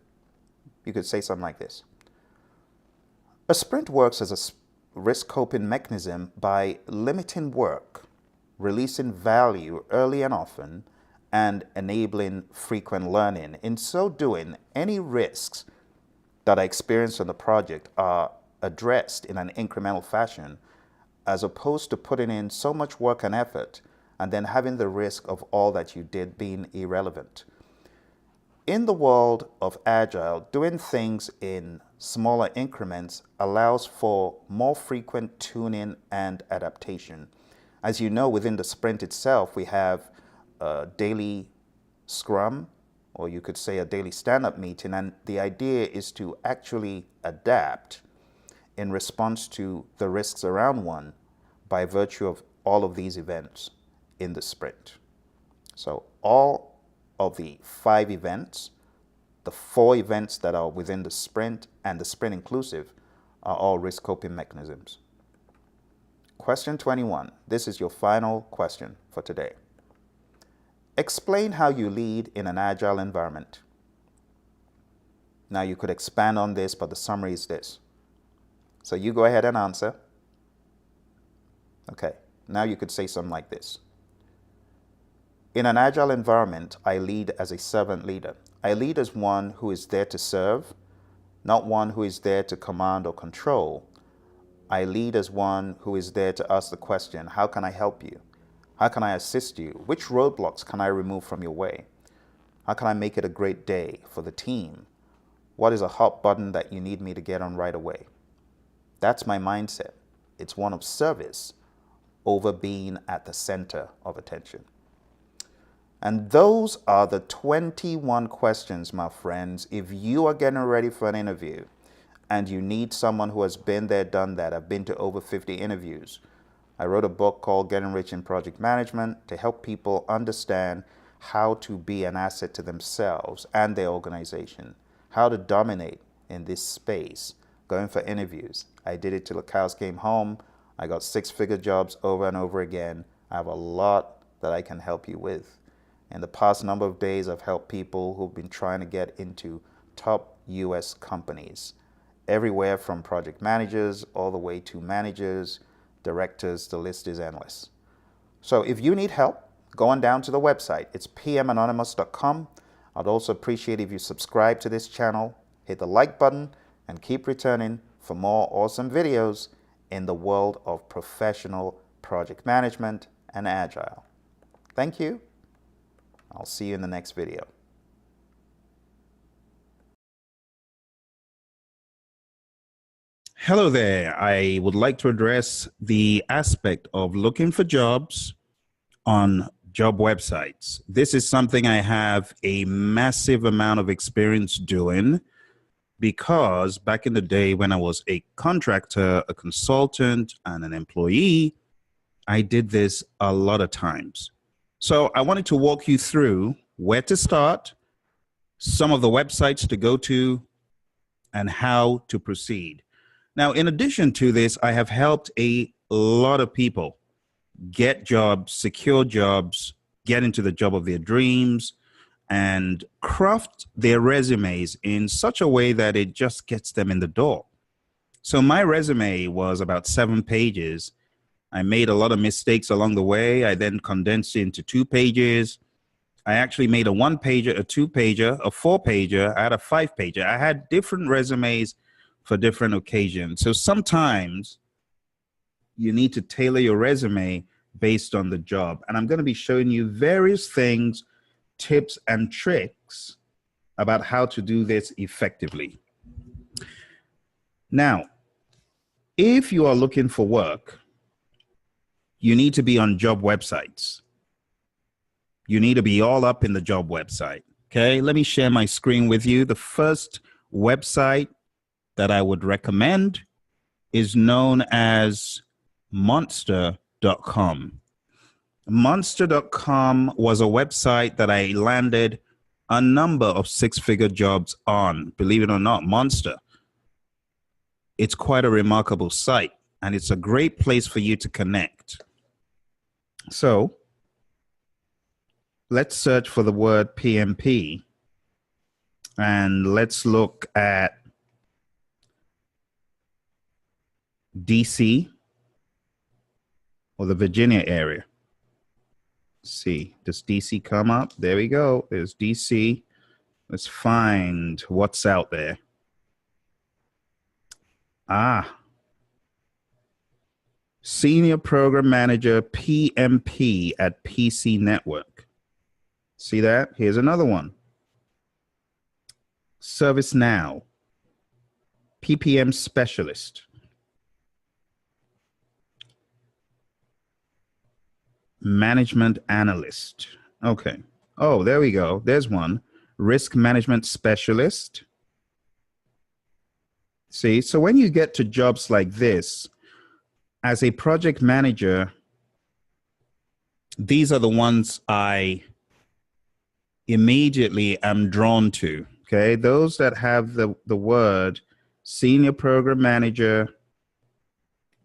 You could say something like this. A sprint works as a risk coping mechanism by limiting work, releasing value early and often, and enabling frequent learning. In so doing, any risks that I experienced on the project are addressed in an incremental fashion, as opposed to putting in so much work and effort and then having the risk of all that you did being irrelevant. In the world of Agile, doing things in smaller increments allows for more frequent tuning and adaptation. As you know, within the sprint itself, we have a daily scrum, or you could say a daily stand-up meeting, and the idea is to actually adapt in response to the risks around one by virtue of all of these events in the sprint. So all of the 5 events, the 4 events that are within the sprint and the sprint inclusive, are all risk coping mechanisms. Question 21. This is your final question for today. Explain how you lead in an agile environment. Now you could expand on this, but the summary is this. So you go ahead and answer. Okay, now you could say something like this. In an agile environment, I lead as a servant leader. I lead as one who is there to serve, not one who is there to command or control. I lead as one who is there to ask the question, how can I help you? How can I assist you? Which roadblocks can I remove from your way? How can I make it a great day for the team? What is a hot button that you need me to get on right away? That's my mindset. It's one of service over being at the center of attention. And those are the 21 questions, my friends. If you are getting ready for an interview and you need someone who has been there, done that, I've been to over 50 interviews. I wrote a book called Getting Rich in Project Management to help people understand how to be an asset to themselves and their organization, how to dominate in this space, going for interviews. I did it till the cows came home. I got 6-figure jobs over and over again. I have a lot that I can help you with. In the past number of days, I've helped people who've been trying to get into top US companies, everywhere from project managers all the way to managers, directors, the list is endless. So if you need help, go on down to the website. It's pmanonymous.com. I'd also appreciate if you subscribe to this channel, hit the like button, and keep returning for more awesome videos in the world of professional project management and Agile. Thank you. I'll see you in the next video. Hello there. I would like to address the aspect of looking for jobs on job websites. This is something I have a massive amount of experience doing because back in the day when I was a contractor, a consultant, and an employee, I did this a lot of times. So I wanted to walk you through where to start, some of the websites to go to, and how to proceed. Now, in addition to this, I have helped a lot of people get jobs, secure jobs, get into the job of their dreams, and craft their resumes in such a way that it just gets them in the door. So my resume was about 7 pages. I made a lot of mistakes along the way. I then condensed it into 2 pages. I actually made a 1-pager, a 2-pager, a 4-pager. I had a 5-pager. I had different resumes for different occasions. So sometimes you need to tailor your resume based on the job. And I'm going to be showing you various things, tips and tricks about how to do this effectively. Now, if you are looking for work, you need to be on job websites. You need to be all up in the job website. Okay, let me share my screen with you. The first website that I would recommend is known as monster.com. Monster.com was a website that I landed a number of 6-figure jobs on. Believe it or not, Monster. It's quite a remarkable site, and it's a great place for you to connect. So let's search for the word PMP, and let's look at DC or the Virginia area. Let's see, does DC come up? There we go. There's DC. Let's find what's out there. Senior Program Manager PMP at PC Network. See that? Here's another one. ServiceNow, PPM Specialist. Management Analyst, Okay. Oh, there we go. There's one. Risk management specialist. See, so when you get to jobs like this, as a project manager, these are the ones I immediately am drawn to. Okay. Those that have the word senior program manager,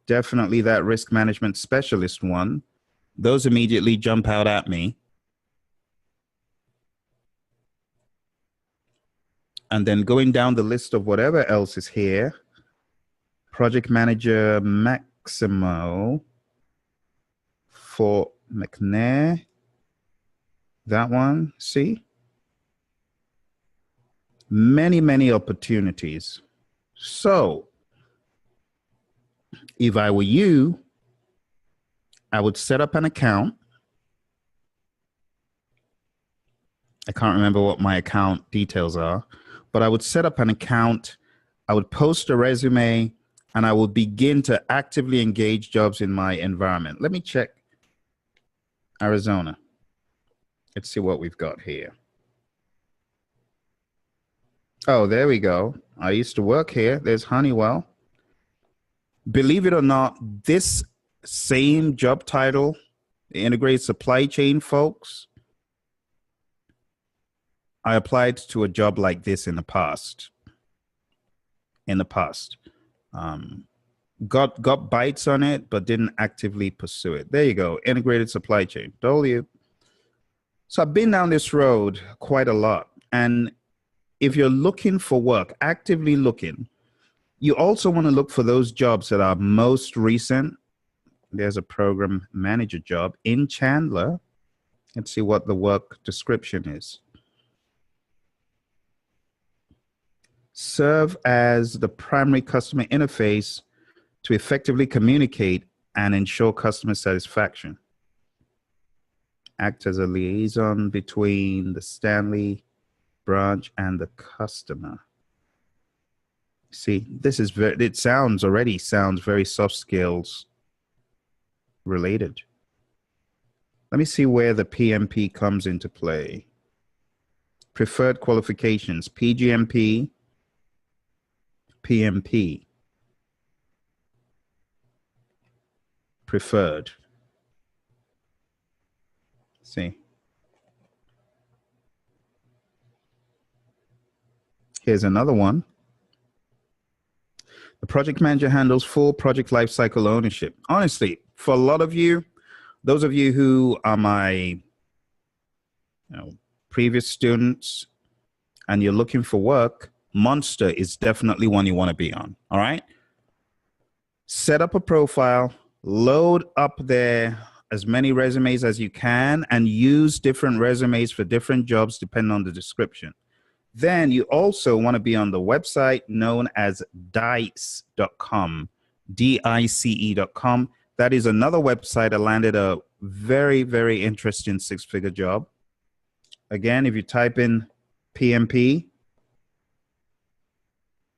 definitely that risk management specialist one. Those immediately jump out at me. And then going down the list of whatever else is here, project manager Maximo for McNair, that one, see? Many, many opportunities. So if I were you, I would set up an account. I can't remember what my account details are, but I would set up an account. I would post a resume, and I would begin to actively engage jobs in my environment. Let me check Arizona. Let's see what we've got here. Oh, there we go. I used to work here. There's Honeywell. Believe it or not, this same job title, the integrated supply chain folks, I applied to a job like this in the past. Got bites on it, but didn't actively pursue it. There you go. Integrated supply chain. Told you. So I've been down this road quite a lot. And if you're looking for work, actively looking, you also want to look for those jobs that are most recent. There's a program manager job in Chandler. Let's see what the work description is. Serve as the primary customer interface to effectively communicate and ensure customer satisfaction. Act as a liaison between the Stanley branch and the customer. See, this is already sounds very soft skills related. Let me see where the PMP comes into play. Preferred qualifications, PGMP, PMP. Preferred. See. Here's another one. The project manager handles full project lifecycle ownership. Honestly, for a lot of you, those of you who are my previous students and you're looking for work, Monster is definitely one you want to be on. All right. Set up a profile, load up there as many resumes as you can, and use different resumes for different jobs depending on the description. Then you also want to be on the website known as dice.com, DICE.com. That is another website I landed a very, very interesting six-figure job. Again, if you type in PMP,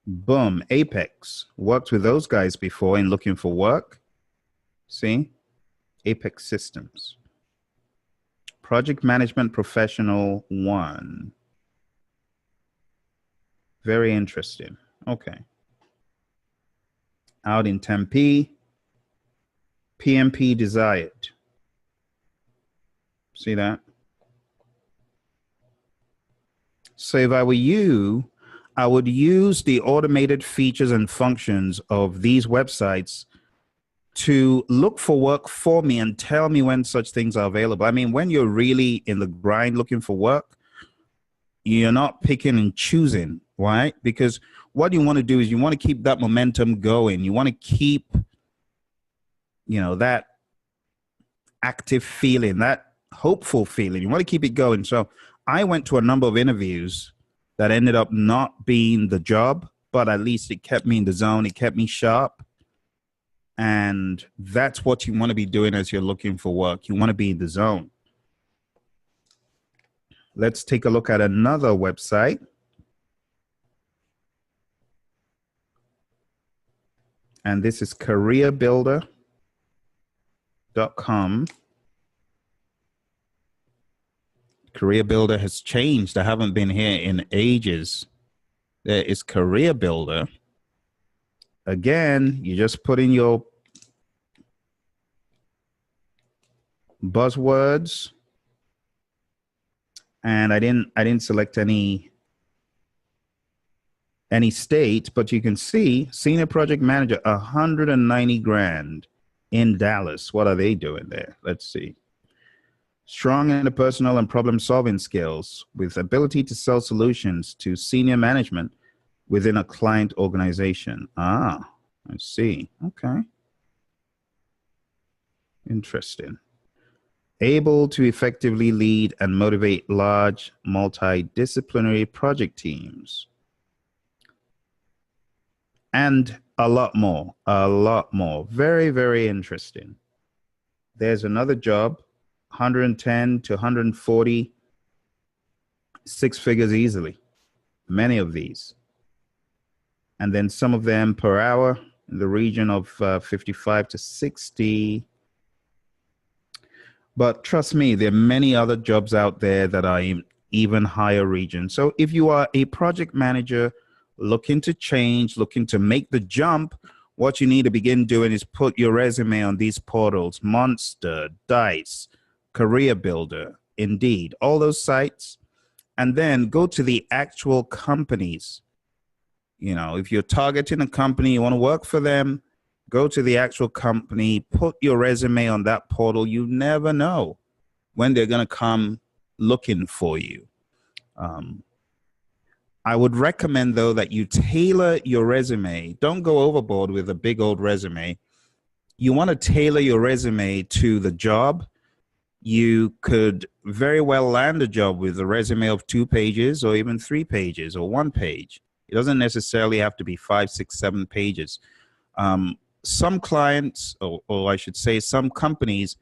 boom, Apex. Worked with those guys before in looking for work. See? Apex Systems. Project Management Professional 1. Very interesting. Okay. Out in Tempe. PMP desired. See that? So if I were you, I would use the automated features and functions of these websites to look for work for me and tell me when such things are available. I mean, when you're really in the grind looking for work, you're not picking and choosing, right? Because what you want to do is you want to keep that momentum going. You want to keep, that active feeling, that hopeful feeling. You want to keep it going. So I went to a number of interviews that ended up not being the job, but at least it kept me in the zone. It kept me sharp. And that's what you want to be doing as you're looking for work. You want to be in the zone. Let's take a look at another website. And this is careerbuilder.com. Career Builder has changed. I haven't been here in ages. There is Career Builder. Again, you just put in your buzzwords, and I didn't select any state, but you can see senior project manager, 190 grand in Dallas. What are they doing there? Let's see. Strong interpersonal and problem solving skills with ability to sell solutions to senior management within a client organization. I see. Okay. Interesting. Able to effectively lead and motivate large multidisciplinary project teams. And a lot more. Very, very interesting. There's another job, 110 to 140, 6 figures easily. Many of these. And then some of them per hour in the region of 55 to 60. But trust me, there are many other jobs out there that are in even higher regions. So if you are a project manager looking to change, looking to make the jump, what you need to begin doing is put your resume on these portals: Monster, Dice, Career Builder, Indeed, all those sites, and then go to the actual companies. You know, if you're targeting a company, you want to work for them, go to the actual company, put your resume on that portal. You never know when they're going to come looking for you. I would recommend, though, that you tailor your resume. Don't go overboard with a big old resume. You want to tailor your resume to the job. You could very well land a job with a resume of 2 pages or even 3 pages or 1 page. It doesn't necessarily have to be 5, 6, 7 pages. Some clients, or I should say some companies,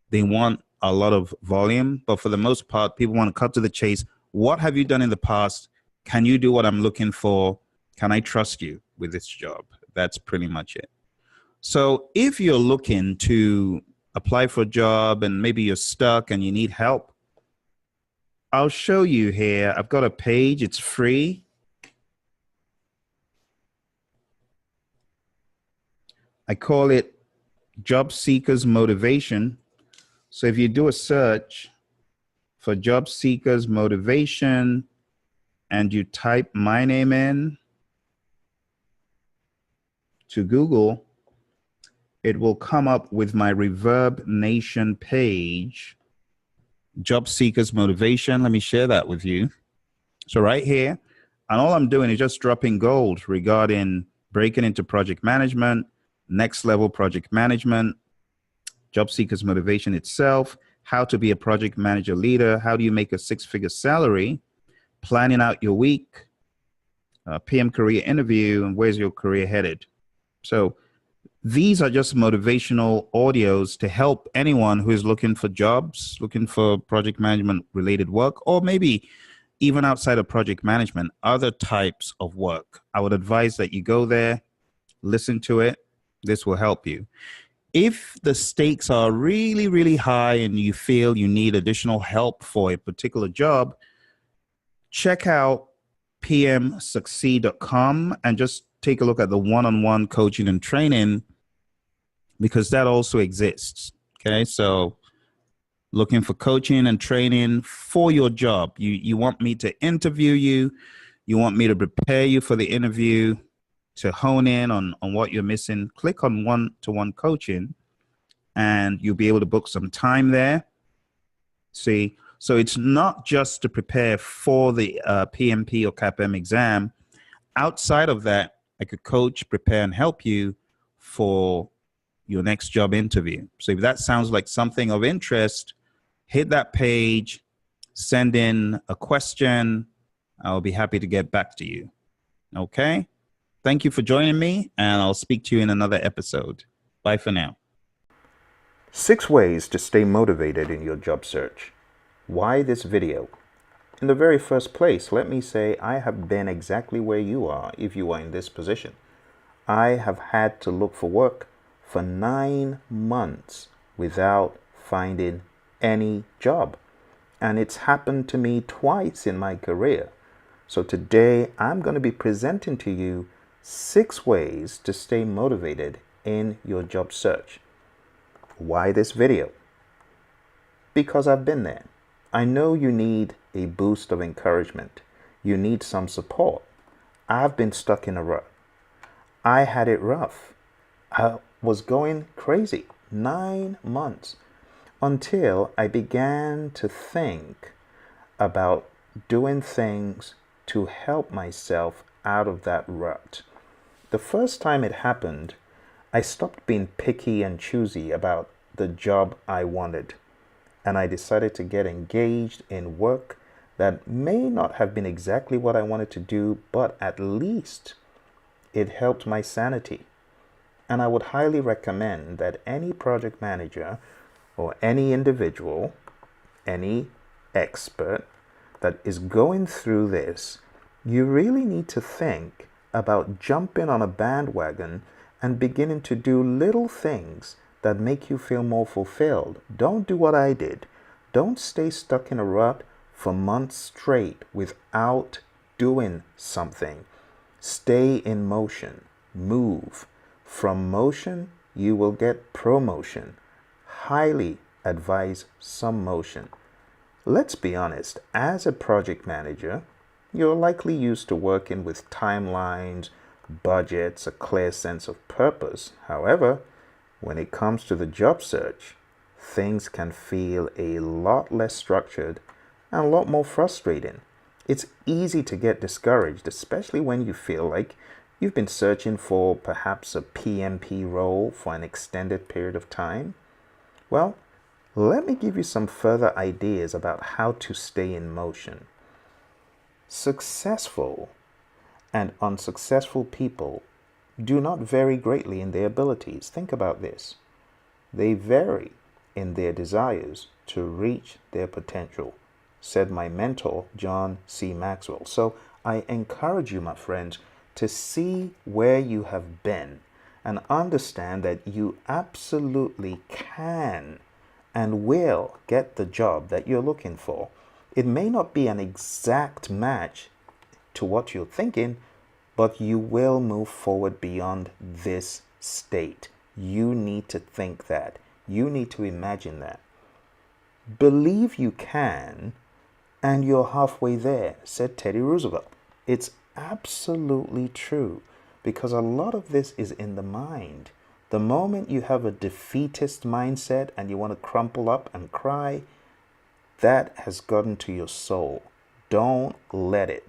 they want a lot of volume, but for the most part, people want to cut to the chase. What have you done in the past? Can you do what I'm looking for? Can I trust you with this job? That's pretty much it. So if you're looking to apply for a job and maybe you're stuck and you need help, I'll show you here. I've got a page. It's free. I call it Job Seekers Motivation. So if you do a search for Job Seekers Motivation and you type my name in to Google, it will come up with my Reverb Nation page, Job Seekers Motivation. Let me share that with you. So right here, and all I'm doing is just dropping gold regarding breaking into project management, next level project management, Job Seekers Motivation itself, how to be a project manager leader, how do you make a 6-figure salary, planning out your week, PM career interview, and where's your career headed. So these are just motivational audios to help anyone who is looking for jobs, looking for project management related work, or maybe even outside of project management, other types of work. I would advise that you go there, listen to it. This will help you. If the stakes are really, really high and you feel you need additional help for a particular job, check out pmsucceed.com and just take a look at the one-on-one coaching and training, because that also exists. Okay, so looking for coaching and training for your job. You want me to interview you. You want me to prepare you for the interview, to hone in on what you're missing. Click on one-to-one coaching and you'll be able to book some time there. See, so it's not just to prepare for the PMP or CAPM exam. Outside of that, I could coach, prepare, and help you for your next job interview. So if that sounds like something of interest, hit that page, send in a question. I'll be happy to get back to you. Okay? Thank you for joining me, and I'll speak to you in another episode. Bye for now. 6 ways to stay motivated in your job search. Why this video? In the very first place, let me say I have been exactly where you are if you are in this position. I have had to look for work for 9 months without finding any job. And it's happened to me twice in my career. So today I'm going to be presenting to you 6 ways to stay motivated in your job search. Why this video? Because I've been there. I know you need a boost of encouragement. You need some support. I've been stuck in a rut. I had it rough. I was going crazy 9 months until I began to think about doing things to help myself out of that rut. The first time it happened, I stopped being picky and choosy about the job I wanted, and I decided to get engaged in work that may not have been exactly what I wanted to do, but at least it helped my sanity. And I would highly recommend that any project manager or any individual, any expert that is going through this, you really need to think about jumping on a bandwagon and beginning to do little things that make you feel more fulfilled. Don't do what I did. Don't stay stuck in a rut for months straight without doing something. Stay in motion. Move. From motion, you will get promotion. Highly advise some motion. Let's be honest, as a project manager, you're likely used to working with timelines, budgets, a clear sense of purpose. However, when it comes to the job search, things can feel a lot less structured and a lot more frustrating. It's easy to get discouraged, especially when you feel like you've been searching for perhaps a PMP role for an extended period of time. Well, let me give you some further ideas about how to stay in motion. Successful and unsuccessful people do not vary greatly in their abilities. Think about this. They vary in their desires to reach their potential, said my mentor, John C. Maxwell. So I encourage you, my friends, to see where you have been and understand that you absolutely can and will get the job that you're looking for. It may not be an exact match to what you're thinking, but you will move forward beyond this state. You need to think that. You need to imagine that. Believe you can, and you're halfway there, said Teddy Roosevelt. It's absolutely true, because a lot of this is in the mind. The moment you have a defeatist mindset and you want to crumple up and cry, that has gotten to your soul. Don't let it.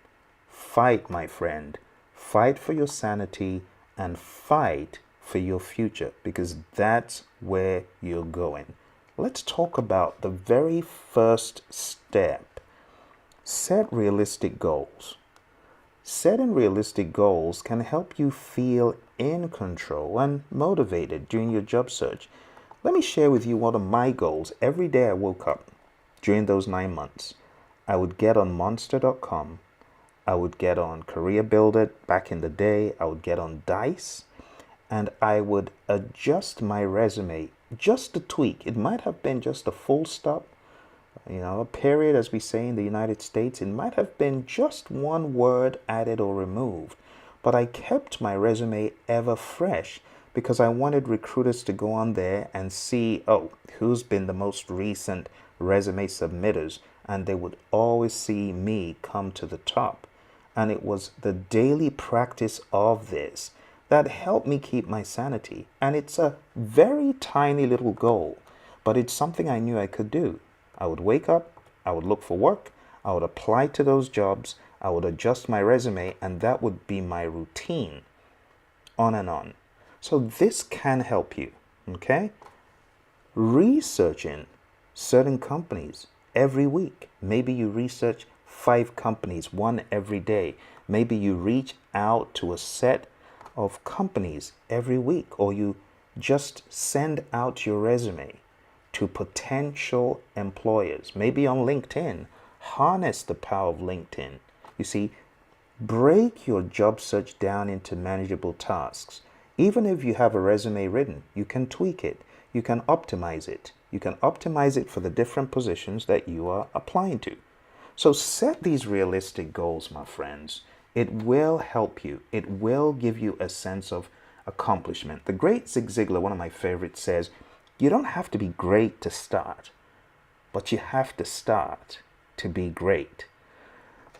Fight, my friend. Fight for your sanity and fight for your future, because that's where you're going. Let's talk about the very first step. Set realistic goals. Setting realistic goals can help you feel in control and motivated during your job search. Let me share with you one of my goals. Every day I woke up during those 9 months, I would get on monster.com, I would get on Career Builder back in the day, I would get on Dice, and I would adjust my resume just a tweak. It might have been just a full stop, a period, as we say in the United States. It might have been just one word added or removed, but I kept my resume ever fresh because I wanted recruiters to go on there and see, who's been the most recent resume submitters, and they would always see me come to the top. And it was the daily practice of this that helped me keep my sanity. And it's a very tiny little goal, but it's something I knew I could do. I would wake up, I would look for work, I would apply to those jobs, I would adjust my resume, and that would be my routine, on and on. So this can help you, okay? Researching certain companies every week. Maybe you research 5 companies, one every day. Maybe you reach out to a set of companies every week, or you just send out your resume to potential employers, maybe on LinkedIn. Harness the power of LinkedIn. You see, break your job search down into manageable tasks. Even if you have a resume written, you can tweak it, you can optimize it, You can optimize it for the different positions that you are applying to. So set these realistic goals, my friends. It will help you. It will give you a sense of accomplishment. The great Zig Ziglar, one of my favorites, says, you don't have to be great to start, but you have to start to be great.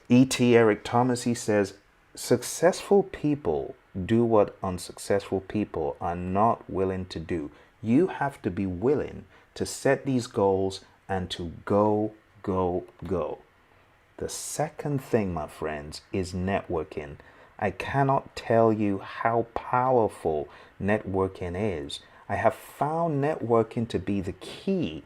E.T. Eric Thomas, he says, successful people do what unsuccessful people are not willing to do. You have to be willing to set these goals and to go, go, go. The second thing, my friends, is networking. I cannot tell you how powerful networking is. I have found networking to be the key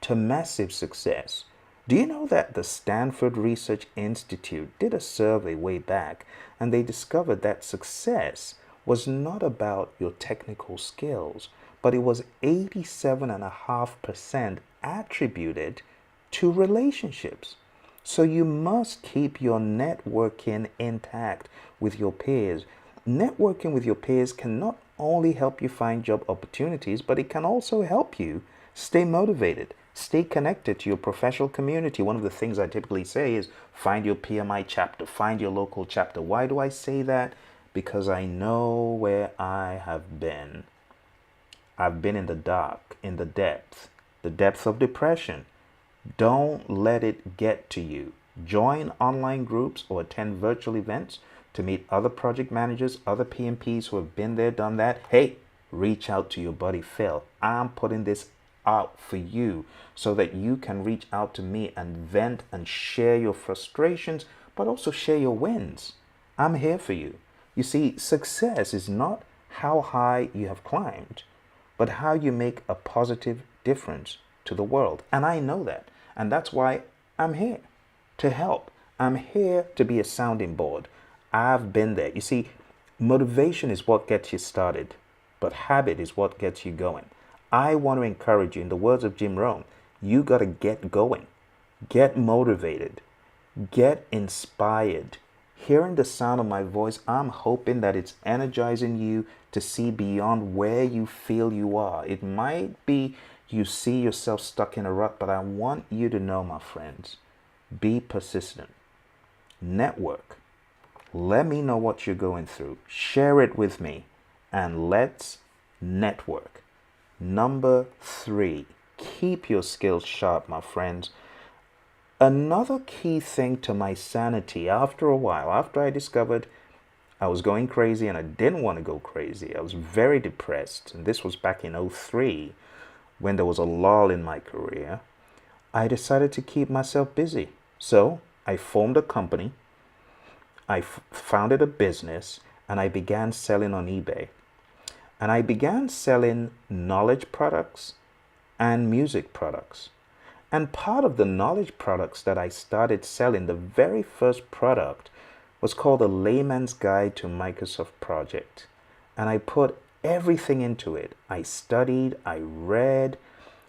to massive success. Do you know that the Stanford Research Institute did a survey way back, and they discovered that success was not about your technical skills, but it was 87.5% attributed to relationships. So you must keep your networking intact with your peers. Networking with your peers can not only help you find job opportunities, but it can also help you stay motivated, stay connected to your professional community. One of the things I typically say is find your PMI chapter, find your local chapter. Why do I say that? Because I know where I have been. I've been in the dark, in the depth of depression. Don't let it get to you. Join online groups or attend virtual events to meet other project managers, other PMPs who have been there, done that. Hey, reach out to your buddy Phil. I'm putting this out for you so that you can reach out to me and vent and share your frustrations, but also share your wins. I'm here for you. You see, success is not how high you have climbed, but how you make a positive difference to the world. And I know that. And that's why I'm here to help. I'm here to be a sounding board. I've been there. You see, motivation is what gets you started, but habit is what gets you going. I want to encourage you, in the words of Jim Rohn, you got to get going, get motivated, get inspired. Hearing the sound of my voice, I'm hoping that it's energizing you to see beyond where you feel you are. It might be you see yourself stuck in a rut, but I want you to know, my friends, be persistent. Network. Let me know what you're going through. Share it with me, and let's network. Number 3, keep your skills sharp, my friends. Another key thing to my sanity, after a while, after I discovered I was going crazy and I didn't want to go crazy, I was very depressed, and this was back in 2003, when there was a lull in my career, I decided to keep myself busy. So I formed a company, I founded a business, and I began selling on eBay. And I began selling knowledge products and music products. And part of the knowledge products that I started selling, the very first product was called A Layman's Guide to Microsoft Project. And I put everything into it. I studied, I read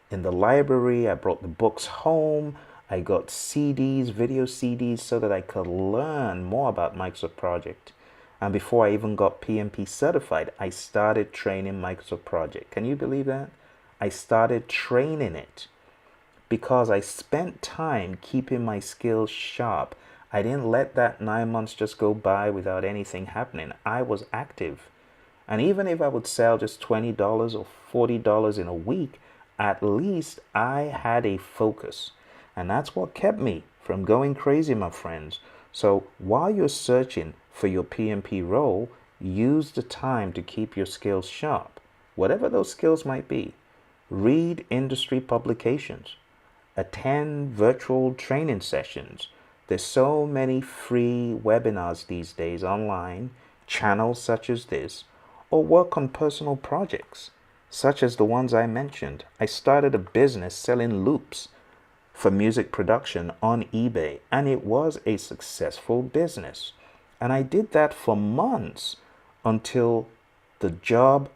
in the library, I brought the books home, I got CDs, video CDs, so that I could learn more about Microsoft Project. And before I even got PMP certified, I started training Microsoft Project. Can you believe that? I started training it because I spent time keeping my skills sharp. I didn't let that 9 months just go by without anything happening. I was active. And even if I would sell just $20 or $40 in a week, at least I had a focus. And that's what kept me from going crazy, my friends. So while you're searching for your PMP role, use the time to keep your skills sharp, whatever those skills might be. Read industry publications, attend virtual training sessions. There's so many free webinars these days online, channels such as this, or work on personal projects, such as the ones I mentioned. I started a business selling loops for music production on eBay, and it was a successful business. And I did that for months until the job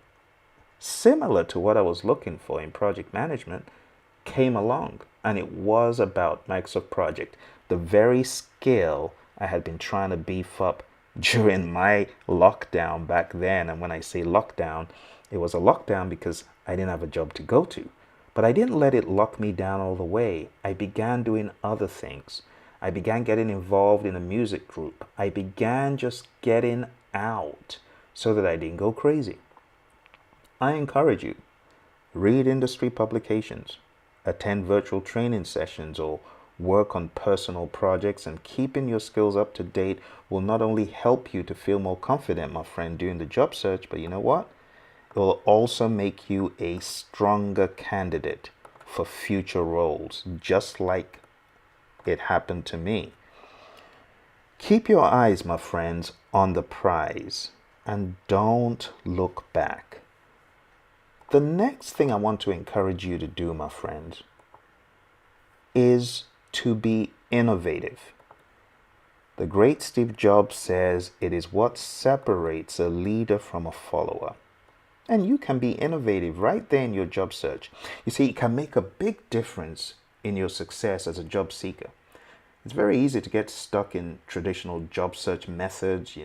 similar to what I was looking for in project management came along, and it was about Microsoft Project, the very skill I had been trying to beef up during my lockdown back then. And when I say lockdown, it was a lockdown because I didn't have a job to go to. But I didn't let it lock me down all the way. I began doing other things. I began getting involved in a music group. I began just getting out so that I didn't go crazy. I encourage you, read industry publications, attend virtual training sessions, or work on personal projects, and keeping your skills up to date will not only help you to feel more confident, my friend, during the job search, but you know what? It will also make you a stronger candidate for future roles, just like it happened to me. Keep your eyes, my friends, on the prize and don't look back. The next thing I want to encourage you to do, my friends, is to be innovative. The great Steve Jobs says it is what separates a leader from a follower. And you can be innovative right there in your job search. You see, it can make a big difference in your success as a job seeker. It's very easy to get stuck in traditional job search methods,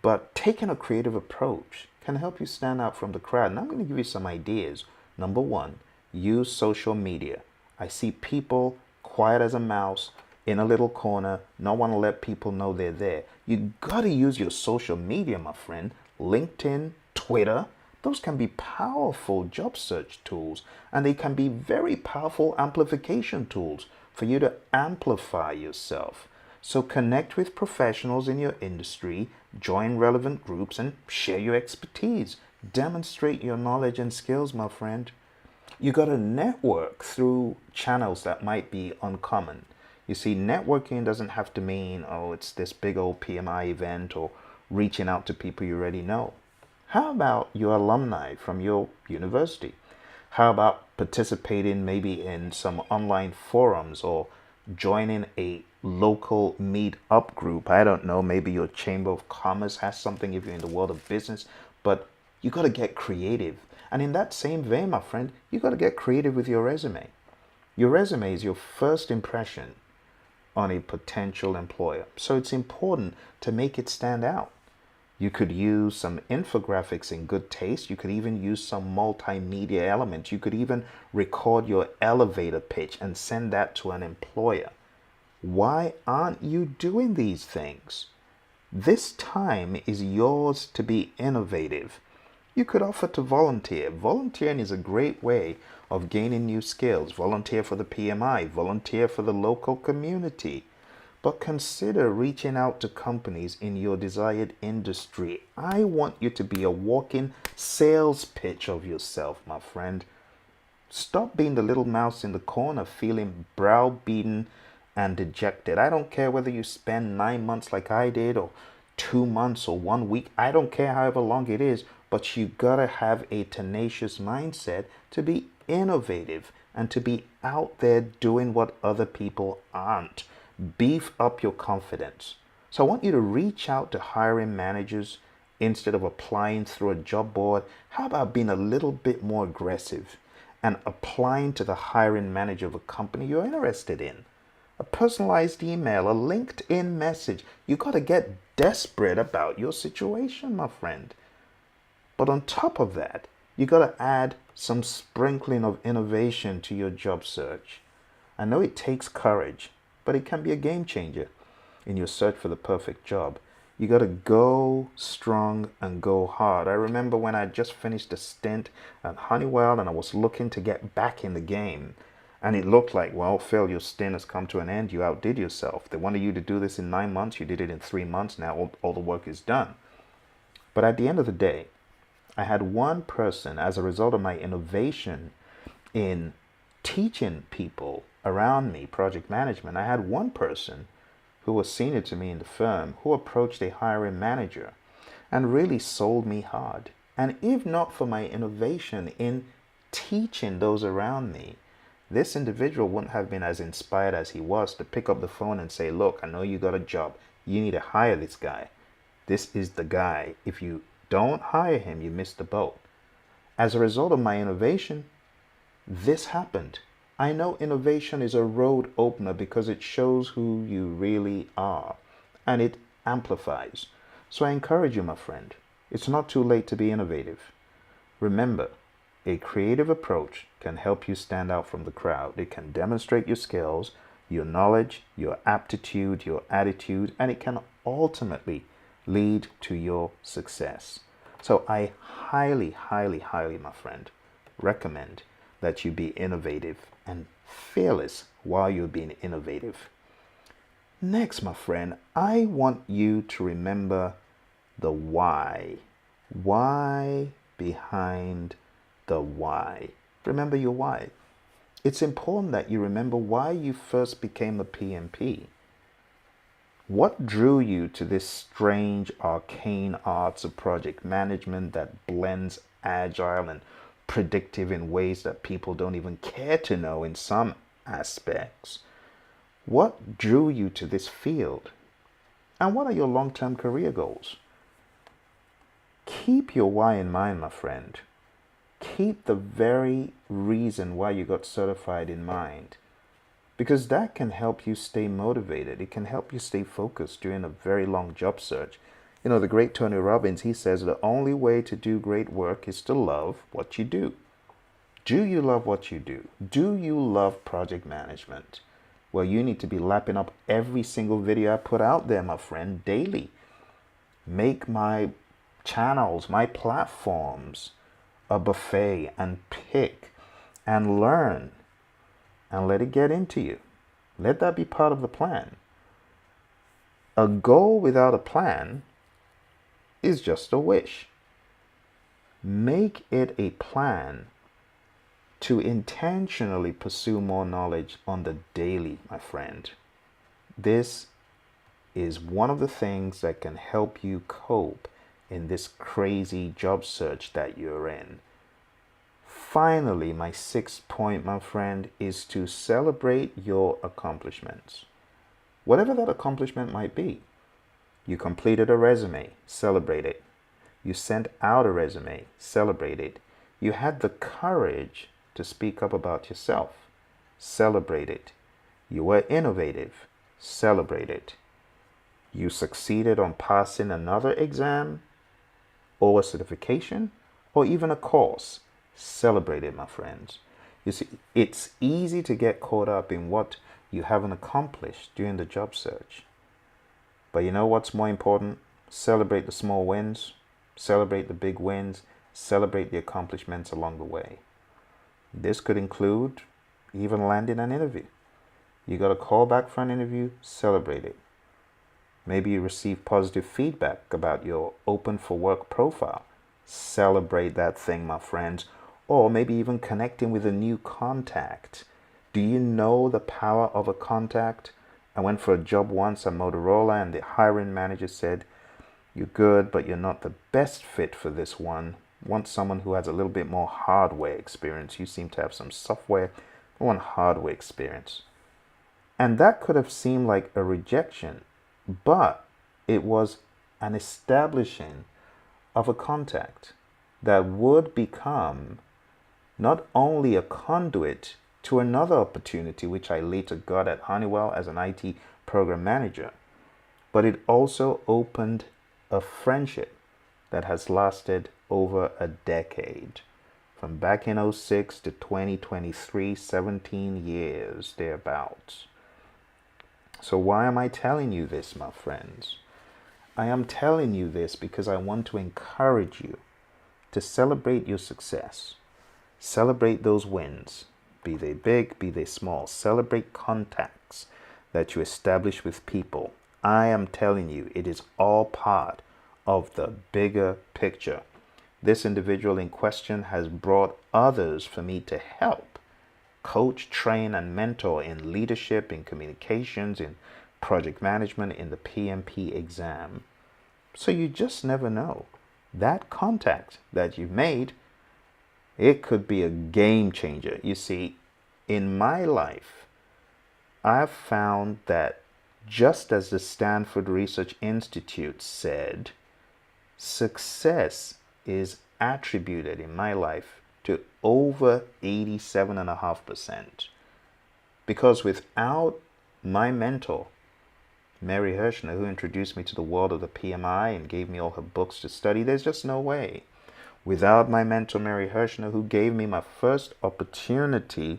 but taking a creative approach can help you stand out from the crowd. And I'm going to give you some ideas. Number one, use social media. I see people quiet as a mouse in a little corner, not want to let people know they're there. You got to use your social media, my friend. LinkedIn, Twitter, those can be powerful job search tools, and they can be very powerful amplification tools for you to amplify yourself. So connect with professionals in your industry, join relevant groups, and share your expertise. Demonstrate your knowledge and skills, my friend. You got to network through channels that might be uncommon. You see, networking doesn't have to mean, it's this big old PMI event or reaching out to people you already know. How about your alumni from your university? How about participating maybe in some online forums or joining a local meet-up group? I don't know, maybe your Chamber of Commerce has something if you're in the world of business, but you got to get creative. And in that same vein, my friend, you got to get creative with your resume. Your resume is your first impression on a potential employer, so it's important to make it stand out. You could use some infographics in good taste. You could even use some multimedia elements. You could even record your elevator pitch and send that to an employer. Why aren't you doing these things? This time is yours to be innovative. You could offer to volunteer. Volunteering is a great way of gaining new skills. Volunteer for the PMI, volunteer for the local community. But consider reaching out to companies in your desired industry. I want you to be a walking sales pitch of yourself, my friend. Stop being the little mouse in the corner feeling browbeaten and dejected. I don't care whether you spend 9 months like I did, or 2 months, or 1 week. I don't care however long it is, but you gotta have a tenacious mindset to be innovative and to be out there doing what other people aren't. Beef up your confidence. So I want you to reach out to hiring managers instead of applying through a job board. How about being a little bit more aggressive and applying to the hiring manager of a company you're interested in? A personalized email, a LinkedIn message. You got to get desperate about your situation, my friend. But on top of that, you got to add some sprinkling of innovation to your job search. I know it takes courage, but it can be a game changer in your search for the perfect job. You got to go strong and go hard. I remember when I just finished a stint at Honeywell and I was looking to get back in the game. And it looked like, well, Phil, your stint has come to an end. You outdid yourself. They wanted you to do this in 9 months. You did it in 3 months. Now all the work is done. But at the end of the day, I had one person, as a result of my innovation in teaching people around me project management, I had one person who was senior to me in the firm who approached a hiring manager and really sold me hard. And if not for my innovation in teaching those around me, this individual wouldn't have been as inspired as he was to pick up the phone and say, look, I know you got a job. You need to hire this guy. This is the guy. If you don't hire him, you miss the boat. As a result of my innovation, this happened. I know innovation is a road opener because it shows who you really are and it amplifies. So I encourage you, my friend, it's not too late to be innovative. Remember, A creative approach can help you stand out from the crowd. It can demonstrate your skills, your knowledge, your aptitude, your attitude, and it can ultimately lead to your success. So I highly, highly, highly, my friend, recommend that you be innovative and fearless while you're being innovative. Next, my friend, I want you to remember the why. Why behind the why. Remember your why. It's important that you remember why you first became a PMP. What drew you to this strange arcane arts of project management that blends agile and predictive in ways that people don't even care to know in some aspects? What drew you to this field? And what are your long-term career goals? Keep your why in mind, my friend. Keep the very reason why you got certified in mind, because that can help you stay motivated. It can help you stay focused during a very long job search. You know, the great Tony Robbins, he says the only way to do great work is to love what you do. Do you love what you do? Do you love project management? Well, you need to be lapping up every single video I put out there, my friend, daily. Make my channels, my platforms, a buffet, and pick and learn and let it get into you. Let that be part of the plan. A goal without a plan is just a wish. Make it a plan to intentionally pursue more knowledge on the daily, my friend. This is one of the things that can help you cope in this crazy job search that you're in. Finally, my sixth point, my friend, is to celebrate your accomplishments. Whatever that accomplishment might be. You completed a resume, celebrate it. You sent out a resume, celebrate it. You had the courage to speak up about yourself, celebrate it. You were innovative, celebrate it. You succeeded on passing another exam, or a certification, or even a course. Celebrate it, my friends. You see, it's easy to get caught up in what you haven't accomplished during the job search. But you know what's more important? Celebrate the small wins, celebrate the big wins, celebrate the accomplishments along the way. This could include even landing an interview. You got a call back for an interview, celebrate it. Maybe you receive positive feedback about your open for work profile. Celebrate that thing, my friends. Or maybe even connecting with a new contact. Do you know the power of a contact? I went for a job once at Motorola and the hiring manager said, "You're good, but you're not the best fit for this one. Want someone who has a little bit more hardware experience. You seem to have some software. I want hardware experience." And that could have seemed like a rejection, but it was an establishing of a contact that would become not only a conduit to another opportunity, which I later got at Honeywell as an IT program manager, but it also opened a friendship that has lasted over a decade. From back in 06 to 2023, 17 years thereabouts. So why am I telling you this, my friends? I am telling you this because I want to encourage you to celebrate your success. Celebrate those wins, be they big, be they small. Celebrate contacts that you establish with people. I am telling you, it is all part of the bigger picture. This individual in question has brought others for me to help, coach, train, and mentor in leadership, in communications, in project management, in the PMP exam. So you just never know. That contact that you've made, it could be a game changer. You see, in my life, I've found that just as the Stanford Research Institute said, success is attributed in my life to over 87.5%. Because without my mentor, Mary Hirschner, who introduced me to the world of the PMI and gave me all her books to study, there's just no way. Without my mentor, Mary Hirschner, who gave me my first opportunity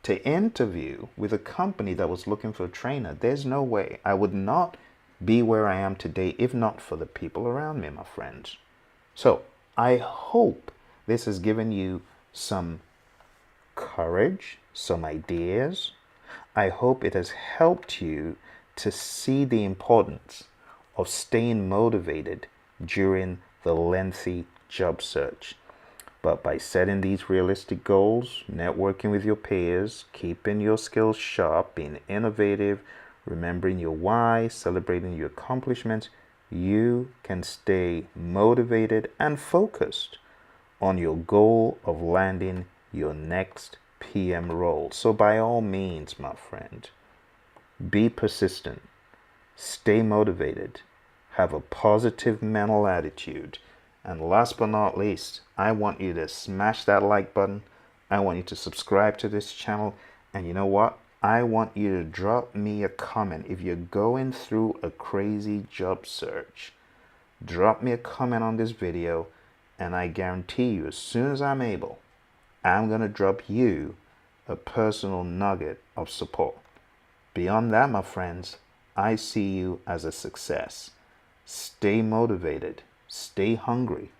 to interview with a company that was looking for a trainer, there's no way I would not be where I am today if not for the people around me, my friends. So I hope this has given you some courage, some ideas. I hope it has helped you to see the importance of staying motivated during the lengthy job search. But by setting these realistic goals, networking with your peers, keeping your skills sharp, being innovative, remembering your why, celebrating your accomplishments, you can stay motivated and focused on your goal of landing your next PM role. So by all means, my friend, be persistent, stay motivated, have a positive mental attitude, and last but not least, I want you to smash that like button. I want you to subscribe to this channel. And you know what? I want you to drop me a comment. If you're going through a crazy job search, drop me a comment on this video, and I guarantee you, as soon as I'm able, I'm going to drop you a personal nugget of support. Beyond that, my friends, I see you as a success. Stay motivated, stay hungry,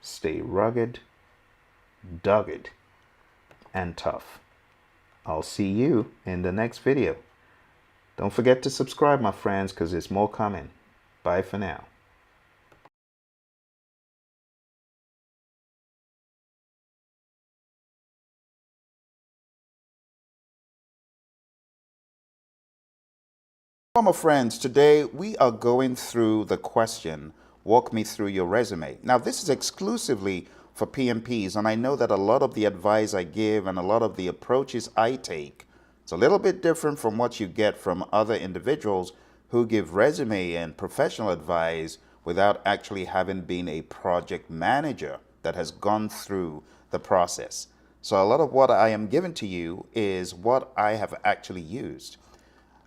stay rugged, dogged, and tough. I'll see you in the next video. Don't forget to subscribe, my friends, because there's more coming. Bye for now. Well, my friends, today we are going through the question, walk me through your resume. Now, this is exclusively for PMPs, and I know that a lot of the advice I give and a lot of the approaches I take, it's a little bit different from what you get from other individuals who give resume and professional advice without actually having been a project manager that has gone through the process. So a lot of what I am giving to you is what I have actually used.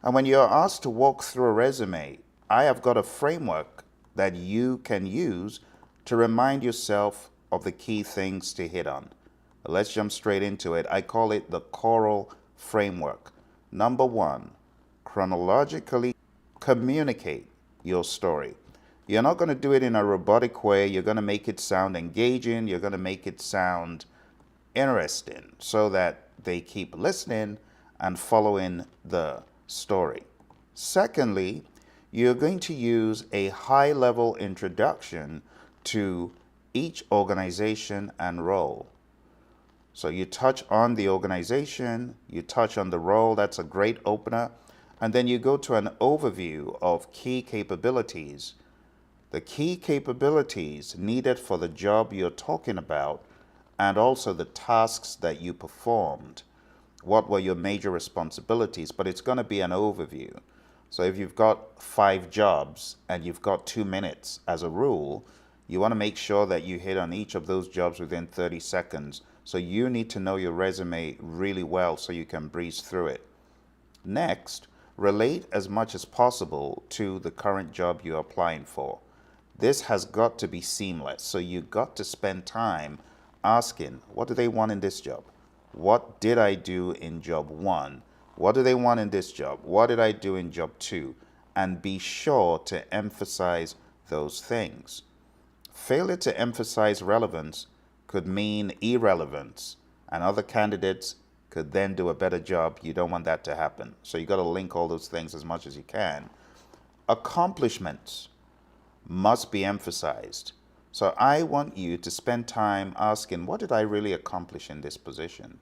And when you're asked to walk through a resume, I have got a framework that you can use to remind yourself of the key things to hit on. Let's jump straight into it. I call it the Coral Framework. Number one, chronologically communicate your story. You're not going to do it in a robotic way. You're going to make it sound engaging. You're going to make it sound interesting so that they keep listening and following the story. Secondly, you're going to use a high-level introduction to each organization and role. So you touch on the organization, you touch on the role, that's a great opener, and then you go to an overview of key capabilities. The key capabilities needed for the job you're talking about, and also the tasks that you performed. What were your major responsibilities? But it's going to be an overview. So if you've got 5 jobs and you've got 2 minutes as a rule, you want to make sure that you hit on each of those jobs within 30 seconds. So you need to know your resume really well so you can breeze through it. Next, relate as much as possible to the current job you're applying for. This has got to be seamless. So you've got to spend time asking, what do they want in this job? What did I do in job 1? What do they want in this job? What did I do in job 2? And be sure to emphasize those things. Failure to emphasize relevance could mean irrelevance, and other candidates could then do a better job. You don't want that to happen. So you got to link all those things as much as you can. Accomplishments must be emphasized. So I want you to spend time asking, what did I really accomplish in this position?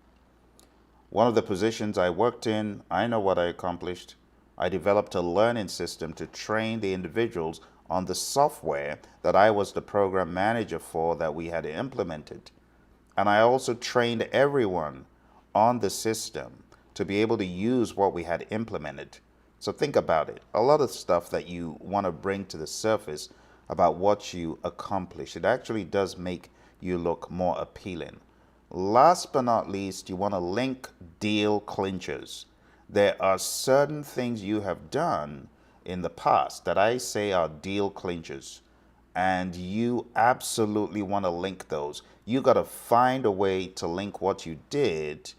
One of the positions I worked in, I know what I accomplished. I developed a learning system to train the individuals on the software that I was the program manager for that we had implemented. And I also trained everyone on the system to be able to use what we had implemented. So think about it. A lot of stuff that you want to bring to the surface about what you accomplish, it actually does make you look more appealing. Last but not least, you want to link deal clinchers. There are certain things you have done in the past that I say are deal clinchers. and you absolutely want to link those. You got to find a way to link what you did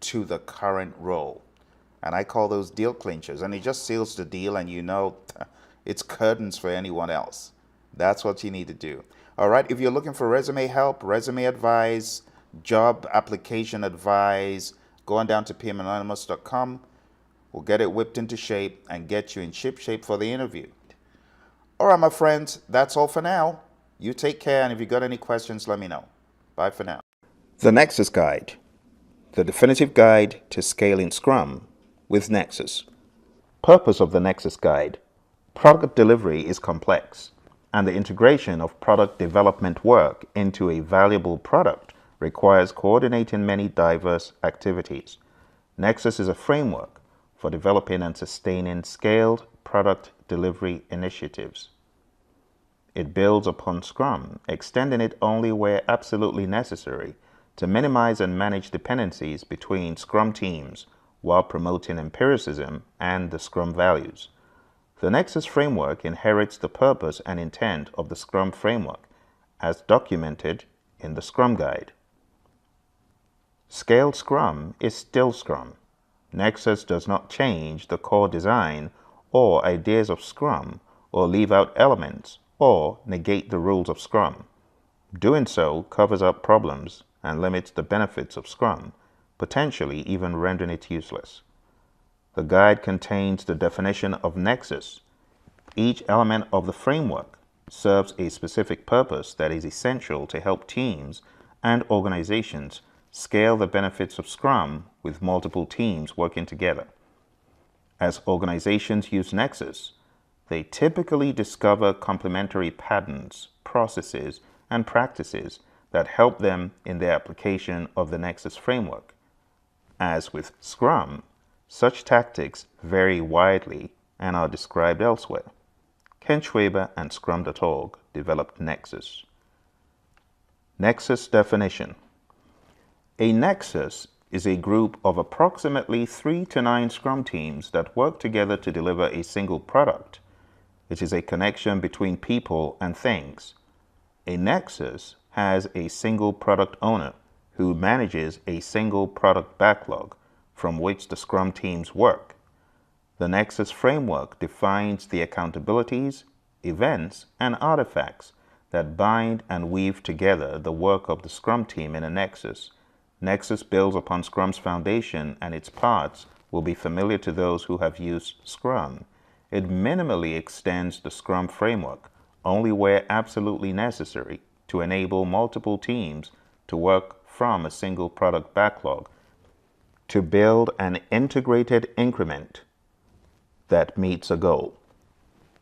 to the current role. And I call those deal clinchers. And it just seals the deal, and you know it's curtains for anyone else. That's what you need to do. All right. If you're looking for resume help, resume advice, job application advice, go on down to pmanonymous.com. We'll get it whipped into shape and get you in ship shape for the interview. All right, my friends, that's all for now. You take care, and if you got any questions, let me know. Bye for now. The Nexus Guide, the definitive guide to scaling Scrum with Nexus. Purpose of the Nexus Guide. Product delivery is complex, and the integration of product development work into a valuable product requires coordinating many diverse activities. Nexus is a framework for developing and sustaining scaled product delivery initiatives. It builds upon Scrum, extending it only where absolutely necessary to minimize and manage dependencies between Scrum teams while promoting empiricism and the Scrum values. The Nexus framework inherits the purpose and intent of the Scrum framework as documented in the Scrum Guide. Scaled Scrum is still Scrum. Nexus does not change the core design or ideas of Scrum or leave out elements or negate the rules of Scrum. Doing so covers up problems and limits the benefits of Scrum, potentially even rendering it useless. The guide contains the definition of Nexus. Each element of the framework serves a specific purpose that is essential to help teams and organizations scale the benefits of Scrum with multiple teams working together. As organizations use Nexus, they typically discover complementary patterns, processes, and practices that help them in their application of the Nexus framework. As with Scrum, such tactics vary widely and are described elsewhere. Ken Schwaber and Scrum.org developed Nexus. Nexus definition. A Nexus is a group of approximately 3 to 9 Scrum teams that work together to deliver a single product. It is a connection between people and things. A Nexus has a single product owner who manages a single product backlog from which the Scrum teams work. The Nexus framework defines the accountabilities, events, and artifacts that bind and weave together the work of the Scrum team in a Nexus. Nexus builds upon Scrum's foundation, and its parts will be familiar to those who have used Scrum. It minimally extends the Scrum framework only where absolutely necessary to enable multiple teams to work from a single product backlog to build an integrated increment that meets a goal.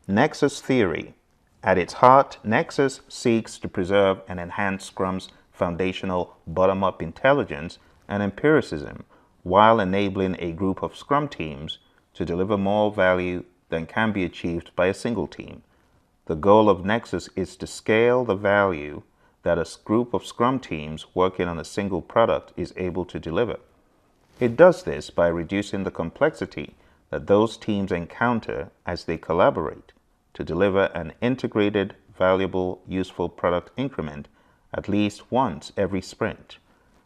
Nexus theory. At its heart, Nexus seeks to preserve and enhance Scrum's foundational bottom-up intelligence and empiricism while enabling a group of Scrum teams to deliver more value than can be achieved by a single team. The goal of Nexus is to scale the value that a group of Scrum teams working on a single product is able to deliver. It does this by reducing the complexity that those teams encounter as they collaborate to deliver an integrated, valuable, useful product increment at least once every sprint.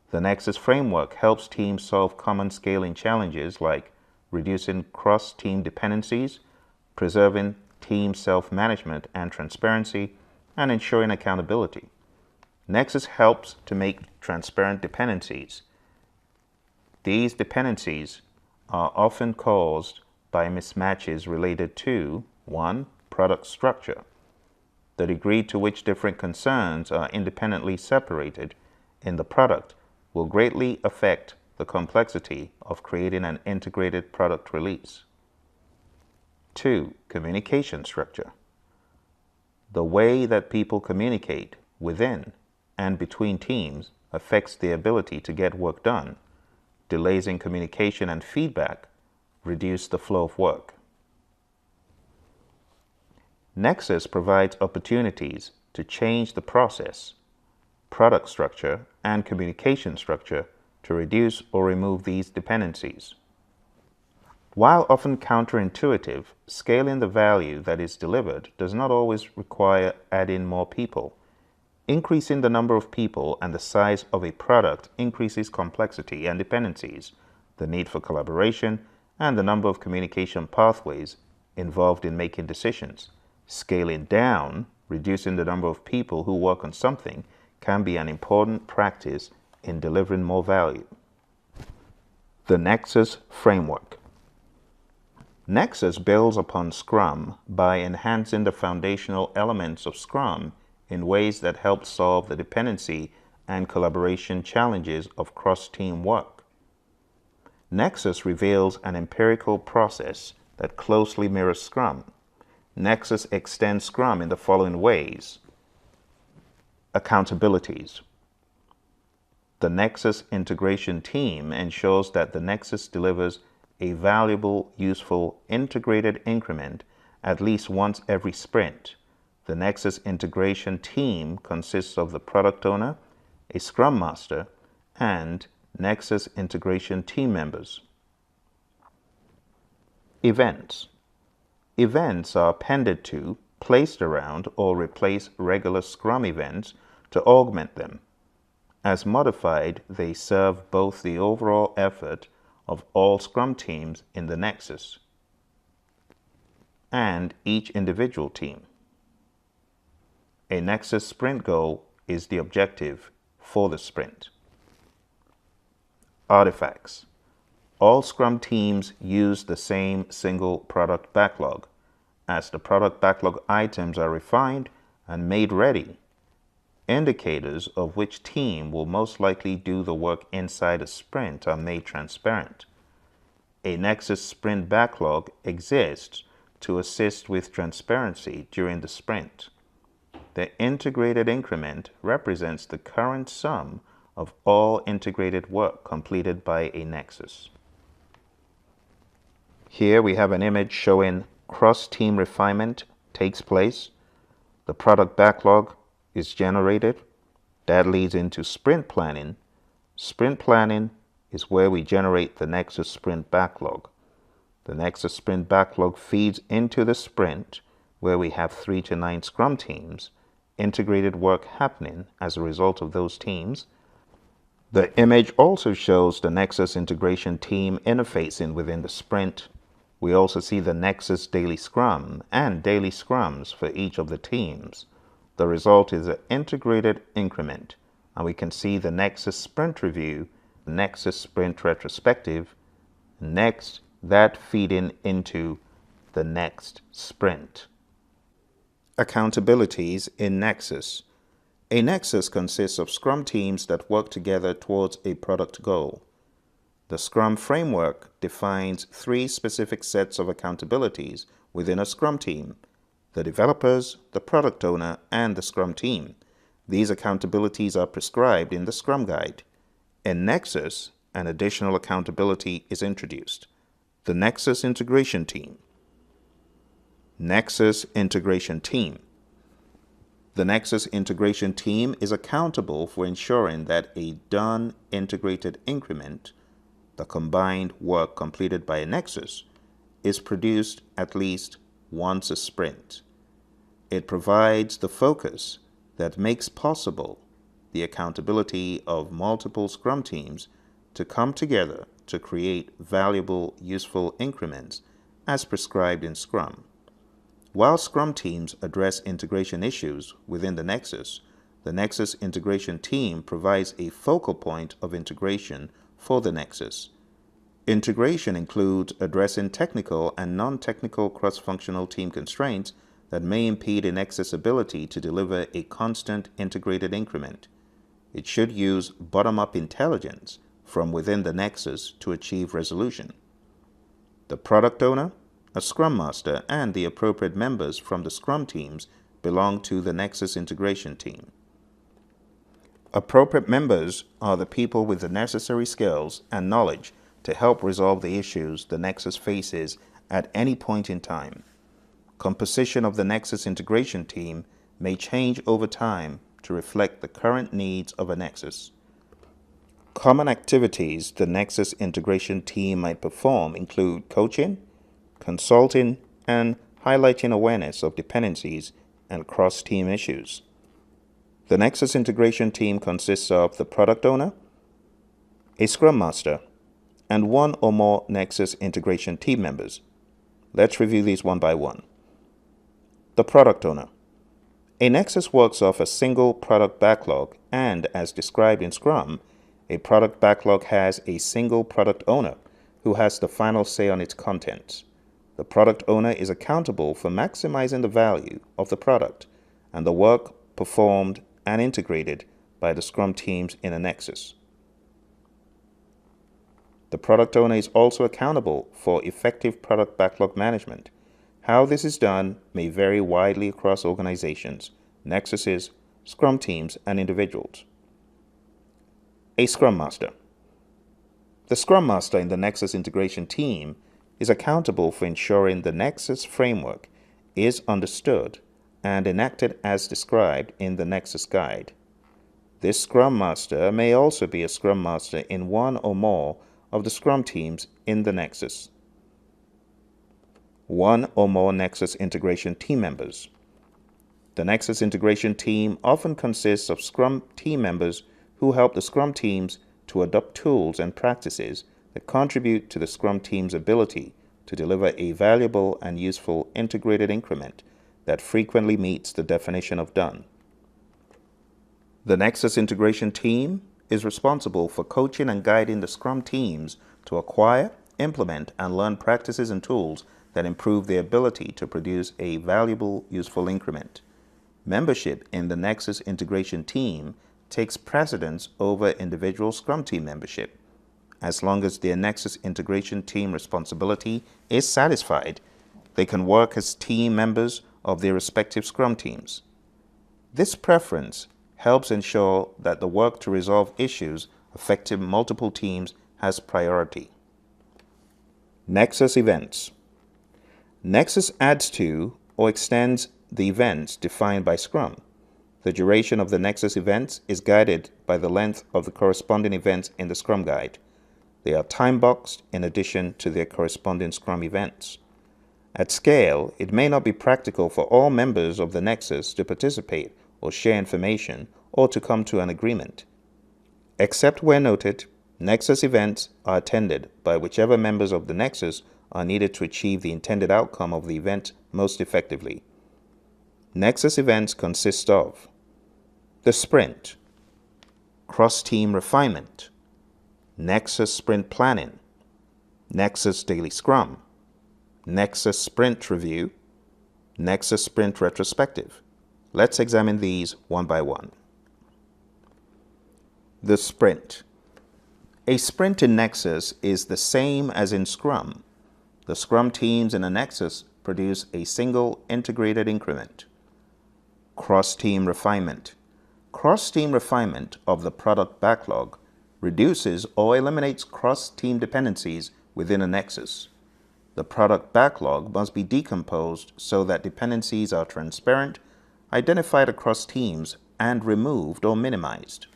The Nexus framework helps teams solve common scaling challenges like reducing cross-team dependencies, preserving team self-management and transparency, and ensuring accountability. Nexus helps to make transparent dependencies. These dependencies are often caused by mismatches related to 1. Product structure. The degree to which different concerns are independently separated in the product will greatly affect the complexity of creating an integrated product release. 2. Communication structure. The way that people communicate within and between teams affects the ability to get work done. Delays in communication and feedback reduce the flow of work. Nexus provides opportunities to change the process, product structure, and communication structure to reduce or remove these dependencies. While often counterintuitive, scaling the value that is delivered does not always require adding more people. Increasing the number of people and the size of a product increases complexity and dependencies, the need for collaboration, and the number of communication pathways involved in making decisions. Scaling down, reducing the number of people who work on something, can be an important practice in delivering more value. The Nexus Framework. Nexus builds upon Scrum by enhancing the foundational elements of Scrum in ways that help solve the dependency and collaboration challenges of cross-team work. Nexus reveals an empirical process that closely mirrors Scrum. Nexus extends Scrum in the following ways. Accountabilities. The Nexus integration team ensures that the Nexus delivers a valuable, useful, integrated increment at least once every sprint. The Nexus integration team consists of the product owner, a Scrum Master, and Nexus integration team members. Events. Events are appended to, placed around, or replace regular Scrum events to augment them. As modified, they serve both the overall effort of all Scrum teams in the Nexus and each individual team. A Nexus sprint goal is the objective for the sprint. Artifacts. All Scrum teams use the same single product backlog. As the product backlog items are refined and made ready, indicators of which team will most likely do the work inside a sprint are made transparent. A Nexus sprint backlog exists to assist with transparency during the sprint. The integrated increment represents the current sum of all integrated work completed by a Nexus. Here we have an image showing cross-team refinement takes place. The product backlog is generated. That leads into sprint planning. Sprint planning is where we generate the Nexus sprint backlog. The Nexus sprint backlog feeds into the sprint where we have 3 to 9 Scrum teams, integrated work happening as a result of those teams. The image also shows the Nexus integration team interfacing within the sprint. We also see the Nexus daily Scrum and daily Scrums for each of the teams. The result is an integrated increment, and we can see the Nexus sprint review, Nexus sprint retrospective, next that feeding into the next sprint. Accountabilities in Nexus. A Nexus consists of Scrum teams that work together towards a product goal. The Scrum framework defines 3 specific sets of accountabilities within a Scrum team: the developers, the product owner, and the Scrum team. These accountabilities are prescribed in the Scrum Guide. In Nexus, an additional accountability is introduced: the Nexus integration team. Nexus integration team. The Nexus integration team is accountable for ensuring that a done integrated increment, the combined work completed by a Nexus, is produced at least once a sprint. It provides the focus that makes possible the accountability of multiple Scrum teams to come together to create valuable, useful increments as prescribed in Scrum. While Scrum teams address integration issues within the Nexus integration team provides a focal point of integration for the Nexus. Integration includes addressing technical and non-technical cross-functional team constraints that may impede a Nexus ability to deliver a constant integrated increment. It should use bottom-up intelligence from within the Nexus to achieve resolution. The product owner, a Scrum Master, and the appropriate members from the Scrum teams belong to the Nexus integration team. Appropriate members are the people with the necessary skills and knowledge to help resolve the issues the Nexus faces at any point in time. Composition of the Nexus integration team may change over time to reflect the current needs of a Nexus. Common activities the Nexus integration team might perform include coaching, consulting, and highlighting awareness of dependencies and cross-team issues. The Nexus integration team consists of the product owner, a scrum master, and one or more Nexus integration team members. Let's review these one by one. The product owner. A Nexus works off a single product backlog, and as described in Scrum, a product backlog has a single product owner who has the final say on its contents. The product owner is accountable for maximizing the value of the product and the work performed and integrated by the Scrum teams in a Nexus. The product owner is also accountable for effective product backlog management. How this is done may vary widely across organizations, Nexuses, Scrum teams, and individuals. A Scrum Master. The Scrum Master in the Nexus integration team is accountable for ensuring the Nexus framework is understood and enacted as described in the Nexus Guide. This Scrum Master may also be a Scrum Master in one or more of the Scrum teams in the Nexus. One or more Nexus integration team members. The Nexus integration team often consists of Scrum team members who help the Scrum teams to adopt tools and practices that contribute to the Scrum team's ability to deliver a valuable and useful integrated increment that frequently meets the definition of done. The Nexus integration team is responsible for coaching and guiding the Scrum teams to acquire, implement, and learn practices and tools that improve their ability to produce a valuable, useful increment. Membership in the Nexus integration team takes precedence over individual Scrum team membership. As long as their Nexus integration team responsibility is satisfied, they can work as team members of their respective Scrum teams. This preference helps ensure that the work to resolve issues affecting multiple teams has priority. Nexus events. Nexus adds to or extends the events defined by Scrum. The duration of the Nexus events is guided by the length of the corresponding events in the Scrum Guide. They are time-boxed in addition to their corresponding Scrum events. At scale, it may not be practical for all members of the Nexus to participate or share information or to come to an agreement. Except where noted, Nexus events are attended by whichever members of the Nexus are needed to achieve the intended outcome of the event most effectively. Nexus events consist of the sprint, cross-team refinement, Nexus sprint planning, Nexus daily scrum, Nexus sprint review, Nexus sprint retrospective. Let's examine these one by one. The sprint. A sprint in Nexus is the same as in Scrum. The Scrum teams in a Nexus produce a single integrated increment. Cross-team refinement. Cross-team refinement of the product backlog reduces or eliminates cross-team dependencies within a Nexus. The product backlog must be decomposed so that dependencies are transparent, identified across teams, and removed or minimized.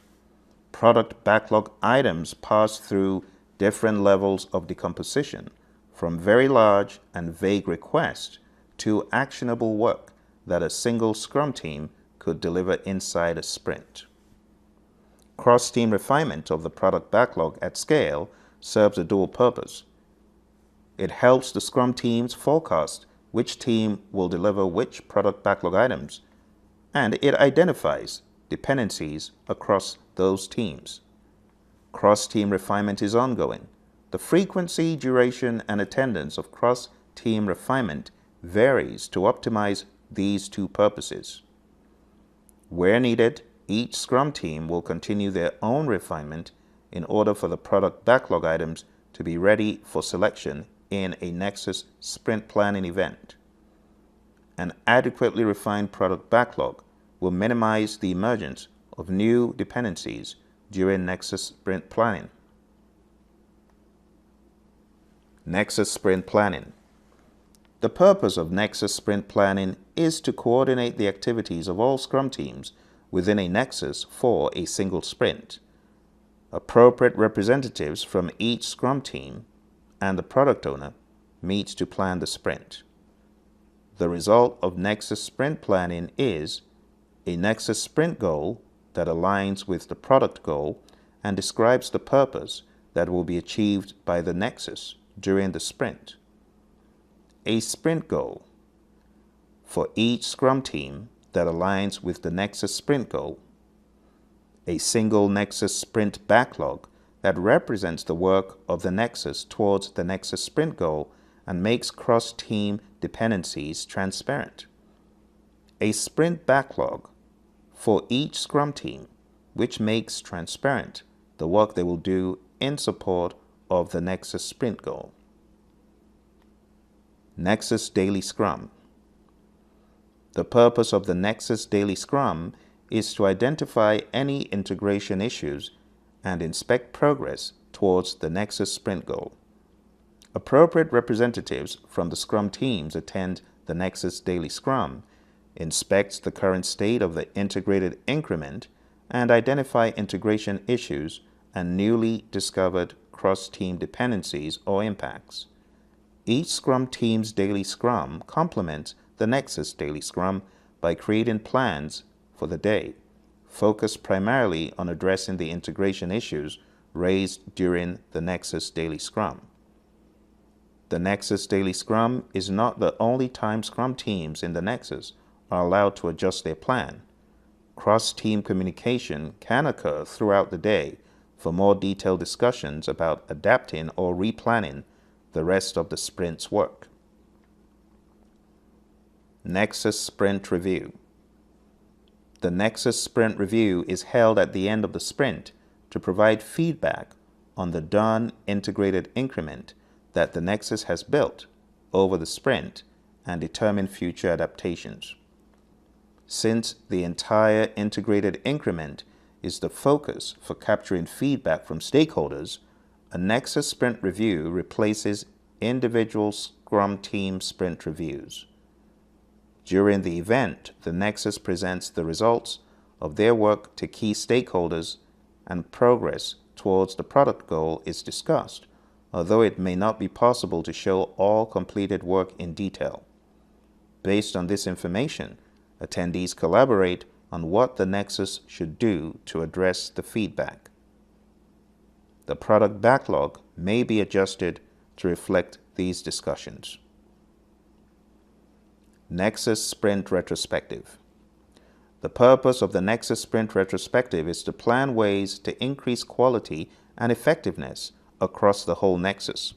Product backlog items pass through different levels of decomposition, from very large and vague requests to actionable work that a single Scrum team could deliver inside a sprint. Cross-team refinement of the product backlog at scale serves a dual purpose. It helps the Scrum teams forecast which team will deliver which product backlog items, and it identifies dependencies across those teams. Cross-team refinement is ongoing. The frequency, duration, and attendance of cross-team refinement varies to optimize these two purposes. Where needed, each Scrum team will continue their own refinement in order for the product backlog items to be ready for selection in a Nexus sprint planning event. An adequately refined product backlog will minimize the emergence of new dependencies during Nexus sprint planning. Nexus sprint planning. The purpose of Nexus sprint planning is to coordinate the activities of all Scrum teams within a Nexus for a single sprint. Appropriate representatives from each Scrum team and the product owner meet to plan the sprint. The result of Nexus sprint planning is a Nexus sprint goal that aligns with the product goal and describes the purpose that will be achieved by the Nexus during the sprint. A sprint goal for each Scrum team that aligns with the Nexus sprint goal. A single Nexus sprint backlog that represents the work of the Nexus towards the Nexus sprint goal and makes cross-team dependencies transparent. A sprint backlog for each Scrum team, which makes transparent the work they will do in support of the Nexus sprint goal. Nexus Daily Scrum. The purpose of the Nexus Daily Scrum is to identify any integration issues and inspect progress towards the Nexus sprint goal. Appropriate representatives from the Scrum teams attend the Nexus Daily Scrum, inspect the current state of the integrated increment, and identify integration issues and newly discovered cross-team dependencies or impacts. Each Scrum team's Daily Scrum complements the Nexus Daily Scrum by creating plans for the day, focused primarily on addressing the integration issues raised during the Nexus Daily Scrum. The Nexus Daily Scrum is not the only time Scrum teams in the Nexus are allowed to adjust their plan. Cross-team communication can occur throughout the day for more detailed discussions about adapting or replanning the rest of the sprint's work. Nexus Sprint Review. The Nexus Sprint Review is held at the end of the sprint to provide feedback on the done integrated increment that the Nexus has built over the sprint and determine future adaptations. Since the entire integrated increment is the focus for capturing feedback from stakeholders, a Nexus Sprint Review replaces individual Scrum team sprint reviews. During the event, the Nexus presents the results of their work to key stakeholders and progress towards the product goal is discussed, although it may not be possible to show all completed work in detail. Based on this information, attendees collaborate on what the Nexus should do to address the feedback. The product backlog may be adjusted to reflect these discussions. Nexus Sprint Retrospective. The purpose of the Nexus Sprint Retrospective is to plan ways to increase quality and effectiveness across the whole Nexus.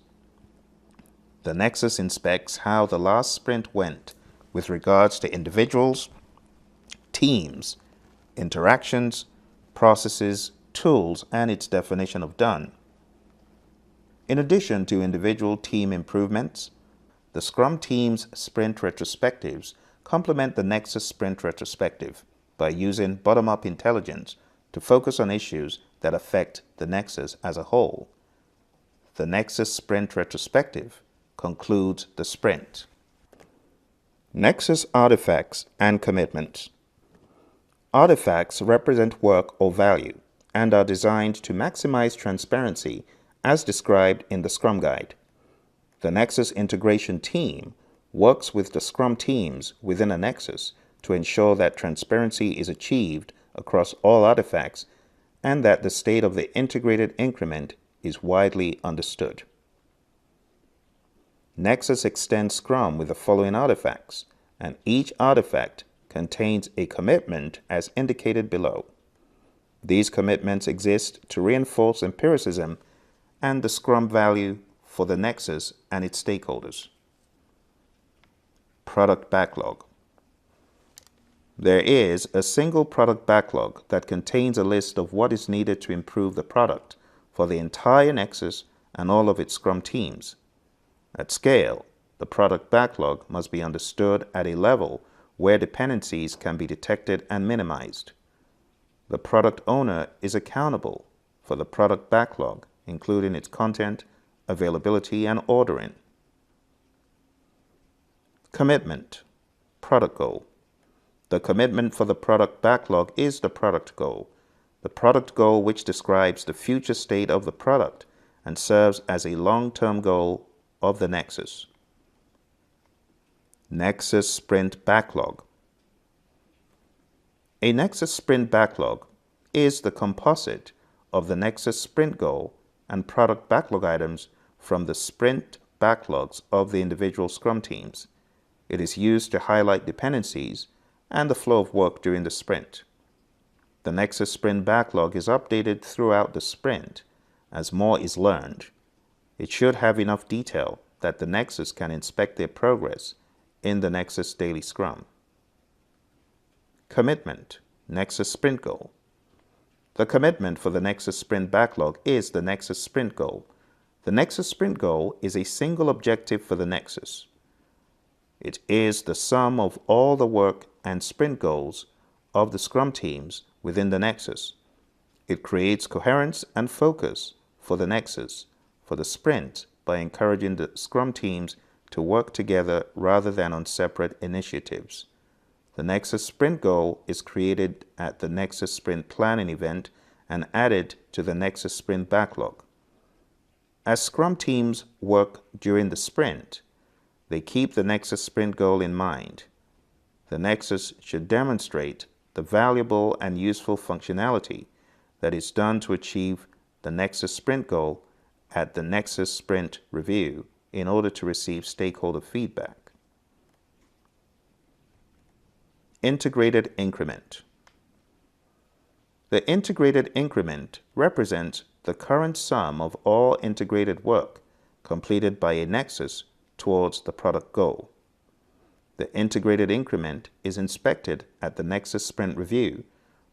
The Nexus inspects how the last sprint went with regards to individuals, teams, interactions, processes, tools, and its definition of done. In addition to individual team improvements, the Scrum team's sprint retrospectives complement the Nexus Sprint Retrospective by using bottom-up intelligence to focus on issues that affect the Nexus as a whole. The Nexus Sprint Retrospective concludes the sprint. Nexus Artifacts and Commitments. Artifacts represent work or value and are designed to maximize transparency as described in the Scrum Guide. The Nexus integration team works with the Scrum teams within a Nexus to ensure that transparency is achieved across all artifacts and that the state of the integrated increment is widely understood. Nexus extends Scrum with the following artifacts, and each artifact contains a commitment as indicated below. These commitments exist to reinforce empiricism and the Scrum value for the Nexus and its stakeholders. Product Backlog. There is a single product backlog that contains a list of what is needed to improve the product for the entire Nexus and all of its Scrum teams. At scale, the product backlog must be understood at a level where dependencies can be detected and minimized. The product owner is accountable for the product backlog, including its content, availability, and ordering. Commitment. Product goal. The commitment for the product backlog is the product goal. the product goal, which describes the future state of the product and serves as a long-term goal of the Nexus. Nexus Sprint Backlog. A Nexus Sprint Backlog is the composite of the Nexus Sprint Goal and product backlog items from the sprint backlogs of the individual Scrum teams. It is used to highlight dependencies and the flow of work during the sprint. The Nexus Sprint Backlog is updated throughout the sprint as more is learned. It should have enough detail that the Nexus can inspect their progress in the Nexus Daily Scrum. Commitment, Nexus Sprint Goal. The commitment for the Nexus Sprint Backlog is the Nexus Sprint Goal. The Nexus Sprint Goal is a single objective for the Nexus. It is the sum of all the work and sprint goals of the Scrum teams within the Nexus. It creates coherence and focus for the Nexus for the sprint by encouraging the Scrum teams to work together rather than on separate initiatives. The Nexus Sprint Goal is created at the Nexus Sprint Planning event and added to the Nexus Sprint Backlog. As Scrum teams work during the sprint, they keep the Nexus Sprint Goal in mind. The Nexus should demonstrate the valuable and useful functionality that is done to achieve the Nexus Sprint Goal at the Nexus Sprint Review in order to receive stakeholder feedback. Integrated Increment. The integrated increment represents the current sum of all integrated work completed by a Nexus towards the product goal. The integrated increment is inspected at the Nexus Sprint Review,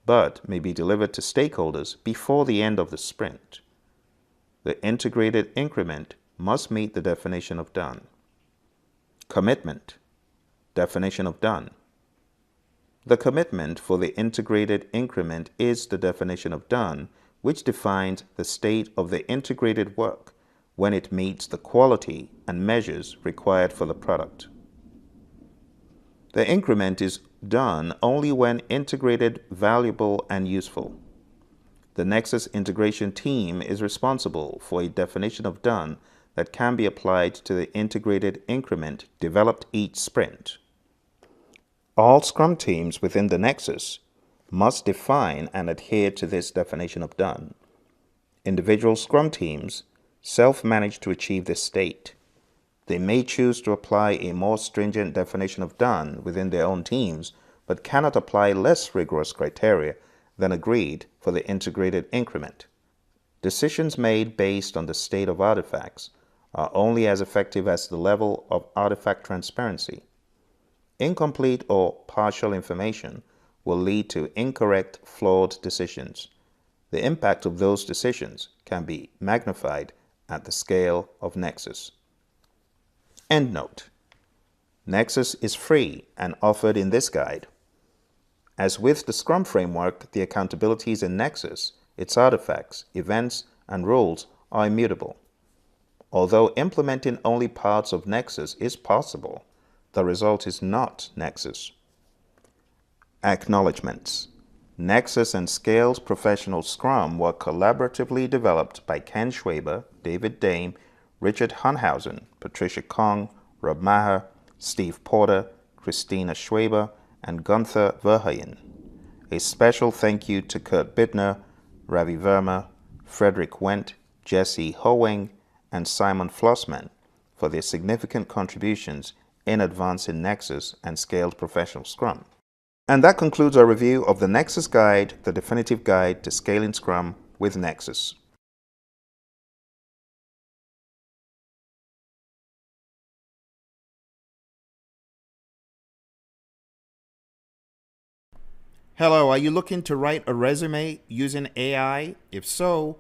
but may be delivered to stakeholders before the end of the sprint. The integrated increment must meet the definition of done. Commitment. Definition of done. The commitment for the integrated increment is the definition of done, which defines the state of the integrated work when it meets the quality and measures required for the product. The increment is done only when integrated, valuable, and useful. The Nexus integration team is responsible for a definition of done that can be applied to the integrated increment developed each sprint. All Scrum teams within the Nexus must define and adhere to this definition of done. Individual Scrum teams self-manage to achieve this state. They may choose to apply a more stringent definition of done within their own teams, but cannot apply less rigorous criteria than agreed for the integrated increment. Decisions made based on the state of artifacts are only as effective as the level of artifact transparency. Incomplete or partial information will lead to incorrect, flawed decisions. The impact of those decisions can be magnified at the scale of Nexus. Endnote. Nexus is free and offered in this guide. As with the Scrum framework, the accountabilities in Nexus, its artifacts, events, and rules are immutable. Although implementing only parts of Nexus is possible, the result is not Nexus. Acknowledgements. Nexus and Scale's Professional Scrum were collaboratively developed by Ken Schwaber, David Dame, Richard Hunhausen, Patricia Kong, Rob Maher, Steve Porter, Christina Schwaber, and Gunther Verheyen. A special thank you to Kurt Bittner, Ravi Verma, Frederick Wendt, Jesse Hoeing, and Simon Flossman for their significant contributions in advancing Nexus and Scaled Professional Scrum. And that concludes our review of the Nexus Guide, the definitive guide to scaling Scrum with Nexus. Hello, are you looking to write a resume using AI? If so,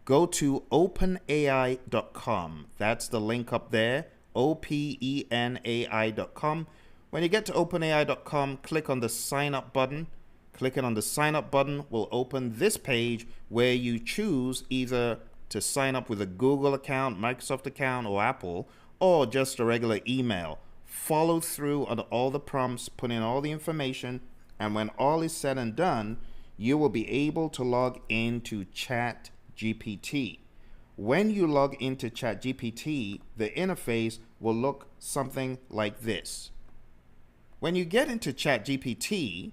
go to openai.com. That's the link up there, openai.com. When you get to openai.com, click on the sign up button. Clicking on the sign up button will open this page where you choose either to sign up with a Google account, Microsoft account, or Apple, or just a regular email. Follow through on all the prompts, put in all the information, and when all is said and done, you will be able to log into ChatGPT. When you log into ChatGPT, the interface will look something like this. When you get into ChatGPT,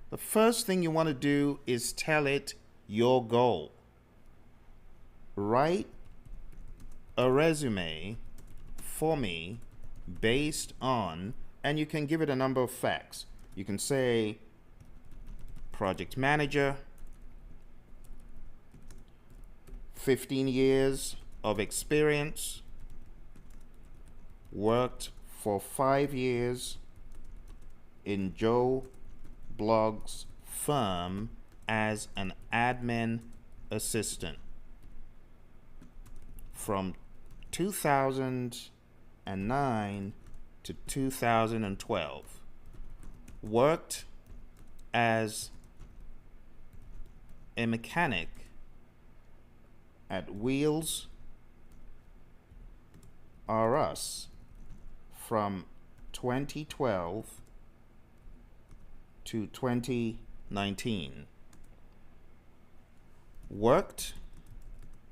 the first thing you want to do is tell it your goal. Write a resume for me based on, and you can give it a number of facts. You can say project manager, 15 years of experience, worked for 5 years in Joe Blogg's firm as an admin assistant from 2009 to 2012. Worked as a mechanic at Wheels R Us from 2012 to 2019. Worked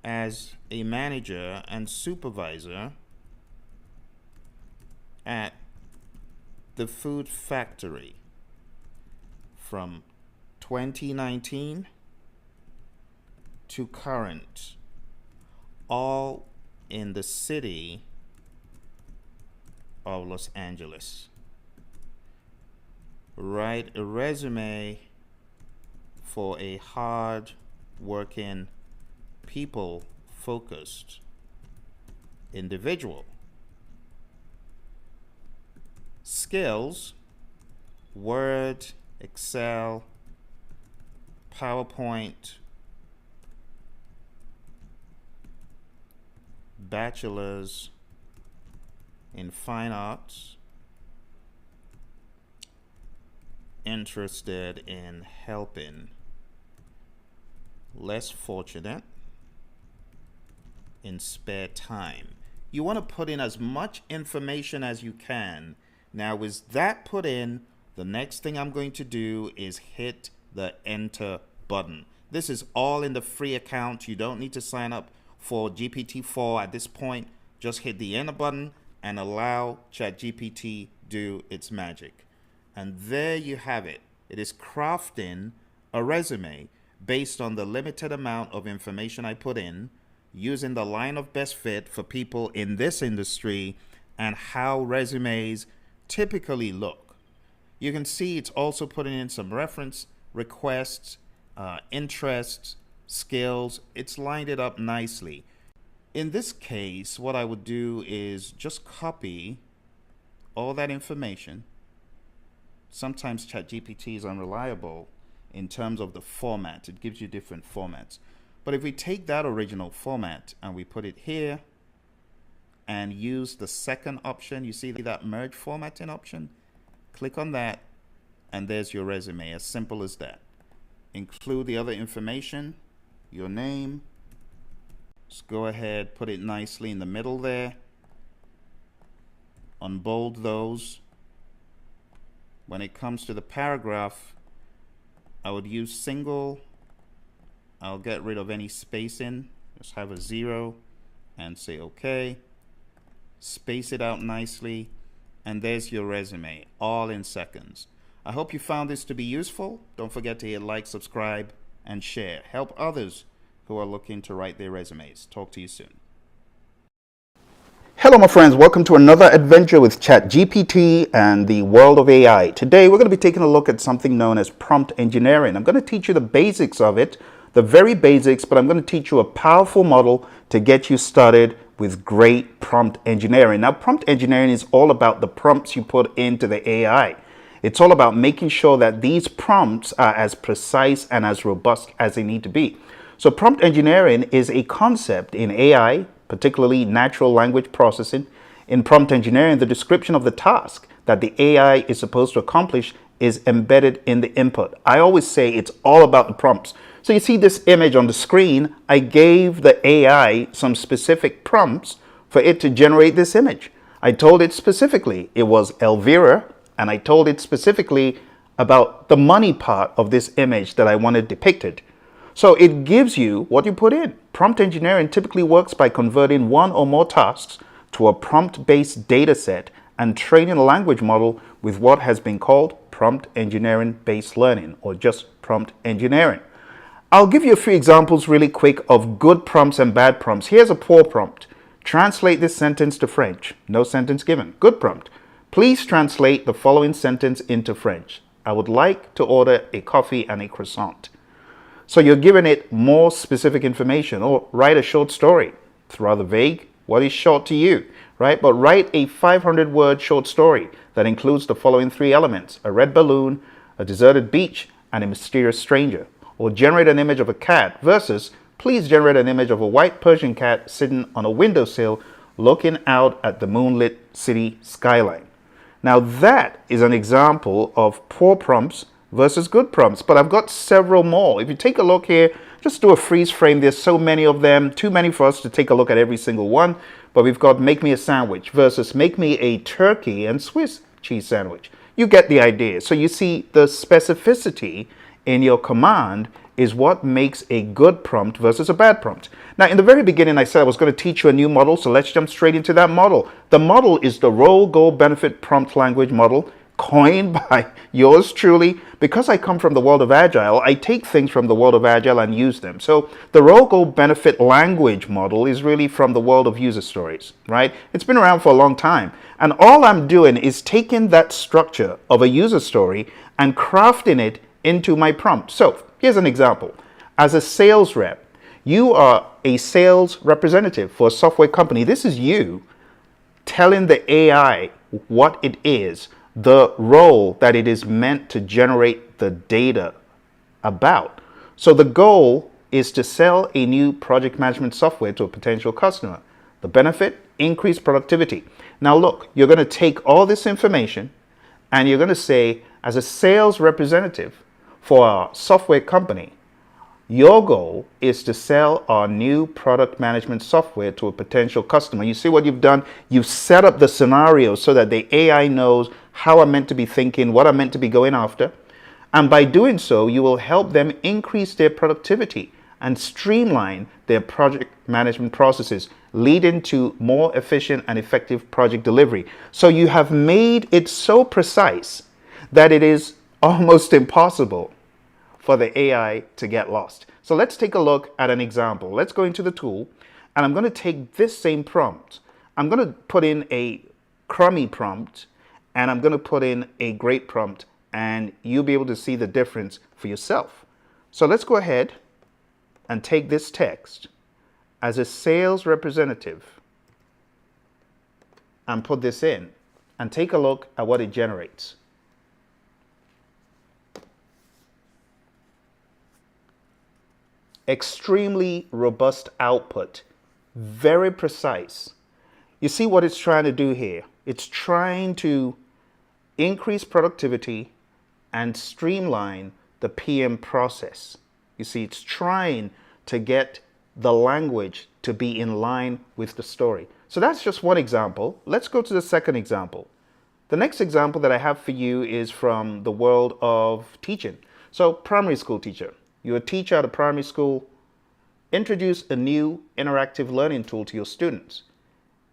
as a manager and supervisor at the food factory from 2019 to current, all in the city of Los Angeles. Write a resume for a hard-working, people-focused individual. Skills: Word, Excel, PowerPoint, bachelor's in fine arts, interested in helping less fortunate in spare time. You want to put in as much information as you can. Now, with that put in, the next thing I'm going to do is hit the enter button. This is all in the free account. You don't need to sign up for GPT-4 at this point. Just hit the enter button and allow ChatGPT do its magic. And there you have it. It is crafting a resume based on the limited amount of information I put in, using the line of best fit for people in this industry and how resumes typically look. You can see it's also putting in some reference requests, interests, skills. It's lined it up nicely. In this case, what I would do is just copy all that information. Sometimes ChatGPT is unreliable in terms of the format. It gives you different formats. But if we take that original format and we put it here and use the second option, you see that merge formatting option? Click on that and there's your resume, as simple as that. Include the other information, your name. Just go ahead, put it nicely in the middle there. Unbold those. When it comes to the paragraph, I would use single. I'll get rid of any spacing. Just have a 0 and say OK. Space it out nicely. And there's your resume, all in seconds. I hope you found this to be useful. Don't forget to hit like, subscribe, and share. Help others who are looking to write their resumes. Talk to you soon. Hello, my friends. Welcome to another adventure with ChatGPT and the world of AI. Today, we're going to be taking a look at something known as prompt engineering. I'm going to teach you the basics of it, the very basics, but I'm going to teach you a powerful model to get you started with great prompt engineering. Now, prompt engineering is all about the prompts you put into the AI. It's all about making sure that these prompts are as precise and as robust as they need to be. So prompt engineering is a concept in AI, particularly natural language processing. In prompt engineering, the description of the task that the AI is supposed to accomplish is embedded in the input. I always say it's all about the prompts. So you see this image on the screen. I gave the AI some specific prompts for it to generate this image. I told it specifically it was Elvira, and I told it specifically about the money part of this image that I wanted depicted. So it gives you what you put in. Prompt engineering typically works by converting one or more tasks to a prompt-based data set and training a language model with what has been called prompt engineering-based learning, or just prompt engineering. I'll give you a few examples really quick of good prompts and bad prompts. Here's a poor prompt. Translate this sentence to French. No sentence given. Good prompt. Please translate the following sentence into French. I would like to order a coffee and a croissant. So you're giving it more specific information. Or write a short story. It's rather vague. What is short to you, right? But write a 500-word short story that includes the following three elements: a red balloon, a deserted beach, and a mysterious stranger. Or generate an image of a cat versus please generate an image of a white Persian cat sitting on a windowsill looking out at the moonlit city skyline. Now that is an example of poor prompts versus good prompts, but I've got several more. If you take a look here, just do a freeze frame. There's so many of them, too many for us to take a look at every single one, but we've got make me a sandwich versus make me a turkey and Swiss cheese sandwich. You get the idea. So you see the specificity in your command is what makes a good prompt versus a bad prompt. Now, in the very beginning, I said I was going to teach you a new model, so let's jump straight into that model. The model is the role, goal, benefit, prompt language model, coined by yours truly. Because I come from the world of Agile, I take things from the world of Agile and use them. So the role, goal, benefit language model is really from the world of user stories, right? It's been around for a long time. And all I'm doing is taking that structure of a user story and crafting it into my prompt. So here's an example. As a sales rep, you are a sales representative for a software company. This is you telling the AI what it is, the role that it is meant to generate the data about. So the goal is to sell a new project management software to a potential customer. The benefit, increased productivity. Now look, you're going to take all this information and you're going to say, as a sales representative for our software company, your goal is to sell our new product management software to a potential customer. You see what you've done? You've set up the scenario so that the AI knows how I'm meant to be thinking, what I'm meant to be going after. And by doing so, you will help them increase their productivity and streamline their project management processes, leading to more efficient and effective project delivery. So you have made it so precise that it is almost impossible for the AI to get lost. So let's take a look at an example. Let's go into the tool, and I'm going to take this same prompt. I'm going to put in a crummy prompt, and I'm going to put in a great prompt, and you'll be able to see the difference for yourself. So let's go ahead and take this text as a sales representative and put this in, and take a look at what it generates. Extremely robust output, very precise. You see what it's trying to do here? It's trying to increase productivity and streamline the PM process. You see, it's trying to get the language to be in line with the story. So that's just one example. Let's go to the second example. The next example that I have for you is from the world of teaching. So primary school teacher. You're a teacher at a primary school. Introduce a new interactive learning tool to your students.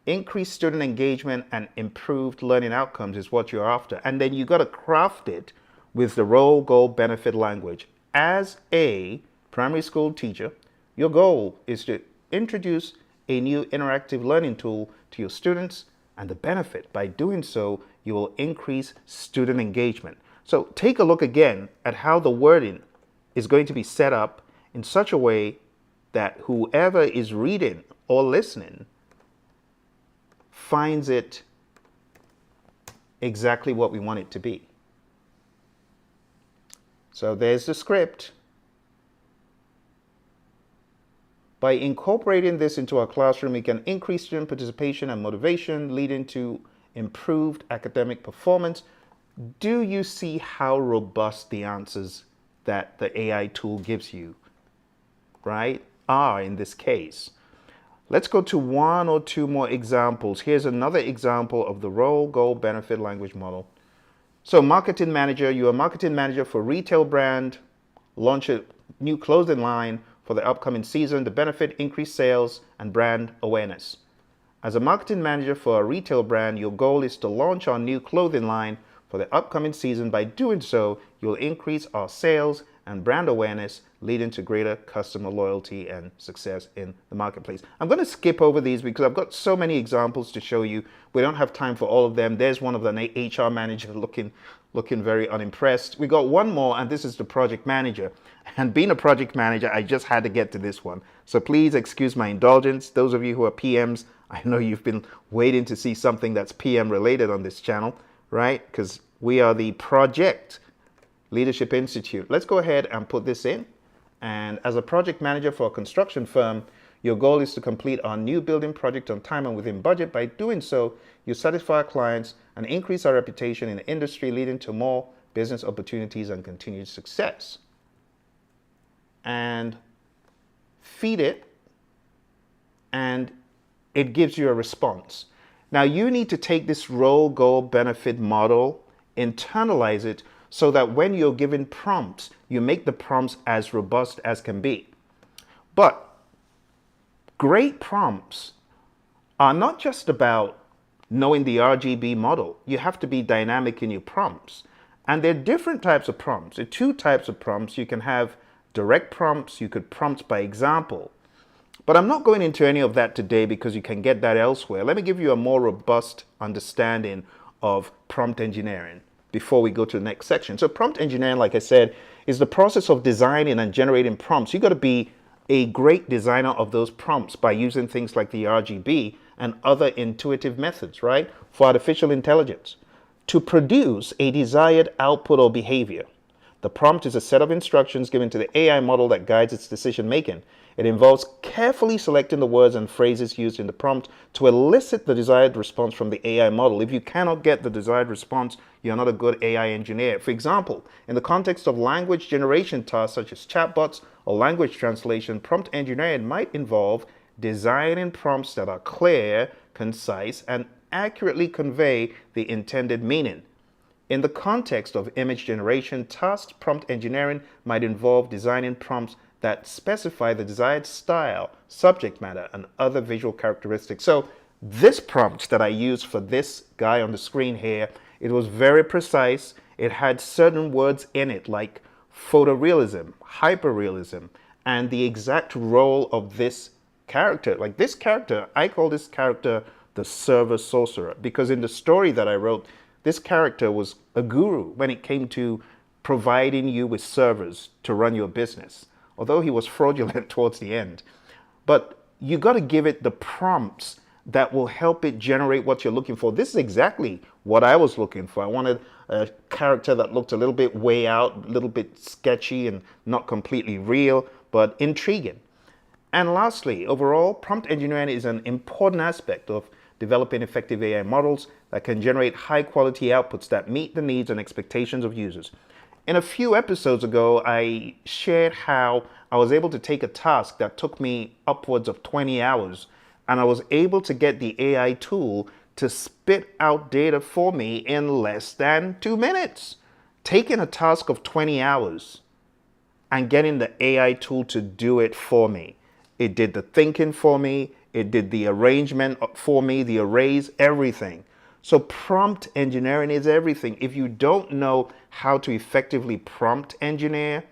Increase student engagement and improved learning outcomes is what you're after. And then you got to craft it with the role, goal, benefit language. As a primary school teacher, your goal is to introduce a new interactive learning tool to your students, and the benefit, by doing so, you will increase student engagement. So take a look again at how the wording is going to be set up in such a way that whoever is reading or listening finds it exactly what we want it to be. So there's the script. By incorporating this into our classroom, we can increase student participation and motivation, leading to improved academic performance. Do you see how robust the answers that the AI tool gives you, right, are in this case? Let's go to one or two more examples. Here's another example of the role, goal, benefit language model. So marketing manager, you're a marketing manager for retail brand, launch a new clothing line for the upcoming season. The benefit, increased sales and brand awareness. As a marketing manager for a retail brand, your goal is to launch our new clothing line for the upcoming season. By doing so, you'll increase our sales and brand awareness, leading to greater customer loyalty and success in the marketplace. I'm going to skip over these because I've got so many examples to show you. We don't have time for all of them. There's one of the HR manager looking very unimpressed. We got one more, and this is the project manager. And being a project manager, I just had to get to this one. So please excuse my indulgence. Those of you who are PMs, I know you've been waiting to see something that's PM related on this channel, right? Because we are the Project Leadership Institute. Let's go ahead and put this in. And as a project manager for a construction firm, your goal is to complete our new building project on time and within budget. By doing so, you satisfy our clients and increase our reputation in the industry, leading to more business opportunities and continued success. And feed it, and it gives you a response. Now you need to take this role, goal, benefit model, internalize it, so that when you're given prompts, you make the prompts as robust as can be. But great prompts are not just about knowing the RGB model. You have to be dynamic in your prompts. And there are different types of prompts. There are two types of prompts. You can have direct prompts. You could prompt by example. But I'm not going into any of that today because you can get that elsewhere. Let me give you a more robust understanding of prompt engineering before we go to the next section. So prompt engineering, like I said, is the process of designing and generating prompts. You got to be a great designer of those prompts by using things like the RGB and other intuitive methods, right, for artificial intelligence to produce a desired output or behavior. The prompt is a set of instructions given to the AI model that guides its decision making. It involves carefully selecting the words and phrases used in the prompt to elicit the desired response from the AI model. If you cannot get the desired response, you're not a good AI engineer. For example, in the context of language generation tasks such as chatbots or language translation, prompt engineering might involve designing prompts that are clear, concise, and accurately convey the intended meaning. In the context of image generation tasks, prompt engineering might involve designing prompts that specify the desired style, subject matter, and other visual characteristics. So this prompt that I used for this guy on the screen here, it was very precise. It had certain words in it like photorealism, hyperrealism, and the exact role of this character. Like this character, I call this character the server sorcerer, because in the story that I wrote, this character was a guru when it came to providing you with servers to run your business, although he was fraudulent towards the end. But you got to give it the prompts that will help it generate what you're looking for. This is exactly what I was looking for. I wanted a character that looked a little bit way out, a little bit sketchy and not completely real, but intriguing. And lastly, overall, prompt engineering is an important aspect of developing effective AI models that can generate high quality outputs that meet the needs and expectations of users. In a few episodes ago, I shared how I was able to take a task that took me upwards of 20 hours, and I was able to get the AI tool to spit out data for me in less than 2 minutes. Taking a task of 20 hours and getting the AI tool to do it for me. It did the thinking for me, it did the arrangement for me, the arrays, everything. So prompt engineering is everything. If you don't know how to effectively prompt engineer,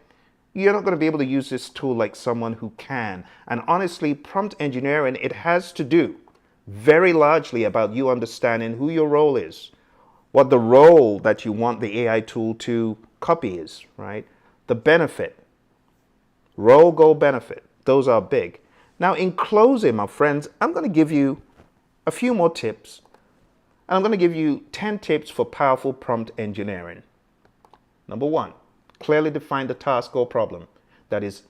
you're not going to be able to use this tool like someone who can. And honestly, prompt engineering, it has to do very largely about you understanding who your role is, what the role that you want the AI tool to copy is, right? The benefit, role, goal, benefit, those are big. Now, in closing, my friends, I'm going to give you a few more tips. And I'm going to give you 10 tips for powerful prompt engineering. Number 1, clearly define the task or problem that is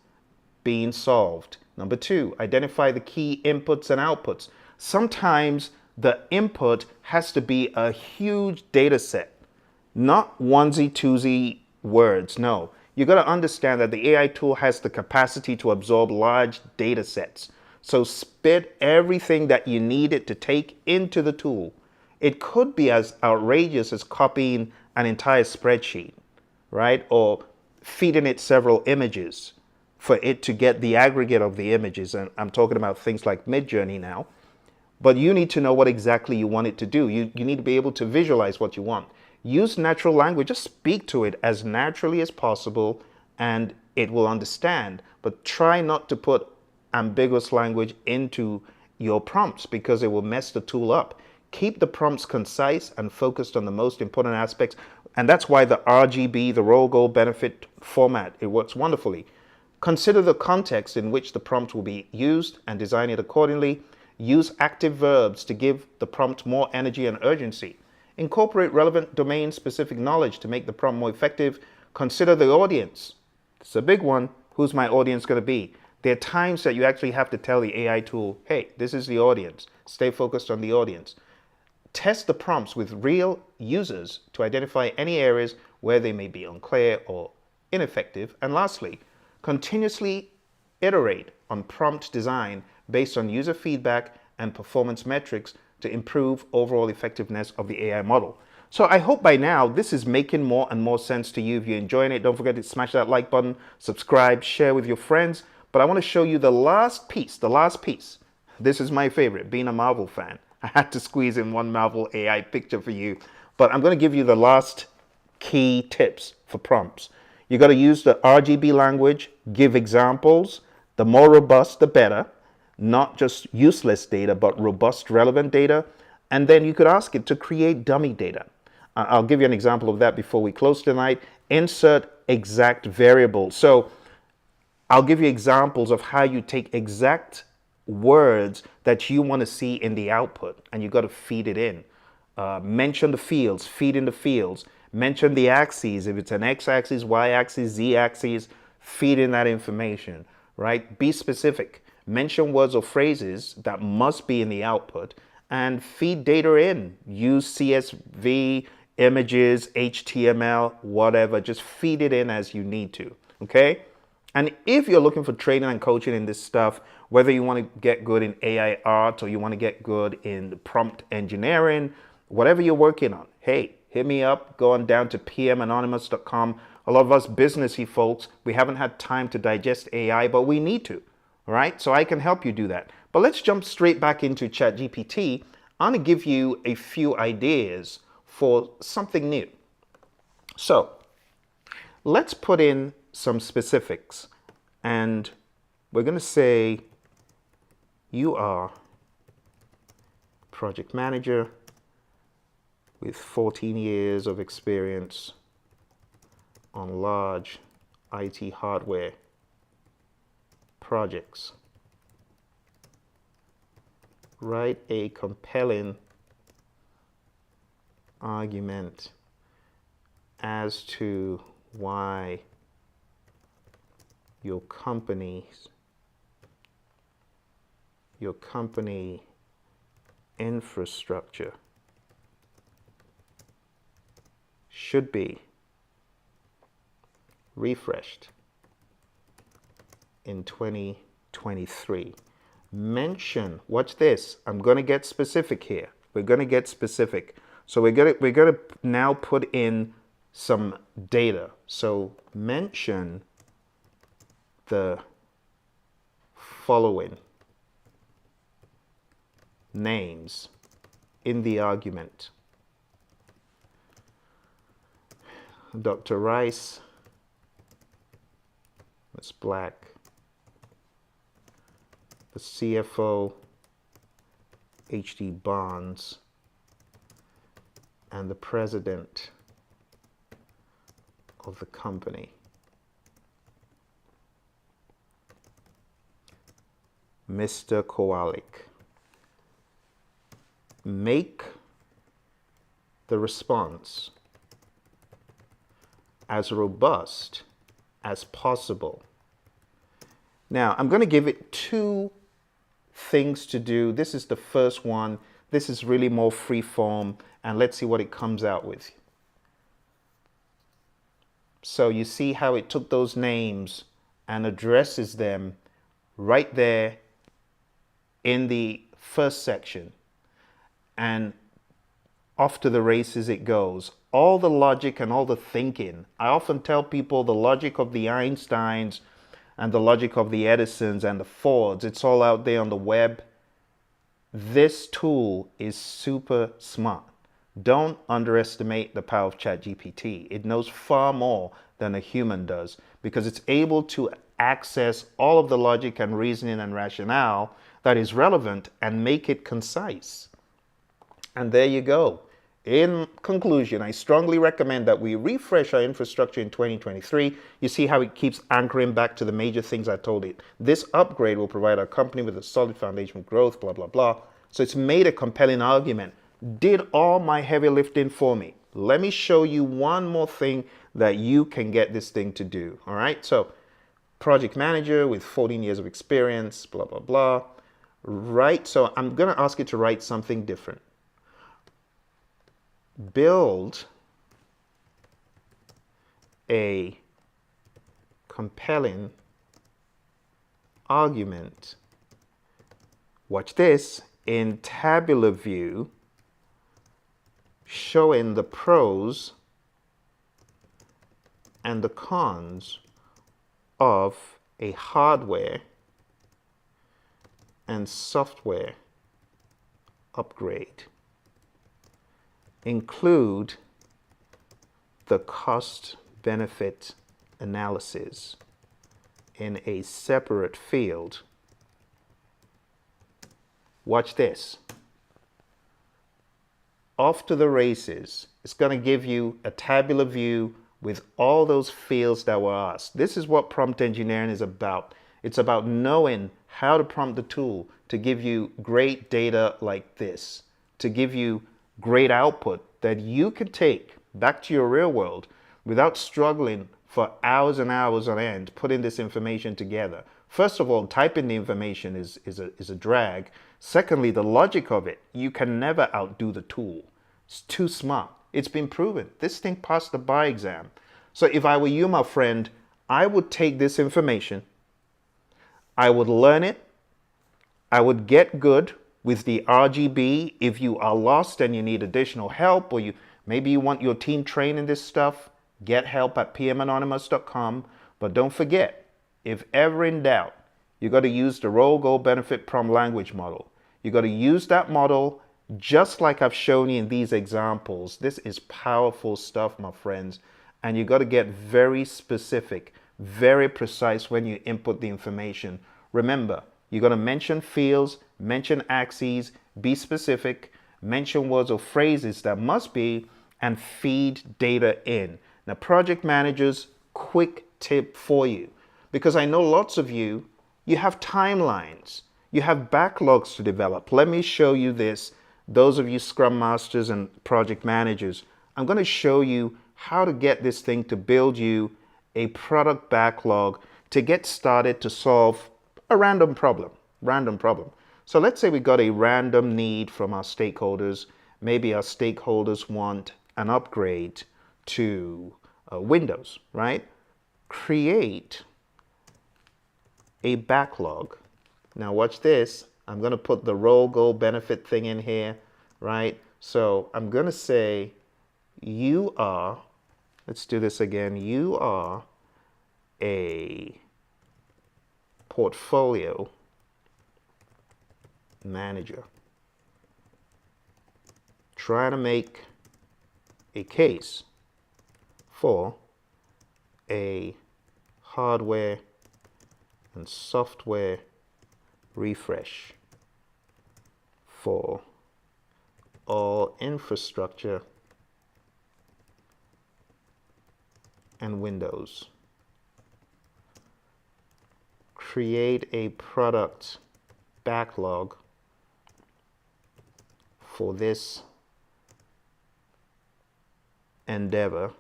being solved. Number 2, identify the key inputs and outputs. Sometimes the input has to be a huge data set, not onesie, twosie words. No, you got to understand that the AI tool has the capacity to absorb large data sets. So spit everything that you need it to take into the tool. It could be as outrageous as copying an entire spreadsheet, right? Or feeding it several images for it to get the aggregate of the images. And I'm talking about things like Midjourney now. But you need to know what exactly you want it to do. You need to be able to visualize what you want. Use natural language. Just speak to it as naturally as possible and it will understand. But try not to put ambiguous language into your prompts because it will mess the tool up. Keep the prompts concise and focused on the most important aspects. And that's why the RGB, the role, goal, benefit format, it works wonderfully. Consider the context in which the prompt will be used and design it accordingly. Use active verbs to give the prompt more energy and urgency. Incorporate relevant domain-specific knowledge to make the prompt more effective. Consider the audience. It's a big one. Who's my audience going to be? There are times that you actually have to tell the AI tool, hey, this is the audience. Stay focused on the audience. Test the prompts with real users to identify any areas where they may be unclear or ineffective. And lastly, continuously iterate on prompt design based on user feedback and performance metrics to improve overall effectiveness of the AI model. So I hope by now this is making more and more sense to you. If you're enjoying it, don't forget to smash that like button, subscribe, share with your friends. But I want to show you the last piece, This is my favorite, being a Marvel fan. I had to squeeze in one Marvel AI picture for you, but I'm going to give you the last key tips for prompts. You got to use the RGB language, give examples. The more robust, the better. Not just useless data, but robust, relevant data. And then you could ask it to create dummy data. I'll give you an example of that before we close tonight. Insert exact variables. So I'll give you examples of how you take exact words that you want to see in the output, and you got to feed it in. Mention the fields, feed in the fields. Mention the axes, if it's an x-axis, y-axis, z-axis, feed in that information, right? Be specific. Mention words or phrases that must be in the output and feed data in. Use CSV, images, HTML, whatever. Just feed it in as you need to, okay? And if you're looking for training and coaching in this stuff, whether you want to get good in AI art or you want to get good in prompt engineering, whatever you're working on, hey, hit me up. Go on down to pmanonymous.com. A lot of us businessy folks, we haven't had time to digest AI, but we need to, right? So I can help you do that. But let's jump straight back into ChatGPT. I'm going to give you a few ideas for something new. So let's put in some specifics, and we're going to say you are project manager with 14 years of experience on large IT hardware projects. Write a compelling argument as to why your company infrastructure should be refreshed in 2023. Mention, watch this, I'm going to get specific here. We're going to get specific. So we're going to now put in some data. So mention the following names in the argument: Dr. Rice, Ms. Black, the CFO, H.D. Barnes, and the president of the company. Mr. Kowalik. Make the response as robust as possible. Now, I'm going to give it two things to do. This is the first one. This is really more free form, and let's see what it comes out with. So you see how it took those names and addresses them right there in the first section, and off to the races it goes. all the logic and all the thinking. I often tell people the logic of the Einsteins and the logic of the Edisons and the Fords, it's all out there on the web. This tool is super smart. Don't underestimate the power of ChatGPT. It knows far more than a human does because it's able to access all of the logic and reasoning and rationale that is relevant and make it concise. And there you go. In conclusion, I strongly recommend that we refresh our infrastructure in 2023. You see how it keeps anchoring back to the major things I told it. This upgrade will provide our company with a solid foundation for growth, blah, blah, blah. So it's made a compelling argument. Did all my heavy lifting for me. Let me show you one more thing that you can get this thing to do. All right. So project manager with 14 years of experience, blah, blah, blah. Right. So I'm going to ask you to write something different. Build a compelling argument. Watch this, in tabular view, showing the pros and the cons of a hardware and software upgrade. Include the cost-benefit analysis in a separate field. Watch this. Off to the races. It's going to give you a tabular view with all those fields that were asked. This is what prompt engineering is about. It's about knowing how to prompt the tool to give you great data like this, to give you great output that you could take back to your real world without struggling for hours and hours on end putting this information together. First of all, typing the information is a drag. Secondly, the logic of it, you can never outdo the tool. It's too smart. It's been proven. This thing passed the bar exam. So if I were you, my friend, I would take this information, I would learn it, I would get good with the RGB. If you are lost and you need additional help, or maybe you want your team trained in this stuff, get help at pmanonymous.com. But don't forget, if ever in doubt, you got to use the role, goal, benefit, prompt language model. You got to use that model just like I've shown you in these examples. This is powerful stuff, my friends. And you got to get very specific, very precise when you input the information. Remember, you got to mention fields, mention axes, be specific, mention words or phrases that must be, and feed data in. Now, project managers, quick tip for you, because I know lots of you have timelines, you have backlogs to develop. Let me show you this. Those of you Scrum Masters and project managers, I'm going to show you how to get this thing to build you a product backlog to get started to solve a random problem. So let's say we got a random need from our stakeholders. Maybe our stakeholders want an upgrade to Windows, right? Create a backlog. Now watch this. I'm going to put the role, goal, benefit thing in here, right? So I'm going to say you are, let's do this again. You are a portfolio manager trying to make a case for a hardware and software refresh for all infrastructure and Windows. Create a product backlog for this endeavor,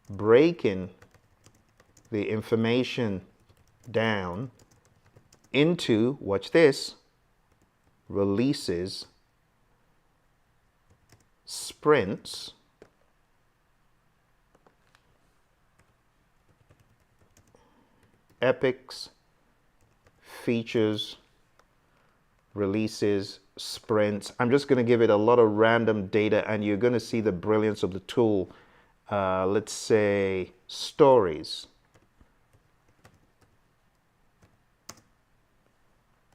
breaking the information down into, watch this, releases, sprints, epics, features, releases, sprints. I'm just going to give it a lot of random data, and you're going to see the brilliance of the tool. Let's say stories.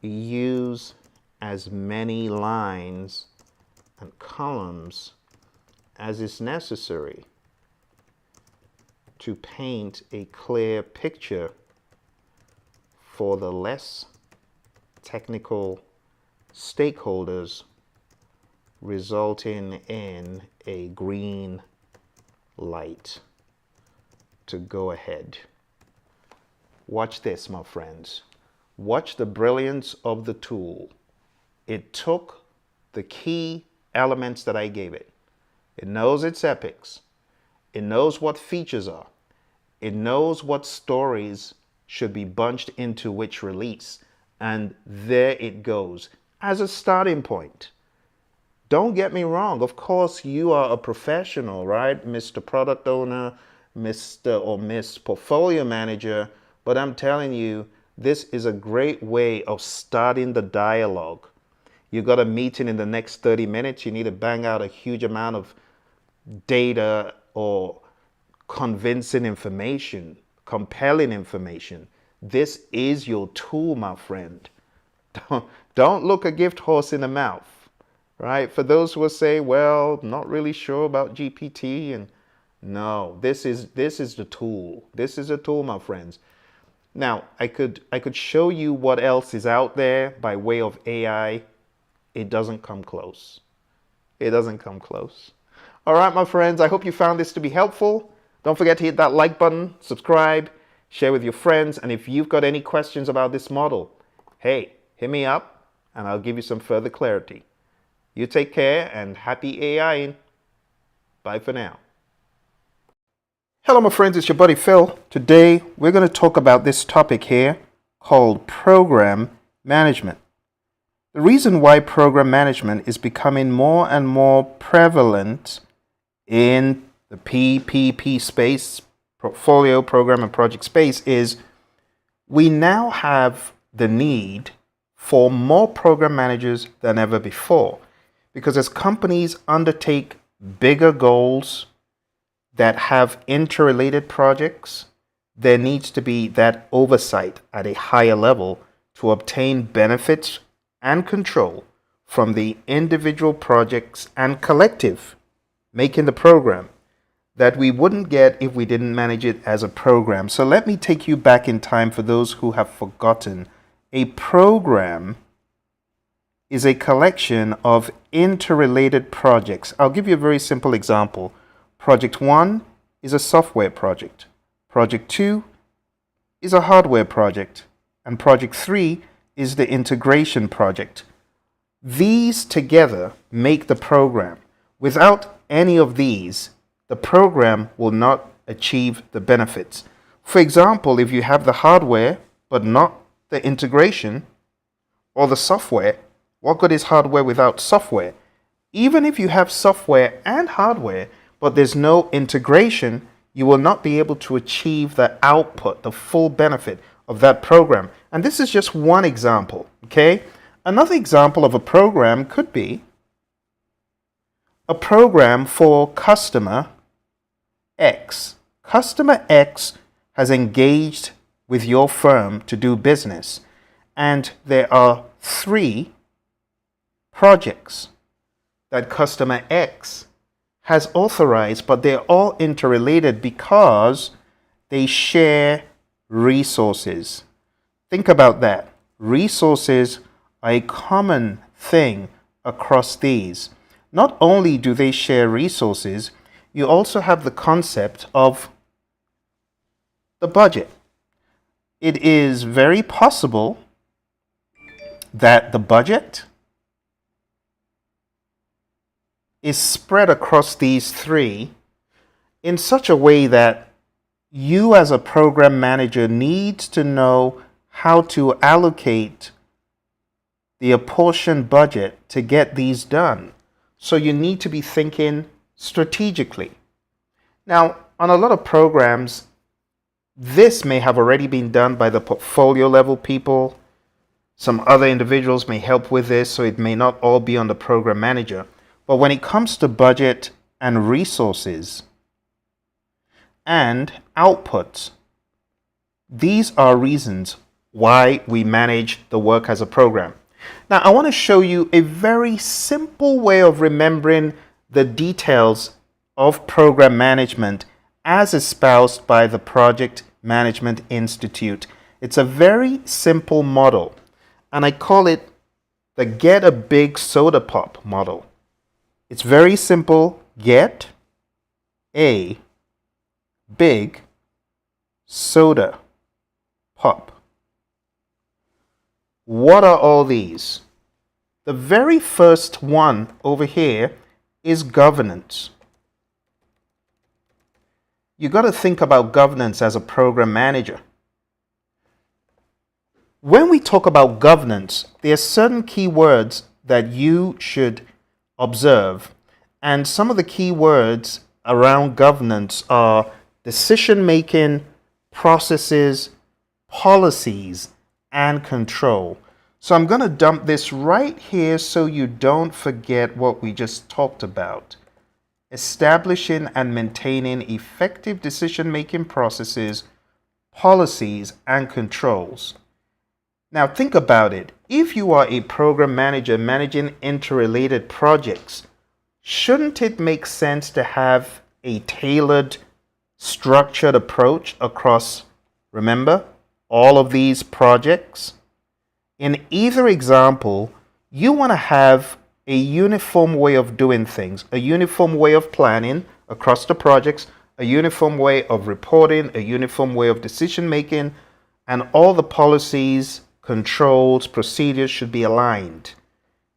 Use as many lines and columns as is necessary to paint a clear picture for the less technical stakeholders, resulting in a green light to go ahead. Watch this, my friends. Watch the brilliance of the tool. It took the key elements that I gave it. It knows its epics. It knows what features are. It knows what stories should be bunched into which release. And there it goes as a starting point. Don't get me wrong. Of course, you are a professional, right? Mr. Product Owner, Mr. or Miss Portfolio Manager. But I'm telling you, this is a great way of starting the dialogue. You got a meeting in the next 30 minutes. You need to bang out a huge amount of data or convincing information, compelling information. This is your tool, my friend. Don't look a gift horse in the mouth, right? For those who will say, well, not really sure about GPT, and no, this is the tool. This is a tool, my friends. Now, I could show you what else is out there by way of AI. It doesn't come close. It doesn't come close. All right, my friends, I hope you found this to be helpful. Don't forget to hit that like button, subscribe, share with your friends, and if you've got any questions about this model, hey, hit me up and I'll give you some further clarity. You take care and happy AIing. Bye for now. Hello, my friends, it's your buddy Phil. Today, we're going to talk about this topic here called program management. The reason why program management is becoming more and more prevalent in the PPP space, portfolio, program, and project space is we now have the need for more program managers than ever before. Because as companies undertake bigger goals that have interrelated projects, there needs to be that oversight at a higher level to obtain benefits and control from the individual projects and collective making the program that we wouldn't get if we didn't manage it as a program. So let me take you back in time for those who have forgotten. A program is a collection of interrelated projects. I'll give you a very simple example. Project 1 is a software project. Project 2 is a hardware project. And Project 3 is the integration project. These together make the program. Without any of these, the program will not achieve the benefits. For example, if you have the hardware but not the integration, or the software, what good is hardware without software? Even if you have software and hardware, but there's no integration, you will not be able to achieve the output, the full benefit of that program. And this is just one example, okay? Another example of a program could be a program for customer X. Customer X has engaged with your firm to do business, and there are 3 projects that customer X has authorized, but they're all interrelated because they share resources. Think about that. Resources are a common thing across these. Not only do they share resources, you also have the concept of the budget. It is very possible that the budget is spread across these 3 in such a way that you as a program manager needs to know how to allocate the apportioned budget to get these done. So you need to be thinking strategically. Now, on a lot of programs, this may have already been done by the portfolio level people, Some other individuals may help with this, so it may not all be on the program manager. But when it comes to budget and resources and outputs, these are reasons why we manage the work as a program. Now, I want to show you a very simple way of remembering the details of program management as espoused by the Project Management Institute. It's a very simple model, and I call it the Get a Big Soda Pop model. It's very simple. Get a big soda pop. What are all these? The very first one over here is governance. You got to think about governance as a program manager. When we talk about governance, there are certain key words that you should observe. And some of the key words around governance are decision-making, processes, policies, and control. So I'm going to dump this right here so you don't forget what we just talked about. Establishing and maintaining effective decision-making processes, policies, and controls. Now think about it. If you are a program manager managing interrelated projects, shouldn't it make sense to have a tailored, structured approach across, remember, all of these projects? In either example, you want to have a uniform way of doing things, a uniform way of planning across the projects, a uniform way of reporting, a uniform way of decision making, and all the policies, controls, procedures should be aligned.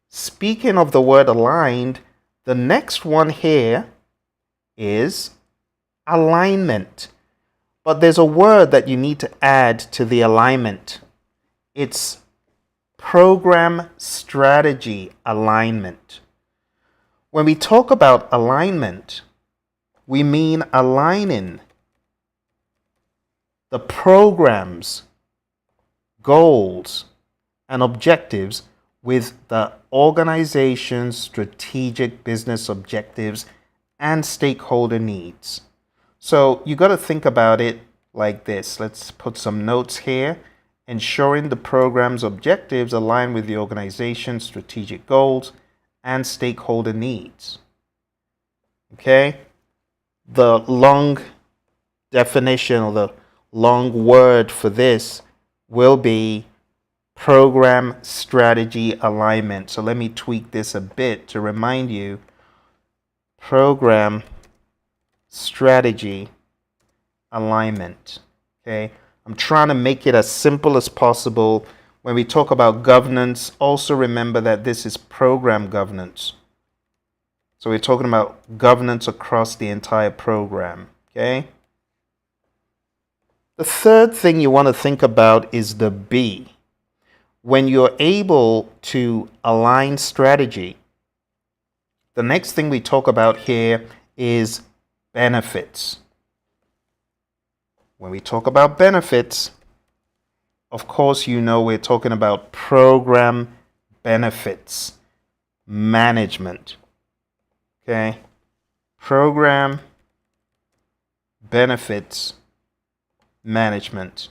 Speaking of the word aligned, the next one here is alignment. But there's a word that you need to add to the alignment. It's program strategy alignment. When we talk about alignment, we mean aligning the program's goals and objectives with the organization's strategic business objectives and stakeholder needs. So you got to think about it like this. Let's put some notes here. Ensuring the program's objectives align with the organization's strategic goals and stakeholder needs. Okay? The long definition or the long word for this will be program strategy alignment. So let me tweak this a bit to remind you. Program strategy alignment. Okay? I'm trying to make it as simple as possible. When we talk about governance, also remember that this is program governance. So we're talking about governance across the entire program. Okay? The third thing you want to think about is the B. When you're able to align strategy, the next thing we talk about here is benefits. When we talk about benefits, of course, you know we're talking about program benefits management. Okay? Program benefits management.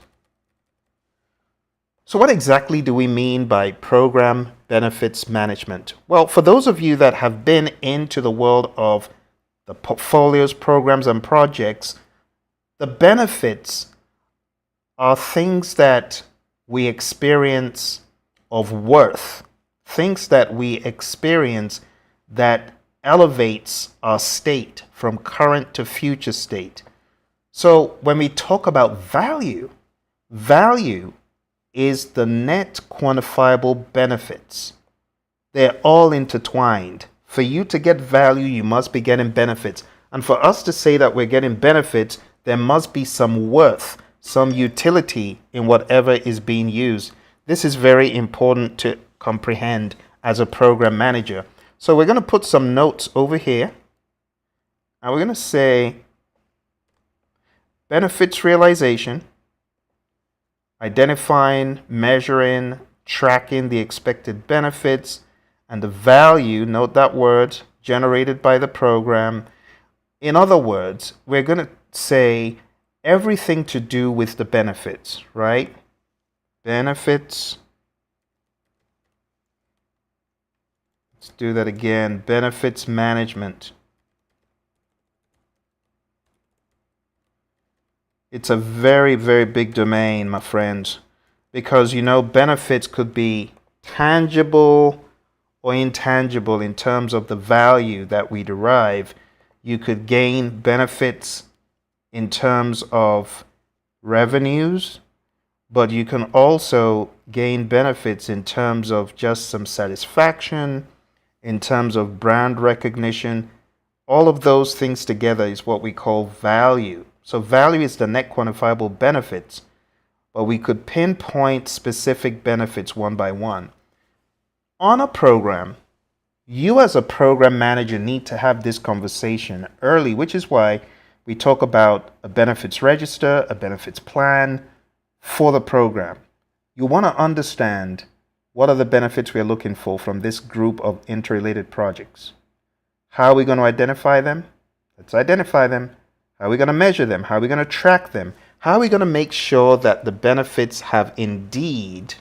So what exactly do we mean by program benefits management? Well, for those of you that have been into the world of the portfolios, programs, and projects, the benefits are things that we experience of worth, things that we experience that elevates our state from current to future state. So when we talk about value, value is the net quantifiable benefits. They're all intertwined. For you to get value, you must be getting benefits. And for us to say that we're getting benefits, there must be some worth, some utility in whatever is being used. This is very important to comprehend as a program manager. So we're going to put some notes over here. And we're going to say benefits realization, identifying, measuring, tracking the expected benefits, and the value, note that word, generated by the program. In other words, we're going to say everything to do with the benefits, right? Benefits. Let's do that again. Benefits management. It's a very, very big domain, my friends, because, you know, benefits could be tangible or intangible in terms of the value that we derive. You could gain benefits in terms of revenues, but you can also gain benefits in terms of just some satisfaction, in terms of brand recognition. All of those things together is what we call value. So value is the net quantifiable benefits, but we could pinpoint specific benefits one by one. On a program, you as a program manager need to have this conversation early, which is why we talk about a benefits register, a benefits plan for the program. You want to understand what are the benefits we're looking for from this group of interrelated projects. How are we going to identify them? Let's identify them. How are we going to measure them? How are we going to track them? How are we going to make sure that the benefits have indeed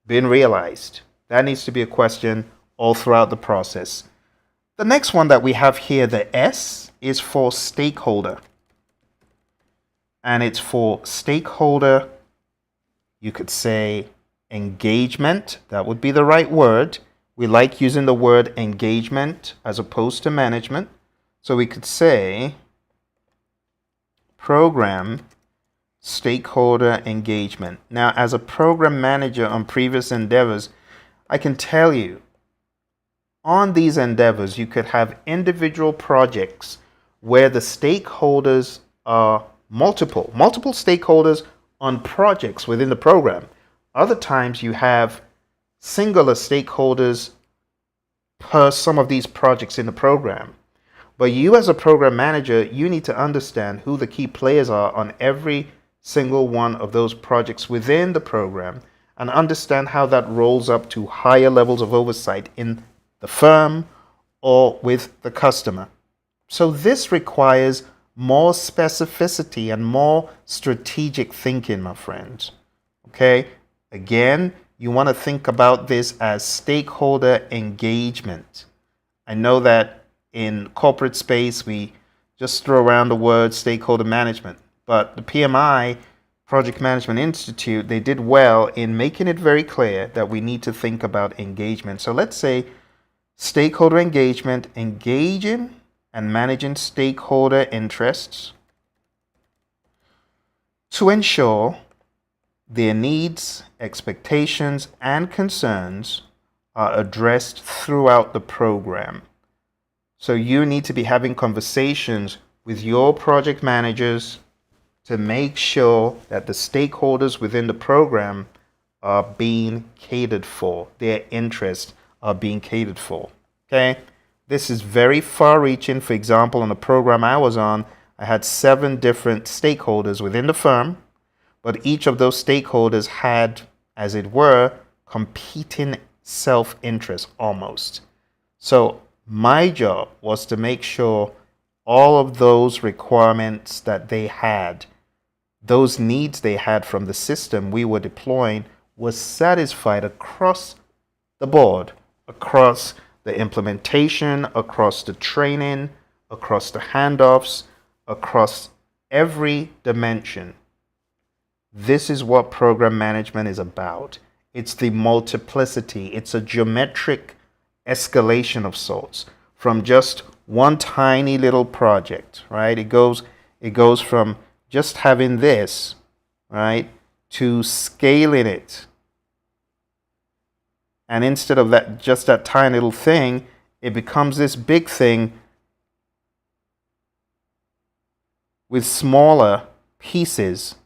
been realized? That needs to be a question all throughout the process. The next one that we have here, the S, is for stakeholder. And it's for stakeholder, you could say engagement. That would be the right word. We like using the word engagement as opposed to management. So we could say program stakeholder engagement. Now, as a program manager on previous endeavors, I can tell you, on these endeavors, you could have individual projects where the stakeholders are multiple stakeholders on projects within the program. Other times you have singular stakeholders per some of these projects in the program. But you as a program manager, you need to understand who the key players are on every single one of those projects within the program and understand how that rolls up to higher levels of oversight in the firm or with the customer. So this requires more specificity and more strategic thinking, my friends. Okay? Again, you want to think about this as stakeholder engagement. I know that in corporate space, we just throw around the word stakeholder management, but the PMI, Project Management Institute, they did well in making it very clear that we need to think about engagement. So let's say stakeholder engagement, engaging and managing stakeholder interests to ensure their needs, expectations, and concerns are addressed throughout the program. So you need to be having conversations with your project managers to make sure that the stakeholders within the program are being catered for, their interests are being catered for. Okay? This is very far-reaching. For example, on the program I was on, I had 7 different stakeholders within the firm, but each of those stakeholders had, as it were, competing self-interest almost. So my job was to make sure all of those requirements that they had, those needs they had from the system we were deploying, was satisfied across the board, across the implementation, across the training, across the handoffs, across every dimension. This is what program management is about. It's the multiplicity. It's a geometric escalation of sorts from just one tiny little project, right? It goes from just having this, right, to scaling it. And instead of that, just that tiny little thing, it becomes this big thing with smaller pieces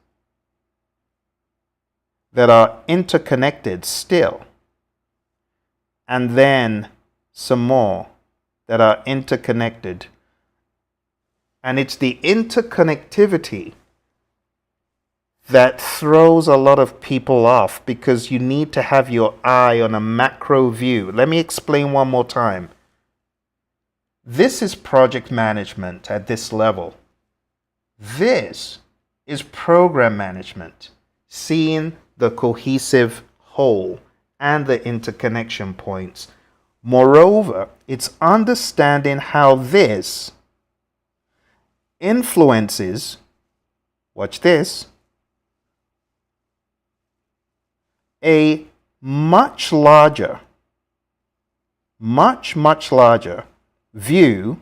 that are interconnected still, and then some more that are interconnected. And it's the interconnectivity that throws a lot of people off because you need to have your eye on a macro view. Let me explain one more time. This is project management at this level. This is program management, seeing the cohesive whole and the interconnection points. Moreover, it's understanding how this influences, watch this, a much larger view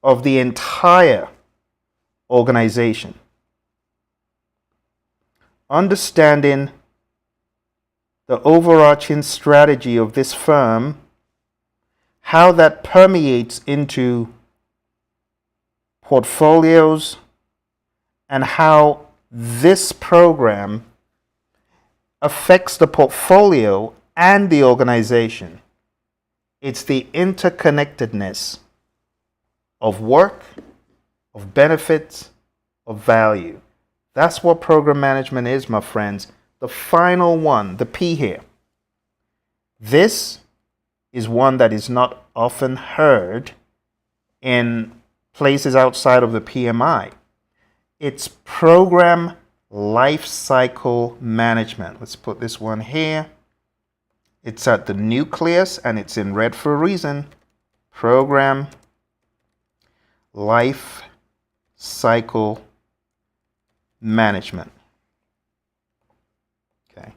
of the entire organization. Understanding the overarching strategy of this firm, how that permeates into portfolios, and how this program affects the portfolio and the organization. It's the interconnectedness of work, of benefits, of value. That's what program management is, my friends. The final one, the P here. This is one that is not often heard in places outside of the PMI. It's program life cycle management. Let's put this one here. It's at the nucleus and it's in red for a reason. Program life cycle management. Okay.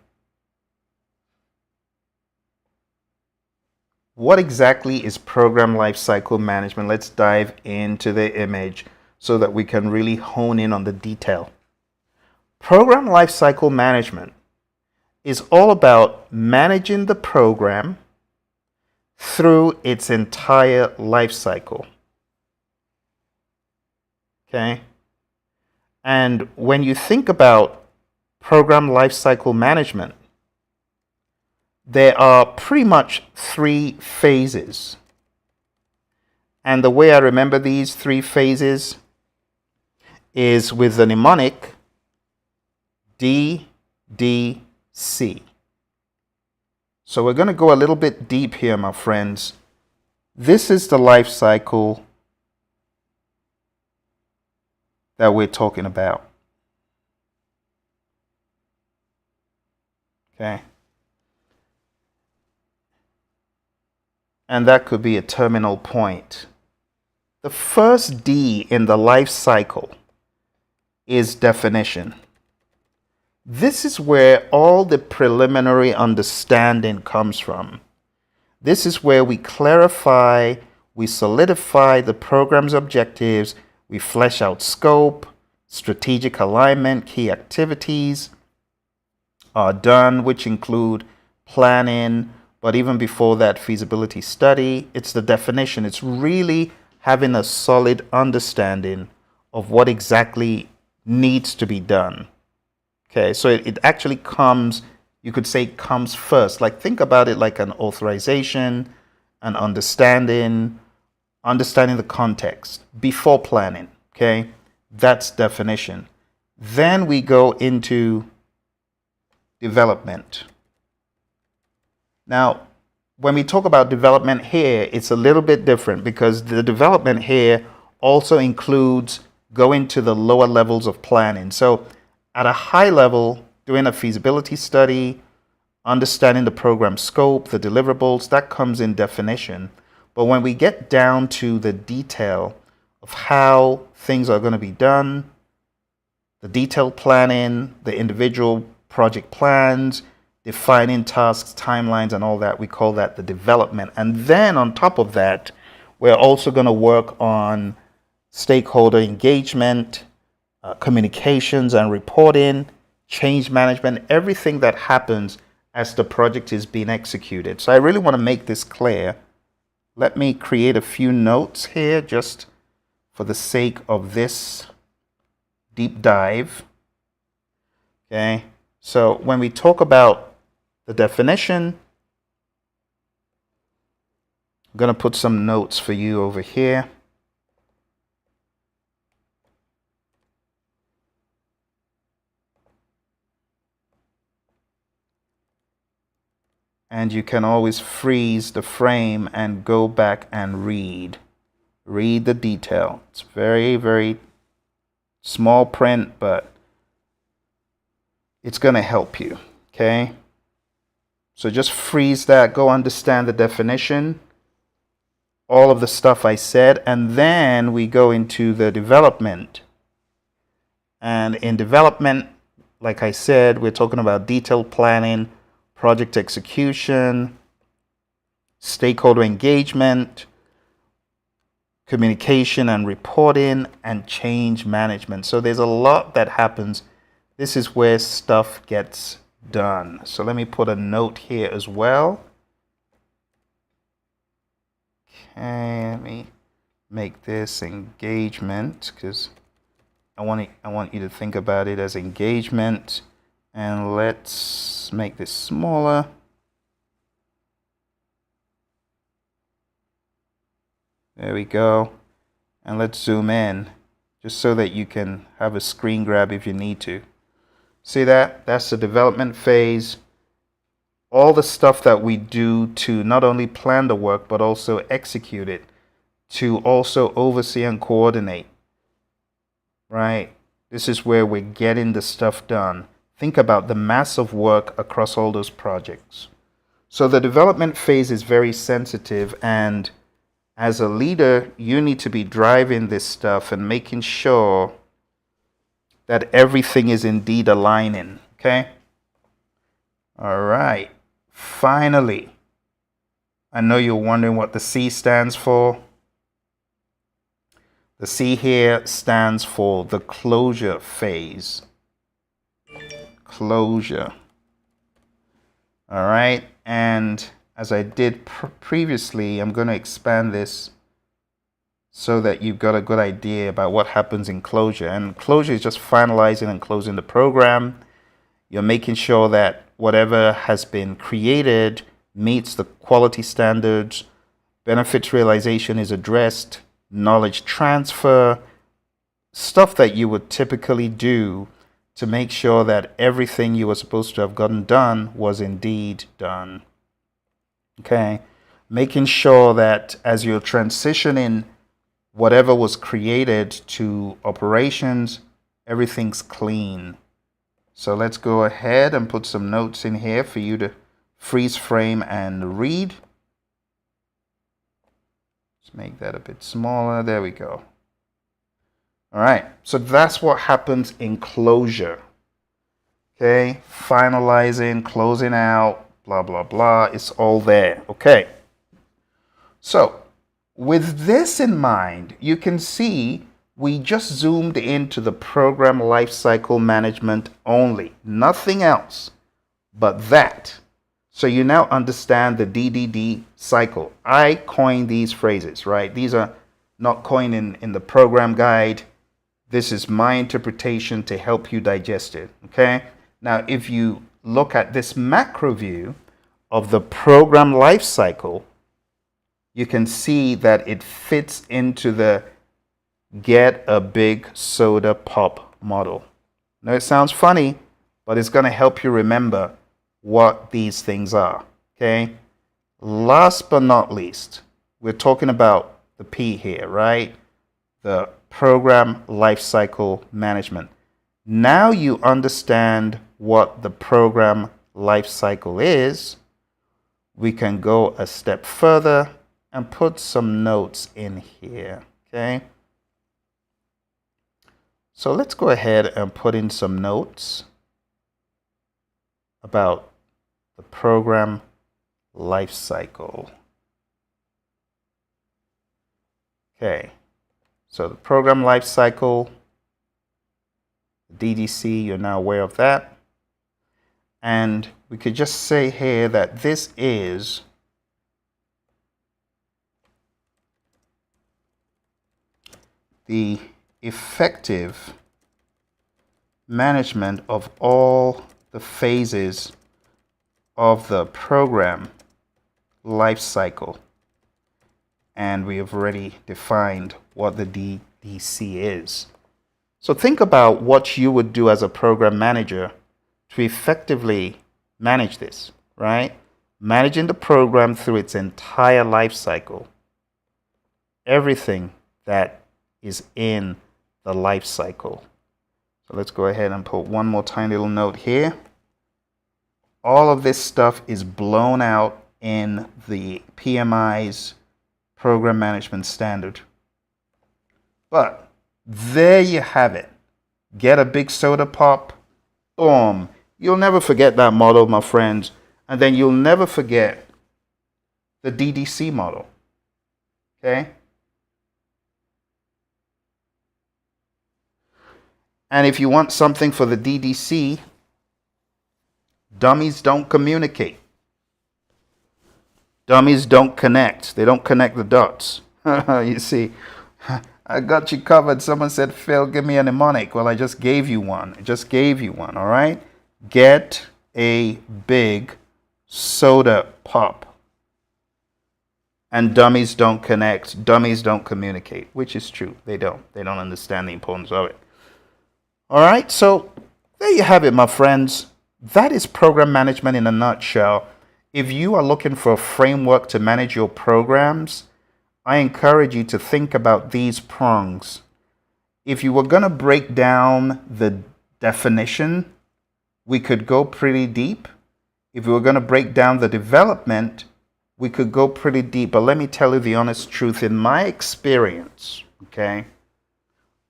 What exactly is program life cycle management? Let's dive into the image so that we can really hone in on the detail. Program life cycle management is all about managing the program through its entire life cycle. Okay? And when you think about program life cycle management, there are pretty much 3 phases. And the way I remember these 3 phases is with the mnemonic DDC. So we're going to go a little bit deep here, my friends. This is the life cycle that we're talking about. Okay. And that could be a terminal point. The first D in the life cycle is definition. This is where all the preliminary understanding comes from. This is where we clarify, we solidify the program's objectives, we flesh out scope, strategic alignment, key activities are done, which include planning, but even before that, feasibility study. It's the definition. It's really having a solid understanding of what exactly needs to be done. Okay, so it actually comes, you could say comes first. Like think about it like an authorization, an understanding the context before planning. Okay, that's definition. Then we go into development. Now, when we talk about development here, it's a little bit different because the development here also includes going to the lower levels of planning. So at a high level, doing a feasibility study, understanding the program scope, the deliverables, that comes in definition. But when we get down to the detail of how things are going to be done, the detailed planning, the individual project plans, defining tasks, timelines, and all that, we call that the development. And then on top of that, we're also going to work on stakeholder engagement, communications and reporting, change management, everything that happens as the project is being executed. So I really want to make this clear. Let me create a few notes here just for the sake of this deep dive. Okay, so when we talk about the definition, I'm going to put some notes for you over here. and you can always freeze the frame and go back and read the detail. It's very, very small print, but it's going to help you. Okay, so just freeze that, go understand the definition, all of the stuff I said, and then we go into the development. And in development, like I said, we're talking about detailed planning, project execution, stakeholder engagement, communication and reporting, and change management. So there's a lot that happens. This is where stuff gets done. So let me put a note here as well. Okay, let me make this engagement, because I want you to think about it as engagement. And let's make this smaller. There we go. And let's zoom in, just so that you can have a screen grab if you need to. See that? That's the development phase. All the stuff that we do to not only plan the work, but also execute it, to also oversee and coordinate. Right? This is where we're getting the stuff done. Think about the massive work across all those projects. So the development phase is very sensitive, and as a leader, you need to be driving this stuff and making sure that everything is indeed aligning. Okay? All right. Finally, I know you're wondering what the C stands for. The C here stands for the closure phase. Closure. All right. And as I did previously, I'm going to expand this so that you've got a good idea about what happens in closure. And closure is just finalizing and closing the program. You're making sure that whatever has been created meets the quality standards, benefits realization is addressed, knowledge transfer, stuff that you would typically do to make sure that everything you were supposed to have gotten done was indeed done. Okay, making sure that as you're transitioning whatever was created to operations, everything's clean. So let's go ahead and put some notes in here for you to freeze frame and read. Let's make that a bit smaller. There we go. All right, so that's what happens in closure. Okay, finalizing, closing out, blah, blah, blah. It's all there. Okay. So with this in mind, you can see we just zoomed into the program lifecycle management only, nothing else but that. So you now understand the DDD cycle. I coined these phrases, right? These are not coined in the program guide. This is my interpretation to help you digest it, okay? Now, if you look at this macro view of the program lifecycle, you can see that it fits into the get a big soda pop model. Now, it sounds funny, but it's going to help you remember what these things are, okay? Last but not least, we're talking about the P here, right? The program lifecycle management. Now you understand what the program lifecycle is. We can go a step further and put some notes in here, okay? So let's go ahead and put in some notes about the program lifecycle. Okay, so the program lifecycle, DDC, you're now aware of that. And we could just say here that this is the effective management of all the phases of the program life cycle. And we have already defined what the DDC is. So think about what you would do as a program manager to effectively manage this, right? managing the program through its entire life cycle. Everything that is in the life cycle. So let's go ahead and put one more tiny little note here. All of this stuff is blown out in the PMI's Program Management Standard. But there you have it. Get a big soda pop. Boom. You'll never forget that model, my friends. And then you'll never forget the DDC model. Okay? And if you want something for the DDC, dummies don't communicate. Dummies don't connect. They don't connect the dots. You see, I got you covered. Someone said, Phil, give me a mnemonic. Well, I just gave you one. All right? Get a big soda pop. And dummies don't connect. Dummies don't communicate, which is true. They don't. They don't understand the importance of it. All right, so there you have it, my friends. That is program management in a nutshell. If you are looking for a framework to manage your programs, I encourage you to think about these prongs. If you were going to break down the definition, we could go pretty deep. If we were going to break down the development, we could go pretty deep. But let me tell you the honest truth. In my experience, okay,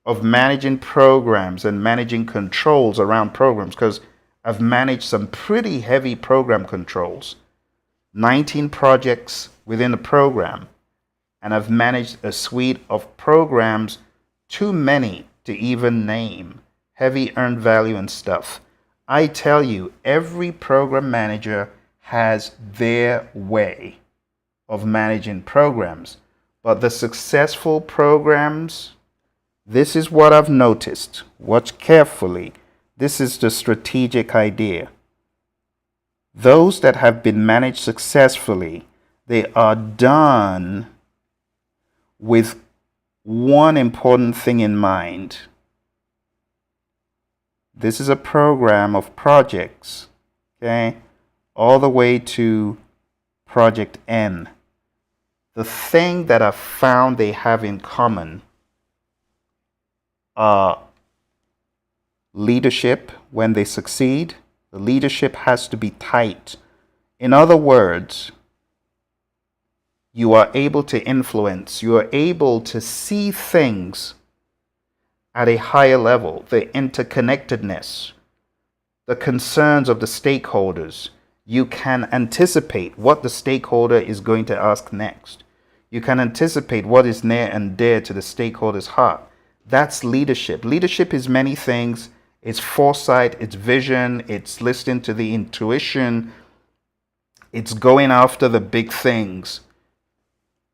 of managing programs and managing controls around programs, because I've managed some pretty heavy program controls, 19 projects within a program, and I've managed a suite of programs, too many to even name, heavy earned value and stuff. I tell you, every program manager has their way of managing programs, but the successful programs, this is what I've noticed. Watch carefully. This is the strategic idea. Those that have been managed successfully, they are done with one important thing in mind. This is a program of projects, okay, all the way to project N. The thing that I've found they have in common leadership. When they succeed, the leadership has to be tight. In other words, you are able to influence, you are able to see things at a higher level, the interconnectedness, the concerns of the stakeholders. You can anticipate what the stakeholder is going to ask next. You can anticipate what is near and dear to the stakeholder's heart. That's leadership. Leadership is many things. It's foresight, it's vision, it's listening to the intuition, it's going after the big things.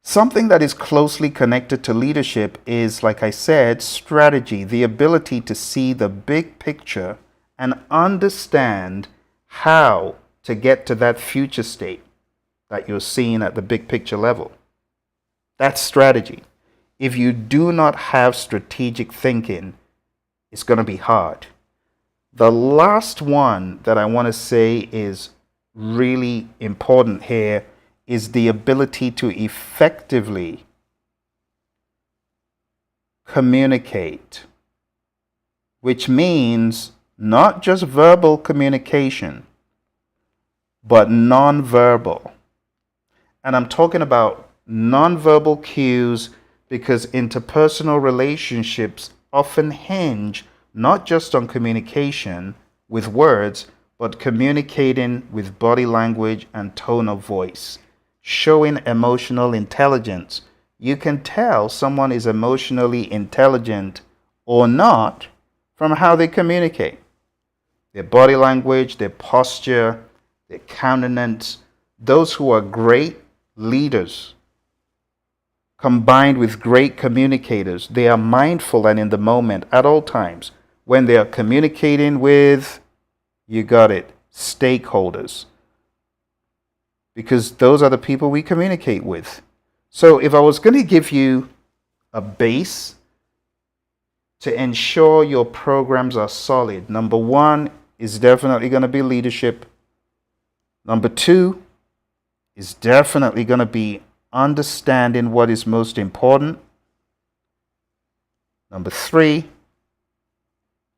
Something that is closely connected to leadership is, like I said, strategy, the ability to see the big picture and understand how to get to that future state that you're seeing at the big picture level. That's strategy. If you do not have strategic thinking, it's going to be hard. The last one that I want to say is really important here is the ability to effectively communicate, which means not just verbal communication, but non-verbal. And I'm talking about non-verbal cues because interpersonal relationships often hinge not just on communication with words, but communicating with body language and tone of voice, showing emotional intelligence. You can tell someone is emotionally intelligent or not from how they communicate. Their body language, their posture, their countenance. Those who are great leaders combined with great communicators, they are mindful and in the moment at all times when they are communicating with, you got it, stakeholders. Because those are the people we communicate with. So if I was going to give you a base to ensure your programs are solid, number one is definitely going to be leadership. Number two is definitely going to be understanding what is most important. Number 3,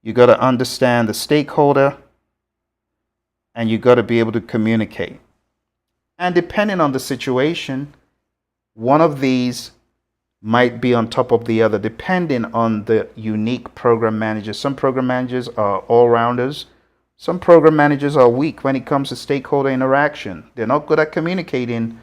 you got to understand the stakeholder, and you got to be able to communicate. And depending on the situation, one of these might be on top of the other, depending on the unique program manager. Some program managers are all-rounders. Some program managers are weak when it comes to stakeholder interaction. They're not good at communicating.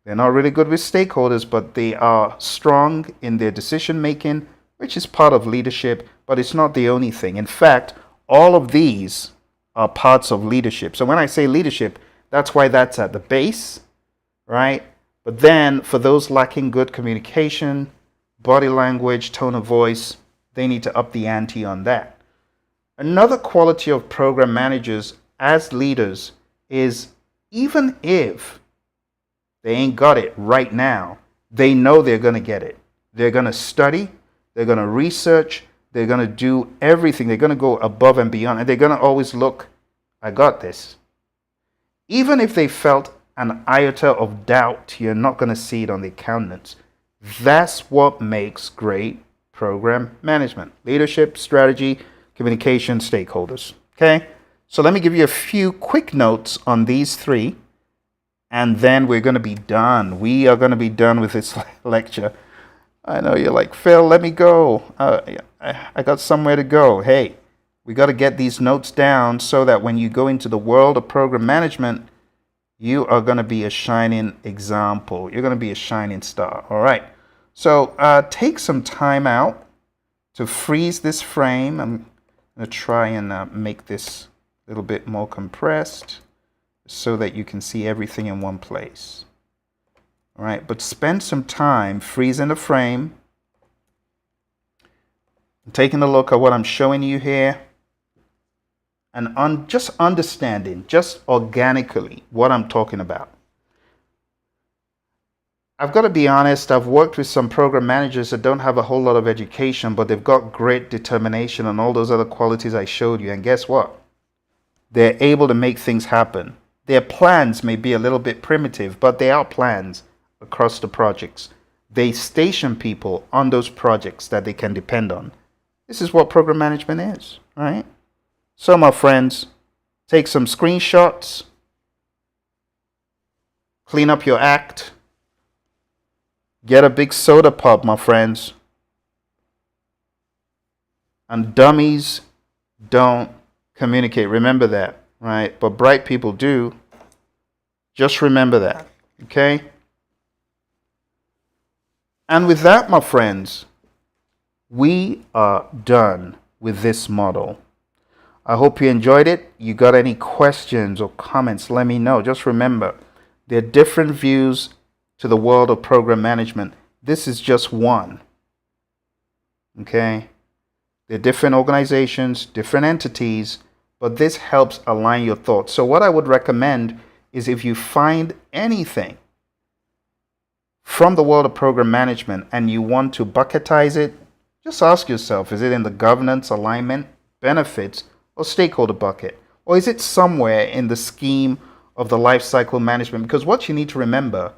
They're not really good with stakeholders, but they are strong in their decision making, which is part of leadership, but it's not the only thing. In fact, all of these are parts of leadership. So when I say leadership, that's why that's at the base, right? But then for those lacking good communication, body language, tone of voice, they need to up the ante on that. Another quality of program managers as leaders is, even if they ain't got it right now, they know they're going to get it. They're going to study, they're going to research, they're going to do everything. They're going to go above and beyond, and they're going to always look, I got this. Even if they felt an iota of doubt, you're not going to see it on their countenance. That's what makes great program management. Leadership, strategy, communication, stakeholders. Okay? So let me give you a few quick notes on these 3, and then we're going to be done. We are going to be done with this lecture. I know you're like, Phil, let me go. I got somewhere to go. Hey, we got to get these notes down so that when you go into the world of program management, you are going to be a shining example. You're going to be a shining star. All right. So take some time out to freeze this frame. I'm going to try and make this a little bit more compressed so that you can see everything in one place. All right. But spend some time freezing the frame, taking a look at what I'm showing you here, and just understanding, just organically, what I'm talking about. I've got to be honest, I've worked with some program managers that don't have a whole lot of education, but they've got great determination and all those other qualities I showed you. And guess what? They're able to make things happen. Their plans may be a little bit primitive, but they are plans across the projects. They station people on those projects that they can depend on. This is what program management is, right? So, my friends, take some screenshots, clean up your act, get a big soda pop, my friends. And dummies don't communicate. Remember that, right? But bright people do. Just remember that, okay? And with that, my friends, we are done with this model. I hope you enjoyed it. You got any questions or comments, let me know. Just remember, there are different views to the world of program management. This is just one. Okay? There are different organizations, different entities, but this helps align your thoughts. So what I would recommend is, if you find anything from the world of program management and you want to bucketize it, just ask yourself, is it in the governance, alignment, benefits, or stakeholder bucket? Or is it somewhere in the scheme of the life cycle management? Because what you need to remember,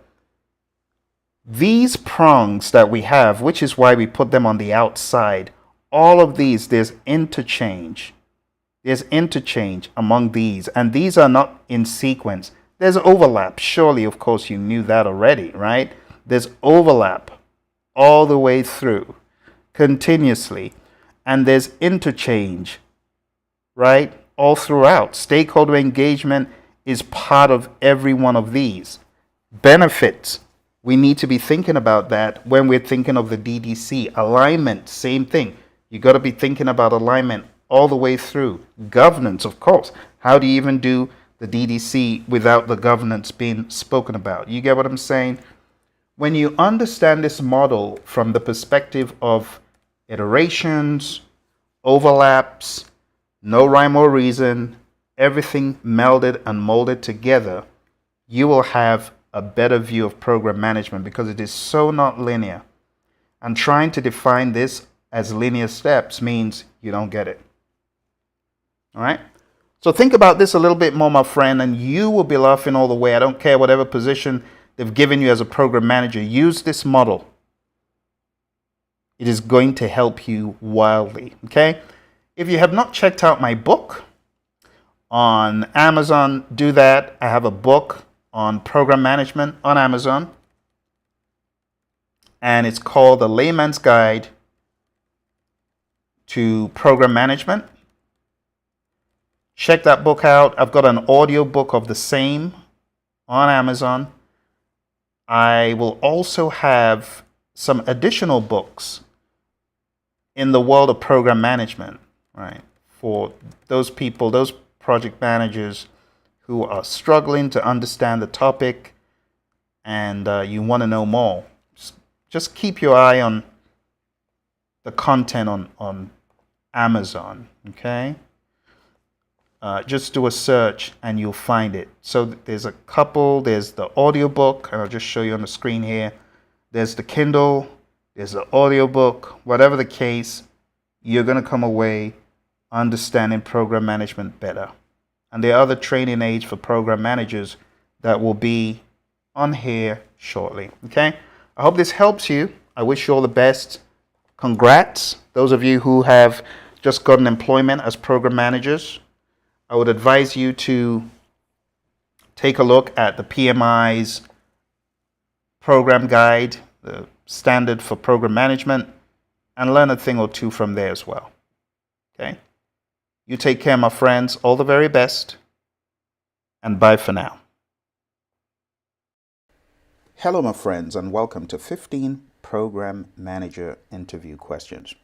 these prongs that we have, which is why we put them on the outside, all of these, there's interchange. There's interchange among these, and these are not in sequence. There's overlap. Surely, of course, you knew that already, right? There's overlap all the way through, continuously, and there's interchange, right? All throughout. Stakeholder engagement is part of every one of these. Benefits, we need to be thinking about that when we're thinking of the DDC. Alignment, same thing. You got to be thinking about alignment all the way through. Governance, of course. How do you even do the DDC without the governance being spoken about? You get what I'm saying? When you understand this model from the perspective of iterations, overlaps, no rhyme or reason, everything melded and molded together, you will have a better view of program management, because it is so not linear. And trying to define this as linear steps means you don't get it. All right? So think about this a little bit more, my friend, and you will be laughing all the way. I don't care whatever position they've given you as a program manager. Use this model. It is going to help you wildly, okay? If you have not checked out my book on Amazon, do that. I have a book on program management on Amazon, and it's called The Layman's Guide to Program Management. Check that book out. I've got an audio book of the same on Amazon. I will also have some additional books in the world of program management, right? For those people, those project managers who are struggling to understand the topic and you want to know more. Just keep your eye on the content on Amazon, okay? Just do a search and you'll find it. So there's a couple. There's the audiobook, and I'll just show you on the screen here. There's the Kindle, there's the audiobook. Whatever the case, you're going to come away understanding program management better. And there are other training aids for program managers that will be on here shortly. Okay? I hope this helps you. I wish you all the best. Congrats, those of you who have just gotten employment as program managers. I would advise you to take a look at the PMI's program guide, the standard for program management, and learn a thing or two from there as well. Okay? You take care, my friends. All the very best, and bye for now. Hello, my friends, and welcome to 15 Program Manager Interview Questions.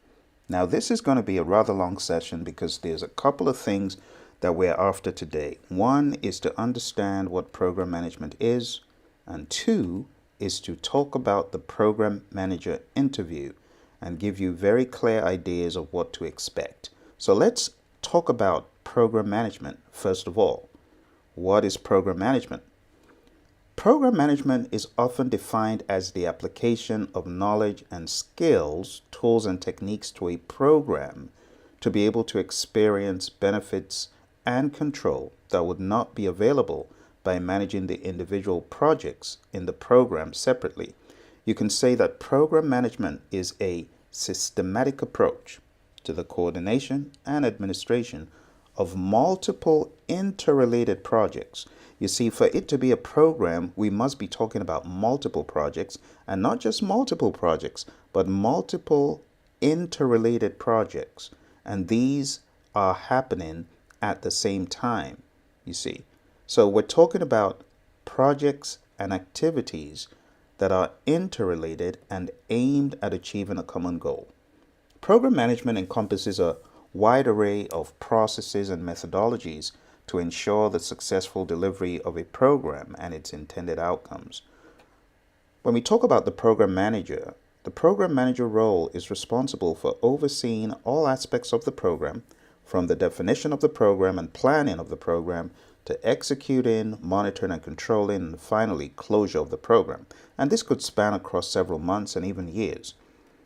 Now, this is going to be a rather long session because there's a couple of things that we're after today. One is to understand what program management is, and two is to talk about the program manager interview and give you very clear ideas of what to expect. So let's talk about program management first of all. What is program management? Program management is often defined as the application of knowledge and skills, tools and techniques to a program to be able to experience benefits and control that would not be available by managing the individual projects in the program separately. You can say that program management is a systematic approach to the coordination and administration of multiple interrelated projects. You see, for it to be a program, we must be talking about multiple projects, and not just multiple projects, but multiple interrelated projects. And these are happening at the same time, you see. So we're talking about projects and activities that are interrelated and aimed at achieving a common goal. Program management encompasses a wide array of processes and methodologies to ensure the successful delivery of a program and its intended outcomes. When we talk about the program manager role is responsible for overseeing all aspects of the program, from the definition of the program and planning of the program to executing, monitoring and controlling, and finally closure of the program. And this could span across several months and even years.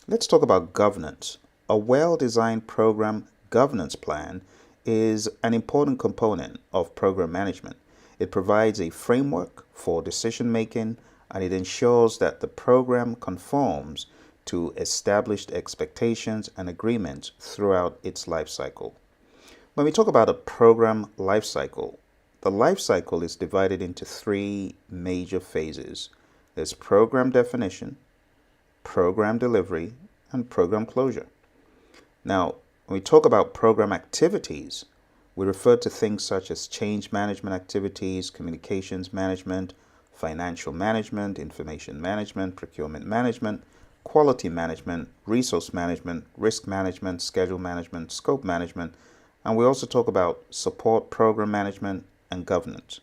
Let's talk about governance. A well-designed program governance plan is an important component of program management. It provides a framework for decision making, and it ensures that the program conforms to established expectations and agreements throughout its life cycle. When we talk about a program life cycle, the life cycle is divided into three major phases. There's program definition, program delivery, and program closure. Now, when we talk about program activities, we refer to things such as change management activities, communications management, financial management, information management, procurement management, quality management, resource management, risk management, schedule management, scope management, and we also talk about support program management and governance.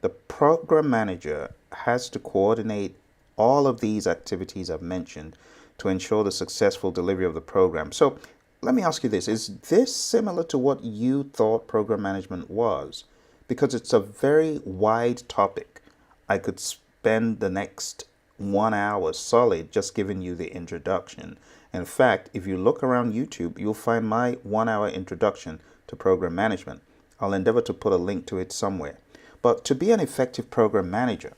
The program manager has to coordinate all of these activities I've mentioned to ensure the successful delivery of the program. So let me ask you this. Is this similar to what you thought program management was? Because it's a very wide topic. I could spend the next 1 hour solid just giving you the introduction. In fact, if you look around YouTube, you'll find my 1 hour introduction to program management. I'll endeavor to put a link to it somewhere. But to be an effective program manager,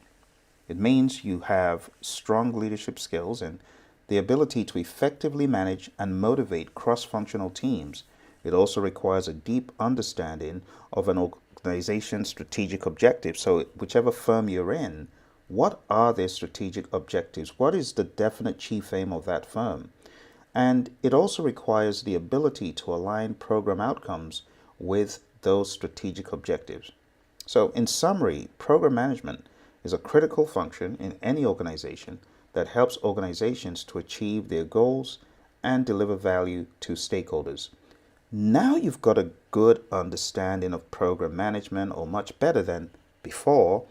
it means you have strong leadership skills and the ability to effectively manage and motivate cross-functional teams. It also requires a deep understanding of an organization's strategic objectives. So whichever firm you're in, what are their strategic objectives? What is the definite chief aim of that firm? And it also requires the ability to align program outcomes with those strategic objectives. So in summary, program management is a critical function in any organization that helps organizations to achieve their goals and deliver value to stakeholders. Now you've got a good understanding of program management, or much better than before.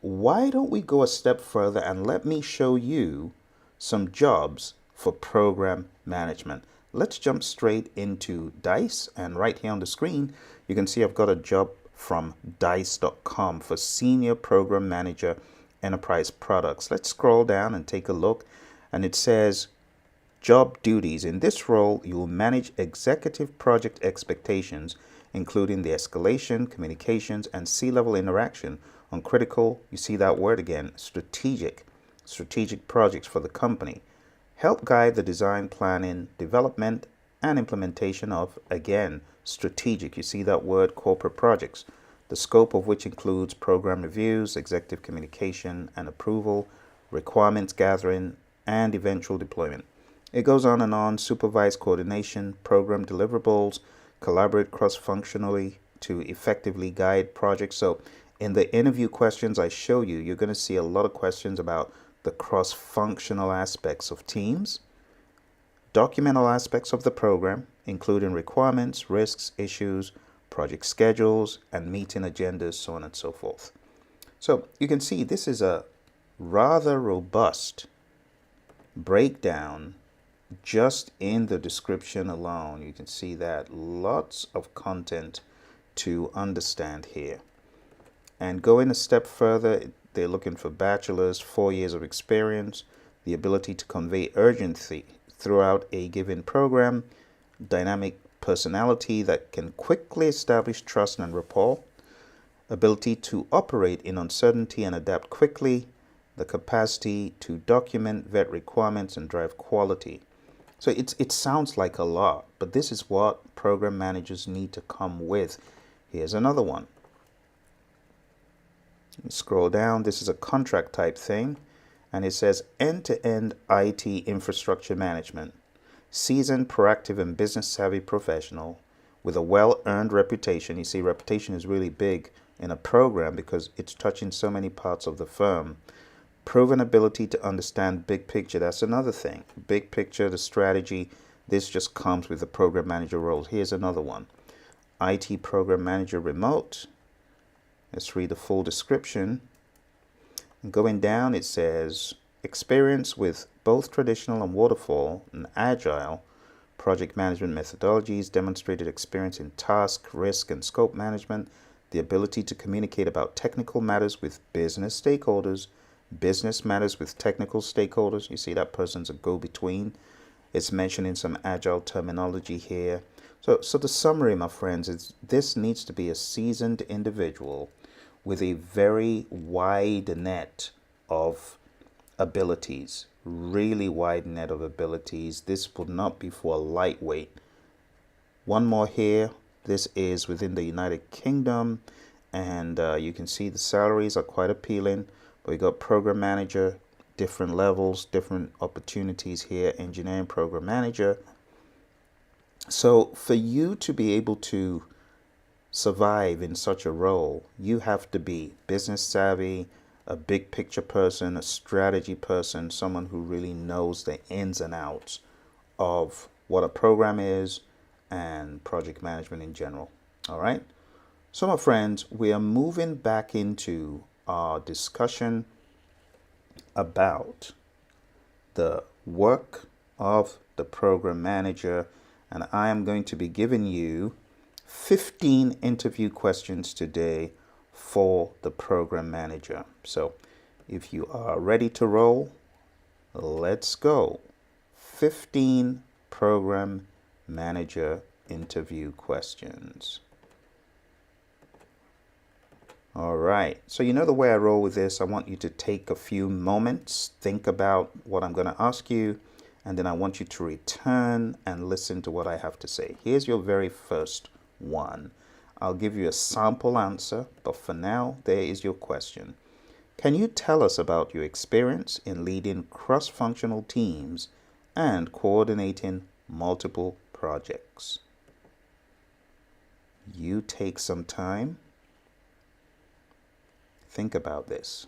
Why don't we go a step further and let me show you some jobs for program management. Let's jump straight into DICE, and right here on the screen you can see I've got a job from dice.com for Senior Program Manager Enterprise Products. Let's scroll down and take a look, and it says job duties. In this role, you will manage executive project expectations, including the escalation, communications, and C-level interaction on critical, you see that word again, strategic projects for the company. Help guide the design, planning, development, and implementation of, again, strategic, you see that word, corporate projects, the scope of which includes program reviews, executive communication and approval, requirements gathering, and eventual deployment. It goes on and on. Supervise coordination, program deliverables, collaborate cross-functionally to effectively guide projects. So in the interview questions I show you, you're going to see a lot of questions about the cross-functional aspects of teams, document all aspects of the program, including requirements, risks, issues, project schedules, and meeting agendas, so on and so forth. So you can see this is a rather robust breakdown just in the description alone. You can see that lots of content to understand here. And going a step further, they're looking for bachelor's, 4 years of experience, the ability to convey urgency throughout a given program, dynamic personality that can quickly establish trust and rapport, ability to operate in uncertainty and adapt quickly, the capacity to document, vet requirements, and drive quality. So it sounds like a lot, but this is what program managers need to come with. Here's another one. Scroll down. This is a contract type thing, and it says end-to-end IT infrastructure management. Seasoned, proactive, and business-savvy professional with a well-earned reputation. You see, reputation is really big in a program because it's touching so many parts of the firm. Proven ability to understand big picture. That's another thing. Big picture, the strategy. This just comes with the program manager role. Here's another one. IT program manager remote. Let's read the full description. Going down, it says experience with both traditional and waterfall and agile project management methodologies, demonstrated experience in task, risk, and scope management, the ability to communicate about technical matters with business stakeholders, business matters with technical stakeholders. You see that person's a go-between. It's mentioning some agile terminology here. So the summary, my friends, is this needs to be a seasoned individual with a very wide net of abilities, really wide net of abilities. This would not be for a lightweight. One more here. This is within the United Kingdom, and you can see the salaries are quite appealing. But we got program manager, different levels, different opportunities here, engineering program manager. So for you to be able to survive in such a role, you have to be business savvy, a big picture person, a strategy person, someone who really knows the ins and outs of what a program is and project management in general. All right. So my friends, we are moving back into our discussion about the work of the program manager, and I am going to be giving you 15 interview questions today for the program manager. So if you are ready to roll, let's go. 15 program manager interview questions. All right. So you know the way I roll with this. I want you to take a few moments, think about what I'm going to ask you, and then I want you to return and listen to what I have to say. Here's your very first one. I'll give you a sample answer, but for now, there is your question. Can you tell us about your experience in leading cross-functional teams and coordinating multiple projects? You take some time. Think about this.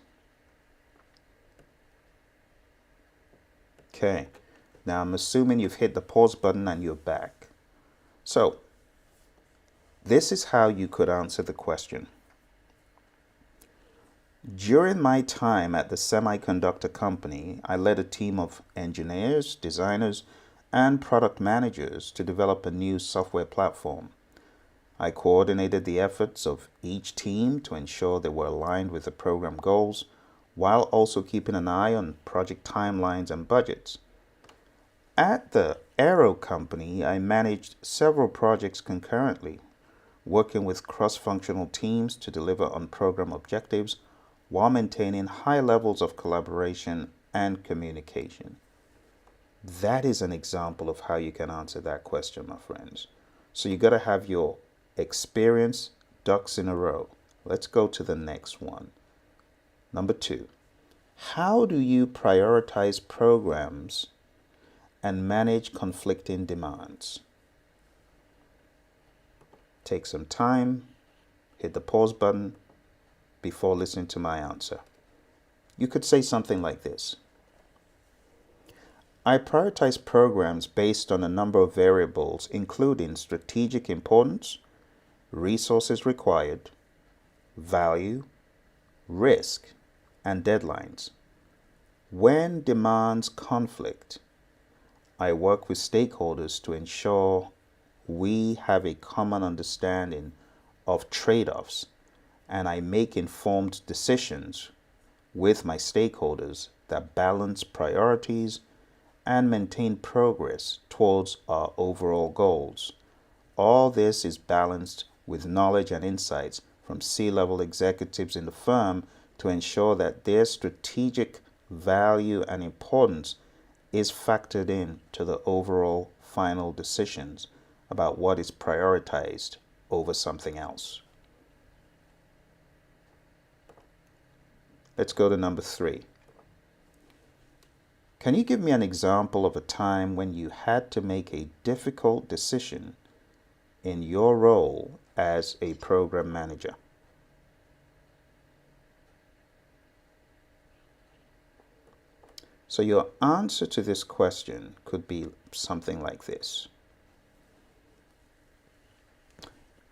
Okay, now I'm assuming you've hit the pause button and you're back. So, this is how you could answer the question. During my time at the semiconductor company, I led a team of engineers, designers, and product managers to develop a new software platform. I coordinated the efforts of each team to ensure they were aligned with the program goals, while also keeping an eye on project timelines and budgets. At the Aero company, I managed several projects concurrently, working with cross-functional teams to deliver on program objectives while maintaining high levels of collaboration and communication. That is an example of how you can answer that question, my friends. So you got to have your experience ducks in a row. Let's go to the next one. Number 2. How do you prioritize programs and manage conflicting demands? Take some time, hit the pause button before listening to my answer. You could say something like this. I prioritize programs based on a number of variables, including strategic importance, resources required, value, risk, and deadlines. When demands conflict, I work with stakeholders to ensure we have a common understanding of trade-offs, and I make informed decisions with my stakeholders that balance priorities and maintain progress towards our overall goals. All this is balanced with knowledge and insights from C-level executives in the firm to ensure that their strategic value and importance is factored in to the overall final decisions about what is prioritized over something else. Let's go to number 3. Can you give me an example of a time when you had to make a difficult decision in your role as a program manager? So your answer to this question could be something like this.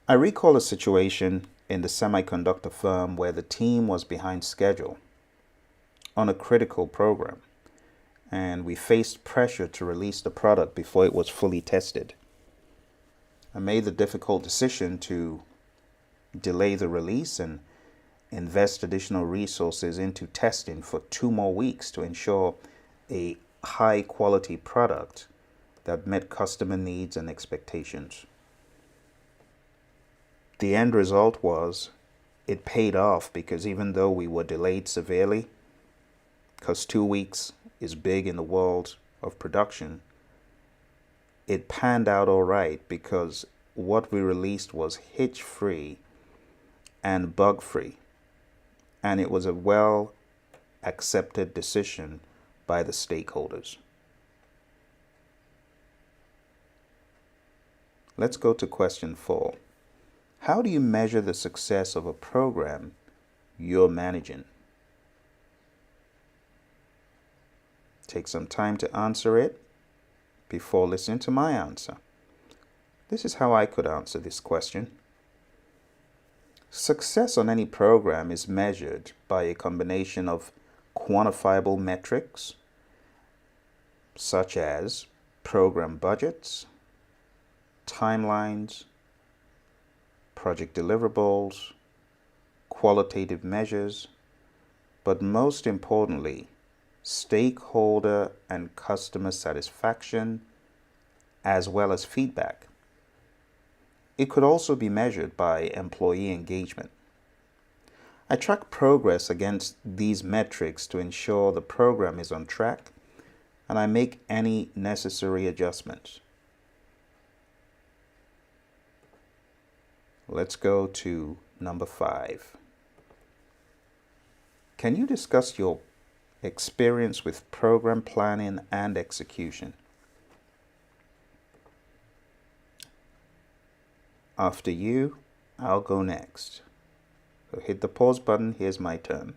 I recall a situation in the semiconductor firm where the team was behind schedule on a critical program, and we faced pressure to release the product before it was fully tested. I made the difficult decision to delay the release and invest additional resources into testing for 2 more weeks to ensure a high quality product that met customer needs and expectations. The end result was it paid off, because even though we were delayed severely, because 2 weeks is big in the world of production, it panned out all right, because what we released was hitch-free and bug-free, and it was a well accepted decision by the stakeholders. Let's go to question 4. How do you measure the success of a program you're managing? Take some time to answer it before listening to my answer. This is how I could answer this question. Success on any program is measured by a combination of quantifiable metrics, such as program budgets, timelines, project deliverables, qualitative measures, but most importantly, stakeholder and customer satisfaction, as well as feedback. It could also be measured by employee engagement. I track progress against these metrics to ensure the program is on track, and I make any necessary adjustments. Let's go to number 5. Can you discuss your experience with program planning and execution? After you, I'll go next. So hit the pause button. Here's my turn.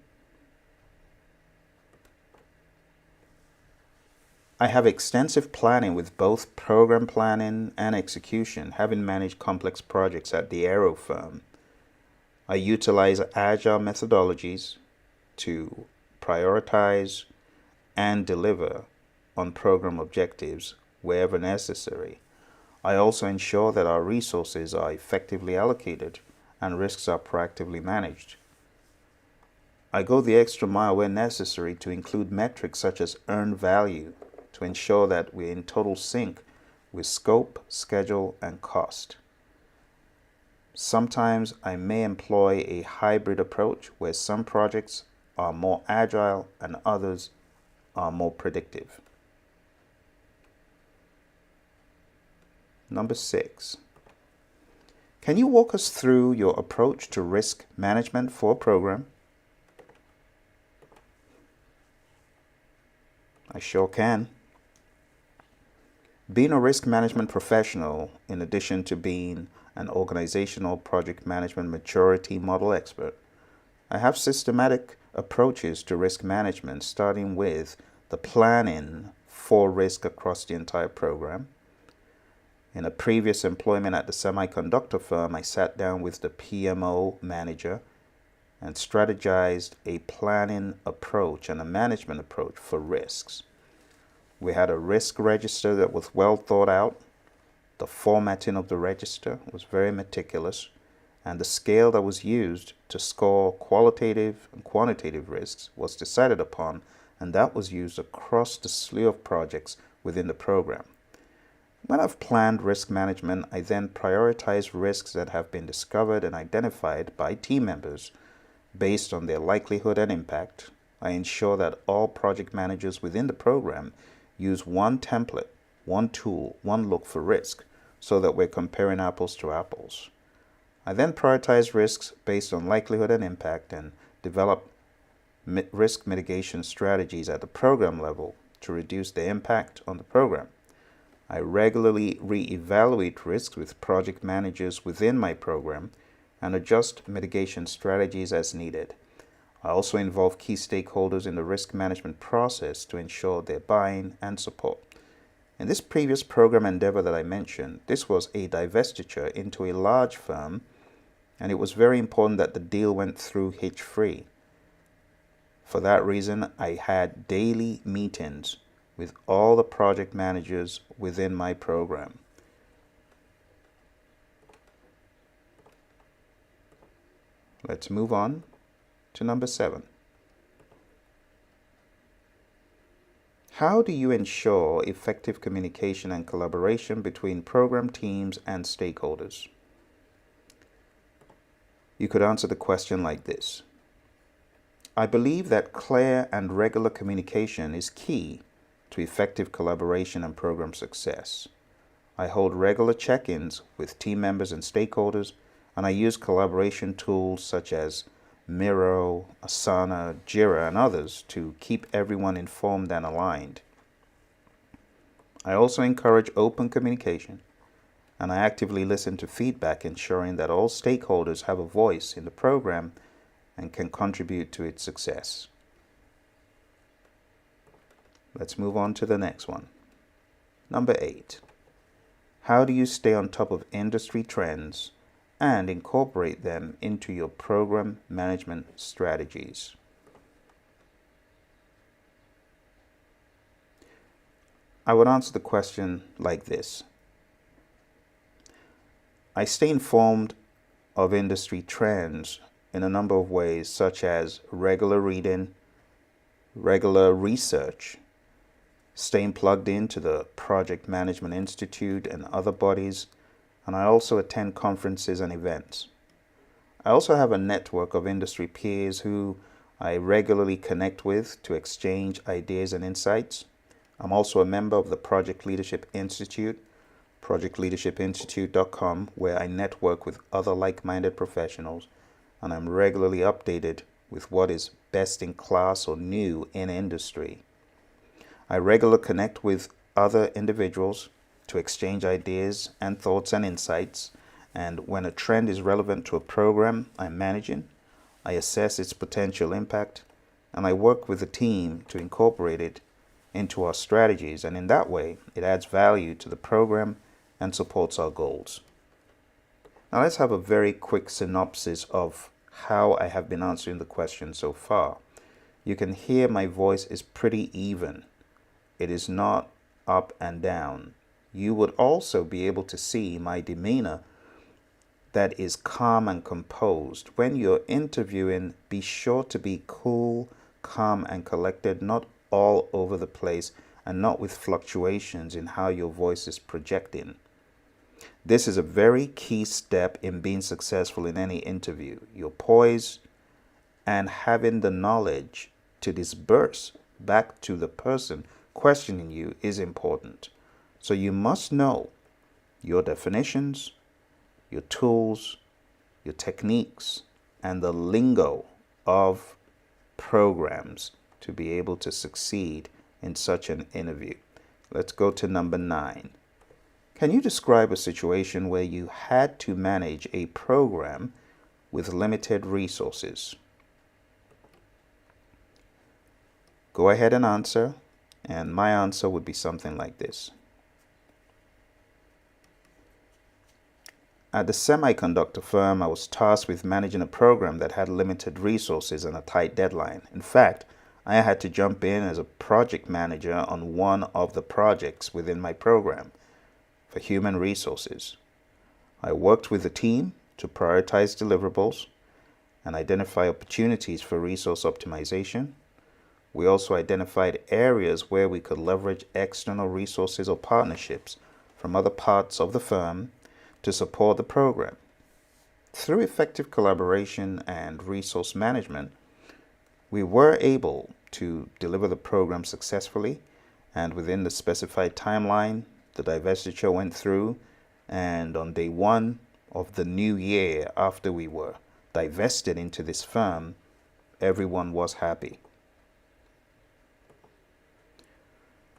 I have extensive planning with both program planning and execution, having managed complex projects at the Aero firm. I utilize Agile methodologies to prioritize and deliver on program objectives wherever necessary. I also ensure that our resources are effectively allocated and risks are proactively managed. I go the extra mile where necessary to include metrics such as earned value to ensure that we're in total sync with scope, schedule, and cost. Sometimes I may employ a hybrid approach where some projects are more agile and others are more predictive. Number 6. Can you walk us through your approach to risk management for a program? I sure can. Being a risk management professional, in addition to being an organizational project management maturity model expert, I have systematic approaches to risk management, starting with the planning for risk across the entire program. In a previous employment at the semiconductor firm, I sat down with the PMO manager and strategized a planning approach and a management approach for risks. We had a risk register that was well thought out. The formatting of the register was very meticulous, and the scale that was used to score qualitative and quantitative risks was decided upon, and that was used across the slew of projects within the program. When I've planned risk management, I then prioritize risks that have been discovered and identified by team members based on their likelihood and impact. I ensure that all project managers within the program use one template, one tool, one look for risk, so that we're comparing apples to apples. I then prioritize risks based on likelihood and impact and develop risk mitigation strategies at the program level to reduce the impact on the program. I regularly re-evaluate risks with project managers within my program and adjust mitigation strategies as needed. I also involve key stakeholders in the risk management process to ensure their buy-in and support. In this previous program endeavor that I mentioned, this was a divestiture into a large firm, and it was very important that the deal went through hitch-free. For that reason, I had daily meetings with all the project managers within my program. Let's move on to number 7. How do you ensure effective communication and collaboration between program teams and stakeholders? You could answer the question like this. I believe that clear and regular communication is key to effective collaboration and program success. I hold regular check-ins with team members and stakeholders, and I use collaboration tools such as Miro, Asana, Jira, and others to keep everyone informed and aligned. I also encourage open communication, and I actively listen to feedback, ensuring that all stakeholders have a voice in the program and can contribute to its success. Let's move on to the next one. Number 8. How do you stay on top of industry trends and incorporate them into your program management strategies? I would answer the question like this. I stay informed of industry trends in a number of ways, such as regular reading, regular research, staying plugged into the Project Management Institute and other bodies, and I also attend conferences and events. I also have a network of industry peers who I regularly connect with to exchange ideas and insights. I'm also a member of the Project Leadership Institute, projectleadershipinstitute.com, where I network with other like-minded professionals, and I'm regularly updated with what is best in class or new in industry. I regularly connect with other individuals to exchange ideas and thoughts and insights, and when a trend is relevant to a program I'm managing, I assess its potential impact, and I work with the team to incorporate it into our strategies, and in that way, it adds value to the program and supports our goals. Now let's have a very quick synopsis of how I have been answering the question so far. You can hear my voice is pretty even. It is not up and down. You would also be able to see my demeanor that is calm and composed. When you're interviewing, be sure to be cool, calm, and collected, not all over the place and not with fluctuations in how your voice is projecting. This is a very key step in being successful in any interview. Your poise and having the knowledge to disperse back to the person questioning you is important. So you must know your definitions, your tools, your techniques, and the lingo of programs to be able to succeed in such an interview. Let's go to number 9. Can you describe a situation where you had to manage a program with limited resources? Go ahead and answer, and my answer would be something like this. At the semiconductor firm, I was tasked with managing a program that had limited resources and a tight deadline. In fact, I had to jump in as a project manager on one of the projects within my program for human resources. I worked with the team to prioritize deliverables and identify opportunities for resource optimization. We also identified areas where we could leverage external resources or partnerships from other parts of the firm to support the program. Through effective collaboration and resource management, we were able to deliver the program successfully and within the specified timeline. The divestiture went through, and on day 1 of the new year after we were divested into this firm, everyone was happy.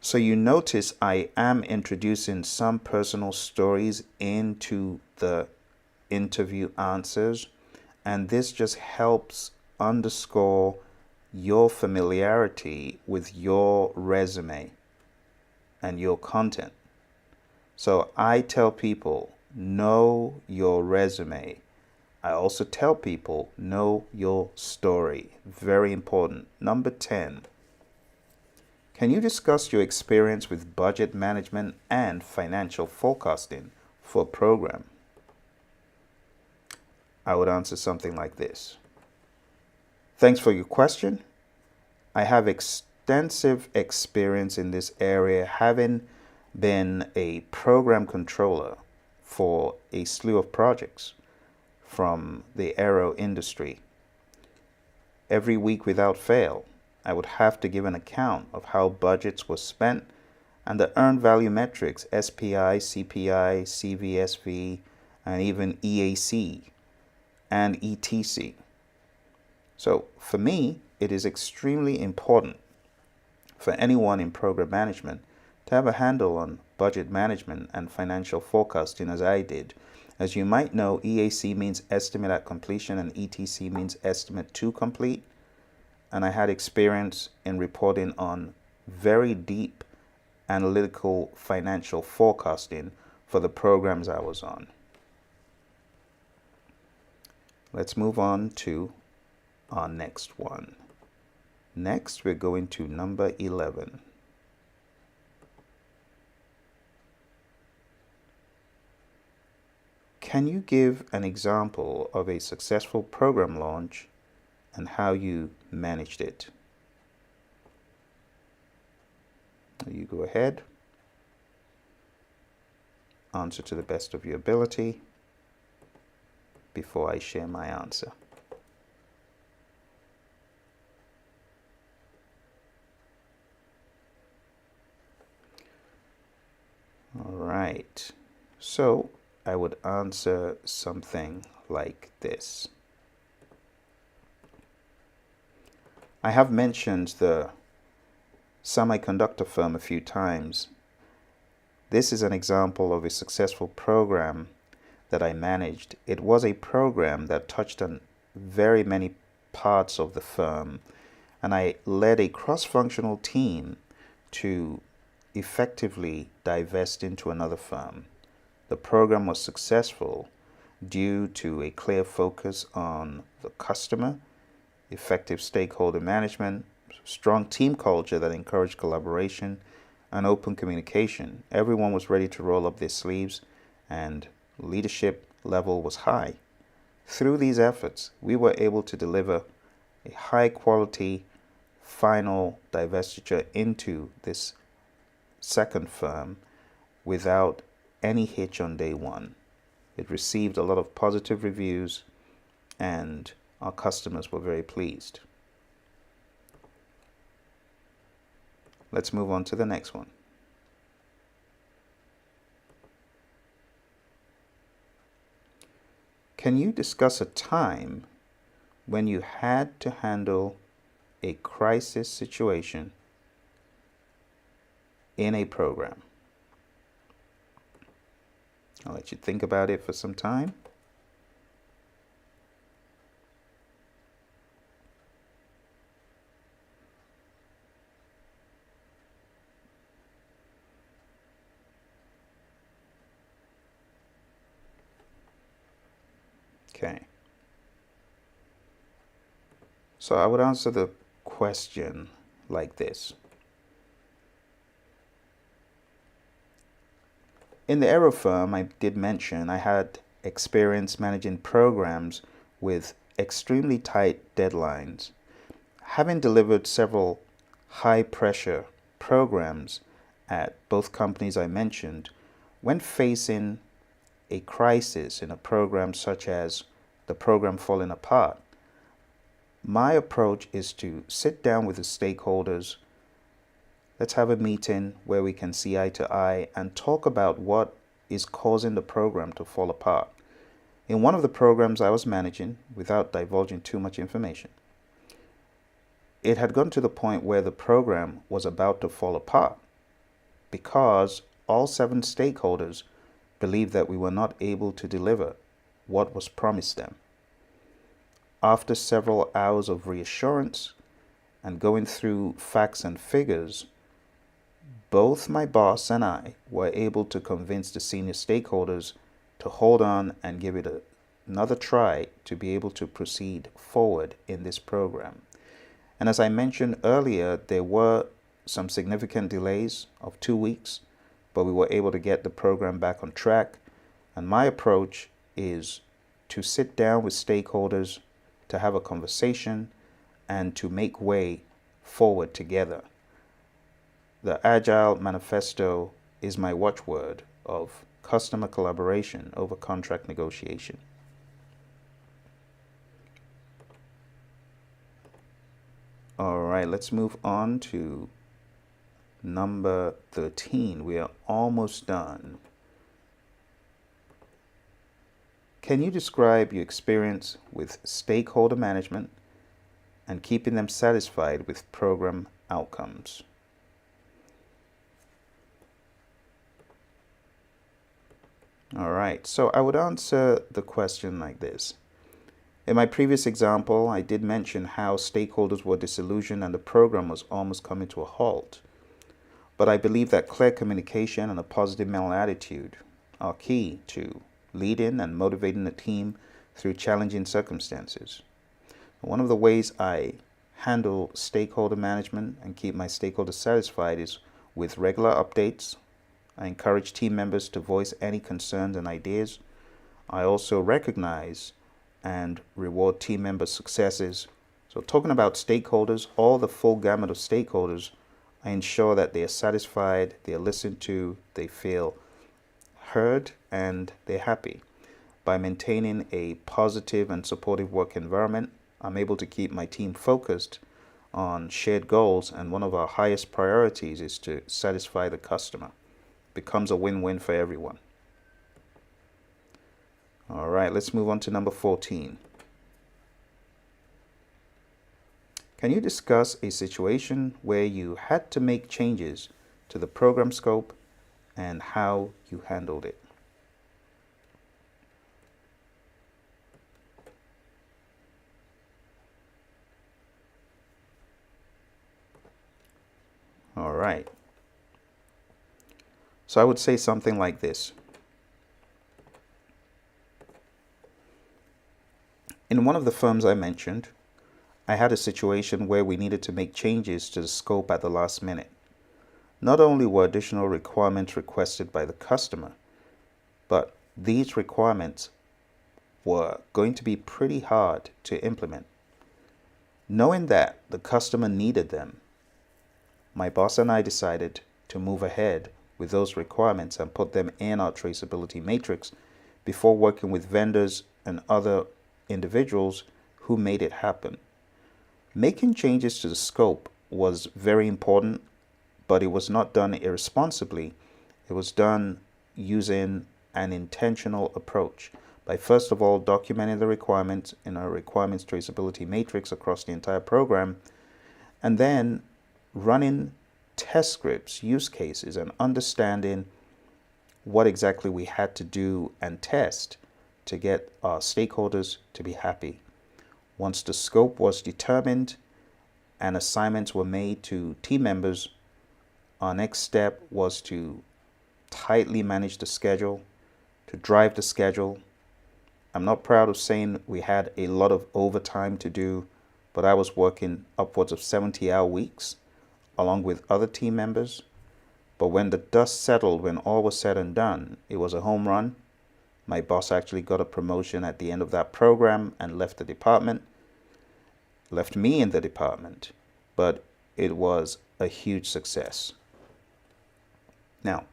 So you notice I am introducing some personal stories into the interview answers, and this just helps underscore your familiarity with your resume and your content. So I tell people, know your resume. I also tell people, know your story. Very important. Number 10. Can you discuss your experience with budget management and financial forecasting for a program? I would answer something like this. Thanks for your question. I have extensive experience in this area, having been a program controller for a slew of projects from the aero industry. Every week without fail, I would have to give an account of how budgets were spent and the earned value metrics, SPI, CPI, CVSV, and even EAC and ETC. So for me, it is extremely important for anyone in program management to have a handle on budget management and financial forecasting as I did. As you might know, EAC means estimate at completion and ETC means estimate to complete. And I had experience in reporting on very deep analytical financial forecasting for the programs I was on. Let's move on to our next one. Next, we're going to number 11. Can you give an example of a successful program launch and how you managed it? You go ahead, answer to the best of your ability. before I share my answer. All right, so I would answer something like this. I have mentioned the semiconductor firm a few times. This is an example of a successful program that I managed. It was a program that touched on very many parts of the firm, and I led a cross-functional team to effectively divest into another firm. The program was successful due to a clear focus on the customer, effective stakeholder management, strong team culture that encouraged collaboration, and open communication. Everyone was ready to roll up their sleeves, and leadership level was high. Through these efforts, we were able to deliver a high quality final divestiture into this second firm without any hitch on day one. It received a lot of positive reviews, and our customers were very pleased. Let's move on to the next one. Can you discuss a time when you had to handle a crisis situation in a program? I'll let you think about it for some time. Okay. So I would answer the question like this. In the Aero firm, I did mention I had experience managing programs with extremely tight deadlines. Having delivered several high-pressure programs at both companies I mentioned, when facing a crisis in a program such as the program falling apart, my approach is to sit down with the stakeholders. Let's have a meeting where we can see eye to eye and talk about what is causing the program to fall apart. In one of the programs I was managing, without divulging too much information, it had gotten to the point where the program was about to fall apart because all 7 stakeholders believed that we were not able to deliver what was promised them. After several hours of reassurance and going through facts and figures, both my boss and I were able to convince the senior stakeholders to hold on and give it another try to be able to proceed forward in this program. And as I mentioned earlier, there were some significant delays of 2 weeks, but we were able to get the program back on track. And my approach is to sit down with stakeholders, to have a conversation, and to make way forward together. The Agile manifesto is my watchword of customer collaboration over contract negotiation. All right, let's move on to number 13. We are almost done. Can you describe your experience with stakeholder management and keeping them satisfied with program outcomes? All right, so I would answer the question like this. In my previous example, I did mention how stakeholders were disillusioned and the program was almost coming to a halt. But I believe that clear communication and a positive mental attitude are key to leading and motivating the team through challenging circumstances. One of the ways I handle stakeholder management and keep my stakeholders satisfied is with regular updates. I encourage team members to voice any concerns and ideas. I also recognize and reward team members' successes. So talking about stakeholders, all the full gamut of stakeholders, I ensure that they are satisfied, they are listened to, they feel heard, and they're happy. By maintaining a positive and supportive work environment, I'm able to keep my team focused on shared goals, and one of our highest priorities is to satisfy the customer. Becomes a win-win for everyone. All right, let's move on to number 14. Can you discuss a situation where you had to make changes to the program scope and how you handled it? All right. So I would say something like this. In one of the firms I mentioned, I had a situation where we needed to make changes to the scope at the last minute. Not only were additional requirements requested by the customer, but these requirements were going to be pretty hard to implement. Knowing that the customer needed them, my boss and I decided to move ahead with those requirements and put them in our traceability matrix before working with vendors and other individuals who made it happen. Making changes to the scope was very important, but it was not done irresponsibly. It was done using an intentional approach by first of all documenting the requirements in our requirements traceability matrix across the entire program, and then running test scripts, use cases, and understanding what exactly we had to do and test to get our stakeholders to be happy. Once the scope was determined and assignments were made to team members, our next step was to tightly manage the schedule, to drive the schedule. I'm not proud of saying we had a lot of overtime to do, but I was working upwards of 70-hour weeks along with other team members. But when the dust settled, when all was said and done, it was a home run. My boss actually got a promotion at the end of that program and left the department, left me in the department, but it was a huge success. Now,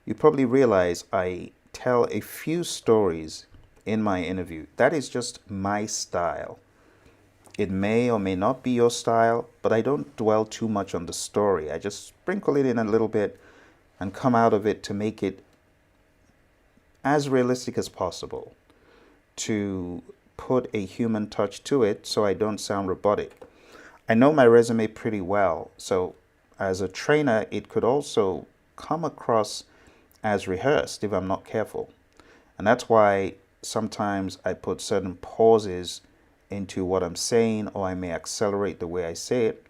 you probably realize I tell a few stories in my interview. That is just my style. It may or may not be your style, but I don't dwell too much on the story. I just sprinkle it in a little bit and come out of it to make it as realistic as possible, to put a human touch to it so I don't sound robotic. I know my resume pretty well, so as a trainer, it could also come across as rehearsed if I'm not careful. And that's why sometimes I put certain pauses into what I'm saying, or I may accelerate the way I say it,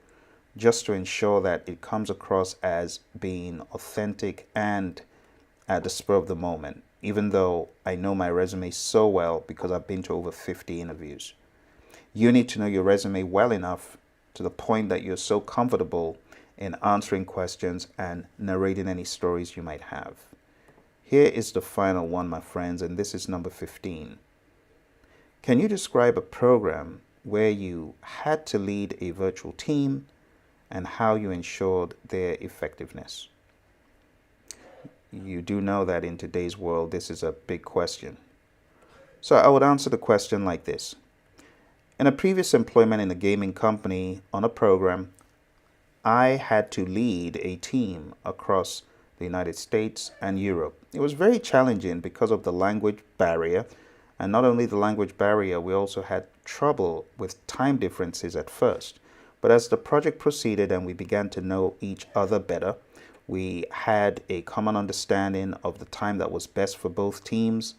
just to ensure that it comes across as being authentic and at the spur of the moment, even though I know my resume so well because I've been to over 50 interviews. You need to know your resume well enough to the point that you're so comfortable in answering questions and narrating any stories you might have. Here is the final one, my friends, and this is number 15. Can you describe a program where you had to lead a virtual team and how you ensured their effectiveness? You do know that in today's world, this is a big question. So I would answer the question like this. In a previous employment in a gaming company on a program, I had to lead a team across the United States and Europe. It was very challenging because of the language barrier. And not only the language barrier, we also had trouble with time differences at first. But as the project proceeded and we began to know each other better, we had a common understanding of the time that was best for both teams.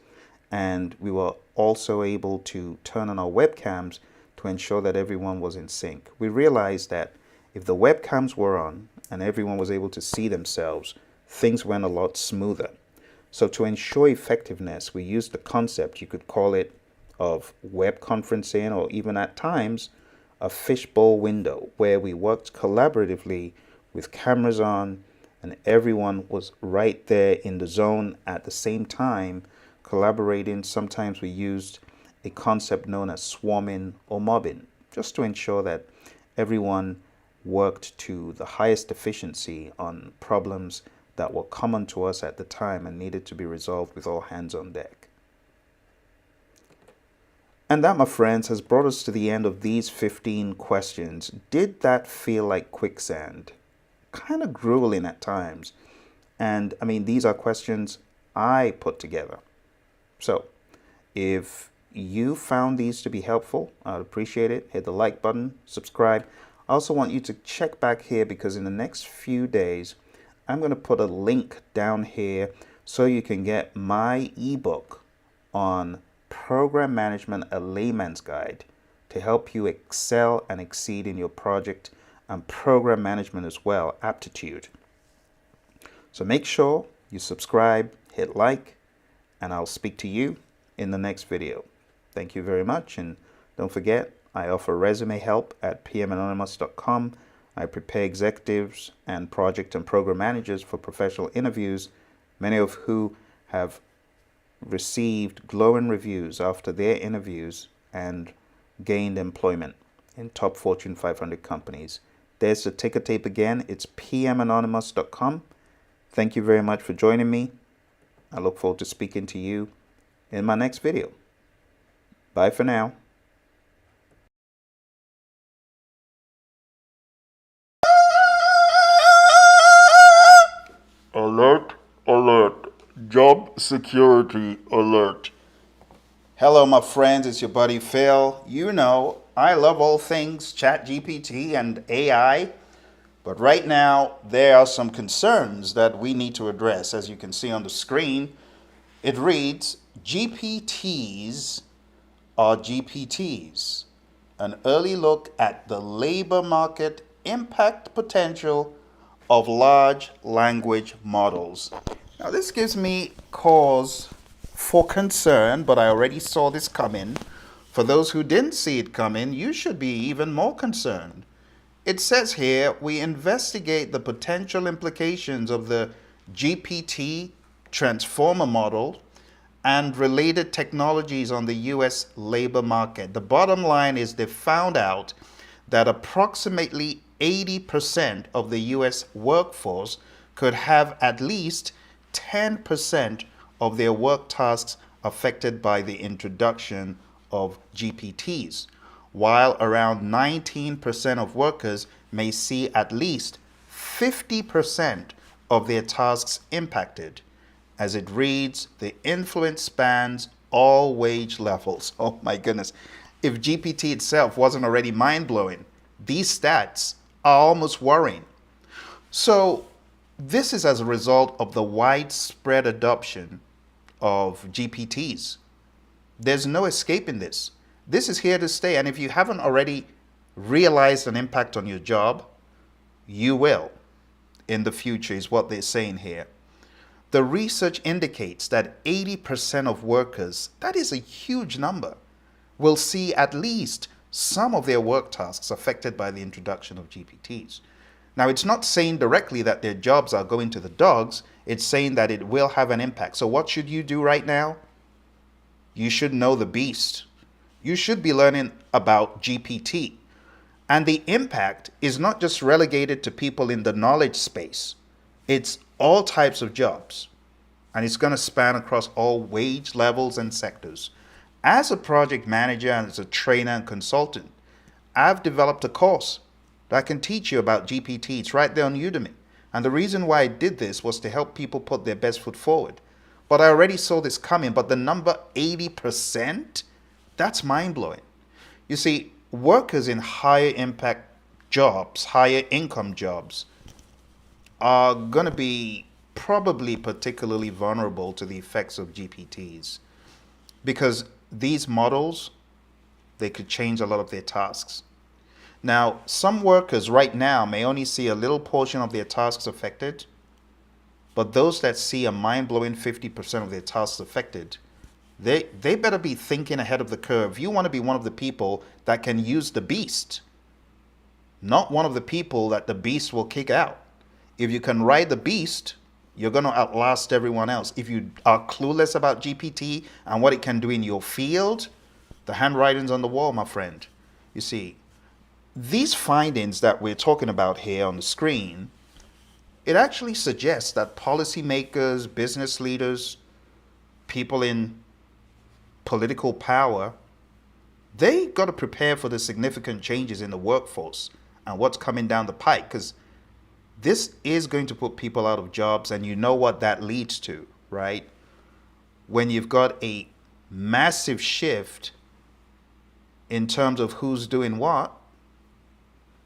And we were also able to turn on our webcams to ensure that everyone was in sync. We realized that if the webcams were on and everyone was able to see themselves, things went a lot smoother. So to ensure effectiveness, we used the concept, you could call it, of web conferencing, or even at times a fishbowl window, where we worked collaboratively with cameras on and everyone was right there in the zone at the same time collaborating. Sometimes we used a concept known as swarming or mobbing, just to ensure that everyone worked to the highest efficiency on problems that were common to us at the time and needed to be resolved with all hands on deck. And that, my friends, has brought us to the end of these 15 questions. Did that feel like quicksand? Kind of grueling at times. And I mean, these are questions I put together. So if you found these to be helpful, I'd appreciate it. Hit the like button, subscribe. I also want you to check back here because in the next few days, I'm going to put a link down here so you can get my ebook on Program Management, a Layman's Guide, to help you excel and exceed in your project and program management as well, aptitude. So make sure you subscribe, hit like, and I'll speak to you in the next video. Thank you very much, and don't forget, I offer resume help at pmanonymous.com. I prepare executives and project and program managers for professional interviews, many of who have received glowing reviews after their interviews and gained employment in top Fortune 500 companies. There's the ticker tape again. It's pmanonymous.com. Thank you very much for joining me. I look forward to speaking to you in my next video. Bye for now. Alert, alert, job security alert. Hello, my friends. It's your buddy Phil. You know, I love all things ChatGPT and AI. But right now, there are some concerns that we need to address. As you can see on the screen, it reads, GPTs are GPTs. An early look at the labor market impact potential of large language models. Now, this gives me cause for concern, but I already saw this coming. For those who didn't see it coming, you should be even more concerned. It says here, we investigate the potential implications of the GPT transformer model and related technologies on the US labor market. The bottom line is they found out that approximately 80% of the US workforce could have at least 10% of their work tasks affected by the introduction of GPTs, while around 19% of workers may see at least 50% of their tasks impacted. As it reads, the influence spans all wage levels. Oh my goodness. If GPT itself wasn't already mind-blowing, these stats are almost worrying. So this is as a result of the widespread adoption of GPTs. There's no escaping this. This is here to stay, and if you haven't already realized an impact on your job, you will in the future, is what they're saying here. The research indicates that 80% of workers, that is a huge number, will see at least some of their work tasks affected by the introduction of GPTs. Now, it's not saying directly that their jobs are going to the dogs. It's saying that it will have an impact. So what should you do right now? You should know the beast. You should be learning about GPT. And the impact is not just relegated to people in the knowledge space. It's all types of jobs. And it's going to span across all wage levels and sectors. As a project manager and as a trainer and consultant, I've developed a course that can teach you about GPT. It's right there on Udemy. And the reason why I did this was to help people put their best foot forward. But I already saw this coming. But the number 80%, that's mind-blowing. You see, workers in higher impact jobs, higher income jobs, are going to be probably particularly vulnerable to the effects of GPTs. Because these models, they could change a lot of their tasks. Now, some workers right now may only see a little portion of their tasks affected, but those that see a mind-blowing 50% of their tasks affected, they better be thinking ahead of the curve. You want to be one of the people that can use the beast, not one of the people that the beast will kick out. If you can ride the beast, you're going to outlast everyone else. If you are clueless about GPT and what it can do in your field, the handwriting's on the wall, my friend. You see, these findings that we're talking about here on the screen, it actually suggests that policymakers, business leaders, people in political power they got to prepare for the significant changes in the workforce and what's coming down the pike, because this is going to put people out of jobs, and you know what that leads to, right? When you've got a massive shift in terms of who's doing what,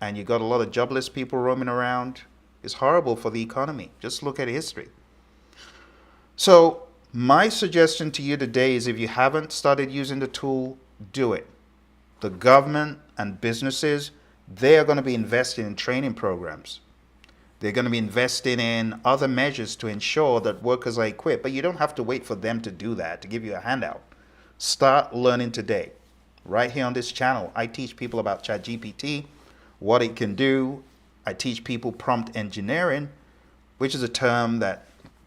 and you got a lot of jobless people roaming around, it's horrible for the economy. Just look at history. So my suggestion to you today is, if you haven't started using the tool, do it. The government and businesses, they are going to be investing in training programs. They're going to be investing in other measures to ensure that workers are equipped. But you don't have to wait for them to do that, to give you a handout. Start learning today. Right here on this channel, I teach people about ChatGPT, what it can do. I teach people prompt engineering, which is a term that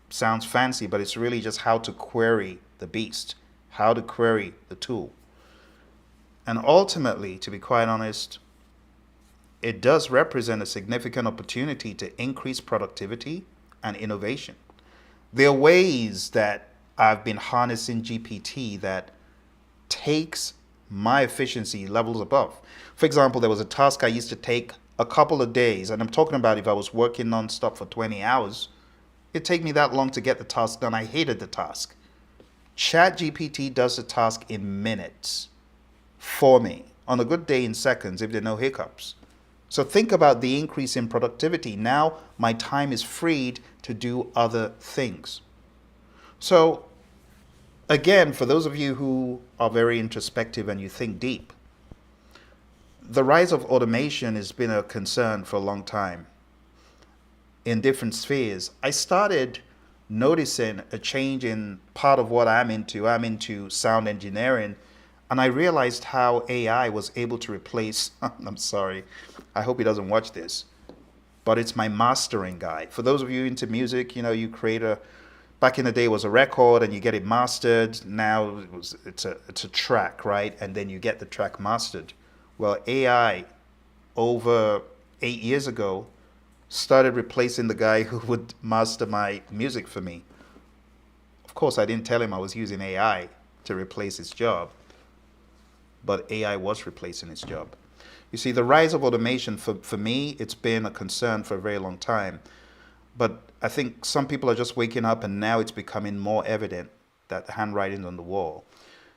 sounds fancy, but it's really just how to query the beast, how to query the tool. And ultimately, to be quite honest, it does represent a significant opportunity to increase productivity and innovation. There are ways that I've been harnessing GPT that takes my efficiency levels above. For example, there was a task I used to take a couple of days, and I'm talking about if I was working nonstop for 20 hours, it'd take me that long to get the task done. I hated the task. ChatGPT does the task in minutes for me, on a good day in seconds if there are no hiccups. So think about the increase in productivity. Now my time is freed to do other things. So again, for those of you who are very introspective and you think deep, the rise of automation has been a concern for a long time in different spheres. I started noticing a change in part of what I'm into. I'm into sound engineering, and I realized how AI was able to replace, I'm sorry, I hope he doesn't watch this, but it's my mastering guy. For those of you into music, you know, you create back in the day it was a record and you get it mastered. Now it's a track, right? And then you get the track mastered. Well, AI over 8 years ago started replacing the guy who would master my music for me. Of course, I didn't tell him I was using AI to replace his job, but AI was replacing his job. You see, the rise of automation, for me, it's been a concern for a very long time. But I think some people are just waking up, and now it's becoming more evident that the handwriting's on the wall.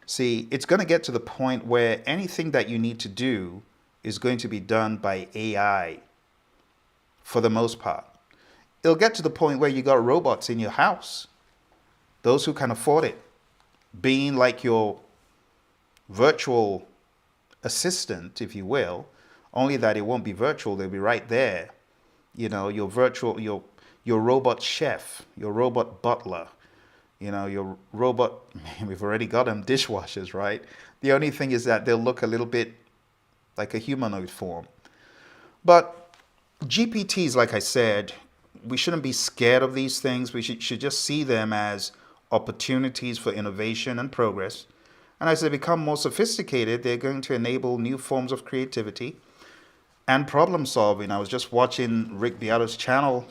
See, it's going to get to the point where anything that you need to do is going to be done by AI for the most part. It'll get to the point where you got robots in your house, those who can afford it, being like your virtual assistant, if you will, only that it won't be virtual, they'll be right there. You know, your virtual, your robot chef, your robot butler, you know, your robot, we've already got them, dishwashers, right? The only thing is that they'll look a little bit like a humanoid form. But GPTs, like I said, we shouldn't be scared of these things. We should just see them as opportunities for innovation and progress. And as they become more sophisticated, they're going to enable new forms of creativity and problem solving. I was just watching Rick Beato's channel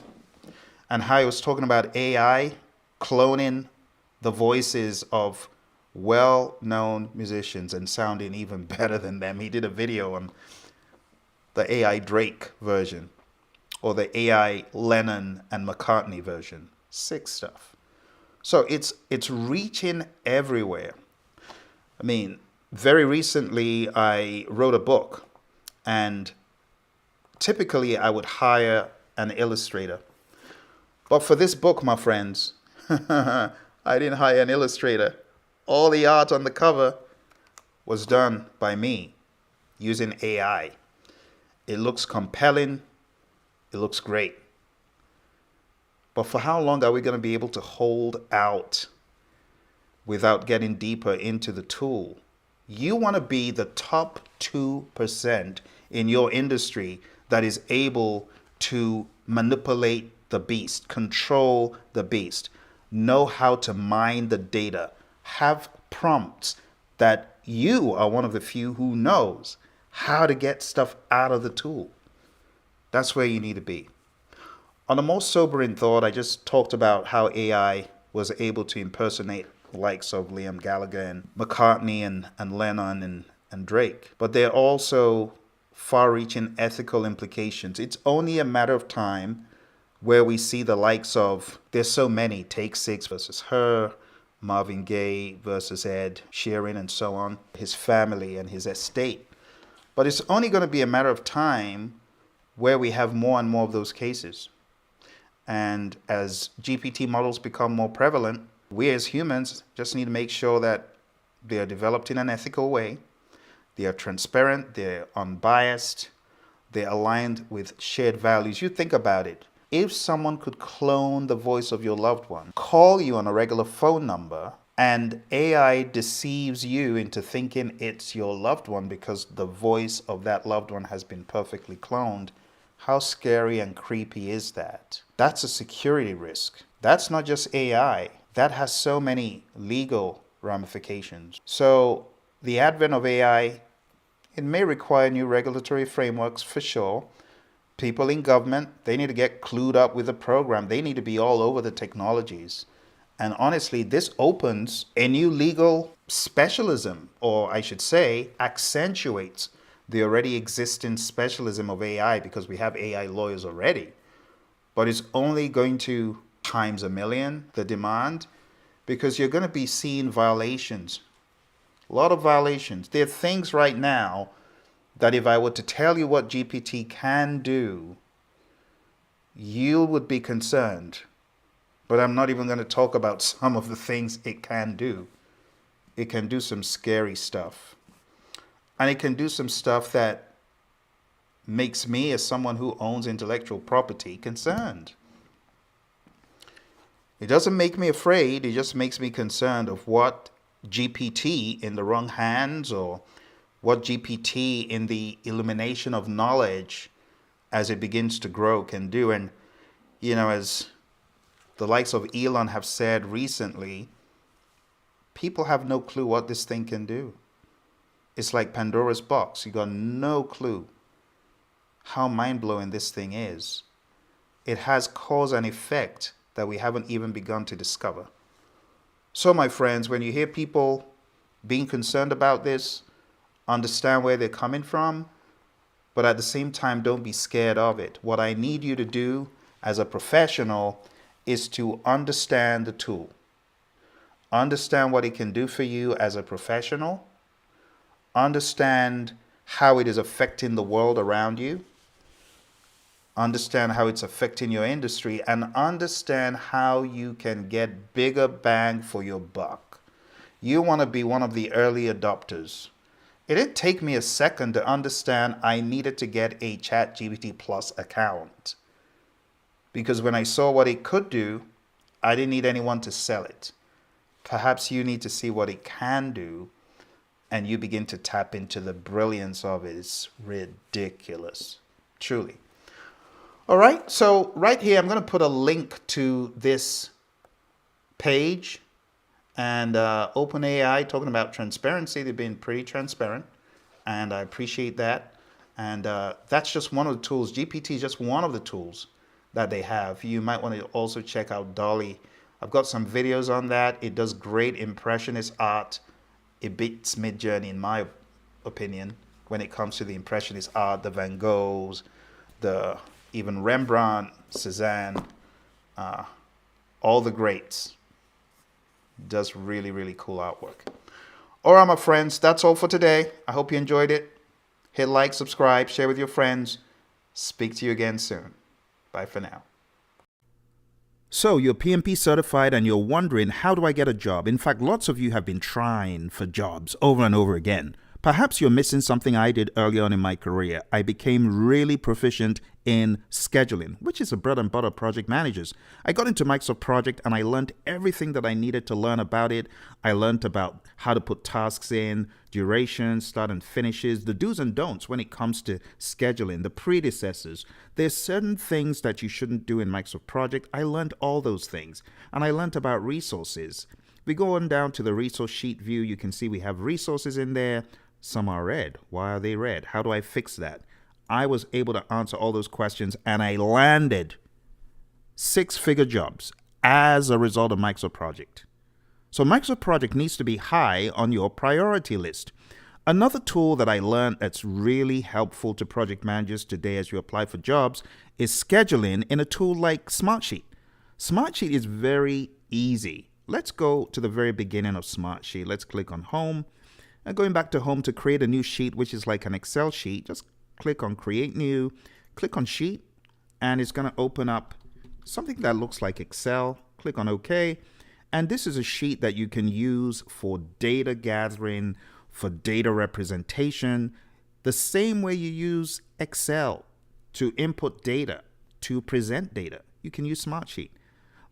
and how he was talking about AI cloning the voices of well-known musicians and sounding even better than them. He did a video on the AI Drake version or the AI Lennon and McCartney version. Sick stuff. So it's reaching everywhere. I mean, very recently I wrote a book, and typically I would hire an illustrator. But for this book, my friends, I didn't hire an illustrator. All the art on the cover was done by me using AI. It looks compelling. It looks great. But for how long are we going to be able to hold out without getting deeper into the tool? You want to be the top 2% in your industry that is able to manipulate the beast, control the beast, know how to mine the data, have prompts that you are one of the few who knows how to get stuff out of the tool. That's where you need to be. On a more sobering thought, I just talked about how AI was able to impersonate the likes of Liam Gallagher and McCartney and Lennon and Drake, but there are also far-reaching ethical implications. It's only a matter of time where we see the likes of, there's so many, Take Six versus Her, Marvin Gaye versus Ed Sheeran, and so on, his family and his estate. But it's only going to be a matter of time where we have more and more of those cases. And as GPT models become more prevalent, we as humans just need to make sure that they are developed in an ethical way, they are transparent, they're unbiased, they're aligned with shared values. You think about it. If someone could clone the voice of your loved one, call you on a regular phone number, and AI deceives you into thinking it's your loved one because the voice of that loved one has been perfectly cloned, how scary and creepy is that? That's a security risk. That's not just AI. That has so many legal ramifications. So the advent of AI, it may require new regulatory frameworks for sure. People in government, they need to get clued up with the program. They need to be all over the technologies. And honestly, this opens a new legal specialism, or I should say, accentuates the already existing specialism of AI, because we have AI lawyers already. But it's only going to times a million the demand, because you're going to be seeing violations. A lot of violations. There are things right now that if I were to tell you what GPT can do, you would be concerned. But I'm not even going to talk about some of the things it can do. It can do some scary stuff. And it can do some stuff that makes me, as someone who owns intellectual property, concerned. It doesn't make me afraid. It just makes me concerned of what GPT in the wrong hands, or what GPT in the illumination of knowledge as it begins to grow can do. And, you know, as the likes of Elon have said recently, people have no clue what this thing can do. It's like Pandora's box. You got no clue how mind-blowing this thing is. It has cause and effect that we haven't even begun to discover. So, my friends, when you hear people being concerned about this, understand where they're coming from, but at the same time, don't be scared of it. What I need you to do as a professional is to understand the tool. Understand what it can do for you as a professional. Understand how it is affecting the world around you. Understand how it's affecting your industry, and understand how you can get bigger bang for your buck. You want to be one of the early adopters. It didn't take me a second to understand I needed to get a ChatGPT Plus account, because when I saw what it could do, I didn't need anyone to sell it. Perhaps you need to see what it can do, and you begin to tap into the brilliance of it. It's ridiculous, truly. All right, so right here, I'm going to put a link to this page, and OpenAI talking about transparency. They've been pretty transparent, and I appreciate that. And that's just one of the tools. GPT is just one of the tools that they have. You might want to also check out Dolly. I've got some videos on that. It does great impressionist art. It beats Midjourney, in my opinion, when it comes to the impressionist art, the Van Goghs, even Rembrandt, Cézanne, all the greats. Does really, really cool artwork. All right, my friends, that's all for today. I hope you enjoyed it. Hit like, subscribe, share with your friends. Speak to you again soon. Bye for now. So you're PMP certified and you're wondering, how do I get a job? In fact, lots of you have been trying for jobs over and over again. Perhaps you're missing something I did early on in my career. I became really proficient in scheduling, which is a bread and butter project managers. I got into Microsoft Project and I learned everything that I needed to learn about it. I learned about how to put tasks in, durations, start and finishes, the do's and don'ts when it comes to scheduling, the predecessors. There's certain things that you shouldn't do in Microsoft Project. I learned all those things. And I learned about resources. We go on down to the resource sheet view. You can see we have resources in there. Some are red. Why are they red? How do I fix that? I was able to answer all those questions, and I landed 6-figure jobs as a result of Microsoft Project. So Microsoft Project needs to be high on your priority list. Another tool that I learned that's really helpful to project managers today as you apply for jobs is scheduling in a tool like Smartsheet. Smartsheet is very easy. Let's go to the very beginning of Smartsheet. Let's click on Home. And going back to Home to create a new sheet, which is like an Excel sheet, just click on Create New, click on Sheet, and it's going to open up something that looks like Excel. Click on OK. And this is a sheet that you can use for data gathering, for data representation, the same way you use Excel to input data, to present data. You can use Smartsheet.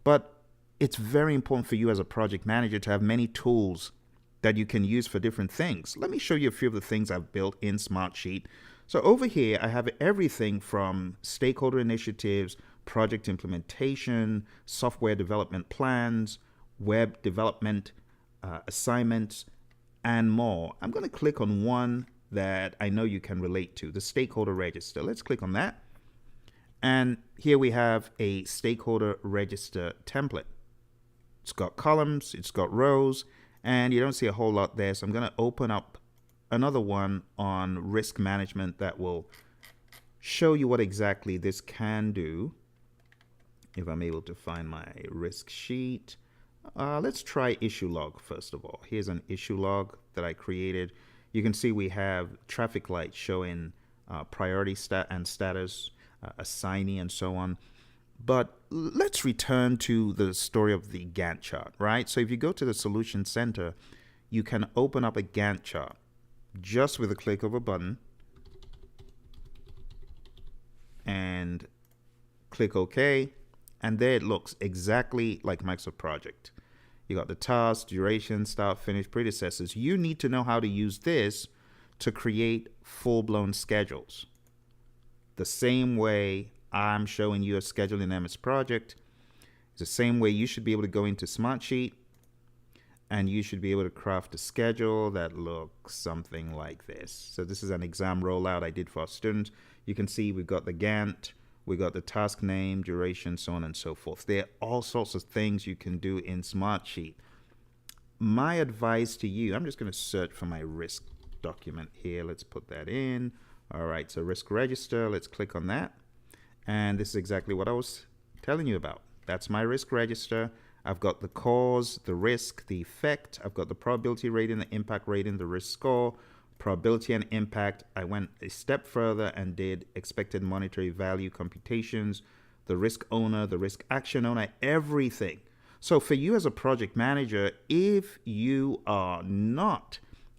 But it's very important for you as a project manager to have many tools that you can use for different things. Let me show you a few of the things I've built in Smartsheet. So over here, I have everything from stakeholder initiatives, project implementation, software development plans, web development, assignments, and more. I'm going to click on one that I know you can relate to, the stakeholder register. Let's click on that. And here we have a stakeholder register template. It's got columns, it's got rows, and you don't see a whole lot there. So I'm going to open up another one on risk management that will show you what exactly this can do. If I'm able to find my risk sheet. Let's try issue log first of all. Here's an issue log that I created. You can see we have traffic lights showing priority and status, assignee, and so on. But let's return to the story of the Gantt chart, right? So if you go to the Solution Center, you can open up a Gantt chart just with a click of a button and click OK. And there it looks exactly like Microsoft Project. You got the task, duration, start, finish, predecessors. You need to know how to use this to create full-blown schedules. The same way I'm showing you a schedule in MS Project, it's the same way you should be able to go into Smartsheet and you should be able to craft a schedule that looks something like this. So this is an exam rollout I did for our students. You can see we've got the Gantt, we got the task name, duration, so on and so forth. There are all sorts of things you can do in Smartsheet. My advice to you, I'm just going to search for my risk document here. Let's put that in. All right, so risk register, let's click on that. And this is exactly what I was telling you about. That's my risk register. I've got the cause, the risk, the effect. I've got the probability rating, the impact rating, the risk score, probability and impact. I went a step further and did expected monetary value computations, the risk owner, the risk action owner, everything. So for you as a project manager, if you are not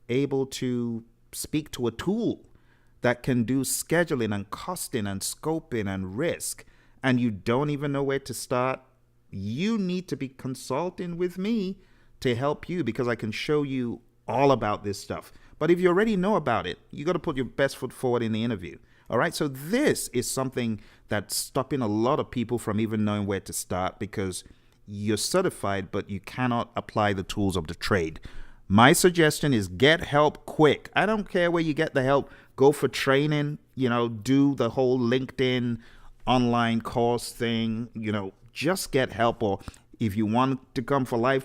able to speak to a tool that can do scheduling and costing and scoping and risk, and you don't even know where to start, you need to be consulting with me to help you, because I can show you all about this stuff. But if you already know about it, you got to put your best foot forward in the interview. All right. So this is something that's stopping a lot of people from even knowing where to start, because you're certified, but you cannot apply the tools of the trade. My suggestion is get help quick. I don't care where you get the help. Go for training, do the whole LinkedIn online course thing, just get help. Or if you want to come for live